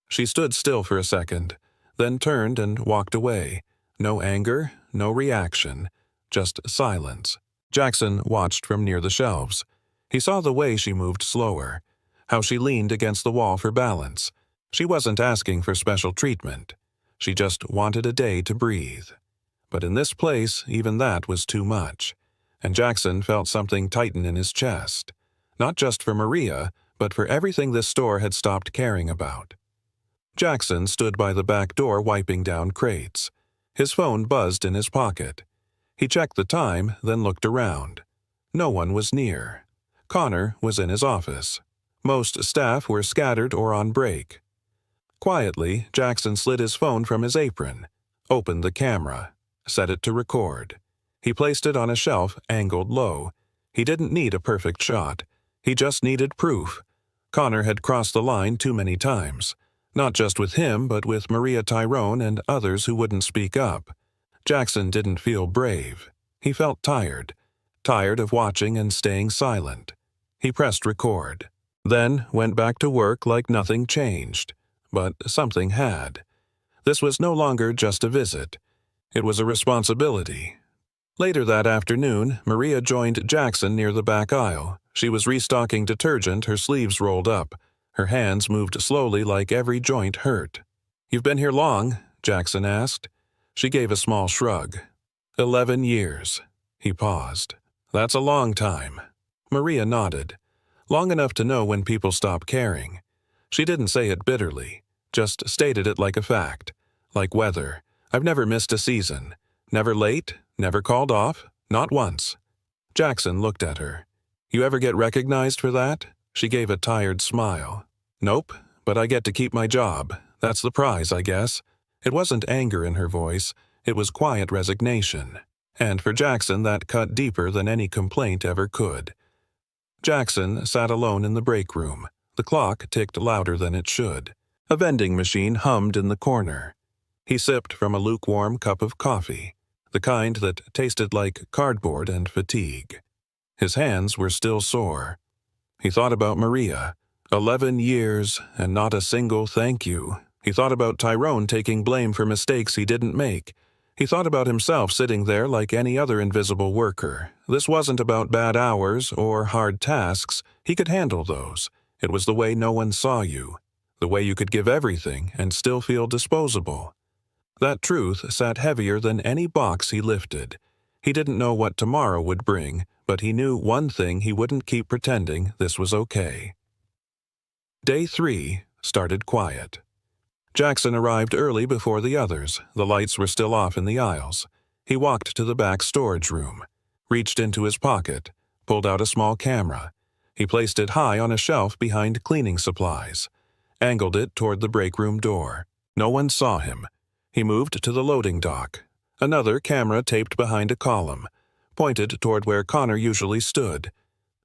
She stood still for a second, then turned and walked away. No anger, no reaction, just silence. Jackson watched from near the shelves. He saw the way she moved slower, how she leaned against the wall for balance. She wasn't asking for special treatment. She just wanted a day to breathe. But in this place, even that was too much. And Jackson felt something tighten in his chest. Not just for Maria, but for everything this store had stopped caring about. Jackson stood by the back door wiping down crates. His phone buzzed in his pocket. He checked the time, then looked around. No one was near. Connor was in his office. Most staff were scattered or on break. Quietly, Jackson slid his phone from his apron, opened the camera, set it to record. He placed it on a shelf angled low. He didn't need a perfect shot. He just needed proof. Connor had crossed the line too many times. Not just with him, but with Maria Tyrone and others who wouldn't speak up. Jackson didn't feel brave. He felt tired. Tired of watching and staying silent. He pressed record. Then went back to work like nothing changed. But something had. This was no longer just a visit. It was a responsibility. Later that afternoon, Maria joined Jackson near the back aisle. She was restocking detergent, her sleeves rolled up. Her hands moved slowly like every joint hurt. "You've been here long?" Jackson asked. She gave a small shrug. 11 years. He paused. "That's a long time." Maria nodded. Long enough to know when people stop caring. She didn't say it bitterly, just stated it like a fact. Like weather. "I've never missed a season. Never late, never called off, not once." Jackson looked at her. "You ever get recognized for that?" She gave a tired smile. "Nope, but I get to keep my job. That's the prize, I guess." It wasn't anger in her voice. It was quiet resignation. And for Jackson, that cut deeper than any complaint ever could. Jackson sat alone in the break room. The clock ticked louder than it should. A vending machine hummed in the corner. He sipped from a lukewarm cup of coffee, the kind that tasted like cardboard and fatigue. His hands were still sore. He thought about Maria. 11 years, and not a single thank you. He thought about Tyrone taking blame for mistakes he didn't make. He thought about himself sitting there like any other invisible worker. This wasn't about bad hours or hard tasks. He could handle those. It was the way no one saw you. The way you could give everything and still feel disposable. That truth sat heavier than any box he lifted. He didn't know what tomorrow would bring, but he knew one thing: he wouldn't keep pretending this was okay. Day 3 started quiet. Jackson arrived early before the others. The lights were still off in the aisles. He walked to the back storage room, reached into his pocket, pulled out a small camera. He placed it high on a shelf behind cleaning supplies, angled it toward the break room door. No one saw him. He moved to the loading dock. Another camera taped behind a column, pointed toward where Connor usually stood.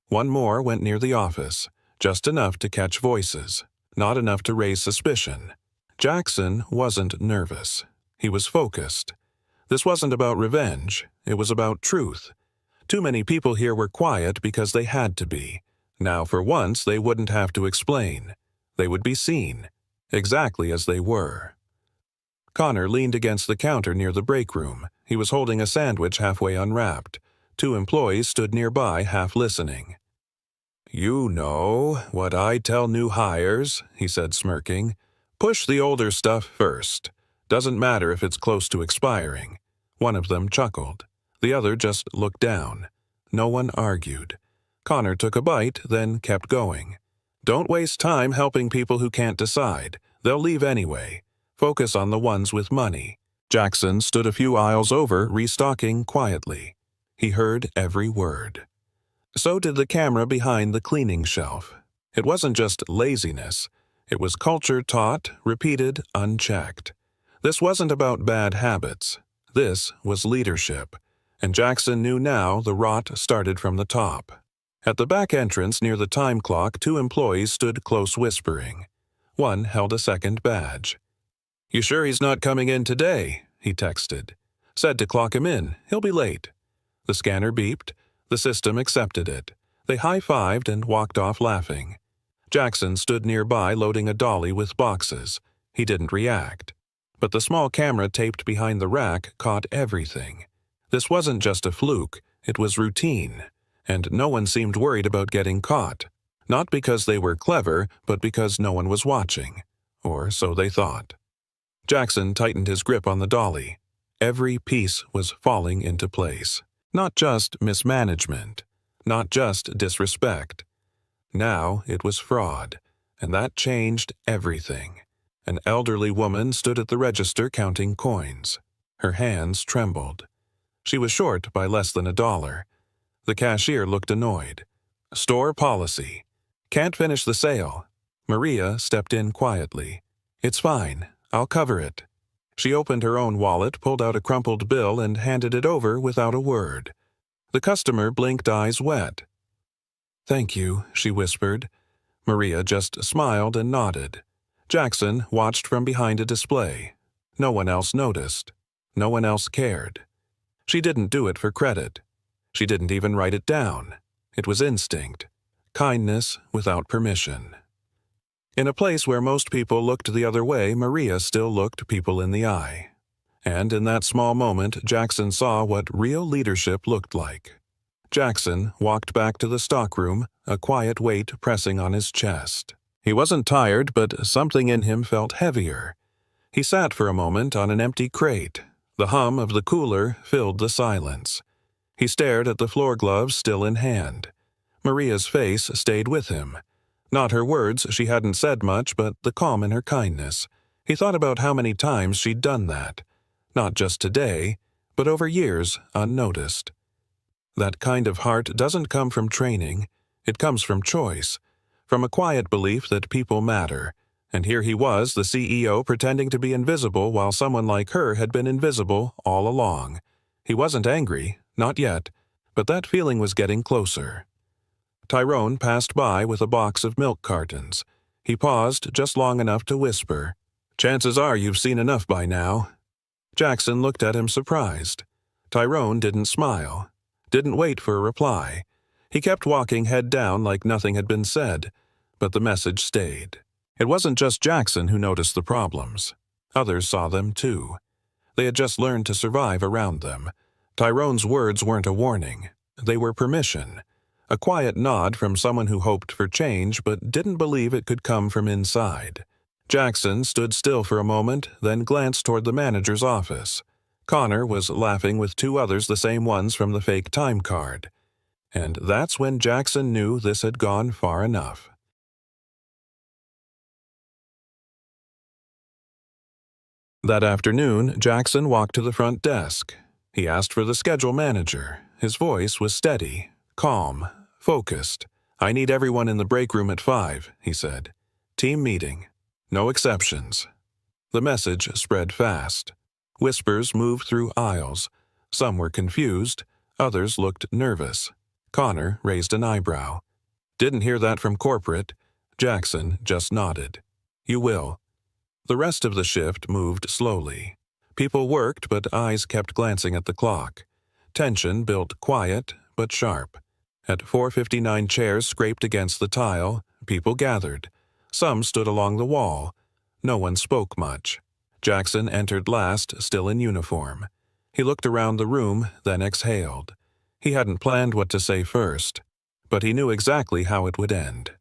One more went near the office, just enough to catch voices, not enough to raise suspicion. Jackson wasn't nervous. He was focused. This wasn't about revenge. It was about truth. Too many people here were quiet because they had to be. Now, for once, they wouldn't have to explain. They would be seen, exactly as they were. Connor leaned against the counter near the break room. He was holding a sandwich halfway unwrapped. 2 employees stood nearby, half listening. "You know what I tell new hires," he said, smirking. "Push the older stuff first. Doesn't matter if it's close to expiring." One of them chuckled. The other just looked down. No one argued. Connor took a bite, then kept going. "Don't waste time helping people who can't decide. They'll leave anyway. Focus on the ones with money." Jackson stood a few aisles over, restocking quietly. He heard every word. So did the camera behind the cleaning shelf. It wasn't just laziness. It was culture taught, repeated, unchecked. This wasn't about bad habits. This was leadership. And Jackson knew now the rot started from the top. At the back entrance near the time clock, 2 employees stood close whispering. One held a second badge. "You sure he's not coming in today?" he texted. "Said to clock him in. He'll be late." The scanner beeped. The system accepted it. They high-fived and walked off laughing. Jackson stood nearby loading a dolly with boxes. He didn't react. But the small camera taped behind the rack caught everything. This wasn't just a fluke, it was routine. And no one seemed worried about getting caught. Not because they were clever, but because no one was watching. Or so they thought. Jackson tightened his grip on the dolly. Every piece was falling into place. Not just mismanagement. Not just disrespect. Now it was fraud. And that changed everything. An elderly woman stood at the register counting coins. Her hands trembled. She was short by less than $1. The cashier looked annoyed. "Store policy. Can't finish the sale." Maria stepped in quietly. "It's fine. I'll cover it." She opened her own wallet, pulled out a crumpled bill, and handed it over without a word. The customer blinked, eyes wet. "Thank you," she whispered. Maria just smiled and nodded. Jackson watched from behind a display. No one else noticed. No one else cared. She didn't do it for credit. She didn't even write it down. It was instinct. Kindness without permission. In a place where most people looked the other way, Maria still looked people in the eye. And in that small moment, Jackson saw what real leadership looked like. Jackson walked back to the stockroom, a quiet weight pressing on his chest. He wasn't tired, but something in him felt heavier. He sat for a moment on an empty crate. The hum of the cooler filled the silence. He stared at the floor gloves still in hand. Maria's face stayed with him. Not her words, she hadn't said much, but the calm in her kindness. He thought about how many times she'd done that. Not just today, but over years, unnoticed. That kind of heart doesn't come from training. It comes from choice. From a quiet belief that people matter. And here he was, the CEO, pretending to be invisible while someone like her had been invisible all along. He wasn't angry, not yet, but that feeling was getting closer. Tyrone passed by with a box of milk cartons. He paused just long enough to whisper, "Chances are you've seen enough by now." Jackson looked at him surprised. Tyrone didn't smile. Didn't wait for a reply. He kept walking head down like nothing had been said, but the message stayed. It wasn't just Jackson who noticed the problems. Others saw them too. They had just learned to survive around them. Tyrone's words weren't a warning. They were permission. A quiet nod from someone who hoped for change but didn't believe it could come from inside. Jackson stood still for a moment, then glanced toward the manager's office. Connor was laughing with 2 others, the same ones from the fake time card. And that's when Jackson knew this had gone far enough. That afternoon, Jackson walked to the front desk. He asked for the schedule manager. His voice was steady, calm, focused. "I need everyone in the break room at 5, he said. "Team meeting. No exceptions." The message spread fast. Whispers moved through aisles. Some were confused. Others looked nervous. Connor raised an eyebrow. "Didn't hear that from corporate." Jackson just nodded. "You will." The rest of the shift moved slowly. People worked, but eyes kept glancing at the clock. Tension built quiet, but sharp. At 4:59, chairs scraped against the tile. People gathered. Some stood along the wall. No one spoke much. Jackson entered last, still in uniform. He looked around the room, then exhaled. He hadn't planned what to say first, but he knew exactly how it would end.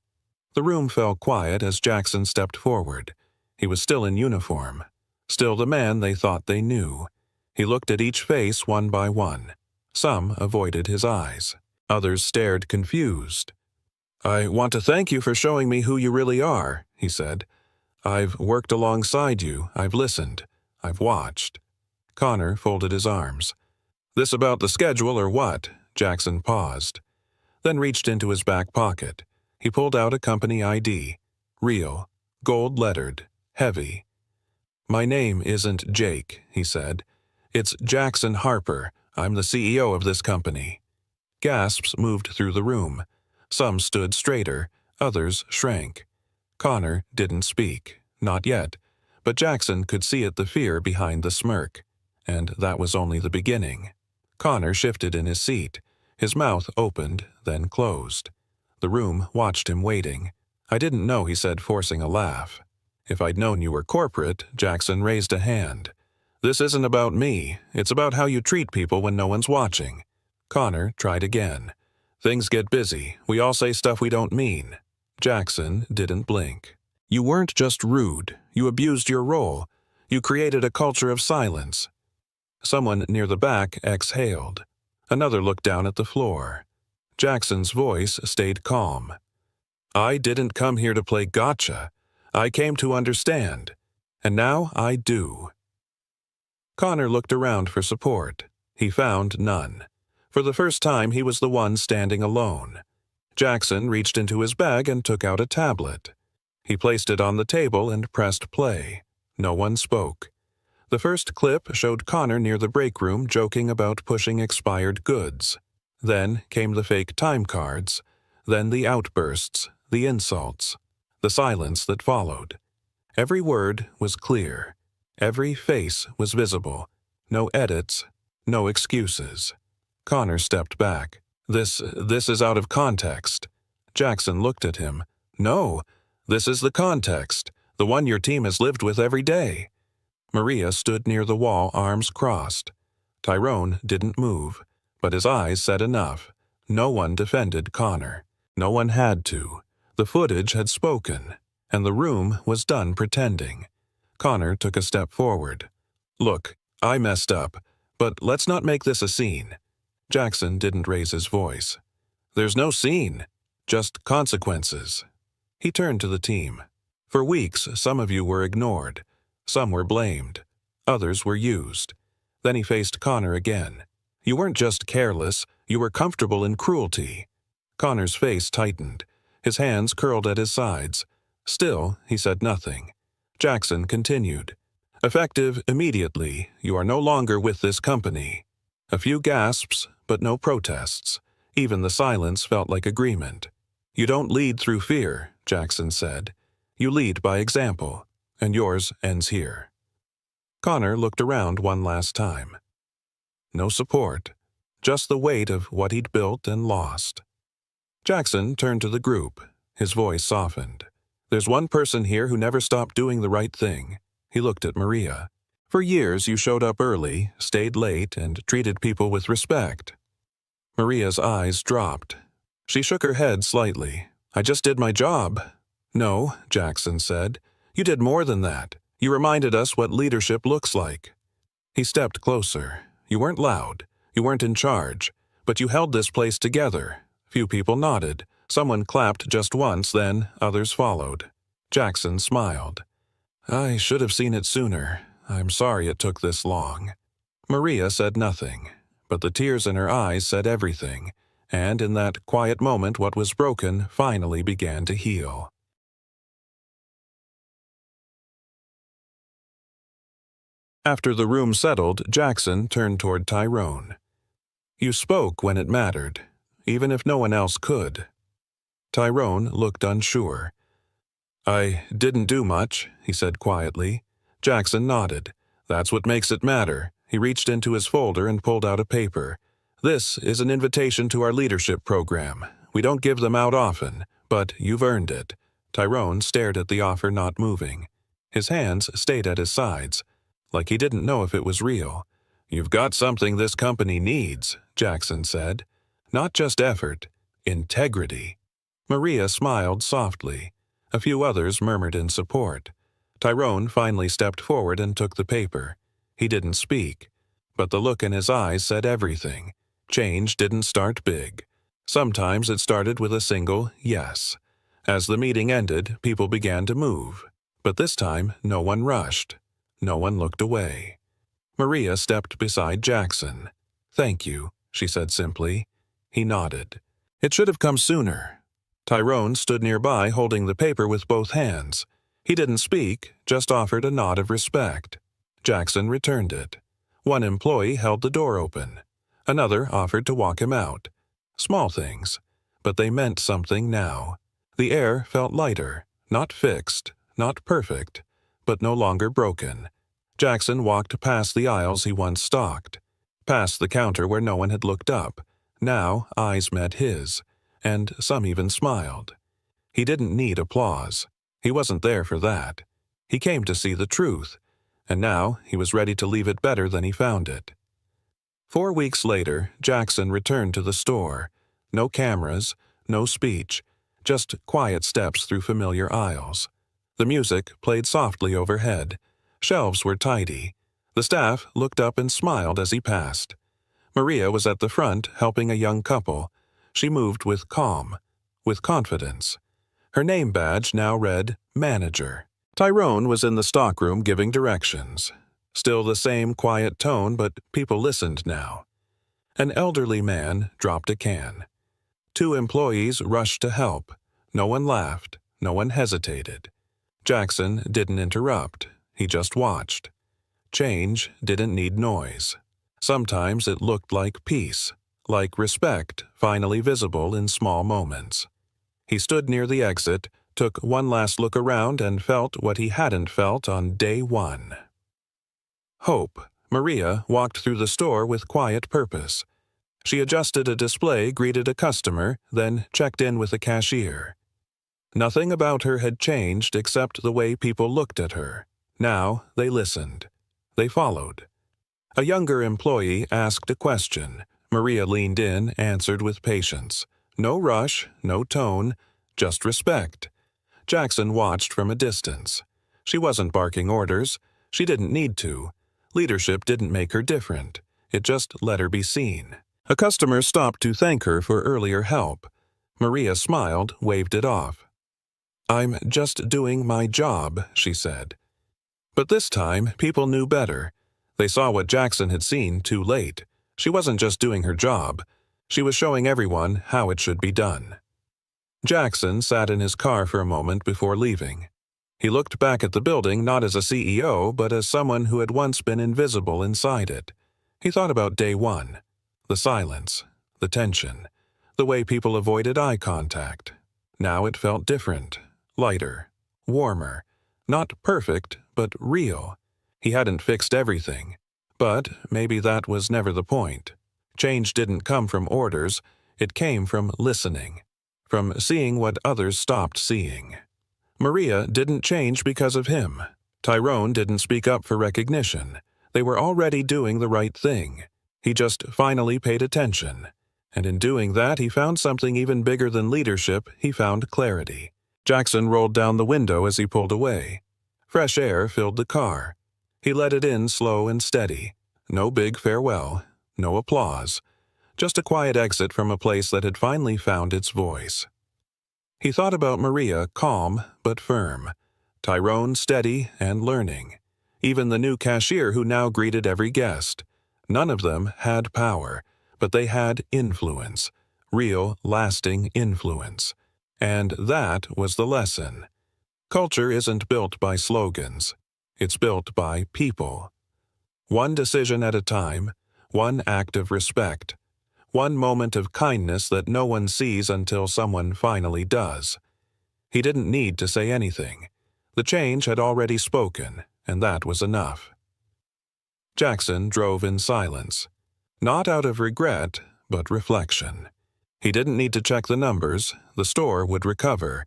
The room fell quiet as Jackson stepped forward. He was still in uniform, still the man they thought they knew. He looked at each face one by one. Some avoided his eyes. Others stared confused. "I want to thank you for showing me who you really are," he said. "I've worked alongside you, I've listened, I've watched." Connor folded his arms. "This about the schedule or what?" Jackson paused, then reached into his back pocket. He pulled out a company ID. Real, gold-lettered, heavy. "My name isn't Jake," he said. "It's Jackson Harper. I'm the CEO of this company." Gasps moved through the room. Some stood straighter, others shrank. Connor didn't speak, not yet, but Jackson could see the fear behind the smirk, and that was only the beginning. Connor shifted in his seat. His mouth opened, then closed. The room watched him waiting. "I didn't know," he said, forcing a laugh. "If I'd known you were corporate," Jackson raised a hand. "This isn't about me. It's about how you treat people when no one's watching." Connor tried again. "Things get busy. We all say stuff we don't mean." Jackson didn't blink. "You weren't just rude. You abused your role. You created a culture of silence." Someone near the back exhaled. Another looked down at the floor. Jackson's voice stayed calm. "I didn't come here to play gotcha. I came to understand. And now I do." Connor looked around for support. He found none. For the first time, he was the one standing alone. Jackson reached into his bag and took out a tablet. He placed it on the table and pressed play. No one spoke. The first clip showed Connor near the break room joking about pushing expired goods. Then came the fake time cards. Then the outbursts, the insults, the silence that followed. Every word was clear. Every face was visible. No edits, no excuses. Connor stepped back. This is out of context." Jackson looked at him. "No, this is the context, the one your team has lived with every day." Maria stood near the wall, arms crossed. Tyrone didn't move, but his eyes said enough. No one defended Connor. No one had to. The footage had spoken, and the room was done pretending. Connor took a step forward. "Look, I messed up, but let's not make this a scene." Jackson didn't raise his voice. "There's no scene, just consequences." He turned to the team. "For weeks, some of you were ignored. Some were blamed. Others were used." Then he faced Connor again. "You weren't just careless, you were comfortable in cruelty." Connor's face tightened. His hands curled at his sides. Still, he said nothing. Jackson continued. "Effective immediately, you are no longer with this company." A few gasps, but no protests. Even the silence felt like agreement. "You don't lead through fear," Jackson said. "You lead by example, and yours ends here." Connor looked around one last time. No support, just the weight of what he'd built and lost. Jackson turned to the group. His voice softened. "There's one person here who never stopped doing the right thing." He looked at Maria. "For years you showed up early, stayed late, and treated people with respect." Maria's eyes dropped. She shook her head slightly. "I just did my job." "No," Jackson said. "You did more than that. You reminded us what leadership looks like." He stepped closer. "You weren't loud. You weren't in charge. But you held this place together." Few people nodded. Someone clapped just once, then others followed. Jackson smiled. "I should have seen it sooner. I'm sorry it took this long." Maria said nothing, but the tears in her eyes said everything, and in that quiet moment what was broken finally began to heal. After the room settled, Jackson turned toward Tyrone. "You spoke when it mattered, even if no one else could." Tyrone looked unsure. "I didn't do much," he said quietly. Jackson nodded. That's what makes it matter. He reached into his folder and pulled out a paper. This is an invitation to our leadership program. We don't give them out often, but you've earned it. Tyrone stared at the offer, not moving. His hands stayed at his sides, like he didn't know if it was real. You've got something this company needs, Jackson said. Not just effort, integrity. Maria smiled softly. A few others murmured in support. Tyrone finally stepped forward and took the paper. He didn't speak, but the look in his eyes said everything. Change didn't start big. Sometimes it started with a single yes. As the meeting ended, people began to move. But this time, no one rushed. No one looked away. Maria stepped beside Jackson. "Thank you," she said simply. He nodded. "It should have come sooner." Tyrone stood nearby holding the paper with both hands. He didn't speak, just offered a nod of respect. Jackson returned it. One employee held the door open. Another offered to walk him out. Small things, but they meant something now. The air felt lighter, not fixed, not perfect, but no longer broken. Jackson walked past the aisles he once stalked, past the counter where no one had looked up. Now eyes met his, and some even smiled. He didn't need applause. He wasn't there for that. He came to see the truth, and now he was ready to leave it better than he found it. 4 weeks later, Jackson returned to the store. No cameras, no speech, just quiet steps through familiar aisles. The music played softly overhead. Shelves were tidy. The staff looked up and smiled as he passed. Maria was at the front helping a young couple. She moved with calm, with confidence. Her name badge now read Manager. Tyrone was in the stockroom giving directions. Still the same quiet tone, but people listened now. An elderly man dropped a can. 2 employees rushed to help. No one laughed. No one hesitated. Jackson didn't interrupt. He just watched. Change didn't need noise. Sometimes it looked like peace, like respect finally visible in small moments. He stood near the exit, took one last look around, and felt what he hadn't felt on day 1. Hope. Maria walked through the store with quiet purpose. She adjusted a display, greeted a customer, then checked in with a cashier. Nothing about her had changed except the way people looked at her. Now they listened. They followed. A younger employee asked a question. Maria leaned in, answered with patience. No rush, no tone, just respect. Jackson watched from a distance. She wasn't barking orders. She didn't need to. Leadership didn't make her different. It just let her be seen. A customer stopped to thank her for earlier help. Maria smiled, waved it off. "I'm just doing my job," she said. But this time, people knew better. They saw what Jackson had seen too late. She wasn't just doing her job. She was showing everyone how it should be done. Jackson sat in his car for a moment before leaving. He looked back at the building not as a CEO, but as someone who had once been invisible inside it. He thought about day 1. The silence, the tension, the way people avoided eye contact. Now it felt different, lighter, warmer. Not perfect, but real. He hadn't fixed everything. But maybe that was never the point. Change didn't come from orders. It came from listening, from seeing what others stopped seeing. Maria didn't change because of him. Tyrone didn't speak up for recognition. They were already doing the right thing. He just finally paid attention. And in doing that, he found something even bigger than leadership. He found clarity. Jackson rolled down the window as he pulled away. Fresh air filled the car. He let it in slow and steady. No big farewell. No applause. Just a quiet exit from a place that had finally found its voice. He thought about Maria, calm but firm. Tyrone, steady and learning. Even the new cashier who now greeted every guest. None of them had power, but they had influence. Real, lasting influence. And that was the lesson. Culture isn't built by slogans. It's built by people. One decision at a time, one act of respect, one moment of kindness that no one sees until someone finally does. He didn't need to say anything. The change had already spoken, and that was enough. Jackson drove in silence. Not out of regret, but reflection. He didn't need to check the numbers. The store would recover.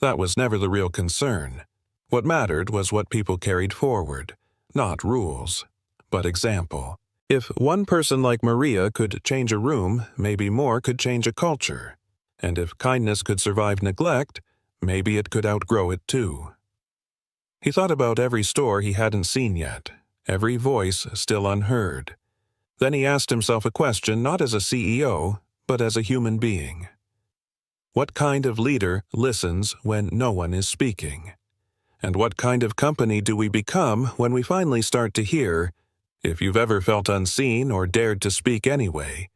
That was never the real concern. What mattered was what people carried forward. Not rules, but example. If one person like Maria could change a room, maybe more could change a culture. And if kindness could survive neglect, maybe it could outgrow it too. He thought about every store he hadn't seen yet, every voice still unheard. Then he asked himself a question not as a CEO, but as a human being. What kind of leader listens when no one is speaking? And what kind of company do we become when we finally start to hear, if you've ever felt unseen or dared to speak anyway,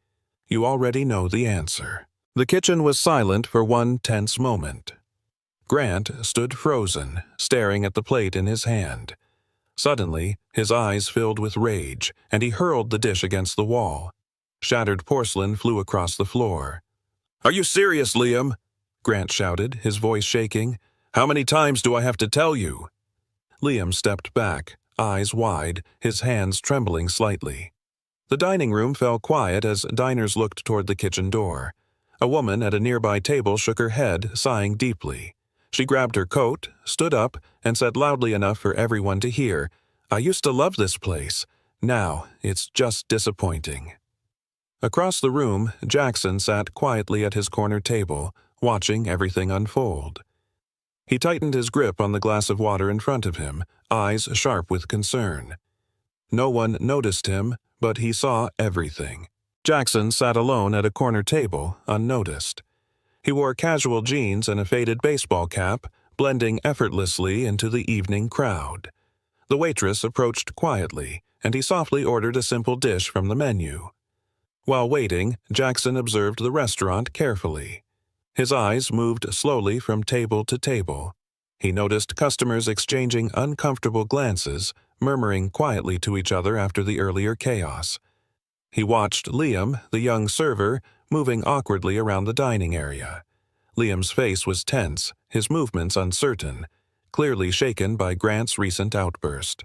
you already know the answer. The kitchen was silent for one tense moment. Grant stood frozen, staring at the plate in his hand. Suddenly, his eyes filled with rage, and he hurled the dish against the wall. Shattered porcelain flew across the floor. "Are you serious, Liam?" Grant shouted, his voice shaking. "How many times do I have to tell you?" Liam stepped back, eyes wide, his hands trembling slightly. The dining room fell quiet as diners looked toward the kitchen door. A woman at a nearby table shook her head, sighing deeply. She grabbed her coat, stood up, and said loudly enough for everyone to hear, "I used to love this place. Now, it's just disappointing." Across the room, Jackson sat quietly at his corner table, watching everything unfold. He tightened his grip on the glass of water in front of him, eyes sharp with concern. No one noticed him, but he saw everything. Jackson sat alone at a corner table, unnoticed. He wore casual jeans and a faded baseball cap, blending effortlessly into the evening crowd. The waitress approached quietly, and he softly ordered a simple dish from the menu. While waiting, Jackson observed the restaurant carefully. His eyes moved slowly from table to table. He noticed customers exchanging uncomfortable glances, murmuring quietly to each other after the earlier chaos. He watched Liam, the young server, moving awkwardly around the dining area. Liam's face was tense, his movements uncertain, clearly shaken by Grant's recent outburst.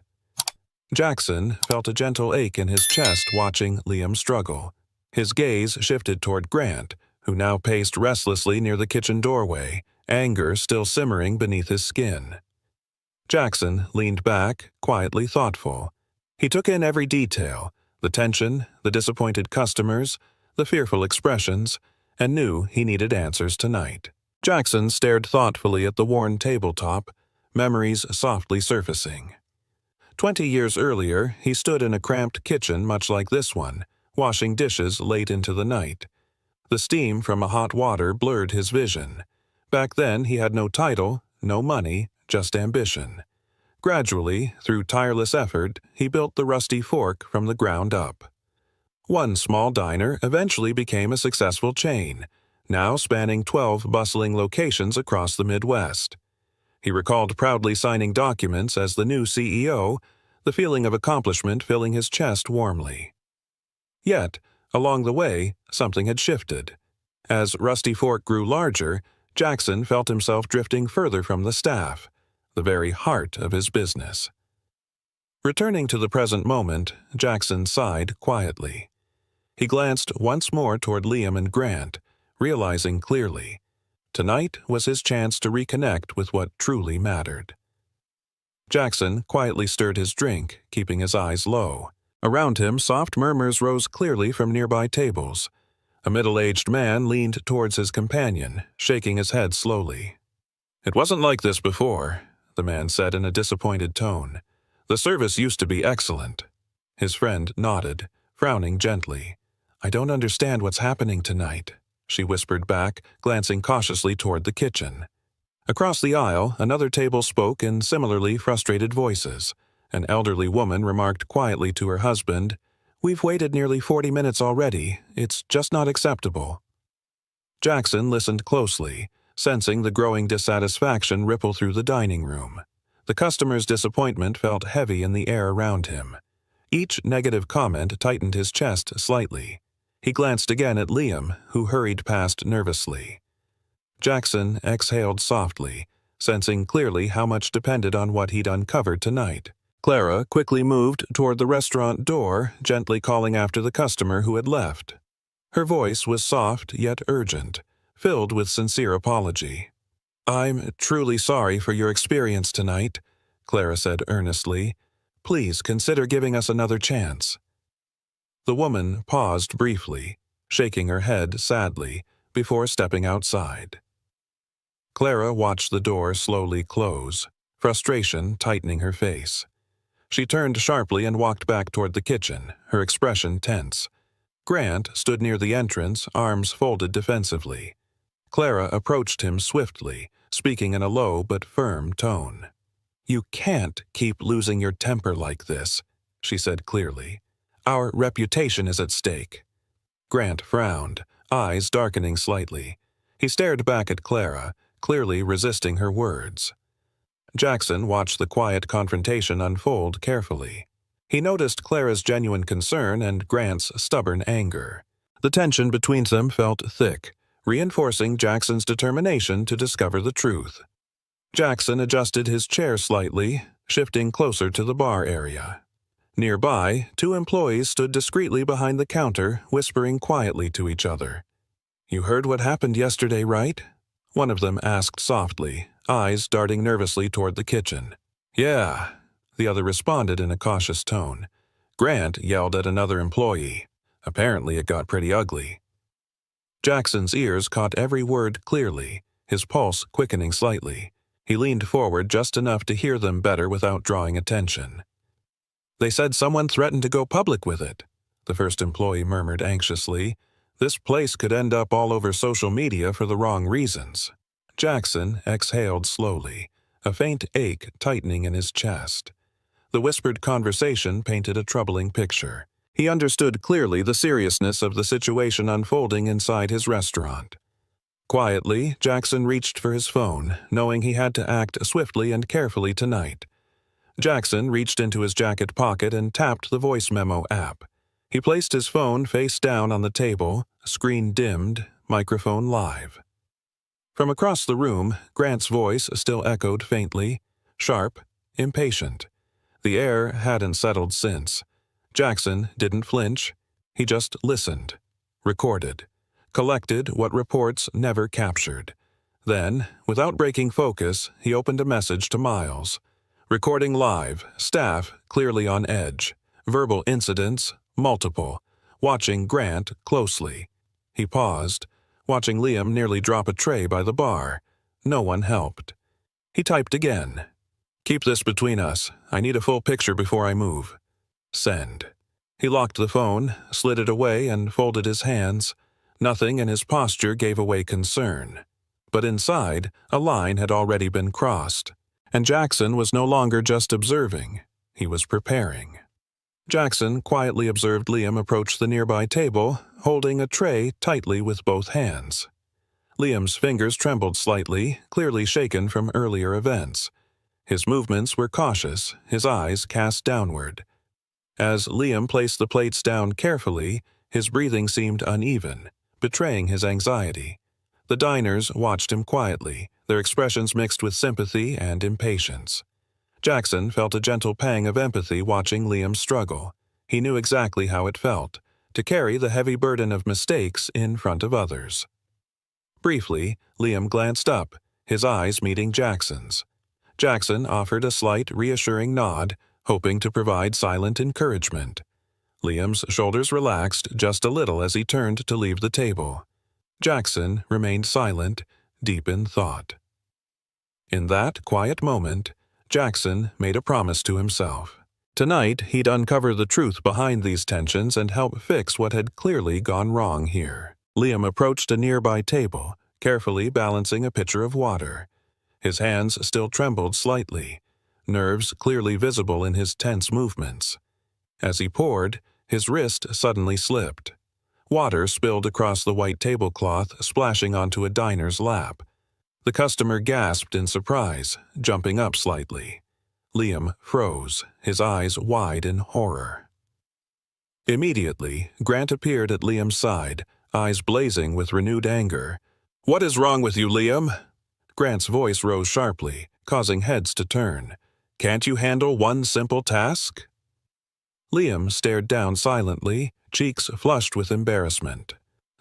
Jackson felt a gentle ache in his chest watching Liam struggle. His gaze shifted toward Grant, who now paced restlessly near the kitchen doorway, anger still simmering beneath his skin. Jackson leaned back, quietly thoughtful. He took in every detail, the tension, the disappointed customers, the fearful expressions, and knew he needed answers tonight. Jackson stared thoughtfully at the worn tabletop, memories softly surfacing. 20 years earlier, he stood in a cramped kitchen much like this one, washing dishes late into the night. The steam from a hot water blurred his vision. Back then, he had no title, no money, just ambition. Gradually, through tireless effort, he built the Rusty Fork from the ground up. One small diner eventually became a successful chain, now spanning 12 bustling locations across the Midwest. He recalled proudly signing documents as the new CEO, the feeling of accomplishment filling his chest warmly. Yet, along the way, something had shifted. As Rusty Fork grew larger, Jackson felt himself drifting further from the staff, the very heart of his business. Returning to the present moment, Jackson sighed quietly. He glanced once more toward Liam and Grant, realizing clearly, tonight was his chance to reconnect with what truly mattered. Jackson quietly stirred his drink, keeping his eyes low. Around him, soft murmurs rose clearly from nearby tables. A middle-aged man leaned towards his companion, shaking his head slowly. "It wasn't like this before," the man said in a disappointed tone. "The service used to be excellent." His friend nodded, frowning gently. "I don't understand what's happening tonight," she whispered back, glancing cautiously toward the kitchen. Across the aisle, another table spoke in similarly frustrated voices. An elderly woman remarked quietly to her husband, "We've waited nearly 40 minutes already. It's just not acceptable." Jackson listened closely, sensing the growing dissatisfaction ripple through the dining room. The customer's disappointment felt heavy in the air around him. Each negative comment tightened his chest slightly. He glanced again at Liam, who hurried past nervously. Jackson exhaled softly, sensing clearly how much depended on what he'd uncovered tonight. Clara quickly moved toward the restaurant door, gently calling after the customer who had left. Her voice was soft yet urgent, filled with sincere apology. "I'm truly sorry for your experience tonight," Clara said earnestly. "Please consider giving us another chance." The woman paused briefly, shaking her head sadly, before stepping outside. Clara watched the door slowly close, frustration tightening her face. She turned sharply and walked back toward the kitchen, her expression tense. Grant stood near the entrance, arms folded defensively. Clara approached him swiftly, speaking in a low but firm tone. "You can't keep losing your temper like this," she said clearly. "Our reputation is at stake." Grant frowned, eyes darkening slightly. He stared back at Clara, clearly resisting her words. Jackson watched the quiet confrontation unfold carefully. He noticed Clara's genuine concern and Grant's stubborn anger. The tension between them felt thick, reinforcing Jackson's determination to discover the truth. Jackson adjusted his chair slightly, shifting closer to the bar area. Nearby, two employees stood discreetly behind the counter, whispering quietly to each other. "You heard what happened yesterday, right?" one of them asked softly, eyes darting nervously toward the kitchen. "Yeah," the other responded in a cautious tone. Grant yelled at another employee. Apparently it got pretty ugly. Jackson's ears caught every word clearly, his pulse quickening slightly. He leaned forward just enough to hear them better without drawing attention. "They said someone threatened to go public with it," the first employee murmured anxiously. "This place could end up all over social media for the wrong reasons." Jackson exhaled slowly, a faint ache tightening in his chest. The whispered conversation painted a troubling picture. He understood clearly the seriousness of the situation unfolding inside his restaurant. Quietly, Jackson reached for his phone, knowing he had to act swiftly and carefully tonight. Jackson reached into his jacket pocket and tapped the voice memo app. He placed his phone face down on the table, screen dimmed, microphone live. From across the room, Grant's voice still echoed faintly, sharp, impatient. The air hadn't settled since. Jackson didn't flinch. He just listened, recorded, collected what reports never captured. Then, without breaking focus, he opened a message to Miles. Recording live, staff clearly on edge, verbal incidents multiple, watching Grant closely. He paused, watching Liam nearly drop a tray by the bar. No one helped. He typed again. "Keep this between us. I need a full picture before I move." Send. He locked the phone, slid it away, and folded his hands. Nothing in his posture gave away concern. But inside, a line had already been crossed. And Jackson was no longer just observing. He was preparing. Jackson quietly observed Liam approach the nearby table, holding a tray tightly with both hands. Liam's fingers trembled slightly, clearly shaken from earlier events. His movements were cautious, his eyes cast downward. As Liam placed the plates down carefully, his breathing seemed uneven, betraying his anxiety. The diners watched him quietly, their expressions mixed with sympathy and impatience. Jackson felt a gentle pang of empathy watching Liam struggle. He knew exactly how it felt, to carry the heavy burden of mistakes in front of others. Briefly, Liam glanced up, his eyes meeting Jackson's. Jackson offered a slight, reassuring nod, hoping to provide silent encouragement. Liam's shoulders relaxed just a little as he turned to leave the table. Jackson remained silent, deep in thought. In that quiet moment, Jackson made a promise to himself. Tonight, he'd uncover the truth behind these tensions and help fix what had clearly gone wrong here. Liam approached a nearby table, carefully balancing a pitcher of water. His hands still trembled slightly, nerves clearly visible in his tense movements. As he poured, his wrist suddenly slipped. Water spilled across the white tablecloth, splashing onto a diner's lap. The customer gasped in surprise, jumping up slightly. Liam froze, his eyes wide in horror. Immediately, Grant appeared at Liam's side, eyes blazing with renewed anger. "What is wrong with you, Liam?" Grant's voice rose sharply, causing heads to turn. Can't you handle one simple task?" Liam stared down silently, cheeks flushed with embarrassment.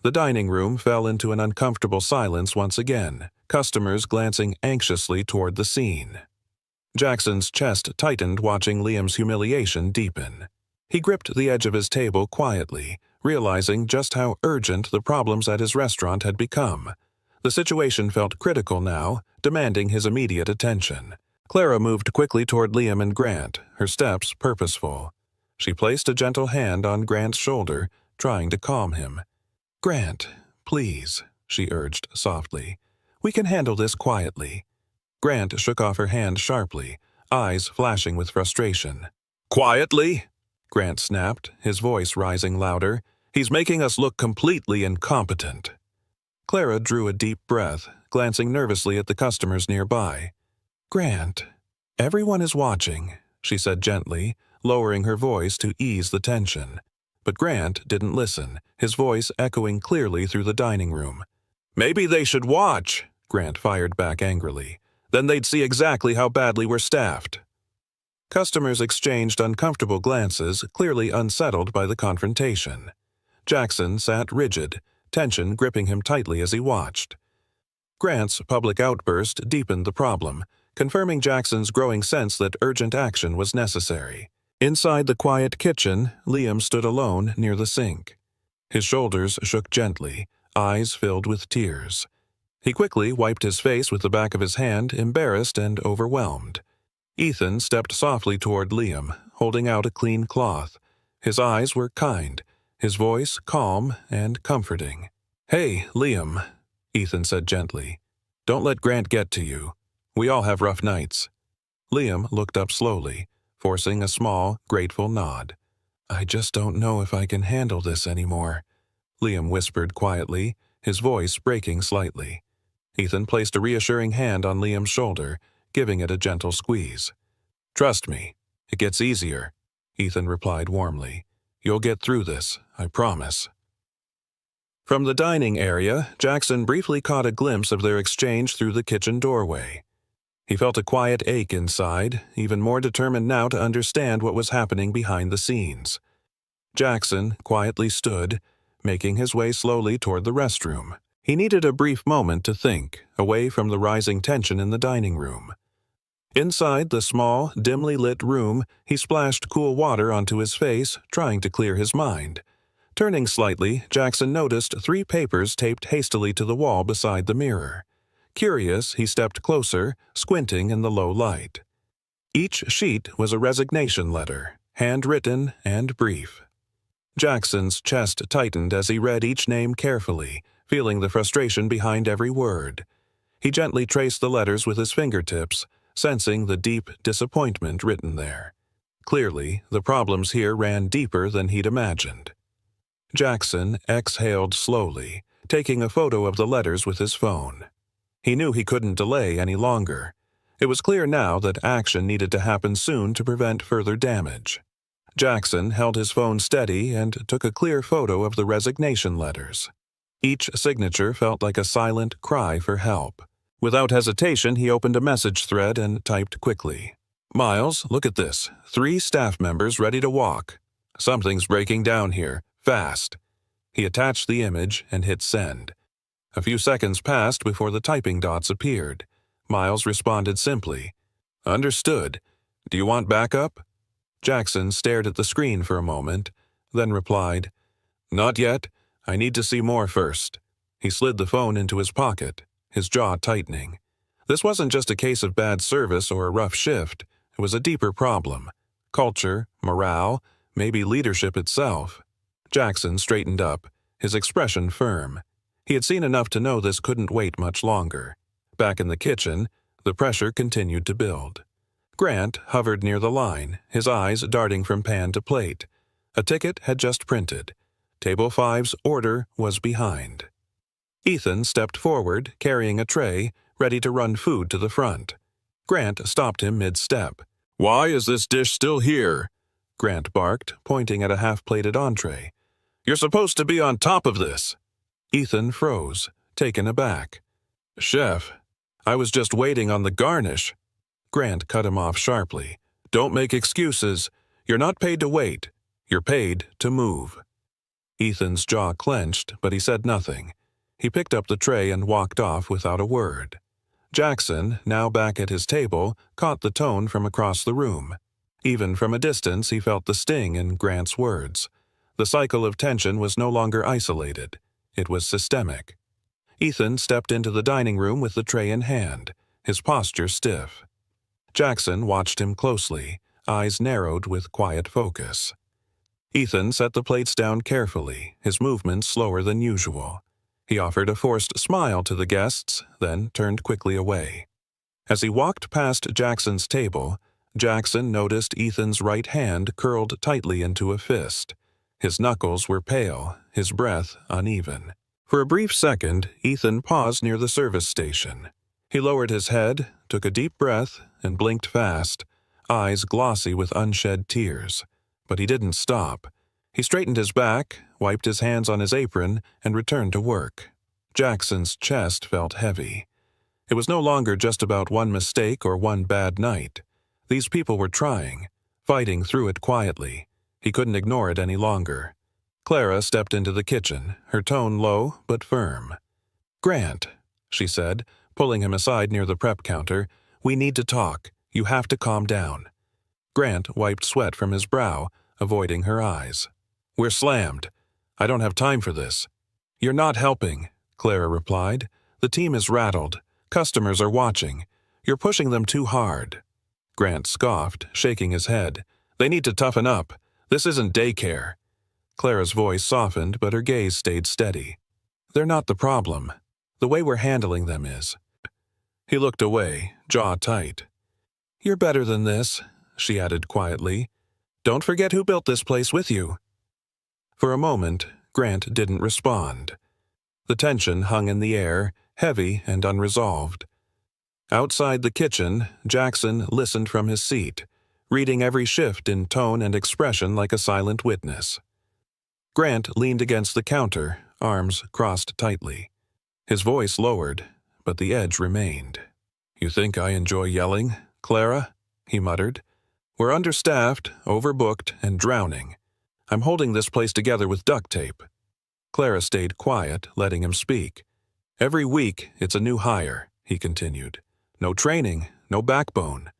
The dining room fell into an uncomfortable silence once again, customers glancing anxiously toward the scene. Jackson's chest tightened watching Liam's humiliation deepen. He gripped the edge of his table quietly, realizing just how urgent the problems at his restaurant had become. The situation felt critical now, demanding his immediate attention. Clara moved quickly toward Liam and Grant, her steps purposeful. She placed a gentle hand on Grant's shoulder, trying to calm him. "Grant, please," she urged softly. "We can handle this quietly." Grant shook off her hand sharply, eyes flashing with frustration. "Quietly?" Grant snapped, his voice rising louder. "He's making us look completely incompetent." Clara drew a deep breath, glancing nervously at the customers nearby. "Grant, everyone is watching," she said gently, lowering her voice to ease the tension. But Grant didn't listen, his voice echoing clearly through the dining room. "Maybe they should watch," Grant fired back angrily. "Then they'd see exactly how badly we're staffed." Customers exchanged uncomfortable glances, clearly unsettled by the confrontation. Jackson sat rigid, tension gripping him tightly as he watched. Grant's public outburst deepened the problem, confirming Jackson's growing sense that urgent action was necessary. Inside the quiet kitchen, Liam stood alone near the sink. His shoulders shook gently, eyes filled with tears. He quickly wiped his face with the back of his hand, embarrassed and overwhelmed. Ethan stepped softly toward Liam, holding out a clean cloth. His eyes were kind, his voice calm and comforting. "Hey, Liam," Ethan said gently. "Don't let Grant get to you. We all have rough nights." Liam looked up slowly, forcing a small, grateful nod. "I just don't know if I can handle this anymore," Liam whispered quietly, his voice breaking slightly. Ethan placed a reassuring hand on Liam's shoulder, giving it a gentle squeeze. "Trust me, it gets easier," Ethan replied warmly. "You'll get through this, I promise." From the dining area, Jackson briefly caught a glimpse of their exchange through the kitchen doorway. He felt a quiet ache inside, even more determined now to understand what was happening behind the scenes. Jackson quietly stood, making his way slowly toward the restroom. He needed a brief moment to think, away from the rising tension in the dining room. Inside the small, dimly lit room, he splashed cool water onto his face, trying to clear his mind. Turning slightly, Jackson noticed 3 papers taped hastily to the wall beside the mirror. Curious, he stepped closer, squinting in the low light. Each sheet was a resignation letter, handwritten and brief. Jackson's chest tightened as he read each name carefully, feeling the frustration behind every word. He gently traced the letters with his fingertips, sensing the deep disappointment written there. Clearly, the problems here ran deeper than he'd imagined. Jackson exhaled slowly, taking a photo of the letters with his phone. He knew he couldn't delay any longer. It was clear now that action needed to happen soon to prevent further damage. Jackson held his phone steady and took a clear photo of the resignation letters. Each signature felt like a silent cry for help. Without hesitation, he opened a message thread and typed quickly. "Miles, look at this. 3 staff members ready to walk. Something's breaking down here. Fast." He attached the image and hit send. A few seconds passed before the typing dots appeared. Miles responded simply, "Understood. Do you want backup?" Jackson stared at the screen for a moment, then replied, "Not yet. I need to see more first." He slid the phone into his pocket, his jaw tightening. This wasn't just a case of bad service or a rough shift. It was a deeper problem. Culture, morale, maybe leadership itself. Jackson straightened up, his expression firm. He had seen enough to know this couldn't wait much longer. Back in the kitchen, the pressure continued to build. Grant hovered near the line, his eyes darting from pan to plate. A ticket had just printed. Table 5's order was behind. Ethan stepped forward, carrying a tray, ready to run food to the front. Grant stopped him mid-step. "Why is this dish still here?" Grant barked, pointing at a half-plated entree. "You're supposed to be on top of this." Ethan froze, taken aback. "Chef, I was just waiting on the garnish." Grant cut him off sharply. "Don't make excuses. You're not paid to wait. You're paid to move." Ethan's jaw clenched, but he said nothing. He picked up the tray and walked off without a word. Jackson, now back at his table, caught the tone from across the room. Even from a distance, he felt the sting in Grant's words. The cycle of tension was no longer isolated. It was systemic. Ethan stepped into the dining room with the tray in hand, his posture stiff. Jackson watched him closely, eyes narrowed with quiet focus. Ethan set the plates down carefully, his movements slower than usual. He offered a forced smile to the guests, then turned quickly away. As he walked past Jackson's table, Jackson noticed Ethan's right hand curled tightly into a fist. His knuckles were pale, his breath uneven. For a brief second, Ethan paused near the service station. He lowered his head, took a deep breath, and blinked fast, eyes glossy with unshed tears. But he didn't stop. He straightened his back, wiped his hands on his apron, and returned to work. Jackson's chest felt heavy. It was no longer just about one mistake or one bad night. These people were trying, fighting through it quietly. He couldn't ignore it any longer. Clara stepped into the kitchen, her tone low but firm. "Grant," she said, pulling him aside near the prep counter, "we need to talk. You have to calm down." Grant wiped sweat from his brow, avoiding her eyes. "We're slammed. I don't have time for this." "You're not helping," Clara replied. "The team is rattled. Customers are watching. You're pushing them too hard." Grant scoffed, shaking his head. "They need to toughen up. This isn't daycare." Clara's voice softened, but her gaze stayed steady. "They're not the problem. The way we're handling them is." He looked away, jaw tight. "You're better than this," she added quietly. "Don't forget who built this place with you." For a moment, Grant didn't respond. The tension hung in the air, heavy and unresolved. Outside the kitchen, Jackson listened from his seat, reading every shift in tone and expression like a silent witness. Grant leaned against the counter, arms crossed tightly. His voice lowered, but the edge remained. "You think I enjoy yelling, Clara?" he muttered. "We're understaffed, overbooked, and drowning. I'm holding this place together with duct tape." Clara stayed quiet, letting him speak. "Every week, it's a new hire," he continued. "No training, no backbone.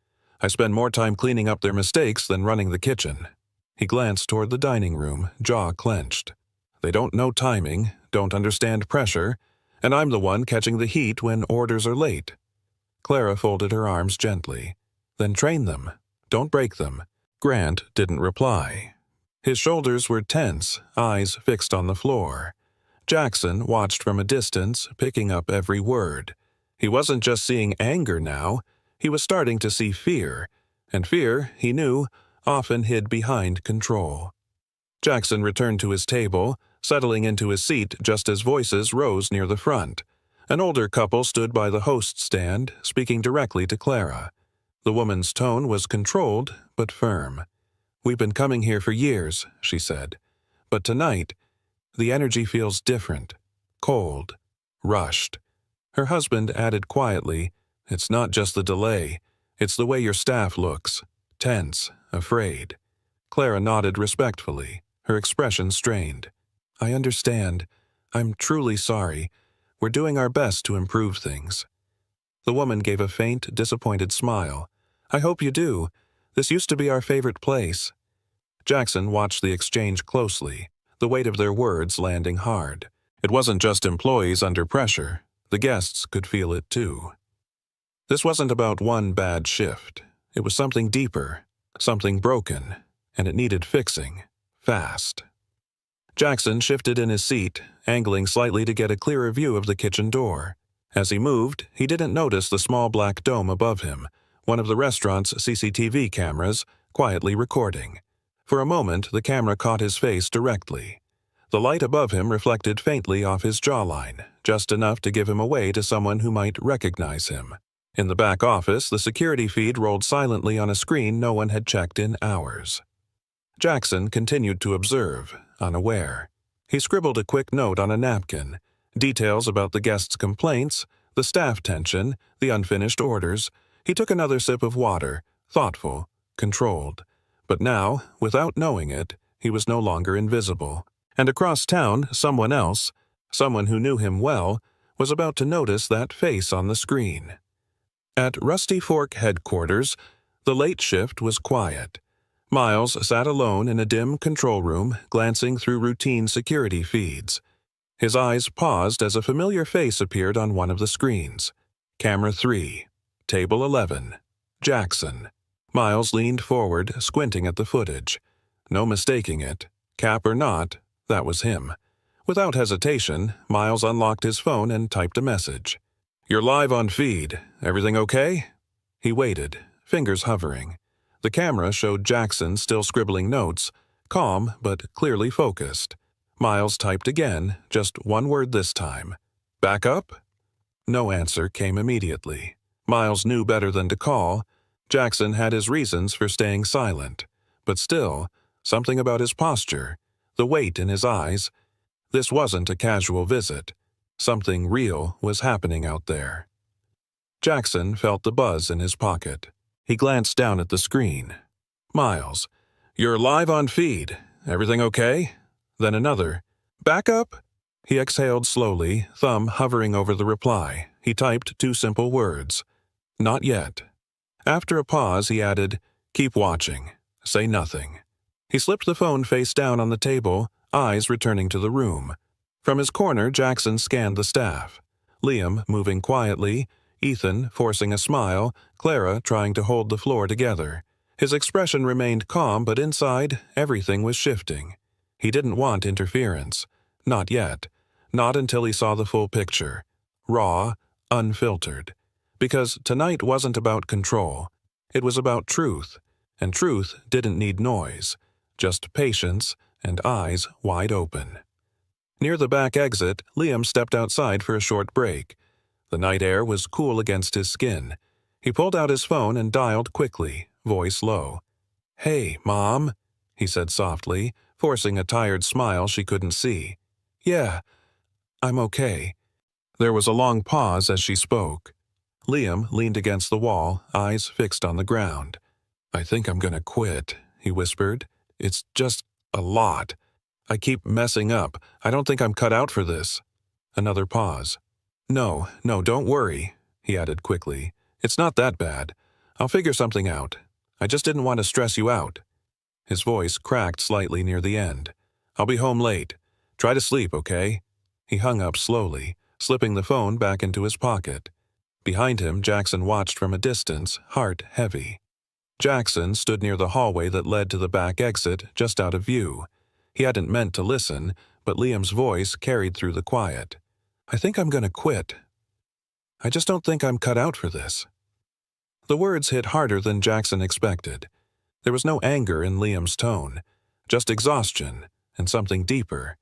I spend more time cleaning up their mistakes than running the kitchen." He glanced toward the dining room, jaw clenched. "They don't know timing, don't understand pressure, and I'm the one catching the heat when orders are late." Clara folded her arms gently. "Then train them. Don't break them." Grant didn't reply. His shoulders were tense, eyes fixed on the floor. Jackson watched from a distance, picking up every word. He wasn't just seeing anger now, he was starting to see fear, and fear, he knew, often hid behind control. Jackson returned to his table, settling into his seat just as voices rose near the front. An older couple stood by the host stand, speaking directly to Clara. The woman's tone was controlled but firm. "We've been coming here for years," she said. "But tonight, the energy feels different, cold, rushed." Her husband added quietly, "It's not just the delay. It's the way your staff looks. Tense, afraid." Clara nodded respectfully, her expression strained. "I understand. I'm truly sorry. We're doing our best to improve things." The woman gave a faint, disappointed smile. "I hope you do. This used to be our favorite place." Jackson watched the exchange closely, the weight of their words landing hard. It wasn't just employees under pressure. The guests could feel it too. This wasn't about one bad shift. It was something deeper, something broken, and it needed fixing, fast. Jackson shifted in his seat, angling slightly to get a clearer view of the kitchen door. As he moved, he didn't notice the small black dome above him, one of the restaurant's CCTV cameras, quietly recording. For a moment, the camera caught his face directly. The light above him reflected faintly off his jawline, just enough to give him away to someone who might recognize him. In the back office, the security feed rolled silently on a screen no one had checked in hours. Jackson continued to observe, unaware. He scribbled a quick note on a napkin, details about the guests' complaints, the staff tension, the unfinished orders. He took another sip of water, thoughtful, controlled. But now, without knowing it, he was no longer invisible. And across town, someone else, someone who knew him well, was about to notice that face on the screen. At Rusty Fork headquarters, the late shift was quiet. Miles sat alone in a dim control room, glancing through routine security feeds. His eyes paused as a familiar face appeared on one of the screens. Camera 3, Table 11, Jackson. Miles leaned forward, squinting at the footage. No mistaking it. Cap or not, that was him. Without hesitation, Miles unlocked his phone and typed a message. "You're live on feed. Everything okay?" He waited, fingers hovering. The camera showed Jackson still scribbling notes, calm but clearly focused. Miles typed again, just one word this time. "Back up?" No answer came immediately. Miles knew better than to call. Jackson had his reasons for staying silent. But still, something about his posture, the weight in his eyes. This wasn't a casual visit. Something real was happening out there. Jackson felt the buzz in his pocket. He glanced down at the screen. "Miles, you're live on feed. Everything okay?" Then another. "Back up?" He exhaled slowly, thumb hovering over the reply. He typed two simple words. "Not yet." After a pause, he added, "Keep watching. Say nothing." He slipped the phone face down on the table, eyes returning to the room. From his corner, Jackson scanned the staff. Liam moving quietly, Ethan forcing a smile, Clara trying to hold the floor together. His expression remained calm, but inside, everything was shifting. He didn't want interference. Not yet. Not until he saw the full picture. Raw, unfiltered. Because tonight wasn't about control. It was about truth. And truth didn't need noise. Just patience and eyes wide open. Near the back exit, Liam stepped outside for a short break. The night air was cool against his skin. He pulled out his phone and dialed quickly, voice low. "Hey, Mom," he said softly, forcing a tired smile she couldn't see. "Yeah, I'm okay." There was a long pause as she spoke. Liam leaned against the wall, eyes fixed on the ground. "I think I'm gonna quit," he whispered. "It's just a lot. I keep messing up. I don't think I'm cut out for this." Another pause. No, don't worry," he added quickly. "It's not that bad. I'll figure something out. I just didn't want to stress you out." His voice cracked slightly near the end. "I'll be home late. Try to sleep, okay?" He hung up slowly, slipping the phone back into his pocket. Behind him, Jackson watched from a distance, heart heavy. Jackson stood near the hallway that led to the back exit, just out of view. He hadn't meant to listen, but Liam's voice carried through the quiet. "I think I'm gonna quit. I just don't think I'm cut out for this." The words hit harder than Jackson expected. There was no anger in Liam's tone, just exhaustion and something deeper.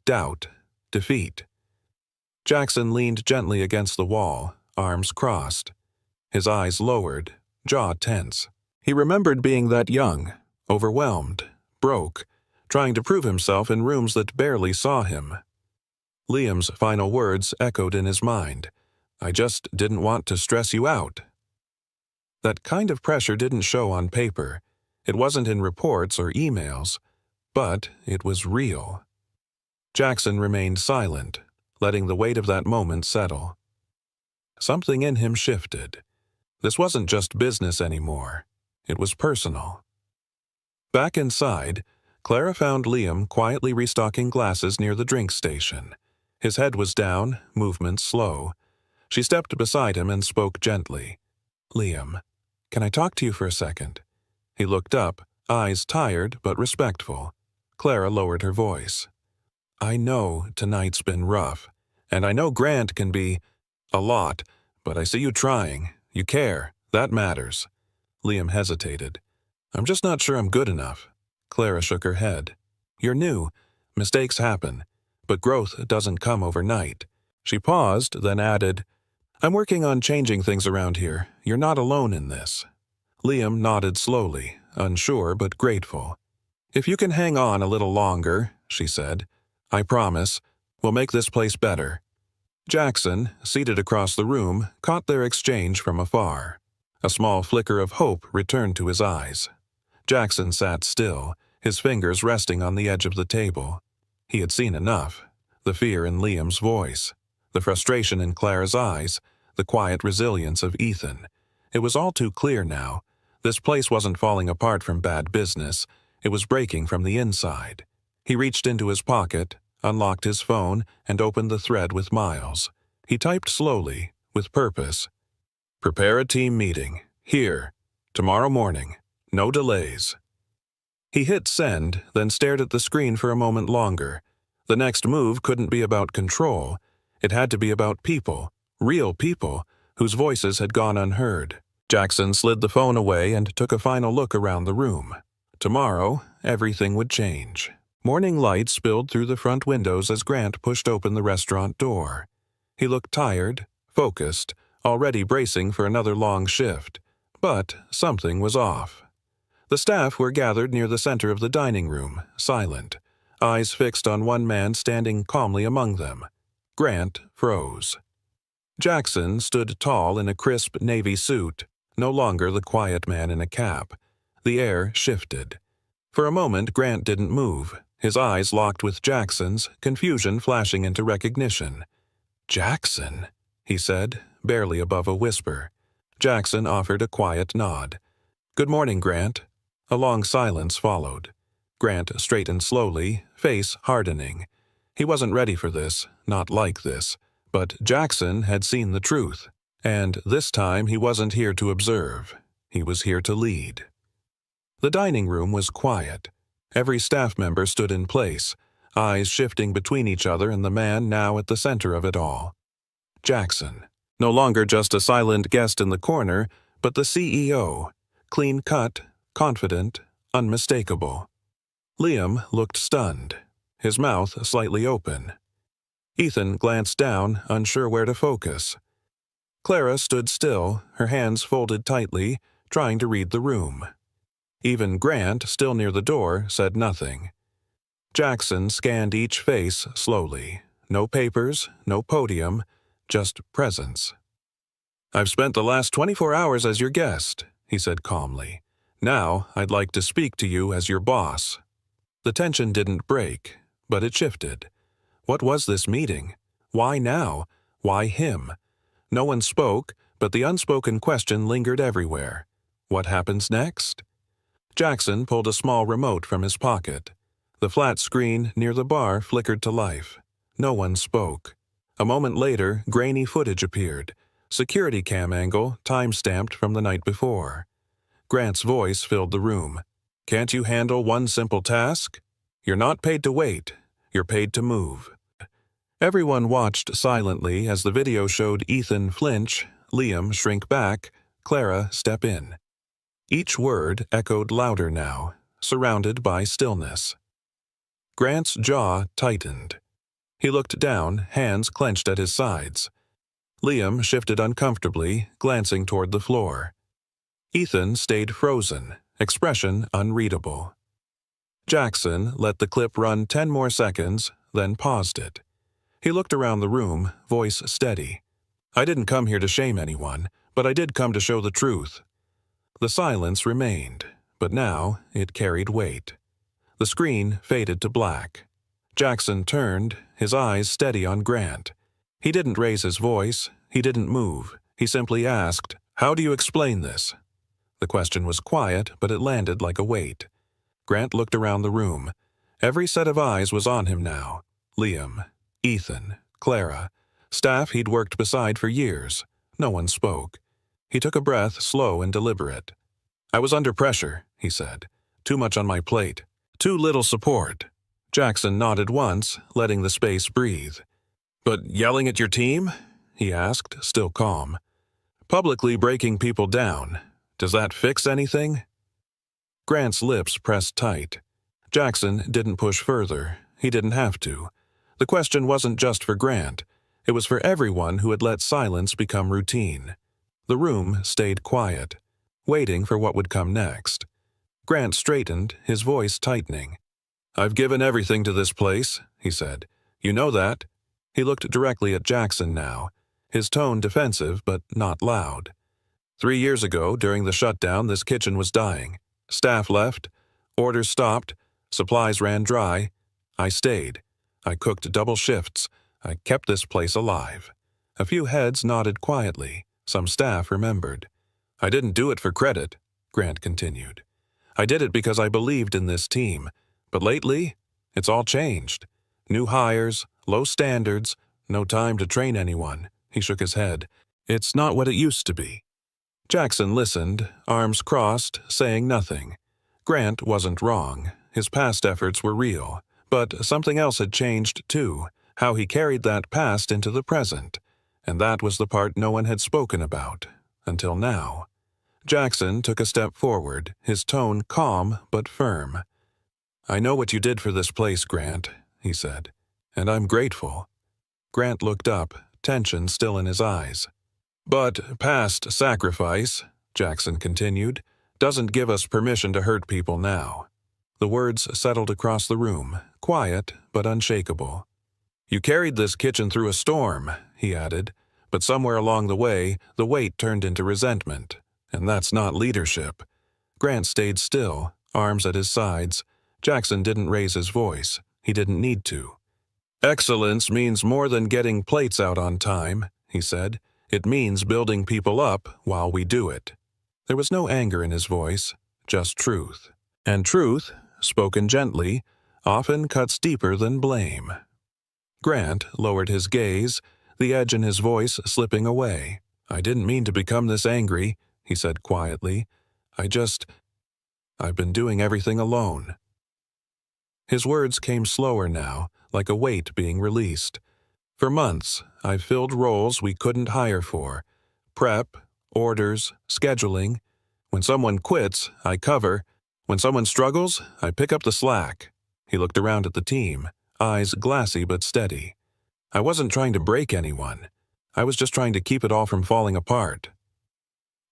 Doubt, defeat. Jackson leaned gently against the wall, arms crossed. His eyes lowered, jaw tense. He remembered being that young, overwhelmed, broke, trying to prove himself in rooms that barely saw him. Liam's final words echoed in his mind. "I just didn't want to stress you out." That kind of pressure didn't show on paper. It wasn't in reports or emails, but it was real. Jackson remained silent, letting the weight of that moment settle. Something in him shifted. This wasn't just business anymore. It was personal. Back inside, Clara found Liam quietly restocking glasses near the drink station. His head was down, movements slow. She stepped beside him and spoke gently. "Liam, can I talk to you for a second?" He looked up, eyes tired but respectful. Clara lowered her voice. "I know tonight's been rough, and I know Grant can be a lot, but I see you trying. You care. That matters." Liam hesitated. "I'm just not sure I'm good enough." Clara shook her head. "You're new. Mistakes happen. But growth doesn't come overnight." She paused, then added, "I'm working on changing things around here. You're not alone in this." Liam nodded slowly, unsure but grateful. "If you can hang on a little longer," she said, "I promise, we'll make this place better." Jackson, seated across the room, caught their exchange from afar. A small flicker of hope returned to his eyes. Jackson sat still, his fingers resting on the edge of the table. He had seen enough. The fear in Liam's voice, the frustration in Clara's eyes, the quiet resilience of Ethan. It was all too clear now. This place wasn't falling apart from bad business. It was breaking from the inside. He reached into his pocket, unlocked his phone, and opened the thread with Miles. He typed slowly, with purpose. "Prepare a team meeting. Here. Tomorrow morning. No delays." He hit send, then stared at the screen for a moment longer. The next move couldn't be about control. It had to be about people, real people, whose voices had gone unheard. Jackson slid the phone away and took a final look around the room. Tomorrow, everything would change. Morning light spilled through the front windows as Grant pushed open the restaurant door. He looked tired, focused, already bracing for another long shift. But something was off. The staff were gathered near the center of the dining room, silent, eyes fixed on one man standing calmly among them. Grant froze. Jackson stood tall in a crisp navy suit, no longer the quiet man in a cap. The air shifted. For a moment, Grant didn't move, his eyes locked with Jackson's, confusion flashing into recognition. "Jackson," he said, barely above a whisper. Jackson offered a quiet nod. "Good morning, Grant." A long silence followed. Grant straightened slowly, face hardening. He wasn't ready for this, not like this. But Jackson had seen the truth, and this time he wasn't here to observe. He was here to lead. The dining room was quiet. Every staff member stood in place, eyes shifting between each other and the man now at the center of it all. Jackson. No longer just a silent guest in the corner, but the CEO. Clean-cut, confident, unmistakable. Liam looked stunned, his mouth slightly open. Ethan glanced down, unsure where to focus. Clara stood still, her hands folded tightly, trying to read the room. Even Grant, still near the door, said nothing. Jackson scanned each face slowly. No papers, no podium, just presence. "I've spent the last 24 hours as your guest," he said calmly. "Now I'd like to speak to you as your boss." The tension didn't break, but it shifted. What was this meeting? Why now? Why him? No one spoke, but the unspoken question lingered everywhere. What happens next? Jackson pulled a small remote from his pocket. The flat screen near the bar flickered to life. No one spoke. A moment later, grainy footage appeared. Security cam angle, time-stamped from the night before. Grant's voice filled the room. "Can't you handle one simple task? You're not paid to wait. You're paid to move." Everyone watched silently as the video showed Ethan flinch, Liam shrink back, Clara step in. Each word echoed louder now, surrounded by stillness. Grant's jaw tightened. He looked down, hands clenched at his sides. Liam shifted uncomfortably, glancing toward the floor. Ethan stayed frozen, expression unreadable. Jackson let the clip run 10 more seconds, then paused it. He looked around the room, voice steady. "I didn't come here to shame anyone, but I did come to show the truth." The silence remained, but now it carried weight. The screen faded to black. Jackson turned, his eyes steady on Grant. He didn't raise his voice, he didn't move. He simply asked, "How do you explain this?" The question was quiet, but it landed like a weight. Grant looked around the room. Every set of eyes was on him now. Liam, Ethan, Clara, staff he'd worked beside for years. No one spoke. He took a breath, slow and deliberate. "I was under pressure," he said. "Too much on my plate. Too little support." Jackson nodded once, letting the space breathe. "But yelling at your team?" he asked, still calm. "Publicly breaking people down. Does that fix anything?" Grant's lips pressed tight. Jackson didn't push further. He didn't have to. The question wasn't just for Grant. It was for everyone who had let silence become routine. The room stayed quiet, waiting for what would come next. Grant straightened, his voice tightening. "I've given everything to this place," he said. "You know that." He looked directly at Jackson now, his tone defensive but not loud. 3 years ago, during the shutdown, this kitchen was dying. Staff left, orders stopped, supplies ran dry. I stayed. I cooked double shifts. I kept this place alive. A few heads nodded quietly. Some staff remembered. I didn't do it for credit, Grant continued. I did it because I believed in this team. But lately, it's all changed. New hires, low standards, no time to train anyone. He shook his head. It's not what it used to be. Jackson listened, arms crossed, saying nothing. Grant wasn't wrong. His past efforts were real. But something else had changed, too, how he carried that past into the present. And that was the part no one had spoken about, until now. Jackson took a step forward, his tone calm but firm. I know what you did for this place, Grant, he said, and I'm grateful. Grant looked up, tension still in his eyes. But past sacrifice, Jackson continued, doesn't give us permission to hurt people now. The words settled across the room, quiet but unshakable. You carried this kitchen through a storm, he added, but somewhere along the way, the weight turned into resentment. And that's not leadership. Grant stayed still, arms at his sides. Jackson didn't raise his voice. He didn't need to. Excellence means more than getting plates out on time, he said. It means building people up while we do it. There was no anger in his voice, just truth. And truth, spoken gently, often cuts deeper than blame. Grant lowered his gaze, the edge in his voice slipping away. I didn't mean to become this angry, he said quietly. I've been doing everything alone. His words came slower now, like a weight being released. For months, I've filled roles we couldn't hire for. Prep, orders, scheduling. When someone quits, I cover. When someone struggles, I pick up the slack. He looked around at the team, eyes glassy but steady. I wasn't trying to break anyone. I was just trying to keep it all from falling apart.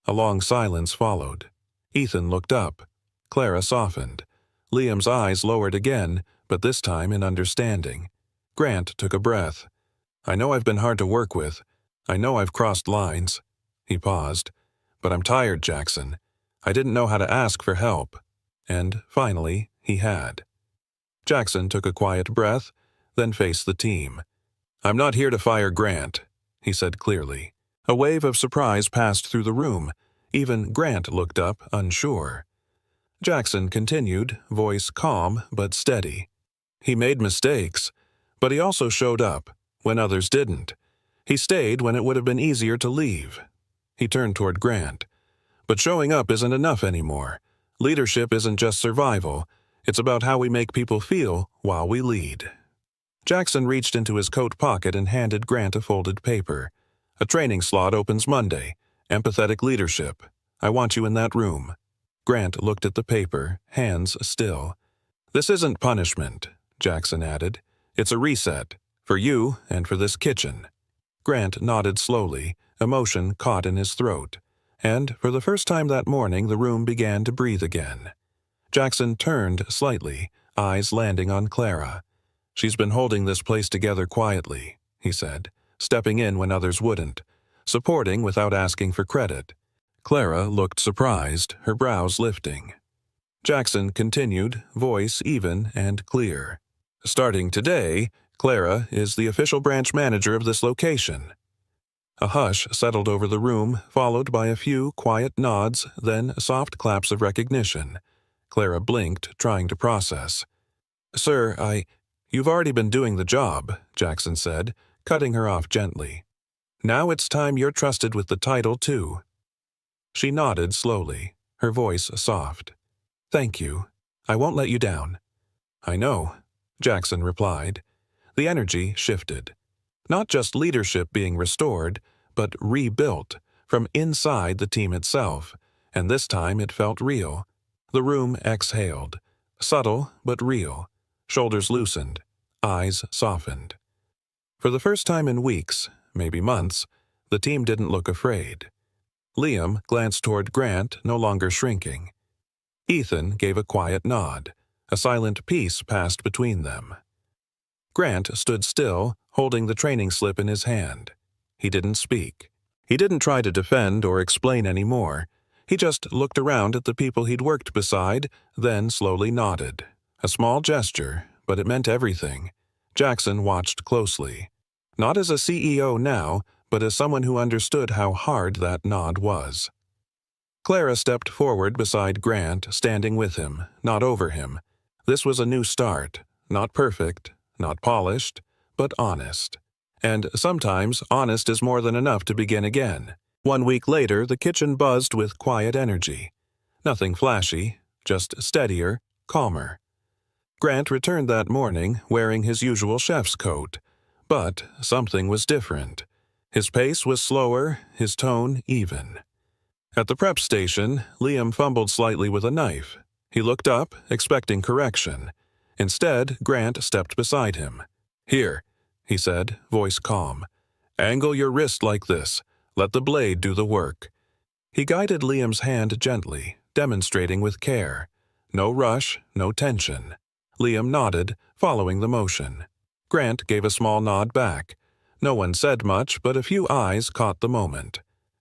A long silence followed. Ethan looked up. Clara softened. Liam's eyes lowered again, but this time in understanding. Grant took a breath. I know I've been hard to work with. I know I've crossed lines. He paused. But I'm tired, Jackson. I didn't know how to ask for help. And, finally, he had. Jackson took a quiet breath, then faced the team. I'm not here to fire Grant, he said clearly. A wave of surprise passed through the room. Even Grant looked up, unsure. Jackson continued, voice calm but steady. He made mistakes, but he also showed up when others didn't. He stayed when it would have been easier to leave. He turned toward Grant. But showing up isn't enough anymore. Leadership isn't just survival. It's about how we make people feel while we lead. Jackson reached into his coat pocket and handed Grant a folded paper. A training slot opens Monday. Empathetic leadership. I want you in that room. Grant looked at the paper, hands still. This isn't punishment, Jackson added. It's a reset, for you and for this kitchen. Grant nodded slowly, emotion caught in his throat. And for the first time that morning, the room began to breathe again. Jackson turned slightly, eyes landing on Clara. She's been holding this place together quietly, he said, stepping in when others wouldn't, supporting without asking for credit. Clara looked surprised, her brows lifting. Jackson continued, voice even and clear. Starting today, Clara is the official branch manager of this location. A hush settled over the room, followed by a few quiet nods, then soft claps of recognition. Clara blinked, trying to process. Sir, You've already been doing the job, Jackson said, cutting her off gently. Now it's time you're trusted with the title, too. She nodded slowly, her voice soft. Thank you. I won't let you down. I know, Jackson replied. The energy shifted. Not just leadership being restored, but rebuilt, from inside the team itself, and this time it felt real. The room exhaled, subtle but real. Shoulders loosened, eyes softened. For the first time in weeks, maybe months, the team didn't look afraid. Liam glanced toward Grant, no longer shrinking. Ethan gave a quiet nod. A silent peace passed between them. Grant stood still, holding the training slip in his hand. He didn't speak. He didn't try to defend or explain any more. He just looked around at the people he'd worked beside, then slowly nodded. A small gesture, but it meant everything. Jackson watched closely. Not as a CEO now, but as someone who understood how hard that nod was. Clara stepped forward beside Grant, standing with him, not over him. This was a new start. Not perfect, not polished, but honest. And sometimes honest is more than enough to begin again. 1 week later, the kitchen buzzed with quiet energy. Nothing flashy, just steadier, calmer. Grant returned that morning, wearing his usual chef's coat. But something was different. His pace was slower, his tone even. At the prep station, Liam fumbled slightly with a knife. He looked up, expecting correction. Instead, Grant stepped beside him. "Here," he said, voice calm. "Angle your wrist like this. Let the blade do the work." He guided Liam's hand gently, demonstrating with care. No rush, no tension. Liam nodded, following the motion. Grant gave a small nod back. No one said much, but a few eyes caught the moment.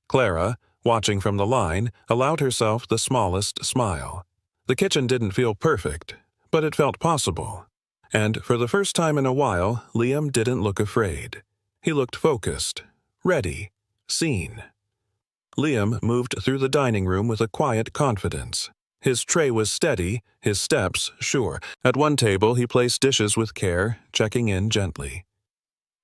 Clara, watching from the line, allowed herself the smallest smile. The kitchen didn't feel perfect, but it felt possible. And for the first time in a while, Liam didn't look afraid. He looked focused, ready, seen. Liam moved through the dining room with a quiet confidence. His tray was steady, his steps sure. At one table, he placed dishes with care, checking in gently.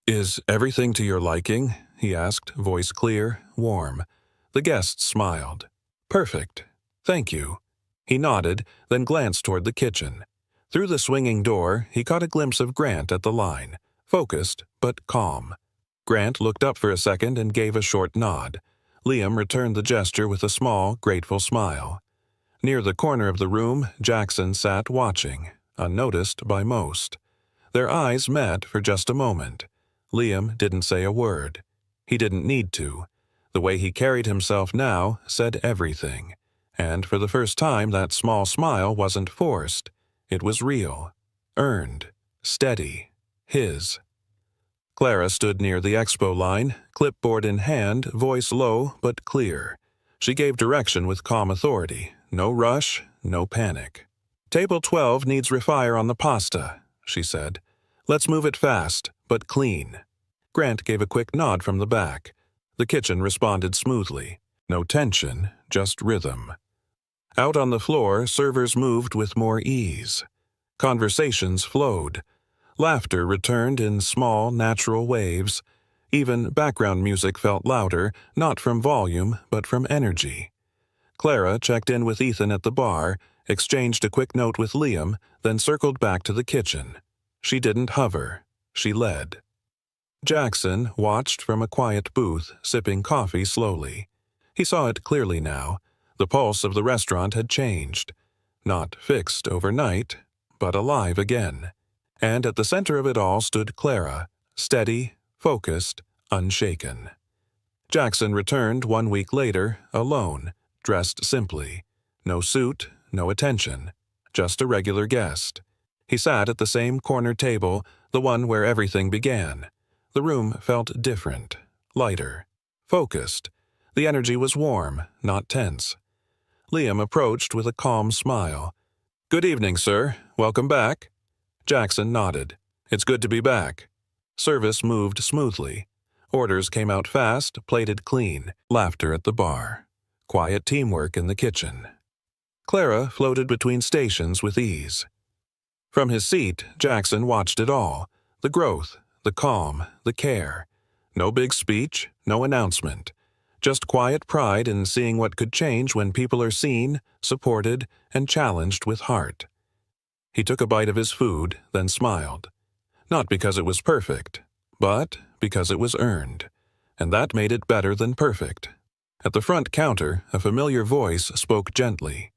"Is everything to your liking?" he asked, voice clear, warm. The guest smiled. "Perfect. Thank you." He nodded, then glanced toward the kitchen. Through the swinging door, he caught a glimpse of Grant at the line, focused but calm. Grant looked up for a second and gave a short nod. Liam returned the gesture with a small, grateful smile. Near the corner of the room, Jackson sat watching, unnoticed by most. Their eyes met for just a moment. Liam didn't say a word. He didn't need to. The way he carried himself now said everything. And for the first time, that small smile wasn't forced. It was real, earned, steady, his. Clara stood near the expo line, clipboard in hand, voice low but clear. She gave direction with calm authority. No rush, no panic. "Table 12 needs refire on the pasta," she said. "Let's move it fast, but clean." Grant gave a quick nod from the back. The kitchen responded smoothly. No tension, just rhythm. Out on the floor, servers moved with more ease. Conversations flowed. Laughter returned in small, natural waves. Even background music felt louder, not from volume, but from energy. Clara checked in with Ethan at the bar, exchanged a quick note with Liam, then circled back to the kitchen. She didn't hover. She led. Jackson watched from a quiet booth, sipping coffee slowly. He saw it clearly now. The pulse of the restaurant had changed. Not fixed overnight, but alive again. And at the center of it all stood Clara, steady, focused, unshaken. Jackson returned 1 week later, alone, dressed simply. No suit, no attention. Just a regular guest. He sat at the same corner table, the one where everything began. The room felt different, lighter, focused. The energy was warm, not tense. Liam approached with a calm smile. "Good evening, sir. Welcome back." Jackson nodded. "It's good to be back." Service moved smoothly. Orders came out fast, plated clean. Laughter at the bar. Quiet teamwork in the kitchen. Clara floated between stations with ease. From his seat, Jackson watched it all. The growth, the calm, the care. No big speech, no announcement. Just quiet pride in seeing what could change when people are seen, supported, and challenged with heart. He took a bite of his food, then smiled. Not because it was perfect, but because it was earned. And that made it better than perfect. At the front counter, a familiar voice spoke gently.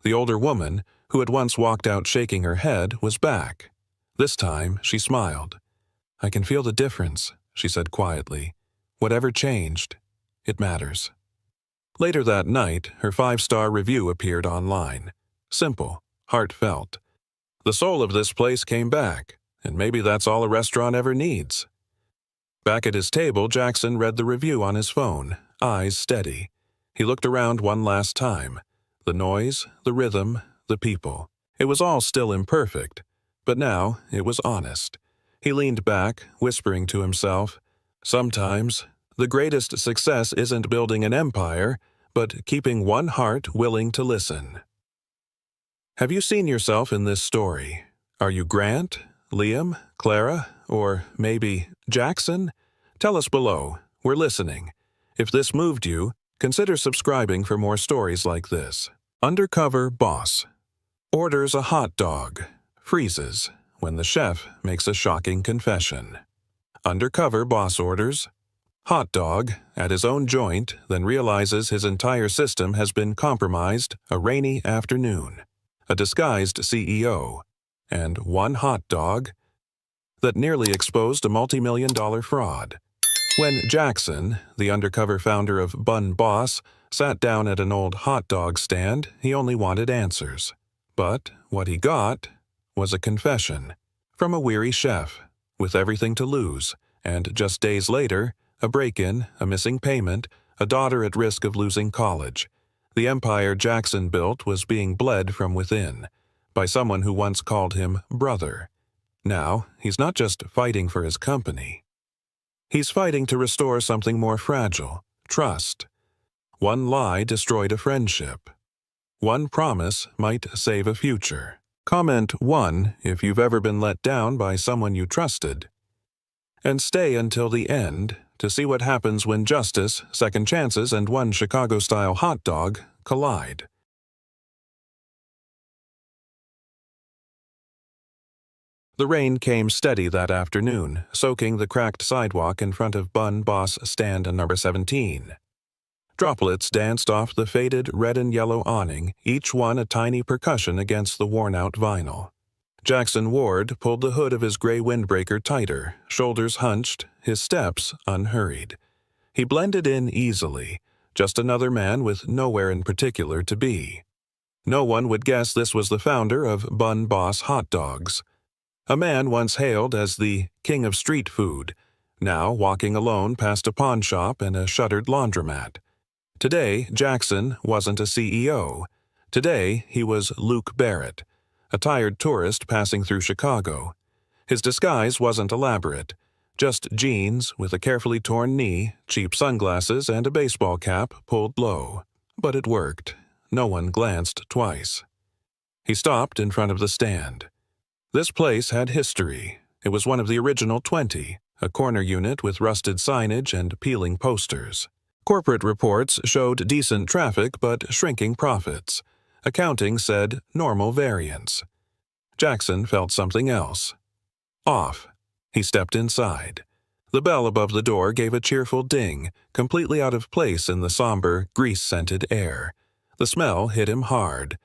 The older woman, who had once walked out shaking her head, was back. This time, she smiled. "I can feel the difference," she said quietly. "Whatever changed, it matters." Later that night, her 5-star review appeared online. Simple, heartfelt. The soul of this place came back, and maybe that's all a restaurant ever needs. Back at his table, Jackson read the review on his phone, eyes steady. He looked around one last time. The noise, the rhythm, the people. It was all still imperfect, but now it was honest. He leaned back, whispering to himself, "Sometimes, the greatest success isn't building an empire, but keeping one heart willing to listen." Have you seen yourself in this story? Are you Grant, Liam, Clara, or maybe Jackson? Tell us below. We're listening. If this moved you, consider subscribing for more stories like this. Undercover boss. Orders a hot dog. Freezes when the chef makes a shocking confession. Undercover boss orders hot dog at his own joint, then realizes his entire system has been compromised a rainy afternoon. A disguised CEO, and one hot dog that nearly exposed a multi-million-dollar fraud. When Jackson, the undercover founder of Bun Boss, sat down at an old hot dog stand, he only wanted answers. But what he got was a confession from a weary chef with everything to lose, and just days later, a break-in, a missing payment, a daughter at risk of losing college. The empire Jackson built was being bled from within, by someone who once called him brother. Now, he's not just fighting for his company. He's fighting to restore something more fragile, trust. One lie destroyed a friendship. One promise might save a future. Comment 1 if you've ever been let down by someone you trusted. And stay until the end to see what happens when justice, second chances, and one Chicago-style hot dog collide. The rain came steady that afternoon, soaking the cracked sidewalk in front of Bun Boss stand number 17. Droplets danced off the faded red and yellow awning, each one a tiny percussion against the worn-out vinyl. Jackson Ward pulled the hood of his gray windbreaker tighter, shoulders hunched, his steps unhurried. He blended in easily, just another man with nowhere in particular to be. No one would guess this was the founder of Bun Boss Hot Dogs. A man once hailed as the king of street food, now walking alone past a pawn shop and a shuttered laundromat. Today, Jackson wasn't a CEO. Today, he was Luke Barrett, a tired tourist passing through Chicago. His disguise wasn't elaborate, just jeans with a carefully torn knee, cheap sunglasses, and a baseball cap pulled low. But it worked. No one glanced twice. He stopped in front of the stand. This place had history. It was one of the original 20, a corner unit with rusted signage and peeling posters. Corporate reports showed decent traffic but shrinking profits. Accounting said normal variance. Jackson felt something else. Off. He stepped inside. The bell above the door gave a cheerful ding, completely out of place in the somber, grease-scented air. The smell hit him hard.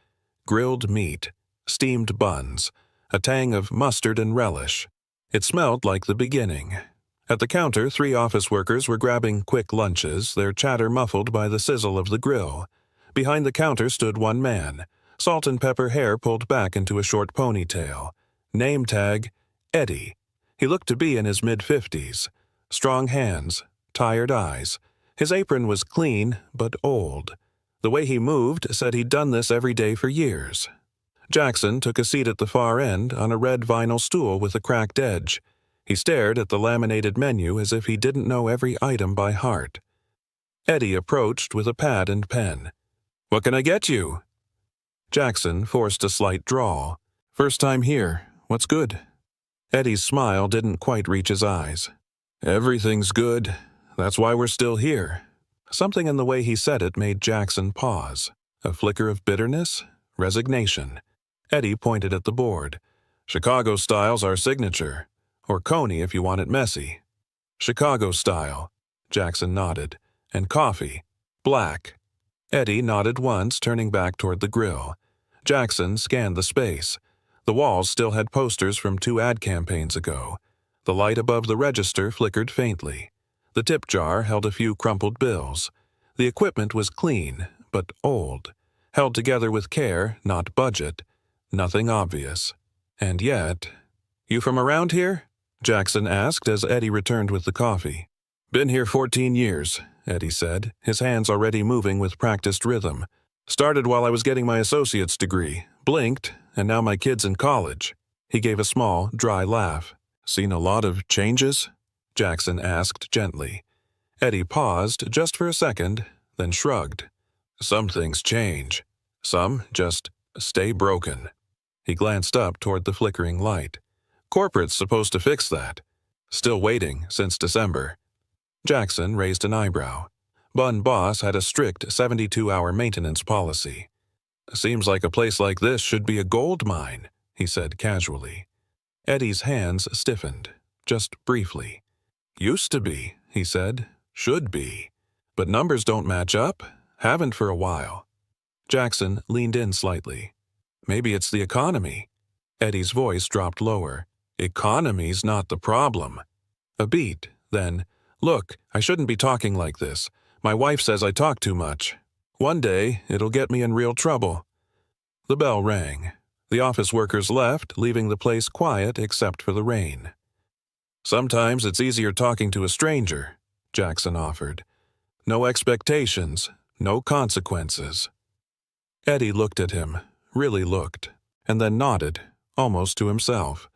Grilled meat, steamed buns, a tang of mustard and relish. It smelled like the beginning. At the counter, 3 office workers were grabbing quick lunches, their chatter muffled by the sizzle of the grill. Behind the counter stood one man, salt and pepper hair pulled back into a short ponytail. Name tag, Eddie. He looked to be in his mid-50s. Strong hands, tired eyes. His apron was clean, but old. The way he moved said he'd done this every day for years. Jackson took a seat at the far end on a red vinyl stool with a cracked edge. He stared at the laminated menu as if he didn't know every item by heart. Eddie approached with a pad and pen. "What can I get you?" Jackson forced a slight drawl. "First time here. What's good?" Eddie's smile didn't quite reach his eyes. "Everything's good. That's why we're still here." Something in the way he said it made Jackson pause. A flicker of bitterness? Resignation. Eddie pointed at the board. "Chicago style's our signature. Or Coney if you want it messy." "Chicago style." Jackson nodded. "And coffee. Black." Eddie nodded once, turning back toward the grill. Jackson scanned the space. The walls still had posters from 2 ad campaigns ago. The light above the register flickered faintly. The tip jar held a few crumpled bills. The equipment was clean, but old. Held together with care, not budget. Nothing obvious. And yet... "You from around here?" Jackson asked as Eddie returned with the coffee. "Been here 14 years. Eddie said, his hands already moving with practiced rhythm. Started while I was getting my associate's degree, blinked, and now my kid's in college. He gave a small, dry laugh. Seen a lot of changes? Jackson asked gently. Eddie paused just for a second, then shrugged. Some things change. Some just stay broken. He glanced up toward the flickering light. Corporate's supposed to fix that. Still waiting since December. Jackson raised an eyebrow. Bun Boss had a strict 72-hour maintenance policy. Seems like a place like this should be a gold mine, he said casually. Eddie's hands stiffened, just briefly. Used to be, he said. Should be. But numbers don't match up. Haven't for a while. Jackson leaned in slightly. Maybe it's the economy. Eddie's voice dropped lower. Economy's not the problem. A beat, then, look, I shouldn't be talking like this. My wife says I talk too much. One day, it'll get me in real trouble. The bell rang. The office workers left, leaving the place quiet except for the rain. Sometimes it's easier talking to a stranger, Jackson offered. No expectations, no consequences. Eddie looked at him, really looked, and then nodded, almost to himself.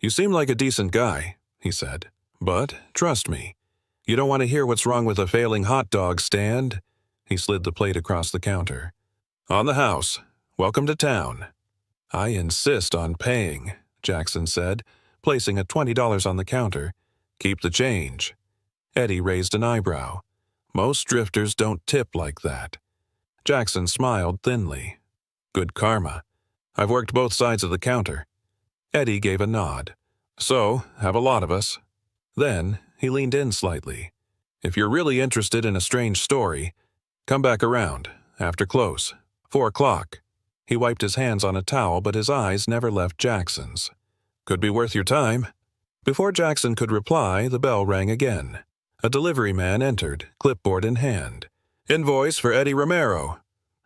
You seem like a decent guy, he said. But, trust me, you don't want to hear what's wrong with a failing hot dog stand. He slid the plate across the counter. On the house. Welcome to town. I insist on paying, Jackson said, placing a $20 on the counter. Keep the change. Eddie raised an eyebrow. Most drifters don't tip like that. Jackson smiled thinly. Good karma. I've worked both sides of the counter. Eddie gave a nod. So, have a lot of us. Then, he leaned in slightly. If you're really interested in a strange story, come back around, after close, 4 o'clock. He wiped his hands on a towel, but his eyes never left Jackson's. Could be worth your time. Before Jackson could reply, the bell rang again. A delivery man entered, clipboard in hand. Invoice for Eddie Romero.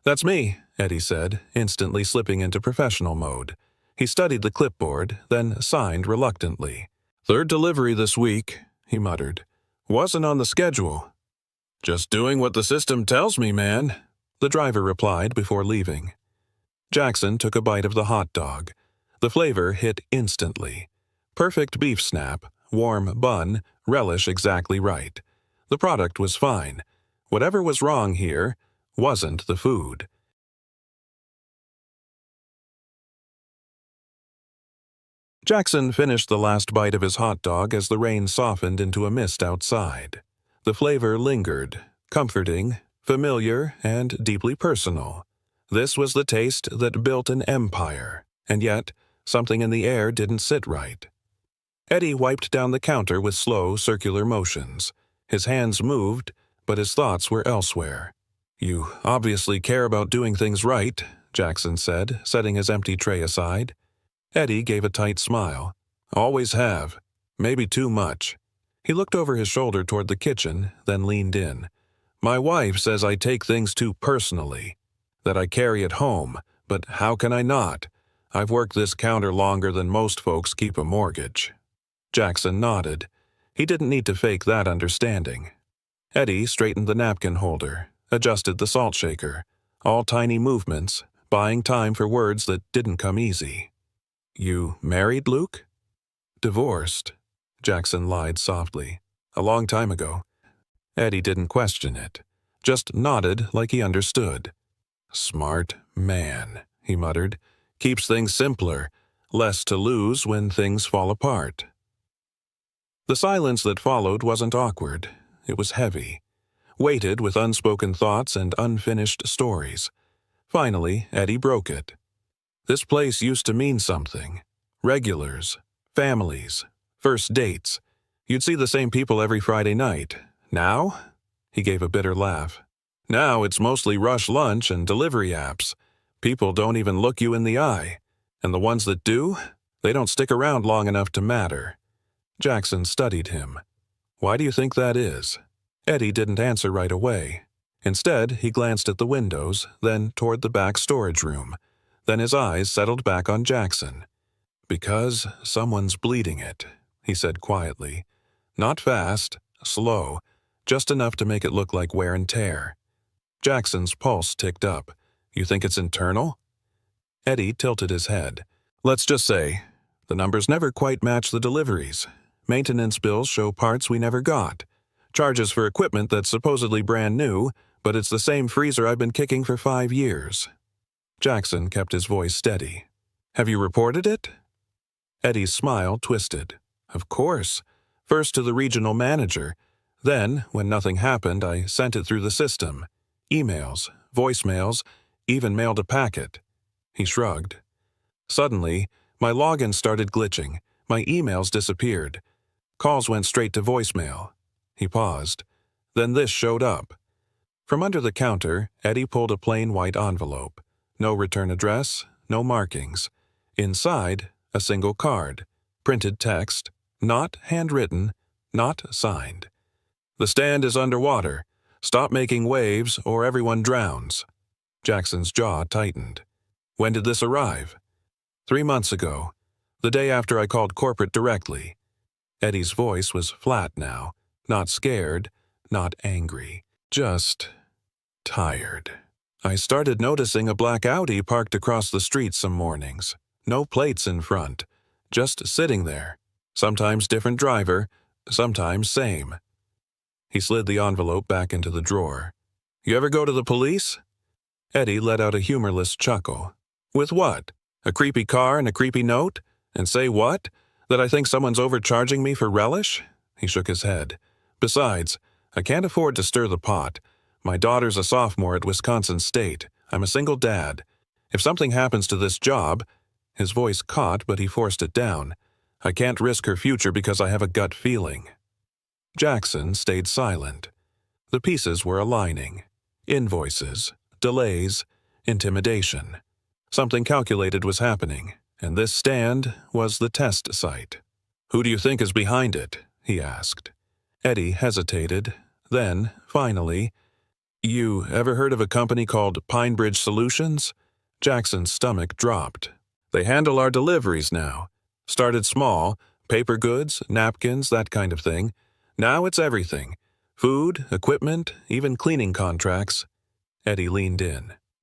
That's me, Eddie said, instantly slipping into professional mode. He studied the clipboard, then signed reluctantly. Third delivery this week, he muttered. Wasn't on the schedule. Just doing what the system tells me, man, the driver replied before leaving. Jackson took a bite of the hot dog. The flavor hit instantly. Perfect beef snap, warm bun, relish exactly right. The product was fine. Whatever was wrong here wasn't the food. Jackson finished the last bite of his hot dog as the rain softened into a mist outside. The flavor lingered, comforting, familiar, and deeply personal. This was the taste that built an empire, and yet something in the air didn't sit right. Eddie wiped down the counter with slow, circular motions. His hands moved, but his thoughts were elsewhere. You obviously care about doing things right, Jackson said, setting his empty tray aside. Eddie gave a tight smile. Always have. Maybe too much. He looked over his shoulder toward the kitchen, then leaned in. My wife says I take things too personally. That I carry it home, but how can I not? I've worked this counter longer than most folks keep a mortgage. Jackson nodded. He didn't need to fake that understanding. Eddie straightened the napkin holder, adjusted the salt shaker. All tiny movements, buying time for words that didn't come easy. You married, Luke? Divorced, Jackson lied softly. A long time ago. Eddie didn't question it, just nodded like he understood. Smart man, he muttered. Keeps things simpler, less to lose when things fall apart. The silence that followed wasn't awkward. It was heavy, weighted with unspoken thoughts and unfinished stories. Finally, Eddie broke it. This place used to mean something. Regulars, families, first dates. You'd see the same people every Friday night. Now? He gave a bitter laugh. Now it's mostly rush lunch and delivery apps. People don't even look you in the eye. And the ones that do, they don't stick around long enough to matter. Jackson studied him. Why do you think that is? Eddie didn't answer right away. Instead, he glanced at the windows, then toward the back storage room. Then his eyes settled back on Jackson. Because someone's bleeding it, he said quietly. Not fast, slow, just enough to make it look like wear and tear. Jackson's pulse ticked up. You think it's internal? Eddie tilted his head. Let's just say, the numbers never quite match the deliveries. Maintenance bills show parts we never got. Charges for equipment that's supposedly brand new, but it's the same freezer I've been kicking for 5 years. Jackson kept his voice steady. Have you reported it? Eddie's smile twisted. Of course. First to the regional manager. Then, when nothing happened, I sent it through the system. Emails, voicemails, even mailed a packet. He shrugged. Suddenly, my login started glitching. My emails disappeared. Calls went straight to voicemail. He paused. Then this showed up. From under the counter, Eddie pulled a plain white envelope. No return address, no markings. Inside, a single card. Printed text, not handwritten, not signed. The stand is underwater. Stop making waves or everyone drowns. Jackson's jaw tightened. When did this arrive? 3 months ago, the day after I called corporate directly. Eddie's voice was flat now, not scared, not angry, just tired. I started noticing a black Audi parked across the street some mornings. No plates in front, just sitting there. Sometimes different driver, sometimes same. He slid the envelope back into the drawer. You ever go to the police? Eddie let out a humorless chuckle. With what? A creepy car and a creepy note? And say what? That I think someone's overcharging me for relish? He shook his head. Besides, I can't afford to stir the pot. My daughter's a sophomore at Wisconsin State. I'm a single dad. If something happens to this job, his voice caught, but he forced it down. I can't risk her future because I have a gut feeling. Jackson stayed silent. The pieces were aligning. Invoices, delays, intimidation. Something calculated was happening, and this stand was the test site. Who do you think is behind it? He asked. Eddie hesitated. Then, finally, you ever heard of a company called Pinebridge Solutions? Jackson's stomach dropped. They handle our deliveries now. Started small, paper goods, napkins, that kind of thing. Now it's everything. Food, equipment, even cleaning contracts. Eddie leaned in.